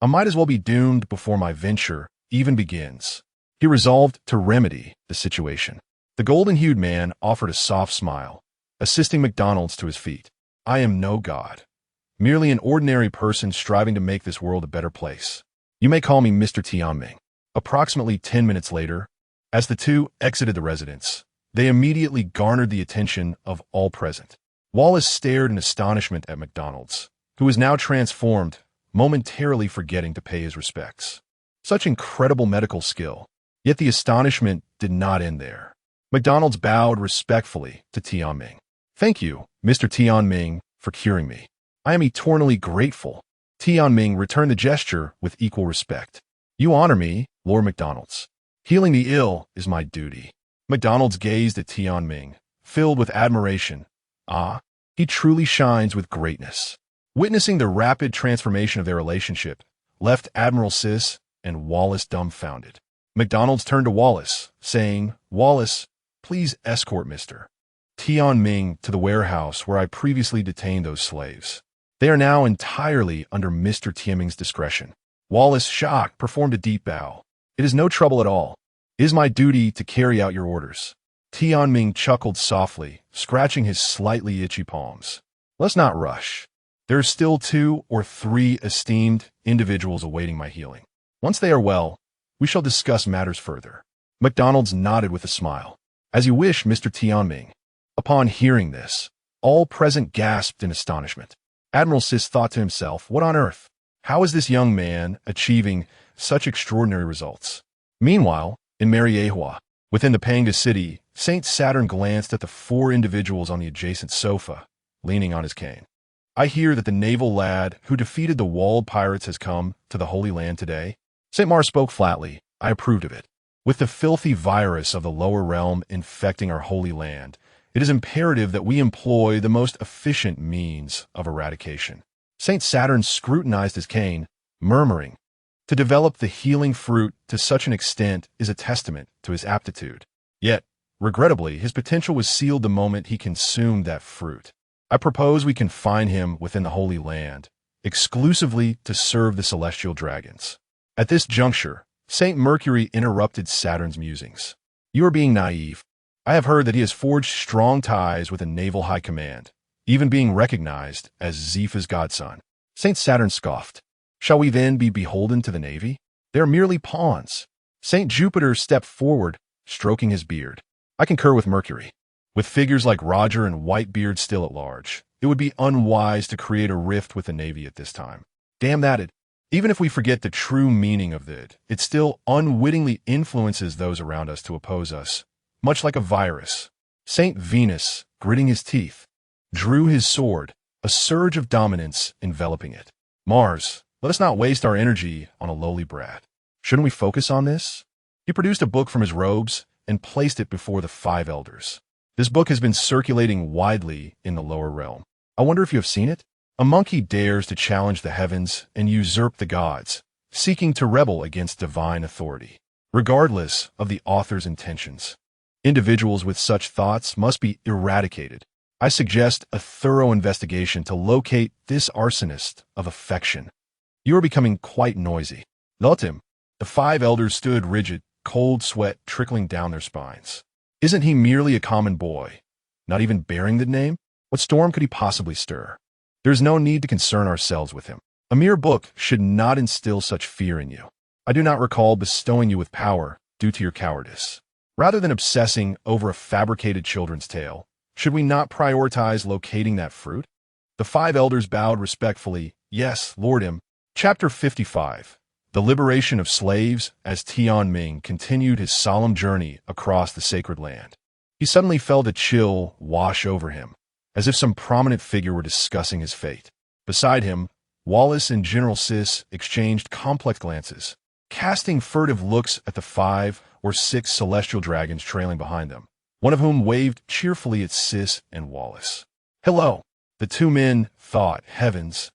I might as well be doomed before my venture even begins. He resolved to remedy the situation. The golden-hued man offered a soft smile, assisting McDonald's to his feet. I am no god, merely an ordinary person striving to make this world a better place. You may call me Mr. Tianming. Approximately 10 minutes later, as the two exited the residence, they immediately garnered the attention of all present. Wallace stared in astonishment at McDonald's, who was now transformed, momentarily forgetting to pay his respects. Such incredible medical skill. Yet the astonishment did not end there. McDonald's bowed respectfully to Tianming. Thank you, Mr. Tianming, for curing me. I am eternally grateful. Tianming returned the gesture with equal respect. You honor me, Lord McDonald's. Healing the ill is my duty. McDonald's gazed at Tianming, filled with admiration. Ah, he truly shines with greatness. Witnessing the rapid transformation of their relationship left Admiral Sis and Wallace dumbfounded. McDonald's turned to Wallace, saying, Wallace, please escort Mr. Tianming to the warehouse where I previously detained those slaves. They are now entirely under Mr. Tianming's discretion. Wallace, shocked, performed a deep bow. It is no trouble at all. It is my duty to carry out your orders. Tianming chuckled softly, scratching his slightly itchy palms. Let's not rush. There are still 2 or 3 esteemed individuals awaiting my healing. Once they are well, we shall discuss matters further. McDonald's nodded with a smile. As you wish, Mr. Tianming. Upon hearing this, all present gasped in astonishment. Admiral Sis thought to himself, what on earth? How is this young man achieving such extraordinary results? Meanwhile, in Mariehua, within the Panga city, Saint Saturn glanced at the 4 individuals on the adjacent sofa, leaning on his cane. I hear that the naval lad who defeated the walled pirates has come to the Holy Land today. St. Mars spoke flatly. I approved of it. With the filthy virus of the lower realm infecting our Holy Land, it is imperative that we employ the most efficient means of eradication. St. Saturn scrutinized his cane, murmuring, to develop the healing fruit to such an extent is a testament to his aptitude. Yet, regrettably, his potential was sealed the moment he consumed that fruit. I propose we confine him within the Holy Land, exclusively to serve the celestial dragons. At this juncture, St. Mercury interrupted Saturn's musings. You are being naive. I have heard that he has forged strong ties with a naval high command, even being recognized as Zepha's godson. St. Saturn scoffed. Shall we then be beholden to the Navy? They are merely pawns. St. Jupiter stepped forward, stroking his beard. I concur with Mercury. With figures like Roger and Whitebeard still at large, it would be unwise to create a rift with the Navy at this time. Damn that, even if we forget the true meaning of it, it still unwittingly influences those around us to oppose us, much like a virus. St. Venus, gritting his teeth, drew his sword, a surge of dominance enveloping it. Mars, let us not waste our energy on a lowly brat. Shouldn't we focus on this? He produced a book from his robes and placed it before the 5 elders. This book has been circulating widely in the lower realm. I wonder if you have seen it? A monkey dares to challenge the heavens and usurp the gods, seeking to rebel against divine authority, regardless of the author's intentions. Individuals with such thoughts must be eradicated. I suggest a thorough investigation to locate this arsonist of affection. You are becoming quite noisy. Let him. The 5 elders stood rigid, cold sweat trickling down their spines. Isn't he merely a common boy, not even bearing the name? What storm could he possibly stir? There is no need to concern ourselves with him. A mere book should not instill such fear in you. I do not recall bestowing you with power due to your cowardice. Rather than obsessing over a fabricated children's tale, should we not prioritize locating that fruit? The 5 elders bowed respectfully. Yes, Lordum. Chapter 55. The Liberation of Slaves as Tianming continued his solemn journey across the sacred land. He suddenly felt a chill wash over him, as if some prominent figure were discussing his fate. Beside him, Wallace and General Sis exchanged complex glances, casting furtive looks at the 5 or 6 celestial dragons trailing behind them, one of whom waved cheerfully at Sis and Wallace. Hello, the 2 men thought. Heavens,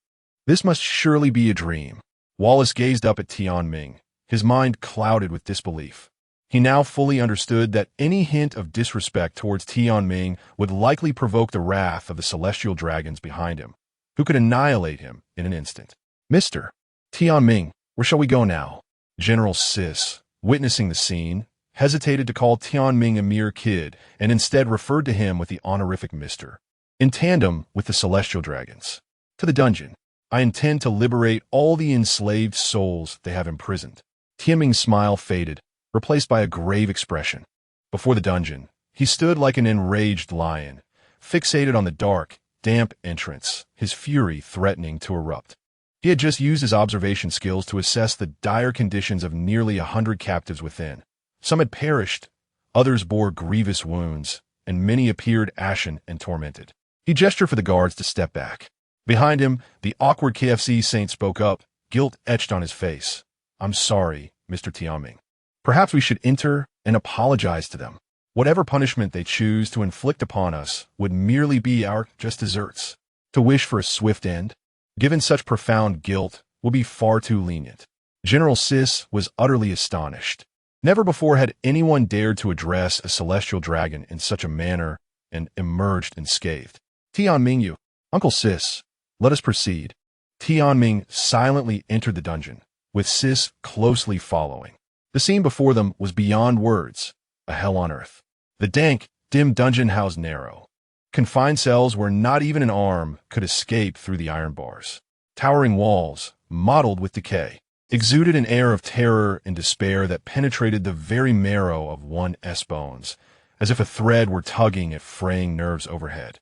This must surely be a dream. Wallace gazed up at Tian Ming, his mind clouded with disbelief. He now fully understood that any hint of disrespect towards Tian Ming would likely provoke the wrath of the celestial dragons behind him, who could annihilate him in an instant. Mr. Tian Ming, where shall we go now? General Sis, witnessing the scene, hesitated to call Tian Ming a mere kid and instead referred to him with the honorific Mister. In tandem with the celestial dragons. To the dungeon. I intend to liberate all the enslaved souls they have imprisoned. Tian Ming's smile faded, replaced by a grave expression. Before the dungeon, he stood like an enraged lion, fixated on the dark, damp entrance, his fury threatening to erupt. He had just used his observation skills to assess the dire conditions of nearly 100 captives within. Some had perished, others bore grievous wounds, and many appeared ashen and tormented. He gestured for the guards to step back. Behind him, the awkward KFC saint spoke up, guilt etched on his face. I'm sorry, Mr. Tian Ming. Perhaps we should enter and apologize to them. Whatever punishment they choose to inflict upon us would merely be our just deserts. To wish for a swift end, given such profound guilt, will be far too lenient. General Sis was utterly astonished. Never before had anyone dared to address a celestial dragon in such a manner and emerged unscathed. Tian Ming, you, Uncle Sis, let us proceed. Tian Ming silently entered the dungeon, with Sis closely following. The scene before them was beyond words, a hell on earth. The dank, dim dungeon housed narrow, confined cells where not even an arm could escape through the iron bars. Towering walls, mottled with decay, exuded an air of terror and despair that penetrated the very marrow of one's bones, as if a thread were tugging at fraying nerves overhead.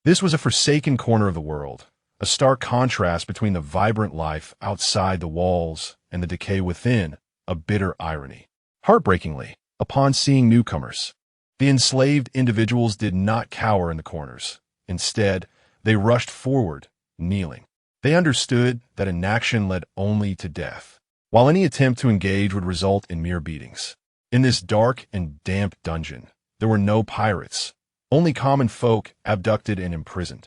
This was a forsaken corner of the world, a stark contrast between the vibrant life outside the walls and the decay within, a bitter irony. Heartbreakingly, upon seeing newcomers, the enslaved individuals did not cower in the corners. Instead, they rushed forward, kneeling. They understood that inaction led only to death, while any attempt to engage would result in mere beatings. In this dark and damp dungeon, there were no pirates, only common folk abducted and imprisoned.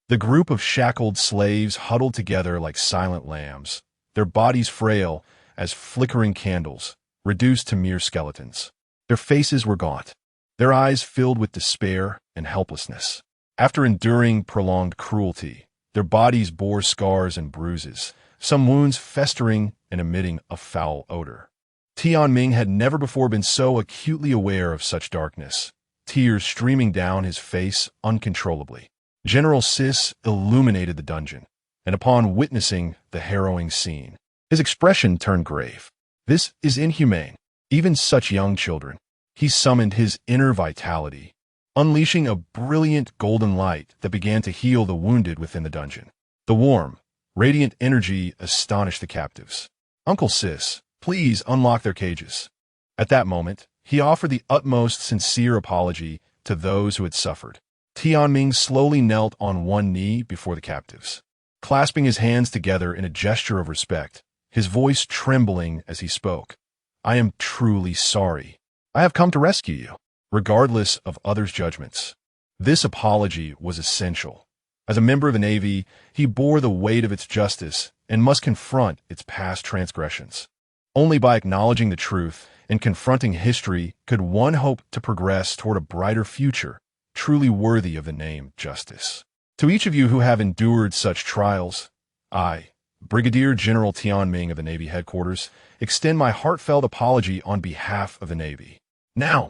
The group of shackled slaves huddled together like silent lambs, their bodies frail as flickering candles, reduced to mere skeletons. Their faces were gaunt, their eyes filled with despair and helplessness. After enduring prolonged cruelty, their bodies bore scars and bruises, some wounds festering and emitting a foul odor. Tian Ming had never before been so acutely aware of such darkness, tears streaming down his face uncontrollably. General Sis illuminated the dungeon, and upon witnessing the harrowing scene, his expression turned grave. This is inhumane, even such young children. He summoned his inner vitality, unleashing a brilliant golden light that began to heal the wounded within the dungeon. The warm, radiant energy astonished the captives. Uncle Sis, please unlock their cages. At that moment, he offered the utmost sincere apology to those who had suffered. Tian Ming slowly knelt on one knee before the captives, clasping his hands together in a gesture of respect, his voice trembling as he spoke. I am truly sorry. I have come to rescue you, regardless of others' judgments. This apology was essential. As a member of the Navy, he bore the weight of its justice and must confront its past transgressions. Only by acknowledging the truth and confronting history could one hope to progress toward a brighter future, truly worthy of the name justice. To each of you who have endured such trials, I, Brigadier General Tian Ming of the Navy Headquarters, extend my heartfelt apology on behalf of the Navy. Now,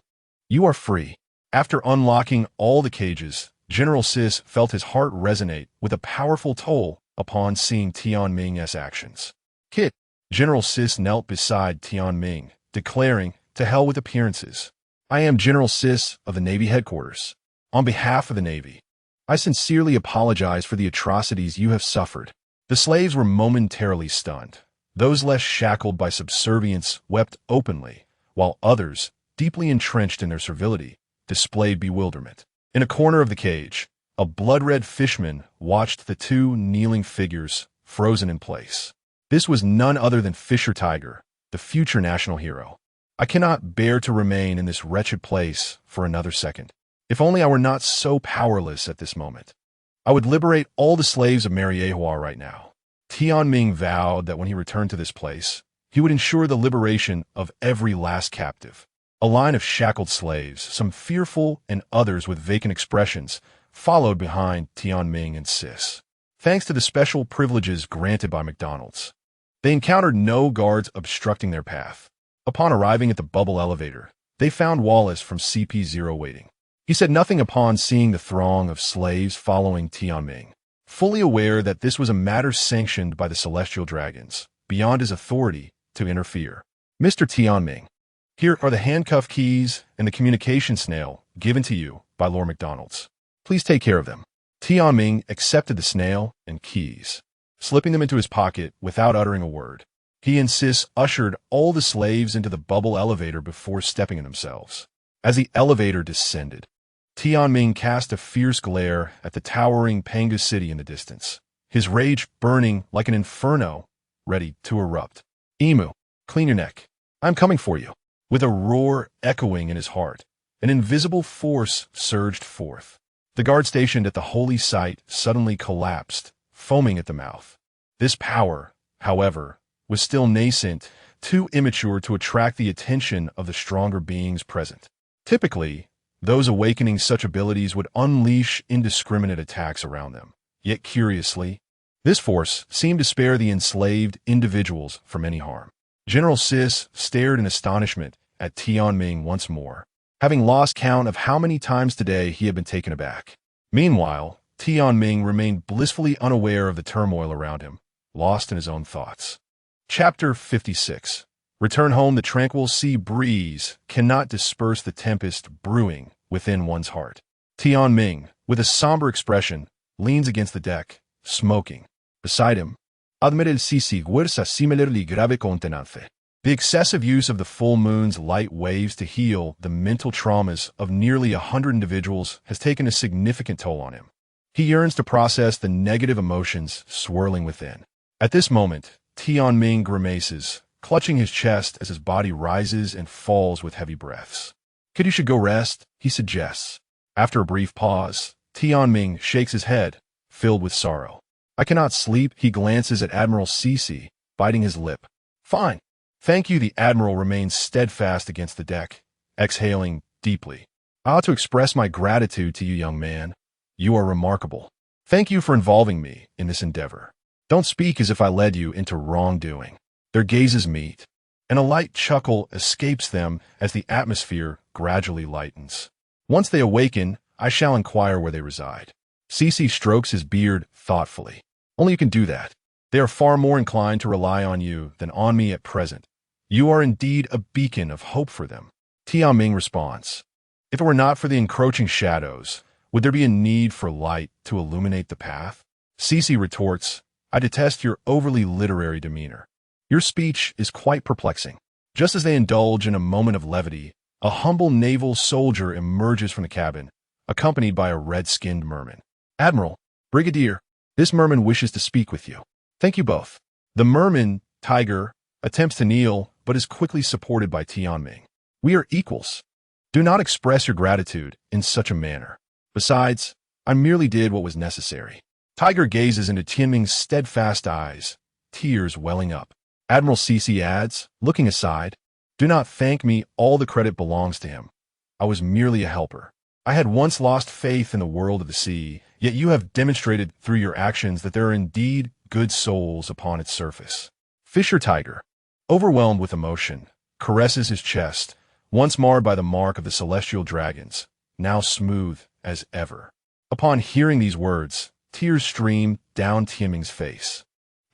you are free. After unlocking all the cages, General Sis felt his heart resonate with a powerful toll upon seeing Tian Ming's actions. Kit, General Sis knelt beside Tian Ming, declaring, to hell with appearances. I am General Sis of the Navy Headquarters. On behalf of the Navy, I sincerely apologize for the atrocities you have suffered. The slaves were momentarily stunned. Those less shackled by subservience wept openly, while others, deeply entrenched in their servility, displayed bewilderment. In a corner of the cage, a blood-red fishman watched the two kneeling figures frozen in place. This was none other than Fisher Tiger, the future national hero. I cannot bear to remain in this wretched place for another second. If only I were not so powerless at this moment. I would liberate all the slaves of Mariehua right now. Tianming vowed that when he returned to this place, he would ensure the liberation of every last captive. A line of shackled slaves, some fearful and others with vacant expressions, followed behind Tianming and Sis. Thanks to the special privileges granted by McDonald's, they encountered no guards obstructing their path. Upon arriving at the bubble elevator, they found Wallace from CP0 waiting. He said nothing upon seeing the throng of slaves following Tianming, fully aware that this was a matter sanctioned by the celestial dragons, beyond his authority to interfere. Mr. Tianming, here are the handcuff keys and the communication snail given to you by Lord McDonald's. Please take care of them. Tianming accepted the snail and keys, slipping them into his pocket without uttering a word. He and Sis ushered all the slaves into the bubble elevator before stepping in themselves. As the elevator descended, Tianming cast a fierce glare at the towering Panga city in the distance, his rage burning like an inferno, ready to erupt. Emu, clean your neck. I'm coming for you. With a roar echoing in his heart, an invisible force surged forth. The guard stationed at the holy site suddenly collapsed, foaming at the mouth. This power, however, was still nascent, too immature to attract the attention of the stronger beings present. Typically, those awakening such abilities would unleash indiscriminate attacks around them. Yet curiously, this force seemed to spare the enslaved individuals from any harm. General Sis stared in astonishment at Tianming once more, having lost count of how many times today he had been taken aback. Meanwhile, Tianming remained blissfully unaware of the turmoil around him, lost in his own thoughts. Chapter 56. Return home. The tranquil sea breeze cannot disperse the tempest brewing within one's heart. Tianming, with a somber expression, leans against the deck, smoking. Beside him, admirals si guersa similarly grave contenance. The excessive use of the full moon's light waves to heal the mental traumas of nearly 100 individuals has taken a significant toll on him. He yearns to process the negative emotions swirling within. At this moment, Tianming grimaces, clutching his chest as his body rises and falls with heavy breaths. "Kid, you should go rest," he suggests. After a brief pause, Tianming shakes his head, filled with sorrow. "I cannot sleep." He glances at Admiral Cece, biting his lip. "Fine. Thank you." The Admiral remains steadfast against the deck, exhaling deeply. "I ought to express my gratitude to you, young man. You are remarkable. Thank you for involving me in this endeavor. Don't speak as if I led you into wrongdoing." Their gazes meet, and a light chuckle escapes them as the atmosphere gradually lightens. "Once they awaken, I shall inquire where they reside." Cece strokes his beard thoughtfully. "Only you can do that. They are far more inclined to rely on you than on me at present. You are indeed a beacon of hope for them." Tianming responds, "If it were not for the encroaching shadows, would there be a need for light to illuminate the path?" Cece retorts, "I detest your overly literary demeanor. Your speech is quite perplexing." Just as they indulge in a moment of levity, a humble naval soldier emerges from the cabin, accompanied by a red-skinned merman. "Admiral, Brigadier, this merman wishes to speak with you." "Thank you both." The merman, Tiger, attempts to kneel, but is quickly supported by Tianming. "We are equals. Do not express your gratitude in such a manner. Besides, I merely did what was necessary." Tiger gazes into Tianming's steadfast eyes, tears welling up. Admiral Cece adds, looking aside, "Do not thank me. All the credit belongs to him. I was merely a helper. I had once lost faith in the world of the sea, yet you have demonstrated through your actions that there are indeed good souls upon its surface." Fisher Tiger, overwhelmed with emotion, caresses his chest, once marred by the mark of the celestial dragons, now smooth as ever. Upon hearing these words, tears stream down Tianming's face.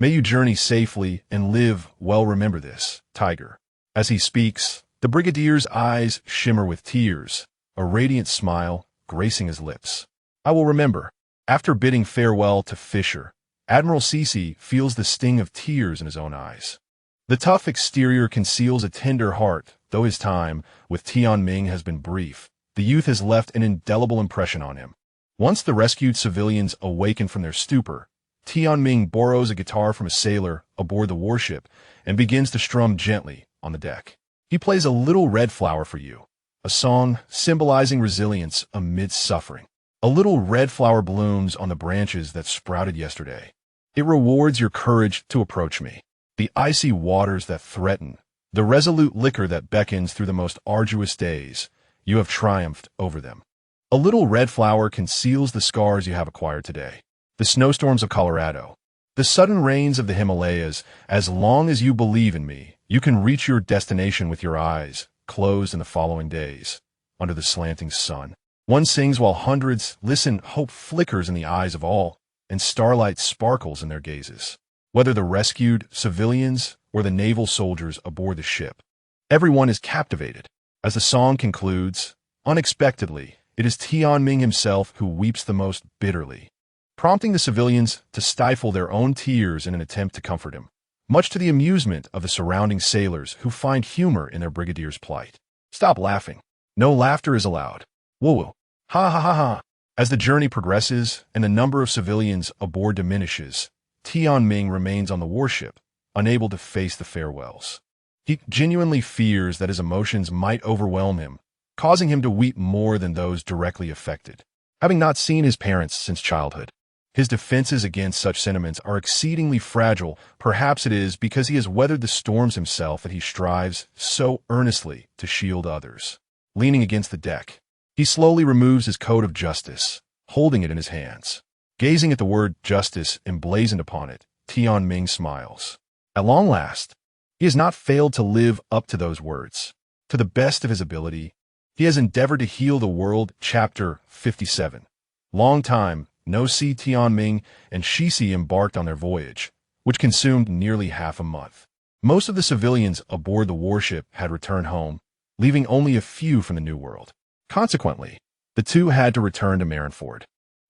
"May you journey safely and live well. Remember this, Tiger." As he speaks, the Brigadier's eyes shimmer with tears, a radiant smile gracing his lips. "I will remember." After bidding farewell to Fisher, Admiral Cece feels the sting of tears in his own eyes. The tough exterior conceals a tender heart. Though his time with Tianming has been brief, the youth has left an indelible impression on him. Once the rescued civilians awaken from their stupor, Tianming borrows a guitar from a sailor aboard the warship and begins to strum gently on the deck. He plays a little red flower for you, a song symbolizing resilience amidst suffering. A little red flower blooms on the branches that sprouted yesterday. It rewards your courage to approach me. The icy waters that threaten, the resolute liquor that beckons through the most arduous days, you have triumphed over them. A little red flower conceals the scars you have acquired today. The snowstorms of Colorado, the sudden rains of the Himalayas, as long as you believe in me, you can reach your destination with your eyes closed in the following days, under the slanting sun. One sings while hundreds listen. Hope flickers in the eyes of all, and starlight sparkles in their gazes. Whether the rescued civilians or the naval soldiers aboard the ship, everyone is captivated. As the song concludes, unexpectedly, it is Tianming himself who weeps the most bitterly, prompting the civilians to stifle their own tears in an attempt to comfort him, much to the amusement of the surrounding sailors who find humor in their brigadier's plight. Stop laughing. No laughter is allowed. Woo-woo. Ha ha ha ha. As the journey progresses and the number of civilians aboard diminishes, Tianming remains on the warship, unable to face the farewells. He genuinely fears that his emotions might overwhelm him, causing him to weep more than those directly affected. Having not seen his parents since childhood, his defenses against such sentiments are exceedingly fragile. Perhaps it is because he has weathered the storms himself that he strives so earnestly to shield others. Leaning against the deck, he slowly removes his coat of justice, holding it in his hands. Gazing at the word justice emblazoned upon it, Tianming smiles. At long last, he has not failed to live up to those words. To the best of his ability, he has endeavored to heal the world. Chapter 57. Long time no see. Tianming and Shixi embarked on their voyage, which consumed nearly half a month. Most of the civilians aboard the warship had returned home, leaving only a few from the New World. Consequently, the two had to return to Marineford,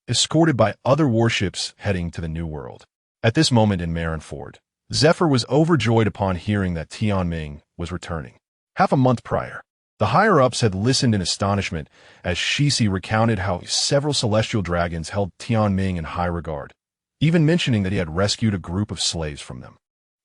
escorted by other warships heading to the New World. At this moment in Marineford, Zephyr was overjoyed upon hearing that Tianming was returning. Half a month prior, the higher-ups had listened in astonishment as Shixi recounted how several celestial dragons held Tianming in high regard, even mentioning that he had rescued a group of slaves from them.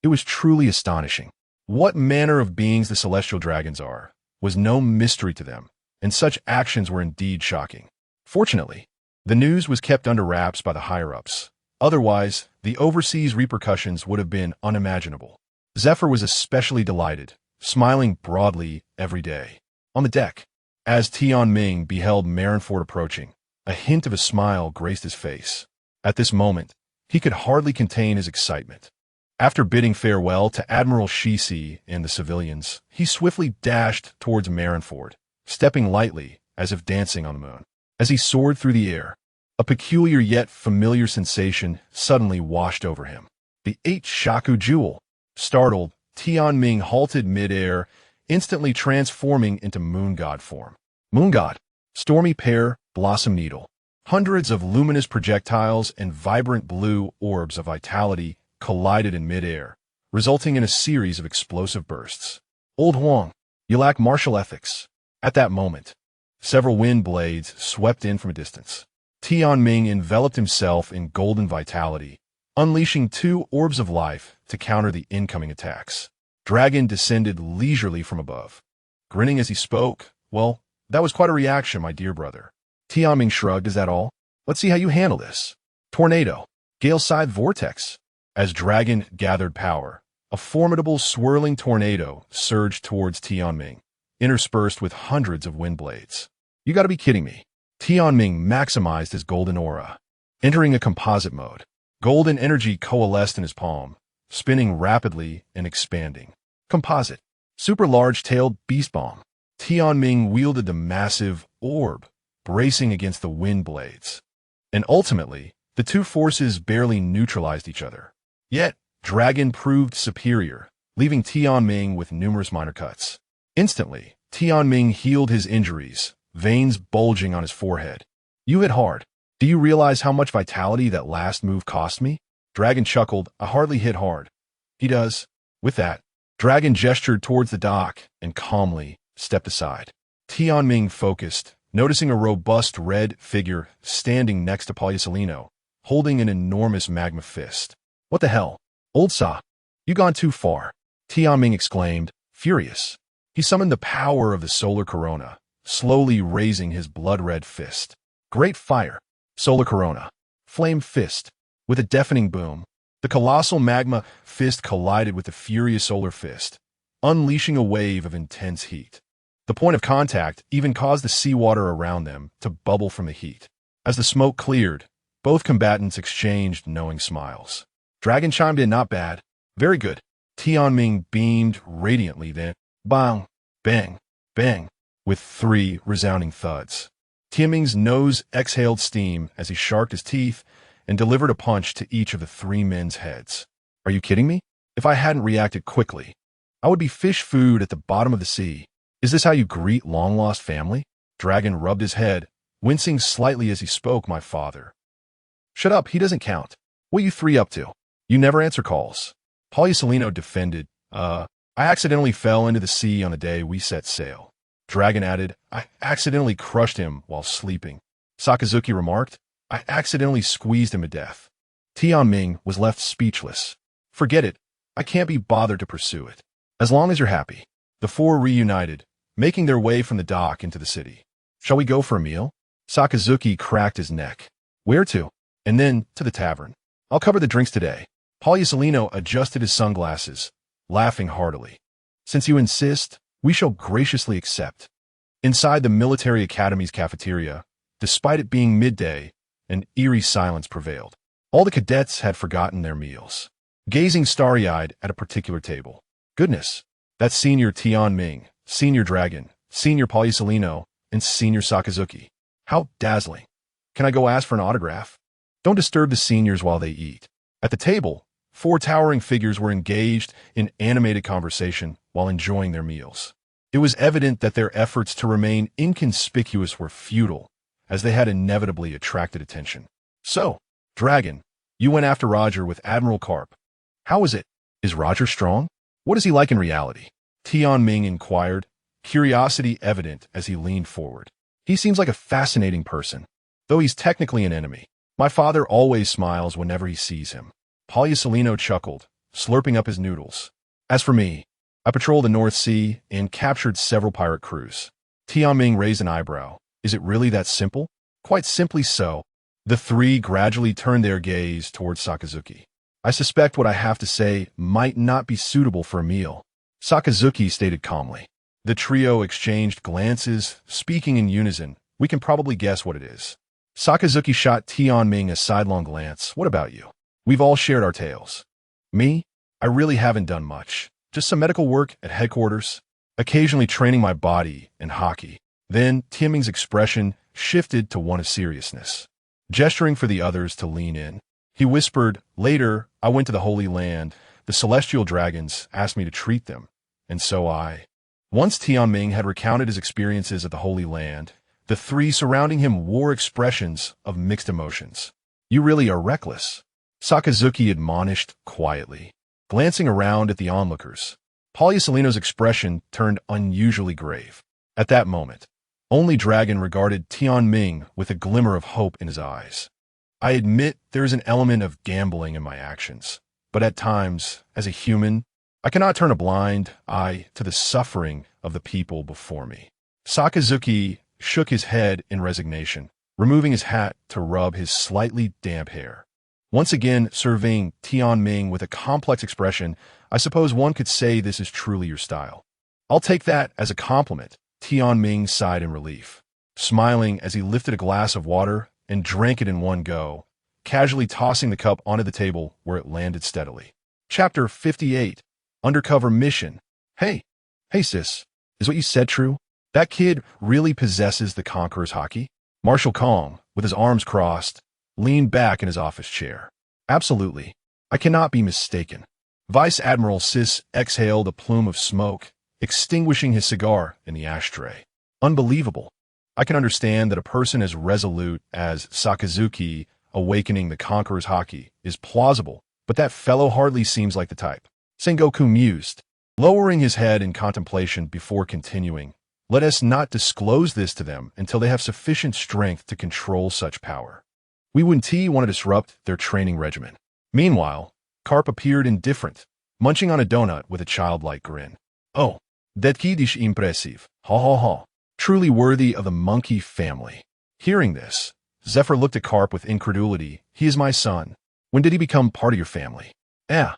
It was truly astonishing. What manner of beings the celestial dragons are was no mystery to them, and such actions were indeed shocking. Fortunately, the news was kept under wraps by the higher-ups. Otherwise, the overseas repercussions would have been unimaginable. Zephyr was especially delighted, smiling broadly every day. On the deck, as Tianming beheld Marineford approaching, a hint of a smile graced his face. At this moment, he could hardly contain his excitement. After bidding farewell to Admiral Shixi and the civilians, he swiftly dashed towards Marineford, stepping lightly as if dancing on the moon. As he soared through the air, a peculiar yet familiar sensation suddenly washed over him. The 8 Shaku jewel. Startled, Tianming halted mid-air, instantly transforming into moon god form. Moon god, stormy pear, blossom needle. Hundreds of luminous projectiles and vibrant blue orbs of vitality collided in mid-air, resulting in a series of explosive bursts. Old Huang, you lack martial ethics. At that moment, several wind blades swept in from a distance. Tianming enveloped himself in golden vitality, unleashing 2 orbs of life to counter the incoming attacks. Dragon descended leisurely from above, grinning as he spoke. Well, that was quite a reaction, my dear brother. Tianming shrugged. Is that all? Let's see how you handle this. Tornado. Gale-side vortex. As Dragon gathered power, a formidable swirling tornado surged towards Tianming, interspersed with hundreds of wind blades. You gotta be kidding me. Tianming maximized his golden aura, entering a composite mode. Golden energy coalesced in his palm, spinning rapidly and expanding. Composite. Super large-tailed beast bomb. Tianming wielded the massive orb, bracing against the wind blades. And ultimately, the two forces barely neutralized each other. Yet, Dragon proved superior, leaving Tianming with numerous minor cuts. Instantly, Tianming healed his injuries, veins bulging on his forehead. You hit hard. Do you realize how much vitality that last move cost me? Dragon chuckled. I hardly hit hard. He does. With that, Dragon gestured towards the dock and calmly stepped aside. Tianming focused, noticing a robust red figure standing next to Palyasolino, holding an enormous magma fist. What the hell? Old Sa, you gone too far, Tianming exclaimed, furious. He summoned the power of the solar corona, slowly raising his blood-red fist. Great fire. Solar corona. Flame fist. With a deafening boom, The colossal magma fist collided with the furious solar fist, unleashing a wave of intense heat. The point of contact even caused the seawater around them to bubble from the heat. As the smoke cleared, both combatants exchanged knowing smiles. Dragon chimed in, "Not bad. Very good." Tianming beamed radiantly, then bang, bang, bang, with 3 resounding thuds. Tianming's nose exhaled steam as he sharked his teeth and delivered a punch to each of the 3 men's heads. Are you kidding me? If I hadn't reacted quickly, I would be fish food at the bottom of the sea. Is this how you greet long-lost family? Dragon rubbed his head, wincing slightly as he spoke. "My father." "Shut up, he doesn't count. What you 3 up to? You never answer calls." Polysolino defended. I accidentally fell into the sea on the day we set sail." Dragon added, "I accidentally crushed him while sleeping." Sakazuki remarked, "I accidentally squeezed him to death." Tianming was left speechless. "Forget it. I can't be bothered to pursue it. As long as you're happy." The 4 reunited, making their way from the dock into the city. "Shall we go for a meal?" Sakazuki cracked his neck. "Where to?" "And then to the tavern. I'll cover the drinks today." Polysolino adjusted his sunglasses, laughing heartily. "Since you insist, we shall graciously accept." Inside the military academy's cafeteria, despite it being midday, an eerie silence prevailed. All the cadets had forgotten their meals, gazing starry-eyed at a particular table. Goodness, that's Senior Tianming, Senior Dragon, Senior Polysolino, and Senior Sakazuki. How dazzling. Can I go ask for an autograph? Don't disturb the seniors while they eat. At the table, 4 towering figures were engaged in animated conversation while enjoying their meals. It was evident that their efforts to remain inconspicuous were futile, as they had inevitably attracted attention. "So, Dragon, you went after Roger with Admiral Carp. How is it? Is Roger strong? What is he like in reality?" Tianming inquired, curiosity evident as he leaned forward. "He seems like a fascinating person, though he's technically an enemy. My father always smiles whenever he sees him." Polysolino chuckled, slurping up his noodles. "As for me, I patrolled the North Sea and captured several pirate crews." Tianming raised an eyebrow. "Is it really that simple?" "Quite simply so." The 3 gradually turned their gaze towards Sakazuki. "I suspect what I have to say might not be suitable for a meal," Sakazuki stated calmly. The trio exchanged glances, speaking in unison. "We can probably guess what it is." Sakazuki shot Tianming a sidelong glance. "What about you? We've all shared our tales." "Me? I really haven't done much. Just some medical work at headquarters, occasionally training my body in hockey." Then Tianming's expression shifted to one of seriousness. Gesturing for the others to lean in, he whispered, "Later, I went to the Holy Land. The celestial dragons asked me to treat them, and so I." Once Tianming had recounted his experiences at the Holy Land, the 3 surrounding him wore expressions of mixed emotions. "You really are reckless," Sakazuki admonished quietly, glancing around at the onlookers. Polysolino's expression turned unusually grave. At that moment, only Dragon regarded Tianming with a glimmer of hope in his eyes. "I admit there is an element of gambling in my actions, but at times, as a human, I cannot turn a blind eye to the suffering of the people before me." Sakazuki shook his head in resignation, removing his hat to rub his slightly damp hair. Once again surveying Tianming with a complex expression, "I suppose one could say this is truly your style." "I'll take that as a compliment," Tianming sighed in relief, smiling as he lifted a glass of water and drank it in one go, casually tossing the cup onto the table where it landed steadily. Chapter 58, Undercover Mission. Hey sis, is what you said true? That kid really possesses the Conqueror's hockey?" Marshal Kong, with his arms crossed, leaned back in his office chair. "Absolutely. I cannot be mistaken." Vice Admiral Sis exhaled a plume of smoke, extinguishing his cigar in the ashtray. "Unbelievable. I can understand that a person as resolute as Sakazuki awakening the Conqueror's hockey is plausible, but that fellow hardly seems like the type." Sengoku mused, lowering his head in contemplation before continuing. "Let us not disclose this to them until they have sufficient strength to control such power. We wouldn't want to disrupt their training regimen." Meanwhile, Carp appeared indifferent, munching on a donut with a childlike grin. "Oh, that kid is impressive. Ha ha ha. Truly worthy of the monkey family." Hearing this, Zephyr looked at Carp with incredulity. "He is my son. When did he become part of your family? Yeah,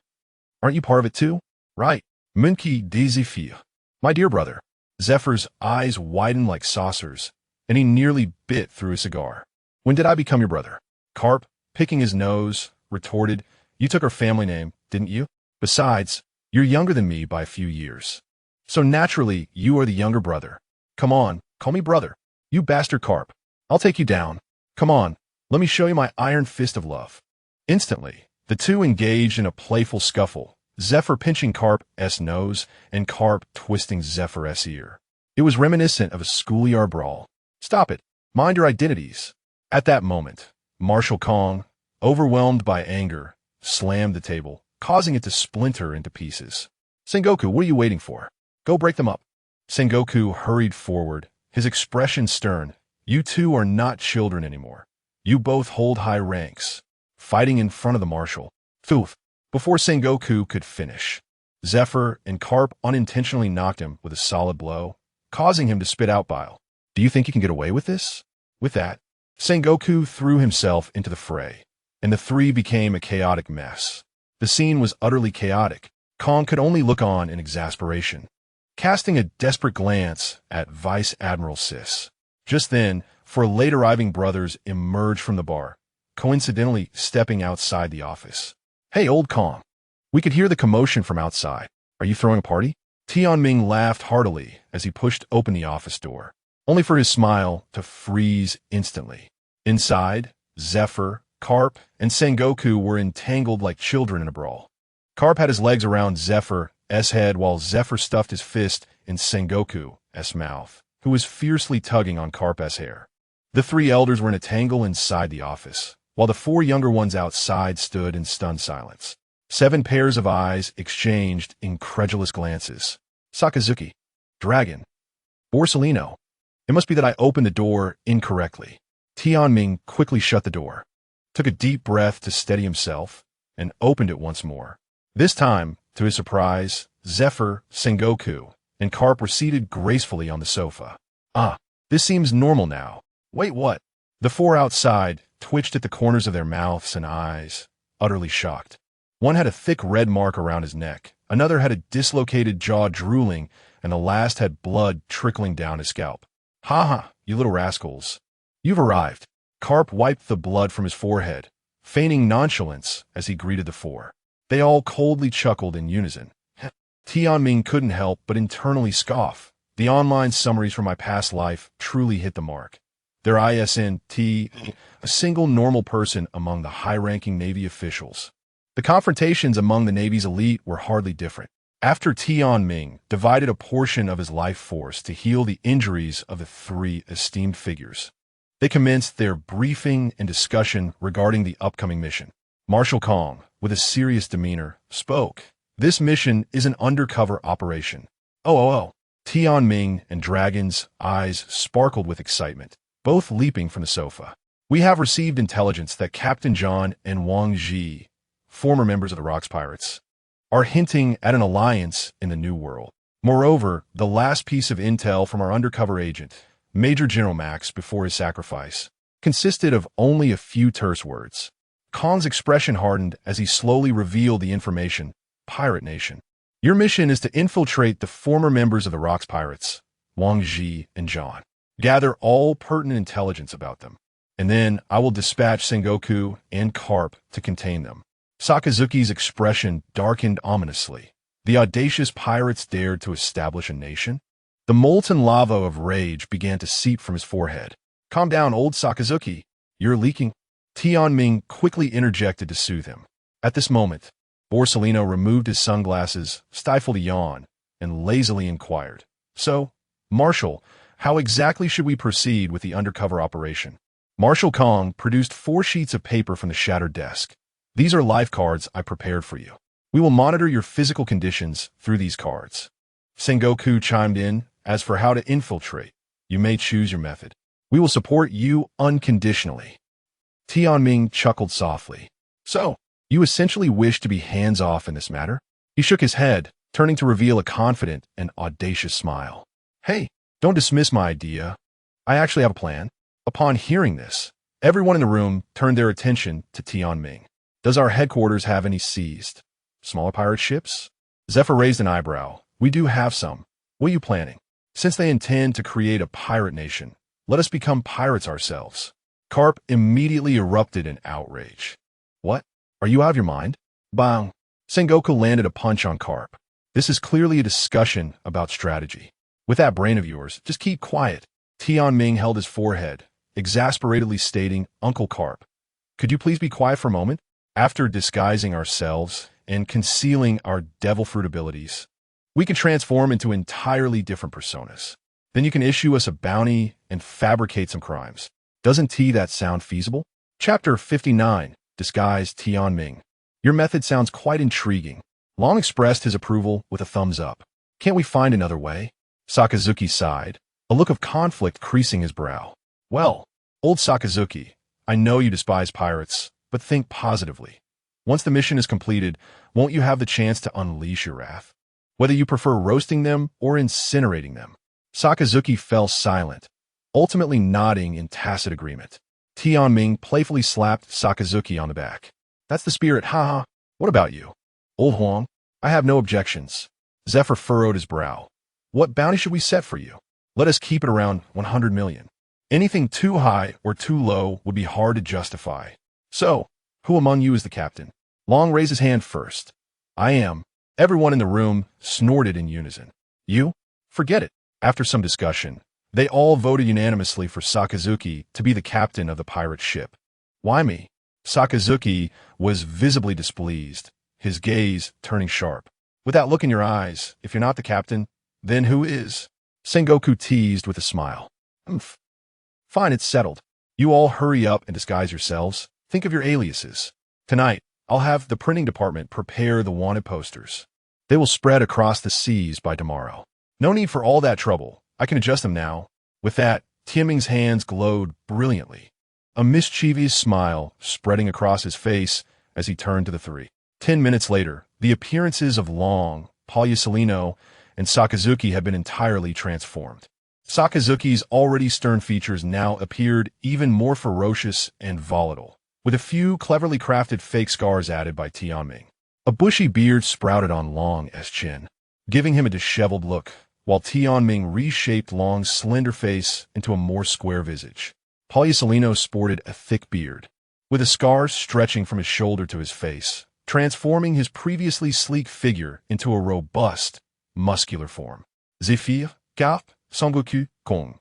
aren't you part of it too? Right. Munki Dizifia. My dear brother. Zephyr's eyes widened like saucers, and he nearly bit through a cigar. When did I become your brother? Carp, picking his nose, retorted, You took our family name, didn't you? Besides, you're younger than me by a few years. So naturally, you are the younger brother. Come on, call me brother. You bastard Carp. I'll take you down. Come on, let me show you my iron fist of love. Instantly, the two engaged in a playful scuffle, Zephyr pinching Carp's nose and Carp twisting Zephyr's ear. It was reminiscent of a schoolyard brawl. Stop it. Mind your identities. At that moment, Marshal Kong, overwhelmed by anger, slammed the table, causing it to splinter into pieces. Sengoku, what are you waiting for? Go break them up. Sengoku hurried forward, his expression stern. You two are not children anymore. You both hold high ranks. Fighting in front of the marshal. Thoof. Before Sengoku could finish, Zephyr and Carp unintentionally knocked him with a solid blow, causing him to spit out bile. Do you think you can get away with this? With that, Sengoku threw himself into the fray, and the three became a chaotic mess. The scene was utterly chaotic. Kong could only look on in exasperation, casting a desperate glance at Vice Admiral Sis. Just then, four late-arriving brothers emerged from the bar, coincidentally stepping outside the office. Hey, old Kong. We could hear the commotion from outside. Are you throwing a party? Tianming laughed heartily as he pushed open the office door, only for his smile to freeze instantly. Inside, Zephyr, Carp, and Sengoku were entangled like children in a brawl. Carp had his legs around Zephyr's head while Zephyr stuffed his fist in Sengoku's mouth, who was fiercely tugging on Carp's hair. The three elders were in a tangle inside the office, while the four younger ones outside stood in stunned silence. 7 pairs of eyes exchanged incredulous glances. Sakazuki. Dragon. Borsellino. It must be that I opened the door incorrectly. Tianming quickly shut the door, took a deep breath to steady himself, and opened it once more. This time, to his surprise, Zephyr, Sengoku, and Carp were seated gracefully on the sofa. Ah, this seems normal now. Wait, what? The four outside twitched at the corners of their mouths and eyes, utterly shocked. One had a thick red mark around his neck, another had a dislocated jaw drooling, and the last had blood trickling down his scalp. Ha ha, you little rascals. You've arrived. Carp wiped the blood from his forehead, feigning nonchalance as he greeted the four. They all coldly chuckled in unison. Tianming couldn't help but internally scoff. The online summaries from my past life truly hit the mark. Their ISNT, a single normal person among the high-ranking Navy officials. The confrontations among the Navy's elite were hardly different. After Tianming divided a portion of his life force to heal the injuries of the three esteemed figures, they commenced their briefing and discussion regarding the upcoming mission. Marshal Kong, with a serious demeanor, spoke. This mission is an undercover operation. Oh. Tianming and Dragon's eyes sparkled with excitement, both leaping from the sofa. We have received intelligence that Captain John and Wang Ji, former members of the Rocks Pirates, are hinting at an alliance in the New World. Moreover, the last piece of intel from our undercover agent, Major General Max, before his sacrifice, consisted of only a few terse words. Kong's expression hardened as he slowly revealed the information. Pirate Nation. Your mission is to infiltrate the former members of the Rocks Pirates, Wang Ji and John. Gather all pertinent intelligence about them, and then I will dispatch Sengoku and Carp to contain them. Sakazuki's expression darkened ominously. The audacious pirates dared to establish a nation? The molten lava of rage began to seep from his forehead. Calm down, old Sakazuki. You're leaking. Tianming quickly interjected to soothe him. At this moment, Borsellino removed his sunglasses, stifled a yawn, and lazily inquired. So, Marshal, how exactly should we proceed with the undercover operation? Marshal Kong produced 4 sheets of paper from the shattered desk. These are life cards I prepared for you. We will monitor your physical conditions through these cards. Sengoku chimed in. As for how to infiltrate, you may choose your method. We will support you unconditionally. Tianming chuckled softly. So, you essentially wish to be hands-off in this matter? He shook his head, turning to reveal a confident and audacious smile. Hey, don't dismiss my idea. I actually have a plan. Upon hearing this, everyone in the room turned their attention to Tianming. Does our headquarters have any seized smaller pirate ships? Zephyr raised an eyebrow. We do have some. What are you planning? Since they intend to create a pirate nation, let us become pirates ourselves. Carp immediately erupted in outrage. What? Are you out of your mind? Bang! Sengoku landed a punch on Carp. This is clearly a discussion about strategy. With that brain of yours, just keep quiet. Tianming held his forehead, exasperatedly stating, Uncle Carp, could you please be quiet for a moment? After disguising ourselves and concealing our devil fruit abilities, we can transform into entirely different personas. Then you can issue us a bounty and fabricate some crimes. Doesn't that sound feasible? Chapter 59, Disguised Tianming. Your method sounds quite intriguing. Long expressed his approval with a thumbs up. Can't we find another way? Sakazuki sighed, a look of conflict creasing his brow. Well, old Sakazuki, I know you despise pirates, but think positively. Once the mission is completed, won't you have the chance to unleash your wrath? Whether you prefer roasting them or incinerating them. Sakazuki fell silent, ultimately nodding in tacit agreement. Tianming playfully slapped Sakazuki on the back. That's the spirit, haha. What about you? Old Huang, I have no objections. Zephyr furrowed his brow. What bounty should we set for you? Let us keep it around 100 million. Anything too high or too low would be hard to justify. So, who among you is the captain? Long raised his hand first. I am. Everyone in the room snorted in unison. You? Forget it. After some discussion, they all voted unanimously for Sakazuki to be the captain of the pirate ship. Why me? Sakazuki was visibly displeased, his gaze turning sharp. With that look in your eyes, if you're not the captain, then who is? Sengoku teased with a smile. Umph. Fine, it's settled. You all hurry up and disguise yourselves. Think of your aliases. Tonight, I'll have the printing department prepare the wanted posters. They will spread across the seas by tomorrow. No need for all that trouble. I can adjust them now. With that, Tianming's hands glowed brilliantly, a mischievous smile spreading across his face as he turned to the three. 10 minutes later, the appearances of Long, Pagliusolino, and Sakazuki had been entirely transformed. Sakazuki's already stern features now appeared even more ferocious and volatile, with a few cleverly crafted fake scars added by Tianming. A bushy beard sprouted on Long's chin, giving him a disheveled look, while Tianming reshaped Long's slender face into a more square visage. Pagliusolino sported a thick beard, with a scar stretching from his shoulder to his face, transforming his previously sleek figure into a robust, muscular form. Zephyr, Carp, Sengoku, Kong.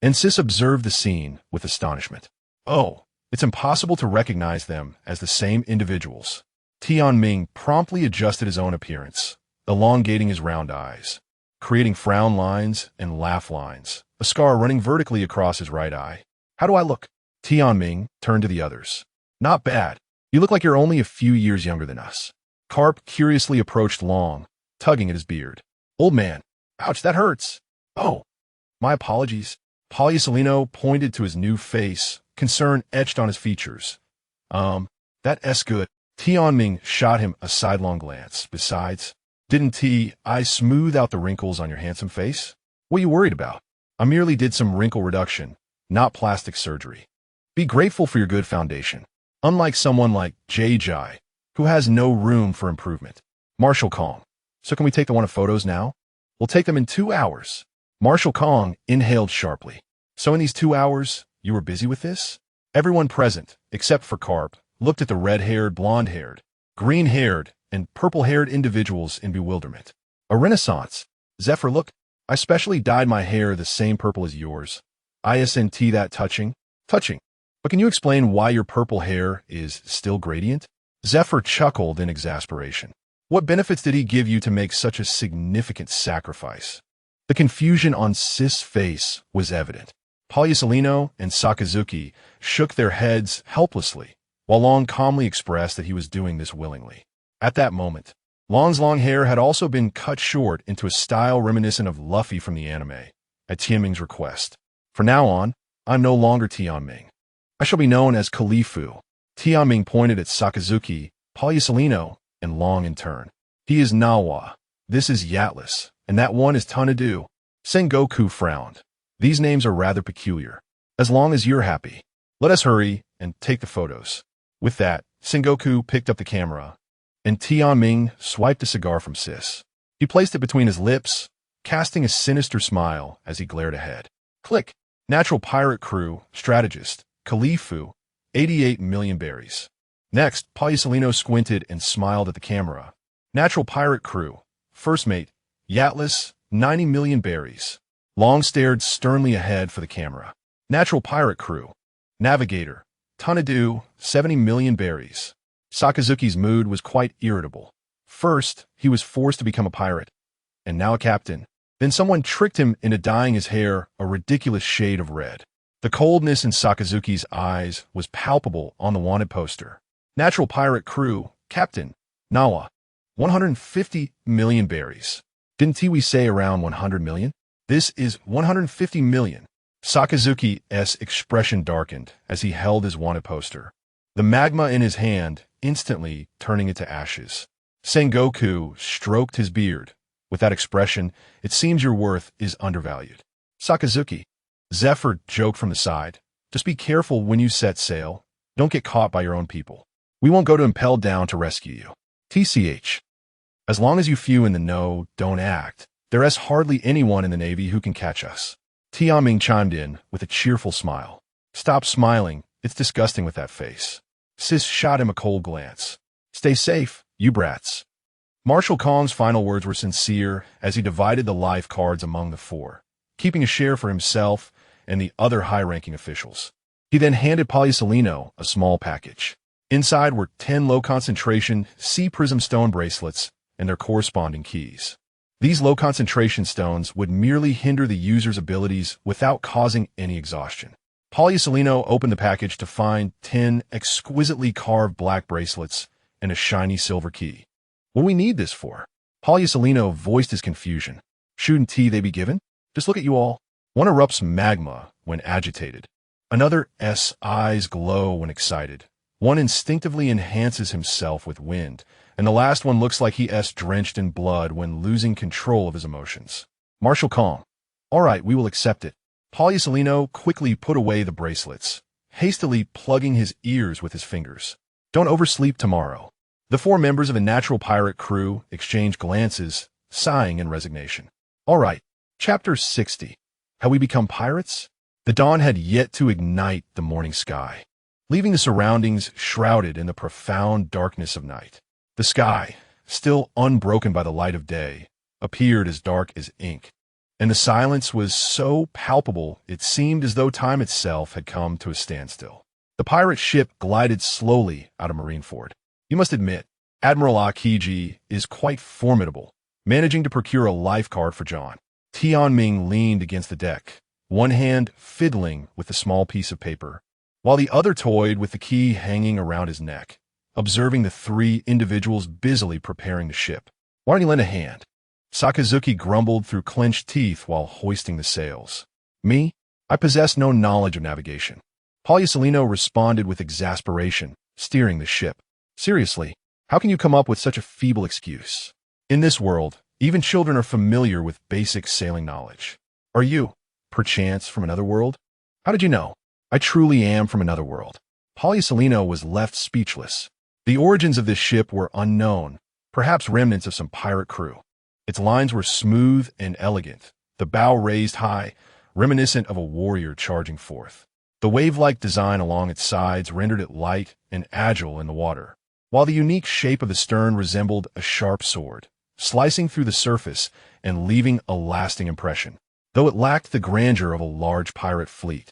And Sis observed the scene with astonishment. Oh, it's impossible to recognize them as the same individuals. Tianming promptly adjusted his own appearance, elongating his round eyes, creating frown lines and laugh lines, a scar running vertically across his right eye. How do I look? Tianming turned to the others. Not bad. You look like you're only a few years younger than us. Carp curiously approached Long, tugging at his beard. Old man. Ouch, that hurts. Oh, my apologies. Pagliusolino pointed to his new face, concern etched on his features. That's good. Tianming shot him a sidelong glance. Besides, didn't I smooth out the wrinkles on your handsome face? What are you worried about? I merely did some wrinkle reduction, not plastic surgery. Be grateful for your good foundation. Unlike someone like Jai, who has no room for improvement. Marshal Kong. So can we take the one of photos now? We'll take them in 2 hours. Marshal Kong inhaled sharply. So in these 2 hours, you were busy with this? Everyone present, except for Carp, looked at the red-haired, blonde-haired, green-haired, and purple-haired individuals in bewilderment. A renaissance. Zephyr, look, I specially dyed my hair the same purple as yours. Isn't that touching? Touching. But can you explain why your purple hair is still gradient? Zephyr chuckled in exasperation. What benefits did he give you to make such a significant sacrifice? The confusion on Sis' face was evident. Pagliusolino and Sakazuki shook their heads helplessly, while Long calmly expressed that he was doing this willingly. At that moment, Long's long hair had also been cut short into a style reminiscent of Luffy from the anime, at Tianming's request. From now on, I'm no longer Tianming. I shall be known as Khalifu. Tianming pointed at Sakazuki, Pagliusolino, and Long in turn. He is Nawa. This is Yatlas, and that one is Tanadu. Sengoku frowned. These names are rather peculiar. As long as you're happy, let us hurry and take the photos. With that, Sengoku picked up the camera, and Tianming swiped a cigar from Sis. He placed it between his lips, casting a sinister smile as he glared ahead. Click. Natural pirate crew, strategist, Khalifu, 88 million berries. Next, Polysolino squinted and smiled at the camera. Natural pirate crew, first mate, Yatlas, 90 million berries. Long stared sternly ahead for the camera. Natural pirate crew, navigator, Tonadu, 70 million berries. Sakazuki's mood was quite irritable. First, he was forced to become a pirate, and now a captain. Then someone tricked him into dyeing his hair a ridiculous shade of red. The coldness in Sakazuki's eyes was palpable on the wanted poster. Natural pirate crew, captain, Nawa, 150 million berries. Didn't we say around 100 million? This is 150 million. Sakazuki's expression darkened as he held his wanted poster, the magma in his hand instantly turning it to ashes. Sengoku stroked his beard. With that expression, it seems your worth is undervalued. Sakazuki. Zephyr joked from the side. Just be careful when you set sail. Don't get caught by your own people. We won't go to impel down to rescue you. TCH. As long as you few in the know don't act, there is hardly anyone in the Navy who can catch us. Tianming chimed in with a cheerful smile. Stop smiling. It's disgusting with that face. Sis shot him a cold glance. Stay safe, you brats. Marshal Kong's final words were sincere as he divided the life cards among the four, keeping a share for himself and the other high-ranking officials. He then handed Polysolino a small package. Inside were 10 low-concentration sea prism stone bracelets and their corresponding keys. These low-concentration stones would merely hinder the user's abilities without causing any exhaustion. Polysolino opened the package to find 10 exquisitely carved black bracelets and a shiny silver key. What do we need this for? Polysolino voiced his confusion. Shouldn't they be given? Just look at you all. One erupts magma when agitated. Another's eyes glow when excited. One instinctively enhances himself with wind, and the last one looks like he's drenched in blood when losing control of his emotions. Marshal Kong. All right, we will accept it. Polysolino quickly put away the bracelets, hastily plugging his ears with his fingers. Don't oversleep tomorrow. The four members of the natural pirate crew exchanged glances, sighing in resignation. All right, Chapter 60. How we become pirates? The dawn had yet to ignite the morning sky, leaving the surroundings shrouded in the profound darkness of night. The sky, still unbroken by the light of day, appeared as dark as ink, and the silence was so palpable it seemed as though time itself had come to a standstill. The pirate ship glided slowly out of Marineford. You must admit, Admiral Akiji is quite formidable, managing to procure a life card for John. Tianming leaned against the deck, one hand fiddling with a small piece of paper, while the other toyed with the key hanging around his neck, observing the three individuals busily preparing the ship. Why don't you lend a hand? Sakazuki grumbled through clenched teeth while hoisting the sails. Me? I possess no knowledge of navigation. Polysolino responded with exasperation, steering the ship. Seriously, how can you come up with such a feeble excuse? In this world, even children are familiar with basic sailing knowledge. Are you, perchance, from another world? How did you know? I truly am from another world. Polysolino was left speechless. The origins of this ship were unknown, perhaps remnants of some pirate crew. Its lines were smooth and elegant, the bow raised high, reminiscent of a warrior charging forth. The wave-like design along its sides rendered it light and agile in the water, while the unique shape of the stern resembled a sharp sword, slicing through the surface and leaving a lasting impression. Though it lacked the grandeur of a large pirate fleet,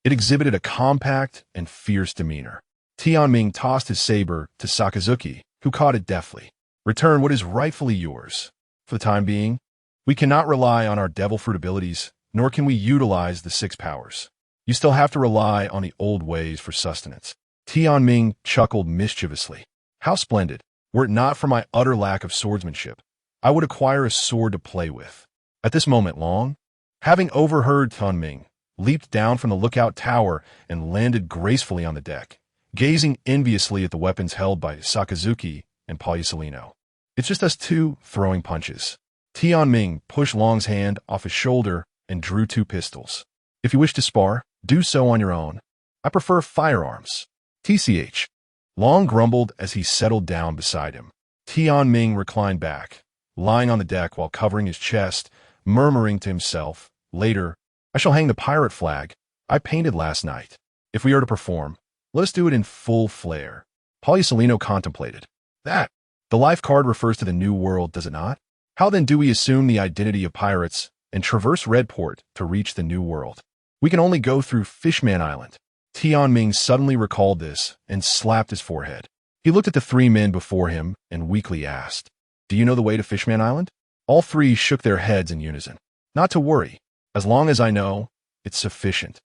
it exhibited a compact and fierce demeanor. Tianming tossed his saber to Sakazuki, who caught it deftly. Return what is rightfully yours. For the time being, we cannot rely on our devil fruit abilities, nor can we utilize the 6 powers. You still have to rely on the old ways for sustenance. Tianming chuckled mischievously. How splendid. Were it not for my utter lack of swordsmanship, I would acquire a sword to play with. At this moment Long, having overheard Tianming, leaped down from the lookout tower and landed gracefully on the deck, gazing enviously at the weapons held by Sakazuki and Polysolino. It's just us two throwing punches. Tianming pushed Long's hand off his shoulder and drew 2 pistols. If you wish to spar, do so on your own. I prefer firearms. TCH. Long grumbled as he settled down beside him. Tianming reclined back, lying on the deck while covering his chest, murmuring to himself, "Later, I shall hang the pirate flag I painted last night. If we are to perform, let us do it in full flare." Poliucelino contemplated. "That, the life card refers to the New World, does it not? How then do we assume the identity of pirates and traverse Redport to reach the New World? We can only go through Fishman Island." Tianming suddenly recalled this and slapped his forehead. He looked at the three men before him and weakly asked, "Do you know the way to Fishman Island?" All three shook their heads in unison. "Not to worry. As long as I know, it's sufficient."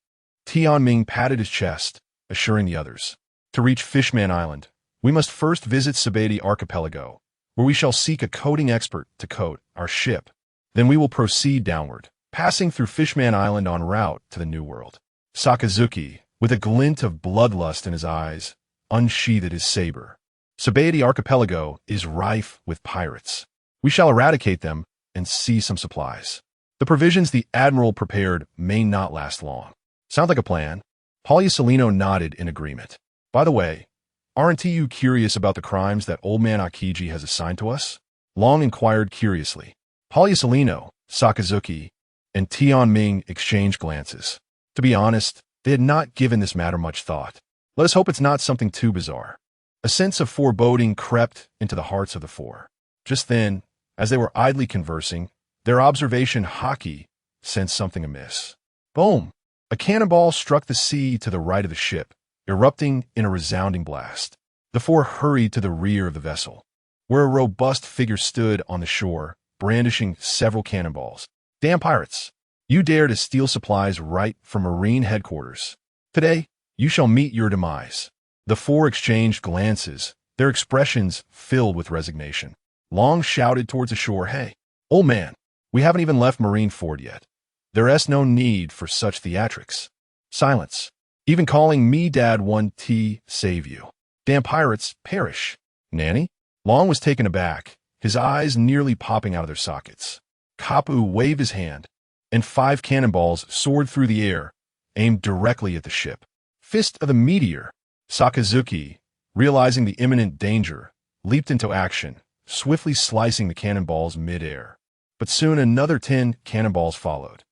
Tianming patted his chest, assuring the others, "To reach Fishman Island, we must first visit Sabeti Archipelago, where we shall seek a coating expert to coat our ship. Then we will proceed downward, passing through Fishman Island en route to the New World." Sakazuki, with a glint of bloodlust in his eyes, unsheathed his saber. "Sabeti Archipelago is rife with pirates. We shall eradicate them and seize some supplies. The provisions the admiral prepared may not last long." "Sounds like a plan." Poliucelino nodded in agreement. "By the way, aren't you curious about the crimes that old man Akiji has assigned to us?" Long inquired curiously. Poliucelino, Sakazuki, and Tianming exchanged glances. To be honest, they had not given this matter much thought. Let us hope it's not something too bizarre. A sense of foreboding crept into the hearts of the four. Just then, as they were idly conversing, their observation Haki sensed something amiss. Boom! A cannonball struck the sea to the right of the ship, erupting in a resounding blast. The four hurried to the rear of the vessel, where a robust figure stood on the shore, brandishing several cannonballs. "Damn pirates! You dare to steal supplies right from Marine headquarters. Today, you shall meet your demise." The four exchanged glances, their expressions filled with resignation. Long shouted towards the shore, "Hey, old man, we haven't even left Marine Ford yet. There's no need for such theatrics." Silence. "Even calling me Dad won't save you. Damn pirates, perish." "Nanny?" Long was taken aback, his eyes nearly popping out of their sockets. Kapu waved his hand, and 5 cannonballs soared through the air, aimed directly at the ship. "Fist of the Meteor." Sakazuki, realizing the imminent danger, leaped into action, swiftly slicing the cannonballs mid-air. But soon another 10 cannonballs followed.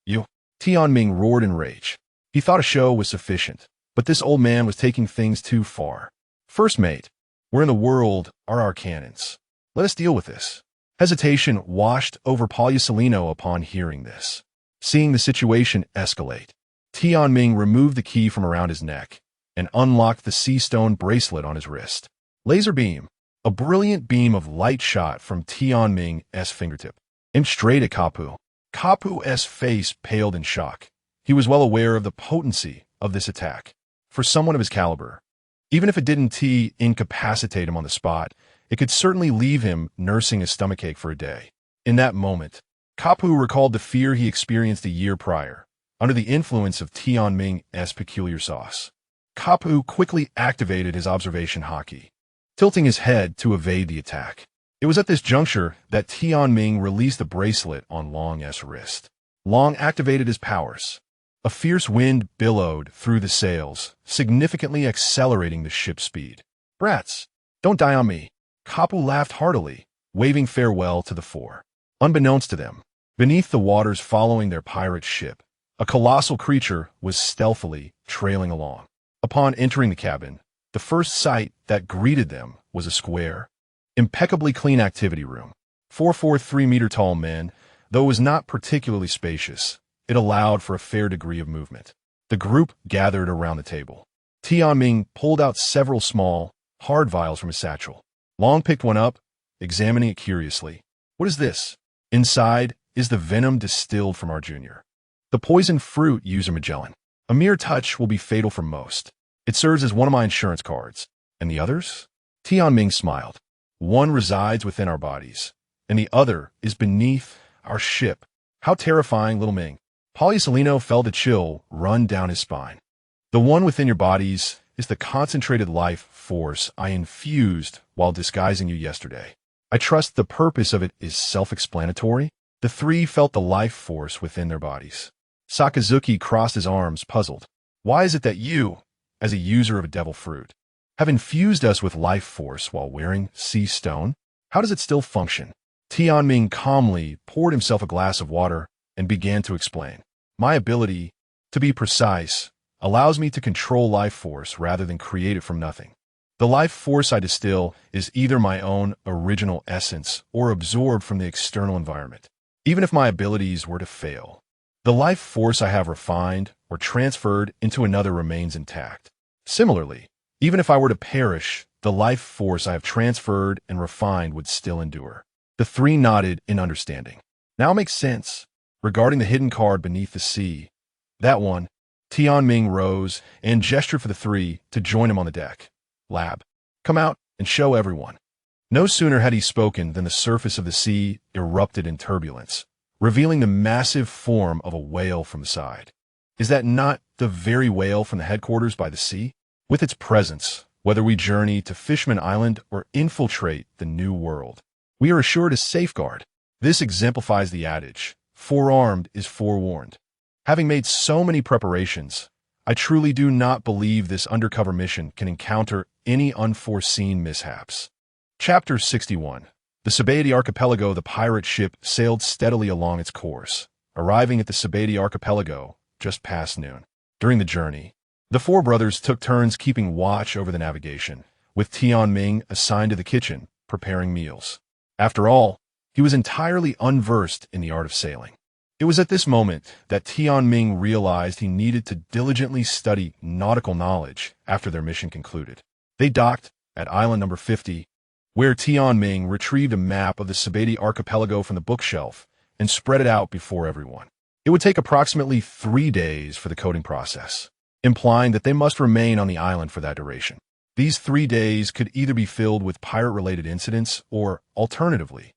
"You!" Tianming roared in rage. He thought a show was sufficient, but this old man was taking things too far. "First mate, where in the world are our cannons? Let us deal with this." Hesitation washed over Poliucelino upon hearing this. Seeing the situation escalate, Tianming removed the key from around his neck and unlocked the sea stone bracelet on his wrist. Laser beam. A brilliant beam of light shot from Tianming's fingertip, aimed straight at Kapu. Kapu's face paled in shock. He was well aware of the potency of this attack. For someone of his caliber, even if it didn't incapacitate him on the spot, it could certainly leave him nursing a stomachache for a day. In that moment, Kapu recalled the fear he experienced a year prior, under the influence of Tianming's peculiar sauce. Kapu quickly activated his observation Haki, tilting his head to evade the attack. It was at this juncture that Tianming released the bracelet on Long's wrist. Long activated his powers. A fierce wind billowed through the sails, significantly accelerating the ship's speed. "Brats, don't die on me." Kapu laughed heartily, waving farewell to the four. Unbeknownst to them, beneath the waters following their pirate ship, a colossal creature was stealthily trailing along. Upon entering the cabin, the first sight that greeted them was a square, impeccably clean activity room. 3-meter-tall men, though it was not particularly spacious, it allowed for a fair degree of movement. The group gathered around the table. Tianming pulled out several small, hard vials from his satchel. Long picked one up, examining it curiously. "What is this?" "Inside is the venom distilled from our junior. The poison fruit, User Magellan. A mere touch will be fatal for most. It serves as one of my insurance cards." "And the others?" Tianming smiled. "One resides within our bodies, and the other is beneath our ship." How terrifying, little Ming. Poliucelino felt a chill run down his spine. "The one within your bodies is the concentrated life force I infused while disguising you yesterday. I trust the purpose of it is self-explanatory." The three felt the life force within their bodies. Sakazuki crossed his arms, puzzled. "Why is it that you, as a user of a devil fruit, have infused us with life force while wearing sea stone? How does it still function? Tianming calmly poured himself a glass of water and began to explain. My ability, to be precise, allows me to control life force rather than create it from nothing. The life force I distill is either my own original essence or absorbed from the external environment. Even if my abilities were to fail, the life force I have refined or transferred into another remains intact. Similarly, even if I were to perish, the life force I have transferred and refined would still endure. The three nodded in understanding. Now it makes sense. Regarding the hidden card beneath the sea, that one, Tianming rose and gestured for the three to join him on the deck. Lab, come out and show everyone. No sooner had he spoken than the surface of the sea erupted in turbulence, revealing the massive form of a whale from the side. Is that not the very whale from the headquarters by the sea? With its presence, whether we journey to Fishman Island or infiltrate the New World, we are assured a safeguard. This exemplifies the adage, forearmed is forewarned. Having made so many preparations, I truly do not believe this undercover mission can encounter any unforeseen mishaps. Chapter 61. The Sabaody Archipelago. The pirate ship sailed steadily along its course, arriving at the Sabaody Archipelago just past noon. During the journey, the four brothers took turns keeping watch over the navigation, with Tianming assigned to the kitchen, preparing meals. After all, he was entirely unversed in the art of sailing. It was at this moment that Tianming realized he needed to diligently study nautical knowledge after their mission concluded. They docked at island number 50, where Tianming retrieved a map of the Sabaody Archipelago from the bookshelf and spread it out before everyone. It would take approximately 3 days for the coding process, implying that they must remain on the island for that duration. These 3 days could either be filled with pirate-related incidents or, alternatively,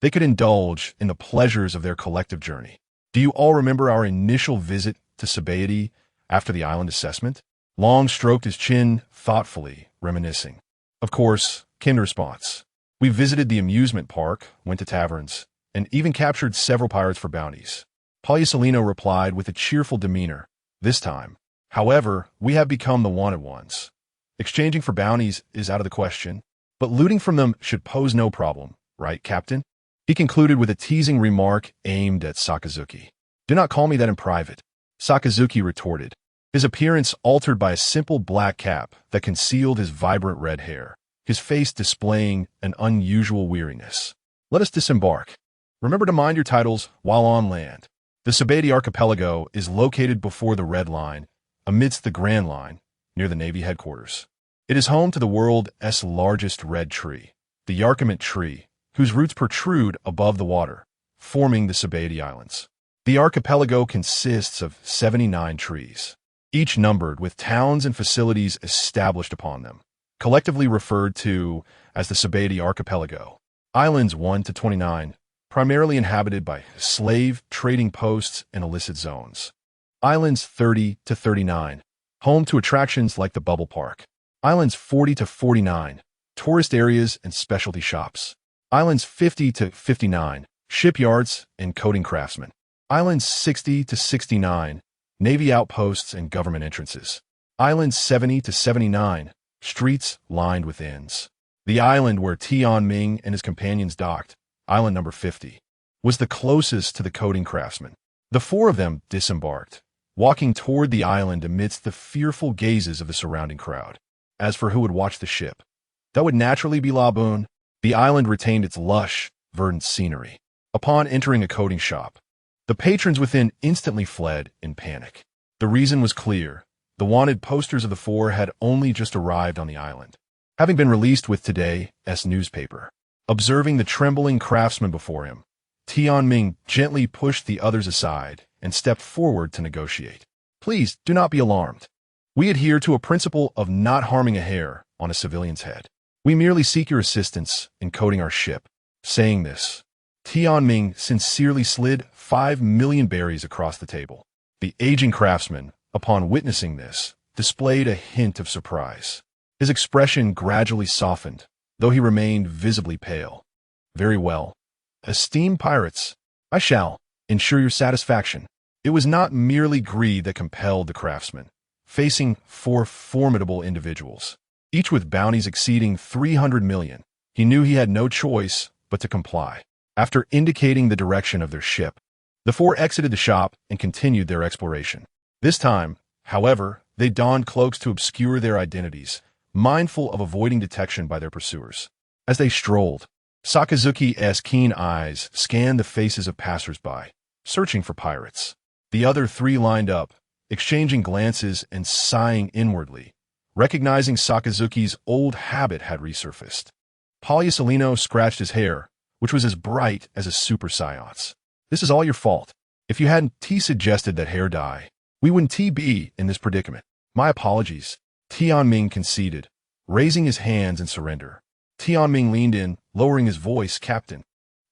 they could indulge in the pleasures of their collective journey. Do you all remember our initial visit to Sabaody after the island assessment? Long stroked his chin thoughtfully, reminiscing. Of course, came the response. We visited the amusement park, went to taverns, and even captured several pirates for bounties. Poliucelino replied with a cheerful demeanor. This time, however, we have become the wanted ones. Exchanging for bounties is out of the question, but looting from them should pose no problem, right, Captain? He concluded with a teasing remark aimed at Sakazuki. Do not call me that in private, Sakazuki retorted, his appearance altered by a simple black cap that concealed his vibrant red hair, his face displaying an unusual weariness. Let us disembark. Remember to mind your titles while on land. The Sabaody Archipelago is located before the Red Line, amidst the Grand Line, near the Navy headquarters. It is home to the world's largest red tree, the Yarkament tree, whose roots protrude above the water, forming the Sabaody Islands. The archipelago consists of 79 trees, each numbered with towns and facilities established upon them, collectively referred to as the Sabaody Archipelago. Islands 1 to 29, primarily inhabited by slave trading posts and illicit zones. Islands 30 to 39, home to attractions like the Bubble Park. Islands 40 to 49, tourist areas and specialty shops. Islands 50 to 59, shipyards and coating craftsmen. Islands 60 to 69, Navy outposts and government entrances. Islands 70 to 79, streets lined with inns. The island where Tianming and his companions docked, island number 50, was the closest to the coating craftsmen. The four of them disembarked, walking toward the island amidst the fearful gazes of the surrounding crowd. As for who would watch the ship, that would naturally be Laboon. The island retained its lush, verdant scenery. Upon entering a coating shop, the patrons within instantly fled in panic. The reason was clear. The wanted posters of the four had only just arrived on the island, having been released with today's newspaper. Observing the trembling craftsman before him, Tianming gently pushed the others aside and stepped forward to negotiate. Please do not be alarmed. We adhere to a principle of not harming a hair on a civilian's head. We merely seek your assistance in coating our ship. Saying this, Tianming sincerely slid 5 million berries across the table. The aging craftsman, upon witnessing this, displayed a hint of surprise. His expression gradually softened, though he remained visibly pale. Very well. Esteemed pirates, I shall ensure your satisfaction. It was not merely greed that compelled the craftsman, facing four formidable individuals. each with bounties exceeding 300 million. He knew he had no choice but to comply. After indicating the direction of their ship, the four exited the shop and continued their exploration. This time, however, they donned cloaks to obscure their identities, mindful of avoiding detection by their pursuers. As they strolled, Sakazuki's keen eyes scanned the faces of passers-by, searching for pirates. The other three lined up, exchanging glances and sighing inwardly, recognizing Sakazuki's old habit had resurfaced. Poliusolino scratched his hair, which was as bright as a super seance. This is all your fault. If you hadn't suggested that hair dye, we wouldn't be in this predicament. My apologies. Tianming conceded, raising his hands in surrender. Tianming leaned in, lowering his voice. Captain,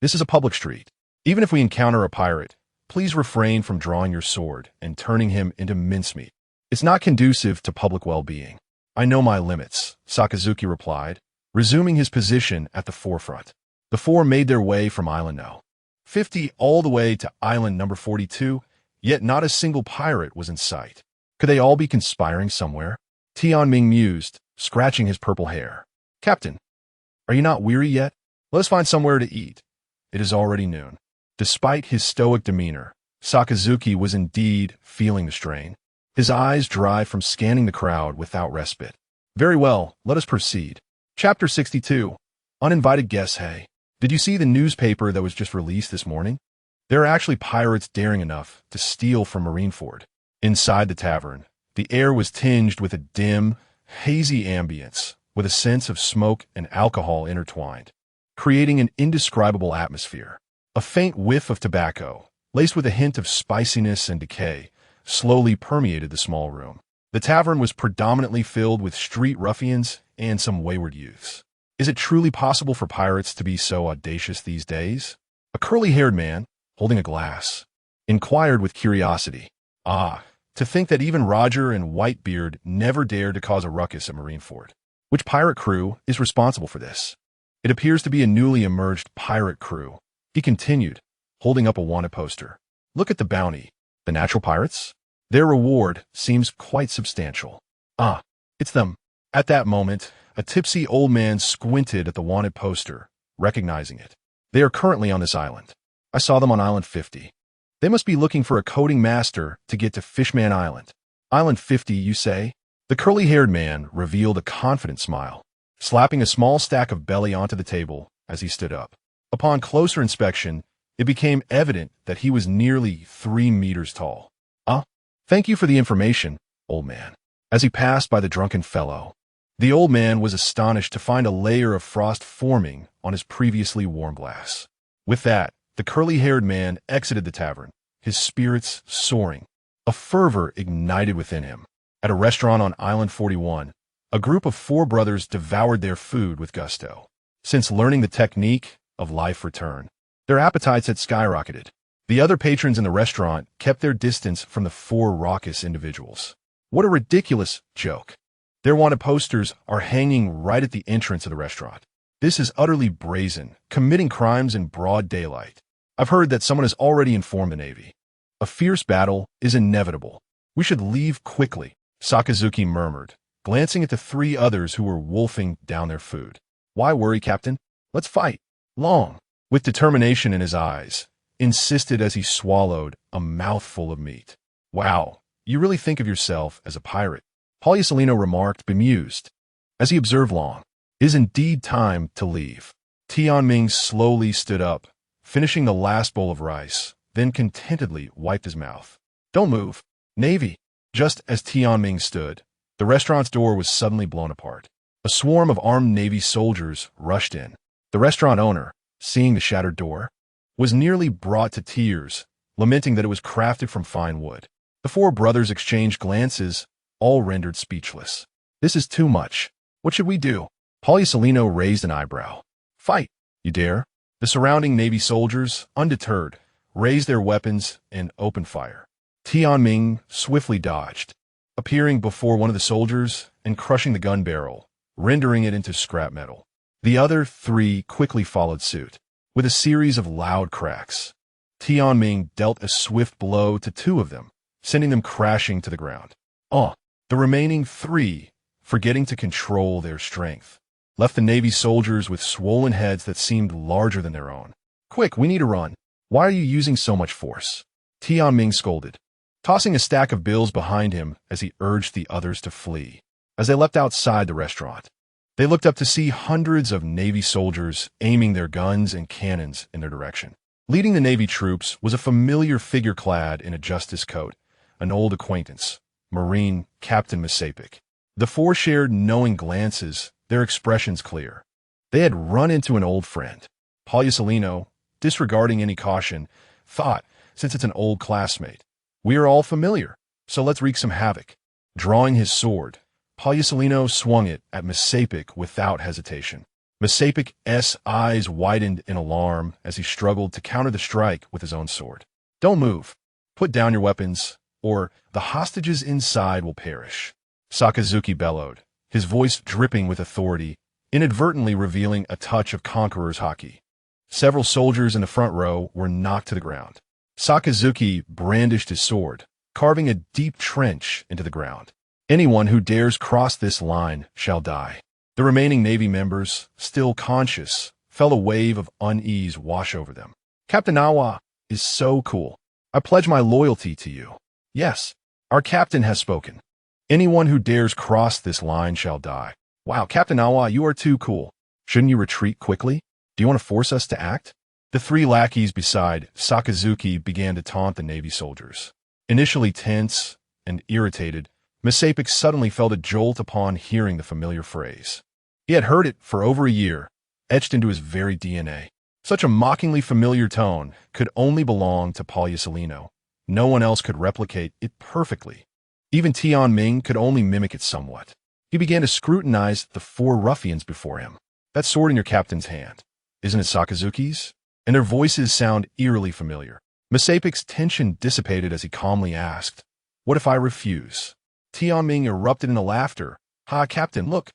this is a public street. Even if we encounter a pirate, please refrain from drawing your sword and turning him into mincemeat. It's not conducive to public well-being. I know my limits, Sakazuki replied, resuming his position at the forefront. The four made their way from Island No. 50 all the way to Island number 42, yet not a single pirate was in sight. Could they all be conspiring somewhere? Tianming mused, scratching his purple hair. Captain, are you not weary yet? Let us find somewhere to eat. It is already noon. Despite his stoic demeanor, Sakazuki was indeed feeling the strain. His eyes dry from scanning the crowd without respite. Very well, let us proceed. Chapter 62. Uninvited guests. Hey, did you see the newspaper that was just released this morning? There are actually pirates daring enough to steal from Marineford. Inside the tavern, the air was tinged with a dim, hazy ambience, with a sense of smoke and alcohol intertwined, creating an indescribable atmosphere. A faint whiff of tobacco, laced with a hint of spiciness and decay, slowly permeated the small room. The tavern was predominantly filled with street ruffians and some wayward youths. Is it truly possible for pirates to be so audacious these days? A curly-haired man, holding a glass, inquired with curiosity. Ah, to think that even Roger and Whitebeard never dared to cause a ruckus at Marineford. Which pirate crew is responsible for this? It appears to be a newly emerged pirate crew. He continued, holding up a wanted poster. Look at the bounty. The natural pirates? Their reward seems quite substantial. Ah, it's them. At that moment, a tipsy old man squinted at the wanted poster, recognizing it. They are currently on this island. I saw them on Island 50. They must be looking for a coding master to get to Fishman Island. Island 50, you say? The curly-haired man revealed a confident smile, slapping a small stack of belly onto the table as he stood up. Upon closer inspection, it became evident that he was nearly 3 meters tall. Thank you for the information, old man. As he passed by the drunken fellow, the old man was astonished to find a layer of frost forming on his previously warm glass. With that, the curly-haired man exited the tavern, his spirits soaring. A fervor ignited within him. At a restaurant on Island 41, a group of 4 brothers devoured their food with gusto. Since learning the technique of life return, their appetites had skyrocketed. The other patrons in the restaurant kept their distance from the 4 raucous individuals. What a ridiculous joke. Their wanted posters are hanging right at the entrance of the restaurant. This is utterly brazen, committing crimes in broad daylight. I've heard that someone has already informed the Navy. A fierce battle is inevitable. We should leave quickly, Sakazuki murmured, glancing at the 3 others who were wolfing down their food. Why worry, Captain? Let's fight. Long, with determination in his eyes, insisted as he swallowed a mouthful of meat. Wow, you really think of yourself as a pirate, Poliusolino remarked, bemused. As he observed Long, it is indeed time to leave. Tianming slowly stood up, finishing the last bowl of rice, then contentedly wiped his mouth. Don't move. Navy. Just as Tianming stood, the restaurant's door was suddenly blown apart. A swarm of armed Navy soldiers rushed in. The restaurant owner, seeing the shattered door, was nearly brought to tears, lamenting that it was crafted from fine wood. The 4 brothers exchanged glances, all rendered speechless. This is too much. What should we do? Poliusolino raised an eyebrow. Fight, you dare? The surrounding Navy soldiers, undeterred, raised their weapons and opened fire. Tianming swiftly dodged, appearing before one of the soldiers and crushing the gun barrel, rendering it into scrap metal. The other 3 quickly followed suit. With a series of loud cracks, Tianming dealt a swift blow to 2 of them, sending them crashing to the ground. The remaining 3 forgetting to control their strength, left the Navy soldiers with swollen heads that seemed larger than their own. "Quick, we need to run. Why are you using so much force?" Tianming scolded, tossing a stack of bills behind him as he urged the others to flee. As they leapt outside the restaurant, they looked up to see hundreds of Navy soldiers aiming their guns and cannons in their direction. Leading the Navy troops was a familiar figure clad in a justice coat, an old acquaintance, Marine Captain Masapik. The four shared knowing glances, their expressions clear. They had run into an old friend. Palyasolino, disregarding any caution, thought, since it's an old classmate, we are all familiar, so let's wreak some havoc. Drawing his sword, Palyasolino swung it at Masapik without hesitation. Masapik's eyes widened in alarm as he struggled to counter the strike with his own sword. "Don't move. Put down your weapons, or the hostages inside will perish," Sakazuki bellowed, his voice dripping with authority, inadvertently revealing a touch of conqueror's haki. Several soldiers in the front row were knocked to the ground. Sakazuki brandished his sword, carving a deep trench into the ground. "Anyone who dares cross this line shall die." The remaining Navy members, still conscious, felt a wave of unease wash over them. "Captain Awa is so cool. I pledge my loyalty to you. Yes, our captain has spoken. Anyone who dares cross this line shall die." "Wow, Captain Awa, you are too cool. Shouldn't you retreat quickly? Do you want to force us to act?" The three lackeys beside Sakazuki began to taunt the Navy soldiers. Initially tense and irritated, Masapik suddenly felt a jolt upon hearing the familiar phrase. He had heard it for over a year, etched into his very DNA. Such a mockingly familiar tone could only belong to Palyasolino. No one else could replicate it perfectly. Even Tianming could only mimic it somewhat. He began to scrutinize the four ruffians before him. "That sword in your captain's hand, isn't it Sakazuki's?" And their voices sound eerily familiar. Masapik's tension dissipated as he calmly asked, "What if I refuse?" Tianming erupted into laughter. "Ha, Captain, look.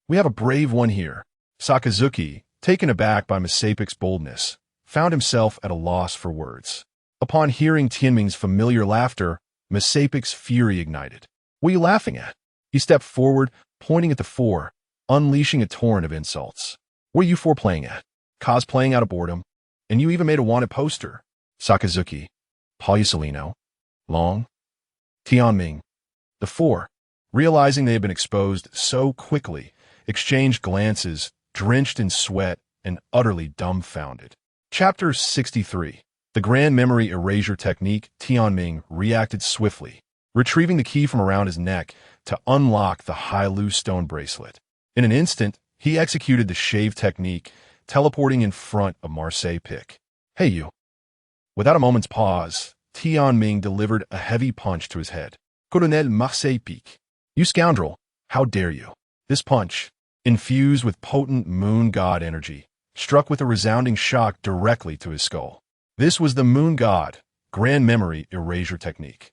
We have a brave one here." Sakazuki, taken aback by Masapik's boldness, found himself at a loss for words. Upon hearing Tianming's familiar laughter, Masapik's fury ignited. "What are you laughing at?" He stepped forward, pointing at the four, unleashing a torrent of insults. "What are you four playing at? Cosplaying out of boredom? And you even made a wanted poster." Sakazuki, Palyasolino, Long, Tianming. The four, realizing they had been exposed so quickly, exchanged glances, drenched in sweat and utterly dumbfounded. Chapter 63. The Grand Memory Erasure Technique. Tianming reacted swiftly, retrieving the key from around his neck to unlock the Hailu stone bracelet. In an instant, he executed the shave technique, teleporting in front of Marseille Pic. "Hey, you." Without a moment's pause, Tianming delivered a heavy punch to his head. "Colonel Marseille Pic. You scoundrel, how dare you?" This punch, infused with potent moon god energy, struck with a resounding shock directly to his skull. This was the moon god Grand Memory Erasure Technique.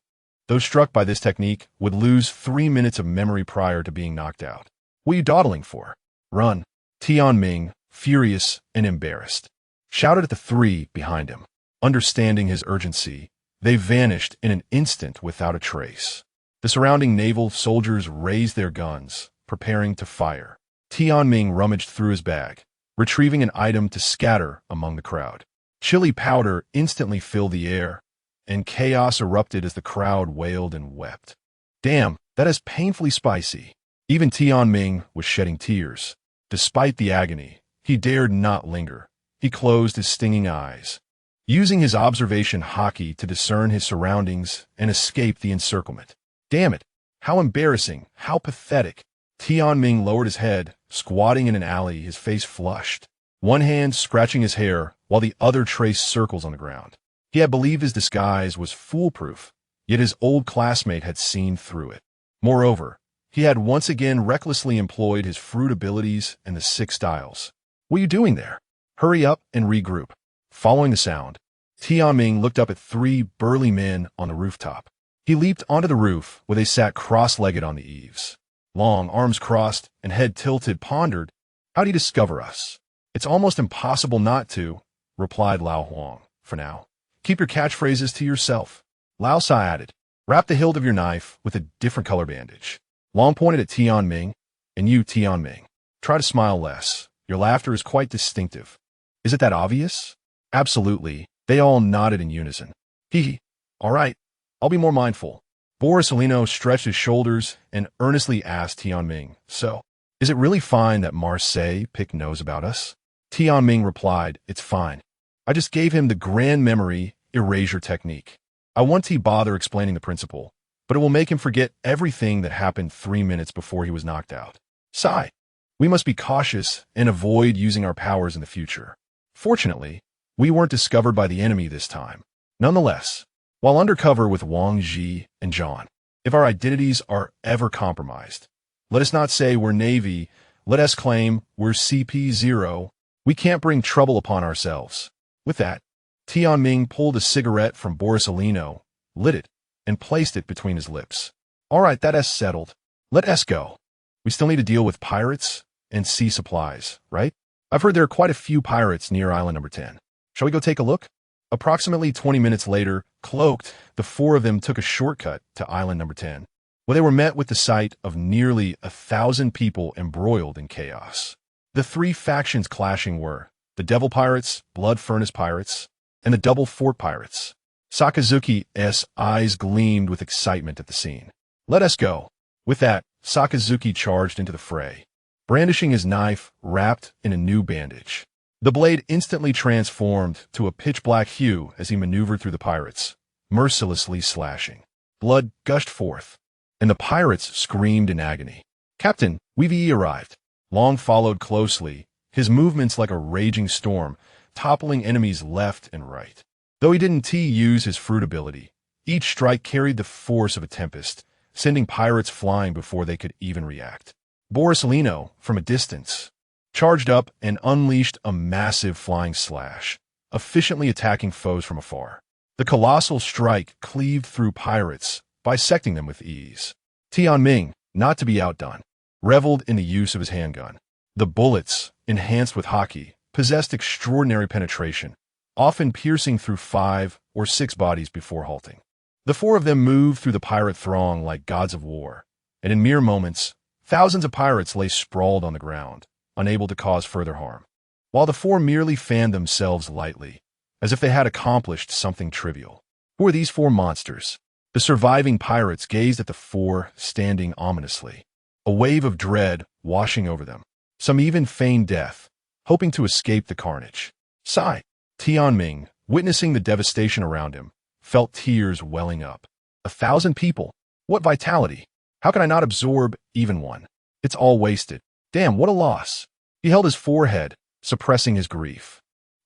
Those struck by this technique would lose 3 minutes of memory prior to being knocked out. "What are you dawdling for? Run!" Tianming, furious and embarrassed, shouted at the three behind him. Understanding his urgency, they vanished in an instant without a trace. The surrounding naval soldiers raised their guns, preparing to fire. Tianming rummaged through his bag, retrieving an item to scatter among the crowd. Chili powder instantly filled the air, and chaos erupted as the crowd wailed and wept. "Damn, that is painfully spicy." Even Tianming was shedding tears. Despite the agony, he dared not linger. He closed his stinging eyes, using his observation haki to discern his surroundings and escape the encirclement. Damn it! How embarrassing! How pathetic! Tianming lowered his head, squatting in an alley, his face flushed, one hand scratching his hair while the other traced circles on the ground. He had believed his disguise was foolproof, yet his old classmate had seen through it. Moreover, he had once again recklessly employed his fruit abilities and the 6 styles. "What are you doing there? Hurry up and regroup." Following the sound, Tianming looked up at 3 burly men on the rooftop. He leaped onto the roof where they sat cross-legged on the eaves. Long, arms crossed and head tilted, pondered, "How do you discover us?" "It's almost impossible not to," replied Lao Huang. "For now, keep your catchphrases to yourself." Lao Sa added, "Wrap the hilt of your knife with a different color bandage." Long pointed at Tianming, And you, Tianming, try to smile less. Your laughter is quite distinctive. Is it that obvious? Absolutely. They all nodded in unison. Hee. All right. I'll be more mindful. Borisellino stretched his shoulders and earnestly asked Tianming, so, is it really fine that Marseille Pic knows about us? Tianming replied, it's fine. I just gave him the grand memory erasure technique. I won't bother explaining the principle, but it will make him forget everything that happened 3 minutes before he was knocked out. Sigh. We must be cautious and avoid using our powers in the future. Fortunately, we weren't discovered by the enemy this time. Nonetheless, while undercover with Wang Ji and John, if our identities are ever compromised, let us not say we're Navy, let us claim we're CP0. We can't bring trouble upon ourselves. With that, Tianming pulled a cigarette from Borisellino, lit it, and placed it between his lips. All right, that is settled. Let us go. We still need to deal with pirates and sea supplies, right? I've heard there are quite a few pirates near island number 10. Shall we go take a look? Approximately 20 minutes later, cloaked, the four of them took a shortcut to island number 10, where they were met with the sight of nearly 1,000 people embroiled in chaos. The three factions clashing were the Devil Pirates, Blood Furnace Pirates, and the Double Fort Pirates. Sakazuki's eyes gleamed with excitement at the scene. Let us go. With that, Sakazuki charged into the fray, brandishing his knife wrapped in a new bandage. The blade instantly transformed to a pitch-black hue as he maneuvered through the pirates, mercilessly slashing. Blood gushed forth, and the pirates screamed in agony. Captain, we've arrived. Long followed closely, his movements like a raging storm, toppling enemies left and right. Though he didn't use his fruit ability, each strike carried the force of a tempest, sending pirates flying before they could even react. Borisellino, from a distance, charged up and unleashed a massive flying slash, efficiently attacking foes from afar. The colossal strike cleaved through pirates, bisecting them with ease. Tianming, not to be outdone, reveled in the use of his handgun. The bullets, enhanced with hockey, possessed extraordinary penetration, often piercing through 5 or 6 bodies before halting. The four of them moved through the pirate throng like gods of war, and in mere moments, thousands of pirates lay sprawled on the ground, unable to cause further harm, while the four merely fanned themselves lightly, as if they had accomplished something trivial. Who are these 4 monsters? The surviving pirates gazed at the 4, standing ominously, a wave of dread washing over them. Some even feigned death, hoping to escape the carnage. Sigh. Tianming, witnessing the devastation around him, felt tears welling up. 1,000 people. What vitality! How can I not absorb even one? It's all wasted. Damn, what a loss. He held his forehead, suppressing his grief.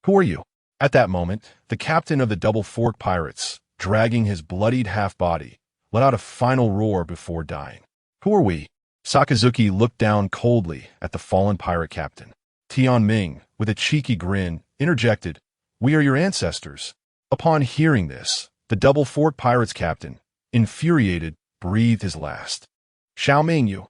Who are you? At that moment, the captain of the Double Fort Pirates, dragging his bloodied half-body, let out a final roar before dying. Who are we? Sakazuki looked down coldly at the fallen pirate captain. Tianming, with a cheeky grin, interjected, We are your ancestors. Upon hearing this, the Double Fort Pirates captain, infuriated, breathed his last. Xiaoming you.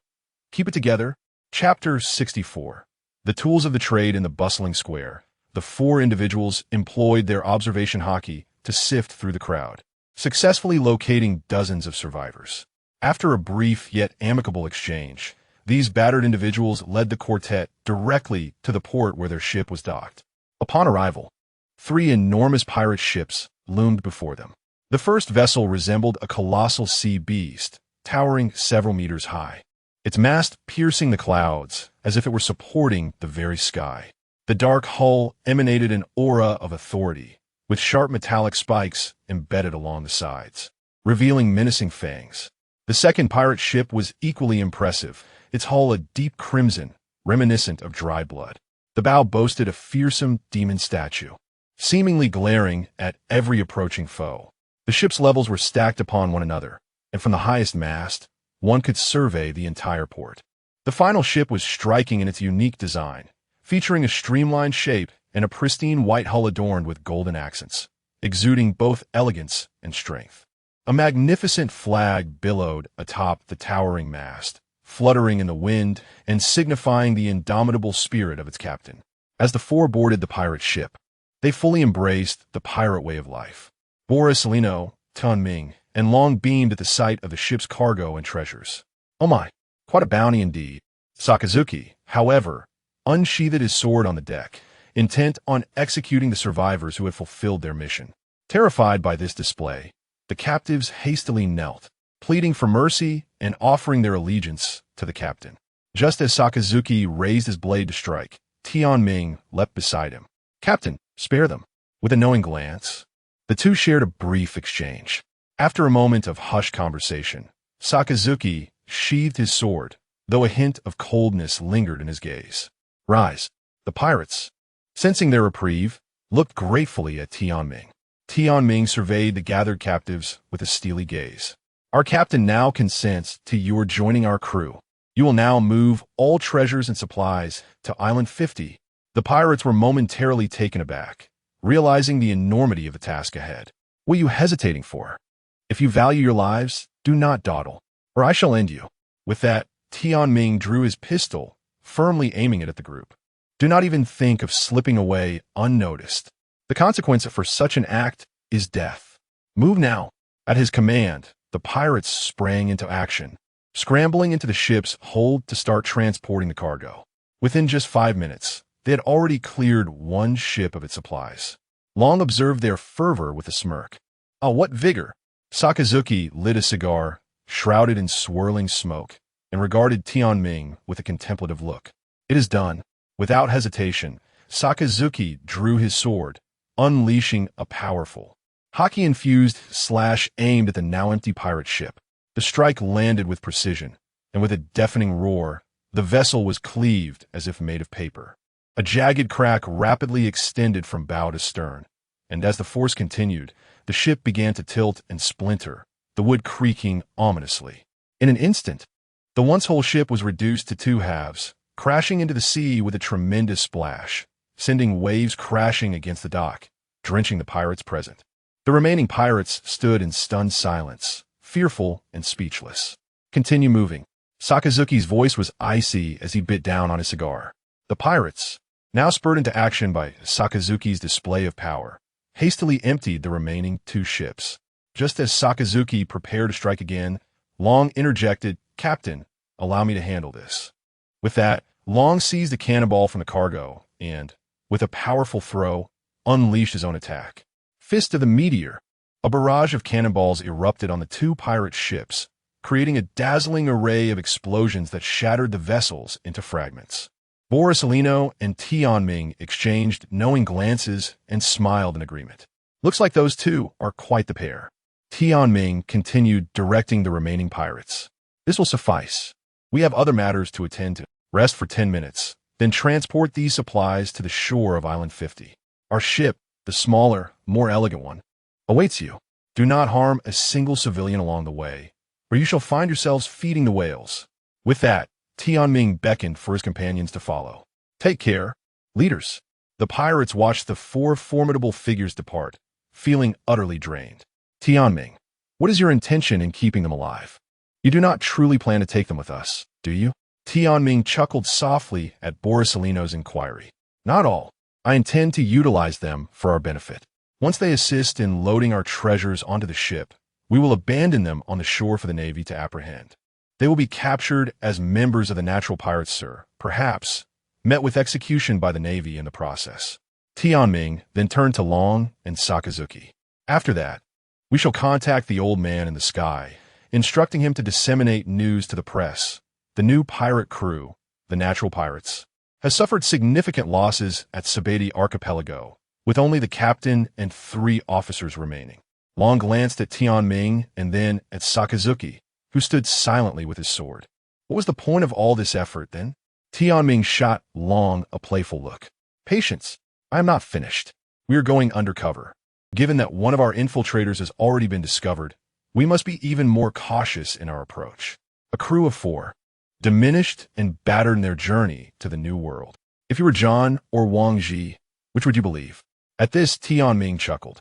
Keep it together. Chapter 64. The tools of the trade in the bustling square. The 4 individuals employed their observation hockey to sift through the crowd, successfully locating dozens of survivors. After a brief yet amicable exchange, these battered individuals led the quartet directly to the port where their ship was docked. Upon arrival, 3 enormous pirate ships loomed before them. The first vessel resembled a colossal sea beast, towering several meters high, its mast piercing the clouds as if it were supporting the very sky. The dark hull emanated an aura of authority, with sharp metallic spikes embedded along the sides, revealing menacing fangs. The second pirate ship was equally impressive, its hull a deep crimson, reminiscent of dried blood. The bow boasted a fearsome demon statue, seemingly glaring at every approaching foe. The ship's levels were stacked upon one another, and from the highest mast, one could survey the entire port. The final ship was striking in its unique design, featuring a streamlined shape and a pristine white hull adorned with golden accents, exuding both elegance and strength. A magnificent flag billowed atop the towering mast, fluttering in the wind and signifying the indomitable spirit of its captain. As the 4 boarded the pirate ship, they fully embraced the pirate way of life. Borisellino, Tianming, and Long beamed at the sight of the ship's cargo and treasures. Oh my, quite a bounty indeed. Sakazuki, however, unsheathed his sword on the deck, intent on executing the survivors who had fulfilled their mission. Terrified by this display, the captives hastily knelt, pleading for mercy and offering their allegiance to the captain. Just as Sakazuki raised his blade to strike, Tianming leapt beside him. "Captain, spare them." With a knowing glance, the two shared a brief exchange. After a moment of hushed conversation, Sakazuki sheathed his sword, though a hint of coldness lingered in his gaze. "Rise." The pirates, sensing their reprieve, looked gratefully at Tianming. Tianming surveyed the gathered captives with a steely gaze. "Our captain now consents to your joining our crew. You will now move all treasures and supplies to Island 50. The pirates were momentarily taken aback, realizing the enormity of the task ahead. "What are you hesitating for? If you value your lives, do not dawdle, or I shall end you." With that, Tianming drew his pistol, firmly aiming it at the group. "Do not even think of slipping away unnoticed. The consequence for such an act is death. Move now." At his command, the pirates sprang into action, scrambling into the ship's hold to start transporting the cargo. Within just 5 minutes, they had already cleared one ship of its supplies. Long observed their fervor with a smirk. "Oh, what vigor!" Sakazuki lit a cigar, shrouded in swirling smoke, and regarded Tianming with a contemplative look. "It is done." Without hesitation, Sakazuki drew his sword, unleashing a powerful, hockey-infused slash aimed at the now-empty pirate ship. The strike landed with precision, and with a deafening roar, the vessel was cleaved as if made of paper. A jagged crack rapidly extended from bow to stern, and as the force continued, the ship began to tilt and splinter, the wood creaking ominously. In an instant, the once-whole ship was reduced to 2 halves, crashing into the sea with a tremendous splash, sending waves crashing against the dock, drenching the pirates present. The remaining pirates stood in stunned silence, fearful and speechless. "Continue moving." Sakazuki's voice was icy as he bit down on his cigar. The pirates, now spurred into action by Sakazuki's display of power, hastily emptied the remaining 2 ships. Just as Sakazuki prepared to strike again, Long interjected, "Captain, allow me to handle this." With that, Long seized a cannonball from the cargo and, with a powerful throw, unleashed his own attack. Fist of the Meteor. A barrage of cannonballs erupted on the 2 pirate ships, creating a dazzling array of explosions that shattered the vessels into fragments. Borisellino and Tianming exchanged knowing glances and smiled in agreement. "Looks like those two are quite the pair." Tianming continued directing the remaining pirates. "This will suffice. We have other matters to attend to. Rest for 10 minutes, then transport these supplies to the shore of Island 50. Our ship, the smaller, more elegant one, awaits you. Do not harm a single civilian along the way, or you shall find yourselves feeding the whales." With that, Tianming beckoned for his companions to follow. "Take care, leaders." The pirates watched the 4 formidable figures depart, feeling utterly drained. "Tianming, what is your intention in keeping them alive? You do not truly plan to take them with us, do you?" Tianming chuckled softly at Borisellino's inquiry. "Not all. I intend to utilize them for our benefit. Once they assist in loading our treasures onto the ship, we will abandon them on the shore for the Navy to apprehend. They will be captured as members of the natural pirates, sir, perhaps met with execution by the Navy in the process." Tianming then turned to Long and Sakazuki. "After that, we shall contact the old man in the sky, instructing him to disseminate news to the press. The new pirate crew, the natural pirates, has suffered significant losses at Sabeti Archipelago, with only the captain and 3 officers remaining." Long glanced at Tianming and then at Sakazuki, who stood silently with his sword. "What was the point of all this effort, then?" Tianming shot Long a playful look. "Patience. I am not finished. We are going undercover. Given that one of our infiltrators has already been discovered, we must be even more cautious in our approach. A crew of 4, diminished and battered in their journey to the New World. If you were John or Wang Ji, which would you believe?" At this, Tianming chuckled.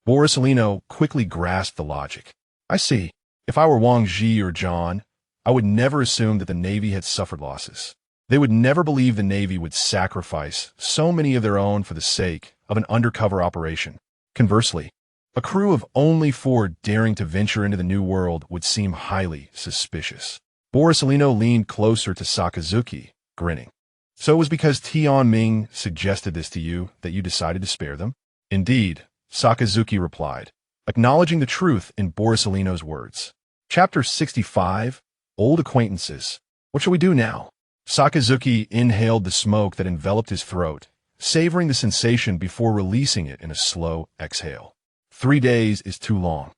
Borisellino quickly grasped the logic. "I see. If I were Wang Ji or John, I would never assume that the Navy had suffered losses. They would never believe the Navy would sacrifice so many of their own for the sake of an undercover operation. Conversely, a crew of only 4 daring to venture into the New World would seem highly suspicious." Borsalino leaned closer to Sakazuki, grinning. So it was because Tianming suggested this to you that you decided to spare them? Indeed, Sakazuki replied, acknowledging the truth in Borsalino's words. Chapter 65, Old Acquaintances. What shall we do now? Sakazuki inhaled the smoke that enveloped his throat, savoring the sensation before releasing it in a slow exhale. 3 days is too long.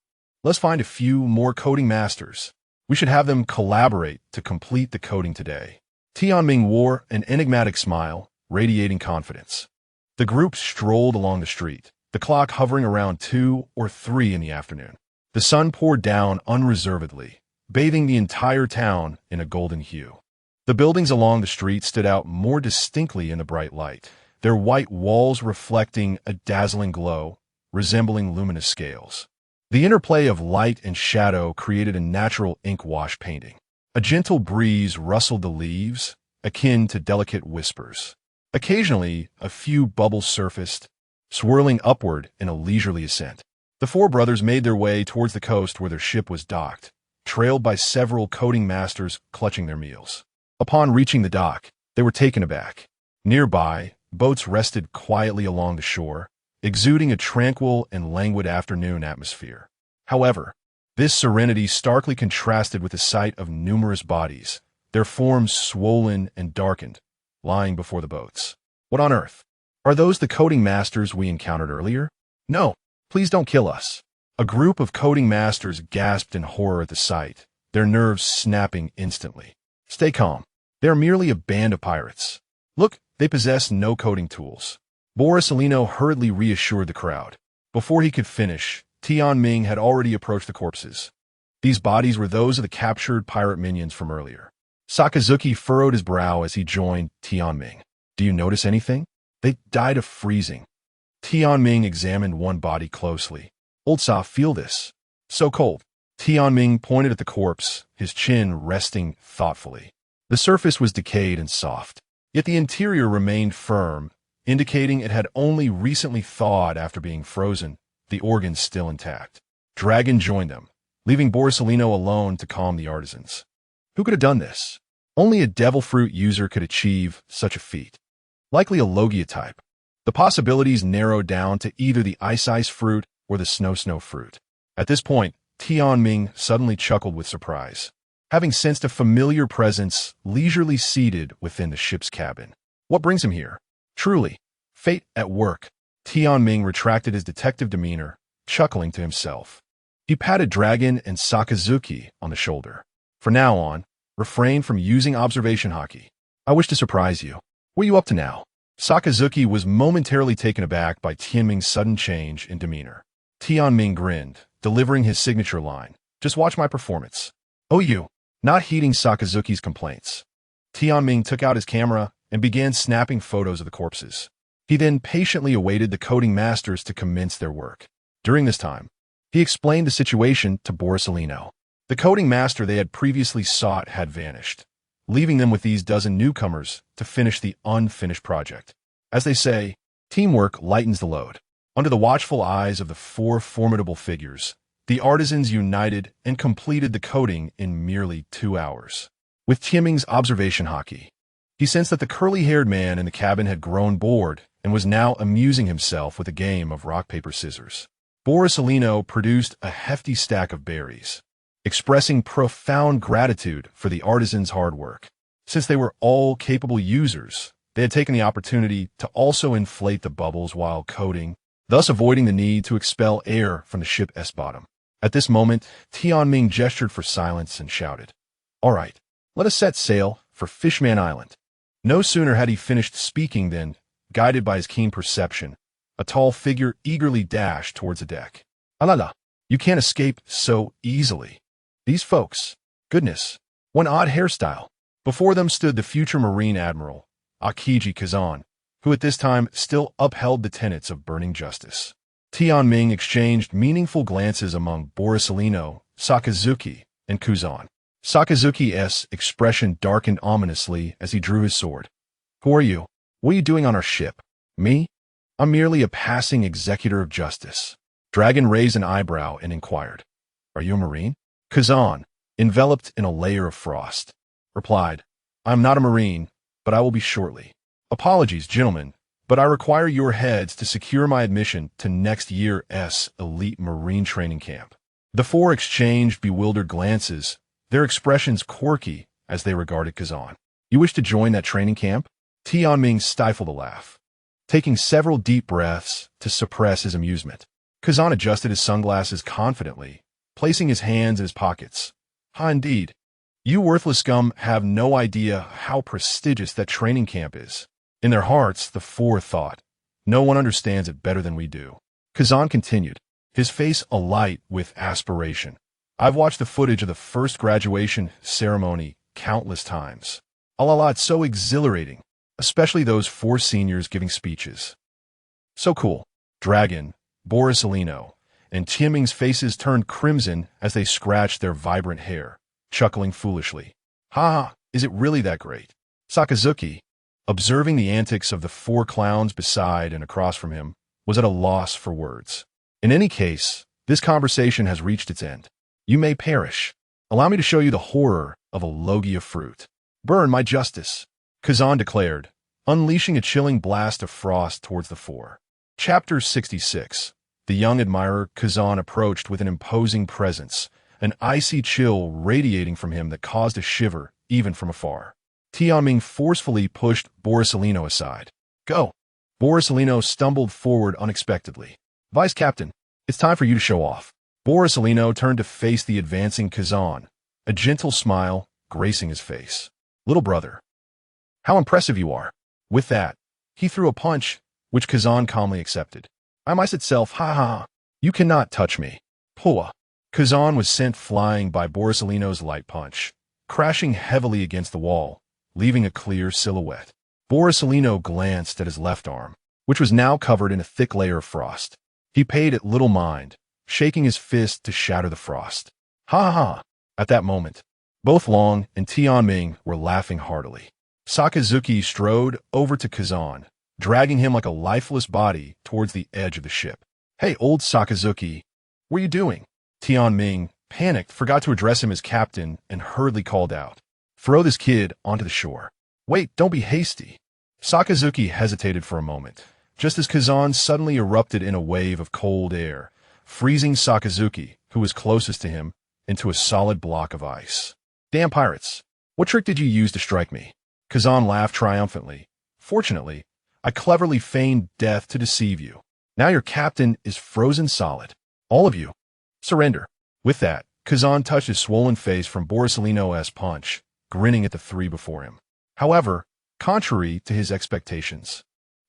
Let's find a few more coding masters. We should have them collaborate to complete the coding today. Tianming wore an enigmatic smile, radiating confidence. The group strolled along the street, the clock hovering around 2 or 3 in the afternoon. The sun poured down unreservedly, bathing the entire town in a golden hue. The buildings along the street stood out more distinctly in the bright light, their white walls reflecting a dazzling glow, resembling luminous scales. The interplay of light and shadow created a natural ink wash painting. A gentle breeze rustled the leaves, akin to delicate whispers. Occasionally, a few bubbles surfaced, swirling upward in a leisurely ascent. The four brothers made their way towards the coast where their ship was docked, trailed by several coding masters clutching their meals. Upon reaching the dock, they were taken aback. Nearby, boats rested quietly along the shore, exuding a tranquil and languid afternoon atmosphere. However, this serenity starkly contrasted with the sight of numerous bodies, their forms swollen and darkened, lying before the boats. What on earth? Are those the coding masters we encountered earlier? No, please don't kill us. A group of coding masters gasped in horror at the sight, their nerves snapping instantly. Stay calm. They are merely a band of pirates. Look, they possess no coding tools. Borsalino hurriedly reassured the crowd. Before he could finish, Tianming had already approached the corpses. These bodies were those of the captured pirate minions from earlier. Sakazuki furrowed his brow as he joined Tianming. Do you notice anything? They died of freezing. Tianming examined one body closely. Old Sa, feel this. So cold. Tianming pointed at the corpse, his chin resting thoughtfully. The surface was decayed and soft, yet the interior remained firm, indicating it had only recently thawed after being frozen, the organs still intact. Dragon joined them, leaving Borsalino alone to calm the artisans. Who could have done this? Only a devil fruit user could achieve such a feat. Likely a Logia type. The possibilities narrowed down to either the ice fruit or the snow fruit. At this point, Tianming suddenly chuckled with surprise, having sensed a familiar presence leisurely seated within the ship's cabin. What brings him here? Truly, fate at work. Tianming retracted his detective demeanor, chuckling to himself. He patted Dragon and Sakazuki on the shoulder. From now on, refrain from using observation hockey. I wish to surprise you. What are you up to now? Sakazuki was momentarily taken aback by Tianming's sudden change in demeanor. Tianming grinned, delivering his signature line. Just watch my performance. Oh, you. Not heeding Sakazuki's complaints. Tianming took out his camera and began snapping photos of the corpses. He then patiently awaited the coding masters to commence their work. During this time, he explained the situation to Borsalino. The coding master they had previously sought had vanished, leaving them with these dozen newcomers to finish the unfinished project. As they say, teamwork lightens the load. Under the watchful eyes of the four formidable figures, the artisans united and completed the coding in merely 2 hours. With Tianming's observation hockey, he sensed that the curly-haired man in the cabin had grown bored and was now amusing himself with a game of rock, paper, scissors. Borsalino produced a hefty stack of berries, expressing profound gratitude for the artisans' hard work. Since they were all capable users, they had taken the opportunity to also inflate the bubbles while coding, thus avoiding the need to expel air from the ship's bottom. At this moment, Tianming gestured for silence and shouted, "All right, let us set sail for Fishman Island." No sooner had he finished speaking than, guided by his keen perception, a tall figure eagerly dashed towards the deck. "Alala, you can't escape so easily. These folks, goodness, one odd hairstyle." Before them stood the future Marine Admiral, Akiji Kazan, who at this time still upheld the tenets of burning justice. Tianming exchanged meaningful glances among Borsalino, Sakazuki, and Kuzan. Sakazuki's expression darkened ominously as he drew his sword. "Who are you? What are you doing on our ship?" "Me? I'm merely a passing executor of justice." Dragon raised an eyebrow and inquired, "Are you a Marine?" "Kazan, enveloped in a layer of frost. Replied, "I am not a marine, but I will be shortly. Apologies, gentlemen, but I require your heads to secure my admission to next year's elite marine training camp." The four exchanged bewildered glances, their expressions quirky as they regarded Kazan. "You wish to join that training camp?" Tianming stifled a laugh, taking several deep breaths to suppress his amusement. Kazan adjusted his sunglasses confidently, placing his hands in his pockets. "Ha, indeed. You worthless scum have no idea how prestigious that training camp is." In their hearts, the four thought, "No one understands it better than we do." Kazan continued, his face alight with aspiration. "I've watched the footage of the first graduation ceremony countless times. La, it's so exhilarating, especially those four seniors giving speeches. So cool." Dragon, Borisolino, and Tianming's faces turned crimson as they scratched their vibrant hair, chuckling foolishly. "Ha, is it really that great?" Sakazuki, observing the antics of the four clowns beside and across from him, was at a loss for words. "In any case, this conversation has reached its end. You may perish. Allow me to show you the horror of a logia fruit." "Burn, my justice," Kazan declared, unleashing a chilling blast of frost towards the four. Chapter 66. The young admirer Kazan approached with an imposing presence, an icy chill radiating from him that caused a shiver even from afar. Tianming forcefully pushed Borisolino aside. "Go." Borisolino stumbled forward unexpectedly. "Vice Captain, it's time for you to show off." Borisolino turned to face the advancing Kazan, a gentle smile gracing his face. "Little brother, how impressive you are." With that, he threw a punch, which Kazan calmly accepted. "I'm ice itself, ha ha. You cannot touch me." Pua. Kazan was sent flying by Borisolino's light punch, crashing heavily against the wall, leaving a clear silhouette. Borisolino glanced at his left arm, which was now covered in a thick layer of frost. He paid it little mind, shaking his fist to shatter the frost. "Ha ha!" At that moment, both Long and Tianming were laughing heartily. Sakazuki strode over to Kazan, dragging him like a lifeless body towards the edge of the ship. "Hey, old Sakazuki, what are you doing?" Tianming, panicked, forgot to address him as captain and hurriedly called out, "Throw this kid onto the shore." "Wait, don't be hasty." Sakazuki hesitated for a moment, just as Kazan suddenly erupted in a wave of cold air, freezing Sakazuki, who was closest to him, into a solid block of ice. "Damn pirates! What trick did you use to strike me?" Kazan laughed triumphantly. "Fortunately, I cleverly feigned death to deceive you. Now your captain is frozen solid. All of you, surrender." With that, Kazan touched his swollen face from Borisolino's punch, grinning at the three before him. However, contrary to his expectations,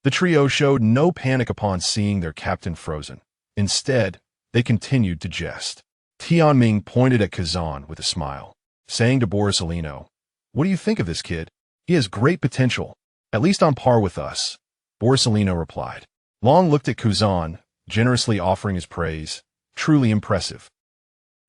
the trio showed no panic upon seeing their captain frozen. Instead, they continued to jest. Tianming pointed at Kazan with a smile, saying to Borisolino, "What do you think of this kid? He has great potential, at least on par with us." Borisolino replied. Long looked at Kazan, generously offering his praise. "Truly impressive."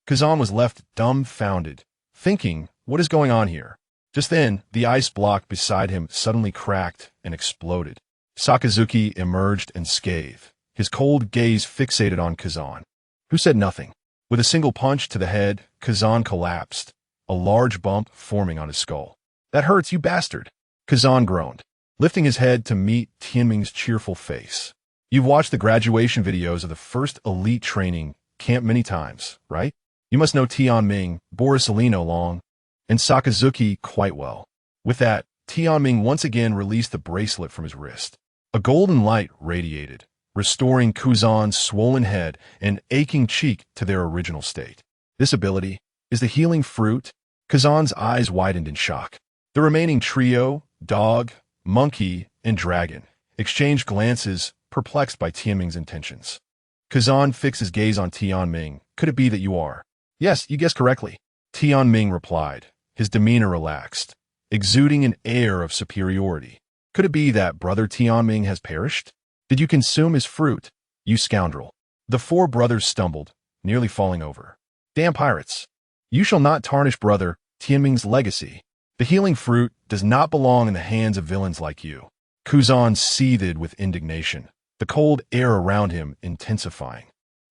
Kazan was left dumbfounded, thinking, what is going on here? Just then, the ice block beside him suddenly cracked and exploded. Sakazuki emerged unscathed, his cold gaze fixated on Kazan, who said nothing. With a single punch to the head, Kazan collapsed, a large bump forming on his skull. "That hurts, you bastard," Kazan groaned, lifting his head to meet Tianming's cheerful face. "You've watched the graduation videos of the first elite training camp many times, right? You must know Tianming, Borisolino Long, and Sakazuki quite well." With that, Tianming once again released the bracelet from his wrist. A golden light radiated, restoring Kazan's swollen head and aching cheek to their original state. "This ability is the healing fruit?" Kazan's eyes widened in shock. The remaining trio, dog, monkey, and dragon, exchanged glances, perplexed by Tianming's intentions. Kazan fixed his gaze on Tianming. "Could it be that you are?" "Yes, you guessed correctly," Tianming replied, his demeanor relaxed, exuding an air of superiority. "Could it be that brother Tianming has perished? Did you consume his fruit, you scoundrel?" The four brothers stumbled, nearly falling over. "Damn pirates! You shall not tarnish brother Tianming's legacy. The healing fruit does not belong in the hands of villains like you." Kazan seethed with indignation, the cold air around him intensifying.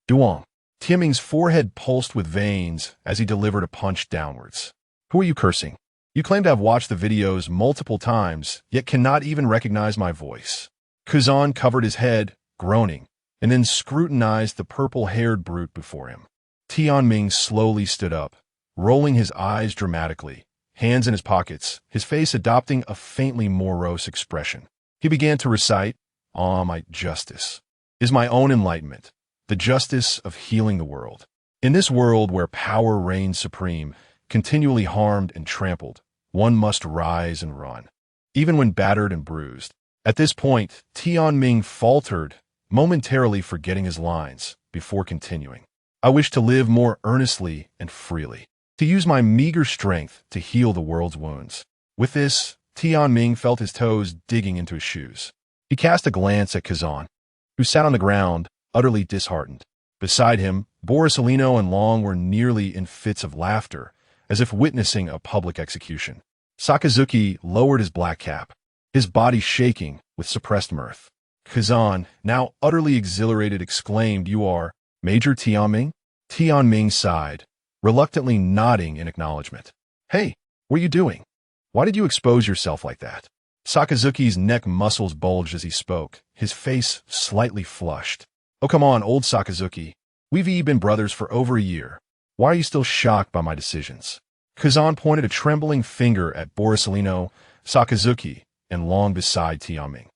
"Duong." Tianming's forehead pulsed with veins as he delivered a punch downwards. Who are you cursing? You claim to have watched the videos multiple times, yet cannot even recognize my voice. Kazan covered his head, groaning, and then scrutinized the purple-haired brute before him. Tianming slowly stood up, rolling his eyes dramatically, hands in his pockets, his face adopting a faintly morose expression. He began to recite, my justice is my own enlightenment, the justice of healing the world. In this world where power reigns supreme, continually harmed and trampled, one must rise and run, even when battered and bruised. At this point, Tianming faltered, momentarily forgetting his lines, before continuing. I wish to live more earnestly and freely, to use my meager strength to heal the world's wounds. With this, Tianming felt his toes digging into his shoes. He cast a glance at Kazan, who sat on the ground, utterly disheartened. Beside him, Borisolino and Long were nearly in fits of laughter, as if witnessing a public execution. Sakazuki lowered his black cap, his body shaking with suppressed mirth. Kazan, now utterly exhilarated, exclaimed, "You are Major Tianming?" Tianming sighed, reluctantly nodding in acknowledgement. "Hey, what are you doing? Why did you expose yourself like that?" Sakazuki's neck muscles bulged as he spoke, his face slightly flushed. "Oh, come on, old Sakazuki. We've been brothers for over a year. Why are you still shocked by my decisions?" Kazan pointed a trembling finger at Borisolino, Sakazuki, and Long beside Tianming.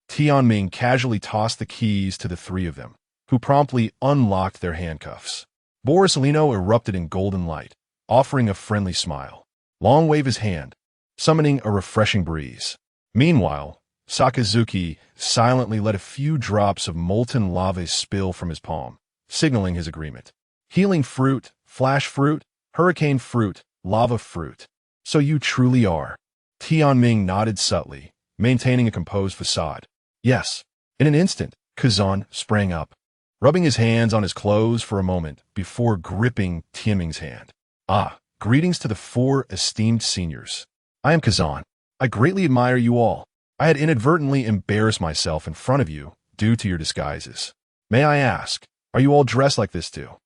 Tianming casually tossed the keys to the three of them, who promptly unlocked their handcuffs. Borisolino erupted in golden light, offering a friendly smile. Long waved his hand, summoning a refreshing breeze. Meanwhile, Sakazuki silently let a few drops of molten lava spill from his palm, signaling his agreement. Healing fruit, flash fruit, hurricane fruit, lava fruit. So you truly are. Tianming nodded subtly, maintaining a composed facade. Yes. In an instant, Kazan sprang up, rubbing his hands on his clothes for a moment before gripping Tianming's hand. Greetings to the 4 esteemed seniors. I am Kazan. I greatly admire you all. I had inadvertently embarrassed myself in front of you due to your disguises. May I ask, are you all dressed like this too?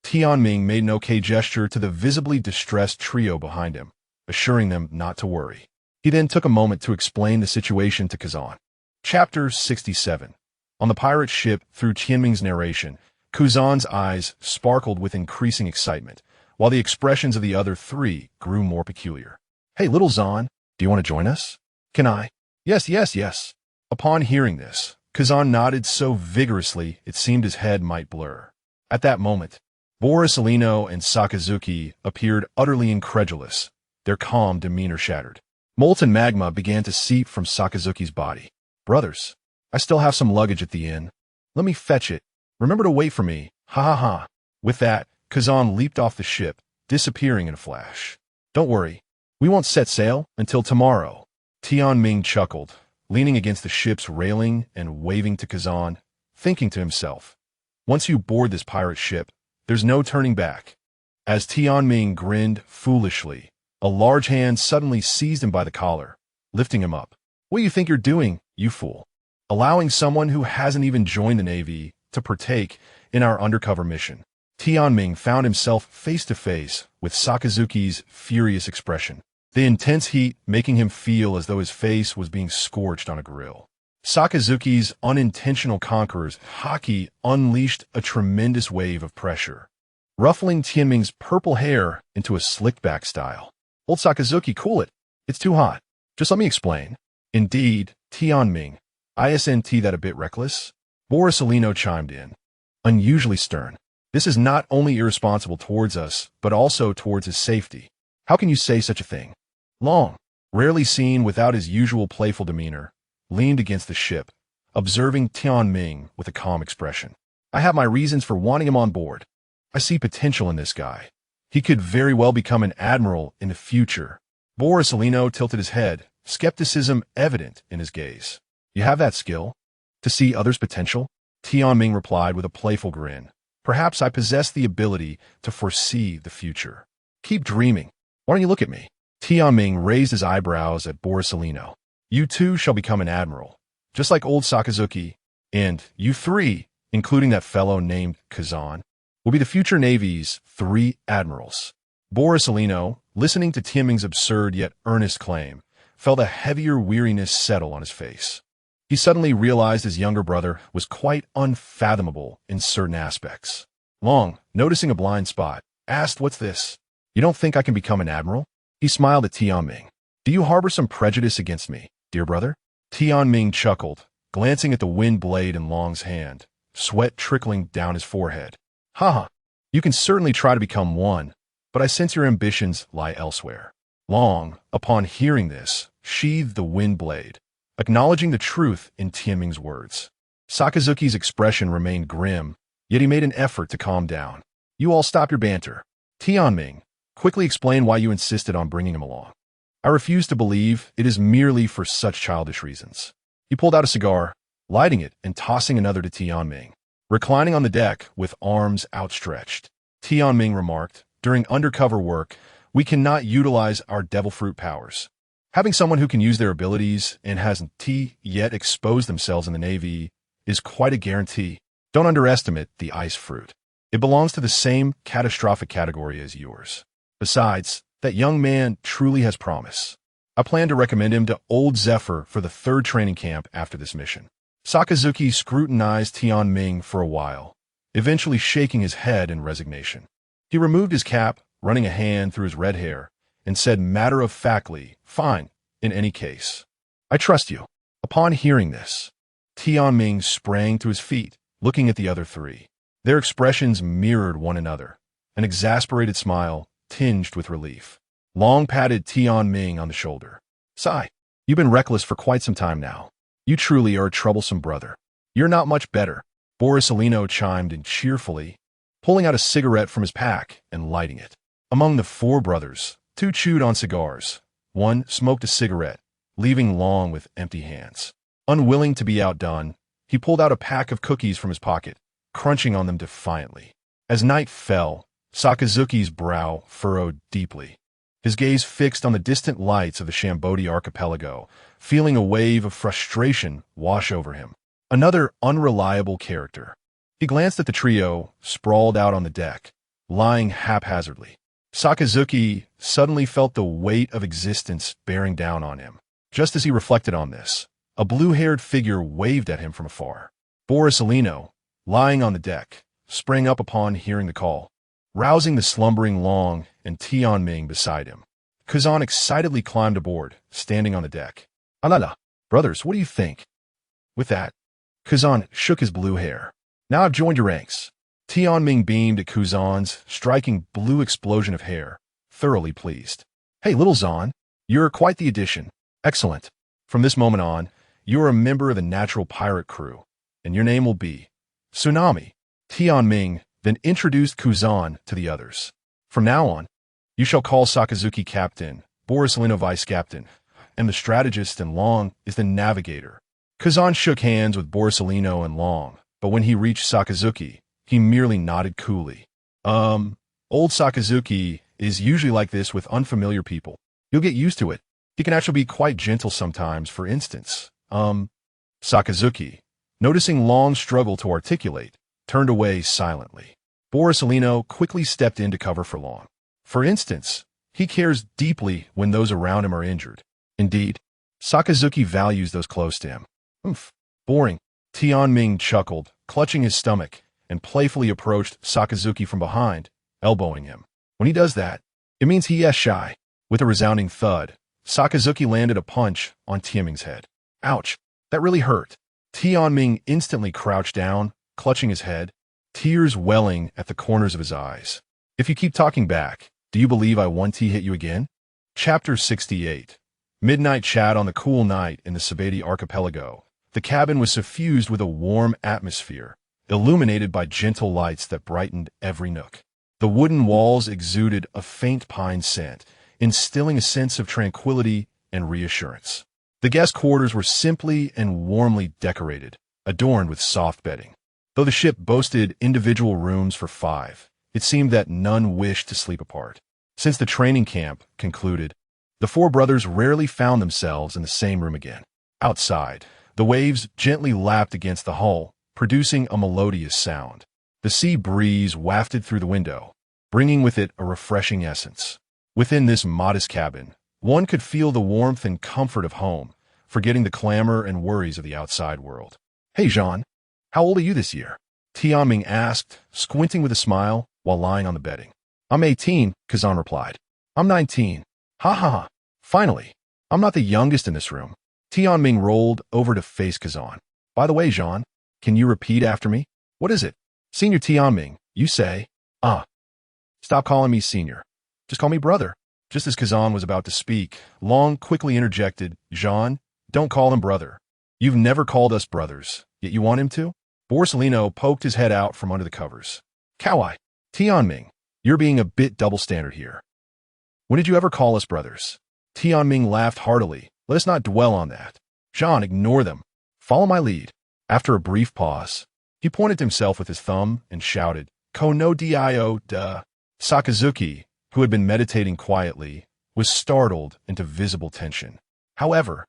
Tianming made an okay gesture to the visibly distressed trio behind him, assuring them not to worry. He then took a moment to explain the situation to Kazan. Chapter 67. On the pirate ship, through Tianming's narration, Kazan's eyes sparkled with increasing excitement, while the expressions of the other three grew more peculiar. Hey, little Zan, do you want to join us? Can I? Yes. Upon hearing this, Kazan nodded so vigorously it seemed his head might blur. At that moment, Borisolino and Sakazuki appeared utterly incredulous, their calm demeanor shattered. Molten magma began to seep from Sakazuki's body. Brothers, I still have some luggage at the inn. Let me fetch it. Remember to wait for me. Ha ha ha. With that, Kazan leaped off the ship, disappearing in a flash. Don't worry. We won't set sail until tomorrow. Tianming chuckled, leaning against the ship's railing and waving to Kazan, thinking to himself, once you board this pirate ship, there's no turning back. As Tianming grinned foolishly, a large hand suddenly seized him by the collar, lifting him up. What do you think you're doing, you fool? Allowing someone who hasn't even joined the Navy to partake in our undercover mission. Tianming found himself face to face with Sakazuki's furious expression, the intense heat making him feel as though his face was being scorched on a grill. Sakazuki's unintentional conqueror's haki unleashed a tremendous wave of pressure, ruffling Tianming's purple hair into a slicked-back style. Old Sakazuki, cool it. It's too hot. Just let me explain. Indeed, Tianming, isn't that a bit reckless? Borisolino chimed in, unusually stern. This is not only irresponsible towards us, but also towards his safety. How can you say such a thing? Long, rarely seen without his usual playful demeanor, leaned against the ship, observing Tianming with a calm expression. I have my reasons for wanting him on board. I see potential in this guy. He could very well become an admiral in the future. Borisolino tilted his head, skepticism evident in his gaze. You have that skill? To see others' potential? Tianming replied with a playful grin. Perhaps I possess the ability to foresee the future. Keep dreaming. Why don't you look at me? Tianming raised his eyebrows at Borisolino. You too shall become an admiral, just like old Sakazuki, and you three, including that fellow named Kazan. will be the future Navy's 3 admirals. Boris, listening to Tieming's absurd yet earnest claim, felt a heavier weariness settle on his face. He suddenly realized his younger brother was quite unfathomable in certain aspects. Long, noticing a blind spot, asked, "What's this? You don't think I can become an admiral?" He smiled at Tianming. "Do you harbor some prejudice against me, dear brother?" Tianming chuckled, glancing at the wind blade in Long's hand, sweat trickling down his forehead. "Haha, you can certainly try to become one, but I sense your ambitions lie elsewhere." Long, upon hearing this, sheathed the wind blade, acknowledging the truth in Tianming's words. Sakazuki's expression remained grim, yet he made an effort to calm down. "You all stop your banter. Tianming, quickly explain why you insisted on bringing him along." "I refuse to believe it is merely for such childish reasons." He pulled out a cigar, lighting it and tossing another to Tianming. Reclining on the deck with arms outstretched, Tianming remarked, "During undercover work, we cannot utilize our devil fruit powers. Having someone who can use their abilities and hasn't yet exposed themselves in the Navy is quite a guarantee. Don't underestimate the ice fruit. It belongs to the same catastrophic category as yours. Besides, that young man truly has promise. I plan to recommend him to Old Zephyr for the 3rd training camp after this mission." Sakazuki scrutinized Tianming for a while, eventually shaking his head in resignation. He removed his cap, running a hand through his red hair, and said matter-of-factly, "Fine, in any case. I trust you." Upon hearing this, Tianming sprang to his feet, looking at the other 3. Their expressions mirrored one another, an exasperated smile tinged with relief. Long patted Tianming on the shoulder. "Sai, you've been reckless for quite some time now. You truly are a troublesome brother." "You're not much better," Boris chimed in cheerfully, pulling out a cigarette from his pack and lighting it. Among the 4 brothers, 2 chewed on cigars. One smoked a cigarette, leaving Long with empty hands. Unwilling to be outdone, he pulled out a pack of cookies from his pocket, crunching on them defiantly. As night fell, Sakazuki's brow furrowed deeply, his gaze fixed on the distant lights of the Shambodi archipelago, feeling a wave of frustration wash over him. Another unreliable character. He glanced at the trio, sprawled out on the deck, lying haphazardly. Sakazuki suddenly felt the weight of existence bearing down on him. Just as he reflected on this, a blue-haired figure waved at him from afar. Boris, lying on the deck, sprang up upon hearing the call, rousing the slumbering Long and Tianming beside him. Kazan excitedly climbed aboard, standing on the deck. "Alala, brothers, what do you think?" With that, Kazan shook his blue hair. "Now I've joined your ranks." Tianming beamed at Kuzan's striking blue explosion of hair, thoroughly pleased. "Hey, little Zan, you're quite the addition. Excellent. From this moment on, you're a member of the natural pirate crew, and your name will be Tsunami." Tianming then introduced Kuzan to the others. "From now on, you shall call Sakazuki captain, Boris vice captain, and the strategist and Long is the navigator." Kazan shook hands with Boris and Long, but when he reached Sakazuki, he merely nodded coolly. Old Sakazuki is usually like this with unfamiliar people. You'll get used to it. He can actually be quite gentle sometimes, for instance. Sakazuki, noticing Long's struggle to articulate, turned away silently. Boris quickly stepped in to cover for Long. "For instance, he cares deeply when those around him are injured. Indeed, Sakazuki values those close to him." "Oomph, boring." Tianming chuckled, clutching his stomach, and playfully approached Sakazuki from behind, elbowing him. When he does that, it means he is shy. With a resounding thud, Sakazuki landed a punch on Tianming's head. "Ouch, that really hurt." Tianming instantly crouched down, clutching his head, tears welling at the corners of his eyes. "If you keep talking back, do you believe I won't hit you again?" Chapter 68. Midnight chat on the cool night in the Sabeti archipelago. The cabin was suffused with a warm atmosphere, illuminated by gentle lights that brightened every nook. The wooden walls exuded a faint pine scent, instilling a sense of tranquility and reassurance. The guest quarters were simply and warmly decorated, adorned with soft bedding. Though the ship boasted individual rooms for 5, it seemed that none wished to sleep apart. Since the training camp concluded, the 4 brothers rarely found themselves in the same room again. Outside, the waves gently lapped against the hull, producing a melodious sound. The sea breeze wafted through the window, bringing with it a refreshing essence. Within this modest cabin, one could feel the warmth and comfort of home, forgetting the clamor and worries of the outside world. "Hey, Jean, how old are you this year?" Tianming asked, squinting with a smile while lying on the bedding. "I'm 18, Kazan replied. "I'm 19. Ha ha ha. Finally, I'm not the youngest in this room." Tianming rolled over to face Kazan. "By the way, Jean, can you repeat after me? What is it?" "Senior Tianming, you say." "Ah." "Stop calling me senior. Just call me brother." Just as Kazan was about to speak, Long quickly interjected, "Jean, don't call him brother. You've never called us brothers, yet you want him to?" Borsellino poked his head out from under the covers. "Kawai, Tianming, you're being a bit double-standard here. When did you ever call us brothers?" Tianming laughed heartily. "Let us not dwell on that. Jean, ignore them. Follow my lead." After a brief pause, he pointed to himself with his thumb and shouted, "Ko no dio da." Sakazuki, who had been meditating quietly, was startled into visible tension. However,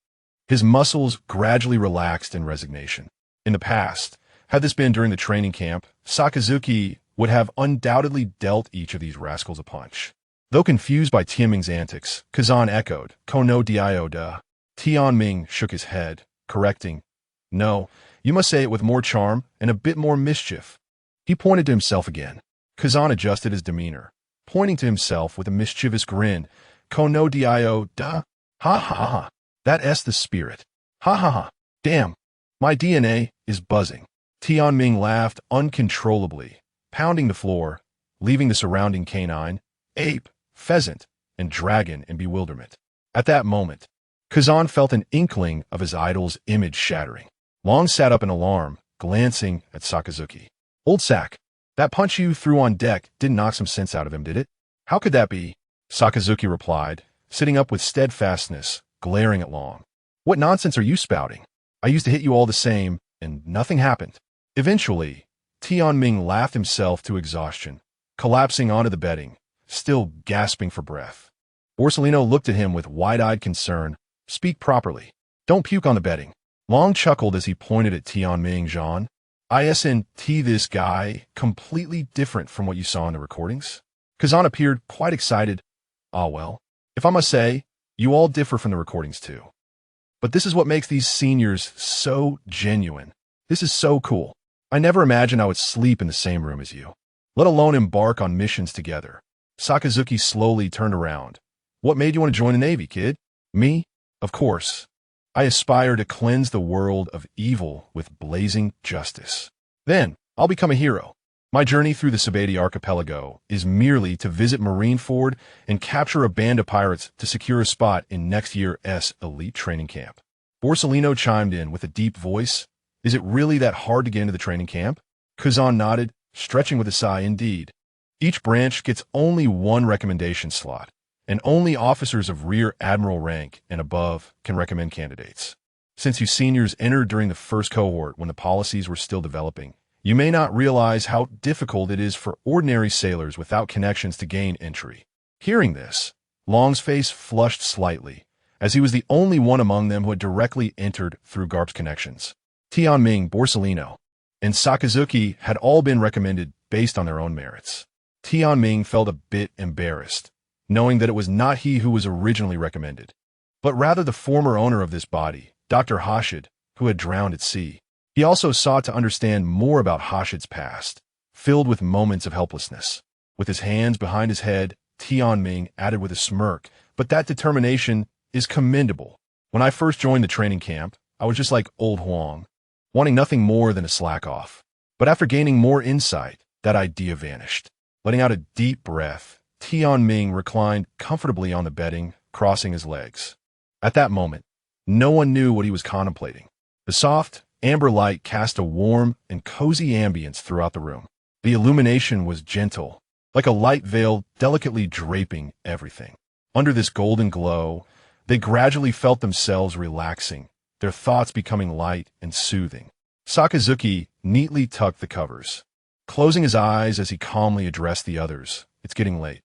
his muscles gradually relaxed in resignation. In the past, had this been during the training camp, Sakazuki would have undoubtedly dealt each of these rascals a punch. Though confused by Tianming's antics, Kazan echoed, "Ko no dio da." Tianming shook his head, correcting, "No, you must say it with more charm and a bit more mischief." He pointed to himself again. Kazan adjusted his demeanor, pointing to himself with a mischievous grin. "Ko no dio da? Ha ha ha. That's the spirit. Ha ha ha. Damn, my DNA is buzzing." Tianming laughed uncontrollably, pounding the floor, leaving the surrounding canine, ape, pheasant, and dragon in bewilderment. At that moment, Kazan felt an inkling of his idol's image shattering. Long sat up in alarm, glancing at Sakazuki. "Old Sak, that punch you threw on deck didn't knock some sense out of him, did it?" "How could that be?" Sakazuki replied, sitting up with steadfastness, glaring at Long. "What nonsense are you spouting? I used to hit you all the same, and nothing happened." Eventually, Tianming laughed himself to exhaustion, collapsing onto the bedding, still gasping for breath. Borsellino looked at him with wide-eyed concern. "Speak properly. Don't puke on the bedding." Long chuckled as he pointed at Tianming. "Jean, isn't this guy completely different from what you saw in the recordings?" Kazan appeared quite excited. "Ah well, if I must say, you all differ from the recordings too. But this is what makes these seniors so genuine. This is so cool. I never imagined I would sleep in the same room as you, let alone embark on missions together." Sakazuki slowly turned around. "What made you want to join the Navy, kid?" "Me? Of course. I aspire to cleanse the world of evil with blazing justice. Then I'll become a hero. My journey through the Sabati archipelago is merely to visit Marineford and capture a band of pirates to secure a spot in next year's elite training camp." Borsellino chimed in with a deep voice. "Is it really that hard to get into the training camp?" Kazan nodded, stretching with a sigh. "Indeed. Each branch gets only one recommendation slot, and only officers of rear admiral rank and above can recommend candidates. Since you seniors entered during the first cohort when the policies were still developing, you may not realize how difficult it is for ordinary sailors without connections to gain entry." Hearing this, Long's face flushed slightly, as he was the only one among them who had directly entered through GARP's connections. Tianming, Borsellino, and Sakazuki had all been recommended based on their own merits. Tianming felt a bit embarrassed, knowing that it was not he who was originally recommended, but rather the former owner of this body, Dr. Hashid, who had drowned at sea. He also sought to understand more about Hashid's past, filled with moments of helplessness. With his hands behind his head, Tianming added with a smirk, "But that determination is commendable. When I first joined the training camp, I was just like old Huang, wanting nothing more than a slack off. But after gaining more insight, that idea vanished." Letting out a deep breath, Tianming reclined comfortably on the bedding, crossing his legs. At that moment, no one knew what he was contemplating. The soft, amber light cast a warm and cozy ambience throughout the room. The illumination was gentle, like a light veil delicately draping everything. Under this golden glow, they gradually felt themselves relaxing, their thoughts becoming light and soothing. Sakazuki neatly tucked the covers, closing his eyes as he calmly addressed the others. "It's getting late.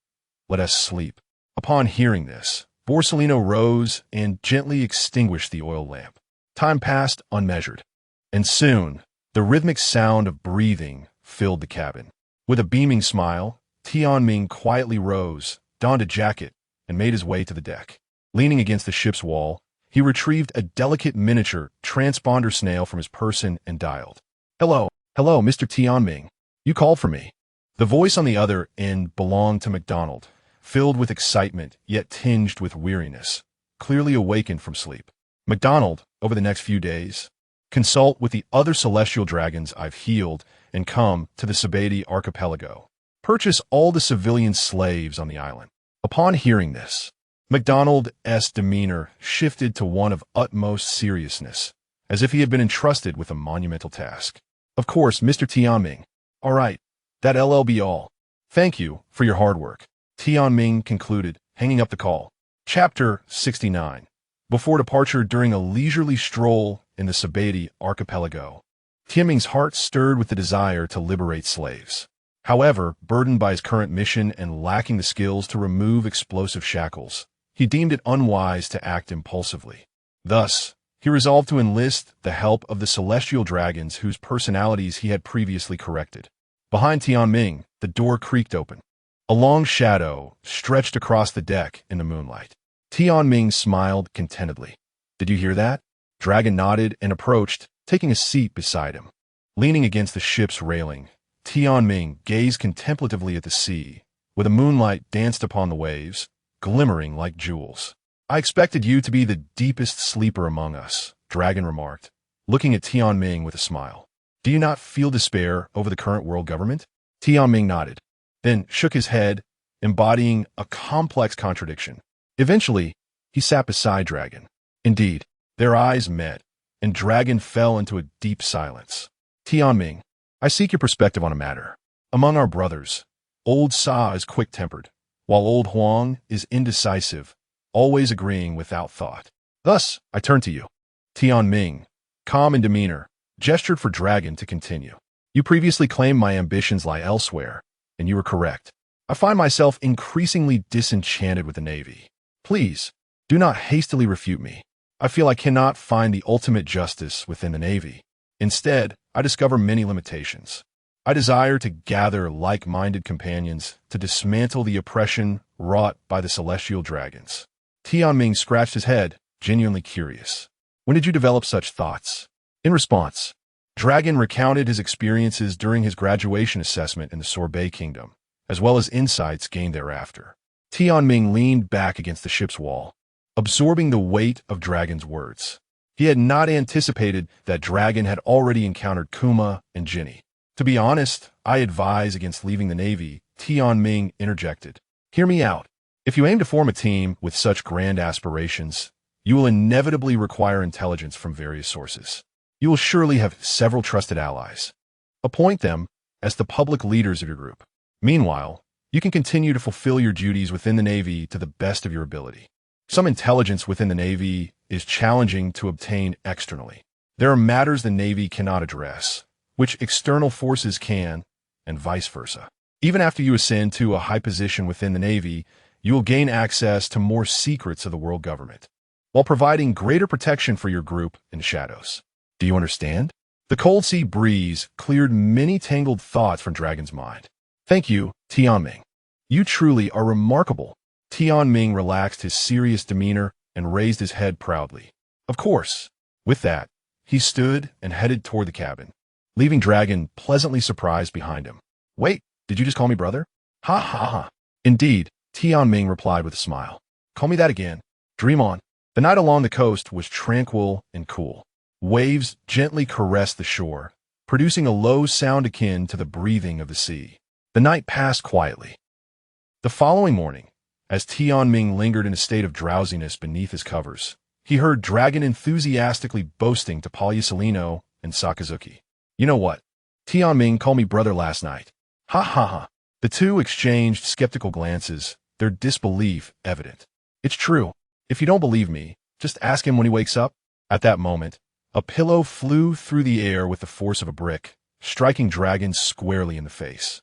Let us sleep." Upon hearing this, Borsellino rose and gently extinguished the oil lamp. Time passed unmeasured, and soon the rhythmic sound of breathing filled the cabin. With a beaming smile, Tianming quietly rose, donned a jacket, and made his way to the deck. Leaning against the ship's wall, he retrieved a delicate miniature transponder snail from his person and dialed. Hello, Mr. Tianming. You called for me. The voice on the other end belonged to MacDonald, filled with excitement yet tinged with weariness, clearly awakened from sleep. MacDonald, over the next few days, consult with the other celestial dragons I've healed and come to the Sabati archipelago. Purchase all the civilian slaves on the island. Upon hearing this, MacDonald's demeanor shifted to one of utmost seriousness, as if he had been entrusted with a monumental task. Of course, Mr. Tianming. All right, that'll be all. Thank you for your hard work. Tianming concluded, hanging up the call. Chapter 69. Before departure during a leisurely stroll in the Sabati archipelago, Tianming's heart stirred with the desire to liberate slaves. However, burdened by his current mission and lacking the skills to remove explosive shackles, he deemed it unwise to act impulsively. Thus, he resolved to enlist the help of the celestial dragons whose personalities he had previously corrected. Behind Tianming, the door creaked open. A long shadow stretched across the deck in the moonlight. Tianming smiled contentedly. Did you hear that? Dragon nodded and approached, taking a seat beside him. Leaning against the ship's railing, Tianming gazed contemplatively at the sea, where the moonlight danced upon the waves, glimmering like jewels. I expected you to be the deepest sleeper among us, Dragon remarked, looking at Tianming with a smile. Do you not feel despair over the current world government? Tianming nodded, then shook his head, embodying a complex contradiction. Eventually, he sat beside Dragon. Indeed, their eyes met, and Dragon fell into a deep silence. Tianming, I seek your perspective on a matter. Among our brothers, old Sa is quick-tempered, while old Huang is indecisive, always agreeing without thought. Thus, I turn to you. Tianming, calm in demeanor, gestured for Dragon to continue. You previously claimed my ambitions lie elsewhere, and you were correct. I find myself increasingly disenchanted with the Navy. Please, do not hastily refute me. I feel I cannot find the ultimate justice within the Navy. Instead, I discover many limitations. I desire to gather like-minded companions to dismantle the oppression wrought by the celestial dragons. Tianming scratched his head, genuinely curious. When did you develop such thoughts? In response, Dragon recounted his experiences during his graduation assessment in the Sorbet Kingdom, as well as insights gained thereafter. Tianming leaned back against the ship's wall, absorbing the weight of Dragon's words. He had not anticipated that Dragon had already encountered Kuma and Jinny. To be honest, I advise against leaving the Navy, Tianming interjected. Hear me out. If you aim to form a team with such grand aspirations, you will inevitably require intelligence from various sources. You will surely have several trusted allies. Appoint them as the public leaders of your group. Meanwhile, you can continue to fulfill your duties within the Navy to the best of your ability. Some intelligence within the Navy is challenging to obtain externally. There are matters the Navy cannot address, which external forces can, and vice versa. Even after you ascend to a high position within the Navy, you will gain access to more secrets of the world government, while providing greater protection for your group in the shadows. Do you understand? The cold sea breeze cleared many tangled thoughts from Dragon's mind. Thank you, Tianming. You truly are remarkable. Tianming relaxed his serious demeanor and raised his head proudly. Of course. With that, he stood and headed toward the cabin, leaving Dragon pleasantly surprised behind him. Wait, did you just call me brother? Ha ha ha. Indeed, Tianming replied with a smile. Call me that again. Dream on. The night along the coast was tranquil and cool. Waves gently caressed the shore, producing a low sound akin to the breathing of the sea. The night passed quietly. The following morning, as Tianming lingered in a state of drowsiness beneath his covers, he heard Dragon enthusiastically boasting to Palyasolino and Sakazuki. You know what? Tianming called me brother last night. Ha ha ha. The two exchanged skeptical glances, their disbelief evident. It's true. If you don't believe me, just ask him when he wakes up. At that moment, a pillow flew through the air with the force of a brick, striking Dragon squarely in the face.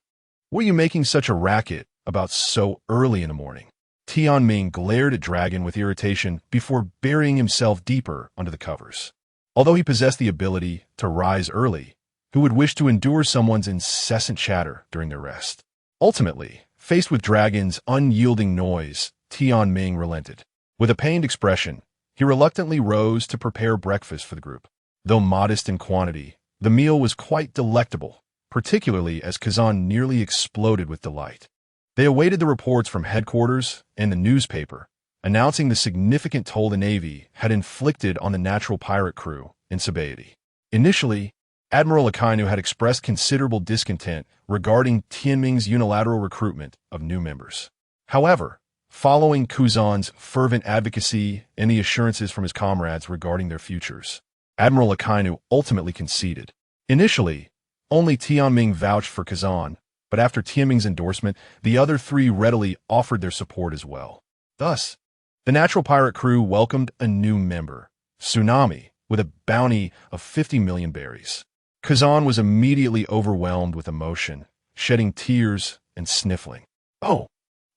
What are you making such a racket about so early in the morning? Tianming glared at Dragon with irritation before burying himself deeper under the covers. Although he possessed the ability to rise early, he who would wish to endure someone's incessant chatter during their rest. Ultimately, faced with Dragon's unyielding noise, Tianming relented. With a pained expression, he reluctantly rose to prepare breakfast for the group. Though modest in quantity, the meal was quite delectable, particularly as Kazan nearly exploded with delight. They awaited the reports from headquarters and the newspaper, announcing the significant toll the Navy had inflicted on the natural pirate crew in Sabaody. Initially, Admiral Akainu had expressed considerable discontent regarding Tianming's unilateral recruitment of new members. However, following Kazan's fervent advocacy and the assurances from his comrades regarding their futures, Admiral Akainu ultimately conceded. Initially, only Tianming vouched for Kazan, but after Tianming's endorsement, the other three readily offered their support as well. Thus, the natural pirate crew welcomed a new member, Tsunami, with a bounty of 50 million berries. Kazan was immediately overwhelmed with emotion, shedding tears and sniffling. "Oh,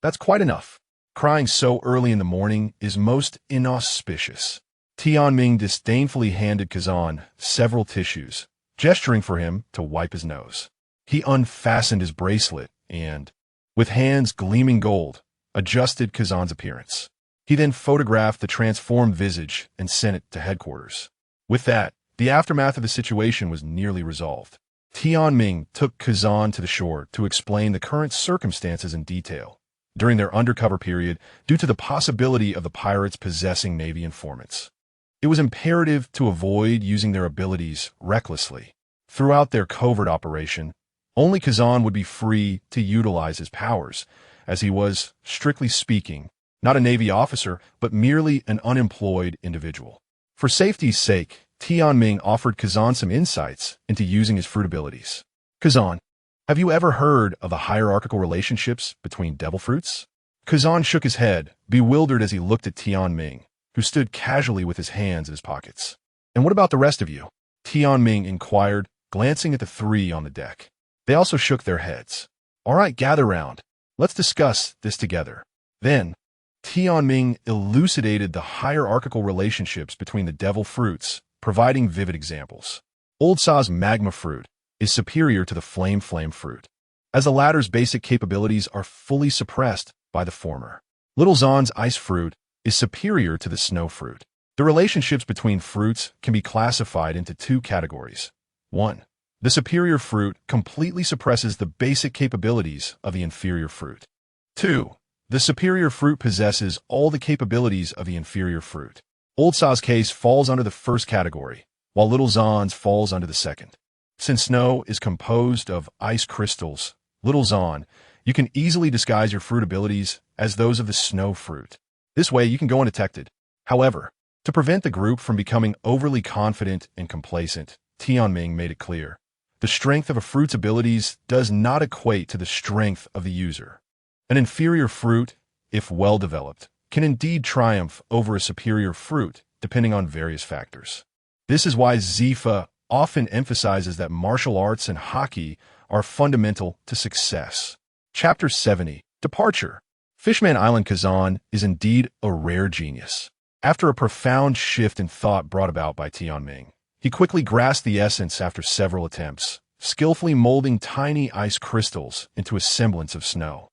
that's quite enough. Crying so early in the morning is most inauspicious." Tianming disdainfully handed Kazan several tissues, gesturing for him to wipe his nose. He unfastened his bracelet and, with hands gleaming gold, adjusted Kazan's appearance. He then photographed the transformed visage and sent it to headquarters. With that, the aftermath of the situation was nearly resolved. Tianming took Kazan to the shore to explain the current circumstances in detail. During their undercover period, due to the possibility of the pirates possessing Navy informants, it was imperative to avoid using their abilities recklessly. Throughout their covert operation, only Kazan would be free to utilize his powers, as he was, strictly speaking, not a Navy officer, but merely an unemployed individual. For safety's sake, Tianming offered Kazan some insights into using his fruit abilities. "Kazan, have you ever heard of the hierarchical relationships between devil fruits?" Kazan shook his head, bewildered as he looked at Tianming, who stood casually with his hands in his pockets. "And what about the rest of you?" Tianming inquired, glancing at the three on the deck. They also shook their heads. "All right, gather round. Let's discuss this together." Then, Tianming elucidated the hierarchical relationships between the devil fruits, providing vivid examples. Old Saw's magma fruit is superior to the flame fruit, as the latter's basic capabilities are fully suppressed by the former. Little Zahn's ice fruit is superior to the snow fruit. The relationships between fruits can be classified into two categories. 1. The superior fruit completely suppresses the basic capabilities of the inferior fruit. 2. The superior fruit possesses all the capabilities of the inferior fruit. Old Saw's case falls under the first category, while Little Zahn's falls under the second. Since snow is composed of ice crystals, Little Zahn, you can easily disguise your fruit abilities as those of the snow fruit. This way you can go undetected. However, to prevent the group from becoming overly confident and complacent, Tianming made it clear. The strength of a fruit's abilities does not equate to the strength of the user. An inferior fruit, if well developed, can indeed triumph over a superior fruit, depending on various factors. This is why Zifa often emphasizes that martial arts and hockey are fundamental to success. Chapter 70, Departure. Fishman Island Kazan is indeed a rare genius. After a profound shift in thought brought about by Tianming, he quickly grasped the essence after several attempts, skillfully molding tiny ice crystals into a semblance of snow.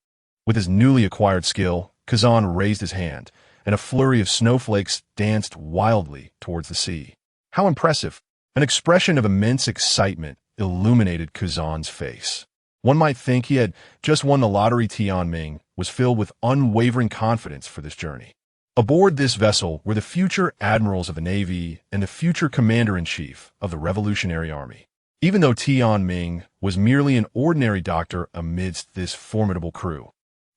With his newly acquired skill, Kazan raised his hand, and a flurry of snowflakes danced wildly towards the sea. How impressive! An expression of immense excitement illuminated Kazan's face. One might think he had just won the lottery. Tianming was filled with unwavering confidence for this journey. Aboard this vessel were the future admirals of the Navy and the future commander-in-chief of the Revolutionary Army. Even though Tianming was merely an ordinary doctor amidst this formidable crew,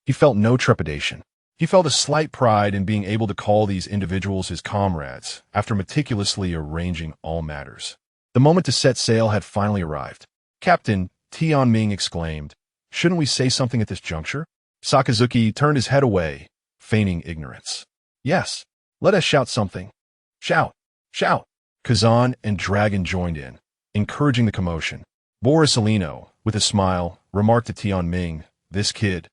he felt no trepidation. He felt a slight pride in being able to call these individuals his comrades after meticulously arranging all matters. The moment to set sail had finally arrived. "Captain," Tianming exclaimed, "shouldn't we say something at this juncture?" Sakazuki turned his head away, feigning ignorance. "Yes, let us shout something. Shout! Shout!" Kazan and Dragon joined in, encouraging the commotion. Borisolino, with a smile, remarked to Tianming, "This kid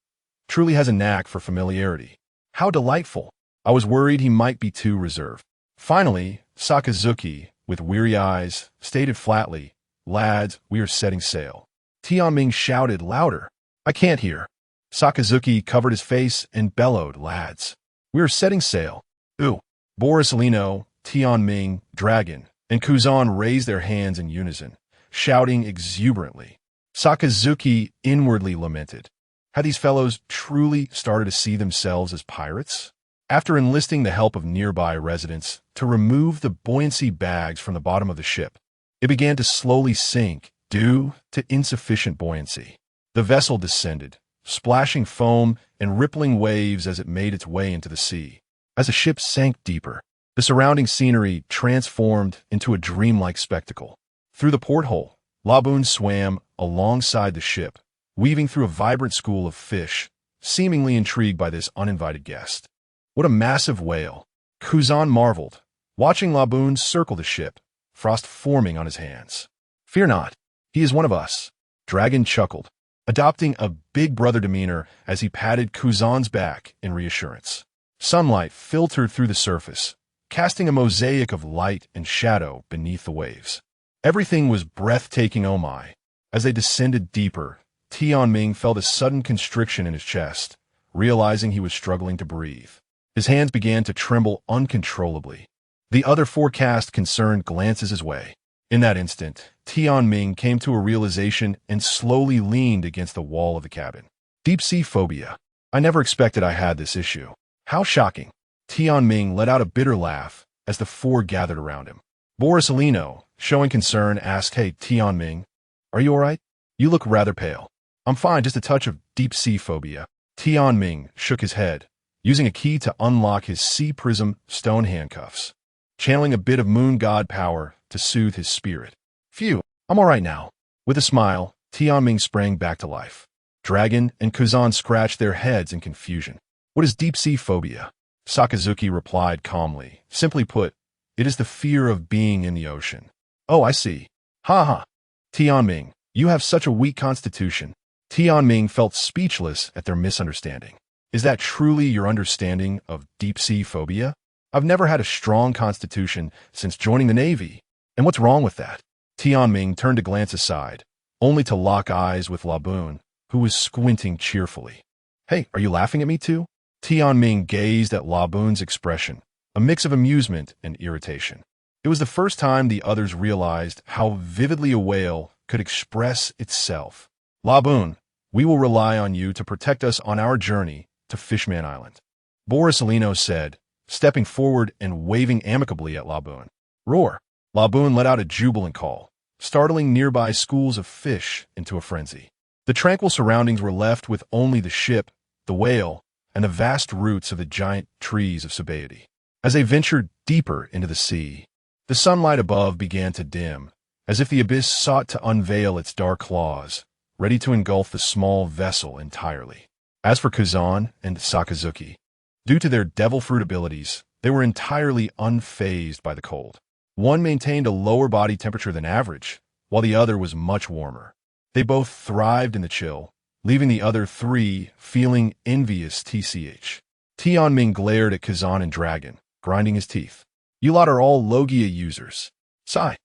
truly has a knack for familiarity. How delightful! I was worried he might be too reserved." Finally, Sakazuki, with weary eyes, stated flatly, Lads, we are setting sail. Tianming shouted louder. I can't hear. Sakazuki covered his face and bellowed, Lads, we are setting sail. Ooh. Borisolino, Tianming, Dragon, and Kuzan raised their hands in unison, shouting exuberantly. Sakazuki inwardly lamented. Had these fellows truly started to see themselves as pirates? After enlisting the help of nearby residents to remove the buoyancy bags from the bottom of the ship, it began to slowly sink due to insufficient buoyancy. The vessel descended, splashing foam and rippling waves as it made its way into the sea. As the ship sank deeper, the surrounding scenery transformed into a dreamlike spectacle. Through the porthole, Laboon swam alongside the ship, weaving through a vibrant school of fish, seemingly intrigued by this uninvited guest. What a massive whale! Kuzan marveled, watching Laboon circle the ship, frost forming on his hands. Fear not, he is one of us. Dragon chuckled, adopting a big brother demeanor as he patted Kuzan's back in reassurance. Sunlight filtered through the surface, casting a mosaic of light and shadow beneath the waves. Everything was breathtaking, oh my. As they descended deeper, Tianming felt a sudden constriction in his chest, realizing he was struggling to breathe. His hands began to tremble uncontrollably. The other four cast concerned glances his way. In that instant, Tianming came to a realization and slowly leaned against the wall of the cabin. Deep-sea phobia. I never expected I had this issue. How shocking. Tianming let out a bitter laugh as the four gathered around him. Borisolino, showing concern, asked, Hey, Tianming, are you all right? You look rather pale. I'm fine, just a touch of deep-sea phobia. Tianming shook his head, using a key to unlock his sea prism stone handcuffs, channeling a bit of moon god power to soothe his spirit. Phew, I'm all right now. With a smile, Tianming sprang back to life. Dragon and Kuzan scratched their heads in confusion. What is deep-sea phobia? Sakazuki replied calmly. Simply put, it is the fear of being in the ocean. Oh, I see. Ha ha. Tianming, you have such a weak constitution. Tianming felt speechless at their misunderstanding. Is that truly your understanding of deep-sea phobia? I've never had a strong constitution since joining the Navy. And what's wrong with that? Tianming turned to glance aside, only to lock eyes with Laboon, who was squinting cheerfully. Hey, are you laughing at me too? Tianming gazed at Laboon's expression, a mix of amusement and irritation. It was the first time the others realized how vividly a whale could express itself. Laboon, we will rely on you to protect us on our journey to Fishman Island, Borisolino said, stepping forward and waving amicably at Laboon. Roar! Laboon let out a jubilant call, startling nearby schools of fish into a frenzy. The tranquil surroundings were left with only the ship, the whale, and the vast roots of the giant trees of Sabaody. As they ventured deeper into the sea, the sunlight above began to dim, as if the abyss sought to unveil its dark claws, ready to engulf the small vessel entirely. As for Kuzan and Sakazuki, due to their devil fruit abilities, they were entirely unfazed by the cold. One maintained a lower body temperature than average, while the other was much warmer. They both thrived in the chill, leaving the other three feeling envious tch. Tianming glared at Kuzan and Dragon, grinding his teeth. You lot are all Logia users. Sigh.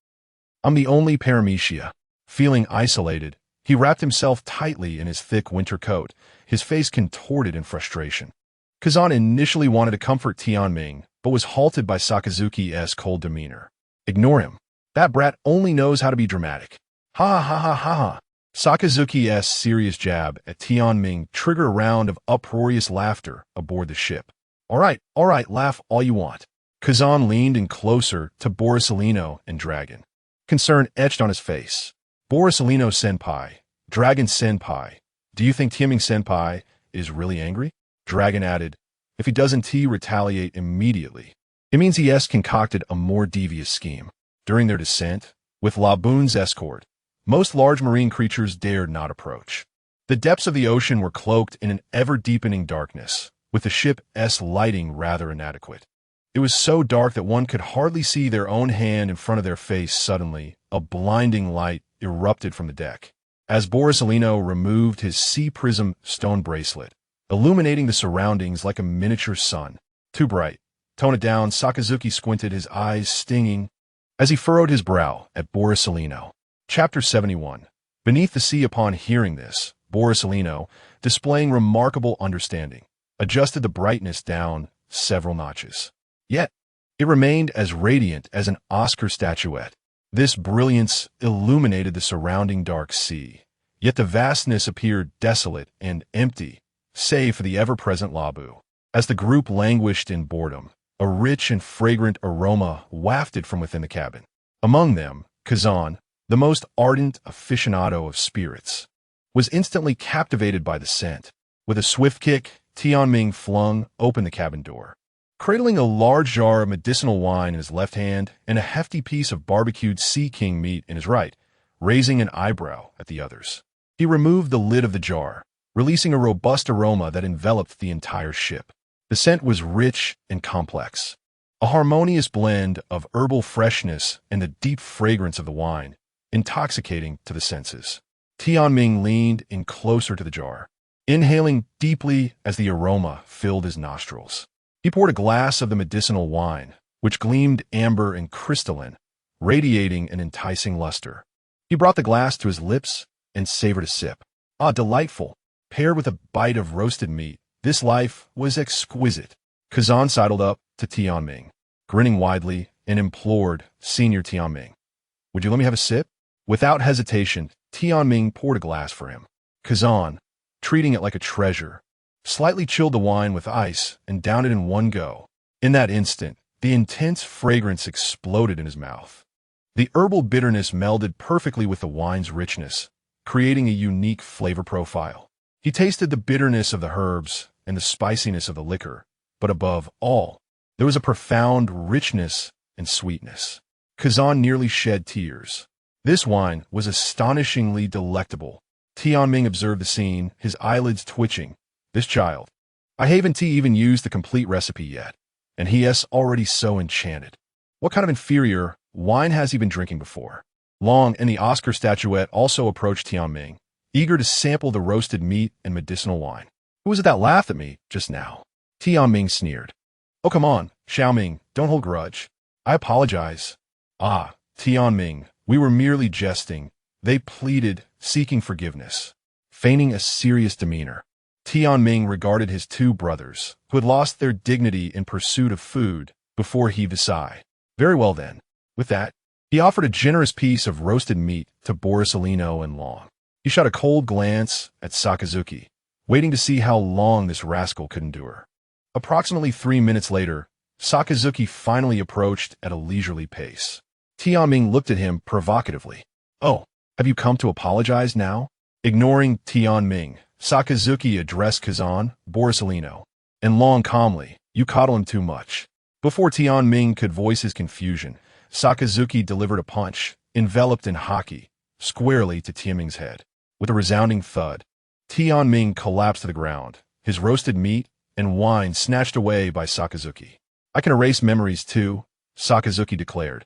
I'm the only Paramecia. Feeling isolated, he wrapped himself tightly in his thick winter coat, his face contorted in frustration. Kuzan initially wanted to comfort Tianming, but was halted by Sakazuki's cold demeanor. Ignore him. That brat only knows how to be dramatic. Ha ha ha ha ha. Sakazuki's serious jab at Tianming triggered a round of uproarious laughter aboard the ship. All right, laugh all you want. Kuzan leaned in closer to Borisolino and Dragon. Concern etched on his face. Borisolino senpai, Dragon senpai, do you think Tianming senpai is really angry? Dragon added, if he doesn't retaliate immediately, it means he has concocted a more devious scheme. During their descent, with Laboon's escort, most large marine creatures dared not approach. The depths of the ocean were cloaked in an ever-deepening darkness, with the ship's lighting rather inadequate. It was so dark that one could hardly see their own hand in front of their face. Suddenly, a blinding light erupted from the deck, as Borisolino removed his sea prism stone bracelet, illuminating the surroundings like a miniature sun. Too bright. Tone it down. Sakazuki squinted, his eyes stinging, as he furrowed his brow at Borisolino. Chapter 71. Beneath the sea. Upon hearing this, Borsalino, displaying remarkable understanding, adjusted the brightness down several notches. Yet, it remained as radiant as an Oscar statuette. This brilliance illuminated the surrounding dark sea, yet the vastness appeared desolate and empty, save for the ever-present Labu. As the group languished in boredom, a rich and fragrant aroma wafted from within the cabin. Among them, Kazan, the most ardent aficionado of spirits, was instantly captivated by the scent. With a swift kick, Tianming flung open the cabin door. Cradling a large jar of medicinal wine in his left hand and a hefty piece of barbecued sea king meat in his right, raising an eyebrow at the others. He removed the lid of the jar, releasing a robust aroma that enveloped the entire ship. The scent was rich and complex, a harmonious blend of herbal freshness and the deep fragrance of the wine, intoxicating to the senses. Tianming leaned in closer to the jar, inhaling deeply as the aroma filled his nostrils. He poured a glass of the medicinal wine, which gleamed amber and crystalline, radiating an enticing luster. He brought the glass to his lips and savored a sip. Ah, delightful! Paired with a bite of roasted meat, this life was exquisite. Kazan sidled up to Tianming, grinning widely, and implored, "Senior Tianming, would you let me have a sip?" Without hesitation, Tianming poured a glass for him. Kazan, treating it like a treasure, slightly chilled the wine with ice and downed it in one go. In that instant, the intense fragrance exploded in his mouth. The herbal bitterness melded perfectly with the wine's richness, creating a unique flavor profile. He tasted the bitterness of the herbs and the spiciness of the liquor, but above all, there was a profound richness and sweetness. Kazan nearly shed tears. This wine was astonishingly delectable. Tianming observed the scene, his eyelids twitching. This child. I haven't even used the complete recipe yet, and he is already so enchanted. What kind of inferior wine has he been drinking before? Long and the Oscar statuette also approached Tianming, eager to sample the roasted meat and medicinal wine. Who was it that laughed at me just now? Tianming sneered. Oh, come on, Xiaoming, don't hold grudge. I apologize. Ah, Tianming, we were merely jesting, they pleaded, seeking forgiveness. Feigning a serious demeanor, Tianming regarded his two brothers, who had lost their dignity in pursuit of food, before he heaved a sigh. Very well then. With that, he offered a generous piece of roasted meat to Borsalino and Long. He shot a cold glance at Sakazuki, waiting to see how long this rascal could endure. Approximately 3 minutes later, Sakazuki finally approached at a leisurely pace. Tianming looked at him provocatively. Oh, have you come to apologize now? Ignoring Tianming, Sakazuki addressed Kazan, Borsalino, and Long calmly. You coddle him too much. Before Tianming could voice his confusion, Sakazuki delivered a punch, enveloped in haki, squarely to Tianming's head. With a resounding thud, Tianming collapsed to the ground, his roasted meat and wine snatched away by Sakazuki. I can erase memories too, Sakazuki declared,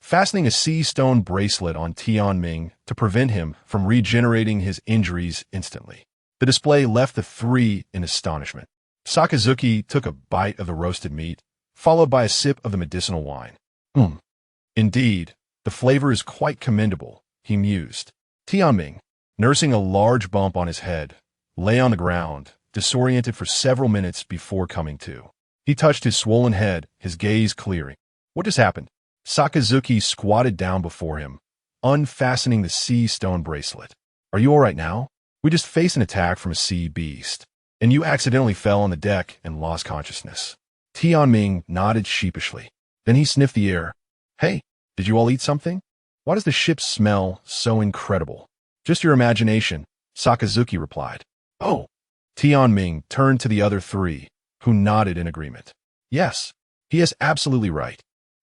fastening a sea stone bracelet on Tianming to prevent him from regenerating his injuries instantly. The display left the three in astonishment. Sakazuki took a bite of the roasted meat, followed by a sip of the medicinal wine. Indeed, the flavor is quite commendable, he mused. Tianming, nursing a large bump on his head, lay on the ground, disoriented for several minutes before coming to. He touched his swollen head, his gaze clearing. What just happened? Sakazuki squatted down before him, unfastening the sea stone bracelet. Are you all right now? We just faced an attack from a sea beast, and you accidentally fell on the deck and lost consciousness. Tianming nodded sheepishly. Then he sniffed the air. Hey, did you all eat something? Why does the ship smell so incredible? Just your imagination, Sakazuki replied. Oh. Tianming turned to the other three, who nodded in agreement. Yes, he is absolutely right.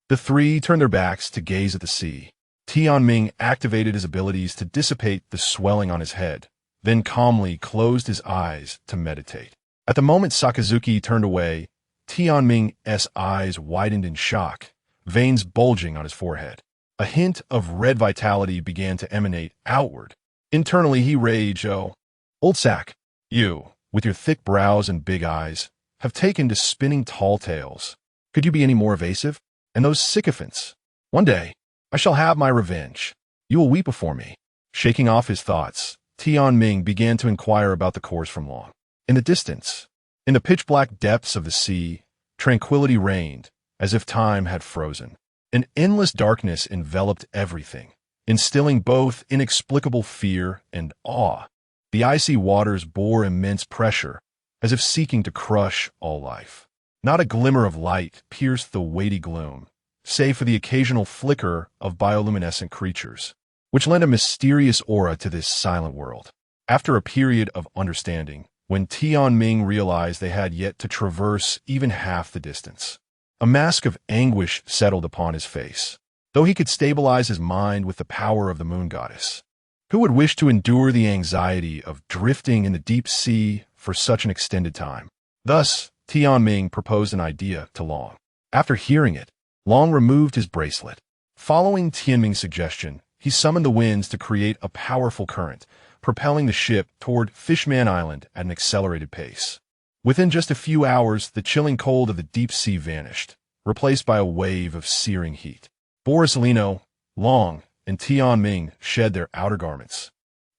The three turned their backs to gaze at the sea. Tianming activated his abilities to dissipate the swelling on his head, then calmly closed his eyes to meditate. At the moment Sakazuki turned away, Tianming's eyes widened in shock, veins bulging on his forehead. A hint of red vitality began to emanate outward. Internally he raged, "Oh, old sack, you, with your thick brows and big eyes, have taken to spinning tall tales. Could you be any more evasive? And those sycophants. One day, I shall have my revenge." You will weep before me. Shaking off his thoughts, Tianming began to inquire about the course from Long. In the distance, in the pitch-black depths of the sea, tranquility reigned, as if time had frozen. An endless darkness enveloped everything, instilling both inexplicable fear and awe. The icy waters bore immense pressure, as if seeking to crush all life. Not a glimmer of light pierced the weighty gloom, save for the occasional flicker of bioluminescent creatures, which lent a mysterious aura to this silent world. After a period of understanding, when Tianming realized they had yet to traverse even half the distance, a mask of anguish settled upon his face. Though he could stabilize his mind with the power of the moon goddess, who would wish to endure the anxiety of drifting in the deep sea for such an extended time? Thus, Tianming proposed an idea to Long. After hearing it, Long removed his bracelet. Following Tianming's suggestion, he summoned the winds to create a powerful current, propelling the ship toward Fishman Island at an accelerated pace. Within just a few hours, the chilling cold of the deep sea vanished, replaced by a wave of searing heat. Borisellino, Long, and Tianming shed their outer garments,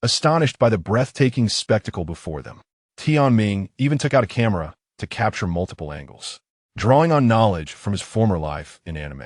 astonished by the breathtaking spectacle before them. Tianming even took out a camera to capture multiple angles, drawing on knowledge from his former life in anime.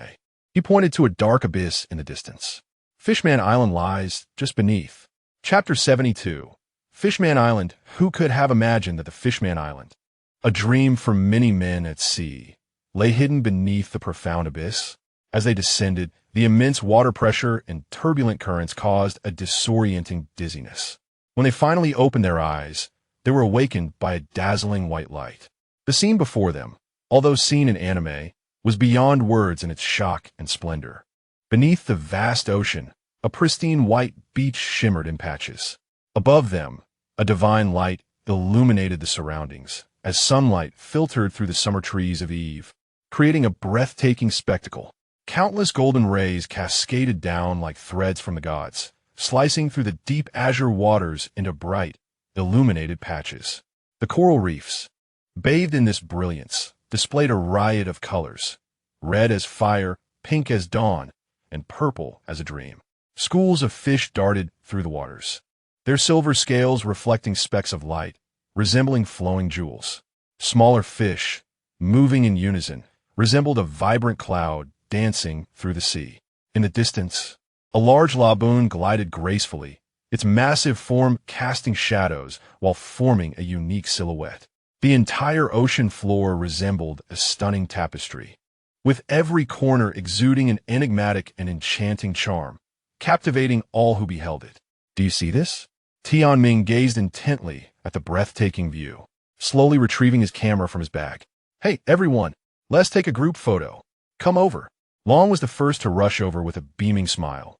He pointed to a dark abyss in the distance. Fishman Island lies just beneath. Chapter 72. Fishman Island. Who could have imagined that the Fishman Island, a dream for many men at sea, lay hidden beneath the profound abyss? As they descended, the immense water pressure and turbulent currents caused a disorienting dizziness. When they finally opened their eyes, they were awakened by a dazzling white light. The scene before them, although seen in anime, was beyond words in its shock and splendor. Beneath the vast ocean, a pristine white beach shimmered in patches. Above them, a divine light illuminated the surroundings, as sunlight filtered through the summer trees of Eve, creating a breathtaking spectacle. Countless golden rays cascaded down like threads from the gods, slicing through the deep azure waters into bright, illuminated patches. The coral reefs, bathed in this brilliance, displayed a riot of colors, red as fire, pink as dawn, and purple as a dream. Schools of fish darted through the waters, their silver scales reflecting specks of light, resembling flowing jewels. Smaller fish, moving in unison, resembled a vibrant cloud dancing through the sea. In the distance, a large laboon glided gracefully, its massive form casting shadows while forming a unique silhouette. The entire ocean floor resembled a stunning tapestry, with every corner exuding an enigmatic and enchanting charm, captivating all who beheld it. Do you see this? Tianming gazed intently at the breathtaking view, slowly retrieving his camera from his bag. Hey, everyone, let's take a group photo. Come over. Long was the first to rush over with a beaming smile,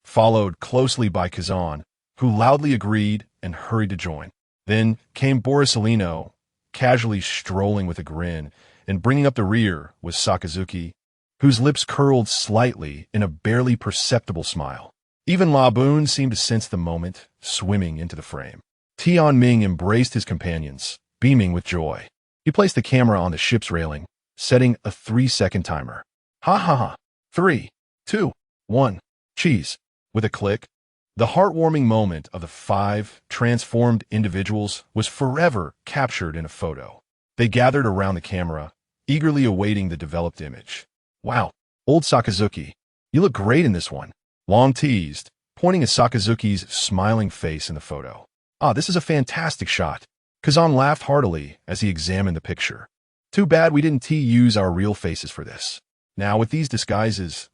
followed closely by Kazan, who loudly agreed and hurried to join. Then came Borisellino, casually strolling with a grin, and bringing up the rear was Sakazuki, whose lips curled slightly in a barely perceptible smile. Even Laboon seemed to sense the moment, swimming into the frame. Tianming embraced his companions, beaming with joy. He placed the camera on the ship's railing, setting a 3-second timer. Ha ha ha. 3, 2, 1. Cheese. With a click, the heartwarming moment of the 5 transformed individuals was forever captured in a photo. They gathered around the camera, eagerly awaiting the developed image. Wow, old Sakazuki, you look great in this one. Long teased, pointing at Sakazuki's smiling face in the photo. Ah, this is a fantastic shot. Kazan laughed heartily as he examined the picture. Too bad we didn't use our real faces for this. Now with these disguises,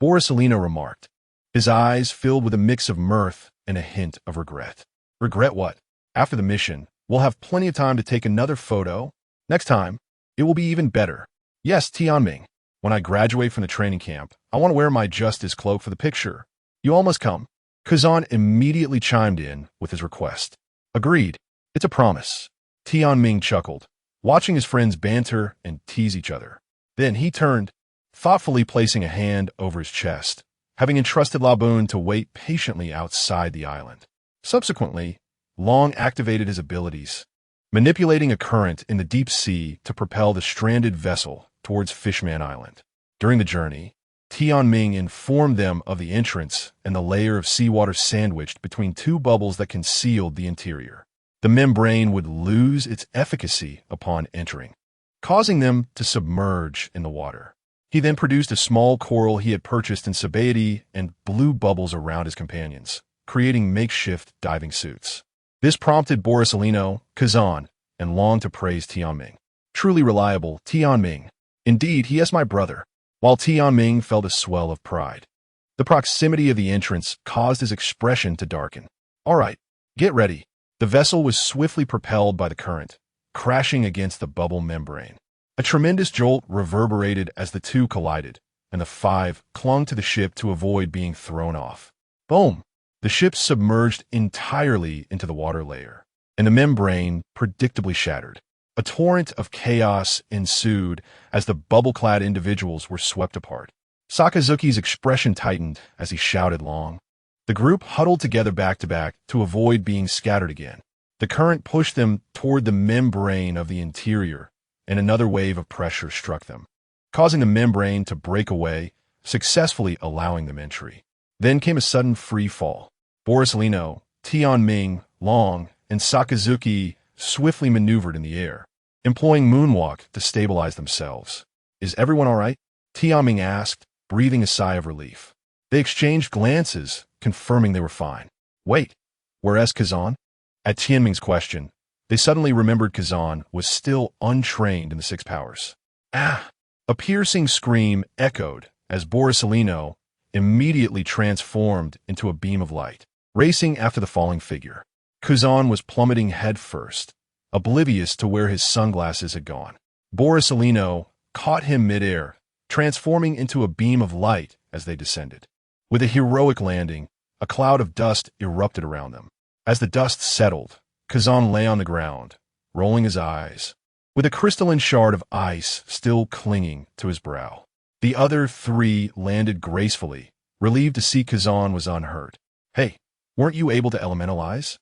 Borisellino remarked, his eyes filled with a mix of mirth and a hint of regret. Regret what? After the mission, we'll have plenty of time to take another photo. Next time, it will be even better. Yes, Tianming. When I graduate from the training camp, I want to wear my justice cloak for the picture. You all must come. Kazan immediately chimed in with his request. Agreed. It's a promise. Tianming chuckled, watching his friends banter and tease each other. Then he turned, thoughtfully placing a hand over his chest, having entrusted Laboon to wait patiently outside the island. Subsequently, Long activated his abilities, manipulating a current in the deep sea to propel the stranded vessel towards Fishman Island. During the journey, Tianming informed them of the entrance and the layer of seawater sandwiched between two bubbles that concealed the interior. The membrane would lose its efficacy upon entering, causing them to submerge in the water. He then produced a small coral he had purchased in Sabaody and blew bubbles around his companions, creating makeshift diving suits. This prompted Borisolino, Kazan, and Long to praise Tianming. Truly reliable, Tianming. Indeed, he is my brother. While Tianming felt a swell of pride. The proximity of the entrance caused his expression to darken. All right, get ready. The vessel was swiftly propelled by the current, crashing against the bubble membrane. A tremendous jolt reverberated as the two collided, and the five clung to the ship to avoid being thrown off. Boom! The ship submerged entirely into the water layer, and the membrane predictably shattered. A torrent of chaos ensued as the bubble-clad individuals were swept apart. Sakazuki's expression tightened as he shouted Long. The group huddled together back-to-back to avoid being scattered again. The current pushed them toward the membrane of the interior, and another wave of pressure struck them, causing the membrane to break away, successfully allowing them entry. Then came a sudden free fall. Borisolino, Tianming, Long, and Sakazuki swiftly maneuvered in the air, employing moonwalk to stabilize themselves. Is everyone all right? Tianming asked, breathing a sigh of relief. They exchanged glances, confirming they were fine. Wait, whereas Kazan? At Tianming's question, they suddenly remembered Kazan was still untrained in the six powers. Ah! A piercing scream echoed as Borisolino immediately transformed into a beam of light, racing after the falling figure. Kazan was plummeting headfirst, oblivious to where his sunglasses had gone. Borisolino caught him midair, transforming into a beam of light as they descended. With a heroic landing, a cloud of dust erupted around them. As the dust settled, Kazan lay on the ground, rolling his eyes, with a crystalline shard of ice still clinging to his brow. The other three landed gracefully, relieved to see Kazan was unhurt. Hey, weren't you able to elementalize?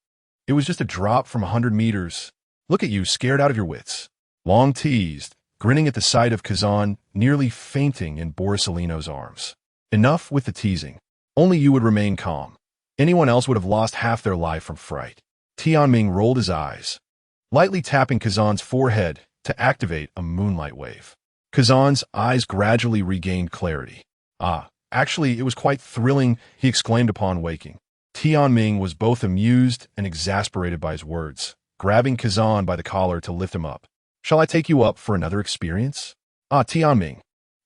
It was just a drop from 100 meters. Look at you, scared out of your wits. Long teased, grinning at the sight of Kazan nearly fainting in Borisolino's arms. Enough with the teasing. Only you would remain calm. Anyone else would have lost half their life from fright. Tianming rolled his eyes, lightly tapping Kazan's forehead to activate a moonlight wave. Kazan's eyes gradually regained clarity. Actually, it was quite thrilling, he exclaimed upon waking. Tianming was both amused and exasperated by his words, grabbing Kazan by the collar to lift him up. Shall I take you up for another experience? Tianming.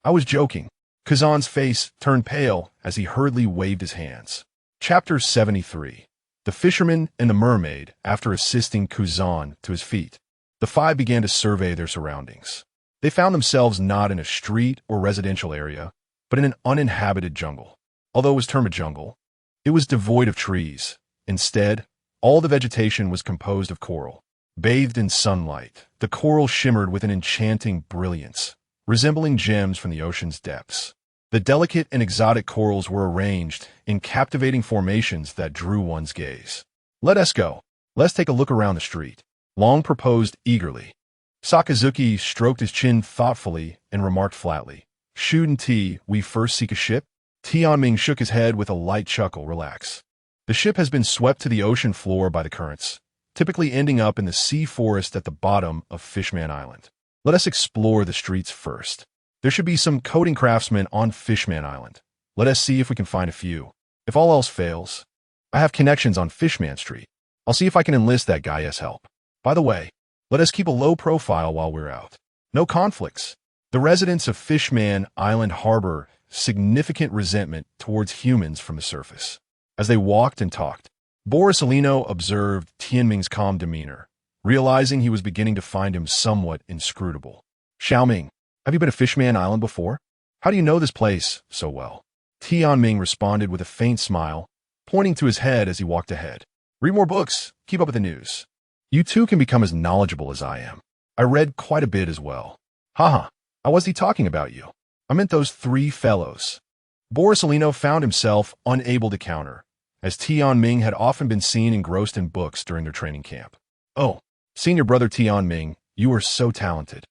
I was joking. Kazan's face turned pale as he hurriedly waved his hands. Chapter 73. The Fisherman and the Mermaid after assisting Kazan to his feet. The five began to survey their surroundings. They found themselves not in a street or residential area, but in an uninhabited jungle. Although it was termed a jungle, it was devoid of trees. Instead, all the vegetation was composed of coral. Bathed in sunlight, the coral shimmered with an enchanting brilliance, resembling gems from the ocean's depths. The delicate and exotic corals were arranged in captivating formations that drew one's gaze. Let us go. Let's take a look around the street. Long proposed eagerly. Sakazuki stroked his chin thoughtfully and remarked flatly, Shouldn't we first seek a ship? Tianming shook his head with a light chuckle. Relax. The ship has been swept to the ocean floor by the currents, typically ending up in the sea forest at the bottom of Fishman Island. Let us explore the streets first. There should be some coding craftsmen on Fishman Island. Let us see if we can find a few. If all else fails, I have connections on Fishman Street. I'll see if I can enlist that guy's help. By the way, let us keep a low profile while we're out. No conflicts. The residents of Fishman Island harbor significant resentment towards humans from the surface. As they walked and talked, Borisolino observed Tianming's calm demeanor, realizing he was beginning to find him somewhat inscrutable. Xiaoming, have you been to Fishman Island before? How do you know this place so well? Tianming responded with a faint smile, pointing to his head as he walked ahead. Read more books. Keep up with the news. You too can become as knowledgeable as I am. I read quite a bit as well. Haha, how was he talking about you? I meant those three fellows. Borisolino found himself unable to counter, as Tianming had often been seen engrossed in books during their training camp. Oh, senior brother Tianming, you are so talented.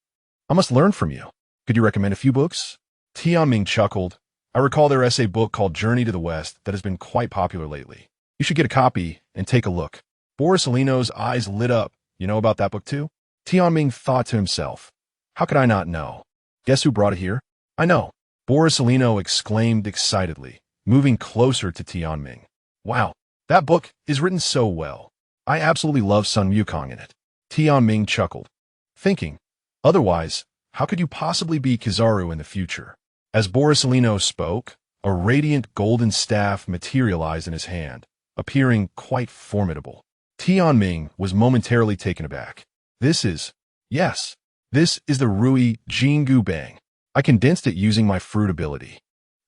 I must learn from you. Could you recommend a few books? Tianming chuckled, I recall their essay book called Journey to the West that has been quite popular lately. You should get a copy and take a look. Borisolino's eyes lit up. You know about that book too? Tianming thought to himself. How could I not know? Guess who brought it here? I know. Borisolino exclaimed excitedly, moving closer to Tianming. Wow, that book is written so well. I absolutely love Sun Wukong in it. Tianming chuckled, thinking, otherwise, how could you possibly be Kizaru in the future? As Borisolino spoke, a radiant golden staff materialized in his hand, appearing quite formidable. Tianming was momentarily taken aback. This is the Rui Jingu Bang. I condensed it using my fruit ability.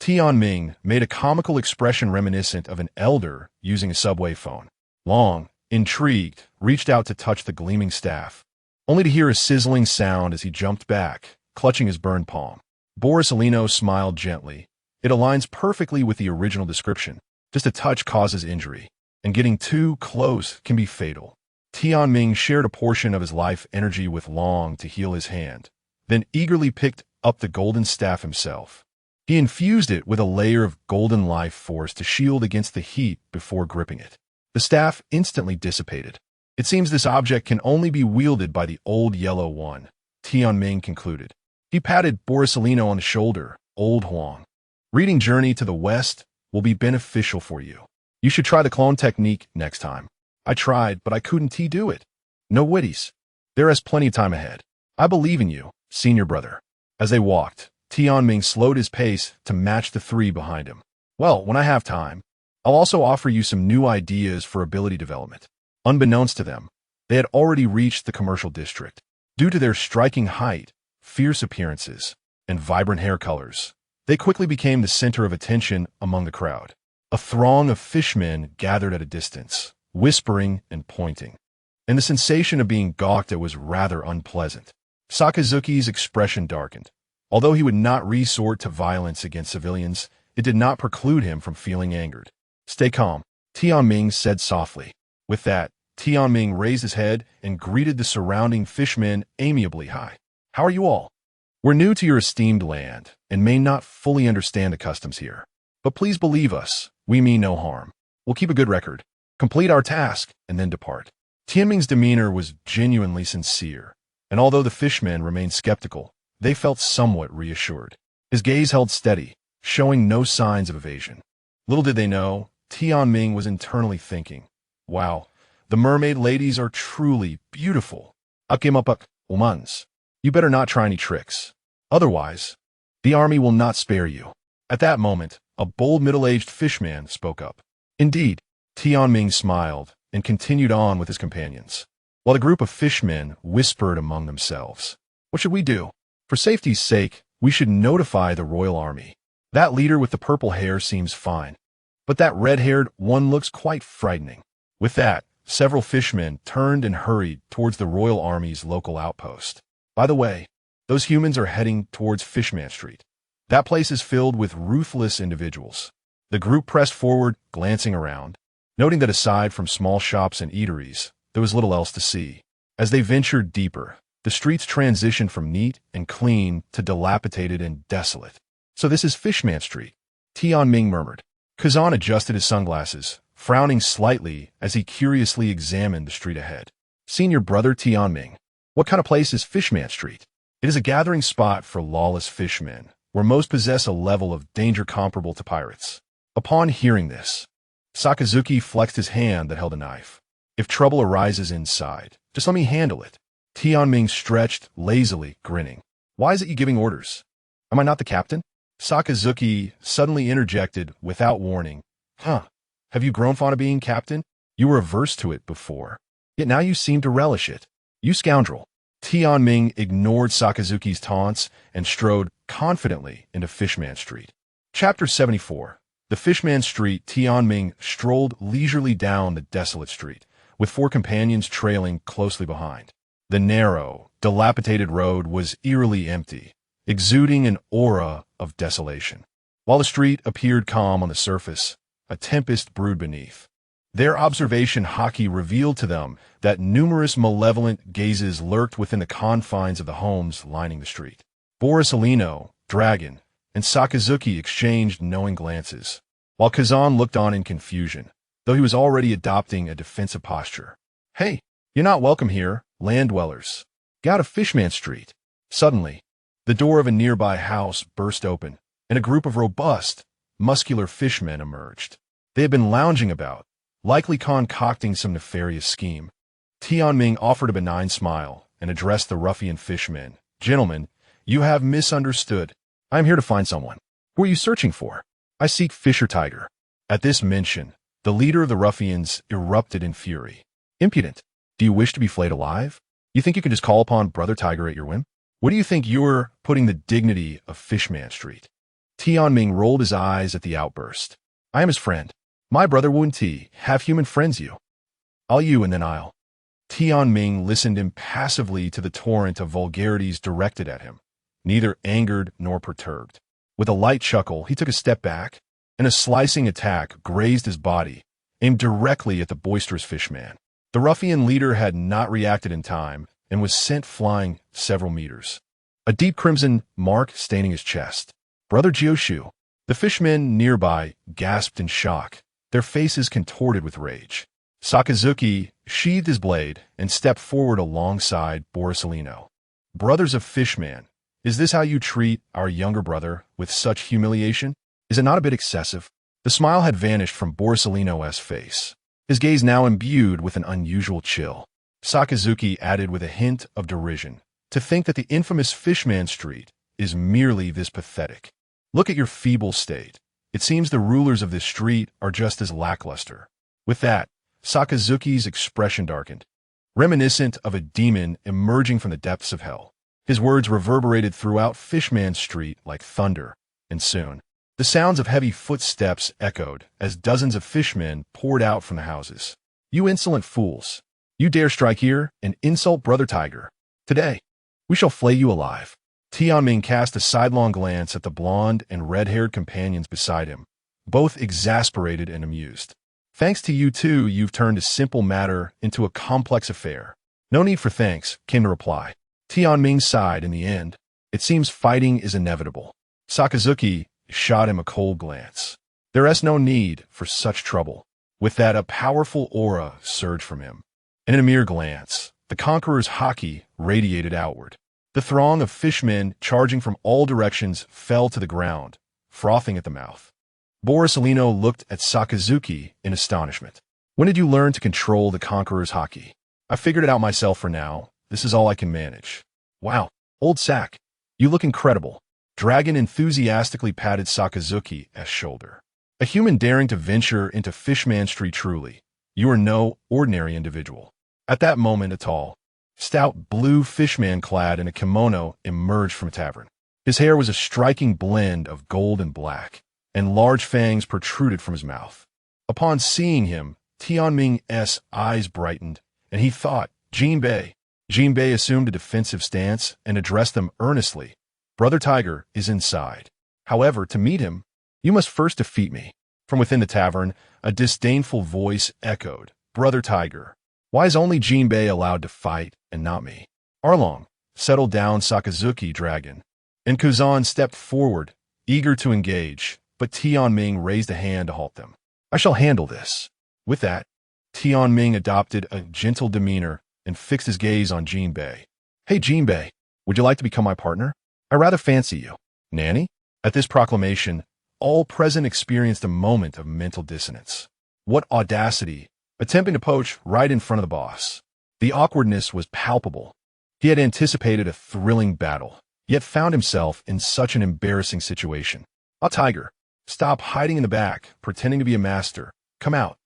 Tianming made a comical expression reminiscent of an elder using a subway phone. Long, intrigued, reached out to touch the gleaming staff, only to hear a sizzling sound as he jumped back, clutching his burned palm. Borisolino smiled gently. It aligns perfectly with the original description. Just a touch causes injury, and getting too close can be fatal. Tianming shared a portion of his life energy with Long to heal his hand, then eagerly picked up the golden staff himself. He infused it with a layer of golden life force to shield against the heat before gripping it. The staff instantly dissipated. It seems this object can only be wielded by the old yellow one, Tianming concluded. He patted Borisolino on the shoulder. Old Huang. Reading Journey to the West will be beneficial for you. You should try the clone technique next time. I tried, but I couldn't do it. No witties. There is plenty of time ahead. I believe in you, senior brother. As they walked, Tianming slowed his pace to match the three behind him. Well, when I have time, I'll also offer you some new ideas for ability development. Unbeknownst to them, they had already reached the commercial district. Due to their striking height, fierce appearances, and vibrant hair colors, they quickly became the center of attention among the crowd. A throng of fishmen gathered at a distance, whispering and pointing, and the sensation of being gawked at was rather unpleasant. Sakazuki's expression darkened. Although he would not resort to violence against civilians, it did not preclude him from feeling angered. Stay calm, Tianming said softly. With that, Tianming raised his head and greeted the surrounding fishmen amiably. Hi. How are you all? We're new to your esteemed land and may not fully understand the customs here. But please believe us, we mean no harm. We'll keep a good record, complete our task, and then depart. Tianming's demeanor was genuinely sincere, and although the fishmen remained skeptical, they felt somewhat reassured. His gaze held steady, showing no signs of evasion. Little did they know, Tianming was internally thinking, wow, the mermaid ladies are truly beautiful. Akimapak, umans. You better not try any tricks. Otherwise, the army will not spare you. At that moment, a bold middle-aged fishman spoke up. Indeed, Tianming smiled and continued on with his companions, while the group of fishmen whispered among themselves. What should we do? For safety's sake, we should notify the royal army. That leader with the purple hair seems fine, but that red-haired one looks quite frightening. With that, several fishmen turned and hurried towards the royal army's local outpost. By the way, those humans are heading towards Fishman Street. That place is filled with ruthless individuals. The group pressed forward, glancing around, noting that aside from small shops and eateries, there was little else to see. As they ventured deeper, the streets transitioned from neat and clean to dilapidated and desolate. So this is Fishman Street, Tianming murmured. Kazan adjusted his sunglasses, frowning slightly as he curiously examined the street ahead. Senior brother Tianming, what kind of place is Fishman Street? It is a gathering spot for lawless fishmen, where most possess a level of danger comparable to pirates. Upon hearing this, Sakazuki flexed his hand that held a knife. If trouble arises inside, just let me handle it. Tianming stretched, lazily, grinning. Why is it you giving orders? Am I not the captain? Sakazuki suddenly interjected without warning. Huh, have you grown fond of being captain? You were averse to it before, yet now you seem to relish it. You scoundrel. Tianming ignored Sakazuki's taunts and strode confidently into Fishman Street. Chapter 74. The Fishman Street. Tianming strolled leisurely down the desolate street, with four companions trailing closely behind. The narrow, dilapidated road was eerily empty, exuding an aura of desolation. While the street appeared calm on the surface, a tempest brewed beneath. Their observation hockey revealed to them that numerous malevolent gazes lurked within the confines of the homes lining the street. Borisolino, Dragon, and Sakazuki exchanged knowing glances, while Kazan looked on in confusion, though he was already adopting a defensive posture. Hey, you're not welcome here, land dwellers. Get out of Fishman Street. Suddenly, the door of a nearby house burst open, and a group of robust, muscular fishmen emerged. They had been lounging about, likely concocting some nefarious scheme. Tianming offered a benign smile and addressed the ruffian fishmen. Gentlemen, you have misunderstood. I am here to find someone. Who are you searching for? I seek Fisher Tiger. At this mention, the leader of the ruffians erupted in fury. Impudent. Do you wish to be flayed alive? You think you can just call upon Brother Tiger at your whim? What do you think you're putting the dignity of Fishman Street? Tianming rolled his eyes at the outburst. I am his friend. My brother Wen Ti, have human friends you. I'll you and then I'll. Tianming listened impassively to the torrent of vulgarities directed at him, neither angered nor perturbed. With a light chuckle, he took a step back, and a slicing attack grazed his body, aimed directly at the boisterous fishman. The ruffian leader had not reacted in time and was sent flying several meters, a deep crimson mark staining his chest. Brother Jioshu. The fishmen nearby gasped in shock, their faces contorted with rage. Sakazuki sheathed his blade and stepped forward alongside Borisolino. Brothers of Fishman, is this how you treat our younger brother with such humiliation? Is it not a bit excessive? The smile had vanished from Borisolino's face, his gaze now imbued with an unusual chill. Sakazuki added with a hint of derision, to think that the infamous Fishman Street is merely this pathetic. Look at your feeble state. It seems the rulers of this street are just as lackluster. With that, Sakazuki's expression darkened, reminiscent of a demon emerging from the depths of hell. His words reverberated throughout Fishman Street like thunder, and soon, the sounds of heavy footsteps echoed as dozens of fishmen poured out from the houses. You insolent fools! You dare strike here and insult Brother Tiger. Today, we shall flay you alive. Tianming cast a sidelong glance at the blonde and red-haired companions beside him, both exasperated and amused. Thanks to you two, you've turned a simple matter into a complex affair. No need for thanks, came the reply. Tianming sighed in the end. It seems fighting is inevitable. Sakazuki shot him a cold glance. There is no need for such trouble. With that, a powerful aura surged from him. And in a mere glance, the conqueror's haki radiated outward. The throng of fishmen charging from all directions fell to the ground, frothing at the mouth. Borisolino looked at Sakazuki in astonishment. When did you learn to control the conqueror's haki? I figured it out myself for now. This is all I can manage. Wow, old sack. You look incredible. Dragon enthusiastically patted Sakazuki's shoulder. A human daring to venture into Fishman Street truly. You are no ordinary individual. At that moment, a tall, stout blue fishman clad in a kimono emerged from a tavern. His hair was a striking blend of gold and black, and large fangs protruded from his mouth. Upon seeing him, Tianming's eyes brightened, and he thought, Jinbei. Jinbei assumed a defensive stance and addressed them earnestly. Brother Tiger is inside. However, to meet him, you must first defeat me. From within the tavern, a disdainful voice echoed, Brother Tiger. Why is only Jinbei allowed to fight and not me? Arlong, settle down, Sakazuki dragon. And Kuzan stepped forward, eager to engage, but Tianming raised a hand to halt them. I shall handle this. With that, Tianming adopted a gentle demeanor and fixed his gaze on Jinbei. Hey Jinbei, would you like to become my partner? I rather fancy you. Nanny? At this proclamation, all present experienced a moment of mental dissonance. What audacity, attempting to poach right in front of the boss. The awkwardness was palpable. He had anticipated a thrilling battle, yet found himself in such an embarrassing situation. Ah, Tiger, stop hiding in the back, pretending to be a master. Come out.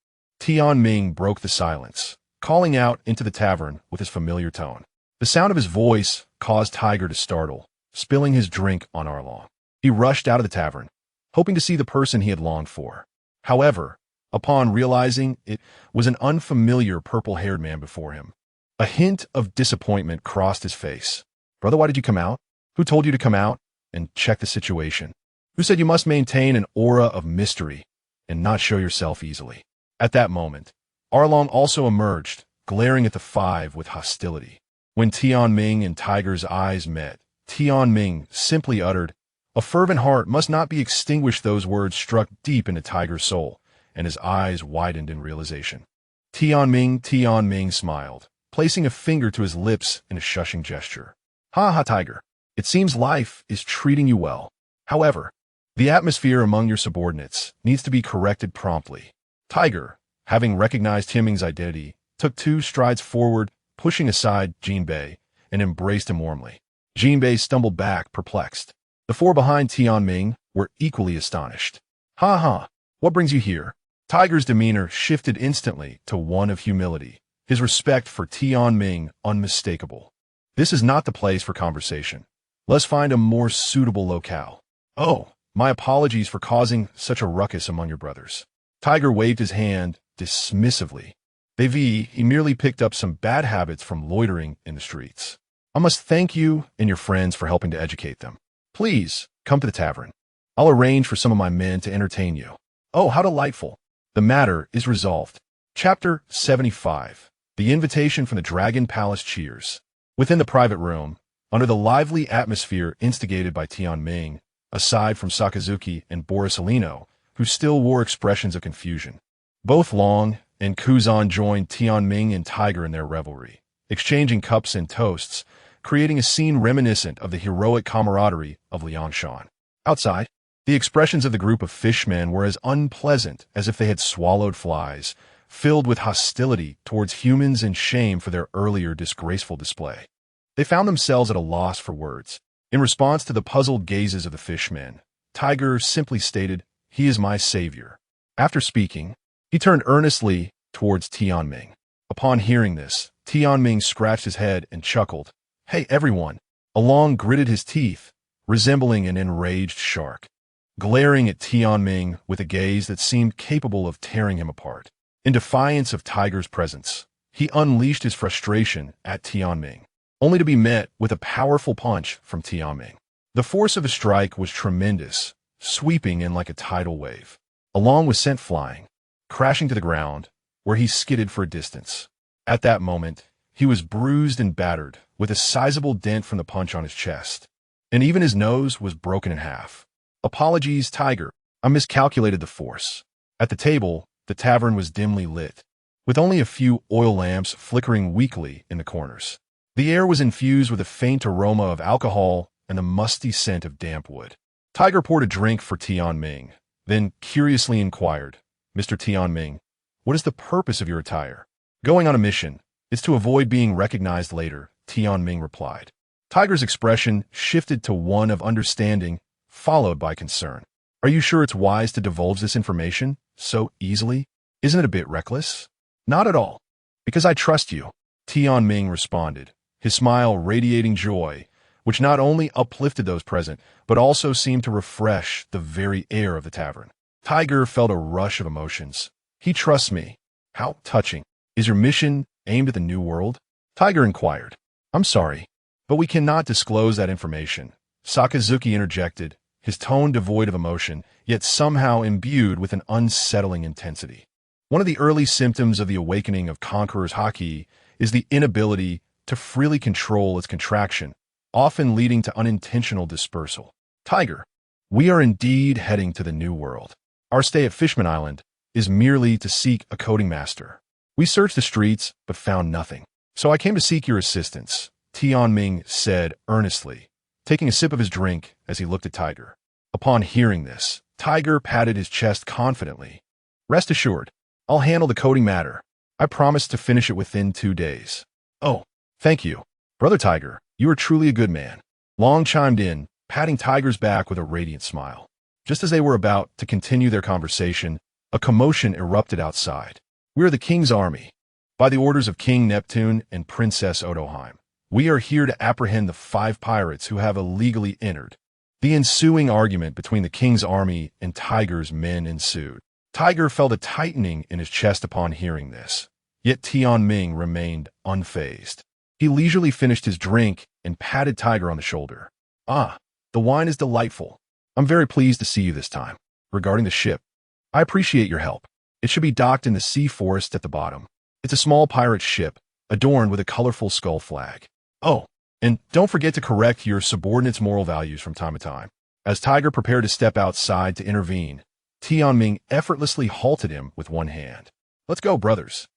Tianming broke the silence, calling out into the tavern with his familiar tone. The sound of his voice caused Tiger to startle, spilling his drink on Arlong. He rushed out of the tavern, hoping to see the person he had longed for. However, upon realizing it was an unfamiliar purple-haired man before him, a hint of disappointment crossed his face. Brother, why did you come out? Who told you to come out and check the situation? Who said you must maintain an aura of mystery and not show yourself easily? At that moment, Arlong also emerged, glaring at the five with hostility. When Tianming and Tiger's eyes met, Tianming simply uttered, A fervent heart must not be extinguished. Those words struck deep into Tiger's soul, and his eyes widened in realization. Tian Ming smiled, placing a finger to his lips in a shushing gesture. Ha ha, Tiger. It seems life is treating you well. However, the atmosphere among your subordinates needs to be corrected promptly. Tiger, having recognized Ming's identity, took 2 strides forward, pushing aside Jinbei, and embraced him warmly. Jinbei stumbled back, perplexed. The 4 behind Tianming were equally astonished. Ha ha, what brings you here? Tiger's demeanor shifted instantly to one of humility, his respect for Tianming unmistakable. This is not the place for conversation. Let's find a more suitable locale. Oh, my apologies for causing such a ruckus among your brothers. Tiger waved his hand dismissively. He merely picked up some bad habits from loitering in the streets. I must thank you and your friends for helping to educate them. Please, come to the tavern. I'll arrange for some of my men to entertain you. Oh, how delightful. The matter is resolved. Chapter 75. The Invitation from the Dragon Palace cheers. Within the private room, under the lively atmosphere instigated by Tianming, aside from Sakazuki and Borisolino, who still wore expressions of confusion. Both Long and Kuzan joined Tianming and Tiger in their revelry, exchanging cups and toasts, creating a scene reminiscent of the heroic camaraderie of Liangshan. Outside, the expressions of the group of fishmen were as unpleasant as if they had swallowed flies, filled with hostility towards humans and shame for their earlier disgraceful display. They found themselves at a loss for words. In response to the puzzled gazes of the fishmen, Tiger simply stated, "He is my savior." After speaking, he turned earnestly towards Tianming. Upon hearing this, Tianming scratched his head and chuckled. Hey, everyone! Along gritted his teeth, resembling an enraged shark, glaring at Tianming with a gaze that seemed capable of tearing him apart. In defiance of Tiger's presence, he unleashed his frustration at Tianming, only to be met with a powerful punch from Tianming. The force of the strike was tremendous, sweeping in like a tidal wave, along with sent flying, crashing to the ground, where he skidded for a distance. At that moment, he was bruised and battered, with a sizable dent from the punch on his chest, and even his nose was broken in half. Apologies, Tiger. I miscalculated the force. At the table, the tavern was dimly lit, with only a few oil lamps flickering weakly in the corners. The air was infused with a faint aroma of alcohol and the musty scent of damp wood. Tiger poured a drink for Tianming, then curiously inquired, Mr. Tianming, what is the purpose of your attire? Going on a mission. It's to avoid being recognized later, Tianming replied. Tiger's expression shifted to one of understanding, followed by concern. Are you sure it's wise to divulge this information so easily? Isn't it a bit reckless? Not at all. Because I trust you, Tianming responded, his smile radiating joy, which not only uplifted those present, but also seemed to refresh the very air of the tavern. Tiger felt a rush of emotions. He trusts me. How touching. Is your mission aimed at the New World? Tiger inquired. I'm sorry, but we cannot disclose that information. Sakazuki interjected, his tone devoid of emotion, yet somehow imbued with an unsettling intensity. One of the early symptoms of the awakening of Conqueror's Haki is the inability to freely control its contraction, often leading to unintentional dispersal. Tiger, we are indeed heading to the New World. Our stay at Fishman Island is merely to seek a coding master. We searched the streets, but found nothing. So I came to seek your assistance, Tianming said earnestly, taking a sip of his drink as he looked at Tiger. Upon hearing this, Tiger patted his chest confidently. Rest assured, I'll handle the coding matter. I promise to finish it within 2 days. Oh, thank you. Brother Tiger, you are truly a good man. Long chimed in, patting Tiger's back with a radiant smile. Just as they were about to continue their conversation, a commotion erupted outside. We are the King's army. By the orders of King Neptune and Princess Odoheim, we are here to apprehend the 5 pirates who have illegally entered. The ensuing argument between the King's army and Tiger's men ensued. Tiger felt a tightening in his chest upon hearing this, yet Tianming remained unfazed. He leisurely finished his drink and patted Tiger on the shoulder. Ah, the wine is delightful. I'm very pleased to see you this time. Regarding the ship, I appreciate your help. It should be docked in the sea forest at the bottom. It's a small pirate ship, adorned with a colorful skull flag. Oh, and don't forget to correct your subordinates' moral values from time to time. As Tiger prepared to step outside to intervene, Tianming effortlessly halted him with one hand. "Let's go, brothers."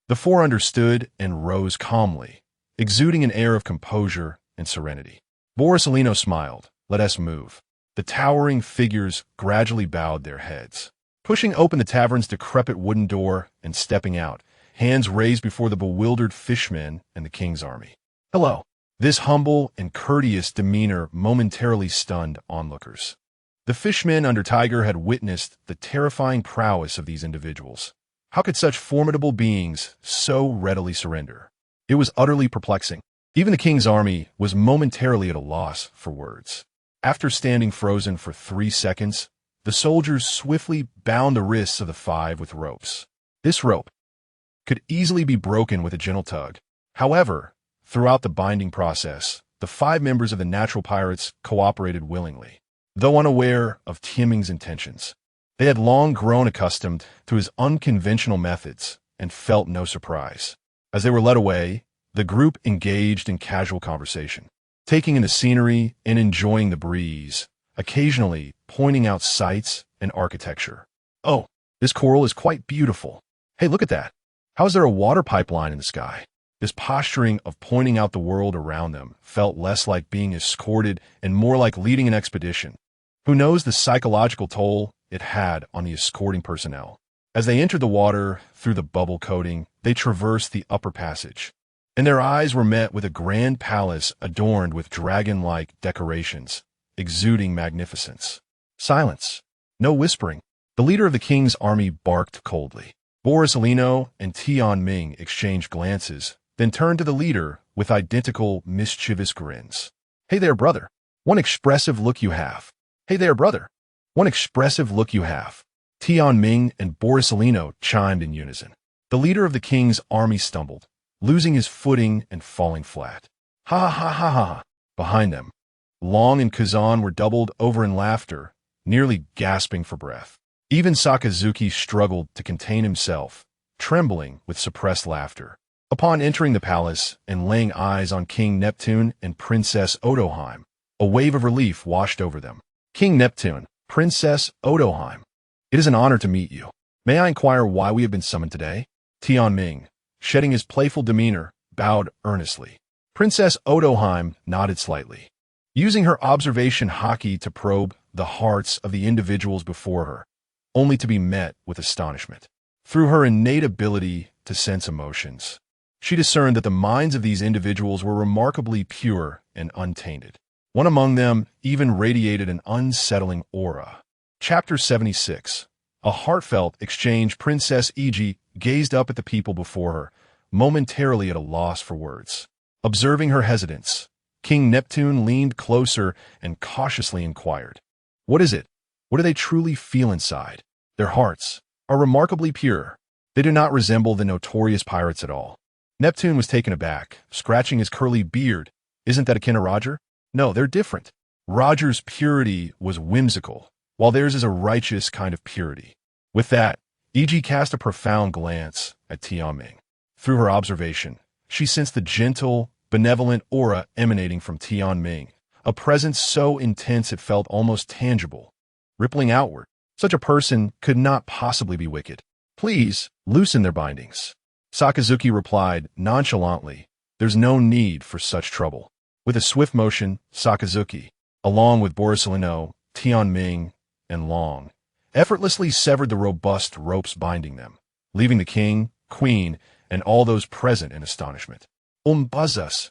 The four understood and rose calmly, exuding an air of composure and serenity. Borisellino smiled. "Let us move." The towering figures gradually bowed their heads, pushing open the tavern's decrepit wooden door and stepping out, hands raised before the bewildered fishmen and the king's army. "Hello." This humble and courteous demeanor momentarily stunned onlookers. The fishmen under Tiger had witnessed the terrifying prowess of these individuals. How could such formidable beings so readily surrender? It was utterly perplexing. Even the king's army was momentarily at a loss for words. After standing frozen for 3 seconds, the soldiers swiftly bound the wrists of the five with ropes. This rope could easily be broken with a gentle tug. However, throughout the binding process, the 5 members of the natural pirates cooperated willingly. Though unaware of Tianming's intentions, they had long grown accustomed to his unconventional methods and felt no surprise. As they were led away, the group engaged in casual conversation, taking in the scenery and enjoying the breeze, occasionally pointing out sights and architecture. "Oh, this coral is quite beautiful. Hey, look at that. How is there a water pipeline in the sky?" This posturing of pointing out the world around them felt less like being escorted and more like leading an expedition. Who knows the psychological toll it had on the escorting personnel? As they entered the water through the bubble coating, they traversed the upper passage, and their eyes were met with a grand palace adorned with dragon-like decorations, exuding magnificence. Silence. No whispering. The leader of the king's army barked coldly. Borisellino and Tianming exchanged glances, then turned to the leader with identical mischievous grins. "Hey there, brother. One expressive look you have. Hey there, brother. One expressive look you have." Tianming and Borisellino chimed in unison. The leader of the king's army stumbled, losing his footing and falling flat. "Ha ha ha ha ha!" Behind them, Long and Kazan were doubled over in laughter, nearly gasping for breath. Even Sakazuki struggled to contain himself, trembling with suppressed laughter. Upon entering the palace and laying eyes on King Neptune and Princess Odoheim, a wave of relief washed over them. "King Neptune, Princess Odoheim, it is an honor to meet you. May I inquire why we have been summoned today?" Tianming, shedding his playful demeanor, bowed earnestly. Princess Odoheim nodded slightly, using her observation haki to probe the hearts of the individuals before her, only to be met with astonishment. Through her innate ability to sense emotions, she discerned that the minds of these individuals were remarkably pure and untainted. One among them even radiated an unsettling aura. Chapter 76. A heartfelt exchange. Princess Iji gazed up at the people before her, momentarily at a loss for words. Observing her hesitance, King Neptune leaned closer and cautiously inquired, "What is it? What do they truly feel inside?" "Their hearts are remarkably pure. They do not resemble the notorious pirates at all." Neptune was taken aback, scratching his curly beard. "Isn't that akin to Roger?" "No, they're different. Roger's purity was whimsical, while theirs is a righteous kind of purity." With that, Iji cast a profound glance at Tianming. Through her observation, she sensed the gentle, benevolent aura emanating from Tianming, a presence so intense it felt almost tangible, rippling outward. Such a person could not possibly be wicked. "Please, loosen their bindings." Sakazuki replied nonchalantly, "There's no need for such trouble." With a swift motion, Sakazuki, along with Borisellino, Tianming, and Long, effortlessly severed the robust ropes binding them, leaving the king, queen, and all those present in astonishment. Buzzas.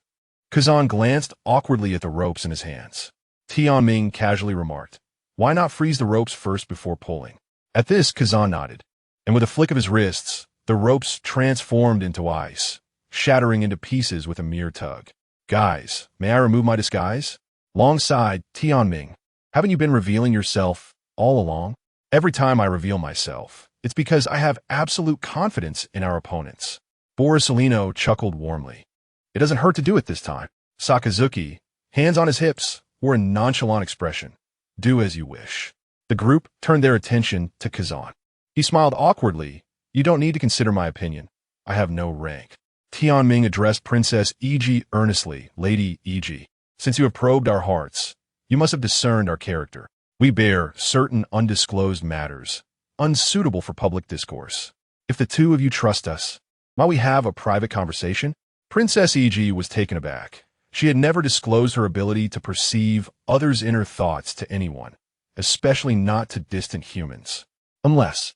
Kazan glanced awkwardly at the ropes in his hands. Tianming casually remarked, "Why not freeze the ropes first before pulling?" At this, Kazan nodded, and with a flick of his wrists, the ropes transformed into ice, shattering into pieces with a mere tug. "Guys, may I remove my disguise?" Long sighed. "Tianming, haven't you been revealing yourself all along?" "Every time I reveal myself, it's because I have absolute confidence in our opponents." Borisellino chuckled warmly. "It doesn't hurt to do it this time." Sakazuki, hands on his hips, wore a nonchalant expression. "Do as you wish." The group turned their attention to Kazan. He smiled awkwardly. "You don't need to consider my opinion. I have no rank." Tianming addressed Princess Iji earnestly. "Lady Iji, since you have probed our hearts, you must have discerned our character. We bear certain undisclosed matters, unsuitable for public discourse. If the two of you trust us, might we have a private conversation? Princess E.G. was taken aback. She had never disclosed her ability to perceive others' inner thoughts to anyone, especially not to distant humans. Unless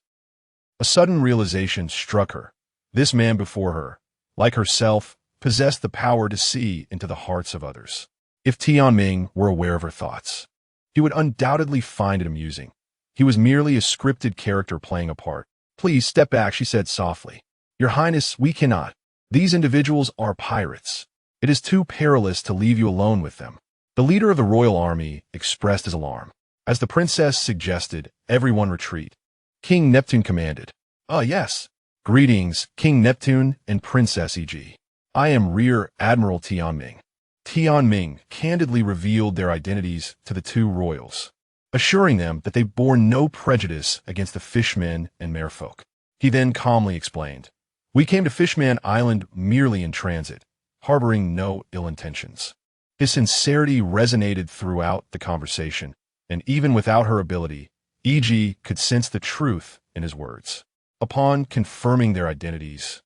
a sudden realization struck her. This man before her, like herself, possessed the power to see into the hearts of others. If Tianming were aware of her thoughts, he would undoubtedly find it amusing. He was merely a scripted character playing a part. Please step back, she said softly. Your Highness, we cannot. These individuals are pirates. It is too perilous to leave you alone with them. The leader of the royal army expressed his alarm. As the princess suggested, everyone retreat. King Neptune commanded. Yes. Greetings, King Neptune and Princess E.G. I am Rear Admiral Tianming. Tianming candidly revealed their identities to the two royals, assuring them that they bore no prejudice against the fishmen and merfolk. He then calmly explained, We came to Fishman Island merely in transit, harboring no ill intentions. His sincerity resonated throughout the conversation, and even without her ability, E.G. could sense the truth in his words. Upon confirming their identities,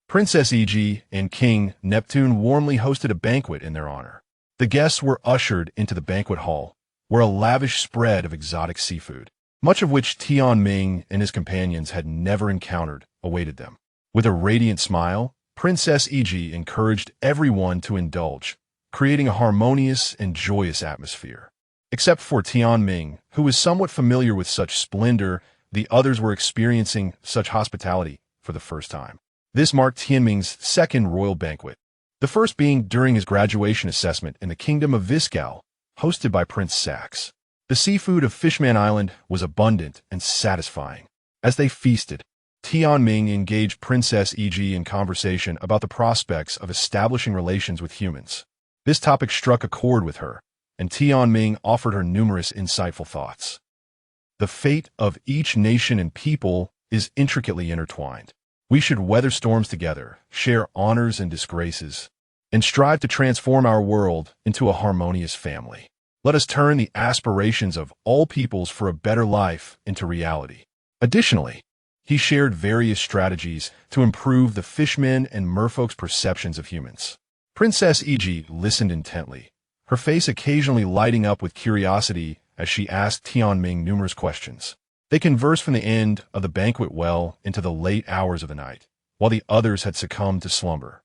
Princess E.G. and King Neptune warmly hosted a banquet in their honor. The guests were ushered into the banquet hall, where a lavish spread of exotic seafood, much of which Tianming and his companions had never encountered, awaited them. With a radiant smile, Princess E.G. encouraged everyone to indulge, creating a harmonious and joyous atmosphere. Except for Tianming, who was somewhat familiar with such splendor, the others were experiencing such hospitality for the first time. This marked Tianming's second royal banquet, the first being during his graduation assessment in the Kingdom of Viscal, hosted by Prince Sax. The seafood of Fishman Island was abundant and satisfying. As they feasted, Tianming engaged Princess E.G. in conversation about the prospects of establishing relations with humans. This topic struck a chord with her, and Tianming offered her numerous insightful thoughts. The fate of each nation and people is intricately intertwined. We should weather storms together, share honors and disgraces, and strive to transform our world into a harmonious family. Let us turn the aspirations of all peoples for a better life into reality. Additionally, he shared various strategies to improve the fishmen and merfolk's perceptions of humans. Princess E.G. listened intently, her face occasionally lighting up with curiosity as she asked Tianming numerous questions. They conversed from the end of the banquet well into the late hours of the night, while the others had succumbed to slumber.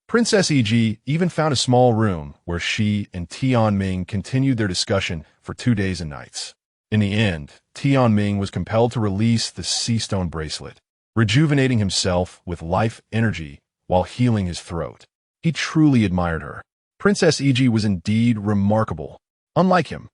Princess E.G. even found a small room where she and Tianming continued their discussion for 2 days and nights. In the end, Tianming was compelled to release the sea stone bracelet, rejuvenating himself with life energy while healing his throat. He truly admired her. Princess E.G. was indeed remarkable. Unlike him,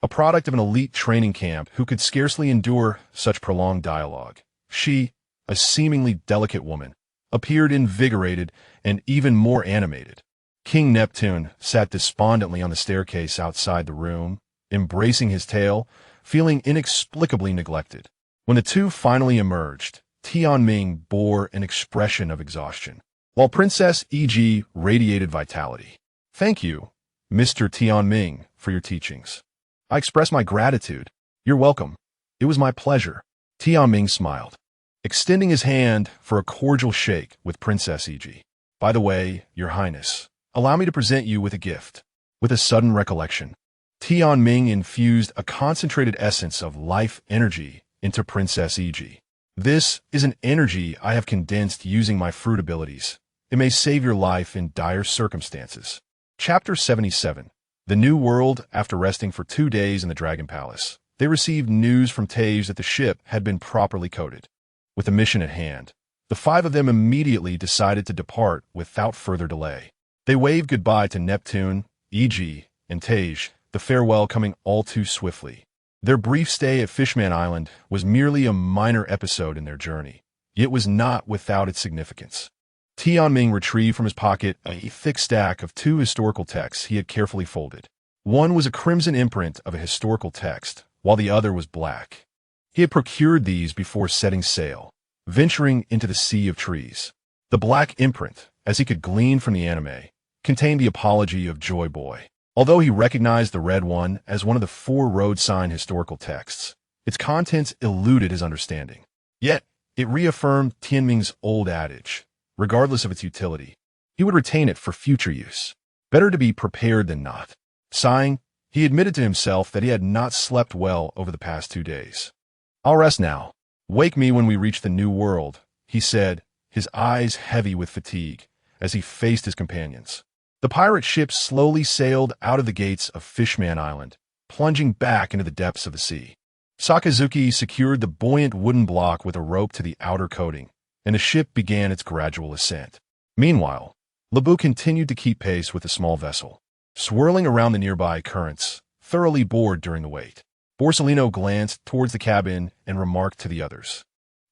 a product of an elite training camp who could scarcely endure such prolonged dialogue. She, a seemingly delicate woman, appeared invigorated and even more animated. King Neptune sat despondently on the staircase outside the room, embracing his tail, feeling inexplicably neglected. When the two finally emerged, Tianming bore an expression of exhaustion, while Princess E.G. radiated vitality. Thank you, Mr. Tianming, for your teachings. I express my gratitude. You're welcome. It was my pleasure. Tianming smiled, extending his hand for a cordial shake with Princess E.G. By the way, Your Highness, allow me to present you with a gift. With a sudden recollection, Tianming infused a concentrated essence of life energy into Princess E.G. This is an energy I have condensed using my fruit abilities. It may save your life in dire circumstances. Chapter 77. The New World. After resting for 2 days in the Dragon Palace, they received news from Tage that the ship had been properly coded. With the mission at hand, the 5 of them immediately decided to depart without further delay. They waved goodbye to Neptune, E.G., and Tage, the farewell coming all too swiftly. Their brief stay at Fishman Island was merely a minor episode in their journey. It was not without its significance. Tianming retrieved from his pocket a thick stack of 2 historical texts he had carefully folded. One was a crimson imprint of a historical text, while the other was black. He had procured these before setting sail, venturing into the sea of trees. The black imprint, as he could glean from the anime, contained the apology of Joy Boy. Although he recognized the red one as one of the 4 road sign historical texts, its contents eluded his understanding. Yet, it reaffirmed Tianming's old adage: regardless of its utility, he would retain it for future use. Better to be prepared than not. Sighing, he admitted to himself that he had not slept well over the past 2 days. "I'll rest now. Wake me when we reach the New World," he said, his eyes heavy with fatigue, as he faced his companions. The pirate ship slowly sailed out of the gates of Fishman Island, plunging back into the depths of the sea. Sakazuki secured the buoyant wooden block with a rope to the outer coating, and the ship began its gradual ascent. Meanwhile, Lebu continued to keep pace with the small vessel, swirling around the nearby currents, thoroughly bored during the wait. Borsellino glanced towards the cabin and remarked to the others,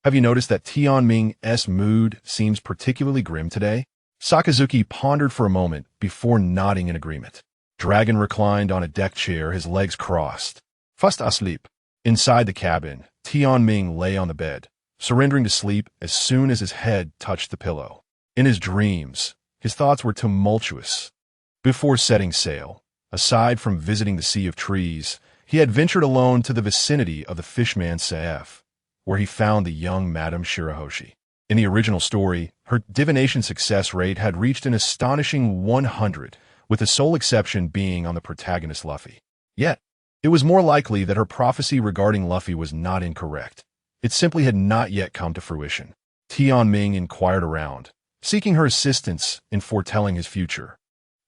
"Have you noticed that Tianming's mood seems particularly grim today?" Sakazuki pondered for a moment before nodding in agreement. Dragon reclined on a deck chair, his legs crossed. Fast asleep. Inside the cabin, Tianming lay on the bed, surrendering to sleep as soon as his head touched the pillow. In his dreams, his thoughts were tumultuous. Before setting sail, aside from visiting the Sea of Trees, he had ventured alone to the vicinity of the Fishman Saif, where he found the young Madame Shirahoshi. In the original story, her divination success rate had reached an astonishing 100, with the sole exception being on the protagonist Luffy. Yet, it was more likely that her prophecy regarding Luffy was not incorrect. It simply had not yet come to fruition. Tianming inquired around, seeking her assistance in foretelling his future.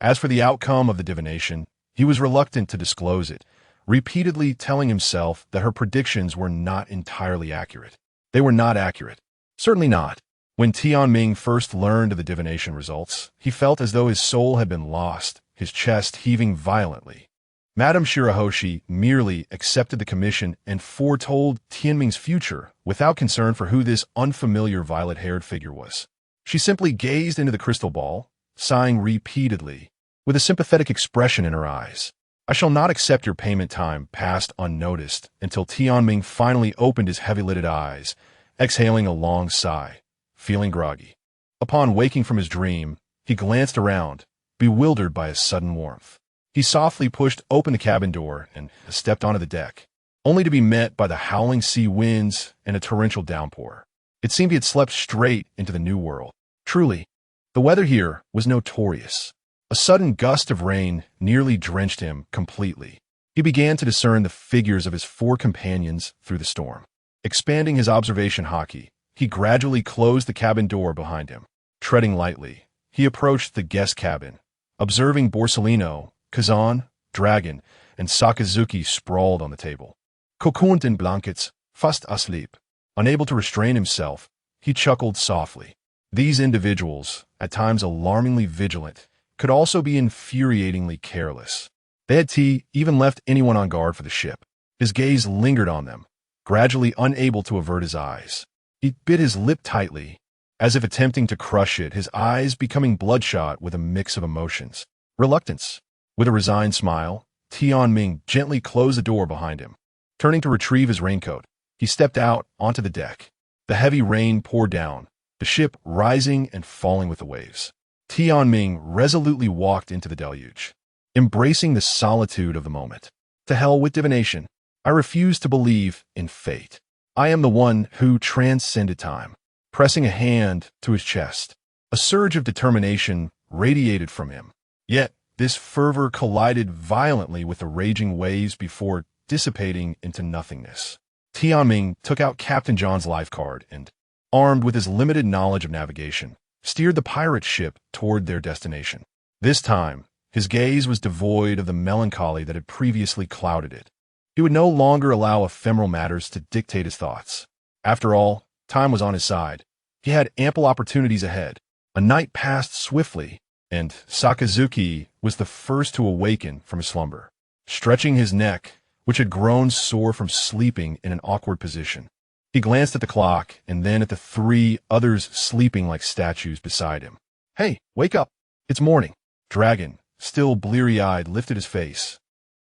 As for the outcome of the divination, he was reluctant to disclose it, repeatedly telling himself that her predictions were not entirely accurate. They were not accurate. Certainly not. When Tianming first learned of the divination results, he felt as though his soul had been lost, his chest heaving violently. Madame Shirahoshi merely accepted the commission and foretold Tianming's future without concern for who this unfamiliar violet-haired figure was. She simply gazed into the crystal ball, sighing repeatedly, with a sympathetic expression in her eyes. "I shall not accept your payment time passed unnoticed," until Tianming finally opened his heavy-lidded eyes, exhaling a long sigh, feeling groggy. Upon waking from his dream, he glanced around, bewildered by a sudden warmth. He softly pushed open the cabin door and stepped onto the deck, only to be met by the howling sea winds and a torrential downpour. It seemed he had slept straight into the New World. Truly, the weather here was notorious. A sudden gust of rain nearly drenched him completely. He began to discern the figures of his 4 companions through the storm. Expanding his observation haki, he gradually closed the cabin door behind him. Treading lightly, he approached the guest cabin, observing Borsellino, Kazan, Dragon, and Sakazuki sprawled on the table, cocooned in blankets, fast asleep. Unable to restrain himself, he chuckled softly. These individuals, at times alarmingly vigilant, could also be infuriatingly careless. They had even left anyone on guard for the ship. His gaze lingered on them, gradually unable to avert his eyes. He bit his lip tightly, as if attempting to crush it, his eyes becoming bloodshot with a mix of emotions. Reluctance. With a resigned smile, Tianming gently closed the door behind him. Turning to retrieve his raincoat, he stepped out onto the deck. The heavy rain poured down, the ship rising and falling with the waves. Tianming resolutely walked into the deluge, embracing the solitude of the moment. To hell with divination. I refuse to believe in fate. I am the one who transcended time. Pressing a hand to his chest, a surge of determination radiated from him. Yet, this fervor collided violently with the raging waves before dissipating into nothingness. Tianming took out Captain John's life card and, armed with his limited knowledge of navigation, steered the pirate ship toward their destination. This time, his gaze was devoid of the melancholy that had previously clouded it. He would no longer allow ephemeral matters to dictate his thoughts. After all, time was on his side. He had ample opportunities ahead. A night passed swiftly, and Sakazuki was the first to awaken from his slumber, stretching his neck, which had grown sore from sleeping in an awkward position. He glanced at the clock and then at the 3 others sleeping like statues beside him. "Hey, wake up! It's morning." Dragon, still bleary-eyed, lifted his face,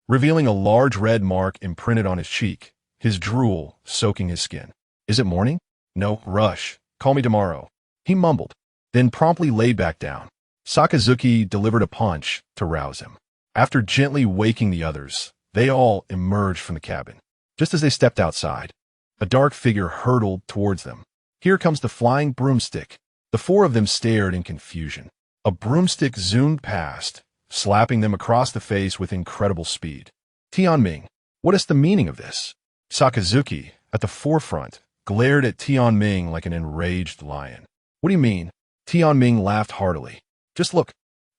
revealing a large red mark imprinted on his cheek, his drool soaking his skin. "Is it morning?" "No, rush. Call me tomorrow," he mumbled, then promptly laid back down. Sakazuki delivered a punch to rouse him. After gently waking the others, they all emerged from the cabin. Just as they stepped outside, a dark figure hurtled towards them. Here comes the flying broomstick. The four of them stared in confusion. A broomstick zoomed past, slapping them across the face with incredible speed. Tianming, what is the meaning of this? Sakazuki, at the forefront, glared at Tianming like an enraged lion. What do you mean? Tianming laughed heartily. Just look.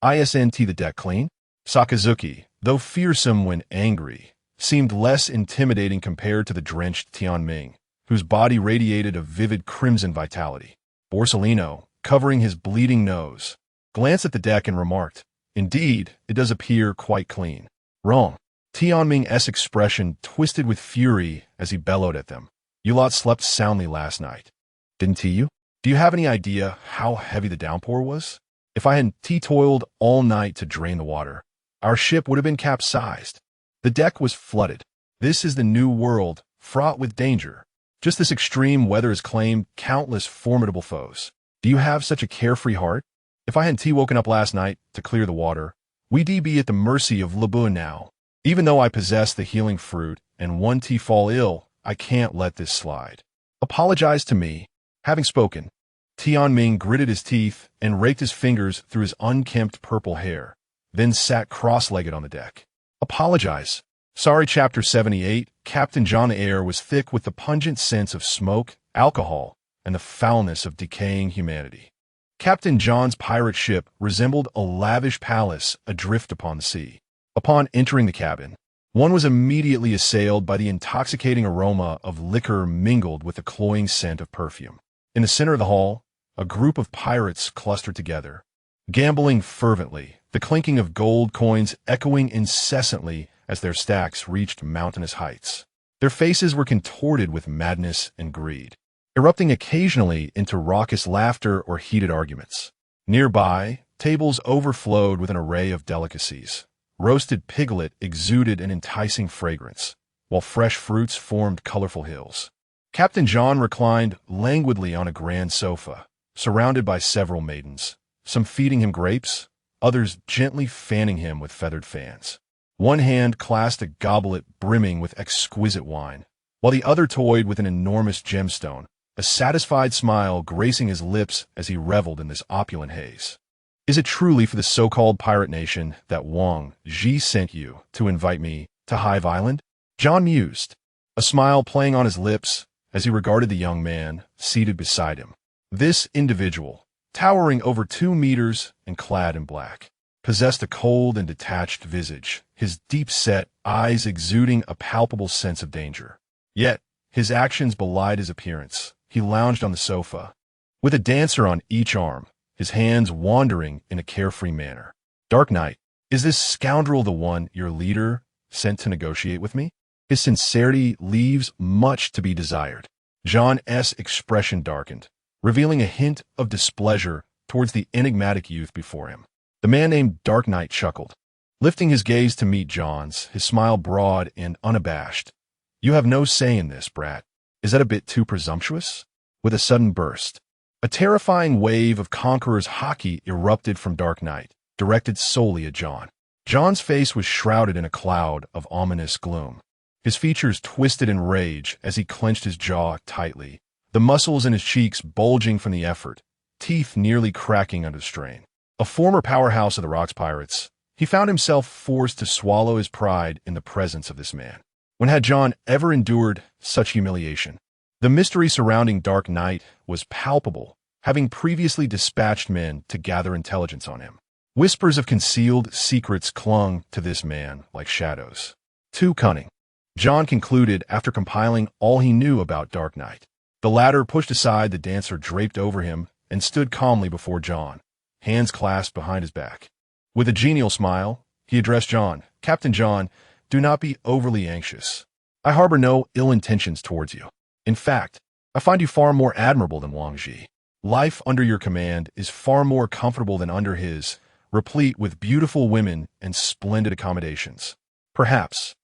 Isn't the deck clean? Sakazuki, though fearsome when angry, seemed less intimidating compared to the drenched Tianming, whose body radiated a vivid crimson vitality. Borsellino, covering his bleeding nose, glanced at the deck and remarked, "Indeed, it does appear quite clean." Wrong. Tianming's expression twisted with fury as he bellowed at them. "You lot slept soundly last night. Didn't you? Do you have any idea how heavy the downpour was? If I hadn't toiled all night to drain the water, our ship would have been capsized. The deck was flooded. This is the new world, fraught with danger. Just this extreme weather has claimed countless formidable foes. Do you have such a carefree heart? If I hadn't woken up last night to clear the water, we'd be at the mercy of Labu now. Even though I possess the healing fruit and one fall ill, I can't let this slide. Apologize to me." Having spoken, Tianming gritted his teeth and raked his fingers through his unkempt purple hair, then sat cross-legged on the deck. "Apologize. Sorry." Chapter 78. Captain John's air was thick with the pungent sense of smoke, alcohol, and the foulness of decaying humanity. Captain John's pirate ship resembled a lavish palace adrift upon the sea. Upon entering the cabin, one was immediately assailed by the intoxicating aroma of liquor mingled with the cloying scent of perfume. In the center of the hall, a group of pirates clustered together, gambling fervently, the clinking of gold coins echoing incessantly as their stacks reached mountainous heights. Their faces were contorted with madness and greed, erupting occasionally into raucous laughter or heated arguments. Nearby, tables overflowed with an array of delicacies. Roasted piglet exuded an enticing fragrance, while fresh fruits formed colorful hills. Captain John reclined languidly on a grand sofa, surrounded by several maidens, some feeding him grapes, others gently fanning him with feathered fans. One hand clasped a goblet brimming with exquisite wine, while the other toyed with an enormous gemstone, a satisfied smile gracing his lips as he reveled in this opulent haze. "Is it truly for the so-called pirate nation that Wang Ji sent you to invite me to Hive Island?" John mused, a smile playing on his lips as he regarded the young man seated beside him. This individual, towering over 2 meters and clad in black, possessed a cold and detached visage, his deep-set eyes exuding a palpable sense of danger. Yet, his actions belied his appearance. He lounged on the sofa, with a dancer on each arm, his hands wandering in a carefree manner. "Dark Knight, is this scoundrel the one your leader sent to negotiate with me? His sincerity leaves much to be desired." John's expression darkened, revealing a hint of displeasure towards the enigmatic youth before him. The man named Dark Knight chuckled, lifting his gaze to meet John's, his smile broad and unabashed. "You have no say in this, brat. Is that a bit too presumptuous?" With a sudden burst, a terrifying wave of conqueror's hockey erupted from Dark Knight, directed solely at John. John's face was shrouded in a cloud of ominous gloom. His features twisted in rage as he clenched his jaw tightly, the muscles in his cheeks bulging from the effort, teeth nearly cracking under the strain. A former powerhouse of the Rocks Pirates, he found himself forced to swallow his pride in the presence of this man. When had John ever endured such humiliation? The mystery surrounding Dark Knight was palpable, having previously dispatched men to gather intelligence on him. Whispers of concealed secrets clung to this man like shadows. Too cunning, John concluded after compiling all he knew about Dark Knight. The latter pushed aside the dancer draped over him and stood calmly before John, hands clasped behind his back. With a genial smile, he addressed John. "Captain John, do not be overly anxious. I harbor no ill intentions towards you. In fact, I find you far more admirable than Wang Ji. Life under your command is far more comfortable than under his, replete with beautiful women and splendid accommodations. Perhaps,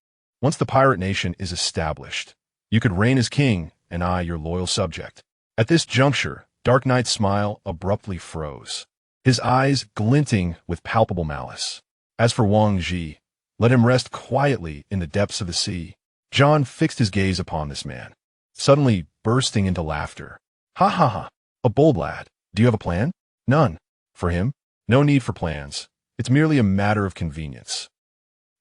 once the pirate nation is established, you could reign as king and I your loyal subject." At this juncture, Dark Knight's smile abruptly froze, his eyes glinting with palpable malice. "As for Wang Ji, Let him rest quietly in the depths of the sea. John fixed his gaze upon this man, suddenly bursting into laughter. Ha ha ha, a bold lad. Do you have a plan? None. For him, no need for plans. It's merely a matter of convenience.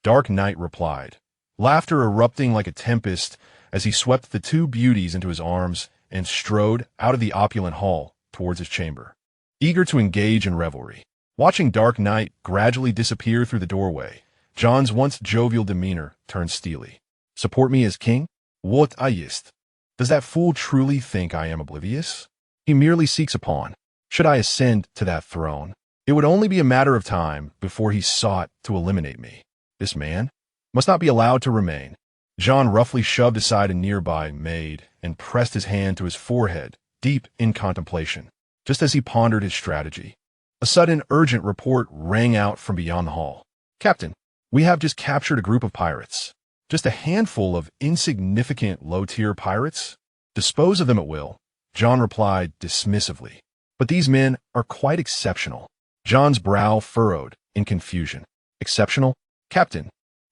Dark Knight replied, laughter erupting like a tempest as he swept the two beauties into his arms and strode out of the opulent hall towards his chamber, eager to engage in revelry. Watching Dark Knight gradually disappear through the doorway, John's once jovial demeanor turned steely. Support me as king? What ist? Does that fool truly think I am oblivious? He merely seeks a pawn. Should I ascend to that throne, it would only be a matter of time before he sought to eliminate me. This man must not be allowed to remain. John roughly shoved aside a nearby maid and pressed his hand to his forehead, deep in contemplation, just as he pondered his strategy. A sudden, urgent report rang out from beyond the hall. Captain, we have just captured a group of pirates. Just a handful of insignificant low-tier pirates? Dispose of them at will, John replied dismissively. But these men are quite exceptional. John's brow furrowed in confusion. Exceptional? Captain,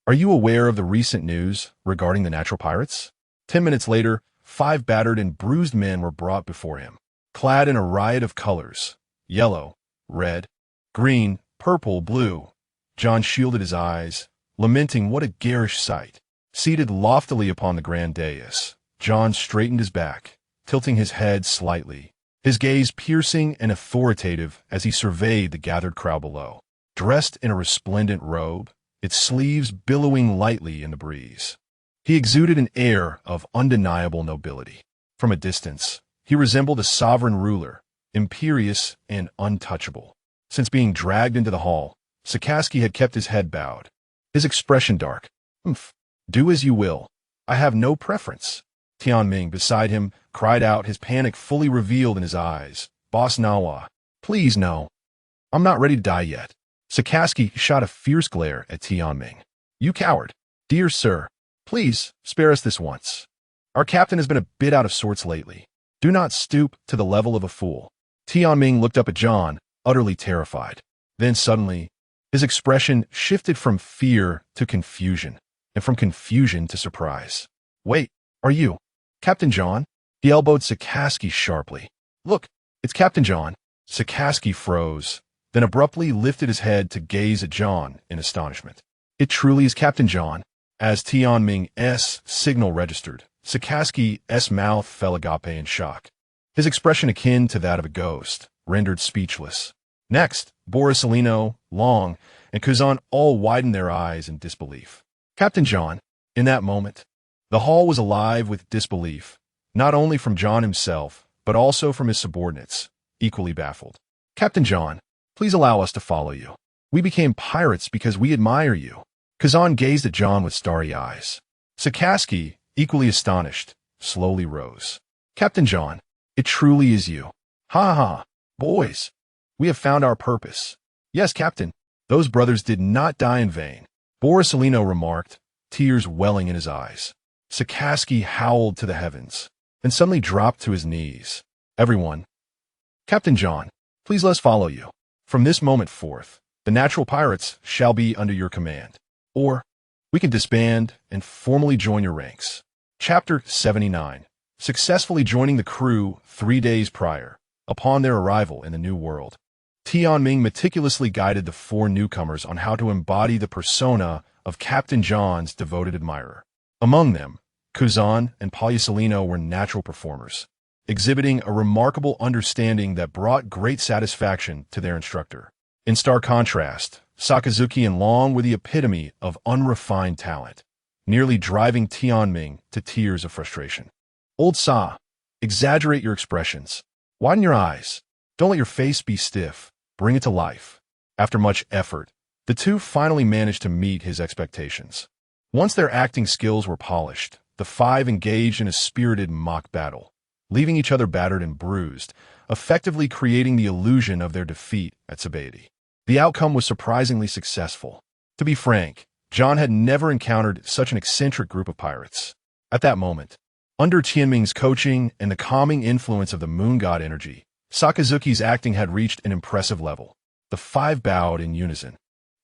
are you aware of the recent news regarding the natural pirates? 10 minutes later, 5 battered and bruised men were brought before him, clad in a riot of colors: yellow, red, green, purple, blue. John shielded his eyes, lamenting what a garish sight. Seated loftily upon the grand dais, John straightened his back, tilting his head slightly, his gaze piercing and authoritative as he surveyed the gathered crowd below. Dressed in a resplendent robe, its sleeves billowing lightly in the breeze, he exuded an air of undeniable nobility. From a distance, he resembled a sovereign ruler, imperious and untouchable. Since being dragged into the hall, Sakaski had kept his head bowed, his expression dark. Do as you will. I have no preference. Tianming, beside him, cried out, his panic fully revealed in his eyes. Boss Nawa, please no. I'm not ready to die yet. Sakaski shot a fierce glare at Tianming. You coward. Dear sir, please spare us this once. Our captain has been a bit out of sorts lately. Do not stoop to the level of a fool. Tianming looked up at John, utterly terrified. Then suddenly, his expression shifted from fear to confusion, and from confusion to surprise. Wait, are you Captain John? He elbowed Sakaski sharply. Look, it's Captain John. Sakaski froze, then abruptly lifted his head to gaze at John in astonishment. It truly is Captain John. As Tianming's signal registered, Sakaski's mouth fell agape in shock, his expression akin to that of a ghost, rendered speechless. Next, Borisolino, Long, and Kuzan all widened their eyes in disbelief. Captain John, in that moment, the hall was alive with disbelief, not only from John himself, but also from his subordinates, equally baffled. Captain John, please allow us to follow you. We became pirates because we admire you. Kazan gazed at John with starry eyes. Sakaski, equally astonished, slowly rose. Captain John, it truly is you. Ha ha, boys. We have found our purpose. Yes, Captain, those brothers did not die in vain. Borisolino remarked, tears welling in his eyes. Sakaski howled to the heavens, and suddenly dropped to his knees. Everyone. Captain John, please let us follow you. From this moment forth, the natural pirates shall be under your command. Or, we can disband and formally join your ranks. Chapter 79. Successfully joining the crew 3 days prior, upon their arrival in the New World. Tianming meticulously guided the 4 newcomers on how to embody the persona of Captain John's devoted admirer. Among them, Kuzan and Palyasolino were natural performers, exhibiting a remarkable understanding that brought great satisfaction to their instructor. In stark contrast, Sakazuki and Long were the epitome of unrefined talent, nearly driving Tianming to tears of frustration. Old Sa, exaggerate your expressions. Widen your eyes. Don't let your face be stiff. Bring it to life. After much effort, the two finally managed to meet his expectations. Once their acting skills were polished, the 5 engaged in a spirited mock battle, leaving each other battered and bruised, effectively creating the illusion of their defeat at Sabaody. The outcome was surprisingly successful. To be frank, John had never encountered such an eccentric group of pirates. At that moment, under Tianming's coaching and the calming influence of the moon god energy, Sakazuki's acting had reached an impressive level. The 5 bowed in unison,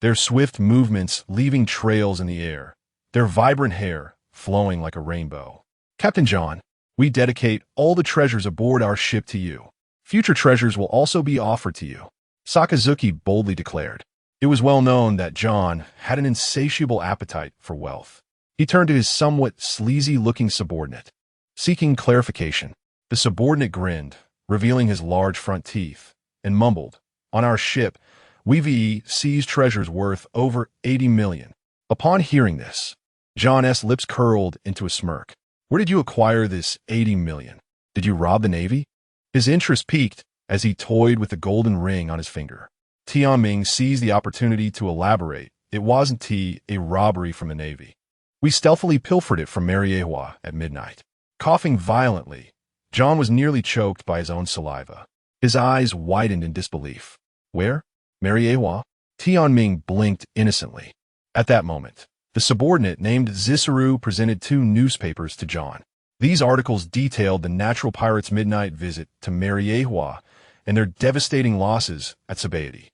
their swift movements leaving trails in the air, their vibrant hair flowing like a rainbow. Captain John, we dedicate all the treasures aboard our ship to you. Future treasures will also be offered to you, Sakazuki boldly declared. It was well known that John had an insatiable appetite for wealth. He turned to his somewhat sleazy-looking subordinate, seeking clarification. The subordinate grinned, revealing his large front teeth, and mumbled, "On our ship, we seize treasures worth over 80 million. Upon hearing this, John's lips curled into a smirk. Where did you acquire this 80 million? Did you rob the Navy? His interest piqued as he toyed with the golden ring on his finger. Tianming seized the opportunity to elaborate. It wasn't a robbery from the Navy. We stealthily pilfered it from Mariehua at midnight. Coughing violently, John was nearly choked by his own saliva. His eyes widened in disbelief. Where? Mariehua? Tianming blinked innocently. At that moment, the subordinate named Zisuru presented 2 newspapers to John. These articles detailed the natural pirates' midnight visit to Mariehua and their devastating losses at Sabaody.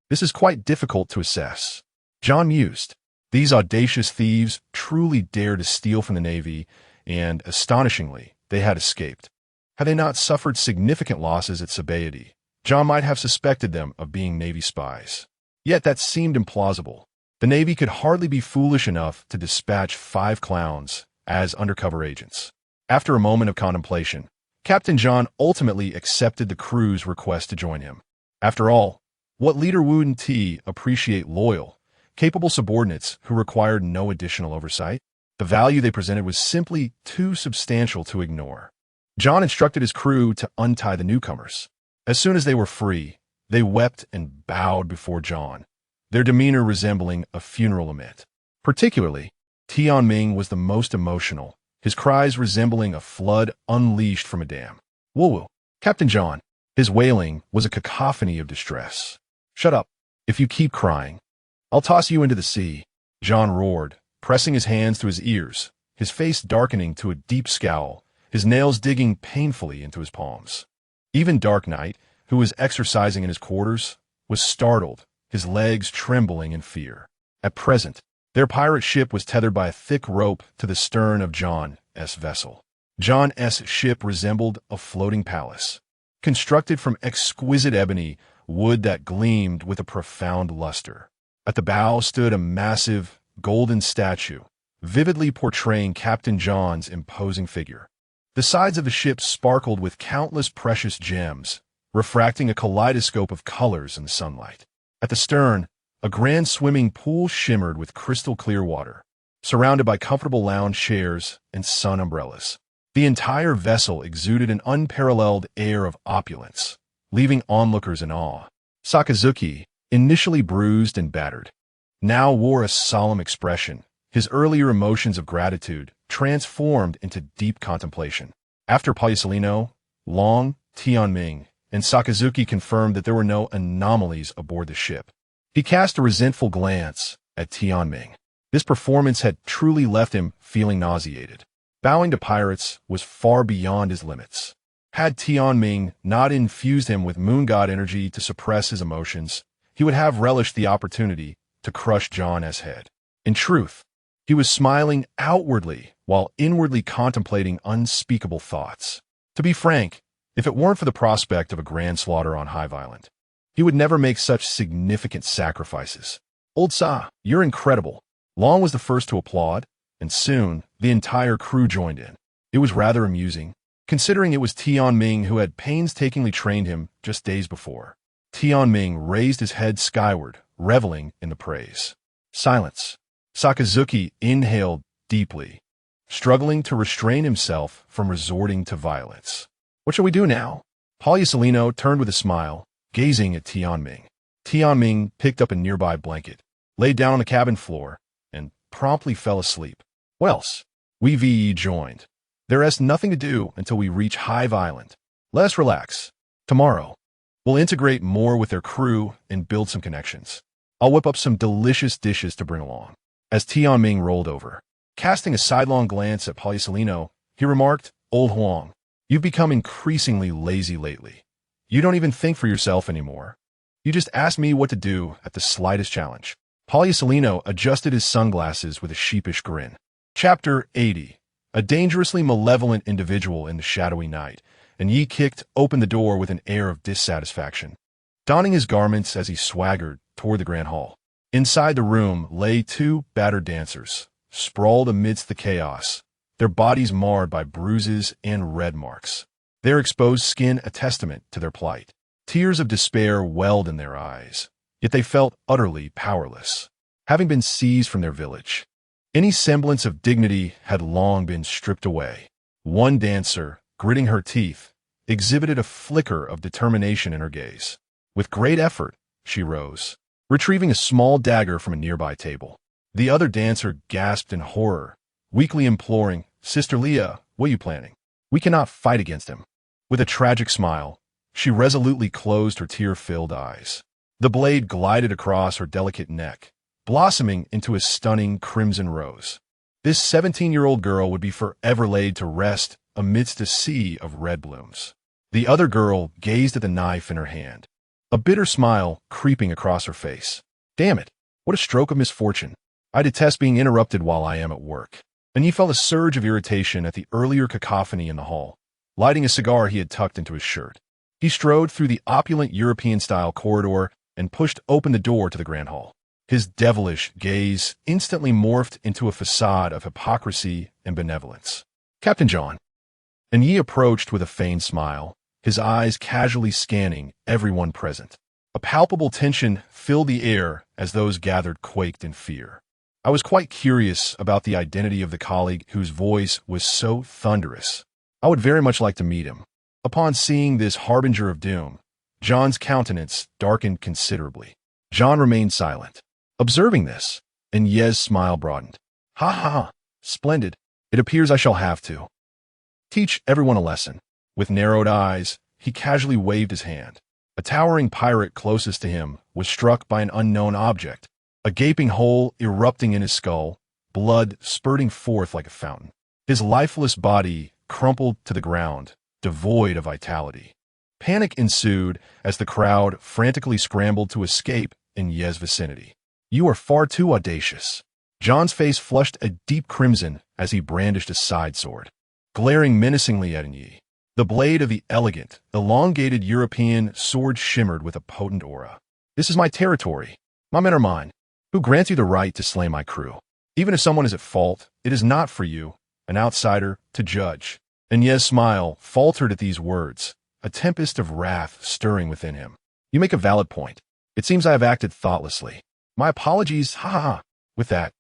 This is quite difficult to assess. John mused. These audacious thieves truly dared to steal from the Navy, and, astonishingly, they had escaped. Had they not suffered significant losses at Sabaody, John might have suspected them of being Navy spies. Yet that seemed implausible. The Navy could hardly be foolish enough to dispatch 5 clowns as undercover agents. After a moment of contemplation, Captain John ultimately accepted the crew's request to join him. After all, what leader wouldn't he appreciate loyal, capable subordinates who required no additional oversight? The value they presented was simply too substantial to ignore. John instructed his crew to untie the newcomers. As soon as they were free, they wept and bowed before John, their demeanor resembling a funeral lament. Particularly, Tianming was the most emotional, his cries resembling a flood unleashed from a dam. Whoa, Captain John. His wailing was a cacophony of distress. Shut up. If you keep crying, I'll toss you into the sea, John roared, pressing his hands to his ears, his face darkening to a deep scowl, his nails digging painfully into his palms. Even Dark Knight, who was exercising in his quarters, was startled, his legs trembling in fear. At present, their pirate ship was tethered by a thick rope to the stern of John's vessel. John's ship resembled a floating palace, constructed from exquisite ebony, wood that gleamed with a profound luster. At the bow stood a massive, golden statue, vividly portraying Captain John's imposing figure. The sides of the ship sparkled with countless precious gems, refracting a kaleidoscope of colors in the sunlight. At the stern, a grand swimming pool shimmered with crystal-clear water, surrounded by comfortable lounge chairs and sun umbrellas. The entire vessel exuded an unparalleled air of opulence, leaving onlookers in awe. Sakazuki, initially bruised and battered, now wore a solemn expression, his earlier emotions of gratitude transformed into deep contemplation. After Palyasolino, Long, Tianming, and Sakazuki confirmed that there were no anomalies aboard the ship. He cast a resentful glance at Tianming. This performance had truly left him feeling nauseated. Bowing to pirates was far beyond his limits. Had Tianming not infused him with moon god energy to suppress his emotions, he would have relished the opportunity to crush John's head. In truth, he was smiling outwardly while inwardly contemplating unspeakable thoughts. To be frank, if it weren't for the prospect of a grand slaughter on High Island, he would never make such significant sacrifices. Old Sa, you're incredible. Long was the first to applaud, and soon the entire crew joined in. It was rather amusing, considering it was Tianming who had painstakingly trained him just days before. Tianming raised his head skyward, reveling in the praise. Silence. Sakazuki inhaled deeply, struggling to restrain himself from resorting to violence. What shall we do now? Palyasolino turned with a smile, gazing at Tianming. Tianming picked up a nearby blanket, laid down on the cabin floor, and promptly fell asleep. Wells, we joined. There is nothing to do until we reach Hive Island. Let us relax. Tomorrow, we'll integrate more with their crew and build some connections. I'll whip up some delicious dishes to bring along. As Tianming rolled over, casting a sidelong glance at Palyasolino, he remarked, Old Huang, you've become increasingly lazy lately. You don't even think for yourself anymore. You just asked me what to do at the slightest challenge. Poliucelino adjusted his sunglasses with a sheepish grin. Chapter 80. A dangerously malevolent individual in the shadowy night, and Yi kicked open the door with an air of dissatisfaction, donning his garments as he swaggered toward the grand hall. Inside the room lay two battered dancers, sprawled amidst the chaos, their bodies marred by bruises and red marks, their exposed skin a testament to their plight. Tears of despair welled in their eyes, yet they felt utterly powerless, having been seized from their village. Any semblance of dignity had long been stripped away. One dancer, gritting her teeth, exhibited a flicker of determination in her gaze. With great effort, she rose, retrieving a small dagger from a nearby table. The other dancer gasped in horror, weakly imploring, "Sister Leah, what are you planning? We cannot fight against him." With a tragic smile, she resolutely closed her tear-filled eyes. The blade glided across her delicate neck, blossoming into a stunning crimson rose. This 17-year-old girl would be forever laid to rest amidst a sea of red blooms. The other girl gazed at the knife in her hand, a bitter smile creeping across her face. Damn it, what a stroke of misfortune. I detest being interrupted while I am at work. And he felt a surge of irritation at the earlier cacophony in the hall, lighting a cigar he had tucked into his shirt. He strode through the opulent European-style corridor and pushed open the door to the grand hall. His devilish gaze instantly morphed into a facade of hypocrisy and benevolence. "Captain John." And Yi approached with a feigned smile, his eyes casually scanning everyone present. A palpable tension filled the air as those gathered quaked in fear. I was quite curious about the identity of the colleague whose voice was so thunderous. I would very much like to meet him. Upon seeing this harbinger of doom, John's countenance darkened considerably. John remained silent, observing this, and Ye's smile broadened. "Ha ha, splendid. It appears I shall have to teach everyone a lesson." With narrowed eyes, he casually waved his hand. A towering pirate closest to him was struck by an unknown object, a gaping hole erupting in his skull, blood spurting forth like a fountain. His lifeless body crumpled to the ground, devoid of vitality. Panic ensued as the crowd frantically scrambled to escape in Ye's vicinity. "You are far too audacious." John's face flushed a deep crimson as he brandished a side sword, glaring menacingly at Yi. The blade of the elegant, elongated European sword shimmered with a potent aura. "This is my territory. My men are mine. Who grants you the right to slay my crew? Even if someone is at fault, it is not for you, an outsider, to judge." And Ye's smile faltered at these words, a tempest of wrath stirring within him. "You make a valid point. It seems I have acted thoughtlessly. My apologies, ha ha ha." With that,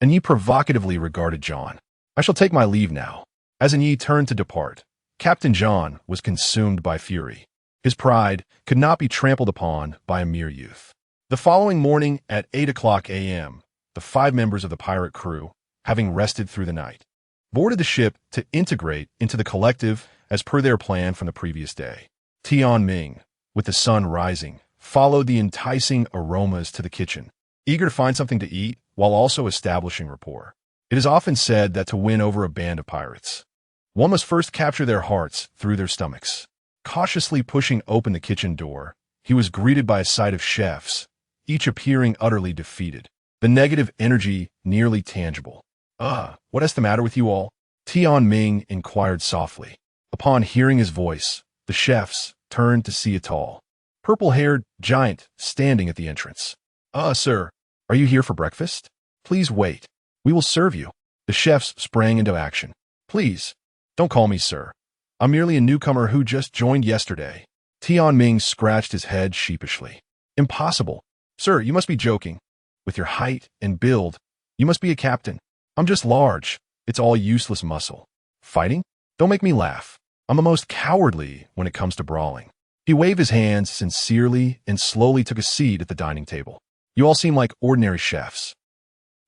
Yi provocatively regarded John. "I shall take my leave now." As Yi turned to depart, Captain John was consumed by fury. His pride could not be trampled upon by a mere youth. The following morning at 8 a.m., the 5 members of the pirate crew, having rested through the night, boarded the ship to integrate into the collective as per their plan from the previous day. Tian Ming, with the sun rising, followed the enticing aromas to the kitchen, eager to find something to eat while also establishing rapport. It is often said that to win over a band of pirates, one must first capture their hearts through their stomachs. Cautiously pushing open the kitchen door, he was greeted by a sight of chefs, each appearing utterly defeated, the negative energy nearly tangible. What is the matter with you all?" Tian Ming inquired softly. Upon hearing his voice, the chefs turned to see a tall, purple-haired giant standing at the entrance. Sir, are you here for breakfast? Please wait. We will serve you." The chefs sprang into action. "Please, don't call me sir. I'm merely a newcomer who just joined yesterday." Tian Ming scratched his head sheepishly. "Impossible. Sir, you must be joking. With your height and build, you must be a captain. I'm just large. It's all useless muscle. Fighting? Don't make me laugh. I'm the most cowardly when it comes to brawling." He waved his hands sincerely and slowly took a seat at the dining table. "You all seem like ordinary chefs.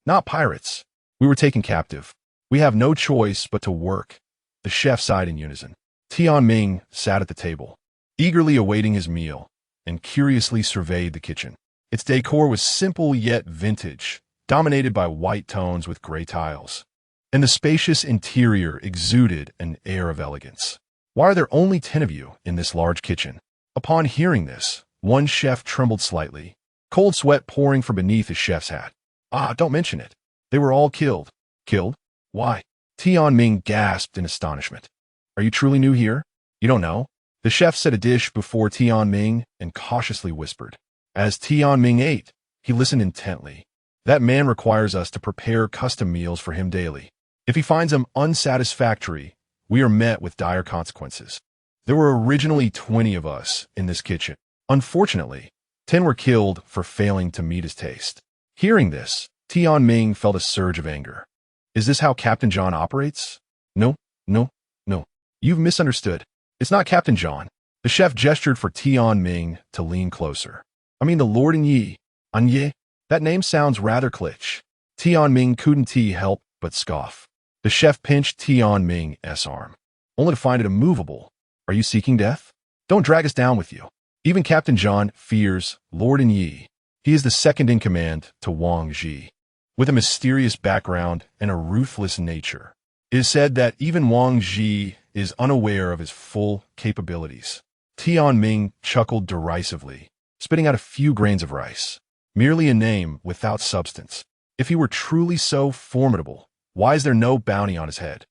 Not pirates. We were taken captive. We have no choice but to work." The chefs sighed in unison. Tian Ming sat at the table, eagerly awaiting his meal, and curiously surveyed the kitchen. Its decor was simple yet vintage, dominated by white tones with gray tiles, and the spacious interior exuded an air of elegance. "Why are there only 10 of you in this large kitchen?" Upon hearing this, One chef trembled slightly, cold sweat pouring from beneath his chef's hat. Ah, don't mention it. They were all killed. Killed? Why? Tian Ming gasped in astonishment. Are you truly new here? You don't know? The chef set a dish before Tian Ming and cautiously whispered. As Tian Ming ate, he listened intently. That man requires us to prepare custom meals for him daily. If he finds them unsatisfactory, we are met with dire consequences. There were originally 20 of us in this kitchen. Unfortunately, 10 were killed for failing to meet his taste. Hearing this, Tian Ming felt a surge of anger. Is this how Captain John operates? No, no, no. You've misunderstood. It's not Captain John. The chef gestured for Tian Ming to lean closer. I mean the Lord Yi. Anye? That name sounds rather kitsch. Tian Ming couldn't help but scoff. The chef pinched Tian Ming's arm, only to find it immovable. Are you seeking death? Don't drag us down with you. Even Captain John fears Lord Yi. He is the second in command to Wang Ji, with a mysterious background and a ruthless nature. It is said that even Wang Ji is unaware of his full capabilities. Tian Ming chuckled derisively, spitting out a few grains of rice. Merely a name without substance. If he were truly so formidable, why is there no bounty on his head?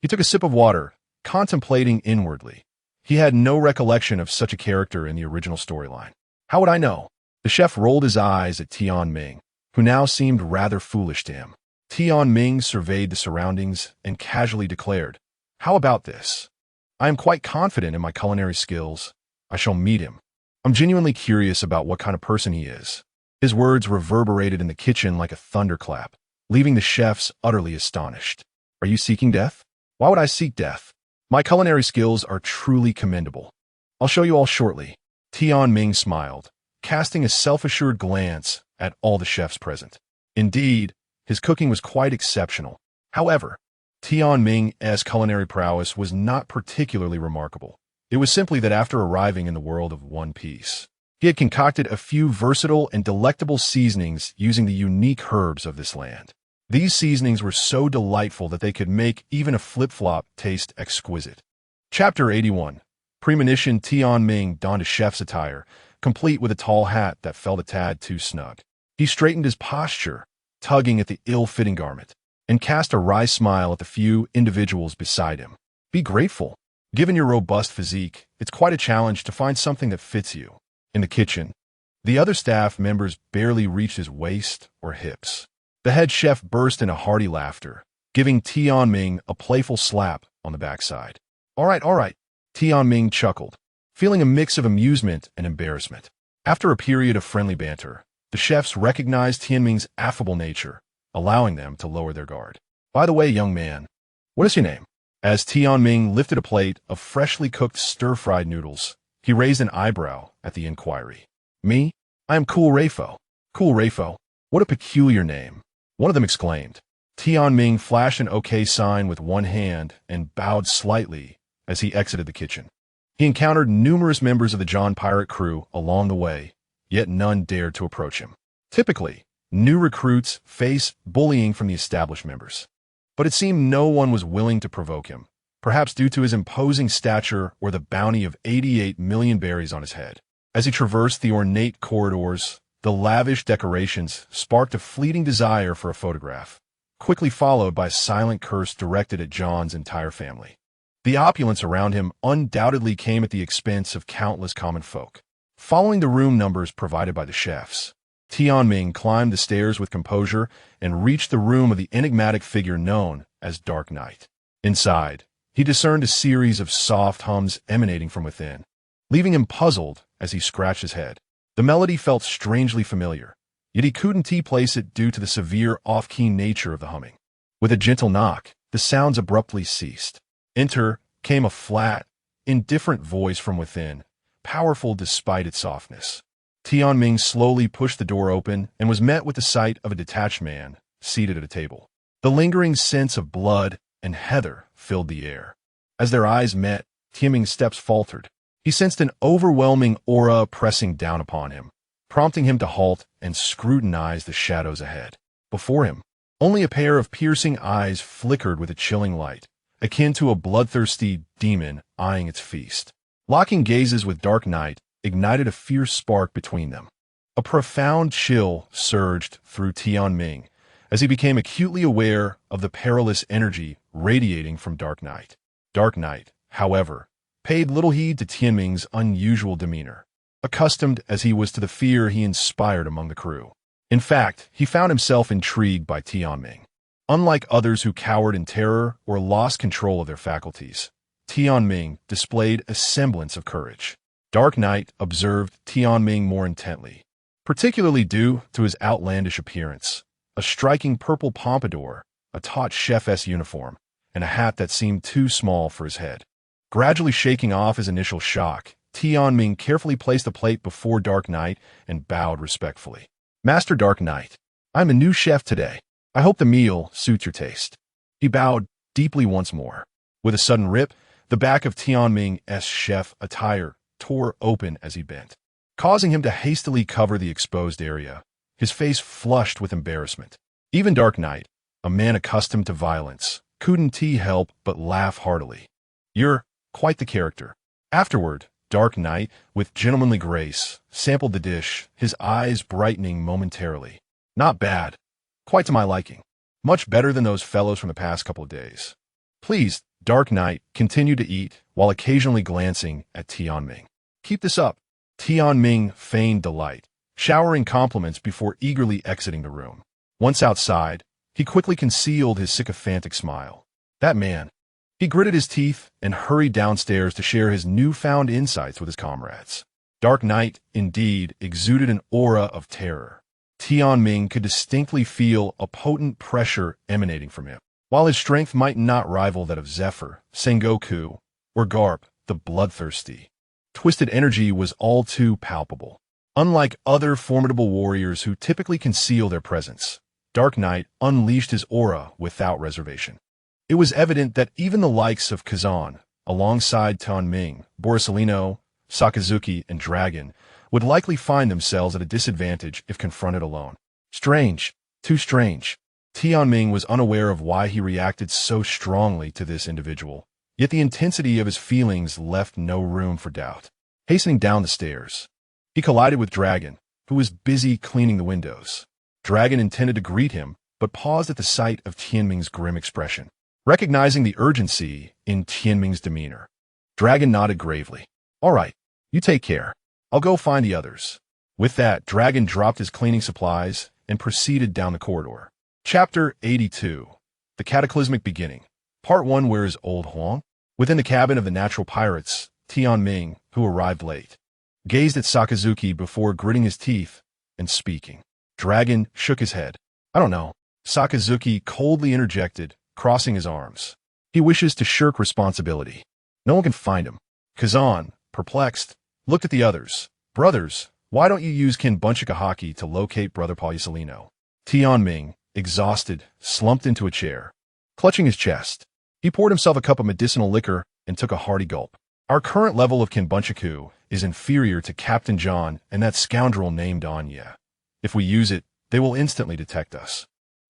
He took a sip of water, contemplating inwardly. He had no recollection of such a character in the original storyline. How would I know? The chef rolled his eyes at Tian Ming, who now seemed rather foolish to him. Tian Ming surveyed the surroundings and casually declared, How about this? I am quite confident in my culinary skills. I shall meet him. I'm genuinely curious about what kind of person he is. His words reverberated in the kitchen like a thunderclap, leaving the chefs utterly astonished. Are you seeking death? Why would I seek death? My culinary skills are truly commendable. I'll show you all shortly. Tian Ming smiled, casting a self-assured glance at all the chefs present. Indeed, his cooking was quite exceptional. However, Tian Ming's culinary prowess was not particularly remarkable. It was simply that after arriving in the world of One Piece, he had concocted a few versatile and delectable seasonings using the unique herbs of this land. These seasonings were so delightful that they could make even a flip-flop taste exquisite. Chapter 81. Premonition. Tian Ming donned a chef's attire, complete with a tall hat that felt a tad too snug. He straightened his posture, tugging at the ill-fitting garment, and cast a wry smile at the few individuals beside him. Be grateful. Given your robust physique, it's quite a challenge to find something that fits you. In the kitchen, the other staff members barely reached his waist or hips. The head chef burst into hearty laughter, giving Tian Ming a playful slap on the backside. All right, Tian Ming chuckled, feeling a mix of amusement and embarrassment. After a period of friendly banter, the chefs recognized Tian Ming's affable nature, allowing them to lower their guard. By the way, young man, what is your name? As Tian Ming lifted a plate of freshly cooked stir-fried noodles, he raised an eyebrow at the inquiry. Me? I am Cool Rafo. Cool Rafo? What a peculiar name. One of them exclaimed. Tian Ming flashed an OK sign with one hand and bowed slightly as he exited the kitchen. He encountered numerous members of the John Pirate crew along the way, yet none dared to approach him. Typically, new recruits face bullying from the established members. But it seemed no one was willing to provoke him, perhaps due to his imposing stature or the bounty of 88 million berries on his head. As he traversed the ornate corridors, the lavish decorations sparked a fleeting desire for a photograph, quickly followed by a silent curse directed at John's entire family. The opulence around him undoubtedly came at the expense of countless common folk. Following the room numbers provided by the chefs, Tian Ming climbed the stairs with composure and reached the room of the enigmatic figure known as Dark Knight. Inside, he discerned a series of soft hums emanating from within, leaving him puzzled as he scratched his head. The melody felt strangely familiar, yet he couldn't place it due to the severe off-key nature of the humming. With a gentle knock, the sounds abruptly ceased. Enter came a flat, indifferent voice from within, powerful despite its softness. Tian Ming slowly pushed the door open and was met with the sight of a detached man seated at a table. The lingering sense of blood and heather filled the air. As their eyes met, Tian Ming's steps faltered. He sensed an overwhelming aura pressing down upon him, prompting him to halt and scrutinize the shadows ahead. Before him, only a pair of piercing eyes flickered with a chilling light, akin to a bloodthirsty demon eyeing its feast. Locking gazes with Dark Knight, ignited a fierce spark between them. A profound chill surged through Tianming as he became acutely aware of the perilous energy radiating from Dark Knight. Dark Knight, however, paid little heed to Tianming's unusual demeanor, accustomed as he was to the fear he inspired among the crew. In fact, he found himself intrigued by Tianming. Unlike others who cowered in terror or lost control of their faculties, Tianming displayed a semblance of courage. Dark Knight observed Tianming more intently, particularly due to his outlandish appearance, a striking purple pompadour, a taut chef's uniform, and a hat that seemed too small for his head. Gradually shaking off his initial shock, Tianming carefully placed a plate before Dark Knight and bowed respectfully. "Master Dark Knight, I'm a new chef today. I hope the meal suits your taste." He bowed deeply once more. With a sudden rip, the back of Tianming's chef attire tore open as he bent, causing him to hastily cover the exposed area, his face flushed with embarrassment. Even Dark Knight, a man accustomed to violence, couldn't help but laugh heartily. "You're quite the character." Afterward, Dark Knight, with gentlemanly grace, sampled the dish, his eyes brightening momentarily. "Not bad. Quite to my liking. Much better than those fellows from the past couple of days." Pleased, Dark Knight continued to eat while occasionally glancing at Tianming. "Keep this up." Tianming feigned delight, showering compliments before eagerly exiting the room. Once outside, he quickly concealed his sycophantic smile. That man. He gritted his teeth and hurried downstairs to share his newfound insights with his comrades. Dark Knight, indeed, exuded an aura of terror. Tianming could distinctly feel a potent pressure emanating from him. While his strength might not rival that of Zephyr, Sengoku, or Garp, the bloodthirsty, twisted energy was all too palpable. Unlike other formidable warriors who typically conceal their presence, Dark Knight unleashed his aura without reservation. It was evident that even the likes of Kazan, alongside Tianming, Borsalino, Sakazuki, and Dragon, would likely find themselves at a disadvantage if confronted alone. Strange. Too strange. Tianming was unaware of why he reacted so strongly to this individual, yet the intensity of his feelings left no room for doubt. Hastening down the stairs, he collided with Dragon, who was busy cleaning the windows. Dragon intended to greet him, but paused at the sight of Tianming's grim expression. Recognizing the urgency in Tianming's demeanor, Dragon nodded gravely. "All right, you take care. I'll go find the others." With that, Dragon dropped his cleaning supplies and proceeded down the corridor. Chapter 82. The Cataclysmic Beginning. Part 1. Where is Old Huang? Within the cabin of the natural pirates, Tianming, who arrived late, gazed at Sakazuki before gritting his teeth and speaking. Dragon shook his head. "I don't know." Sakazuki coldly interjected, crossing his arms. "He wishes to shirk responsibility. No one can find him." Kazan, perplexed, looked at the others. "Brothers, why don't you use Kinbunchika Haki to locate Brother Paulicelino?" Tianming, exhausted, slumped into a chair. Clutching his chest, he poured himself a cup of medicinal liquor and took a hearty gulp. "Our current level of Kinbunchiku is inferior to Captain John and that scoundrel named Anya. If we use it, they will instantly detect us.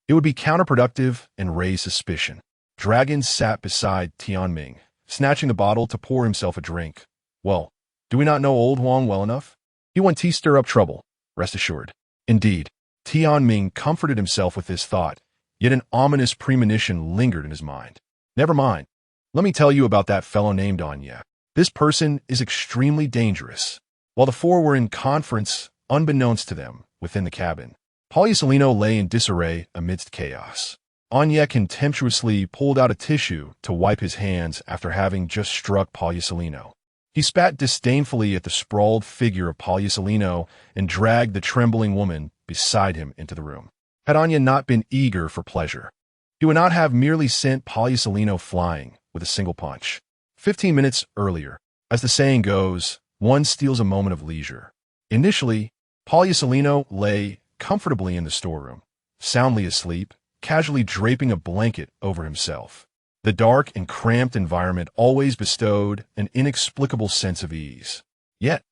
It would be counterproductive and raise suspicion." Dragon sat beside Tianming, snatching the bottle to pour himself a drink. "Well, do we not know Old Huang well enough? He won't stir up trouble, rest assured." Indeed, Tianming comforted himself with this thought, yet an ominous premonition lingered in his mind. "Never mind. Let me tell you about that fellow named Anya. This person is extremely dangerous." While the four were in conference, unbeknownst to them, within the cabin, Paulicelino lay in disarray amidst chaos. Anya contemptuously pulled out a tissue to wipe his hands after having just struck Paulicelino. He spat disdainfully at the sprawled figure of Paulicelino and dragged the trembling woman beside him into the room. Had Anya not been eager for pleasure, he would not have merely sent Paulicelino flying with a single punch. 15 minutes earlier, as the saying goes, one steals a moment of leisure. Initially, Paulicelino lay comfortably in the storeroom, soundly asleep, casually draping a blanket over himself. The dark and cramped environment always bestowed an inexplicable sense of ease. Yet,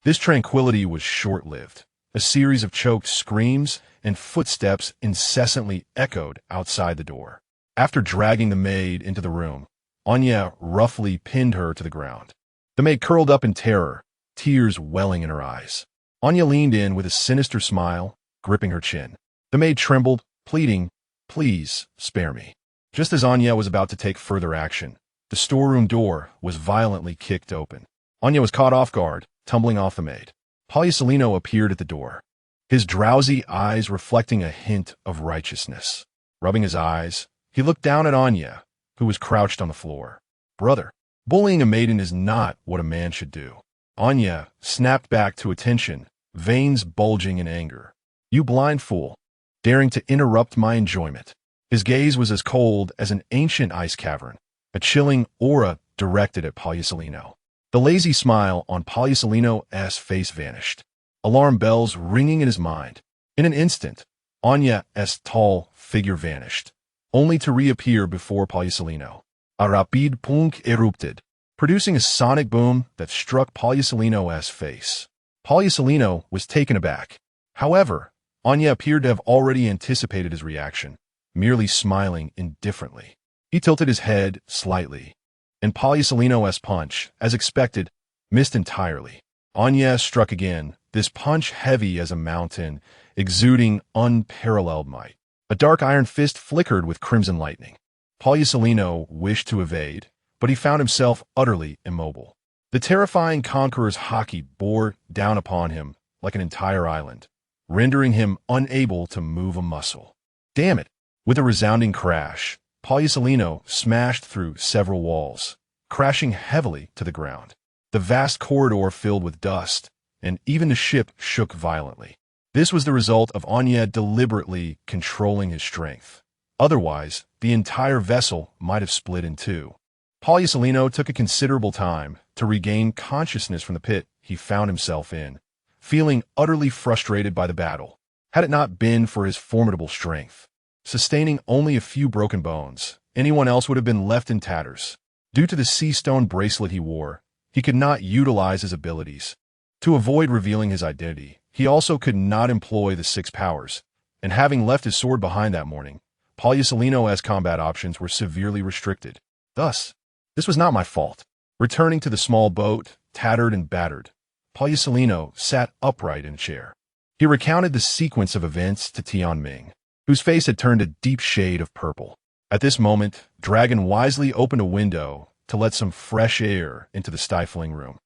this tranquility was short-lived. A series of choked screams and footsteps incessantly echoed outside the door. After dragging the maid into the room, Anya roughly pinned her to the ground. The maid curled up in terror. tears welling in her eyes. Anya leaned in with a sinister smile, gripping her chin. The maid trembled, pleading, "Please, spare me." Just as Anya was about to take further action, the storeroom door was violently kicked open. Anya was caught off guard, tumbling off the maid. Poliucelino appeared at the door, his drowsy eyes reflecting a hint of righteousness. Rubbing his eyes, he looked down at Anya, who was crouched on the floor. "Brother, bullying a maiden is not what a man should do." Anya snapped back to attention, veins bulging in anger. "You blind fool, daring to interrupt my enjoyment." His gaze was as cold as an ancient ice cavern, a chilling aura directed at Poliucelino. The lazy smile on Poliucelino's face vanished, alarm bells ringing in his mind. In an instant, Anya's tall figure vanished, only to reappear before Poliucelino. A rapid punk erupted, producing a sonic boom that struck Poliucelino's face. Poliucelino was taken aback. However, Anya appeared to have already anticipated his reaction, merely smiling indifferently. He tilted his head slightly, and Poliucelino's punch, as expected, missed entirely. Anya struck again, this punch heavy as a mountain, exuding unparalleled might. A dark iron fist flickered with crimson lightning. Poliucelino wished to evade, but he found himself utterly immobile. The terrifying conqueror's haki bore down upon him like an entire island, rendering him unable to move a muscle. Damn it! With a resounding crash, Poliucelino smashed through several walls, crashing heavily to the ground. The vast corridor filled with dust, and even the ship shook violently. This was the result of Anya deliberately controlling his strength. Otherwise, the entire vessel might have split in two. Poliucelino took a considerable time to regain consciousness from the pit he found himself in, feeling utterly frustrated by the battle. Had it not been for his formidable strength, sustaining only a few broken bones, anyone else would have been left in tatters. Due to the sea stone bracelet he wore, he could not utilize his abilities. To avoid revealing his identity, he also could not employ the 6 powers, and having left his sword behind that morning, Poliucelino's combat options were severely restricted. Thus, this was not my fault. Returning to the small boat, tattered and battered, Poliucelino sat upright in a chair. He recounted the sequence of events to Tianming, whose face had turned a deep shade of purple. At this moment, Dragon wisely opened a window to let some fresh air into the stifling room.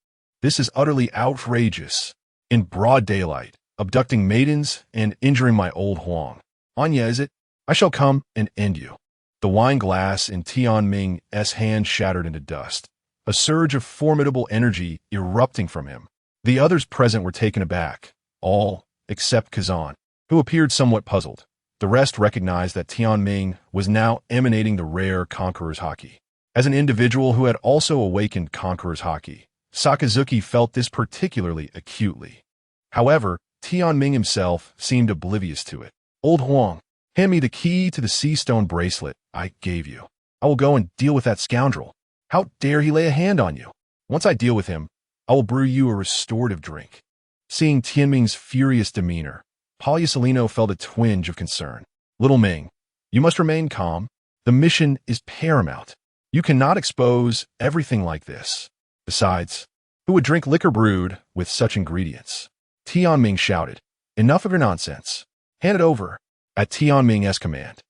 "This is utterly outrageous. In broad daylight, abducting maidens and injuring my old Huang. Anya, is it? I shall come and end you." The wine glass in Tianming's hand shattered into dust, a surge of formidable energy erupting from him. The others present were taken aback, all except Kazan, who appeared somewhat puzzled. The rest recognized that Tianming was now emanating the rare Conqueror's haki. As an individual who had also awakened Conqueror's haki, Sakazuki felt this particularly acutely. However, Tianming himself seemed oblivious to it. "Old Huang, hand me the key to the sea stone bracelet I gave you. I will go and deal with that scoundrel. How dare he lay a hand on you? Once I deal with him, I will brew you a restorative drink." Seeing Tianming's furious demeanor, Poliucelino felt a twinge of concern. "Little Ming, you must remain calm. The mission is paramount. You cannot expose everything like this. Besides, who would drink liquor brewed with such ingredients?" Tianming shouted, "Enough of your nonsense. Hand it over." At Tianming's command,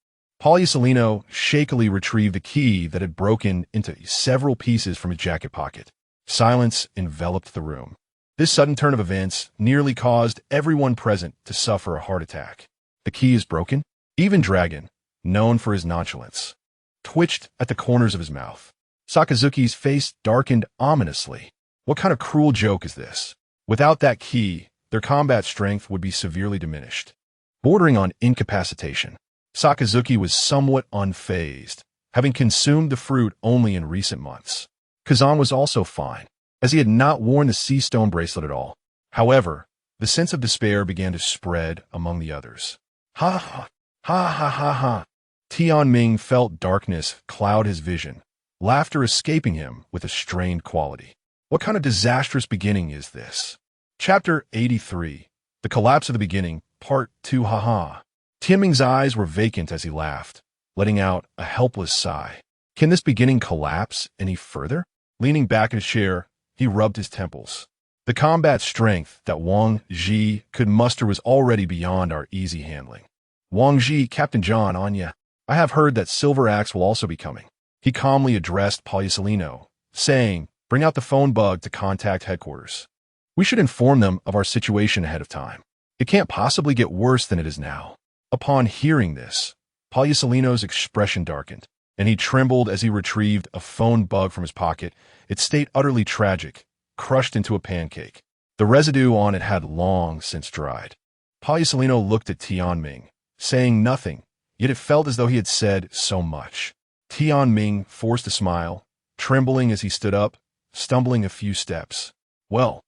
Poliucelino shakily retrieved the key that had broken into several pieces from his jacket pocket. Silence enveloped the room. This sudden turn of events nearly caused everyone present to suffer a heart attack. The key is broken? Even Dragon, known for his nonchalance, twitched at the corners of his mouth. Sakazuki's face darkened ominously. What kind of cruel joke is this? Without that key, their combat strength would be severely diminished, bordering on incapacitation. Sakazuki was somewhat unfazed, having consumed the fruit only in recent months. Kazan was also fine, as he had not worn the sea stone bracelet at all. However, the sense of despair began to spread among the others. Ha ha, ha ha ha ha. Tianming felt darkness cloud his vision, laughter escaping him with a strained quality. What kind of disastrous beginning is this? Chapter 83, The Collapse of the Beginning, Part 2. Haha. Tianming's eyes were vacant as he laughed, letting out a helpless sigh. Can this beginning collapse any further? Leaning back in his chair, he rubbed his temples. The combat strength that Wang Ji could muster was already beyond our easy handling. Wang Ji, Captain John, Anya, I have heard that Silver Axe will also be coming. He calmly addressed Poliusolino, saying, bring out the phone bug to contact headquarters. We should inform them of our situation ahead of time. It can't possibly get worse than it is now. Upon hearing this, Poliusolino's expression darkened, and he trembled as he retrieved a phone bug from his pocket, its state utterly tragic, crushed into a pancake. The residue on it had long since dried. Poliusolino looked at Tianming, saying nothing, yet it felt as though he had said so much. Tianming forced a smile, trembling as he stood up, stumbling a few steps. Well,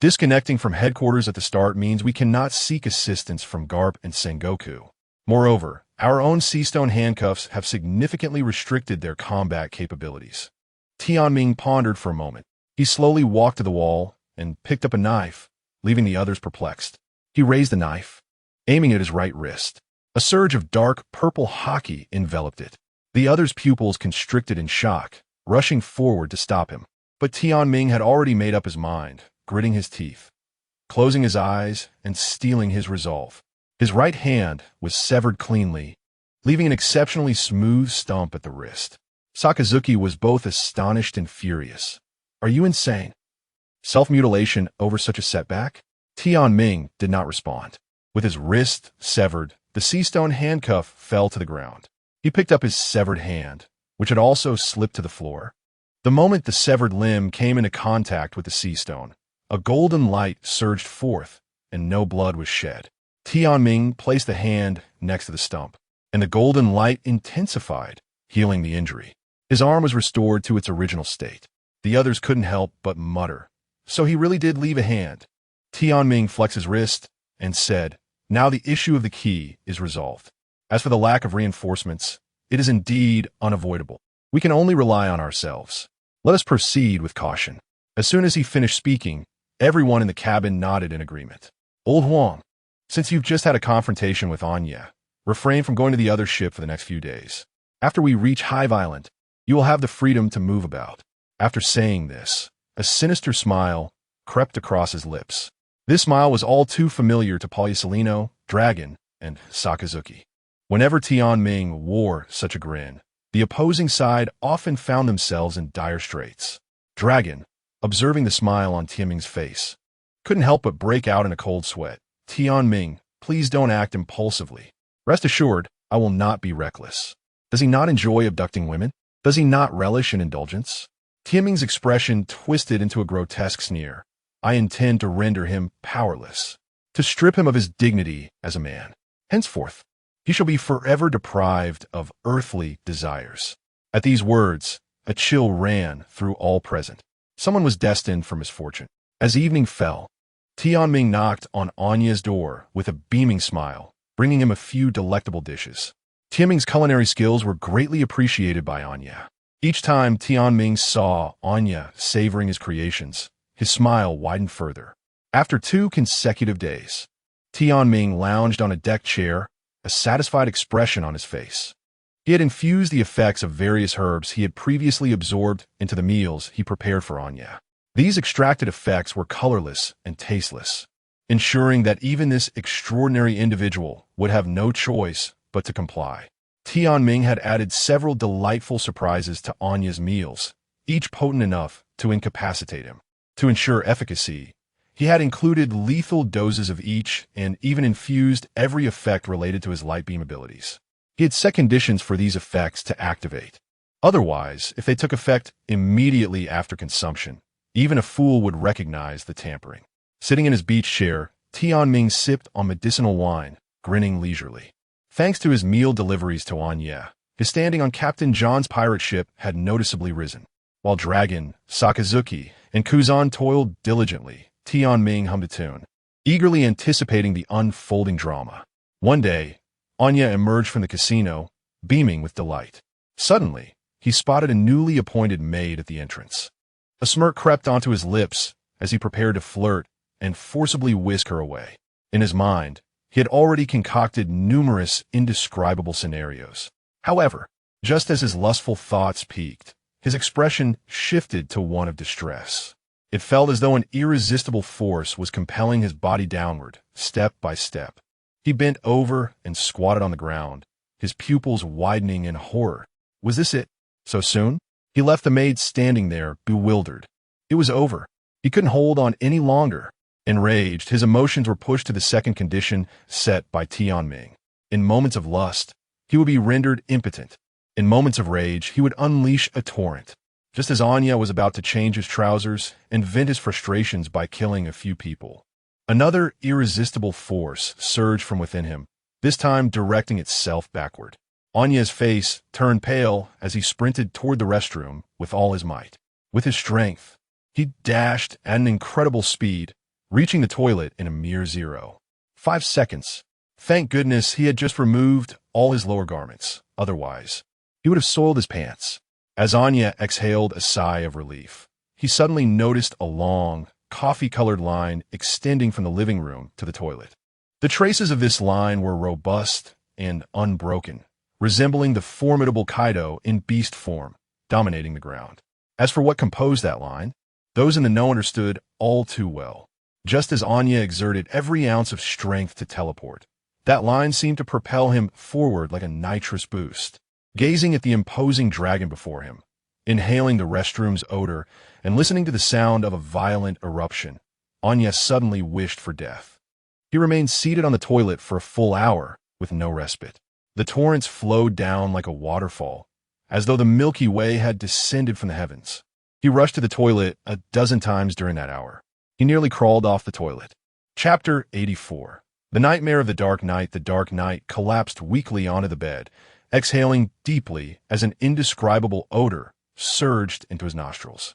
disconnecting from headquarters at the start means we cannot seek assistance from Garp and Sengoku. Moreover, our own Seastone handcuffs have significantly restricted their combat capabilities. Tianming pondered for a moment. He slowly walked to the wall and picked up a knife, leaving the others perplexed. He raised the knife, aiming at his right wrist. A surge of dark purple hockey enveloped it. The others' pupils constricted in shock, rushing forward to stop him. But Tianming had already made up his mind, gritting his teeth, closing his eyes, and steeling his resolve. His right hand was severed cleanly, leaving an exceptionally smooth stump at the wrist. Sakazuki was both astonished and furious. Are you insane? Self-mutilation over such a setback? Tianming did not respond. With his wrist severed, the Seastone handcuff fell to the ground. He picked up his severed hand, which had also slipped to the floor. The moment the severed limb came into contact with the Seastone, a golden light surged forth, and no blood was shed. Tianming placed the hand next to the stump, and the golden light intensified, healing the injury. His arm was restored to its original state. The others couldn't help but mutter. So he really did leave a hand. Tianming flexed his wrist and said, now the issue of the key is resolved. As for the lack of reinforcements, it is indeed unavoidable. We can only rely on ourselves. Let us proceed with caution. As soon as he finished speaking, everyone in the cabin nodded in agreement. Old Huang, since you've just had a confrontation with Anya, refrain from going to the other ship for the next few days. After we reach Hive Island, you will have the freedom to move about. After saying this, a sinister smile crept across his lips. This smile was all too familiar to Poliusolino, Dragon, and Sakazuki. Whenever Tianming wore such a grin, the opposing side often found themselves in dire straits. Dragon, observing the smile on Tianming's face, couldn't help but break out in a cold sweat. Tianming, please don't act impulsively. Rest assured, I will not be reckless. Does he not enjoy abducting women? Does he not relish in indulgence? Tianming's expression twisted into a grotesque sneer. I intend to render him powerless, to strip him of his dignity as a man. Henceforth, he shall be forever deprived of earthly desires. At these words, a chill ran through all present. Someone was destined for misfortune. As evening fell, Tianming knocked on Anya's door with a beaming smile, bringing him a few delectable dishes. Tianming's culinary skills were greatly appreciated by Anya. Each time Tianming saw Anya savoring his creations, his smile widened further. After 2 consecutive days, Tianming lounged on a deck chair, a satisfied expression on his face. He had infused the effects of various herbs he had previously absorbed into the meals he prepared for Anya. These extracted effects were colorless and tasteless, ensuring that even this extraordinary individual would have no choice but to comply. Tianming had added several delightful surprises to Anya's meals, each potent enough to incapacitate him. To ensure efficacy, he had included lethal doses of each and even infused every effect related to his light beam abilities. He had set conditions for these effects to activate. Otherwise, if they took effect immediately after consumption, even a fool would recognize the tampering. Sitting in his beach chair, Tianming sipped on medicinal wine, grinning leisurely. Thanks to his meal deliveries to Anya, his standing on Captain John's pirate ship had noticeably risen. While Dragon, Sakazuki, and Kuzan toiled diligently, Tianming hummed a tune, eagerly anticipating the unfolding drama. One day, Anya emerged from the casino, beaming with delight. Suddenly, he spotted a newly appointed maid at the entrance. A smirk crept onto his lips as he prepared to flirt and forcibly whisk her away. In his mind, he had already concocted numerous indescribable scenarios. However, just as his lustful thoughts peaked, his expression shifted to one of distress. It felt as though an irresistible force was compelling his body downward, step by step. He bent over and squatted on the ground, his pupils widening in horror. Was this it? So soon? He left the maid standing there, bewildered. It was over. He couldn't hold on any longer. Enraged, his emotions were pushed to the second condition set by Tianming. In moments of lust, he would be rendered impotent. In moments of rage, he would unleash a torrent. Just as Anya was about to change his trousers and vent his frustrations by killing a few people, another irresistible force surged from within him, this time directing itself backward. Anya's face turned pale as he sprinted toward the restroom with all his might. With his strength, he dashed at an incredible speed, reaching the toilet in a mere 0.5 seconds. Thank goodness he had just removed all his lower garments. Otherwise, he would have soiled his pants. As Anya exhaled a sigh of relief, he suddenly noticed a long, coffee-colored line extending from the living room to the toilet. The traces of this line were robust and unbroken, resembling the formidable Kaido in beast form, dominating the ground. As for what composed that line, those in the know understood all too well. Just as Anya exerted every ounce of strength to teleport, that line seemed to propel him forward like a nitrous boost. Gazing at the imposing dragon before him, inhaling the restroom's odor, and listening to the sound of a violent eruption, Anya suddenly wished for death. He remained seated on the toilet for a full hour with no respite. The torrents flowed down like a waterfall, as though the Milky Way had descended from the heavens. He rushed to the toilet a dozen times during that hour. He nearly crawled off the toilet. Chapter 84. The nightmare of the Dark Knight. The Dark Knight collapsed weakly onto the bed, exhaling deeply as an indescribable odor surged into his nostrils.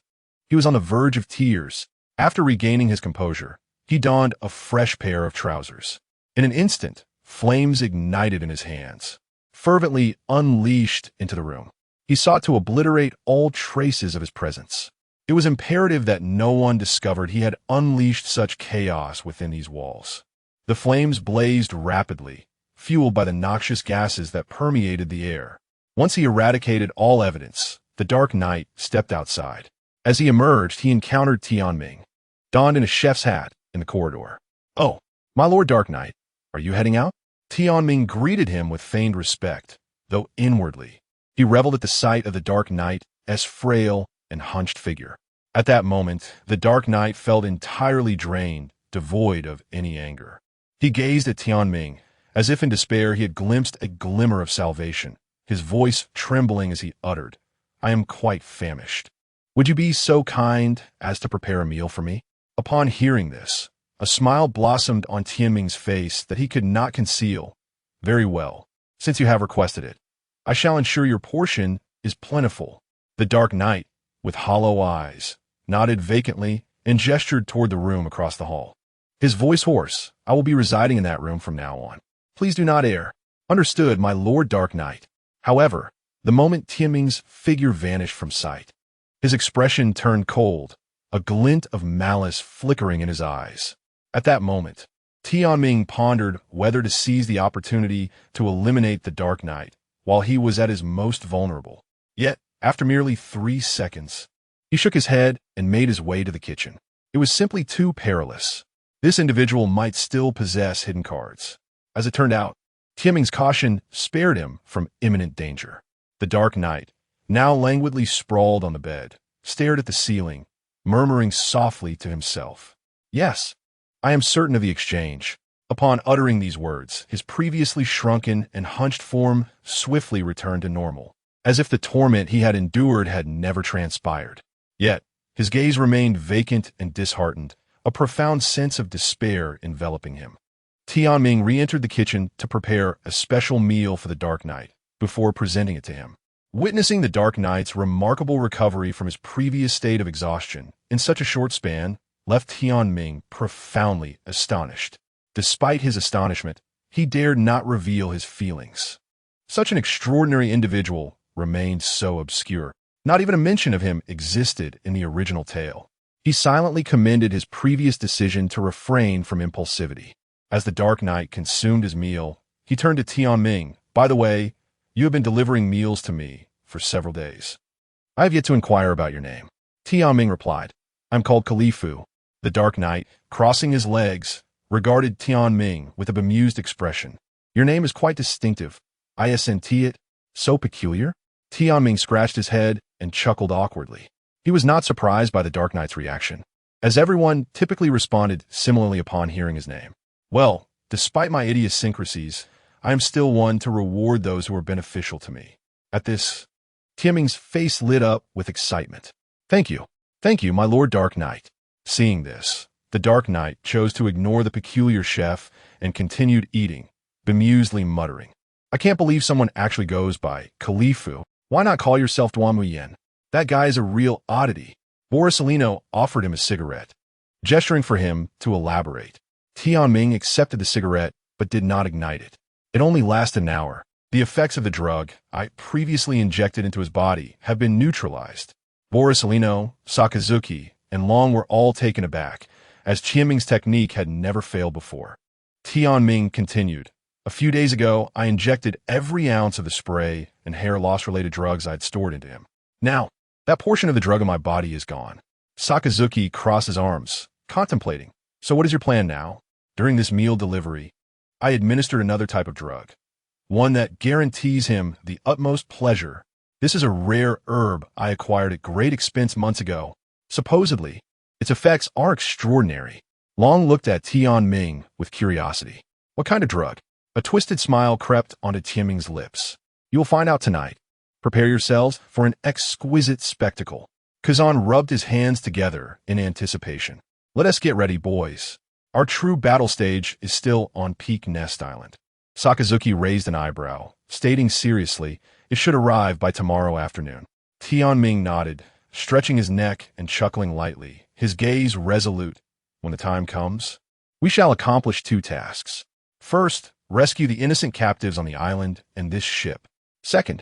He was on the verge of tears. After regaining his composure, he donned a fresh pair of trousers. In an instant, flames ignited in his hands, fervently unleashed into the room. He sought to obliterate all traces of his presence. It was imperative that no one discovered he had unleashed such chaos within these walls. The flames blazed rapidly, fueled by the noxious gases that permeated the air. Once he eradicated all evidence, the Dark Knight stepped outside. As he emerged, he encountered Tianming, donned in a chef's hat, in the corridor. "Oh, my Lord Dark Knight, are you heading out?" Tianming greeted him with feigned respect, though inwardly, he reveled at the sight of the Dark Knight's frail and hunched figure. At that moment, the Dark Knight felt entirely drained, devoid of any anger. He gazed at Tianming, as if in despair he had glimpsed a glimmer of salvation, his voice trembling as he uttered, "I am quite famished. Would you be so kind as to prepare a meal for me?" Upon hearing this, a smile blossomed on Tianming's face that he could not conceal. "Very well, since you have requested it. I shall ensure your portion is plentiful." The Dark Knight, with hollow eyes, nodded vacantly and gestured toward the room across the hall. His voice hoarse, "I will be residing in that room from now on. Please do not err." "Understood, my Lord Dark Knight." However, the moment Tianming's figure vanished from sight, his expression turned cold, a glint of malice flickering in his eyes. At that moment, Tianming pondered whether to seize the opportunity to eliminate the Dark Knight while he was at his most vulnerable. Yet, after merely 3 seconds, he shook his head and made his way to the kitchen. It was simply too perilous. This individual might still possess hidden cards. As it turned out, Tianming's caution spared him from imminent danger. The Dark Knight, now languidly sprawled on the bed, stared at the ceiling, murmuring softly to himself, "Yes, I am certain of the exchange." Upon uttering these words, his previously shrunken and hunched form swiftly returned to normal, as if the torment he had endured had never transpired. Yet, his gaze remained vacant and disheartened, a profound sense of despair enveloping him. Tianming re-entered the kitchen to prepare a special meal for the Dark Knight before presenting it to him. Witnessing the Dark Knight's remarkable recovery from his previous state of exhaustion in such a short span left Tianming profoundly astonished. Despite his astonishment, he dared not reveal his feelings. Such an extraordinary individual remained so obscure. Not even a mention of him existed in the original tale. He silently commended his previous decision to refrain from impulsivity. As the Dark Knight consumed his meal, he turned to Tianming. "By the way, you have been delivering meals to me for several days. I have yet to inquire about your name." Tianming replied, I'm called Khalifu. The Dark Knight, crossing his legs, regarded Tian Ming with a bemused expression. Your name is quite distinctive. Isn't it? So peculiar? Tian Ming scratched his head and chuckled awkwardly. He was not surprised by the Dark Knight's reaction, as everyone typically responded similarly upon hearing his name. Well, despite my idiosyncrasies, I am still one to reward those who are beneficial to me. At this, Tian Ming's face lit up with excitement. Thank you, my Lord Dark Knight. Seeing this, the Dark Knight chose to ignore the peculiar chef and continued eating, bemusedly muttering. I can't believe someone actually goes by Khalifu. Why not call yourself Duamuyen? That guy is a real oddity. Borisellino offered him a cigarette, gesturing for him to elaborate. Tian Ming accepted the cigarette but did not ignite it. It only lasted an hour. The effects of the drug I previously injected into his body have been neutralized. Borisellino, Sakazuki, and Long were all taken aback, as Tian Ming's technique had never failed before. Tian Ming continued. A few days ago, I injected every ounce of the spray and hair loss-related drugs I'd stored into him. Now, that portion of the drug in my body is gone. Sakazuki crossed his arms, contemplating. So what is your plan now? During this meal delivery, I administered another type of drug, one that guarantees him the utmost pleasure. This is a rare herb I acquired at great expense months ago. Supposedly, its effects are extraordinary. Long looked at Tian Ming with curiosity. What kind of drug? A twisted smile crept onto Tian Ming's lips. You will find out tonight. Prepare yourselves for an exquisite spectacle. Kazan rubbed his hands together in anticipation. Let us get ready, boys. Our true battle stage is still on Peak Nest Island. Sakazuki raised an eyebrow, stating seriously, it should arrive by tomorrow afternoon. Tian Ming nodded, stretching his neck and chuckling lightly, his gaze resolute. When the time comes, we shall accomplish 2 tasks. First, rescue the innocent captives on the island and this ship. Second,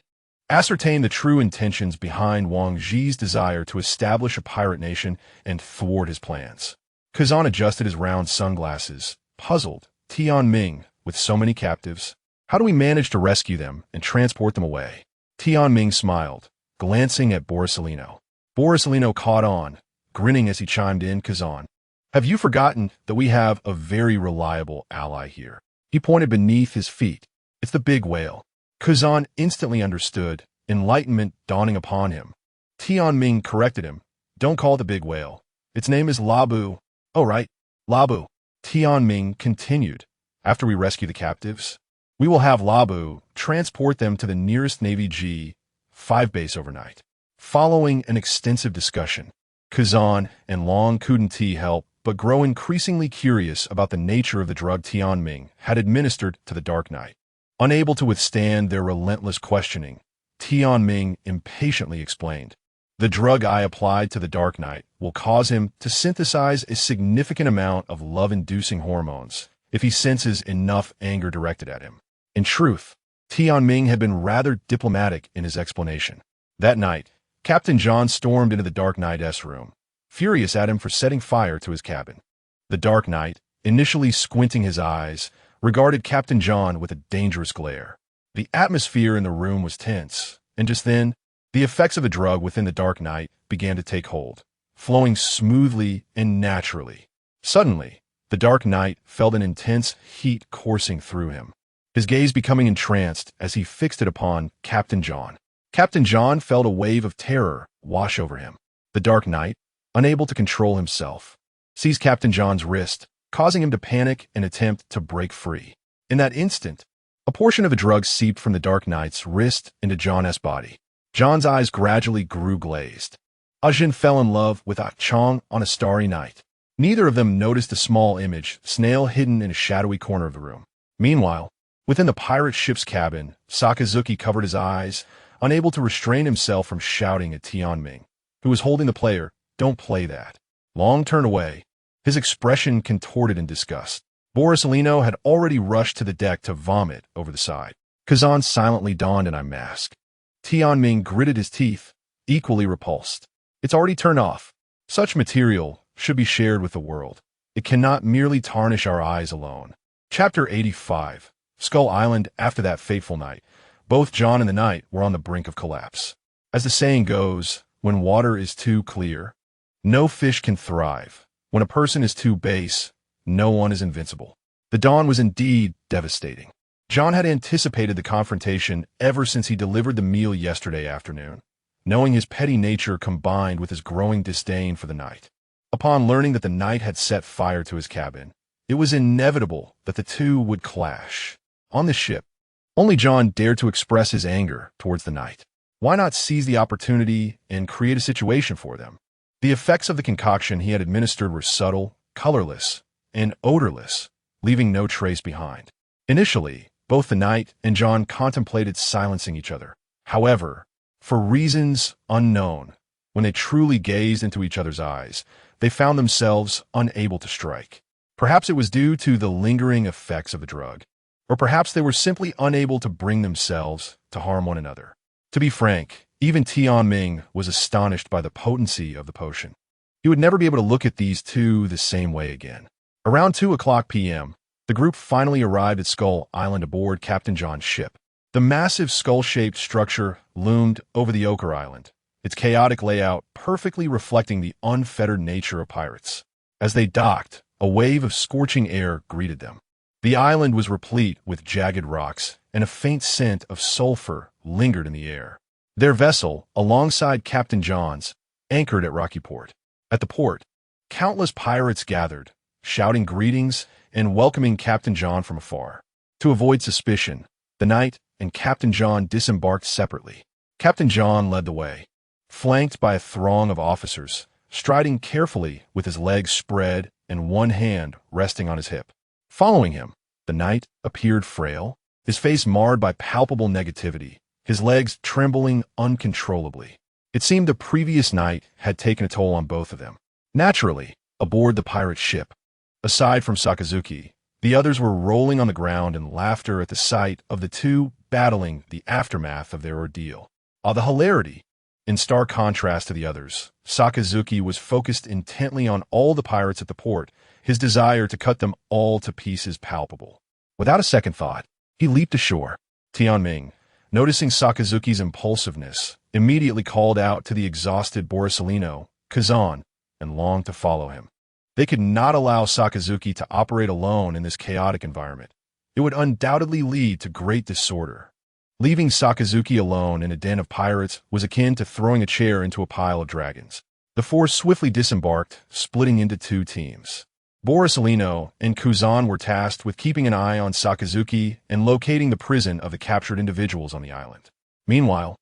ascertain the true intentions behind Wang Zhi's desire to establish a pirate nation and thwart his plans. Kazan adjusted his round sunglasses, puzzled. Tian Ming, with so many captives, how do we manage to rescue them and transport them away? Tian Ming smiled, glancing at Borisellino. Borisellino caught on, grinning as he chimed in. Kazan, have you forgotten that we have a very reliable ally here? He pointed beneath his feet. It's the big whale. Kazan instantly understood, enlightenment dawning upon him. Tian Ming corrected him. Don't call it the big whale. Its name is Labu. Oh, right, Labu. Tian Ming continued. After we rescue the captives, we will have Labu transport them to the nearest Navy G5 base overnight. Following an extensive discussion, Kazan and Long couldn't help but grow increasingly curious about the nature of the drug Tian Ming had administered to the Dark Knight. Unable to withstand their relentless questioning, Tian Ming impatiently explained, the drug I applied to the Dark Knight will cause him to synthesize a significant amount of love-inducing hormones if he senses enough anger directed at him. In truth, Tian Ming had been rather diplomatic in his explanation. That night, Captain John stormed into the Dark Knight's room, furious at him for setting fire to his cabin. The Dark Knight, initially squinting his eyes, regarded Captain John with a dangerous glare. The atmosphere in the room was tense, and just then, the effects of the drug within the Dark Knight began to take hold, flowing smoothly and naturally. Suddenly, the Dark Knight felt an intense heat coursing through him, his gaze becoming entranced as he fixed it upon Captain John. Captain John felt a wave of terror wash over him. The Dark Knight, unable to control himself, seized Captain John's wrist, causing him to panic and attempt to break free. In that instant, a portion of the drug seeped from the Dark Knight's wrist into John's body. John's eyes gradually grew glazed. Ajin fell in love with Ah Chong on a starry night. Neither of them noticed a small image, snail hidden in a shadowy corner of the room. Meanwhile, within the pirate ship's cabin, Sakazuki covered his eyes, unable to restrain himself from shouting at Tian Ming, who was holding the player, "Don't play that." Long turned away, his expression contorted in disgust. Borisellino had already rushed to the deck to vomit over the side. Kazan silently donned an eye mask. Tian Ming gritted his teeth, equally repulsed. It's already turned off. Such material should be shared with the world. It cannot merely tarnish our eyes alone. Chapter 85. Skull Island. After that fateful night, both John and the Knight were on the brink of collapse. As the saying goes, when water is too clear, No fish can thrive. When a person is too base, no one is invincible. The dawn was indeed devastating. John had anticipated the confrontation ever since he delivered the meal yesterday afternoon, knowing his petty nature combined with his growing disdain for the knight. Upon learning that the knight had set fire to his cabin, it was inevitable that the two would clash. On the ship, only John dared to express his anger towards the knight. Why not seize the opportunity and create a situation for them? The effects of the concoction he had administered were subtle, colorless, and odorless, leaving no trace behind. Initially, both the knight and John contemplated silencing each other. However, for reasons unknown, when they truly gazed into each other's eyes, they found themselves unable to strike. Perhaps it was due to the lingering effects of the drug, or perhaps they were simply unable to bring themselves to harm one another. To be frank, even Tianming was astonished by the potency of the potion. He would never be able to look at these two the same way again. Around 2:00 p.m., the group finally arrived at Skull Island aboard Captain John's ship. The massive skull-shaped structure loomed over the Ochre Island, its chaotic layout perfectly reflecting the unfettered nature of pirates. As they docked, a wave of scorching air greeted them. The island was replete with jagged rocks, and a faint scent of sulfur lingered in the air. Their vessel, alongside Captain John's, anchored at Rocky Port. At the port, countless pirates gathered, shouting greetings and welcoming Captain John from afar. To avoid suspicion, the knight and Captain John disembarked separately. Captain John led the way, flanked by a throng of officers, striding carefully with his legs spread and one hand resting on his hip. Following him, the knight appeared frail, his face marred by palpable negativity, his legs trembling uncontrollably. It seemed the previous night had taken a toll on both of them. Naturally, aboard the pirate ship, aside from Sakazuki, the others were rolling on the ground in laughter at the sight of the two battling the aftermath of their ordeal. The hilarity. In stark contrast to the others, Sakazuki was focused intently on all the pirates at the port, his desire to cut them all to pieces palpable. Without a second thought, he leaped ashore. Tianming, noticing Sakazuki's impulsiveness, immediately called out to the exhausted Borisolino, Kazan, and longed to follow him. They could not allow Sakazuki to operate alone in this chaotic environment. It would undoubtedly lead to great disorder. Leaving Sakazuki alone in a den of pirates was akin to throwing a chair into a pile of dragons. The four swiftly disembarked, splitting into two teams. Borisolino and Kuzan were tasked with keeping an eye on Sakazuki and locating the prison of the captured individuals on the island. Meanwhile,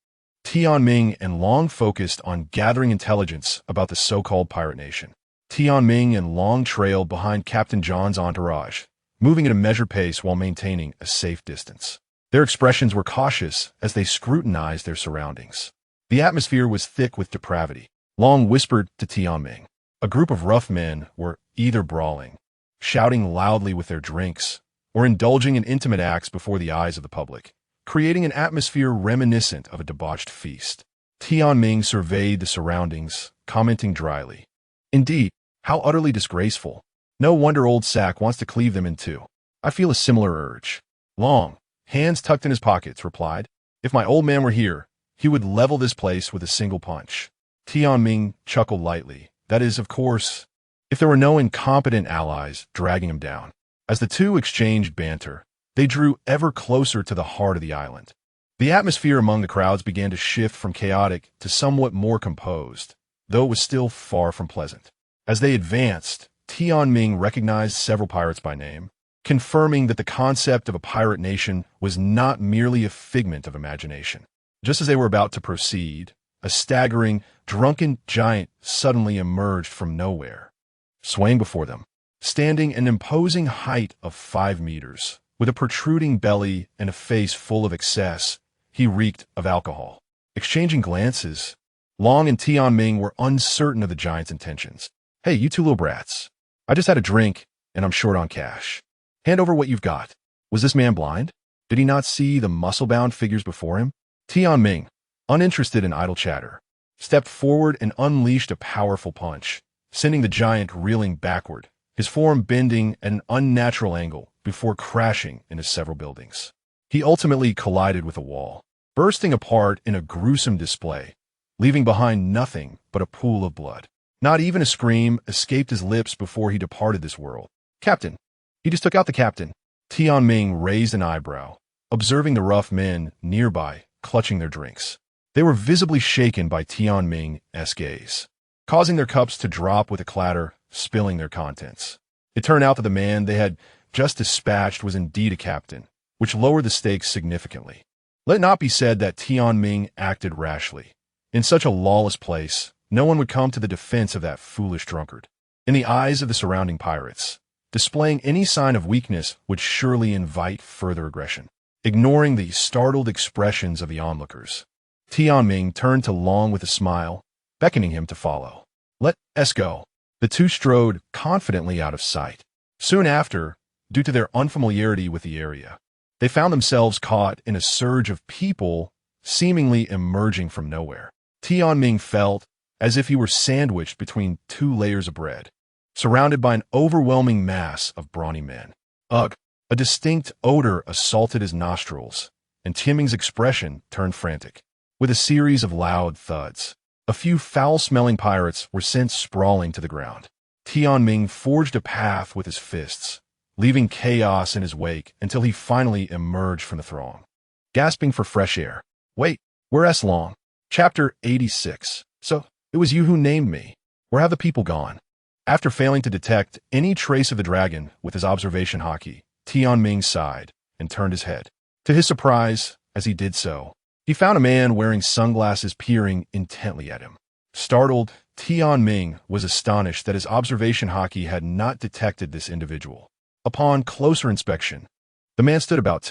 Tianming and Long focused on gathering intelligence about the so-called pirate nation. Tianming and Long trailed behind Captain John's entourage, moving at a measured pace while maintaining a safe distance. Their expressions were cautious as they scrutinized their surroundings. The atmosphere was thick with depravity. Long whispered to Tianming. A group of rough men were either brawling, shouting loudly with their drinks, or indulging in intimate acts before the eyes of the public, creating an atmosphere reminiscent of a debauched feast. Tianming surveyed the surroundings, commenting dryly. Indeed, how utterly disgraceful. No wonder old Sack wants to cleave them in two. I feel a similar urge. Long, hands tucked in his pockets, replied, if my old man were here, he would level this place with a single punch. Tianming chuckled lightly. That is, of course, if there were no incompetent allies dragging him down. As the two exchanged banter, they drew ever closer to the heart of the island. The atmosphere among the crowds began to shift from chaotic to somewhat more composed, though it was still far from pleasant. As they advanced, Tianming recognized several pirates by name, confirming that the concept of a pirate nation was not merely a figment of imagination. Just as they were about to proceed, a staggering, drunken giant suddenly emerged from nowhere. Swaying before them, standing an imposing height of 5 meters, with a protruding belly and a face full of excess, he reeked of alcohol. Exchanging glances, Long and Tianming were uncertain of the giant's intentions. Hey, you two little brats. I just had a drink, and I'm short on cash. Hand over what you've got. Was this man blind? Did he not see the muscle-bound figures before him? Tianming, uninterested in idle chatter, stepped forward and unleashed a powerful punch, sending the giant reeling backward, his form bending at an unnatural angle before crashing into several buildings. He ultimately collided with a wall, bursting apart in a gruesome display, leaving behind nothing but a pool of blood. Not even a scream escaped his lips before he departed this world. Captain. He just took out the captain. Tianming raised an eyebrow, observing the rough men nearby clutching their drinks. They were visibly shaken by Tianming's gaze, causing their cups to drop with a clatter, spilling their contents. It turned out that the man they had just dispatched was indeed a captain, which lowered the stakes significantly. Let it not be said that Tianming acted rashly. In such a lawless place, no one would come to the defense of that foolish drunkard. In the eyes of the surrounding pirates, displaying any sign of weakness would surely invite further aggression. Ignoring the startled expressions of the onlookers, Tianming turned to Long with a smile, beckoning him to follow. Let's go. The two strode confidently out of sight. Soon after, due to their unfamiliarity with the area, they found themselves caught in a surge of people seemingly emerging from nowhere. Tianming felt as if he were sandwiched between two layers of bread, surrounded by an overwhelming mass of brawny men. Ugh! A distinct odor assaulted his nostrils, and Tianming's expression turned frantic. With a series of loud thuds, a few foul-smelling pirates were sent sprawling to the ground. Tianming forged a path with his fists, leaving chaos in his wake until he finally emerged from the throng. Gasping for fresh air. Wait, where's Long? Chapter 86. So, it was you who named me. Where have the people gone? After failing to detect any trace of the dragon with his observation hockey, Tianming sighed and turned his head. To his surprise, as he did so, he found a man wearing sunglasses peering intently at him. Startled, Tianming was astonished that his observation hockey had not detected this individual. Upon closer inspection, the man stood about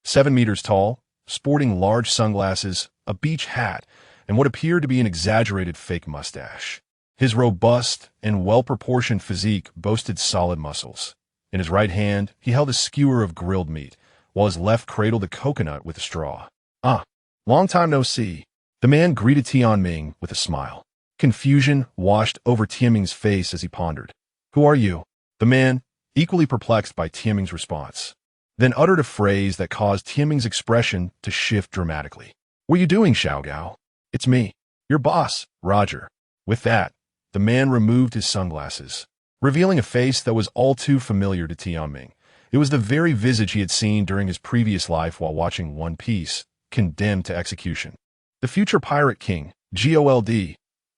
7 meters tall, sporting large sunglasses, a beach hat, and what appeared to be an exaggerated fake mustache. His robust and well-proportioned physique boasted solid muscles. In his right hand, he held a skewer of grilled meat, while his left cradled a coconut with a straw. Ah, long time no see. The man greeted Tianming with a smile. Confusion washed over Tianming's face as he pondered. Who are you? The man, equally perplexed by Tianming's response, then uttered a phrase that caused Tianming's expression to shift dramatically. What are you doing, Xiaogao? It's me, your boss, Roger. With that, the man removed his sunglasses, revealing a face that was all too familiar to Tianming. It was the very visage he had seen during his previous life while watching One Piece, condemned to execution. The future pirate king, Gold,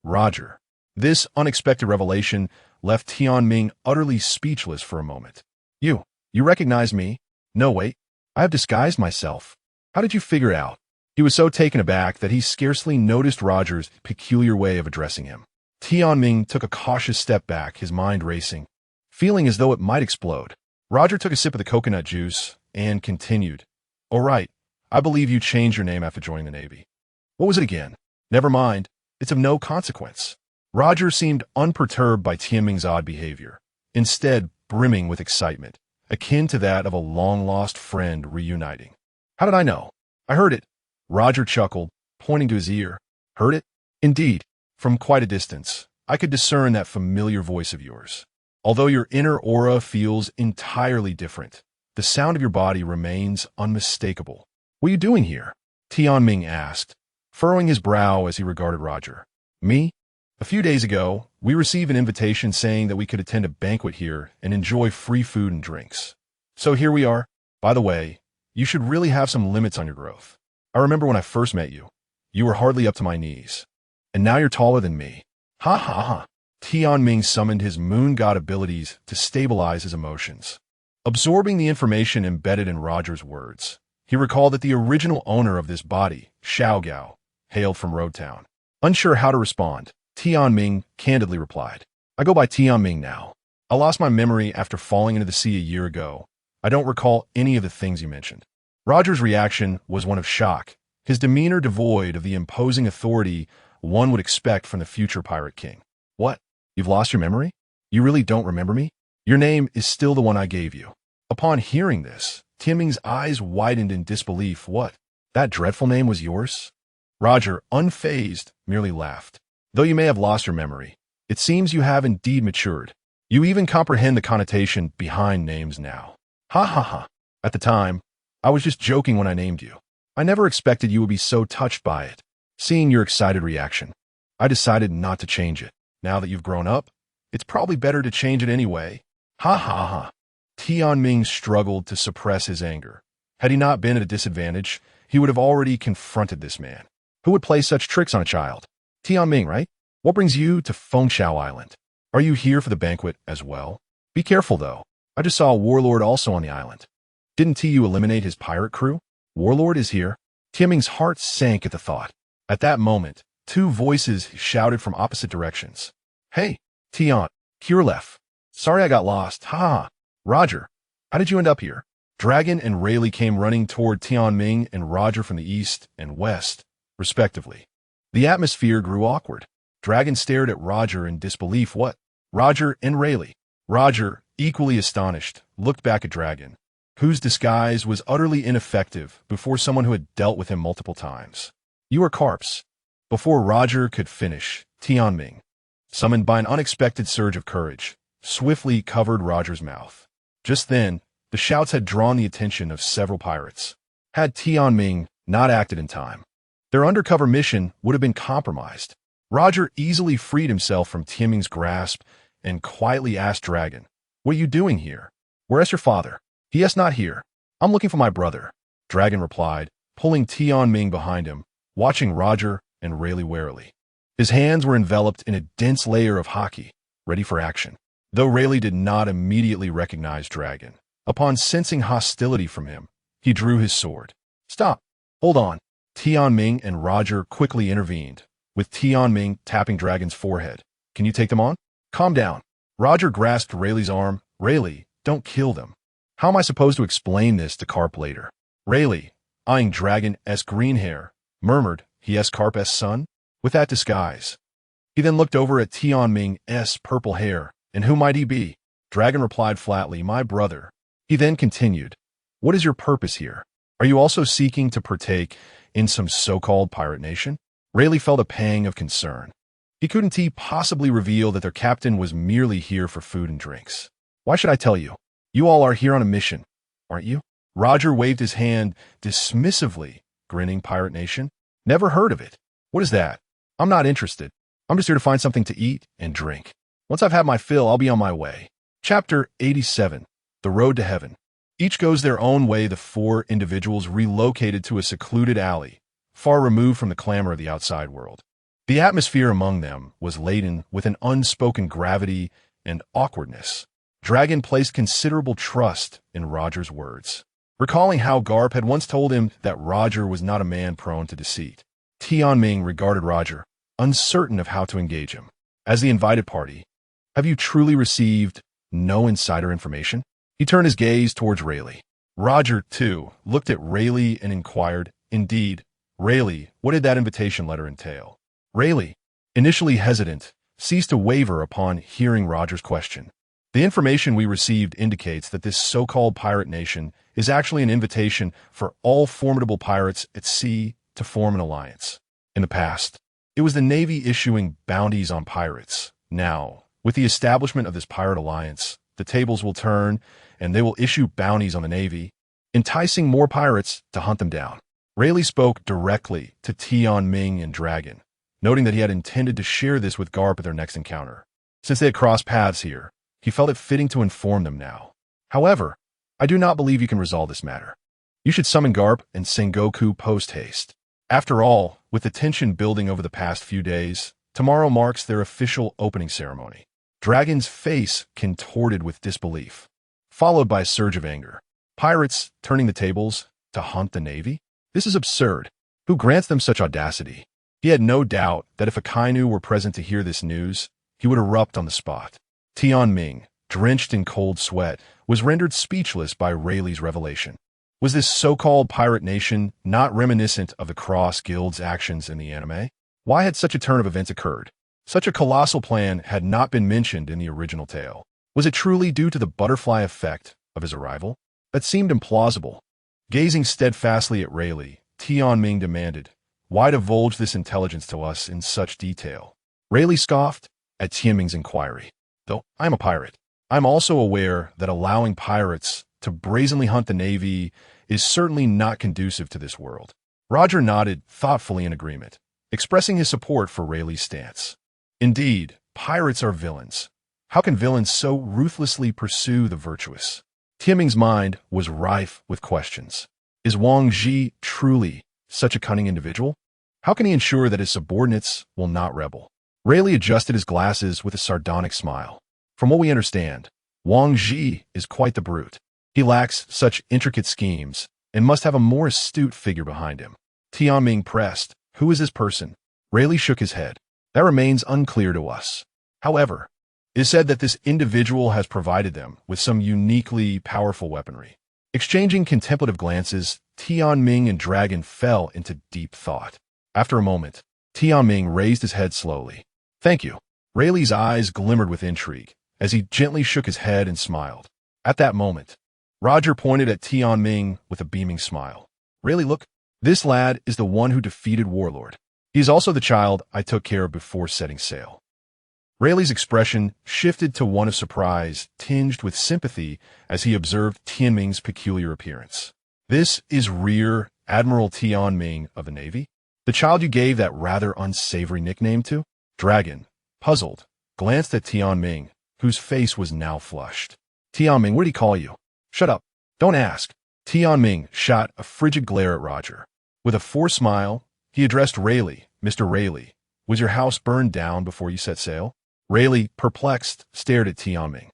Roger. This unexpected revelation left Tianming utterly speechless for a moment. You recognize me? No, wait. I have disguised myself. How did you figure it out? He was so taken aback that he scarcely noticed Roger's peculiar way of addressing him. Tianming took a cautious step back, his mind racing, feeling as though it might explode. Roger took a sip of the coconut juice and continued. All right, I believe you changed your name after joining the Navy. What was it again? Never mind. It's of no consequence. Roger seemed unperturbed by Tianming's odd behavior, instead brimming with excitement, akin to that of a long-lost friend reuniting. How did I know? I heard it. Roger chuckled, pointing to his ear. Heard it? Indeed. From quite a distance, I could discern that familiar voice of yours. Although your inner aura feels entirely different, the sound of your body remains unmistakable. What are you doing here? Tianming asked, furrowing his brow as he regarded Roger. Me? A few days ago, we received an invitation saying that we could attend a banquet here and enjoy free food and drinks. So here we are. By the way, you should really have some limits on your growth. I remember when I first met you. You were hardly up to my knees. And now you're taller than me. Ha ha ha. Tianming summoned his moon god abilities to stabilize his emotions. Absorbing the information embedded in Roger's words, he recalled that the original owner of this body, Xiaogao, hailed from Road Town. Unsure how to respond, Tianming candidly replied, I go by Tianming now. I lost my memory after falling into the sea a year ago. I don't recall any of the things you mentioned. Roger's reaction was one of shock, his demeanor devoid of the imposing authority one would expect from the future pirate king. What? You've lost your memory? You really don't remember me? Your name is still the one I gave you. Upon hearing this, Tianming's eyes widened in disbelief. What? That dreadful name was yours? Roger, unfazed, merely laughed. Though you may have lost your memory, it seems you have indeed matured. You even comprehend the connotation behind names now. Ha ha ha. At the time, I was just joking when I named you. I never expected you would be so touched by it. Seeing your excited reaction, I decided not to change it. Now that you've grown up, it's probably better to change it anyway. Ha ha ha. Tianming struggled to suppress his anger. Had he not been at a disadvantage, he would have already confronted this man. Who would play such tricks on a child? Tianming, right? What brings you to Fengshao Island? Are you here for the banquet as well? Be careful, though. I just saw a warlord also on the island. Didn't Tiyu eliminate his pirate crew? Warlord is here. Tianming's heart sank at the thought. At that moment, two voices shouted from opposite directions. Hey, Tian, Kirlef. Sorry I got lost. Ha ha. Roger, how did you end up here? Dragon and Rayleigh came running toward Tianming and Roger from the east and west, respectively. The atmosphere grew awkward. Dragon stared at Roger in disbelief. What? Roger and Rayleigh. Roger, equally astonished, looked back at Dragon, whose disguise was utterly ineffective before someone who had dealt with him multiple times. You are Carps. Before Roger could finish, Tianming, summoned by an unexpected surge of courage, swiftly covered Roger's mouth. Just then, the shouts had drawn the attention of several pirates. Had Tianming not acted in time, their undercover mission would have been compromised. Roger easily freed himself from Tianming's grasp and quietly asked Dragon, What are you doing here? Where's your father? He is not here. I'm looking for my brother. Dragon replied, pulling Tianming behind him, watching Roger and Rayleigh warily. His hands were enveloped in a dense layer of haki, ready for action. Though Rayleigh did not immediately recognize Dragon, upon sensing hostility from him, he drew his sword. Stop! Hold on! Tianming and Roger quickly intervened, with Tianming tapping Dragon's forehead. Can you take them on? Calm down. Roger grasped Rayleigh's arm. Rayleigh, don't kill them. How am I supposed to explain this to Carp later? Rayleigh, eyeing Dragon's green hair, murmured, He is Carp's son? With that disguise. He then looked over at Tianming's purple hair. And who might he be? Dragon replied flatly, My brother. He then continued, What is your purpose here? Are you also seeking to partake in some so-called pirate nation? Rayleigh felt a pang of concern. He couldn't possibly reveal that their captain was merely here for food and drinks. Why should I tell you? You all are here on a mission, aren't you? Roger waved his hand dismissively, grinning, Pirate Nation? Never heard of it. What is that? I'm not interested. I'm just here to find something to eat and drink. Once I've had my fill, I'll be on my way. Chapter 87. The Road to Heaven. Each goes their own way. The four individuals relocated to a secluded alley, far removed from the clamor of the outside world. The atmosphere among them was laden with an unspoken gravity and awkwardness. Dragon placed considerable trust in Roger's words, recalling how Garp had once told him that Roger was not a man prone to deceit. Tianming regarded Roger, uncertain of how to engage him. As the invited party, have you truly received no insider information? He turned his gaze towards Rayleigh. Roger, too, looked at Rayleigh and inquired, Indeed, Rayleigh, what did that invitation letter entail? Rayleigh, initially hesitant, ceased to waver upon hearing Roger's question. The information we received indicates that this so-called pirate nation is actually an invitation for all formidable pirates at sea to form an alliance. In the past, it was the Navy issuing bounties on pirates. Now, with the establishment of this pirate alliance, the tables will turn and they will issue bounties on the Navy, enticing more pirates to hunt them down. Rayleigh spoke directly to Tianming and Dragon, noting that he had intended to share this with Garp at their next encounter. Since they had crossed paths here, he felt it fitting to inform them now. However, I do not believe you can resolve this matter. You should summon Garp and Sengoku post-haste. After all, with the tension building over the past few days, tomorrow marks their official opening ceremony. Dragon's face contorted with disbelief, followed by a surge of anger. Pirates turning the tables to hunt the Navy? This is absurd. Who grants them such audacity? He had no doubt that if Akainu were present to hear this news, he would erupt on the spot. Tianming, drenched in cold sweat, was rendered speechless by Rayleigh's revelation. Was this so-called pirate nation not reminiscent of the Cross Guild's actions in the anime? Why had such a turn of events occurred? Such a colossal plan had not been mentioned in the original tale. Was it truly due to the butterfly effect of his arrival? That seemed implausible. Gazing steadfastly at Rayleigh, Tianming demanded, Why divulge this intelligence to us in such detail? Rayleigh scoffed at Tianming's inquiry. Though I'm a pirate, I'm also aware that allowing pirates to brazenly hunt the Navy is certainly not conducive to this world. Roger nodded thoughtfully in agreement, expressing his support for Rayleigh's stance. Indeed, Pirates are villains. How can villains so ruthlessly pursue the virtuous? Tianming's mind was rife with questions. Is Wang Ji truly such a cunning individual? How can he ensure that his subordinates will not rebel? Rayleigh adjusted his glasses with a sardonic smile. From what we understand, Wang Ji is quite the brute. He lacks such intricate schemes and must have a more astute figure behind him. Tianming pressed, "Who is this person?" Rayleigh shook his head. "That remains unclear to us. However, it is said that this individual has provided them with some uniquely powerful weaponry." Exchanging contemplative glances, Tianming and Dragon fell into deep thought. After a moment, Tianming raised his head slowly. "Thank you." Rayleigh's eyes glimmered with intrigue as he gently shook his head and smiled. At that moment, Roger pointed at Tianming with a beaming smile. "Rayleigh, look. This lad is the one who defeated Warlord. He is also the child I took care of before setting sail." Rayleigh's expression shifted to one of surprise, tinged with sympathy as he observed Tianming's peculiar appearance. "This is Rear Admiral Tianming of the Navy? The child you gave that rather unsavory nickname to?" Dragon, puzzled, glanced at Tianming, whose face was now flushed. "Tianming, what did he call you?" "Shut up. Don't ask." Tianming shot a frigid glare at Roger. With a forced smile, he addressed Rayleigh. "Mr. Rayleigh, was your house burned down before you set sail?" Rayleigh, perplexed, stared at Tianming.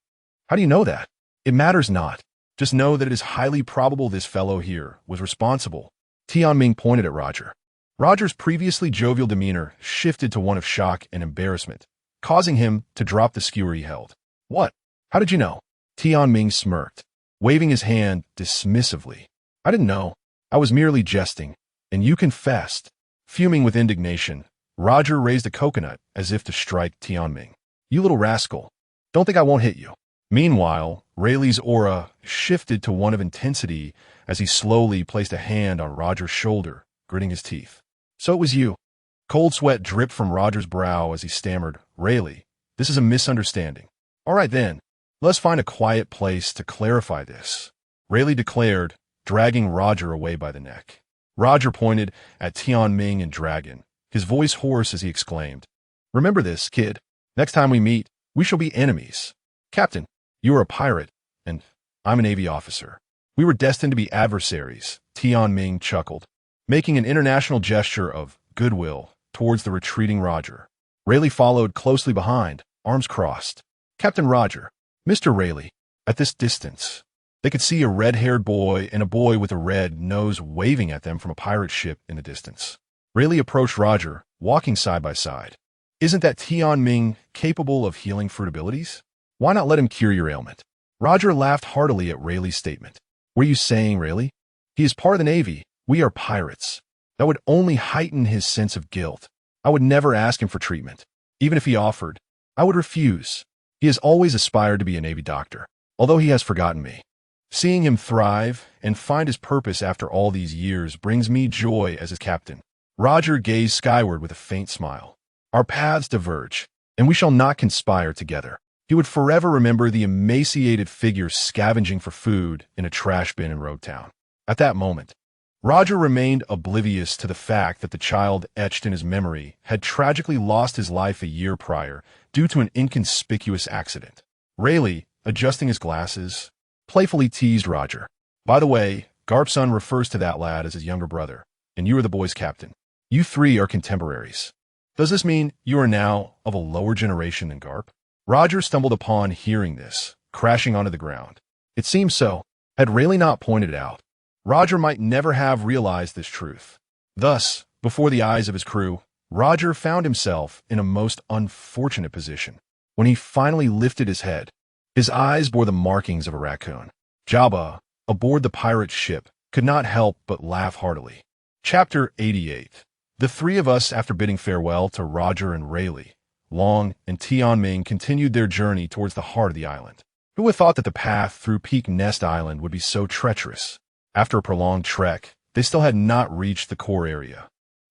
"How do you know that?" "It matters not. Just know that it is highly probable this fellow here was responsible." Tianming pointed at Roger. Roger's previously jovial demeanor shifted to one of shock and embarrassment, causing him to drop the skewer he held. "What? How did you know?" Tianming smirked, waving his hand dismissively. "I didn't know. I was merely jesting, and you confessed." Fuming with indignation, Roger raised a coconut as if to strike Tianming. "You little rascal. Don't think I won't hit you." Meanwhile, Rayleigh's aura shifted to one of intensity as he slowly placed a hand on Roger's shoulder, gritting his teeth. "So it was you." Cold sweat dripped from Roger's brow as he stammered, "Rayleigh, this is a misunderstanding." "All right then, let's find a quiet place to clarify this," Rayleigh declared, dragging Roger away by the neck. Roger pointed at Tianming and Dragon, his voice hoarse as he exclaimed, "Remember this, kid. Next time we meet, we shall be enemies. Captain, you are a pirate, and I'm a Navy officer. We were destined to be adversaries." Tianming chuckled, making an international gesture of goodwill towards the retreating Roger. Rayleigh followed closely behind, arms crossed. "Captain Roger, Mr. Rayleigh." At this distance, they could see a red-haired boy and a boy with a red nose waving at them from a pirate ship in the distance. Rayleigh approached Roger, walking side by side. "Isn't that Tianming capable of healing fruit abilities? Why not let him cure your ailment?" Roger laughed heartily at Rayleigh's statement. "What are you saying, Rayleigh? He is part of the Navy. We are pirates. That would only heighten his sense of guilt. I would never ask him for treatment. Even if he offered, I would refuse. He has always aspired to be a Navy doctor, although he has forgotten me. Seeing him thrive and find his purpose after all these years brings me joy as his captain." Roger gazed skyward with a faint smile. "Our paths diverge, and we shall not conspire together." He would forever remember the emaciated figure scavenging for food in a trash bin in Road Town. At that moment, Roger remained oblivious to the fact that the child etched in his memory had tragically lost his life a year prior due to an inconspicuous accident. Rayleigh, adjusting his glasses, playfully teased Roger. "By the way, Garp's son refers to that lad as his younger brother, and you are the boy's captain. You three are contemporaries. Does this mean you are now of a lower generation than Garp?" Roger stumbled upon hearing this, crashing onto the ground. It seemed so. Had Rayleigh not pointed it out, Roger might never have realized this truth. Thus, before the eyes of his crew, Roger found himself in a most unfortunate position. When he finally lifted his head, his eyes bore the markings of a raccoon. Jabba, aboard the pirate ship, could not help but laugh heartily. Chapter 88. The three of us, after bidding farewell to Roger and Rayleigh, Long and Tianming continued their journey towards the heart of the island. Who would have thought that the path through Peak Nest Island would be so treacherous? After a prolonged trek, they still had not reached the core area.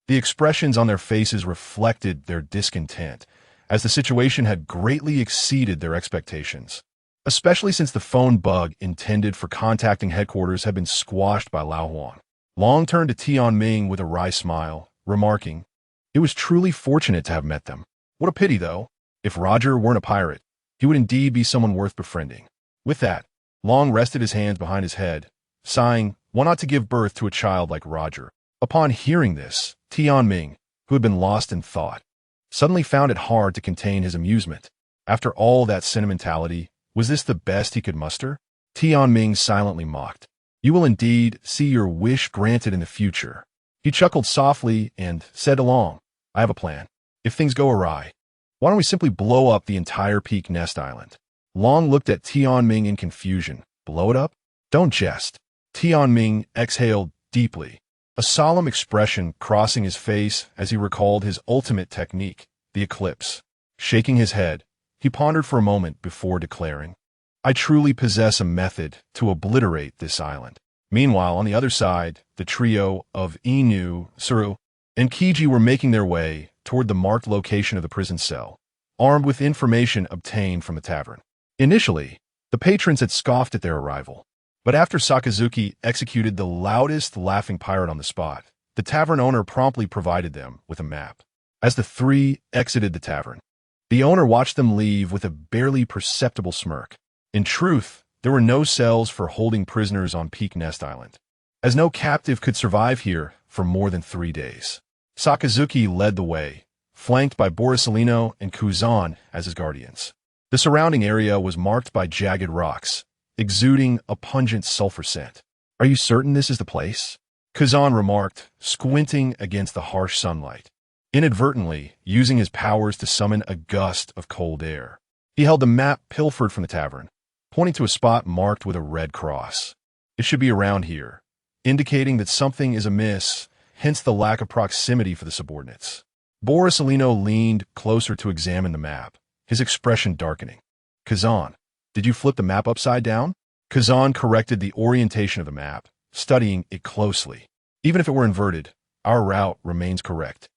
The expressions on their faces reflected their discontent, as the situation had greatly exceeded their expectations, especially since the phone bug intended for contacting headquarters had been squashed by Lao Huan. Long turned to Tianming with a wry smile, remarking, "It was truly fortunate to have met them. What a pity, though. If Roger weren't a pirate, he would indeed be someone worth befriending. With that, Long rested his hands behind his head, sighing, one ought to give birth to a child like Roger. Upon hearing this, Tianming, who had been lost in thought, suddenly found it hard to contain his amusement. After all that sentimentality, was this the best he could muster? Tianming silently mocked. You will indeed see your wish granted in the future. He chuckled softly and said to Long, I have a plan. If things go awry, why don't we simply blow up the entire Peak Nest Island? Long looked at Tianming in confusion. Blow it up? Don't jest. Tianming exhaled deeply, a solemn expression crossing his face as he recalled his ultimate technique, the eclipse. Shaking his head, he pondered for a moment before declaring, I truly possess a method to obliterate this island. Meanwhile, on the other side, the trio of Inu, Suru, and Kiji were making their way toward the marked location of the prison cell, armed with information obtained from the tavern. Initially, the patrons had scoffed at their arrival, but after Sakazuki executed the loudest laughing pirate on the spot, the tavern owner promptly provided them with a map. As the three exited the tavern, the owner watched them leave with a barely perceptible smirk. In truth, there were no cells for holding prisoners on Peak Nest Island, as no captive could survive here for more than 3 days. Sakazuki led the way, flanked by Borisolino and Kuzan as his guardians. The surrounding area was marked by jagged rocks, exuding a pungent sulfur scent. Are you certain this is the place? Kuzan remarked, squinting against the harsh sunlight, inadvertently using his powers to summon a gust of cold air. He held the map pilfered from the tavern, pointing to a spot marked with a red cross. It should be around here, indicating that something is amiss, hence the lack of proximity for the subordinates. Borisolino leaned closer to examine the map, his expression darkening. Kazan, did you flip the map upside down? Kazan corrected the orientation of the map, studying it closely. Even if it were inverted, our route remains correct.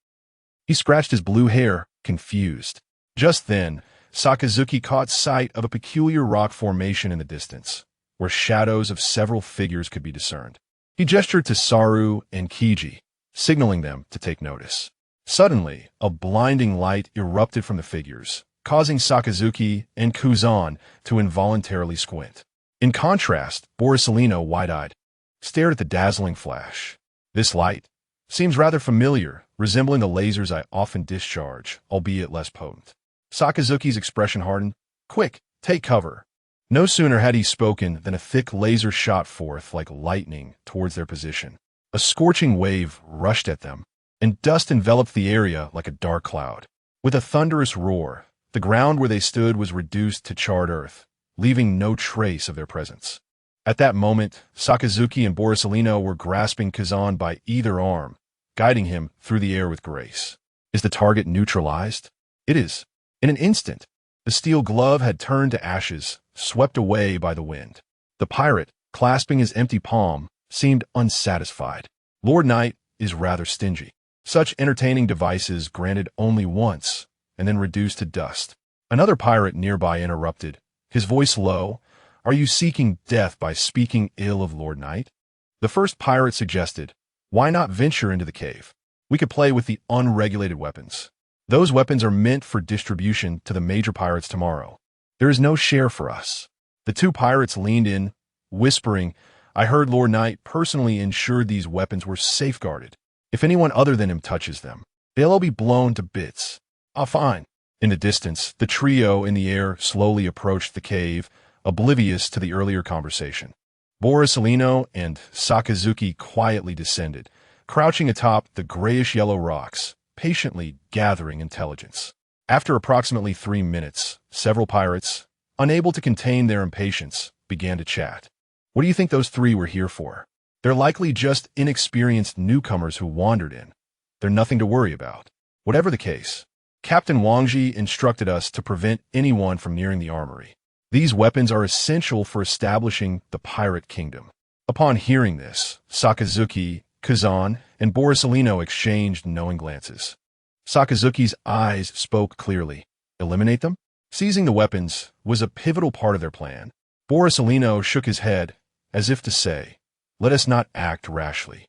He scratched his blue hair, confused. Just then, Sakazuki caught sight of a peculiar rock formation in the distance, where shadows of several figures could be discerned. He gestured to Saru and Kiji, signaling them to take notice. Suddenly, a blinding light erupted from the figures, causing Sakazuki and Kuzan to involuntarily squint. In contrast, Borisolino, wide-eyed, stared at the dazzling flash. This light seems rather familiar, resembling the lasers I often discharge, albeit less potent. Sakazuki's expression hardened. Quick, take cover. No sooner had he spoken than a thick laser shot forth like lightning towards their position. A scorching wave rushed at them, and dust enveloped the area like a dark cloud. With a thunderous roar, the ground where they stood was reduced to charred earth, leaving no trace of their presence. At that moment, Sakazuki and Borisolino were grasping Kazan by either arm, guiding him through the air with grace. Is the target neutralized? It is. In an instant, the steel glove had turned to ashes, swept away by the wind. The pirate, clasping his empty palm, seemed unsatisfied. Lord Knight is rather stingy. Such entertaining devices granted only once, and then reduced to dust. Another pirate nearby interrupted, his voice low. Are you seeking death by speaking ill of Lord Knight? The first pirate suggested, why not venture into the cave? We could play with the unregulated weapons. Those weapons are meant for distribution to the major pirates tomorrow. There is no share for us. The two pirates leaned in, whispering, I heard Lord Knight personally ensured these weapons were safeguarded. If anyone other than him touches them, they'll all be blown to bits. Ah, fine. In the distance, the trio in the air slowly approached the cave, oblivious to the earlier conversation. Borisolino and Sakazuki quietly descended, crouching atop the grayish-yellow rocks, patiently gathering intelligence. After approximately 3 minutes, several pirates, unable to contain their impatience, began to chat. What do you think those three were here for? They're likely just inexperienced newcomers who wandered in. They're nothing to worry about. Whatever the case, Captain Wangji instructed us to prevent anyone from nearing the armory. These weapons are essential for establishing the pirate kingdom. Upon hearing this, Sakazuki, Kazan, and Borisolino exchanged knowing glances. Sakazuki's eyes spoke clearly. Eliminate them? Seizing the weapons was a pivotal part of their plan. Borisolino shook his head, as if to say, let us not act rashly.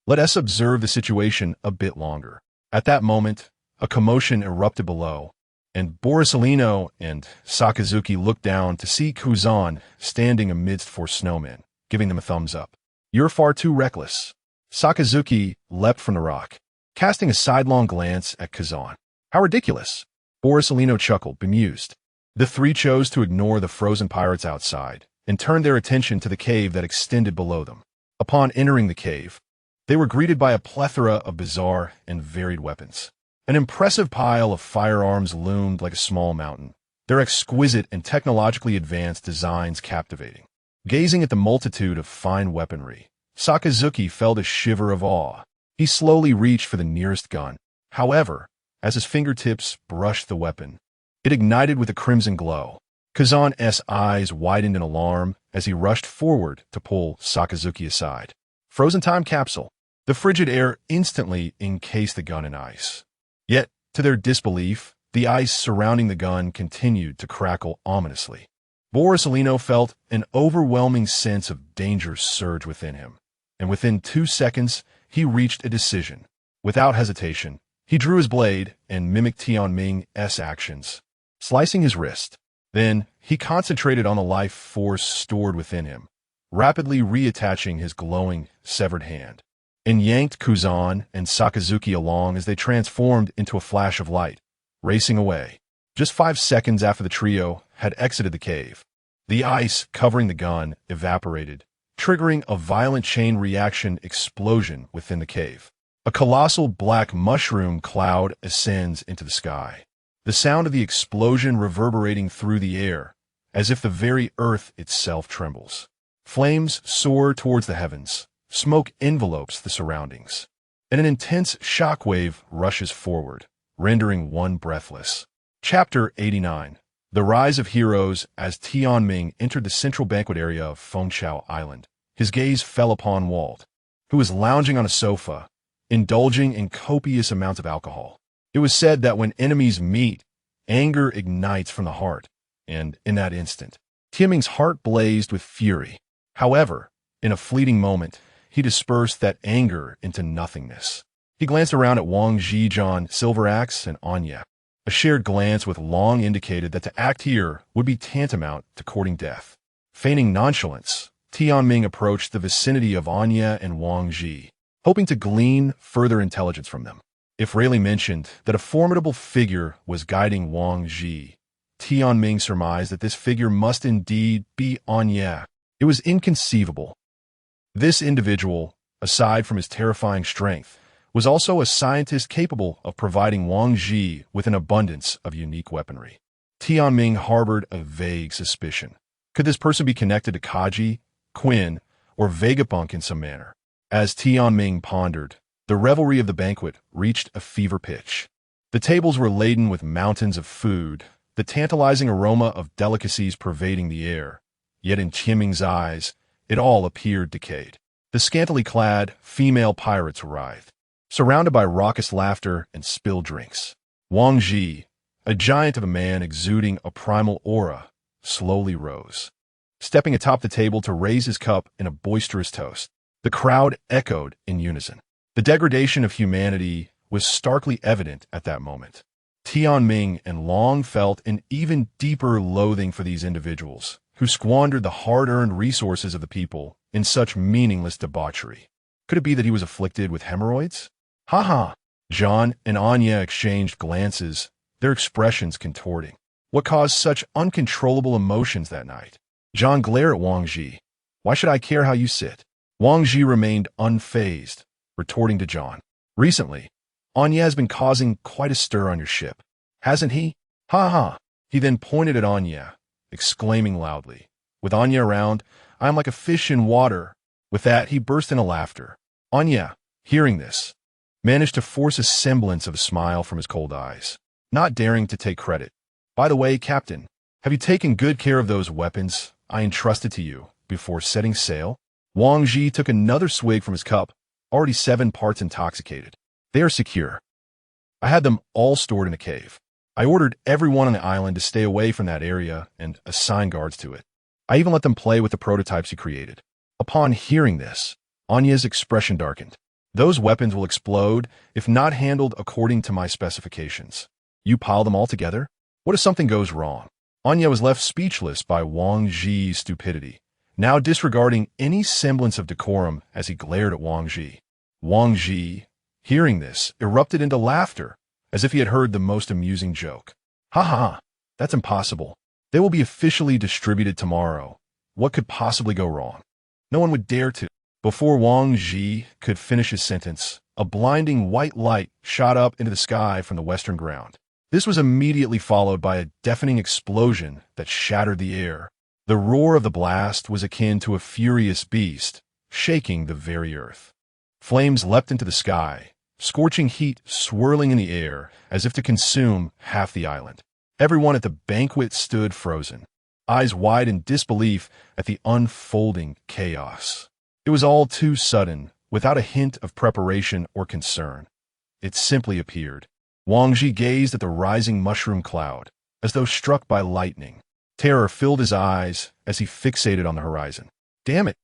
Let us observe the situation a bit longer. At that moment, a commotion erupted below, And Borisolino and Sakazuki looked down to see Kuzan standing amidst four snowmen, giving them a thumbs up. "You're far too reckless." Sakazuki leapt from the rock, casting a sidelong glance at Kuzan. "How ridiculous." Borisolino chuckled, bemused. The three chose to ignore the frozen pirates outside and turned their attention to the cave that extended below them. Upon entering the cave, they were greeted by a plethora of bizarre and varied weapons. An impressive pile of firearms loomed like a small mountain, their exquisite and technologically advanced designs captivating. Gazing at the multitude of fine weaponry, Sakazuki felt a shiver of awe. He slowly reached for the nearest gun. However, as his fingertips brushed the weapon, it ignited with a crimson glow. Kazan's eyes widened in alarm as he rushed forward to pull Sakazuki aside. Frozen time capsule. The frigid air instantly encased the gun in ice. Yet, to their disbelief, the ice surrounding the gun continued to crackle ominously. Borisolino felt an overwhelming sense of danger surge within him, and within 2 seconds, he reached a decision. Without hesitation, he drew his blade and mimicked Tianming's actions, slicing his wrist. Then, he concentrated on the life force stored within him, rapidly reattaching his glowing, severed hand, and yanked Kuzan and Sakazuki along as they transformed into a flash of light, racing away. Just 5 seconds after the trio had exited the cave, the ice covering the gun evaporated, triggering a violent chain reaction explosion within the cave. A colossal black mushroom cloud ascends into the sky, the sound of the explosion reverberating through the air, as if the very earth itself trembles. Flames soar towards the heavens, smoke envelopes the surroundings, and an intense shockwave rushes forward, rendering one breathless. Chapter 89. The Rise of Heroes. As Tianming entered the central banquet area of Fengchao Island, his gaze fell upon Walt, who was lounging on a sofa, indulging in copious amounts of alcohol. It was said that when enemies meet, anger ignites from the heart, and in that instant, Tianming's heart blazed with fury. However, in a fleeting moment, he dispersed that anger into nothingness. He glanced around at Wang Zhijian, Silver Axe, and Anya. A shared glance with Long indicated that to act here would be tantamount to courting death. Feigning nonchalance, Tianming approached the vicinity of Anya and Wang Zhi, hoping to glean further intelligence from them. If Rayleigh mentioned that a formidable figure was guiding Wang Zhi, Tianming surmised that this figure must indeed be Anya. It was inconceivable. This individual, aside from his terrifying strength, was also a scientist capable of providing Wang Zhi with an abundance of unique weaponry. Tianming harbored a vague suspicion. Could this person be connected to Kaji, Quinn, or Vegapunk in some manner? As Tianming pondered, the revelry of the banquet reached a fever pitch. The tables were laden with mountains of food, the tantalizing aroma of delicacies pervading the air. Yet in Tianming's eyes, it all appeared decayed. The scantily clad female pirates writhed, surrounded by raucous laughter and spilled drinks. Wang Zhi, a giant of a man exuding a primal aura, slowly rose, stepping atop the table to raise his cup in a boisterous toast. The crowd echoed in unison. The degradation of humanity was starkly evident at that moment. Tianming and Long felt an even deeper loathing for these individuals, who squandered the hard-earned resources of the people in such meaningless debauchery. Could it be that he was afflicted with hemorrhoids? Ha ha! John and Anya exchanged glances, their expressions contorting. What caused such uncontrollable emotions that night? John glared at Wang Zhi. Why should I care how you sit? Wang Zhi remained unfazed, retorting to John. Recently, Anya has been causing quite a stir on your ship, hasn't he? Ha ha! He then pointed at Anya, exclaiming loudly, with Anya around, I am like a fish in water. With that, he burst into laughter. Anya, hearing this, managed to force a semblance of a smile from his cold eyes, not daring to take credit. By the way, Captain, have you taken good care of those weapons I entrusted to you before setting sail? Wang Zhi took another swig from his cup, already 7 parts intoxicated. They are secure. I had them all stored in a cave. I ordered everyone on the island to stay away from that area and assign guards to it. I even let them play with the prototypes you created. Upon hearing this, Anya's expression darkened. Those weapons will explode if not handled according to my specifications. You pile them all together? What if something goes wrong? Anya was left speechless by Wang Ji's stupidity, now disregarding any semblance of decorum as he glared at Wang Ji. Wang Ji, hearing this, erupted into laughter, as if he had heard the most amusing joke. Ha ha, that's impossible. They will be officially distributed tomorrow. What could possibly go wrong? No one would dare to. Before Wang Ji could finish his sentence, a blinding white light shot up into the sky from the western ground. This was immediately followed by a deafening explosion that shattered the air. The roar of the blast was akin to a furious beast, shaking the very earth. Flames leapt into the sky, scorching heat swirling in the air as if to consume half the island. Everyone at the banquet stood frozen, eyes wide in disbelief at the unfolding chaos. It was all too sudden, without a hint of preparation or concern. It simply appeared. Wang Ji gazed at the rising mushroom cloud, as though struck by lightning. Terror filled his eyes as he fixated on the horizon. Damn it!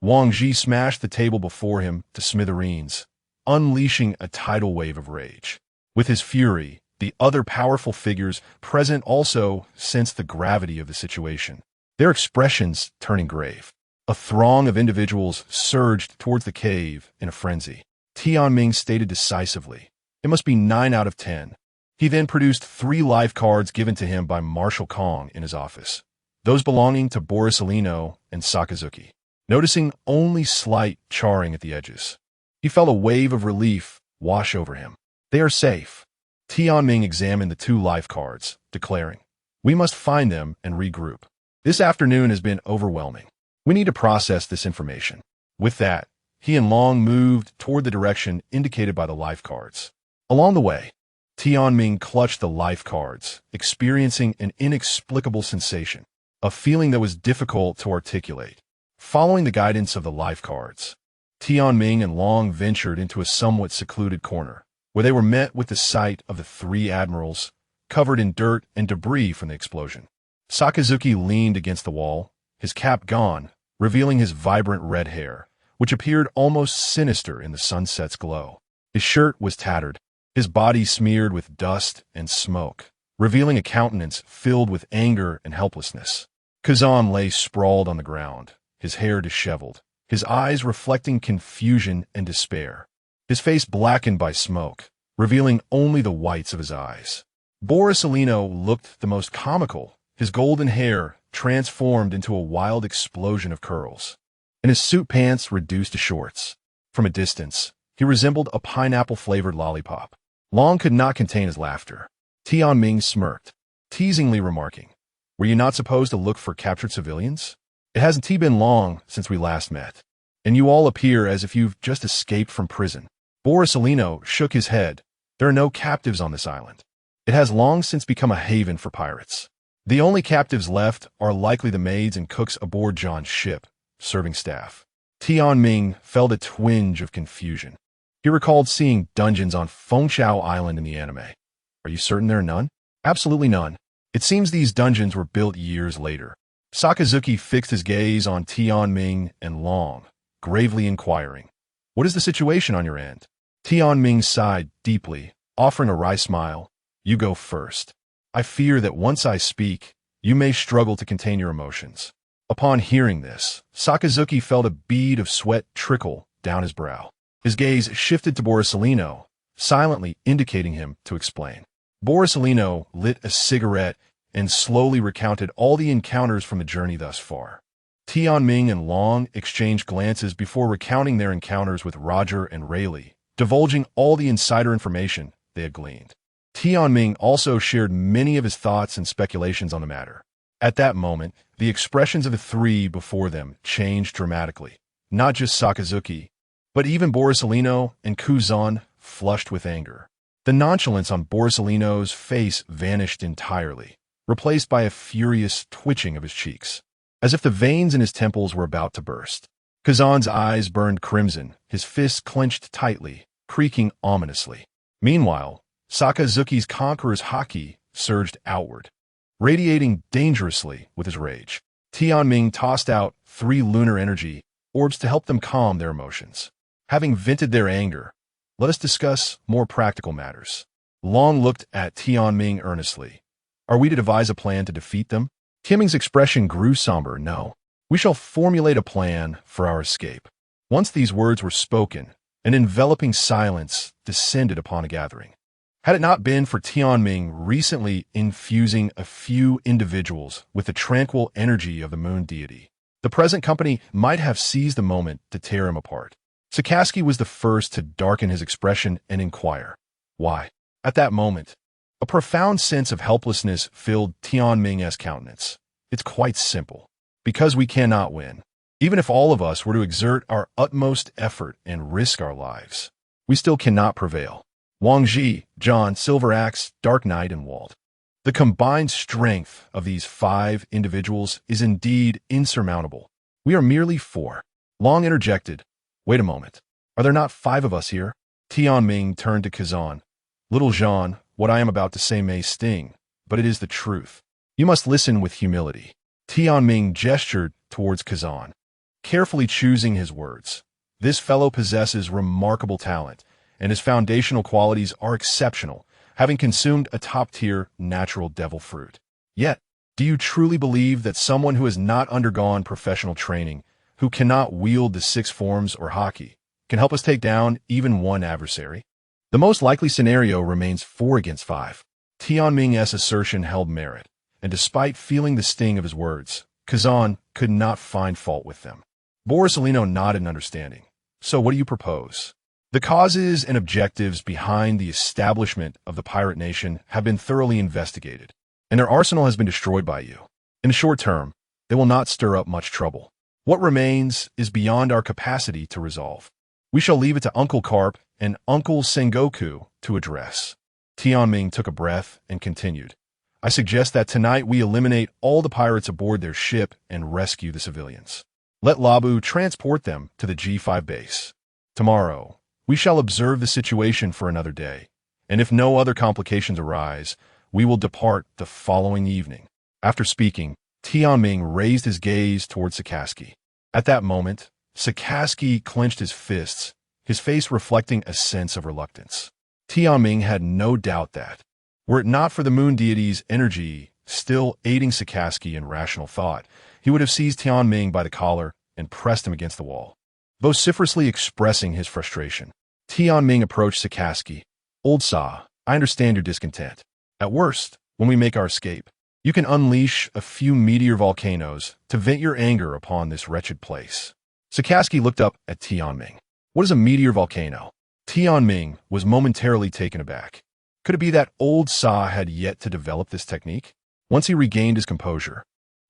Wang Ji smashed the table before him to smithereens, unleashing a tidal wave of rage. With his fury, the other powerful figures present also sensed the gravity of the situation, their expressions turning grave. A throng of individuals surged towards the cave in a frenzy. Tianming stated decisively, "It must be 9 out of 10. He then produced 3 life cards given to him by Marshal Kong in his office, those belonging to Borsalino and Sakazuki. Noticing only slight charring at the edges, he felt a wave of relief wash over him. They are safe. Tianming examined the 2 life cards, declaring, "We must find them and regroup. This afternoon has been overwhelming. We need to process this information." With that, he and Long moved toward the direction indicated by the life cards. Along the way, Tianming clutched the life cards, experiencing an inexplicable sensation, a feeling that was difficult to articulate. Following the guidance of the life cards, Tianming and Long ventured into a somewhat secluded corner, where they were met with the sight of the 3 admirals, covered in dirt and debris from the explosion. Sakazuki leaned against the wall, his cap gone, revealing his vibrant red hair, which appeared almost sinister in the sunset's glow. His shirt was tattered, his body smeared with dust and smoke, revealing a countenance filled with anger and helplessness. Kazan lay sprawled on the ground, his hair disheveled, his eyes reflecting confusion and despair, his face blackened by smoke, revealing only the whites of his eyes. Borsalino looked the most comical, his golden hair transformed into a wild explosion of curls, and his suit pants reduced to shorts. From a distance, he resembled a pineapple-flavored lollipop. Long could not contain his laughter. Tianming smirked, teasingly remarking, "Were you not supposed to look for captured civilians? It hasn't been long since we last met, and you all appear as if you've just escaped from prison." Borsalino shook his head. "There are no captives on this island. It has long since become a haven for pirates. The only captives left are likely the maids and cooks aboard John's ship, serving staff." Tianming felt a twinge of confusion. He recalled seeing dungeons on Fengshao Island in the anime. Are you certain there are none? Absolutely none. It seems these dungeons were built years later. Sakazuki fixed his gaze on Tianming and Long, gravely inquiring, "What is the situation on your end?" Tianming sighed deeply, offering a wry smile. "You go first. I fear that once I speak, you may struggle to contain your emotions." Upon hearing this, Sakazuki felt a bead of sweat trickle down his brow. His gaze shifted to Borsalino, silently indicating him to explain. Borsalino lit a cigarette and slowly recounted all the encounters from the journey thus far. Tianming and Long exchanged glances before recounting their encounters with Roger and Rayleigh, divulging all the insider information they had gleaned. Tianming also shared many of his thoughts and speculations on the matter. At that moment, the expressions of the 3 before them changed dramatically. Not just Sakazuki, but even Borsalino and Kuzan flushed with anger. The nonchalance on Borsalino's face vanished entirely, replaced by a furious twitching of his cheeks, as if the veins in his temples were about to burst. Kazan's eyes burned crimson, his fists clenched tightly, creaking ominously. Meanwhile, Sakazuki's conqueror's haki surged outward, radiating dangerously with his rage. Tianming tossed out 3 lunar energy orbs to help them calm their emotions. Having vented their anger, let us discuss more practical matters. Long looked at Tianming earnestly. Are we to devise a plan to defeat them? Kimming's expression grew somber. No. We shall formulate a plan for our escape. Once these words were spoken, an enveloping silence descended upon a gathering. Had it not been for Tianming recently infusing a few individuals with the tranquil energy of the moon deity, the present company might have seized the moment to tear him apart. Sakaski was the first to darken his expression and inquire, why? At that moment, a profound sense of helplessness filled Tianming's countenance. It's quite simple. Because we cannot win. Even if all of us were to exert our utmost effort and risk our lives, we still cannot prevail. Wang Ji, John, Silver Axe, Dark Knight, and Walt. The combined strength of these 5 individuals is indeed insurmountable. We are merely 4. Long interjected, wait a moment. Are there not 5 of us here? Tianming turned to Kazan. Little Jean, what I am about to say may sting, but it is the truth. You must listen with humility. Tianming gestured towards Kazan, carefully choosing his words. This fellow possesses remarkable talent, and his foundational qualities are exceptional, having consumed a top-tier natural devil fruit. Yet, do you truly believe that someone who has not undergone professional training, who cannot wield the 6 forms or hockey, can help us take down even one adversary? The most likely scenario remains 4 against 5. Tianming's assertion held merit, and despite feeling the sting of his words, Kazan could not find fault with them. Borisellino nodded in understanding. So what do you propose? The causes and objectives behind the establishment of the pirate nation have been thoroughly investigated, and their arsenal has been destroyed by you. In the short term, they will not stir up much trouble. What remains is beyond our capacity to resolve. We shall leave it to Uncle Carp and Uncle Sengoku to address. Tianming took a breath and continued. I suggest that tonight we eliminate all the pirates aboard their ship and rescue the civilians. Let Labu transport them to the G5 base. Tomorrow, we shall observe the situation for another day, and if no other complications arise, we will depart the following evening. After speaking, Tianming raised his gaze towards Sakaski. At that moment, Sakaski clenched his fists, his face reflecting a sense of reluctance. Tianming had no doubt that, were it not for the moon deity's energy still aiding Sakaski in rational thought, he would have seized Tianming by the collar and pressed him against the wall, vociferously expressing his frustration. Tianming approached Sakaski. Old Sa, I understand your discontent. At worst, when we make our escape, you can unleash a few meteor volcanoes to vent your anger upon this wretched place. Sakaski looked up at Tianming. What is a meteor volcano? Tianming was momentarily taken aback. Could it be that old Sa had yet to develop this technique? Once he regained his composure,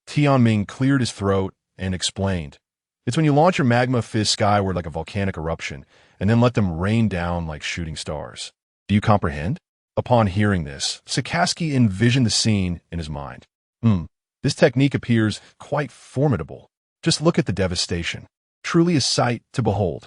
Tianming cleared his throat and explained. It's when you launch your magma fizz skyward like a volcanic eruption and then let them rain down like shooting stars. Do you comprehend? Upon hearing this, Sakaski envisioned the scene in his mind. This technique appears quite formidable. Just look at the devastation. Truly a sight to behold.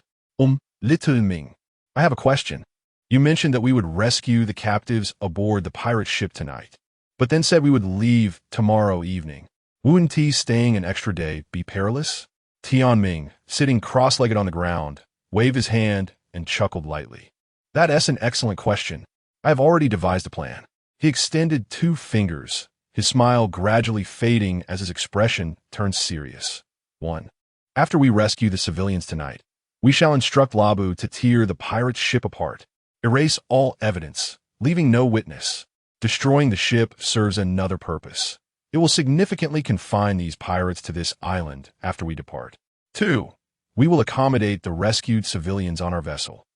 Little Ming, I have a question. You mentioned that we would rescue the captives aboard the pirate ship tonight, but then said we would leave tomorrow evening. Wouldn't staying an extra day be perilous? Tianming, sitting cross-legged on the ground, waved his hand and chuckled lightly. That's an excellent question. I have already devised a plan. He extended 2 fingers, his smile gradually fading as his expression turned serious. 1. After we rescue the civilians tonight, we shall instruct Labu to tear the pirate ship apart. Erase all evidence, leaving no witness. Destroying the ship serves another purpose. It will significantly confine these pirates to this island after we depart. 2. We will accommodate the rescued civilians on our vessel,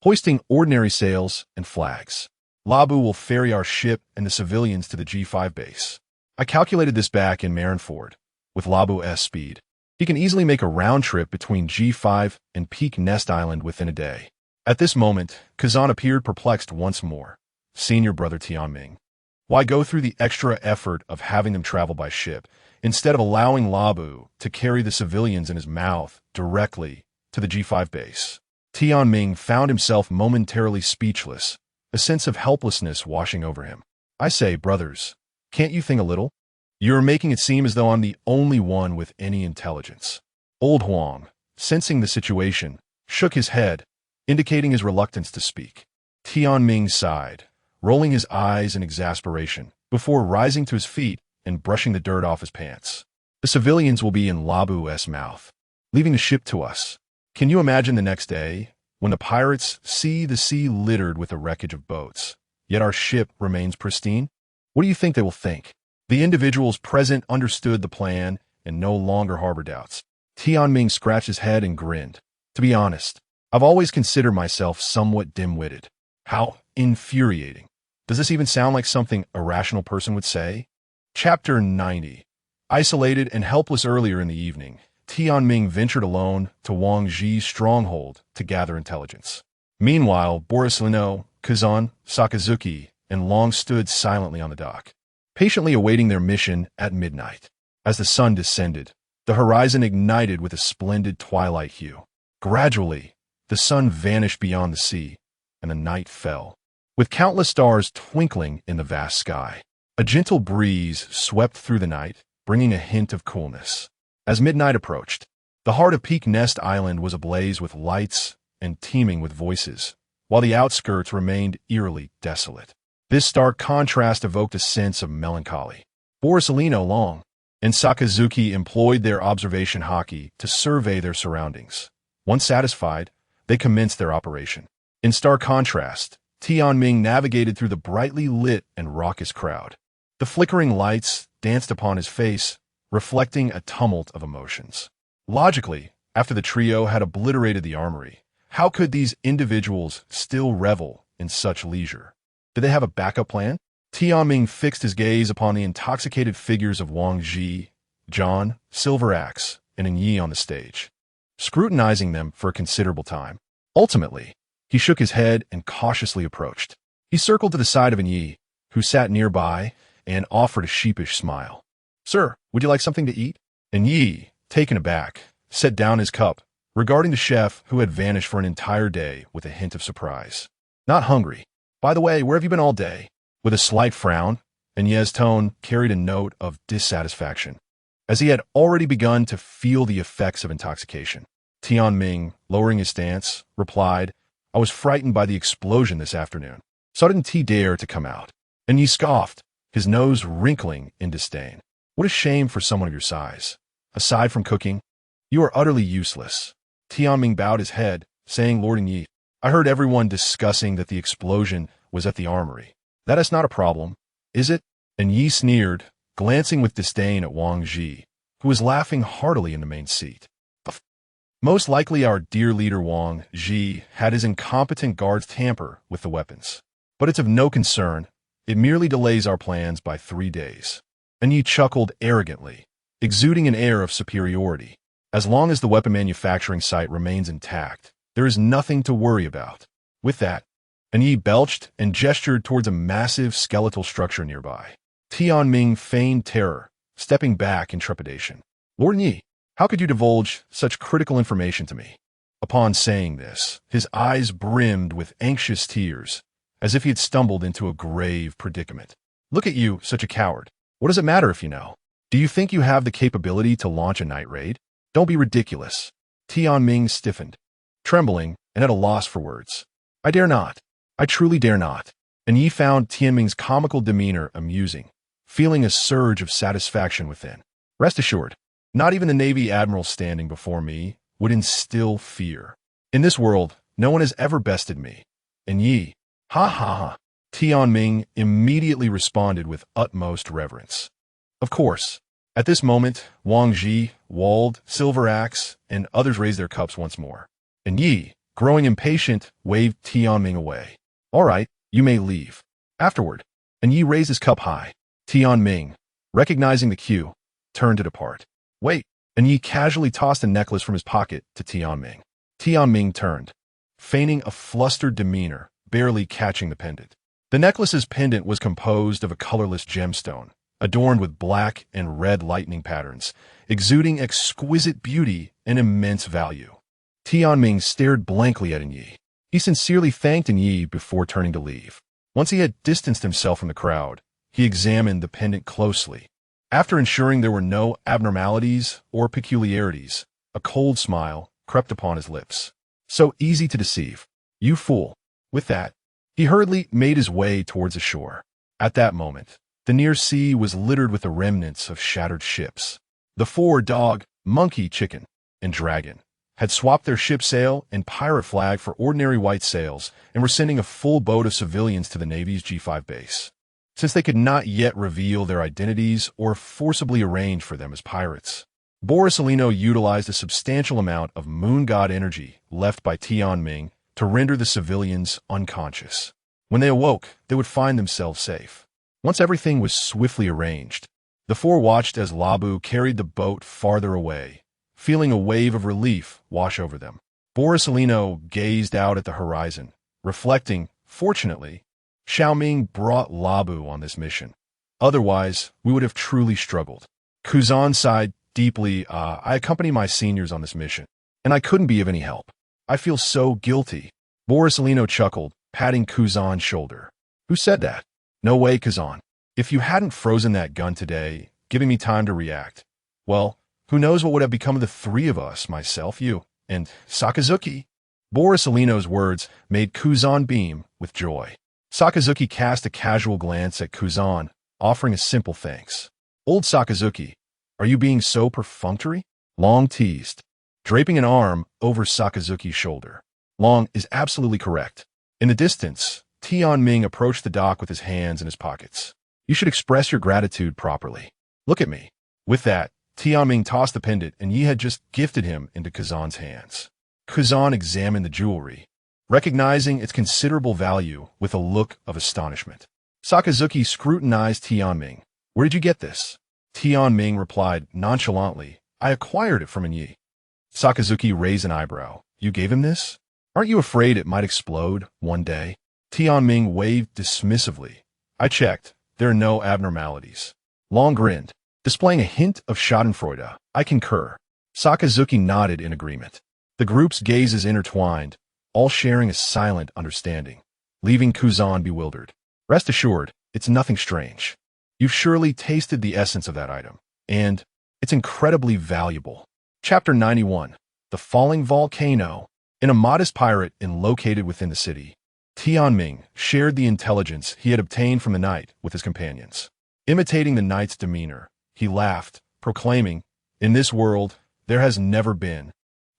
hoisting ordinary sails and flags. Labu will ferry our ship and the civilians to the G5 base. I calculated this back in Marineford. With Labu's speed, he can easily make a round trip between G5 and Peak Nest Island within a day. At this moment, Kazan appeared perplexed once more. Senior brother Tianming, why go through the extra effort of having them travel by ship, instead of allowing Labu to carry the civilians in his mouth directly to the G5 base? Tianming found himself momentarily speechless, a sense of helplessness washing over him. I say, brothers, can't you think a little? You're making it seem as though I'm the only one with any intelligence. Old Huang, sensing the situation, shook his head, indicating his reluctance to speak. Tianming sighed, rolling his eyes in exasperation. before rising to his feet and brushing the dirt off his pants. The civilians will be in Labu's mouth, leaving the ship to us. Can you imagine the next day, when the pirates see the sea littered with the wreckage of boats, yet our ship remains pristine? What do you think they will think? The individuals present understood the plan and no longer harbor doubts. Tianming scratched his head and grinned. To be honest, I've always considered myself somewhat dim-witted. How infuriating. Does this even sound like something a rational person would say? Chapter 90. Isolated and helpless earlier in the evening, Tianming ventured alone to Wang Zhi's stronghold to gather intelligence. Meanwhile, Borisino, Kazan, Sakazuki, and Long stood silently on the dock, patiently awaiting their mission at midnight. As the sun descended, the horizon ignited with a splendid twilight hue. Gradually, the sun vanished beyond the sea, and the night fell, with countless stars twinkling in the vast sky. A gentle breeze swept through the night, bringing a hint of coolness. As midnight approached, the heart of Peak Nest Island was ablaze with lights and teeming with voices, while the outskirts remained eerily desolate. This stark contrast evoked a sense of melancholy. Borisino, Long, and Sakazuki employed their observation hockey to survey their surroundings. Once satisfied, they commenced their operation. In stark contrast, Tianming navigated through the brightly lit and raucous crowd. The flickering lights danced upon his face, reflecting a tumult of emotions. Logically, after the trio had obliterated the armory, how could these individuals still revel in such leisure? Did they have a backup plan? Tianming fixed his gaze upon the intoxicated figures of Wang Zhi, John, Silver Axe, and Yi on the stage, scrutinizing them for a considerable time. Ultimately, he shook his head and cautiously approached. He circled to the side of Yi, who sat nearby, and offered a sheepish smile. "Sir, would you like something to eat?" And Yi, taken aback, set down his cup, regarding the chef who had vanished for an entire day with a hint of surprise. "Not hungry. By the way, where have you been all day?" With a slight frown, Yi's tone carried a note of dissatisfaction, as he had already begun to feel the effects of intoxication. Tianming, lowering his stance, replied, "I was frightened by the explosion this afternoon, so I didn't dare to come out." And Yi scoffed, his nose wrinkling in disdain. "What a shame for someone of your size. Aside from cooking, you are utterly useless." Tianming bowed his head, saying, "Lord Yi, I heard everyone discussing that the explosion was at the armory. That is not a problem, is it?" And Yi sneered, glancing with disdain at Wang Zhi, who was laughing heartily in the main seat. Most likely our dear leader Wang Zhi had his incompetent guards tamper with the weapons. But it's of no concern. It merely delays our plans by 3 days. And Yi chuckled arrogantly, exuding an air of superiority. As long as the weapon manufacturing site remains intact, there is nothing to worry about. With that, Yi belched and gestured towards a massive skeletal structure nearby. Tianming feigned terror, stepping back in trepidation. "Lord Yi, how could you divulge such critical information to me?" Upon saying this, his eyes brimmed with anxious tears, as if he had stumbled into a grave predicament. "Look at you, such a coward. What does it matter if you know? Do you think you have the capability to launch a night raid? Don't be ridiculous." Tianming stiffened, trembling and at a loss for words. "I dare not. I truly dare not." And Yi found Tianming's comical demeanor amusing, feeling a surge of satisfaction within. "Rest assured, not even the Navy admirals standing before me would instill fear. In this world, no one has ever bested me." And Yi, "Ha ha ha." Tianming immediately responded with utmost reverence. Of course, at this moment, Wang Zhi, Wald, Silver Axe, and others raised their cups once more. And Yi, growing impatient, waved Tianming away. "All right, you may leave." Afterward, and Yi raised his cup high. Tianming, recognizing the cue, turned to depart. "Wait," and Yi casually tossed a necklace from his pocket to Tianming. Tianming turned, feigning a flustered demeanor, barely catching the pendant. The necklace's pendant was composed of a colorless gemstone, adorned with black and red lightning patterns, exuding exquisite beauty and immense value. Tianming stared blankly at Yi. He sincerely thanked Yi before turning to leave. Once he had distanced himself from the crowd, he examined the pendant closely. After ensuring there were no abnormalities or peculiarities, a cold smile crept upon his lips. "So easy to deceive. You fool." With that, he hurriedly made his way towards the shore. At that moment, The near sea was littered with the remnants of shattered ships. The four dog, monkey, chicken, and dragon had swapped their ship sail and pirate flag for ordinary white sails and were sending a full boat of civilians to the Navy's G5 base. Since they could not yet reveal their identities or forcibly arrange for them as pirates, Borsalino utilized a substantial amount of moon god energy left by Tianming to render the civilians unconscious. When they awoke, they would find themselves safe. Once everything was swiftly arranged, the four watched as Labu carried the boat farther away, feeling a wave of relief wash over them. Borsalino gazed out at the horizon, reflecting, fortunately, Xiaoming brought Labu on this mission. Otherwise, we would have truly struggled. Kuzan sighed deeply. I accompany my seniors on this mission, and I couldn't be of any help. I feel so guilty. Borsalino chuckled, patting Kuzan's shoulder. Who said that? No way, Kuzan. If you hadn't frozen that gun today, giving me time to react, well, who knows what would have become of the three of us, myself, you, and Sakazuki? Borsalino's words made Kuzan beam with joy. Sakazuki cast a casual glance at Kuzan, offering a simple thanks. Old Sakazuki, are you being so perfunctory? Long teased, draping an arm over Sakazuki's shoulder. Long is absolutely correct. In the distance, Tianming approached the dock with his hands in his pockets. You should express your gratitude properly. Look at me. With that, Tianming tossed the pendant and Yi had just gifted him into Kuzan's hands. Kuzan examined the jewelry, recognizing its considerable value with a look of astonishment. Sakazuki scrutinized Tianming. Where did you get this? Tianming replied nonchalantly, I acquired it from an Yi. Sakazuki raised an eyebrow. You gave him this? Aren't you afraid it might explode one day? Tianming waved dismissively. I checked. There are no abnormalities. Long grinned, displaying a hint of schadenfreude. I concur. Sakazuki nodded in agreement. The group's gazes intertwined, all sharing a silent understanding, leaving Kuzan bewildered. Rest assured, it's nothing strange. You've surely tasted the essence of that item, and it's incredibly valuable. Chapter 91. The Falling Volcano. In a modest pirate inn located within the city, Tianming shared the intelligence he had obtained from the knight with his companions. Imitating the knight's demeanor, he laughed, proclaiming, In this world, there has never been,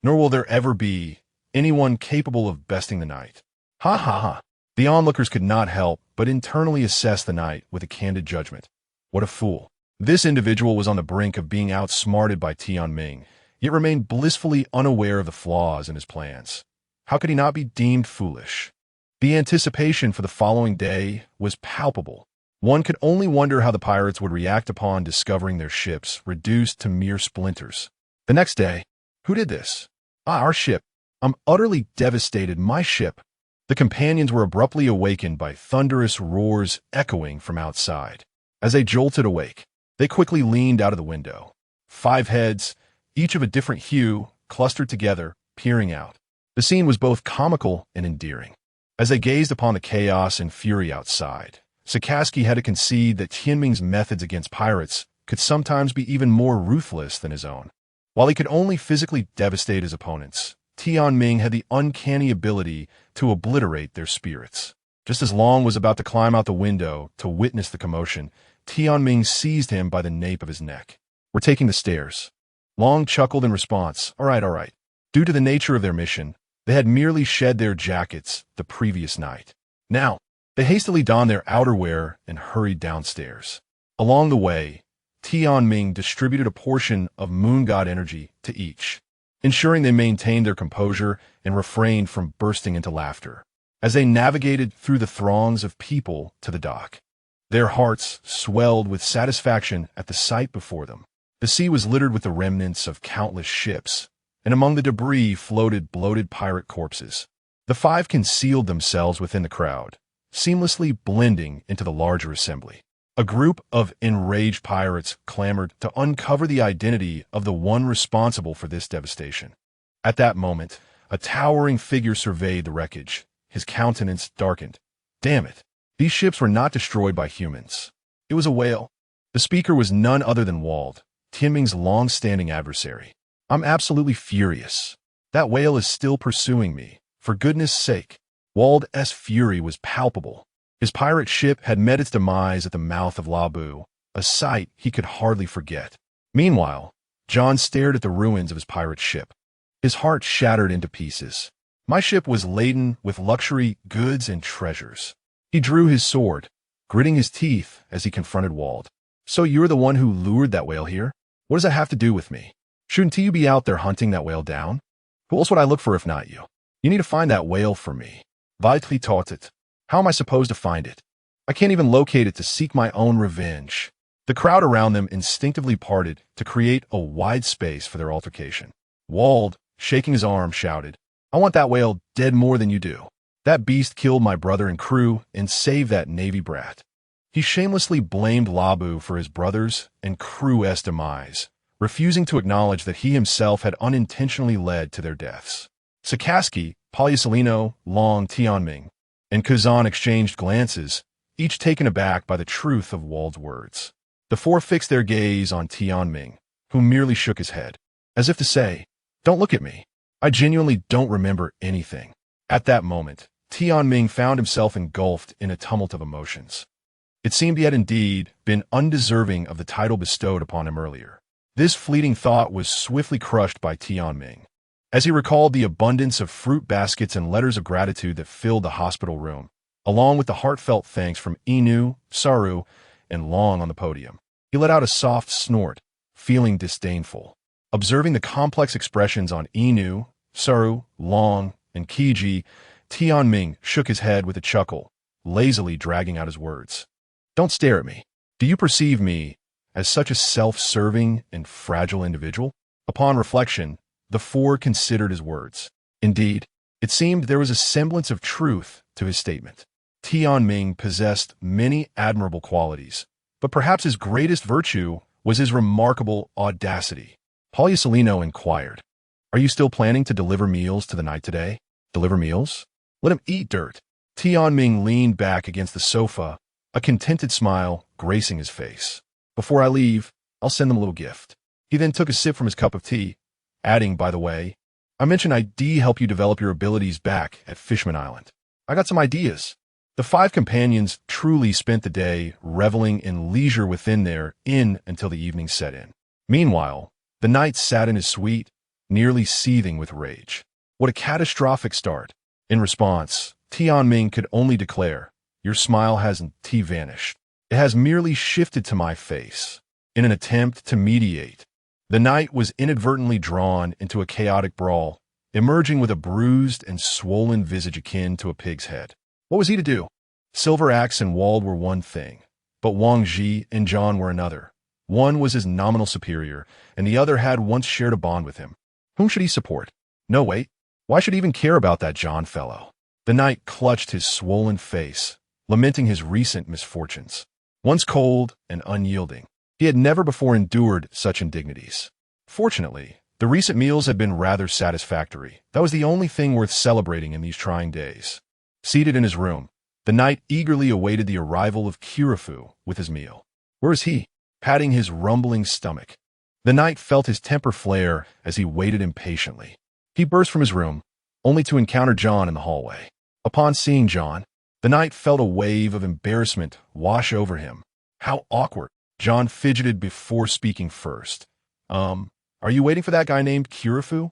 nor will there ever be, anyone capable of besting the knight. Ha ha ha. The onlookers could not help but internally assess the knight with a candid judgment. What a fool. This individual was on the brink of being outsmarted by Tianming, yet remained blissfully unaware of the flaws in his plans. How could he not be deemed foolish? The anticipation for the following day was palpable. One could only wonder how the pirates would react upon discovering their ships reduced to mere splinters. The next day, who did this? Our ship. I'm utterly devastated. My ship. The companions were abruptly awakened by thunderous roars echoing from outside. As they jolted awake, they quickly leaned out of the window. 5 heads, each of a different hue, clustered together, peering out. The scene was both comical and endearing. As they gazed upon the chaos and fury outside, Sakazuki had to concede that Tianming's methods against pirates could sometimes be even more ruthless than his own. While he could only physically devastate his opponents, Tianming had the uncanny ability to obliterate their spirits. Just as Long was about to climb out the window to witness the commotion, Tianming seized him by the nape of his neck. We're taking the stairs. Long chuckled in response. All right. Due to the nature of their mission, they had merely shed their jackets the previous night. Now, they hastily donned their outerwear and hurried downstairs. Along the way, Tianming distributed a portion of moon god energy to each, ensuring they maintained their composure and refrained from bursting into laughter. As they navigated through the throngs of people to the dock, their hearts swelled with satisfaction at the sight before them. The sea was littered with the remnants of countless ships, and among the debris floated bloated pirate corpses. The 5 concealed themselves within the crowd, seamlessly blending into the larger assembly. A group of enraged pirates clamored to uncover the identity of the one responsible for this devastation. At that moment, a towering figure surveyed the wreckage. His countenance darkened. Damn it. These ships were not destroyed by humans. It was a whale. The speaker was none other than Wald, Tianming's long-standing adversary. I'm absolutely furious. That whale is still pursuing me. For goodness sake. Wald's fury was palpable. His pirate ship had met its demise at the mouth of Labu, a sight he could hardly forget. Meanwhile, John stared at the ruins of his pirate ship. His heart shattered into pieces. My ship was laden with luxury, goods, and treasures. He drew his sword, gritting his teeth as he confronted Wald. So you're the one who lured that whale here? What does that have to do with me? Shouldn't you be out there hunting that whale down? Who else would I look for if not you? You need to find that whale for me. Vitally taught it. How am I supposed to find it? I can't even locate it to seek my own revenge. The crowd around them instinctively parted to create a wide space for their altercation. Wald, shaking his arm, shouted, I want that whale dead more than you do. That beast killed my brother and crew and saved that Navy brat. He shamelessly blamed Labu for his brother's and crew's demise, refusing to acknowledge that he himself had unintentionally led to their deaths. Sakaski, Polyasolino, Long, Tianming, and Kazan exchanged glances, each taken aback by the truth of Wald's words. The four fixed their gaze on Tianming, who merely shook his head, as if to say, Don't look at me. I genuinely don't remember anything. At that moment, Tianming found himself engulfed in a tumult of emotions. It seemed he had indeed been undeserving of the title bestowed upon him earlier. This fleeting thought was swiftly crushed by Tianming, as he recalled the abundance of fruit baskets and letters of gratitude that filled the hospital room, along with the heartfelt thanks from Inu, Saru, and Long on the podium. He let out a soft snort, feeling disdainful. Observing the complex expressions on Inu, Saru, Long, and Kiji, Tianming shook his head with a chuckle, lazily dragging out his words. Don't stare at me. Do you perceive me as such a self-serving and fragile individual? Upon reflection, the four considered his words. Indeed, it seemed there was a semblance of truth to his statement. Tianming possessed many admirable qualities, but perhaps his greatest virtue was his remarkable audacity. Polyasolino inquired, Are you still planning to deliver meals to the knight today? Deliver meals? Let him eat dirt. Tianming leaned back against the sofa, a contented smile gracing his face. Before I leave, I'll send them a little gift. He then took a sip from his cup of tea, adding, by the way, I mentioned I'd help you develop your abilities back at Fishman Island. I got some ideas. The five companions truly spent the day reveling in leisure within their inn until the evening set in. Meanwhile, the knight sat in his suite, nearly seething with rage. What a catastrophic start. In response, Tianming could only declare, Your smile hasn't vanished. It has merely shifted to my face. In an attempt to mediate, the knight was inadvertently drawn into a chaotic brawl, emerging with a bruised and swollen visage akin to a pig's head. What was he to do? Silver Axe and Wald were one thing, but Wang Ji and John were another. One was his nominal superior, and the other had once shared a bond with him. Whom should he support? No, wait. Why should he even care about that John fellow? The knight clutched his swollen face, lamenting his recent misfortunes. Once cold and unyielding, he had never before endured such indignities. Fortunately, the recent meals had been rather satisfactory. That was the only thing worth celebrating in these trying days. Seated in his room, the knight eagerly awaited the arrival of Kirifu with his meal. Where is he? Patting his rumbling stomach. The knight felt his temper flare as he waited impatiently. He burst from his room, only to encounter John in the hallway. Upon seeing John, the knight felt a wave of embarrassment wash over him. How awkward. John fidgeted before speaking first. Are you waiting for that guy named Kirifu?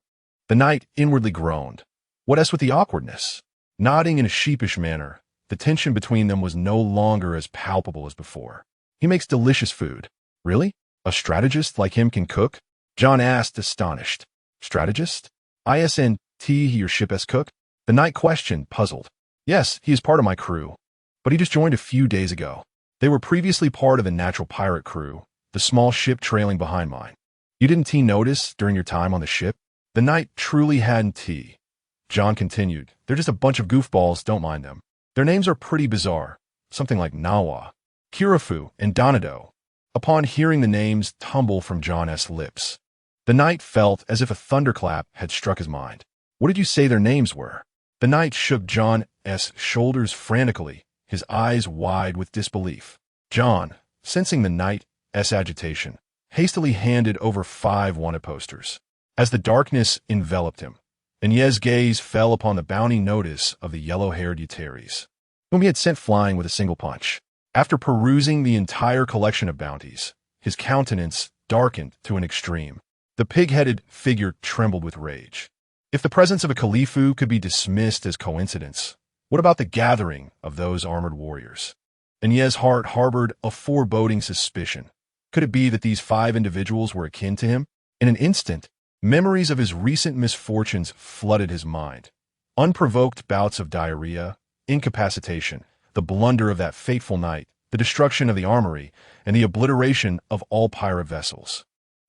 The knight inwardly groaned. What else with the awkwardness? Nodding in a sheepish manner, the tension between them was no longer as palpable as before. He makes delicious food. Really? A strategist like him can cook? John asked, astonished. Strategist? ISNT he your ship's cook? The knight questioned, puzzled. Yes, he is part of my crew, but he just joined a few days ago. They were previously part of the natural pirate crew, the small ship trailing behind mine. You didn't notice during your time on the ship? The knight truly hadn't. John continued. They're just a bunch of goofballs, don't mind them. Their names are pretty bizarre, something like Nawa, Kirifu, and Donado. Upon hearing the names tumble from John's lips, the knight felt as if a thunderclap had struck his mind. What did you say their names were? The knight shook John's shoulders frantically, his eyes wide with disbelief. John, sensing the knight's agitation, hastily handed over 5 wanted posters. As the darkness enveloped him, Ignaz's gaze fell upon the bounty notice of the yellow-haired Utares. whom he had sent flying with a single punch. After perusing the entire collection of bounties, his countenance darkened to an extreme. The pig-headed figure trembled with rage. If the presence of a Khalifu could be dismissed as coincidence, what about the gathering of those armored warriors? Ignaz's heart harbored a foreboding suspicion. Could it be that these 5 individuals were akin to him? In an instant, memories of his recent misfortunes flooded his mind. Unprovoked bouts of diarrhea, incapacitation, the blunder of that fateful night, the destruction of the armory, and the obliteration of all pirate vessels.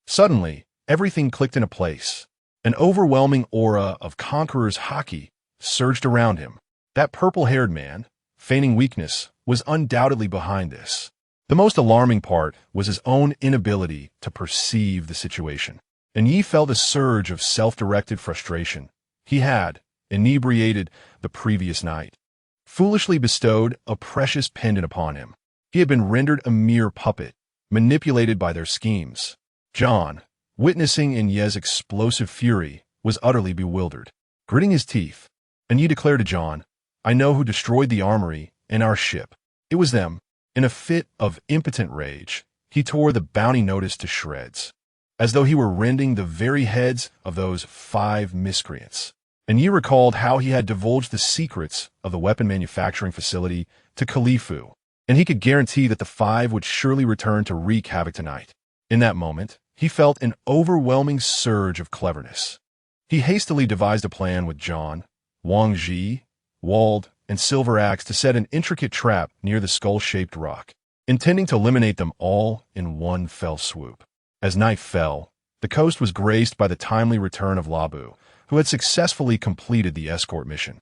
Suddenly, everything clicked into place. An overwhelming aura of conqueror's haki surged around him. That purple-haired man, feigning weakness, was undoubtedly behind this. The most alarming part was his own inability to perceive the situation. And Yi felt a surge of self-directed frustration. He had, inebriated the previous night, foolishly bestowed a precious pendant upon him. He had been rendered a mere puppet, manipulated by their schemes. John, witnessing Ignaz's explosive fury, was utterly bewildered. Gritting his teeth, Yi declared to John, "I know who destroyed the armory and our ship. It was them." In a fit of impotent rage, he tore the bounty notice to shreds, as though he were rending the very heads of those 5 miscreants. Yi recalled how he had divulged the secrets of the weapon manufacturing facility to Khalifu, and he could guarantee that the 5 would surely return to wreak havoc tonight. In that moment, he felt an overwhelming surge of cleverness. He hastily devised a plan with John, Wang Ji, Wald, and Silver Axe to set an intricate trap near the skull-shaped rock, intending to eliminate them all in one fell swoop. As night fell, the coast was graced by the timely return of Labu, who had successfully completed the escort mission.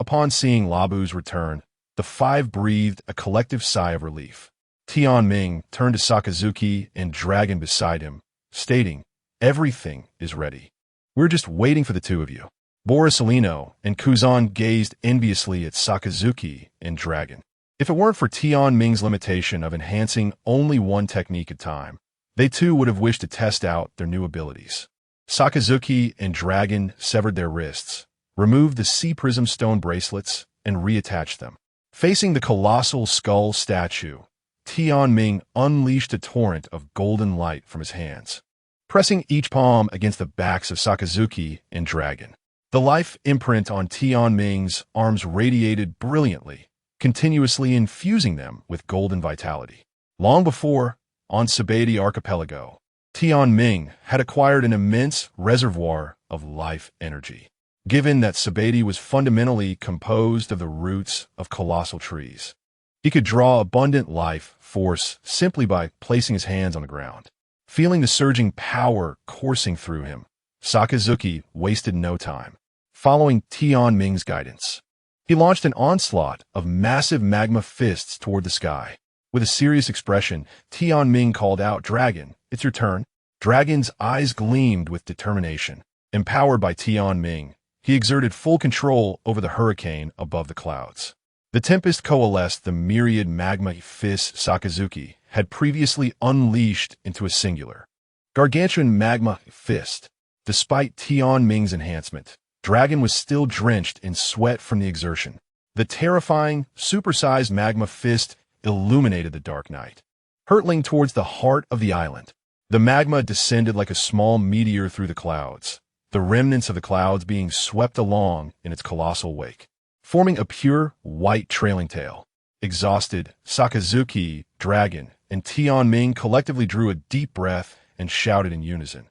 Upon seeing Labu's return, the 5 breathed a collective sigh of relief. Tian Ming turned to Sakazuki and Dragon beside him, stating, "Everything is ready. We're just waiting for the 2 of you." Borisolino and Kuzan gazed enviously at Sakazuki and Dragon. If it weren't for Tian Ming's limitation of enhancing only one technique at a time, they too would have wished to test out their new abilities. Sakazuki and Dragon severed their wrists, removed the sea prism stone bracelets, and reattached them. Facing the colossal skull statue, Tian Ming unleashed a torrent of golden light from his hands, pressing each palm against the backs of Sakazuki and Dragon. The life imprint on Tian Ming's arms radiated brilliantly, continuously infusing them with golden vitality. Long before, on Sabati Archipelago, Tian Ming had acquired an immense reservoir of life energy, given that Sabati was fundamentally composed of the roots of colossal trees. He could draw abundant life force simply by placing his hands on the ground. Feeling the surging power coursing through him, Sakazuki wasted no time. Following Tian Ming's guidance, he launched an onslaught of massive magma fists toward the sky. With a serious expression, Tian Ming called out, "Dragon, it's your turn." Dragon's eyes gleamed with determination. Empowered by Tian Ming, he exerted full control over the hurricane above the clouds. The tempest coalesced the myriad magma fists Sakazuki had previously unleashed into a singular, gargantuan magma fist. Despite Tian Ming's enhancement, Dragon was still drenched in sweat from the exertion. The terrifying, supersized magma fist illuminated the dark night. Hurtling towards the heart of the island, the magma descended like a small meteor through the clouds, the remnants of the clouds being swept along in its colossal wake, forming a pure, white trailing tail. Exhausted, Sakazuki, Dragon, and Tian Ming collectively drew a deep breath and shouted in unison,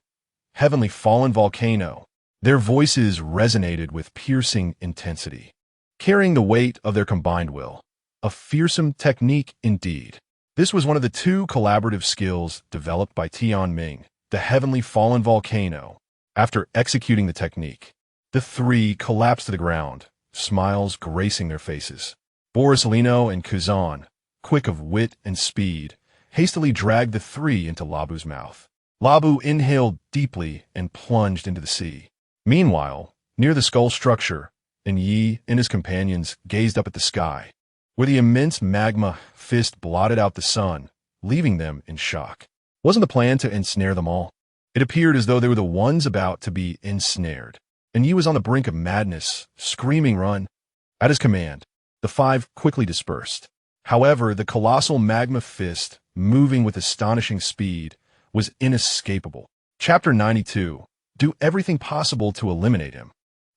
"Heavenly fallen volcano!" Their voices resonated with piercing intensity, carrying the weight of their combined will. A fearsome technique indeed. This was one of the 2 collaborative skills developed by Tian Ming, the Heavenly Fallen Volcano. After executing the technique, the 3 collapsed to the ground, smiles gracing their faces. Borisolino and Kuzan, quick of wit and speed, hastily dragged the 3 into Labu's mouth. Labu inhaled deeply and plunged into the sea. Meanwhile, near the skull structure, Yi and his companions gazed up at the sky, where the immense magma fist blotted out the sun, leaving them in shock. Wasn't the plan to ensnare them all? It appeared as though they were the ones about to be ensnared, and Yi was on the brink of madness, screaming, "Run!" At his command, The five quickly dispersed. However, the colossal magma fist, moving with astonishing speed, was inescapable. Chapter 92. Do everything possible to eliminate him.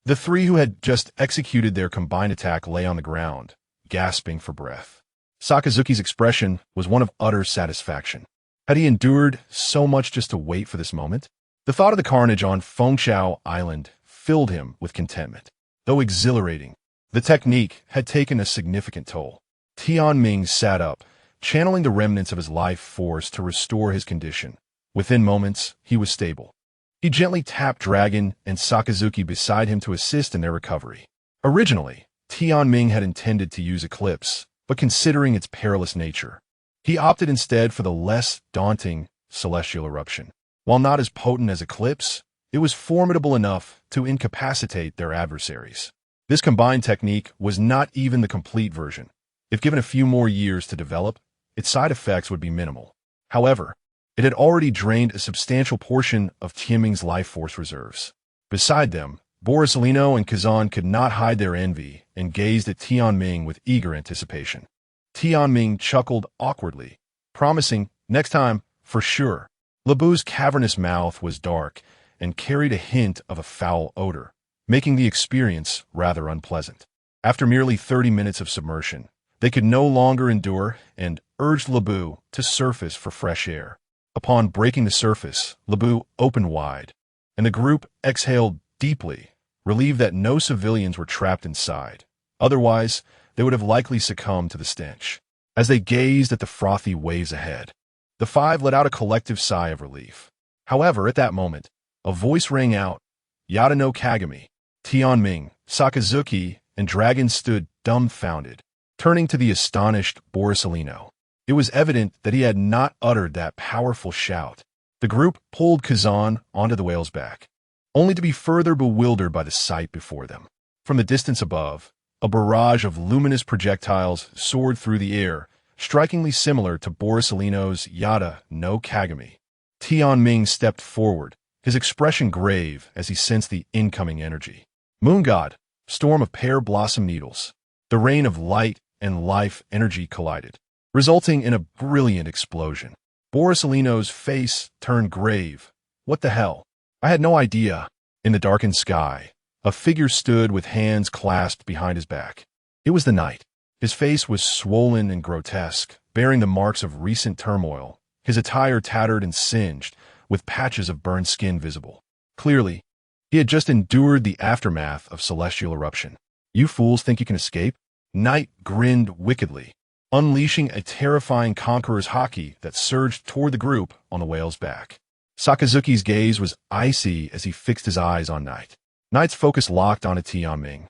The three who had just executed their combined attack lay on the ground, gasping for breath. Sakazuki's expression was one of utter satisfaction. Had he endured so much just to wait for this moment? The thought of the carnage on Fengshao Island filled him with contentment. Though exhilarating, the technique had taken a significant toll. Tianming sat up, channeling the remnants of his life force to restore his condition. Within moments, he was stable. He gently tapped Dragon and Sakazuki beside him to assist in their recovery. Originally, Tianming had intended to use Eclipse, but considering its perilous nature, he opted instead for the less daunting Celestial Eruption. While not as potent as Eclipse, it was formidable enough to incapacitate their adversaries. This combined technique was not even the complete version. If given a few more years to develop, its side effects would be minimal. However, it had already drained a substantial portion of Tianming's life force reserves. Beside them, Borsalino and Kazan could not hide their envy and gazed at Tianming with eager anticipation. Tianming chuckled awkwardly, promising, next time, for sure. Lebu's cavernous mouth was dark and carried a hint of a foul odor, making the experience rather unpleasant. After merely 30 minutes of submersion, they could no longer endure and urged Lebu to surface for fresh air. Upon breaking the surface, Lebu opened wide, and the group exhaled deeply, relieved that no civilians were trapped inside. Otherwise, they would have likely succumbed to the stench. As they gazed at the frothy waves ahead, the five let out a collective sigh of relief. However, at that moment, a voice rang out, "Yada no Kagami." Tianming, Sakazuki, and Dragon stood dumbfounded, turning to the astonished Borsalino. It was evident that he had not uttered that powerful shout. The group pulled Kazan onto the whale's back, only to be further bewildered by the sight before them. From the distance above, a barrage of luminous projectiles soared through the air, strikingly similar to Borsalino's Yada no Kagami. Tianming stepped forward, his expression grave as he sensed the incoming energy. Moon God, storm of pear blossom needles. The rain of light and life energy collided, resulting in a brilliant explosion. Borsalino's face turned grave. What the hell? I had no idea. In the darkened sky, a figure stood with hands clasped behind his back. It was the knight. His face was swollen and grotesque, bearing the marks of recent turmoil, his attire tattered and singed, with patches of burned skin visible. Clearly, he had just endured the aftermath of celestial eruption. You fools think you can escape? Knight grinned wickedly, unleashing a terrifying conqueror's haki that surged toward the group on the whale's back. Sakazuki's gaze was icy as he fixed his eyes on Knight. Knight's focus locked onto Tianming,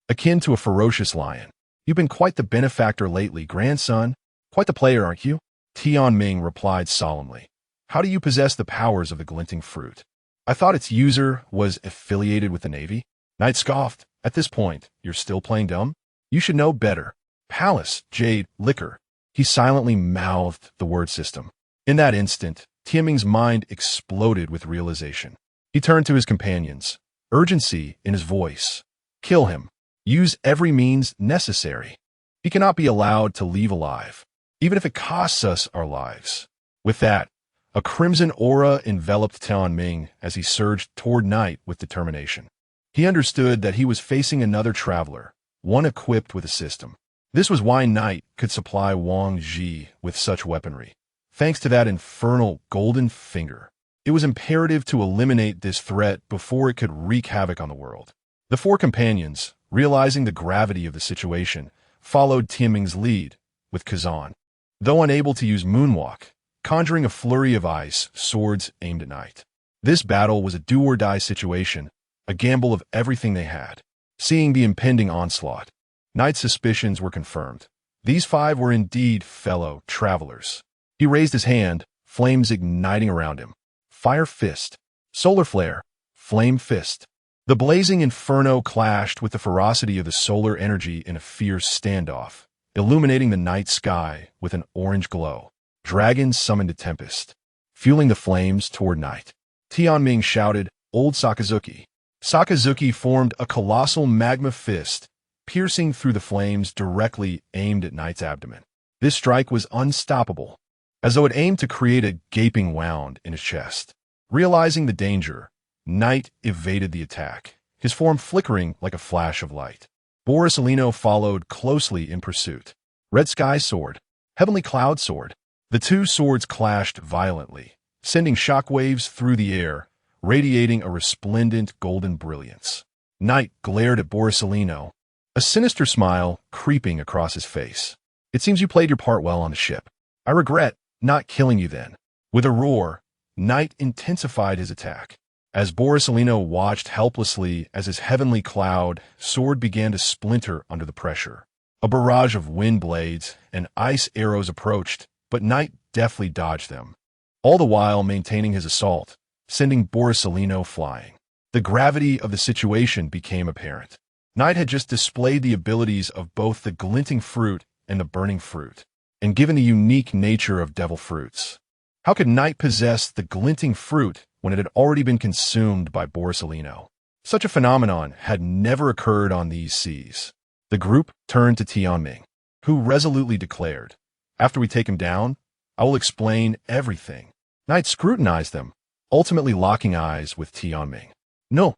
akin to a ferocious lion. You've been quite the benefactor lately, grandson. Quite the player, aren't you? Tianming replied solemnly. How do you possess the powers of the glinting fruit? I thought its user was affiliated with the Navy. Knight scoffed. At this point, you're still playing dumb? You should know better. Palace, jade, liquor. He silently mouthed the word system. In that instant, Tianming's mind exploded with realization. He turned to his companions, urgency in his voice. Kill him. Use every means necessary. He cannot be allowed to leave alive, even if it costs us our lives. With that, a crimson aura enveloped Tianming as he surged toward Knight with determination. He understood that he was facing another traveler, one equipped with a system. This was why Knight could supply Wang Ji with such weaponry. Thanks to that infernal golden finger, it was imperative to eliminate this threat before it could wreak havoc on the world. The four companions, realizing the gravity of the situation, followed Tianming's lead, with Kazan. Though unable to use Moonwalk, conjuring a flurry of ice, swords aimed at Knight. This battle was a do-or-die situation, a gamble of everything they had. Seeing the impending onslaught, Knight's suspicions were confirmed. These five were indeed fellow travelers. He raised his hand, flames igniting around him. Fire fist, solar flare, flame fist. The blazing inferno clashed with the ferocity of the solar energy in a fierce standoff, illuminating the night sky with an orange glow. Dragon summoned a tempest, fueling the flames toward Knight. Tianming shouted, "Old Sakazuki." Sakazuki formed a colossal magma fist, piercing through the flames directly aimed at Knight's abdomen. This strike was unstoppable, as though it aimed to create a gaping wound in his chest. Realizing the danger, Knight evaded the attack, his form flickering like a flash of light. Borsalino followed closely in pursuit. Red Sky Sword, Heavenly Cloud Sword. The two swords clashed violently, sending shockwaves through the air, radiating a resplendent golden brilliance. Knight glared at Borsalino, a sinister smile creeping across his face. It seems you played your part well on the ship. I regret not killing you then. With a roar, Knight intensified his attack. As Borsalino watched helplessly as his heavenly cloud sword began to splinter under the pressure. A barrage of wind blades and ice arrows approached, but Knight deftly dodged them, all the while maintaining his assault, sending Borsalino flying. The gravity of the situation became apparent. Knight had just displayed the abilities of both the glinting fruit and the burning fruit, and given the unique nature of devil fruits, how could Knight possess the glinting fruit when it had already been consumed by Borsalino? Such a phenomenon had never occurred on these seas. The group turned to Tianming, who resolutely declared, "After we take him down, I will explain everything." Knight scrutinized them, ultimately locking eyes with Tianming. "No,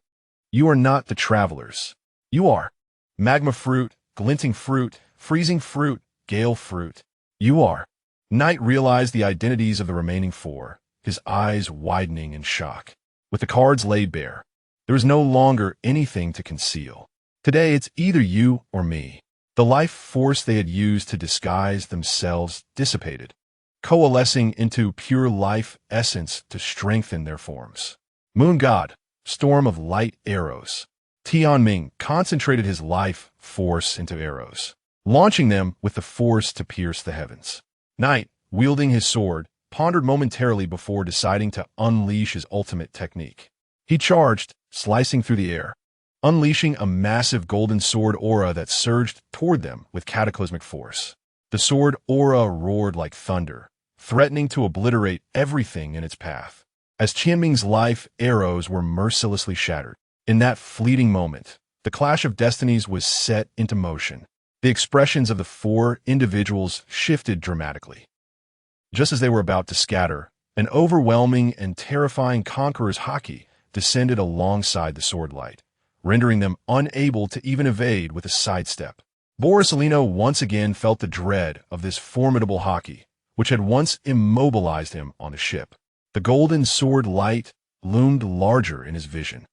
you are not the travelers. You are magma fruit, glinting fruit, freezing fruit, gale fruit. You are." Knight realized the identities of the remaining four, his eyes widening in shock. With the cards laid bare, there was no longer anything to conceal. Today it's either you or me. The life force they had used to disguise themselves dissipated, coalescing into pure life essence to strengthen their forms. Moon God, storm of light arrows. Tianming concentrated his life force into arrows, launching them with the force to pierce the heavens. Knight, wielding his sword, pondered momentarily before deciding to unleash his ultimate technique. He charged, slicing through the air, unleashing a massive golden sword aura that surged toward them with cataclysmic force. The sword aura roared like thunder, threatening to obliterate everything in its path. As Tianming's life arrows were mercilessly shattered, in that fleeting moment, the clash of destinies was set into motion. The expressions of the four individuals shifted dramatically. Just as they were about to scatter, an overwhelming and terrifying conqueror's haki descended alongside the sword light, rendering them unable to even evade with a sidestep. Borsalino once again felt the dread of this formidable haki, which had once immobilized him on the ship. The golden sword light loomed larger in his vision,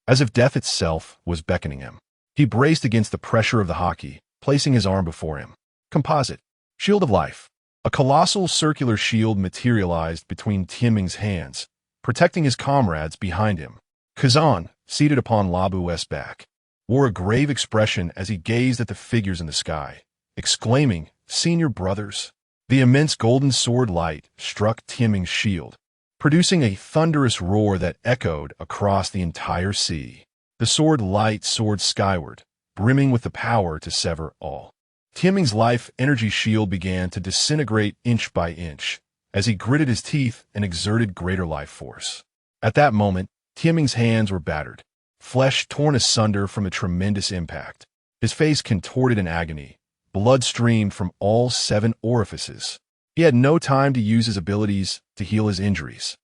as if death itself was beckoning him. He braced against the pressure of the haki, placing his arm before him. Composite, shield of life. A colossal circular shield materialized between Tianming's hands, protecting his comrades behind him. Kazan, seated upon Labu's back, wore a grave expression as he gazed at the figures in the sky, exclaiming, "Senior brothers." The immense golden sword light struck Tianming's shield, producing a thunderous roar that echoed across the entire sea. The sword light soared skyward, brimming with the power to sever all. Tianming's life energy shield began to disintegrate inch by inch as he gritted his teeth and exerted greater life force. At that moment, Tianming's hands were battered, flesh torn asunder from a tremendous impact. His face contorted in agony. Blood streamed from all 7 orifices. He had no time to use his abilities to heal his injuries.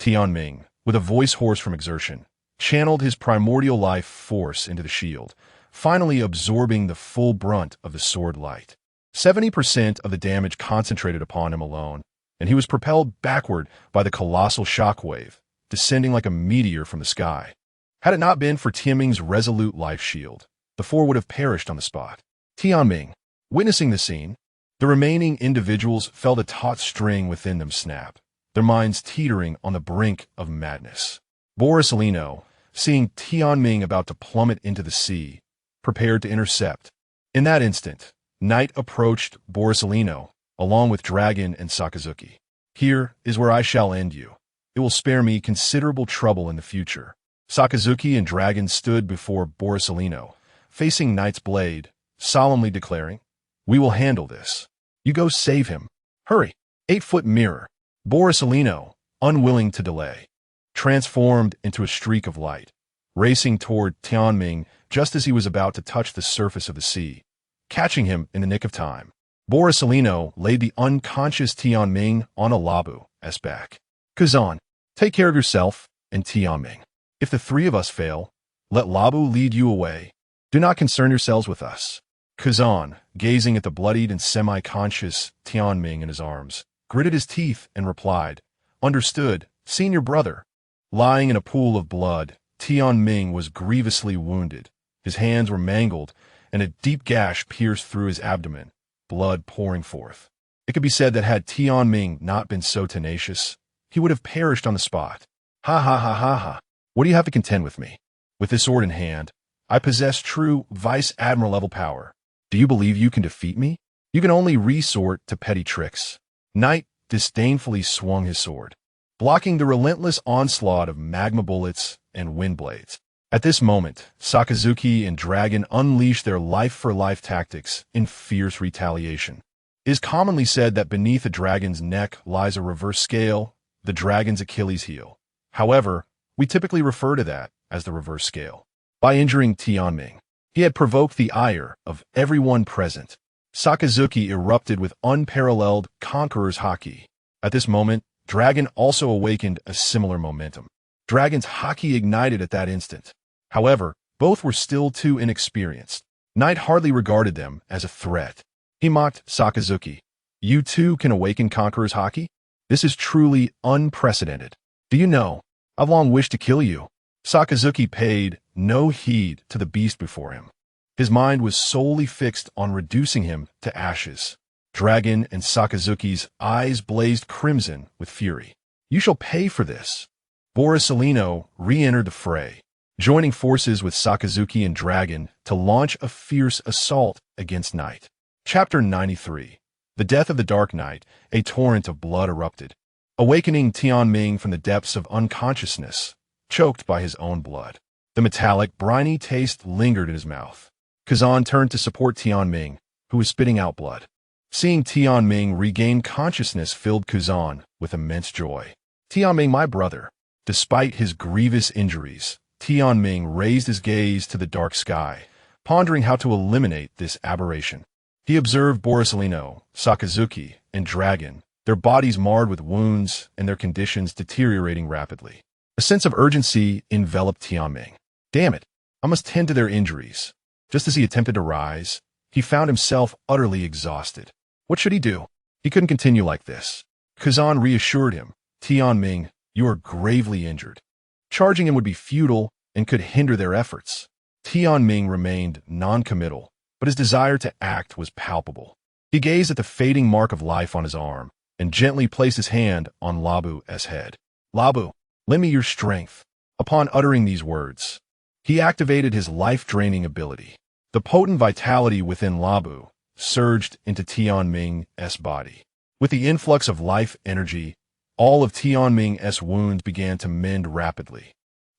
Tianming, with a voice hoarse from exertion, channeled his primordial life force into the shield, finally absorbing the full brunt of the sword light. 70% of the damage concentrated upon him alone, and he was propelled backward by the colossal shockwave, descending like a meteor from the sky. Had it not been for Tianming's resolute life shield, the 4 would have perished on the spot. Tianming, witnessing the scene, the remaining individuals felt a taut string within them snap, their minds teetering on the brink of madness. Borsalino, seeing Tianming about to plummet into the sea, prepared to intercept. In that instant, Knight approached Borsalino, along with Dragon and Sakazuki. "Here is where I shall end you. It will spare me considerable trouble in the future." Sakazuki and Dragon stood before Borsalino, facing Knight's blade, solemnly declaring, "We will handle this. You go save him. Hurry." 8-foot mirror. Borsalino, unwilling to delay, transformed into a streak of light, racing toward Tianming just as he was about to touch the surface of the sea, catching him in the nick of time. Borsalino laid the unconscious Tianming on a Labu's back. Kazan, take care of yourself and Tianming. If the three of us fail, let Labu lead you away. Do not concern yourselves with us. Kazan, gazing at the bloodied and semi-conscious Tianming in his arms, gritted his teeth and replied, Understood, senior brother. Lying in a pool of blood, Tianming was grievously wounded. His hands were mangled, and a deep gash pierced through his abdomen, blood pouring forth. It could be said that had Tianming not been so tenacious, he would have perished on the spot. Ha ha ha ha ha. What do you have to contend with me? With this sword in hand, I possess true Vice Admiral level power. Do you believe you can defeat me? You can only resort to petty tricks. Knight disdainfully swung his sword, blocking the relentless onslaught of magma bullets and wind blades. At this moment, Sakazuki and Dragon unleashed their life-for-life tactics in fierce retaliation. It is commonly said that beneath a dragon's neck lies a reverse scale, the dragon's Achilles heel. However, we typically refer to that as the reverse scale. By injuring Tianming, he had provoked the ire of everyone present. Sakazuki erupted with unparalleled conqueror's haki. At this moment, Dragon also awakened a similar momentum. Dragon's haki ignited at that instant. However, both were still too inexperienced. Knight hardly regarded them as a threat. He mocked Sakazuki. You too can awaken Conqueror's haki? This is truly unprecedented. Do you know, I've long wished to kill you. Sakazuki paid no heed to the beast before him. His mind was solely fixed on reducing him to ashes. Dragon and Sakazuki's eyes blazed crimson with fury. You shall pay for this. Borsalino re-entered the fray, joining forces with Sakazuki and Dragon to launch a fierce assault against Knight. Chapter 93. The Death of the Dark Knight, a torrent of blood erupted, awakening Tianming from the depths of unconsciousness, choked by his own blood. The metallic, briny taste lingered in his mouth. Kazan turned to support Tianming, who was spitting out blood. Seeing Tianming regain consciousness filled Kazan with immense joy. Tianming, my brother. Despite his grievous injuries, Tianming raised his gaze to the dark sky, pondering how to eliminate this aberration. He observed Borsalino, Sakazuki, and Dragon, their bodies marred with wounds and their conditions deteriorating rapidly. A sense of urgency enveloped Tianming. Damn it, I must tend to their injuries. Just as he attempted to rise, he found himself utterly exhausted. What should he do? He couldn't continue like this. Kazan reassured him, Tianming, you are gravely injured. Charging him would be futile and could hinder their efforts. Tianming remained non-committal, but his desire to act was palpable. He gazed at the fading mark of life on his arm and gently placed his hand on Labu's head. Labu, lend me your strength. Upon uttering these words, he activated his life-draining ability. The potent vitality within Labu surged into Tianming's body. With the influx of life energy, all of Tianming's wounds began to mend rapidly.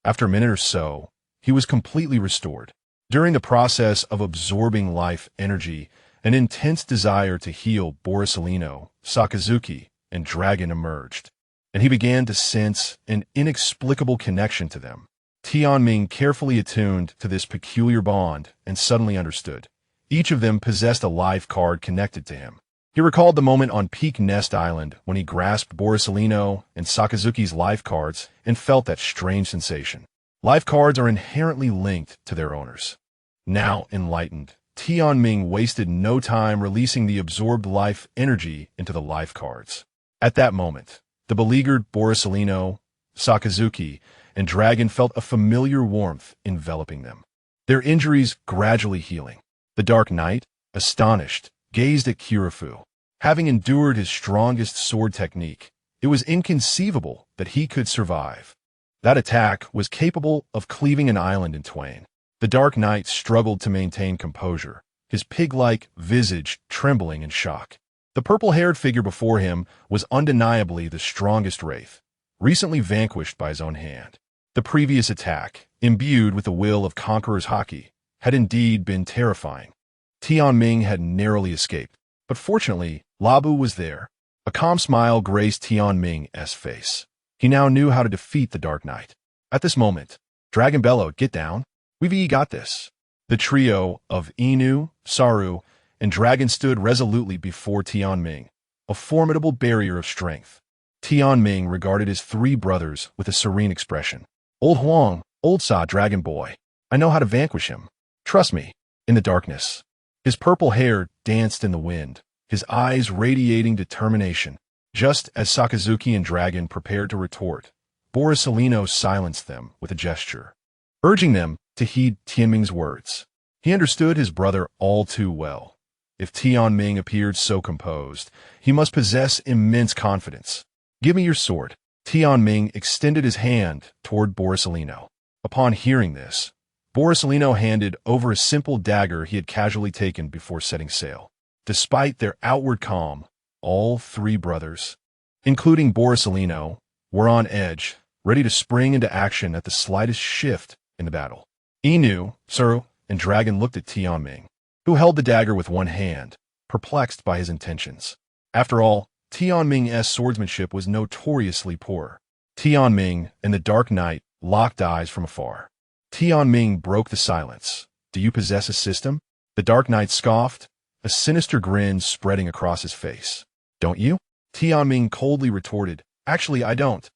After a minute or so, he was completely restored. During the process of absorbing life energy, an intense desire to heal Borsalino, Sakazuki, and Dragon emerged, and he began to sense an inexplicable connection to them. Tianming carefully attuned to this peculiar bond and suddenly understood. Each of them possessed a life card connected to him. He recalled the moment on Peak Nest Island when he grasped Borsalino and Sakazuki's life cards and felt that strange sensation. Life cards are inherently linked to their owners. Now enlightened, Tianming wasted no time releasing the absorbed life energy into the life cards. At that moment, the beleaguered Borsalino, Sakazuki, and Dragon felt a familiar warmth enveloping them, their injuries gradually healing. The Dark Knight, astonished, gazed at Kirifu. Having endured his strongest sword technique, it was inconceivable that he could survive. That attack was capable of cleaving an island in twain. The Dark Knight struggled to maintain composure, his pig-like visage trembling in shock. The purple-haired figure before him was undeniably the strongest wraith, recently vanquished by his own hand. The previous attack, imbued with the will of Conqueror's haki, had indeed been terrifying. Tianming had narrowly escaped, but fortunately, Labu was there. A calm smile graced Tianming's face. He now knew how to defeat the Dark Knight. At this moment, Dragon bellowed, "Get down. We've got this." The trio of Inu, Saru, and Dragon stood resolutely before Tianming, a formidable barrier of strength. Tianming regarded his three brothers with a serene expression. Old Huang, Old Sa Dragon Boy, I know how to vanquish him. Trust me. In the darkness, his purple hair danced in the wind, his eyes radiating determination. Just as Sakazuki and Dragon prepared to retort, Borisolino silenced them with a gesture, urging them to heed Tianming's words. He understood his brother all too well. If Tianming appeared so composed, he must possess immense confidence. Give me your sword. Tianming extended his hand toward Borisolino. Upon hearing this, Borisolino handed over a simple dagger he had casually taken before setting sail. Despite their outward calm, all three brothers, including Borisolino, were on edge, ready to spring into action at the slightest shift in the battle. Inu, Saru, and Dragon looked at Tianming, who held the dagger with one hand, perplexed by his intentions. After all, Tianming's swordsmanship was notoriously poor. Tianming and the Dark Knight locked eyes from afar. Tianming broke the silence. Do you possess a system? The Dark Knight scoffed, a sinister grin spreading across his face. Don't you? Tianming coldly retorted, Actually, I don't.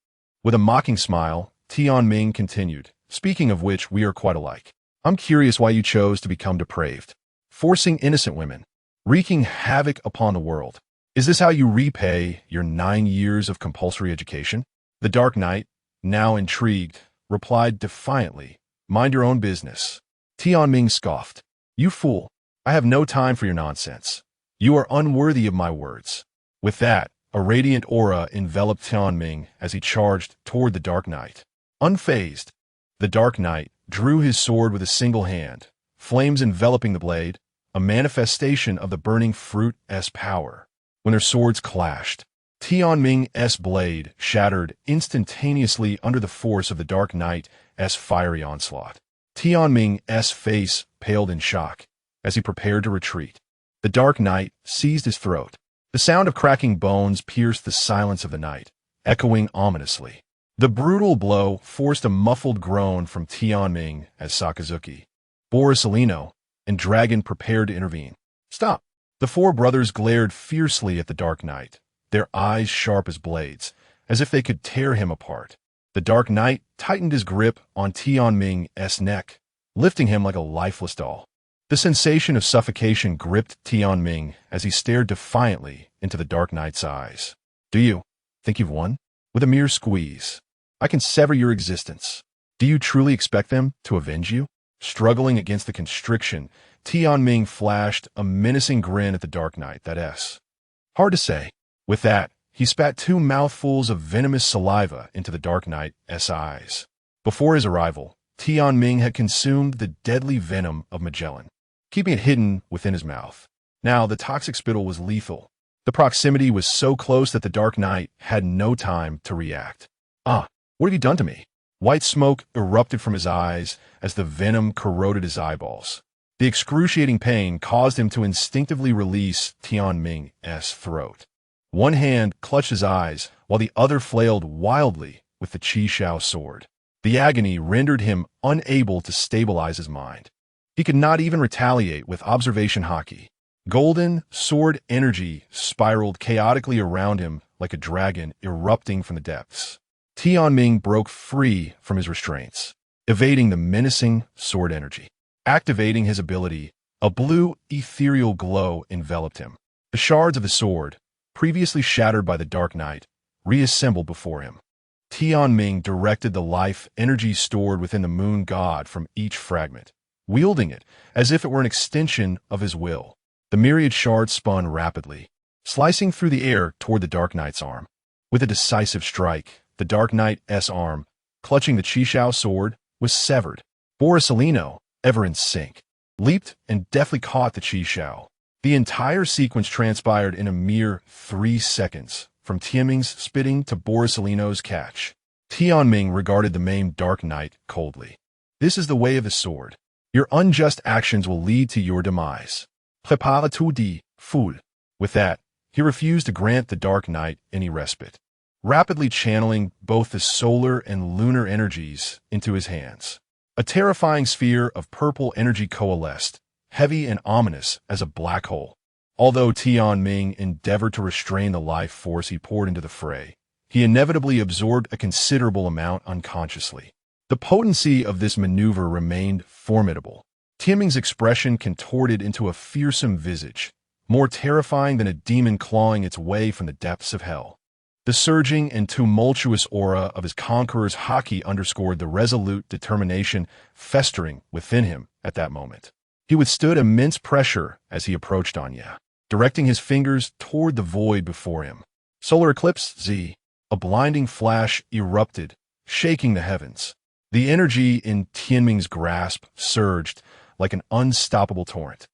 With a mocking smile, Tianming continued, Speaking of which, we are quite alike. I'm curious why you chose to become depraved, forcing innocent women, wreaking havoc upon the world. Is this how you repay your 9 years of compulsory education? The Dark Knight, now intrigued, replied defiantly, Mind your own business. Tianming scoffed. You fool. I have no time for your nonsense. You are unworthy of my words. With that, a radiant aura enveloped Tianming as he charged toward the Dark Knight. Unfazed, the Dark Knight drew his sword with a single hand, flames enveloping the blade, a manifestation of the burning fruit's power. When their swords clashed, Tianming's blade shattered instantaneously under the force of the Dark Knight's fiery onslaught. Tianming's face paled in shock as he prepared to retreat. The Dark Knight seized his throat. The sound of cracking bones pierced the silence of the night, echoing ominously. The brutal blow forced a muffled groan from Tianming as Sakazuki, Borisolino, and Dragon prepared to intervene. Stop! The four brothers glared fiercely at the Dark Knight, their eyes sharp as blades, as if they could tear him apart. The Dark Knight tightened his grip on Tianming's neck, lifting him like a lifeless doll. The sensation of suffocation gripped Tianming as he stared defiantly into the Dark Knight's eyes. Do you think you've won? With a mere squeeze, I can sever your existence. Do you truly expect them to avenge you? Struggling against the constriction, Tianming flashed a menacing grin at the Dark Knight. That's hard to say. With that, he spat 2 mouthfuls of venomous saliva into the Dark Knight's eyes. Before his arrival, Tianming had consumed the deadly venom of Magellan, keeping it hidden within his mouth. Now, the toxic spittle was lethal. The proximity was so close that the Dark Knight had no time to react. What have you done to me? White smoke erupted from his eyes as the venom corroded his eyeballs. The excruciating pain caused him to instinctively release Tianming's throat. One hand clutched his eyes while the other flailed wildly with the Qi Shao sword. The agony rendered him unable to stabilize his mind. He could not even retaliate with observation haki. Golden sword energy spiraled chaotically around him like a dragon erupting from the depths. Tianming broke free from his restraints, evading the menacing sword energy. Activating his ability, a blue, ethereal glow enveloped him. The shards of the sword, previously shattered by the Dark Knight, reassembled before him. Tianming directed the life energy stored within the moon god from each fragment, wielding it as if it were an extension of his will. The myriad shards spun rapidly, slicing through the air toward the Dark Knight's arm. With a decisive strike, the Dark Knight's arm, clutching the Qi Shao sword, was severed. Borisolino, ever in sync, leaped and deftly caught the Qi Shao. The entire sequence transpired in a mere 3 seconds, from Tianming's spitting to Borisolino's catch. Tianming regarded the maimed Dark Knight coldly. This is the way of the sword. Your unjust actions will lead to your demise. Prépare-toi dit, fool. With that, he refused to grant the Dark Knight any respite, rapidly channeling both the solar and lunar energies into his hands. A terrifying sphere of purple energy coalesced, heavy and ominous as a black hole. Although Tianming endeavored to restrain the life force he poured into the fray, he inevitably absorbed a considerable amount unconsciously. The potency of this maneuver remained formidable. Tianming's expression contorted into a fearsome visage, more terrifying than a demon clawing its way from the depths of hell. The surging and tumultuous aura of his conqueror's haki underscored the resolute determination festering within him at that moment. He withstood immense pressure as he approached Anya, directing his fingers toward the void before him. Solar eclipse Z. A blinding flash erupted, shaking the heavens. The energy in Tianming's grasp surged like an unstoppable torrent,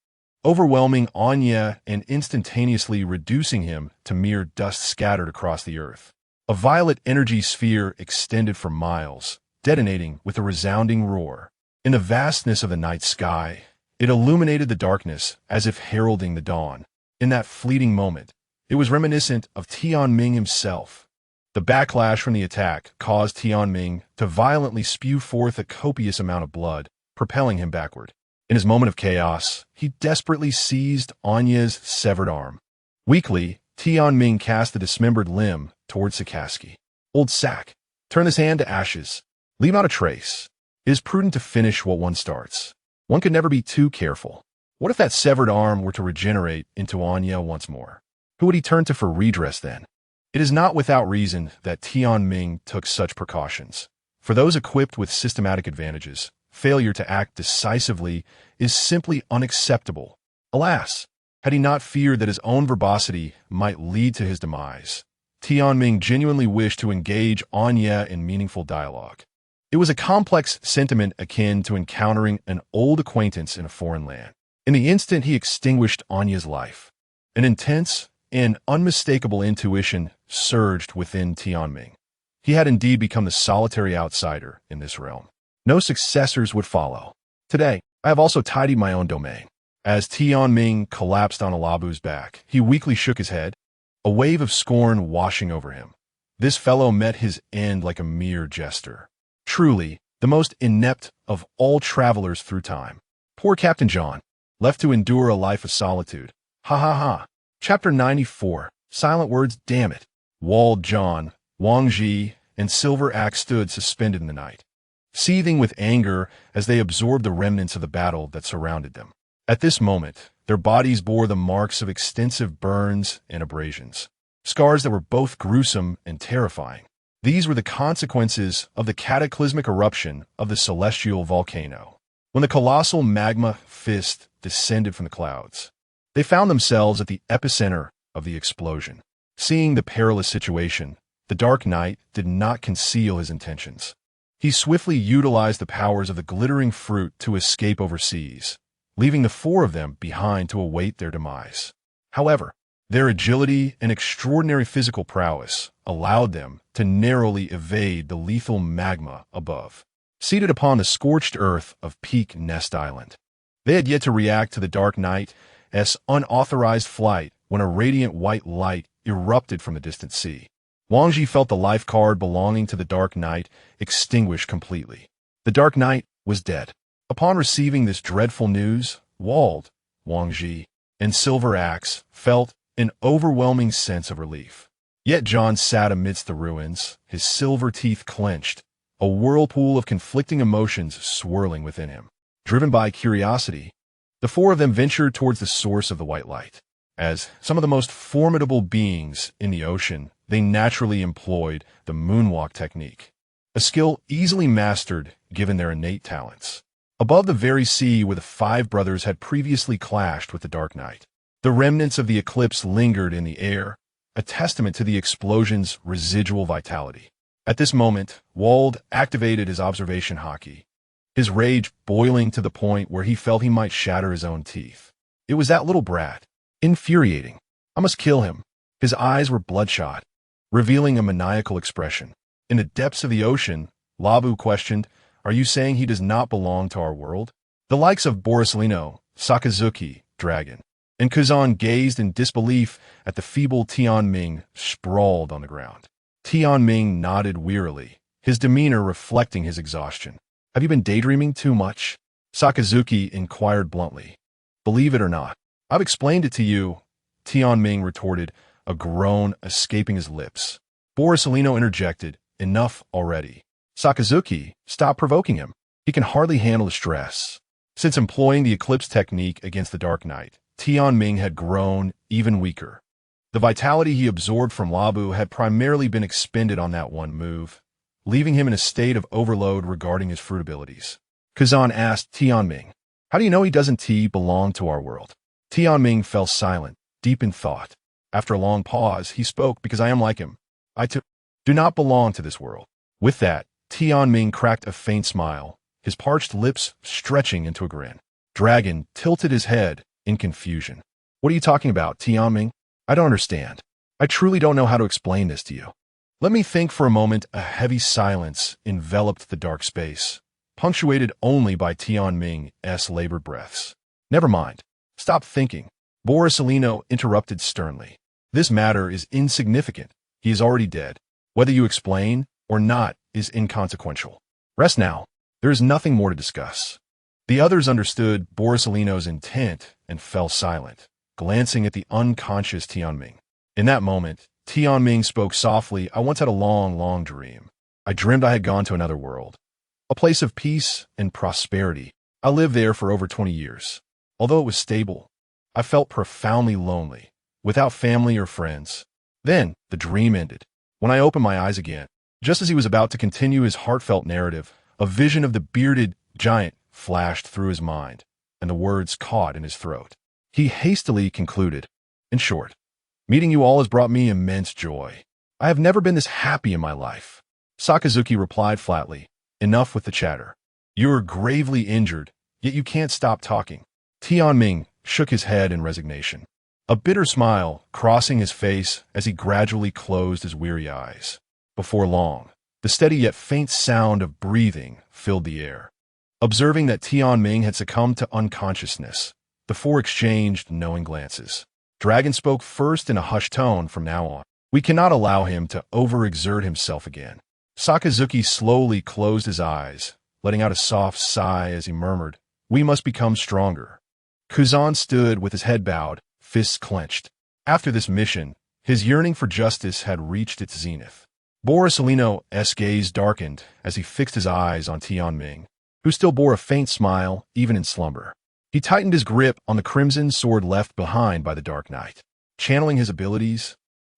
overwhelming Anya and instantaneously reducing him to mere dust scattered across the earth. A violet energy sphere extended for miles, detonating with a resounding roar. In the vastness of the night sky, it illuminated the darkness as if heralding the dawn. In that fleeting moment, it was reminiscent of Tianming himself. The backlash from the attack caused Tianming to violently spew forth a copious amount of blood, propelling him backward. In his moment of chaos, he desperately seized Anya's severed arm. Weakly, Tianming cast the dismembered limb towards Sakaski. Old sack, turn this hand to ashes. Leave not a trace. It is prudent to finish what one starts. One can never be too careful. What if that severed arm were to regenerate into Anya once more? Who would he turn to for redress then? It is not without reason that Tianming took such precautions. For those equipped with systematic advantages, failure to act decisively is simply unacceptable. Alas, had he not feared that his own verbosity might lead to his demise, Tianming genuinely wished to engage Anya in meaningful dialogue. It was a complex sentiment akin to encountering an old acquaintance in a foreign land. In the instant he extinguished Anya's life, an intense and unmistakable intuition surged within Tianming. He had indeed become the solitary outsider in this realm. No successors would follow. Today, I have also tidied my own domain. As Tianming collapsed on Alabu's back, he weakly shook his head, a wave of scorn washing over him. This fellow met his end like a mere jester. Truly, the most inept of all travelers through time. Poor Captain John, left to endure a life of solitude. Ha ha ha. Chapter 94. Silent words, damn it. Walled John, Wang Ji, and Silver Axe stood suspended in the night, seething with anger as they absorbed the remnants of the battle that surrounded them. At this moment, their bodies bore the marks of extensive burns and abrasions, scars that were both gruesome and terrifying. These were the consequences of the cataclysmic eruption of the celestial volcano. When the colossal magma fist descended from the clouds, they found themselves at the epicenter of the explosion. Seeing the perilous situation, the Dark Knight did not conceal his intentions. He swiftly utilized the powers of the glittering fruit to escape overseas, leaving the four of them behind to await their demise. However, their agility and extraordinary physical prowess allowed them to narrowly evade the lethal magma above. Seated upon the scorched earth of Peak Nest Island, they had yet to react to the Dark Knight's unauthorized flight when a radiant white light erupted from the distant sea. Wang Ji felt the life card belonging to the Dark Knight extinguish completely. The Dark Knight was dead. Upon receiving this dreadful news, Walled, Wang Ji, and Silver Axe felt an overwhelming sense of relief. Yet John sat amidst the ruins, his silver teeth clenched, a whirlpool of conflicting emotions swirling within him. Driven by curiosity, the four of them ventured towards the source of the white light. As some of the most formidable beings in the ocean, they naturally employed the moonwalk technique, a skill easily mastered given their innate talents. Above the very sea where the five brothers had previously clashed with the Dark Knight, the remnants of the eclipse lingered in the air, a testament to the explosion's residual vitality. At this moment, Wald activated his observation haki, his rage boiling to the point where he felt he might shatter his own teeth. It was that little brat. Infuriating. I must kill him. His eyes were bloodshot, revealing a maniacal expression. In the depths of the ocean, Labu questioned, "Are you saying he does not belong to our world?" The likes of Borisolino, Sakazuki, Dragon, and Kazan gazed in disbelief at the feeble Tianming sprawled on the ground. Tianming nodded wearily, his demeanor reflecting his exhaustion. Have you been daydreaming too much? Sakazuki inquired bluntly. Believe it or not, I've explained it to you, Tianming retorted, a groan escaping his lips. Borisellino interjected, enough already. Sakazuki, stop provoking him. He can hardly handle the stress. Since employing the eclipse technique against the Dark Knight, Tianming had grown even weaker. The vitality he absorbed from Labu had primarily been expended on that one move, leaving him in a state of overload regarding his fruit abilities. Kazan asked Tianming, how do you know he doesn't belong to our world? Tianming fell silent, deep in thought. After a long pause, he spoke, because I am like him. I too do not belong to this world. With that, Tianming cracked a faint smile, his parched lips stretching into a grin. Dragon tilted his head in confusion. What are you talking about, Tianming? I don't understand. I truly don't know how to explain this to you. Let me think for a moment. A heavy silence enveloped the dark space, punctuated only by Tianming's labored breaths. Never mind. Stop thinking. Borisellino interrupted sternly. This matter is insignificant. He is already dead. Whether you explain or not is inconsequential. Rest now. There is nothing more to discuss. The others understood Borisellino's intent and fell silent, glancing at the unconscious Tianming. In that moment, Tianming spoke softly. I once had a long, long dream. I dreamed I had gone to another world, a place of peace and prosperity. I lived there for over 20 years. Although it was stable, I felt profoundly lonely, without family or friends. Then, the dream ended. When I opened my eyes again, just as he was about to continue his heartfelt narrative, a vision of the bearded giant flashed through his mind, and the words caught in his throat. He hastily concluded, in short, meeting you all has brought me immense joy. I have never been this happy in my life. Sakazuki replied flatly, enough with the chatter. You're gravely injured, yet you can't stop talking. Tianming shook his head in resignation, a bitter smile crossing his face as he gradually closed his weary eyes. Before long, the steady yet faint sound of breathing filled the air. Observing that Tianming had succumbed to unconsciousness, the four exchanged knowing glances. Dragon spoke first in a hushed tone. From now on, we cannot allow him to overexert himself again. Sakazuki slowly closed his eyes, letting out a soft sigh as he murmured, we must become stronger. Kuzan stood with his head bowed, fists clenched. After this mission, his yearning for justice had reached its zenith. Borisellino's gaze darkened as he fixed his eyes on Tianming, who still bore a faint smile even in slumber. He tightened his grip on the crimson sword left behind by the Dark Knight. Channeling his abilities,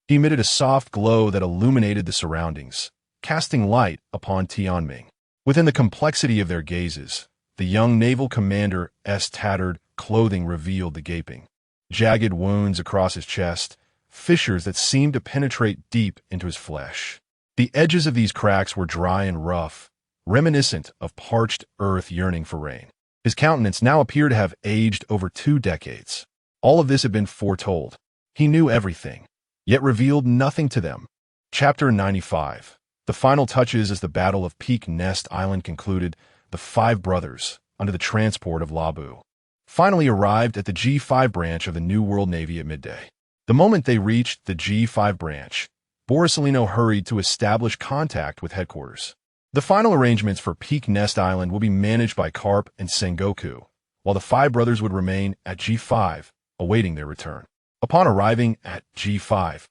he emitted a soft glow that illuminated the surroundings, casting light upon Tianming. Within the complexity of their gazes, the young naval commander's tattered clothing revealed the gaping, jagged wounds across his chest, fissures that seemed to penetrate deep into his flesh. The edges of these cracks were dry and rough, reminiscent of parched earth yearning for rain. His countenance now appeared to have aged over 2 decades. All of this had been foretold. He knew everything, yet revealed nothing to them. Chapter 95. The final touches as the Battle of Peak Nest Island concluded. The 5 brothers, under the transport of Labu, finally arrived at the G5 branch of the New World Navy at midday. The moment they reached the G5 branch, Borisellino hurried to establish contact with headquarters. The final arrangements for Peak Nest Island will be managed by Carp and Sengoku, while the 5 brothers would remain at G5, awaiting their return. Upon arriving at G5,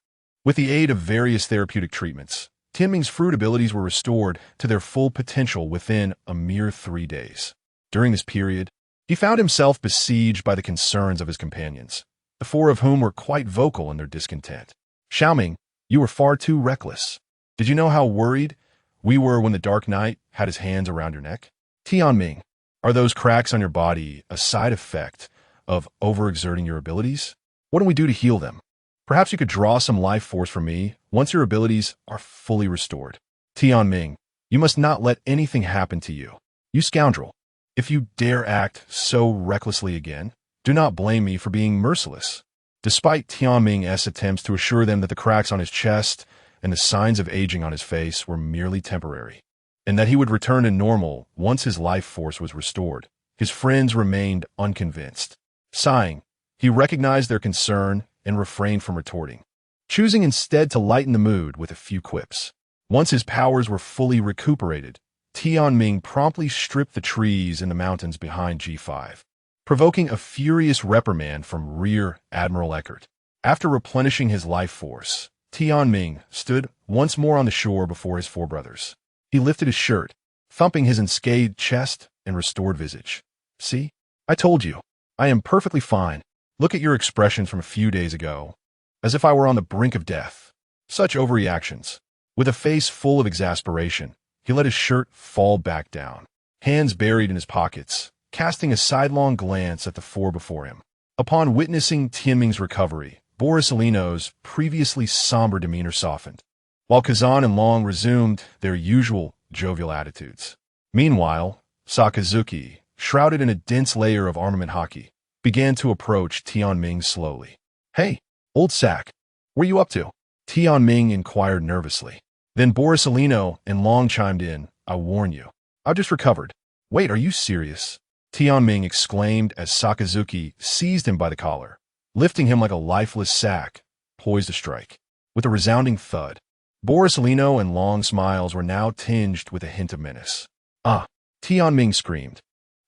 with the aid of various therapeutic treatments, Tianming's fruit abilities were restored to their full potential within a mere 3 days. During this period, he found himself besieged by the concerns of his companions, the 4 of whom were quite vocal in their discontent. Xiaoming, you were far too reckless. Did you know how worried we were when the Dark Knight had his hands around your neck? Tianming, are those cracks on your body a side effect of overexerting your abilities? What do we do to heal them? Perhaps you could draw some life force from me once your abilities are fully restored. Tianming, you must not let anything happen to you. You scoundrel. If you dare act so recklessly again, do not blame me for being merciless. Despite Tianming's attempts to assure them that the cracks on his chest and the signs of aging on his face were merely temporary, and that he would return to normal once his life force was restored, his friends remained unconvinced. Sighing, he recognized their concern and refrained from retorting, choosing instead to lighten the mood with a few quips. Once his powers were fully recuperated, Tianming promptly stripped the trees in the mountains behind G5, provoking a furious reprimand from Rear Admiral Eckert. After replenishing his life force, Tianming stood once more on the shore before his four brothers. He lifted his shirt, thumping his unscathed chest and restored visage. "See? I told you. I am perfectly fine. Look at your expressions from a few days ago. As if I were on the brink of death." Such overreactions. With a face full of exasperation, he let his shirt fall back down, hands buried in his pockets, casting a sidelong glance at the four before him. Upon witnessing Tianming's recovery, Borisovino's previously somber demeanor softened, while Kazan and Long resumed their usual jovial attitudes. Meanwhile, Sakazuki, shrouded in a dense layer of armament haki, began to approach Tianming slowly. "Hey, old sack, where you up to?" Tianming inquired nervously. Then Borisovino and Long chimed in, "I warn you, I just recovered." "Wait, are you serious?" Tianming exclaimed as Sakazuki seized him by the collar, lifting him like a lifeless sack, poised to strike. With a resounding thud, Borisovino and Long's smiles were now tinged with a hint of menace. "Ah!" Tianming screamed,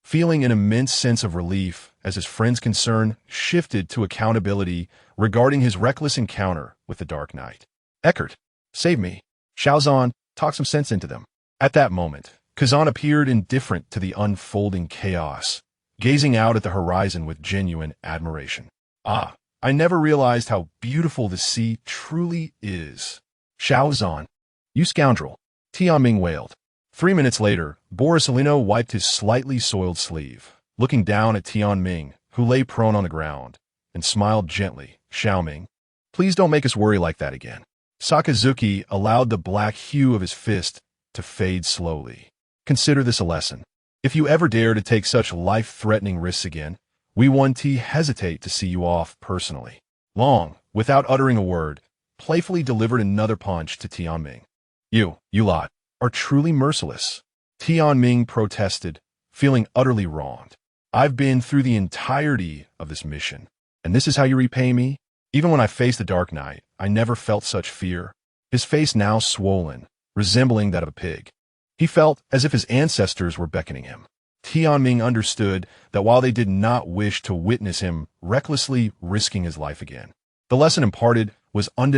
feeling an immense sense of relief as his friend's concern shifted to accountability regarding his reckless encounter with the Dark Knight. "Eckert, save me. Shaozan, talk some sense into them." At that moment, Kazan appeared indifferent to the unfolding chaos, gazing out at the horizon with genuine admiration. "Ah, I never realized how beautiful the sea truly is." "Shaozan, you scoundrel," Tianming wailed. 3 minutes later, Borisovino wiped his slightly soiled sleeve, looking down at Tianming, who lay prone on the ground, and smiled gently. "Xiaoming, please don't make us worry like that again." Sakazuki allowed the black hue of his fist to fade slowly. "Consider this a lesson. If you ever dare to take such life-threatening risks again, we won't hesitate to see you off personally." Long, without uttering a word, playfully delivered another punch to Tianming. You lot, are truly merciless." Tianming protested, feeling utterly wronged. "I've been through the entirety of this mission, and this is how you repay me? Even when I faced the Dark Knight, I never felt such fear." His face now swollen, resembling that of a pig. He felt as if his ancestors were beckoning him. Tianming understood that while they did not wish to witness him recklessly risking his life again, the lesson imparted was undeniable.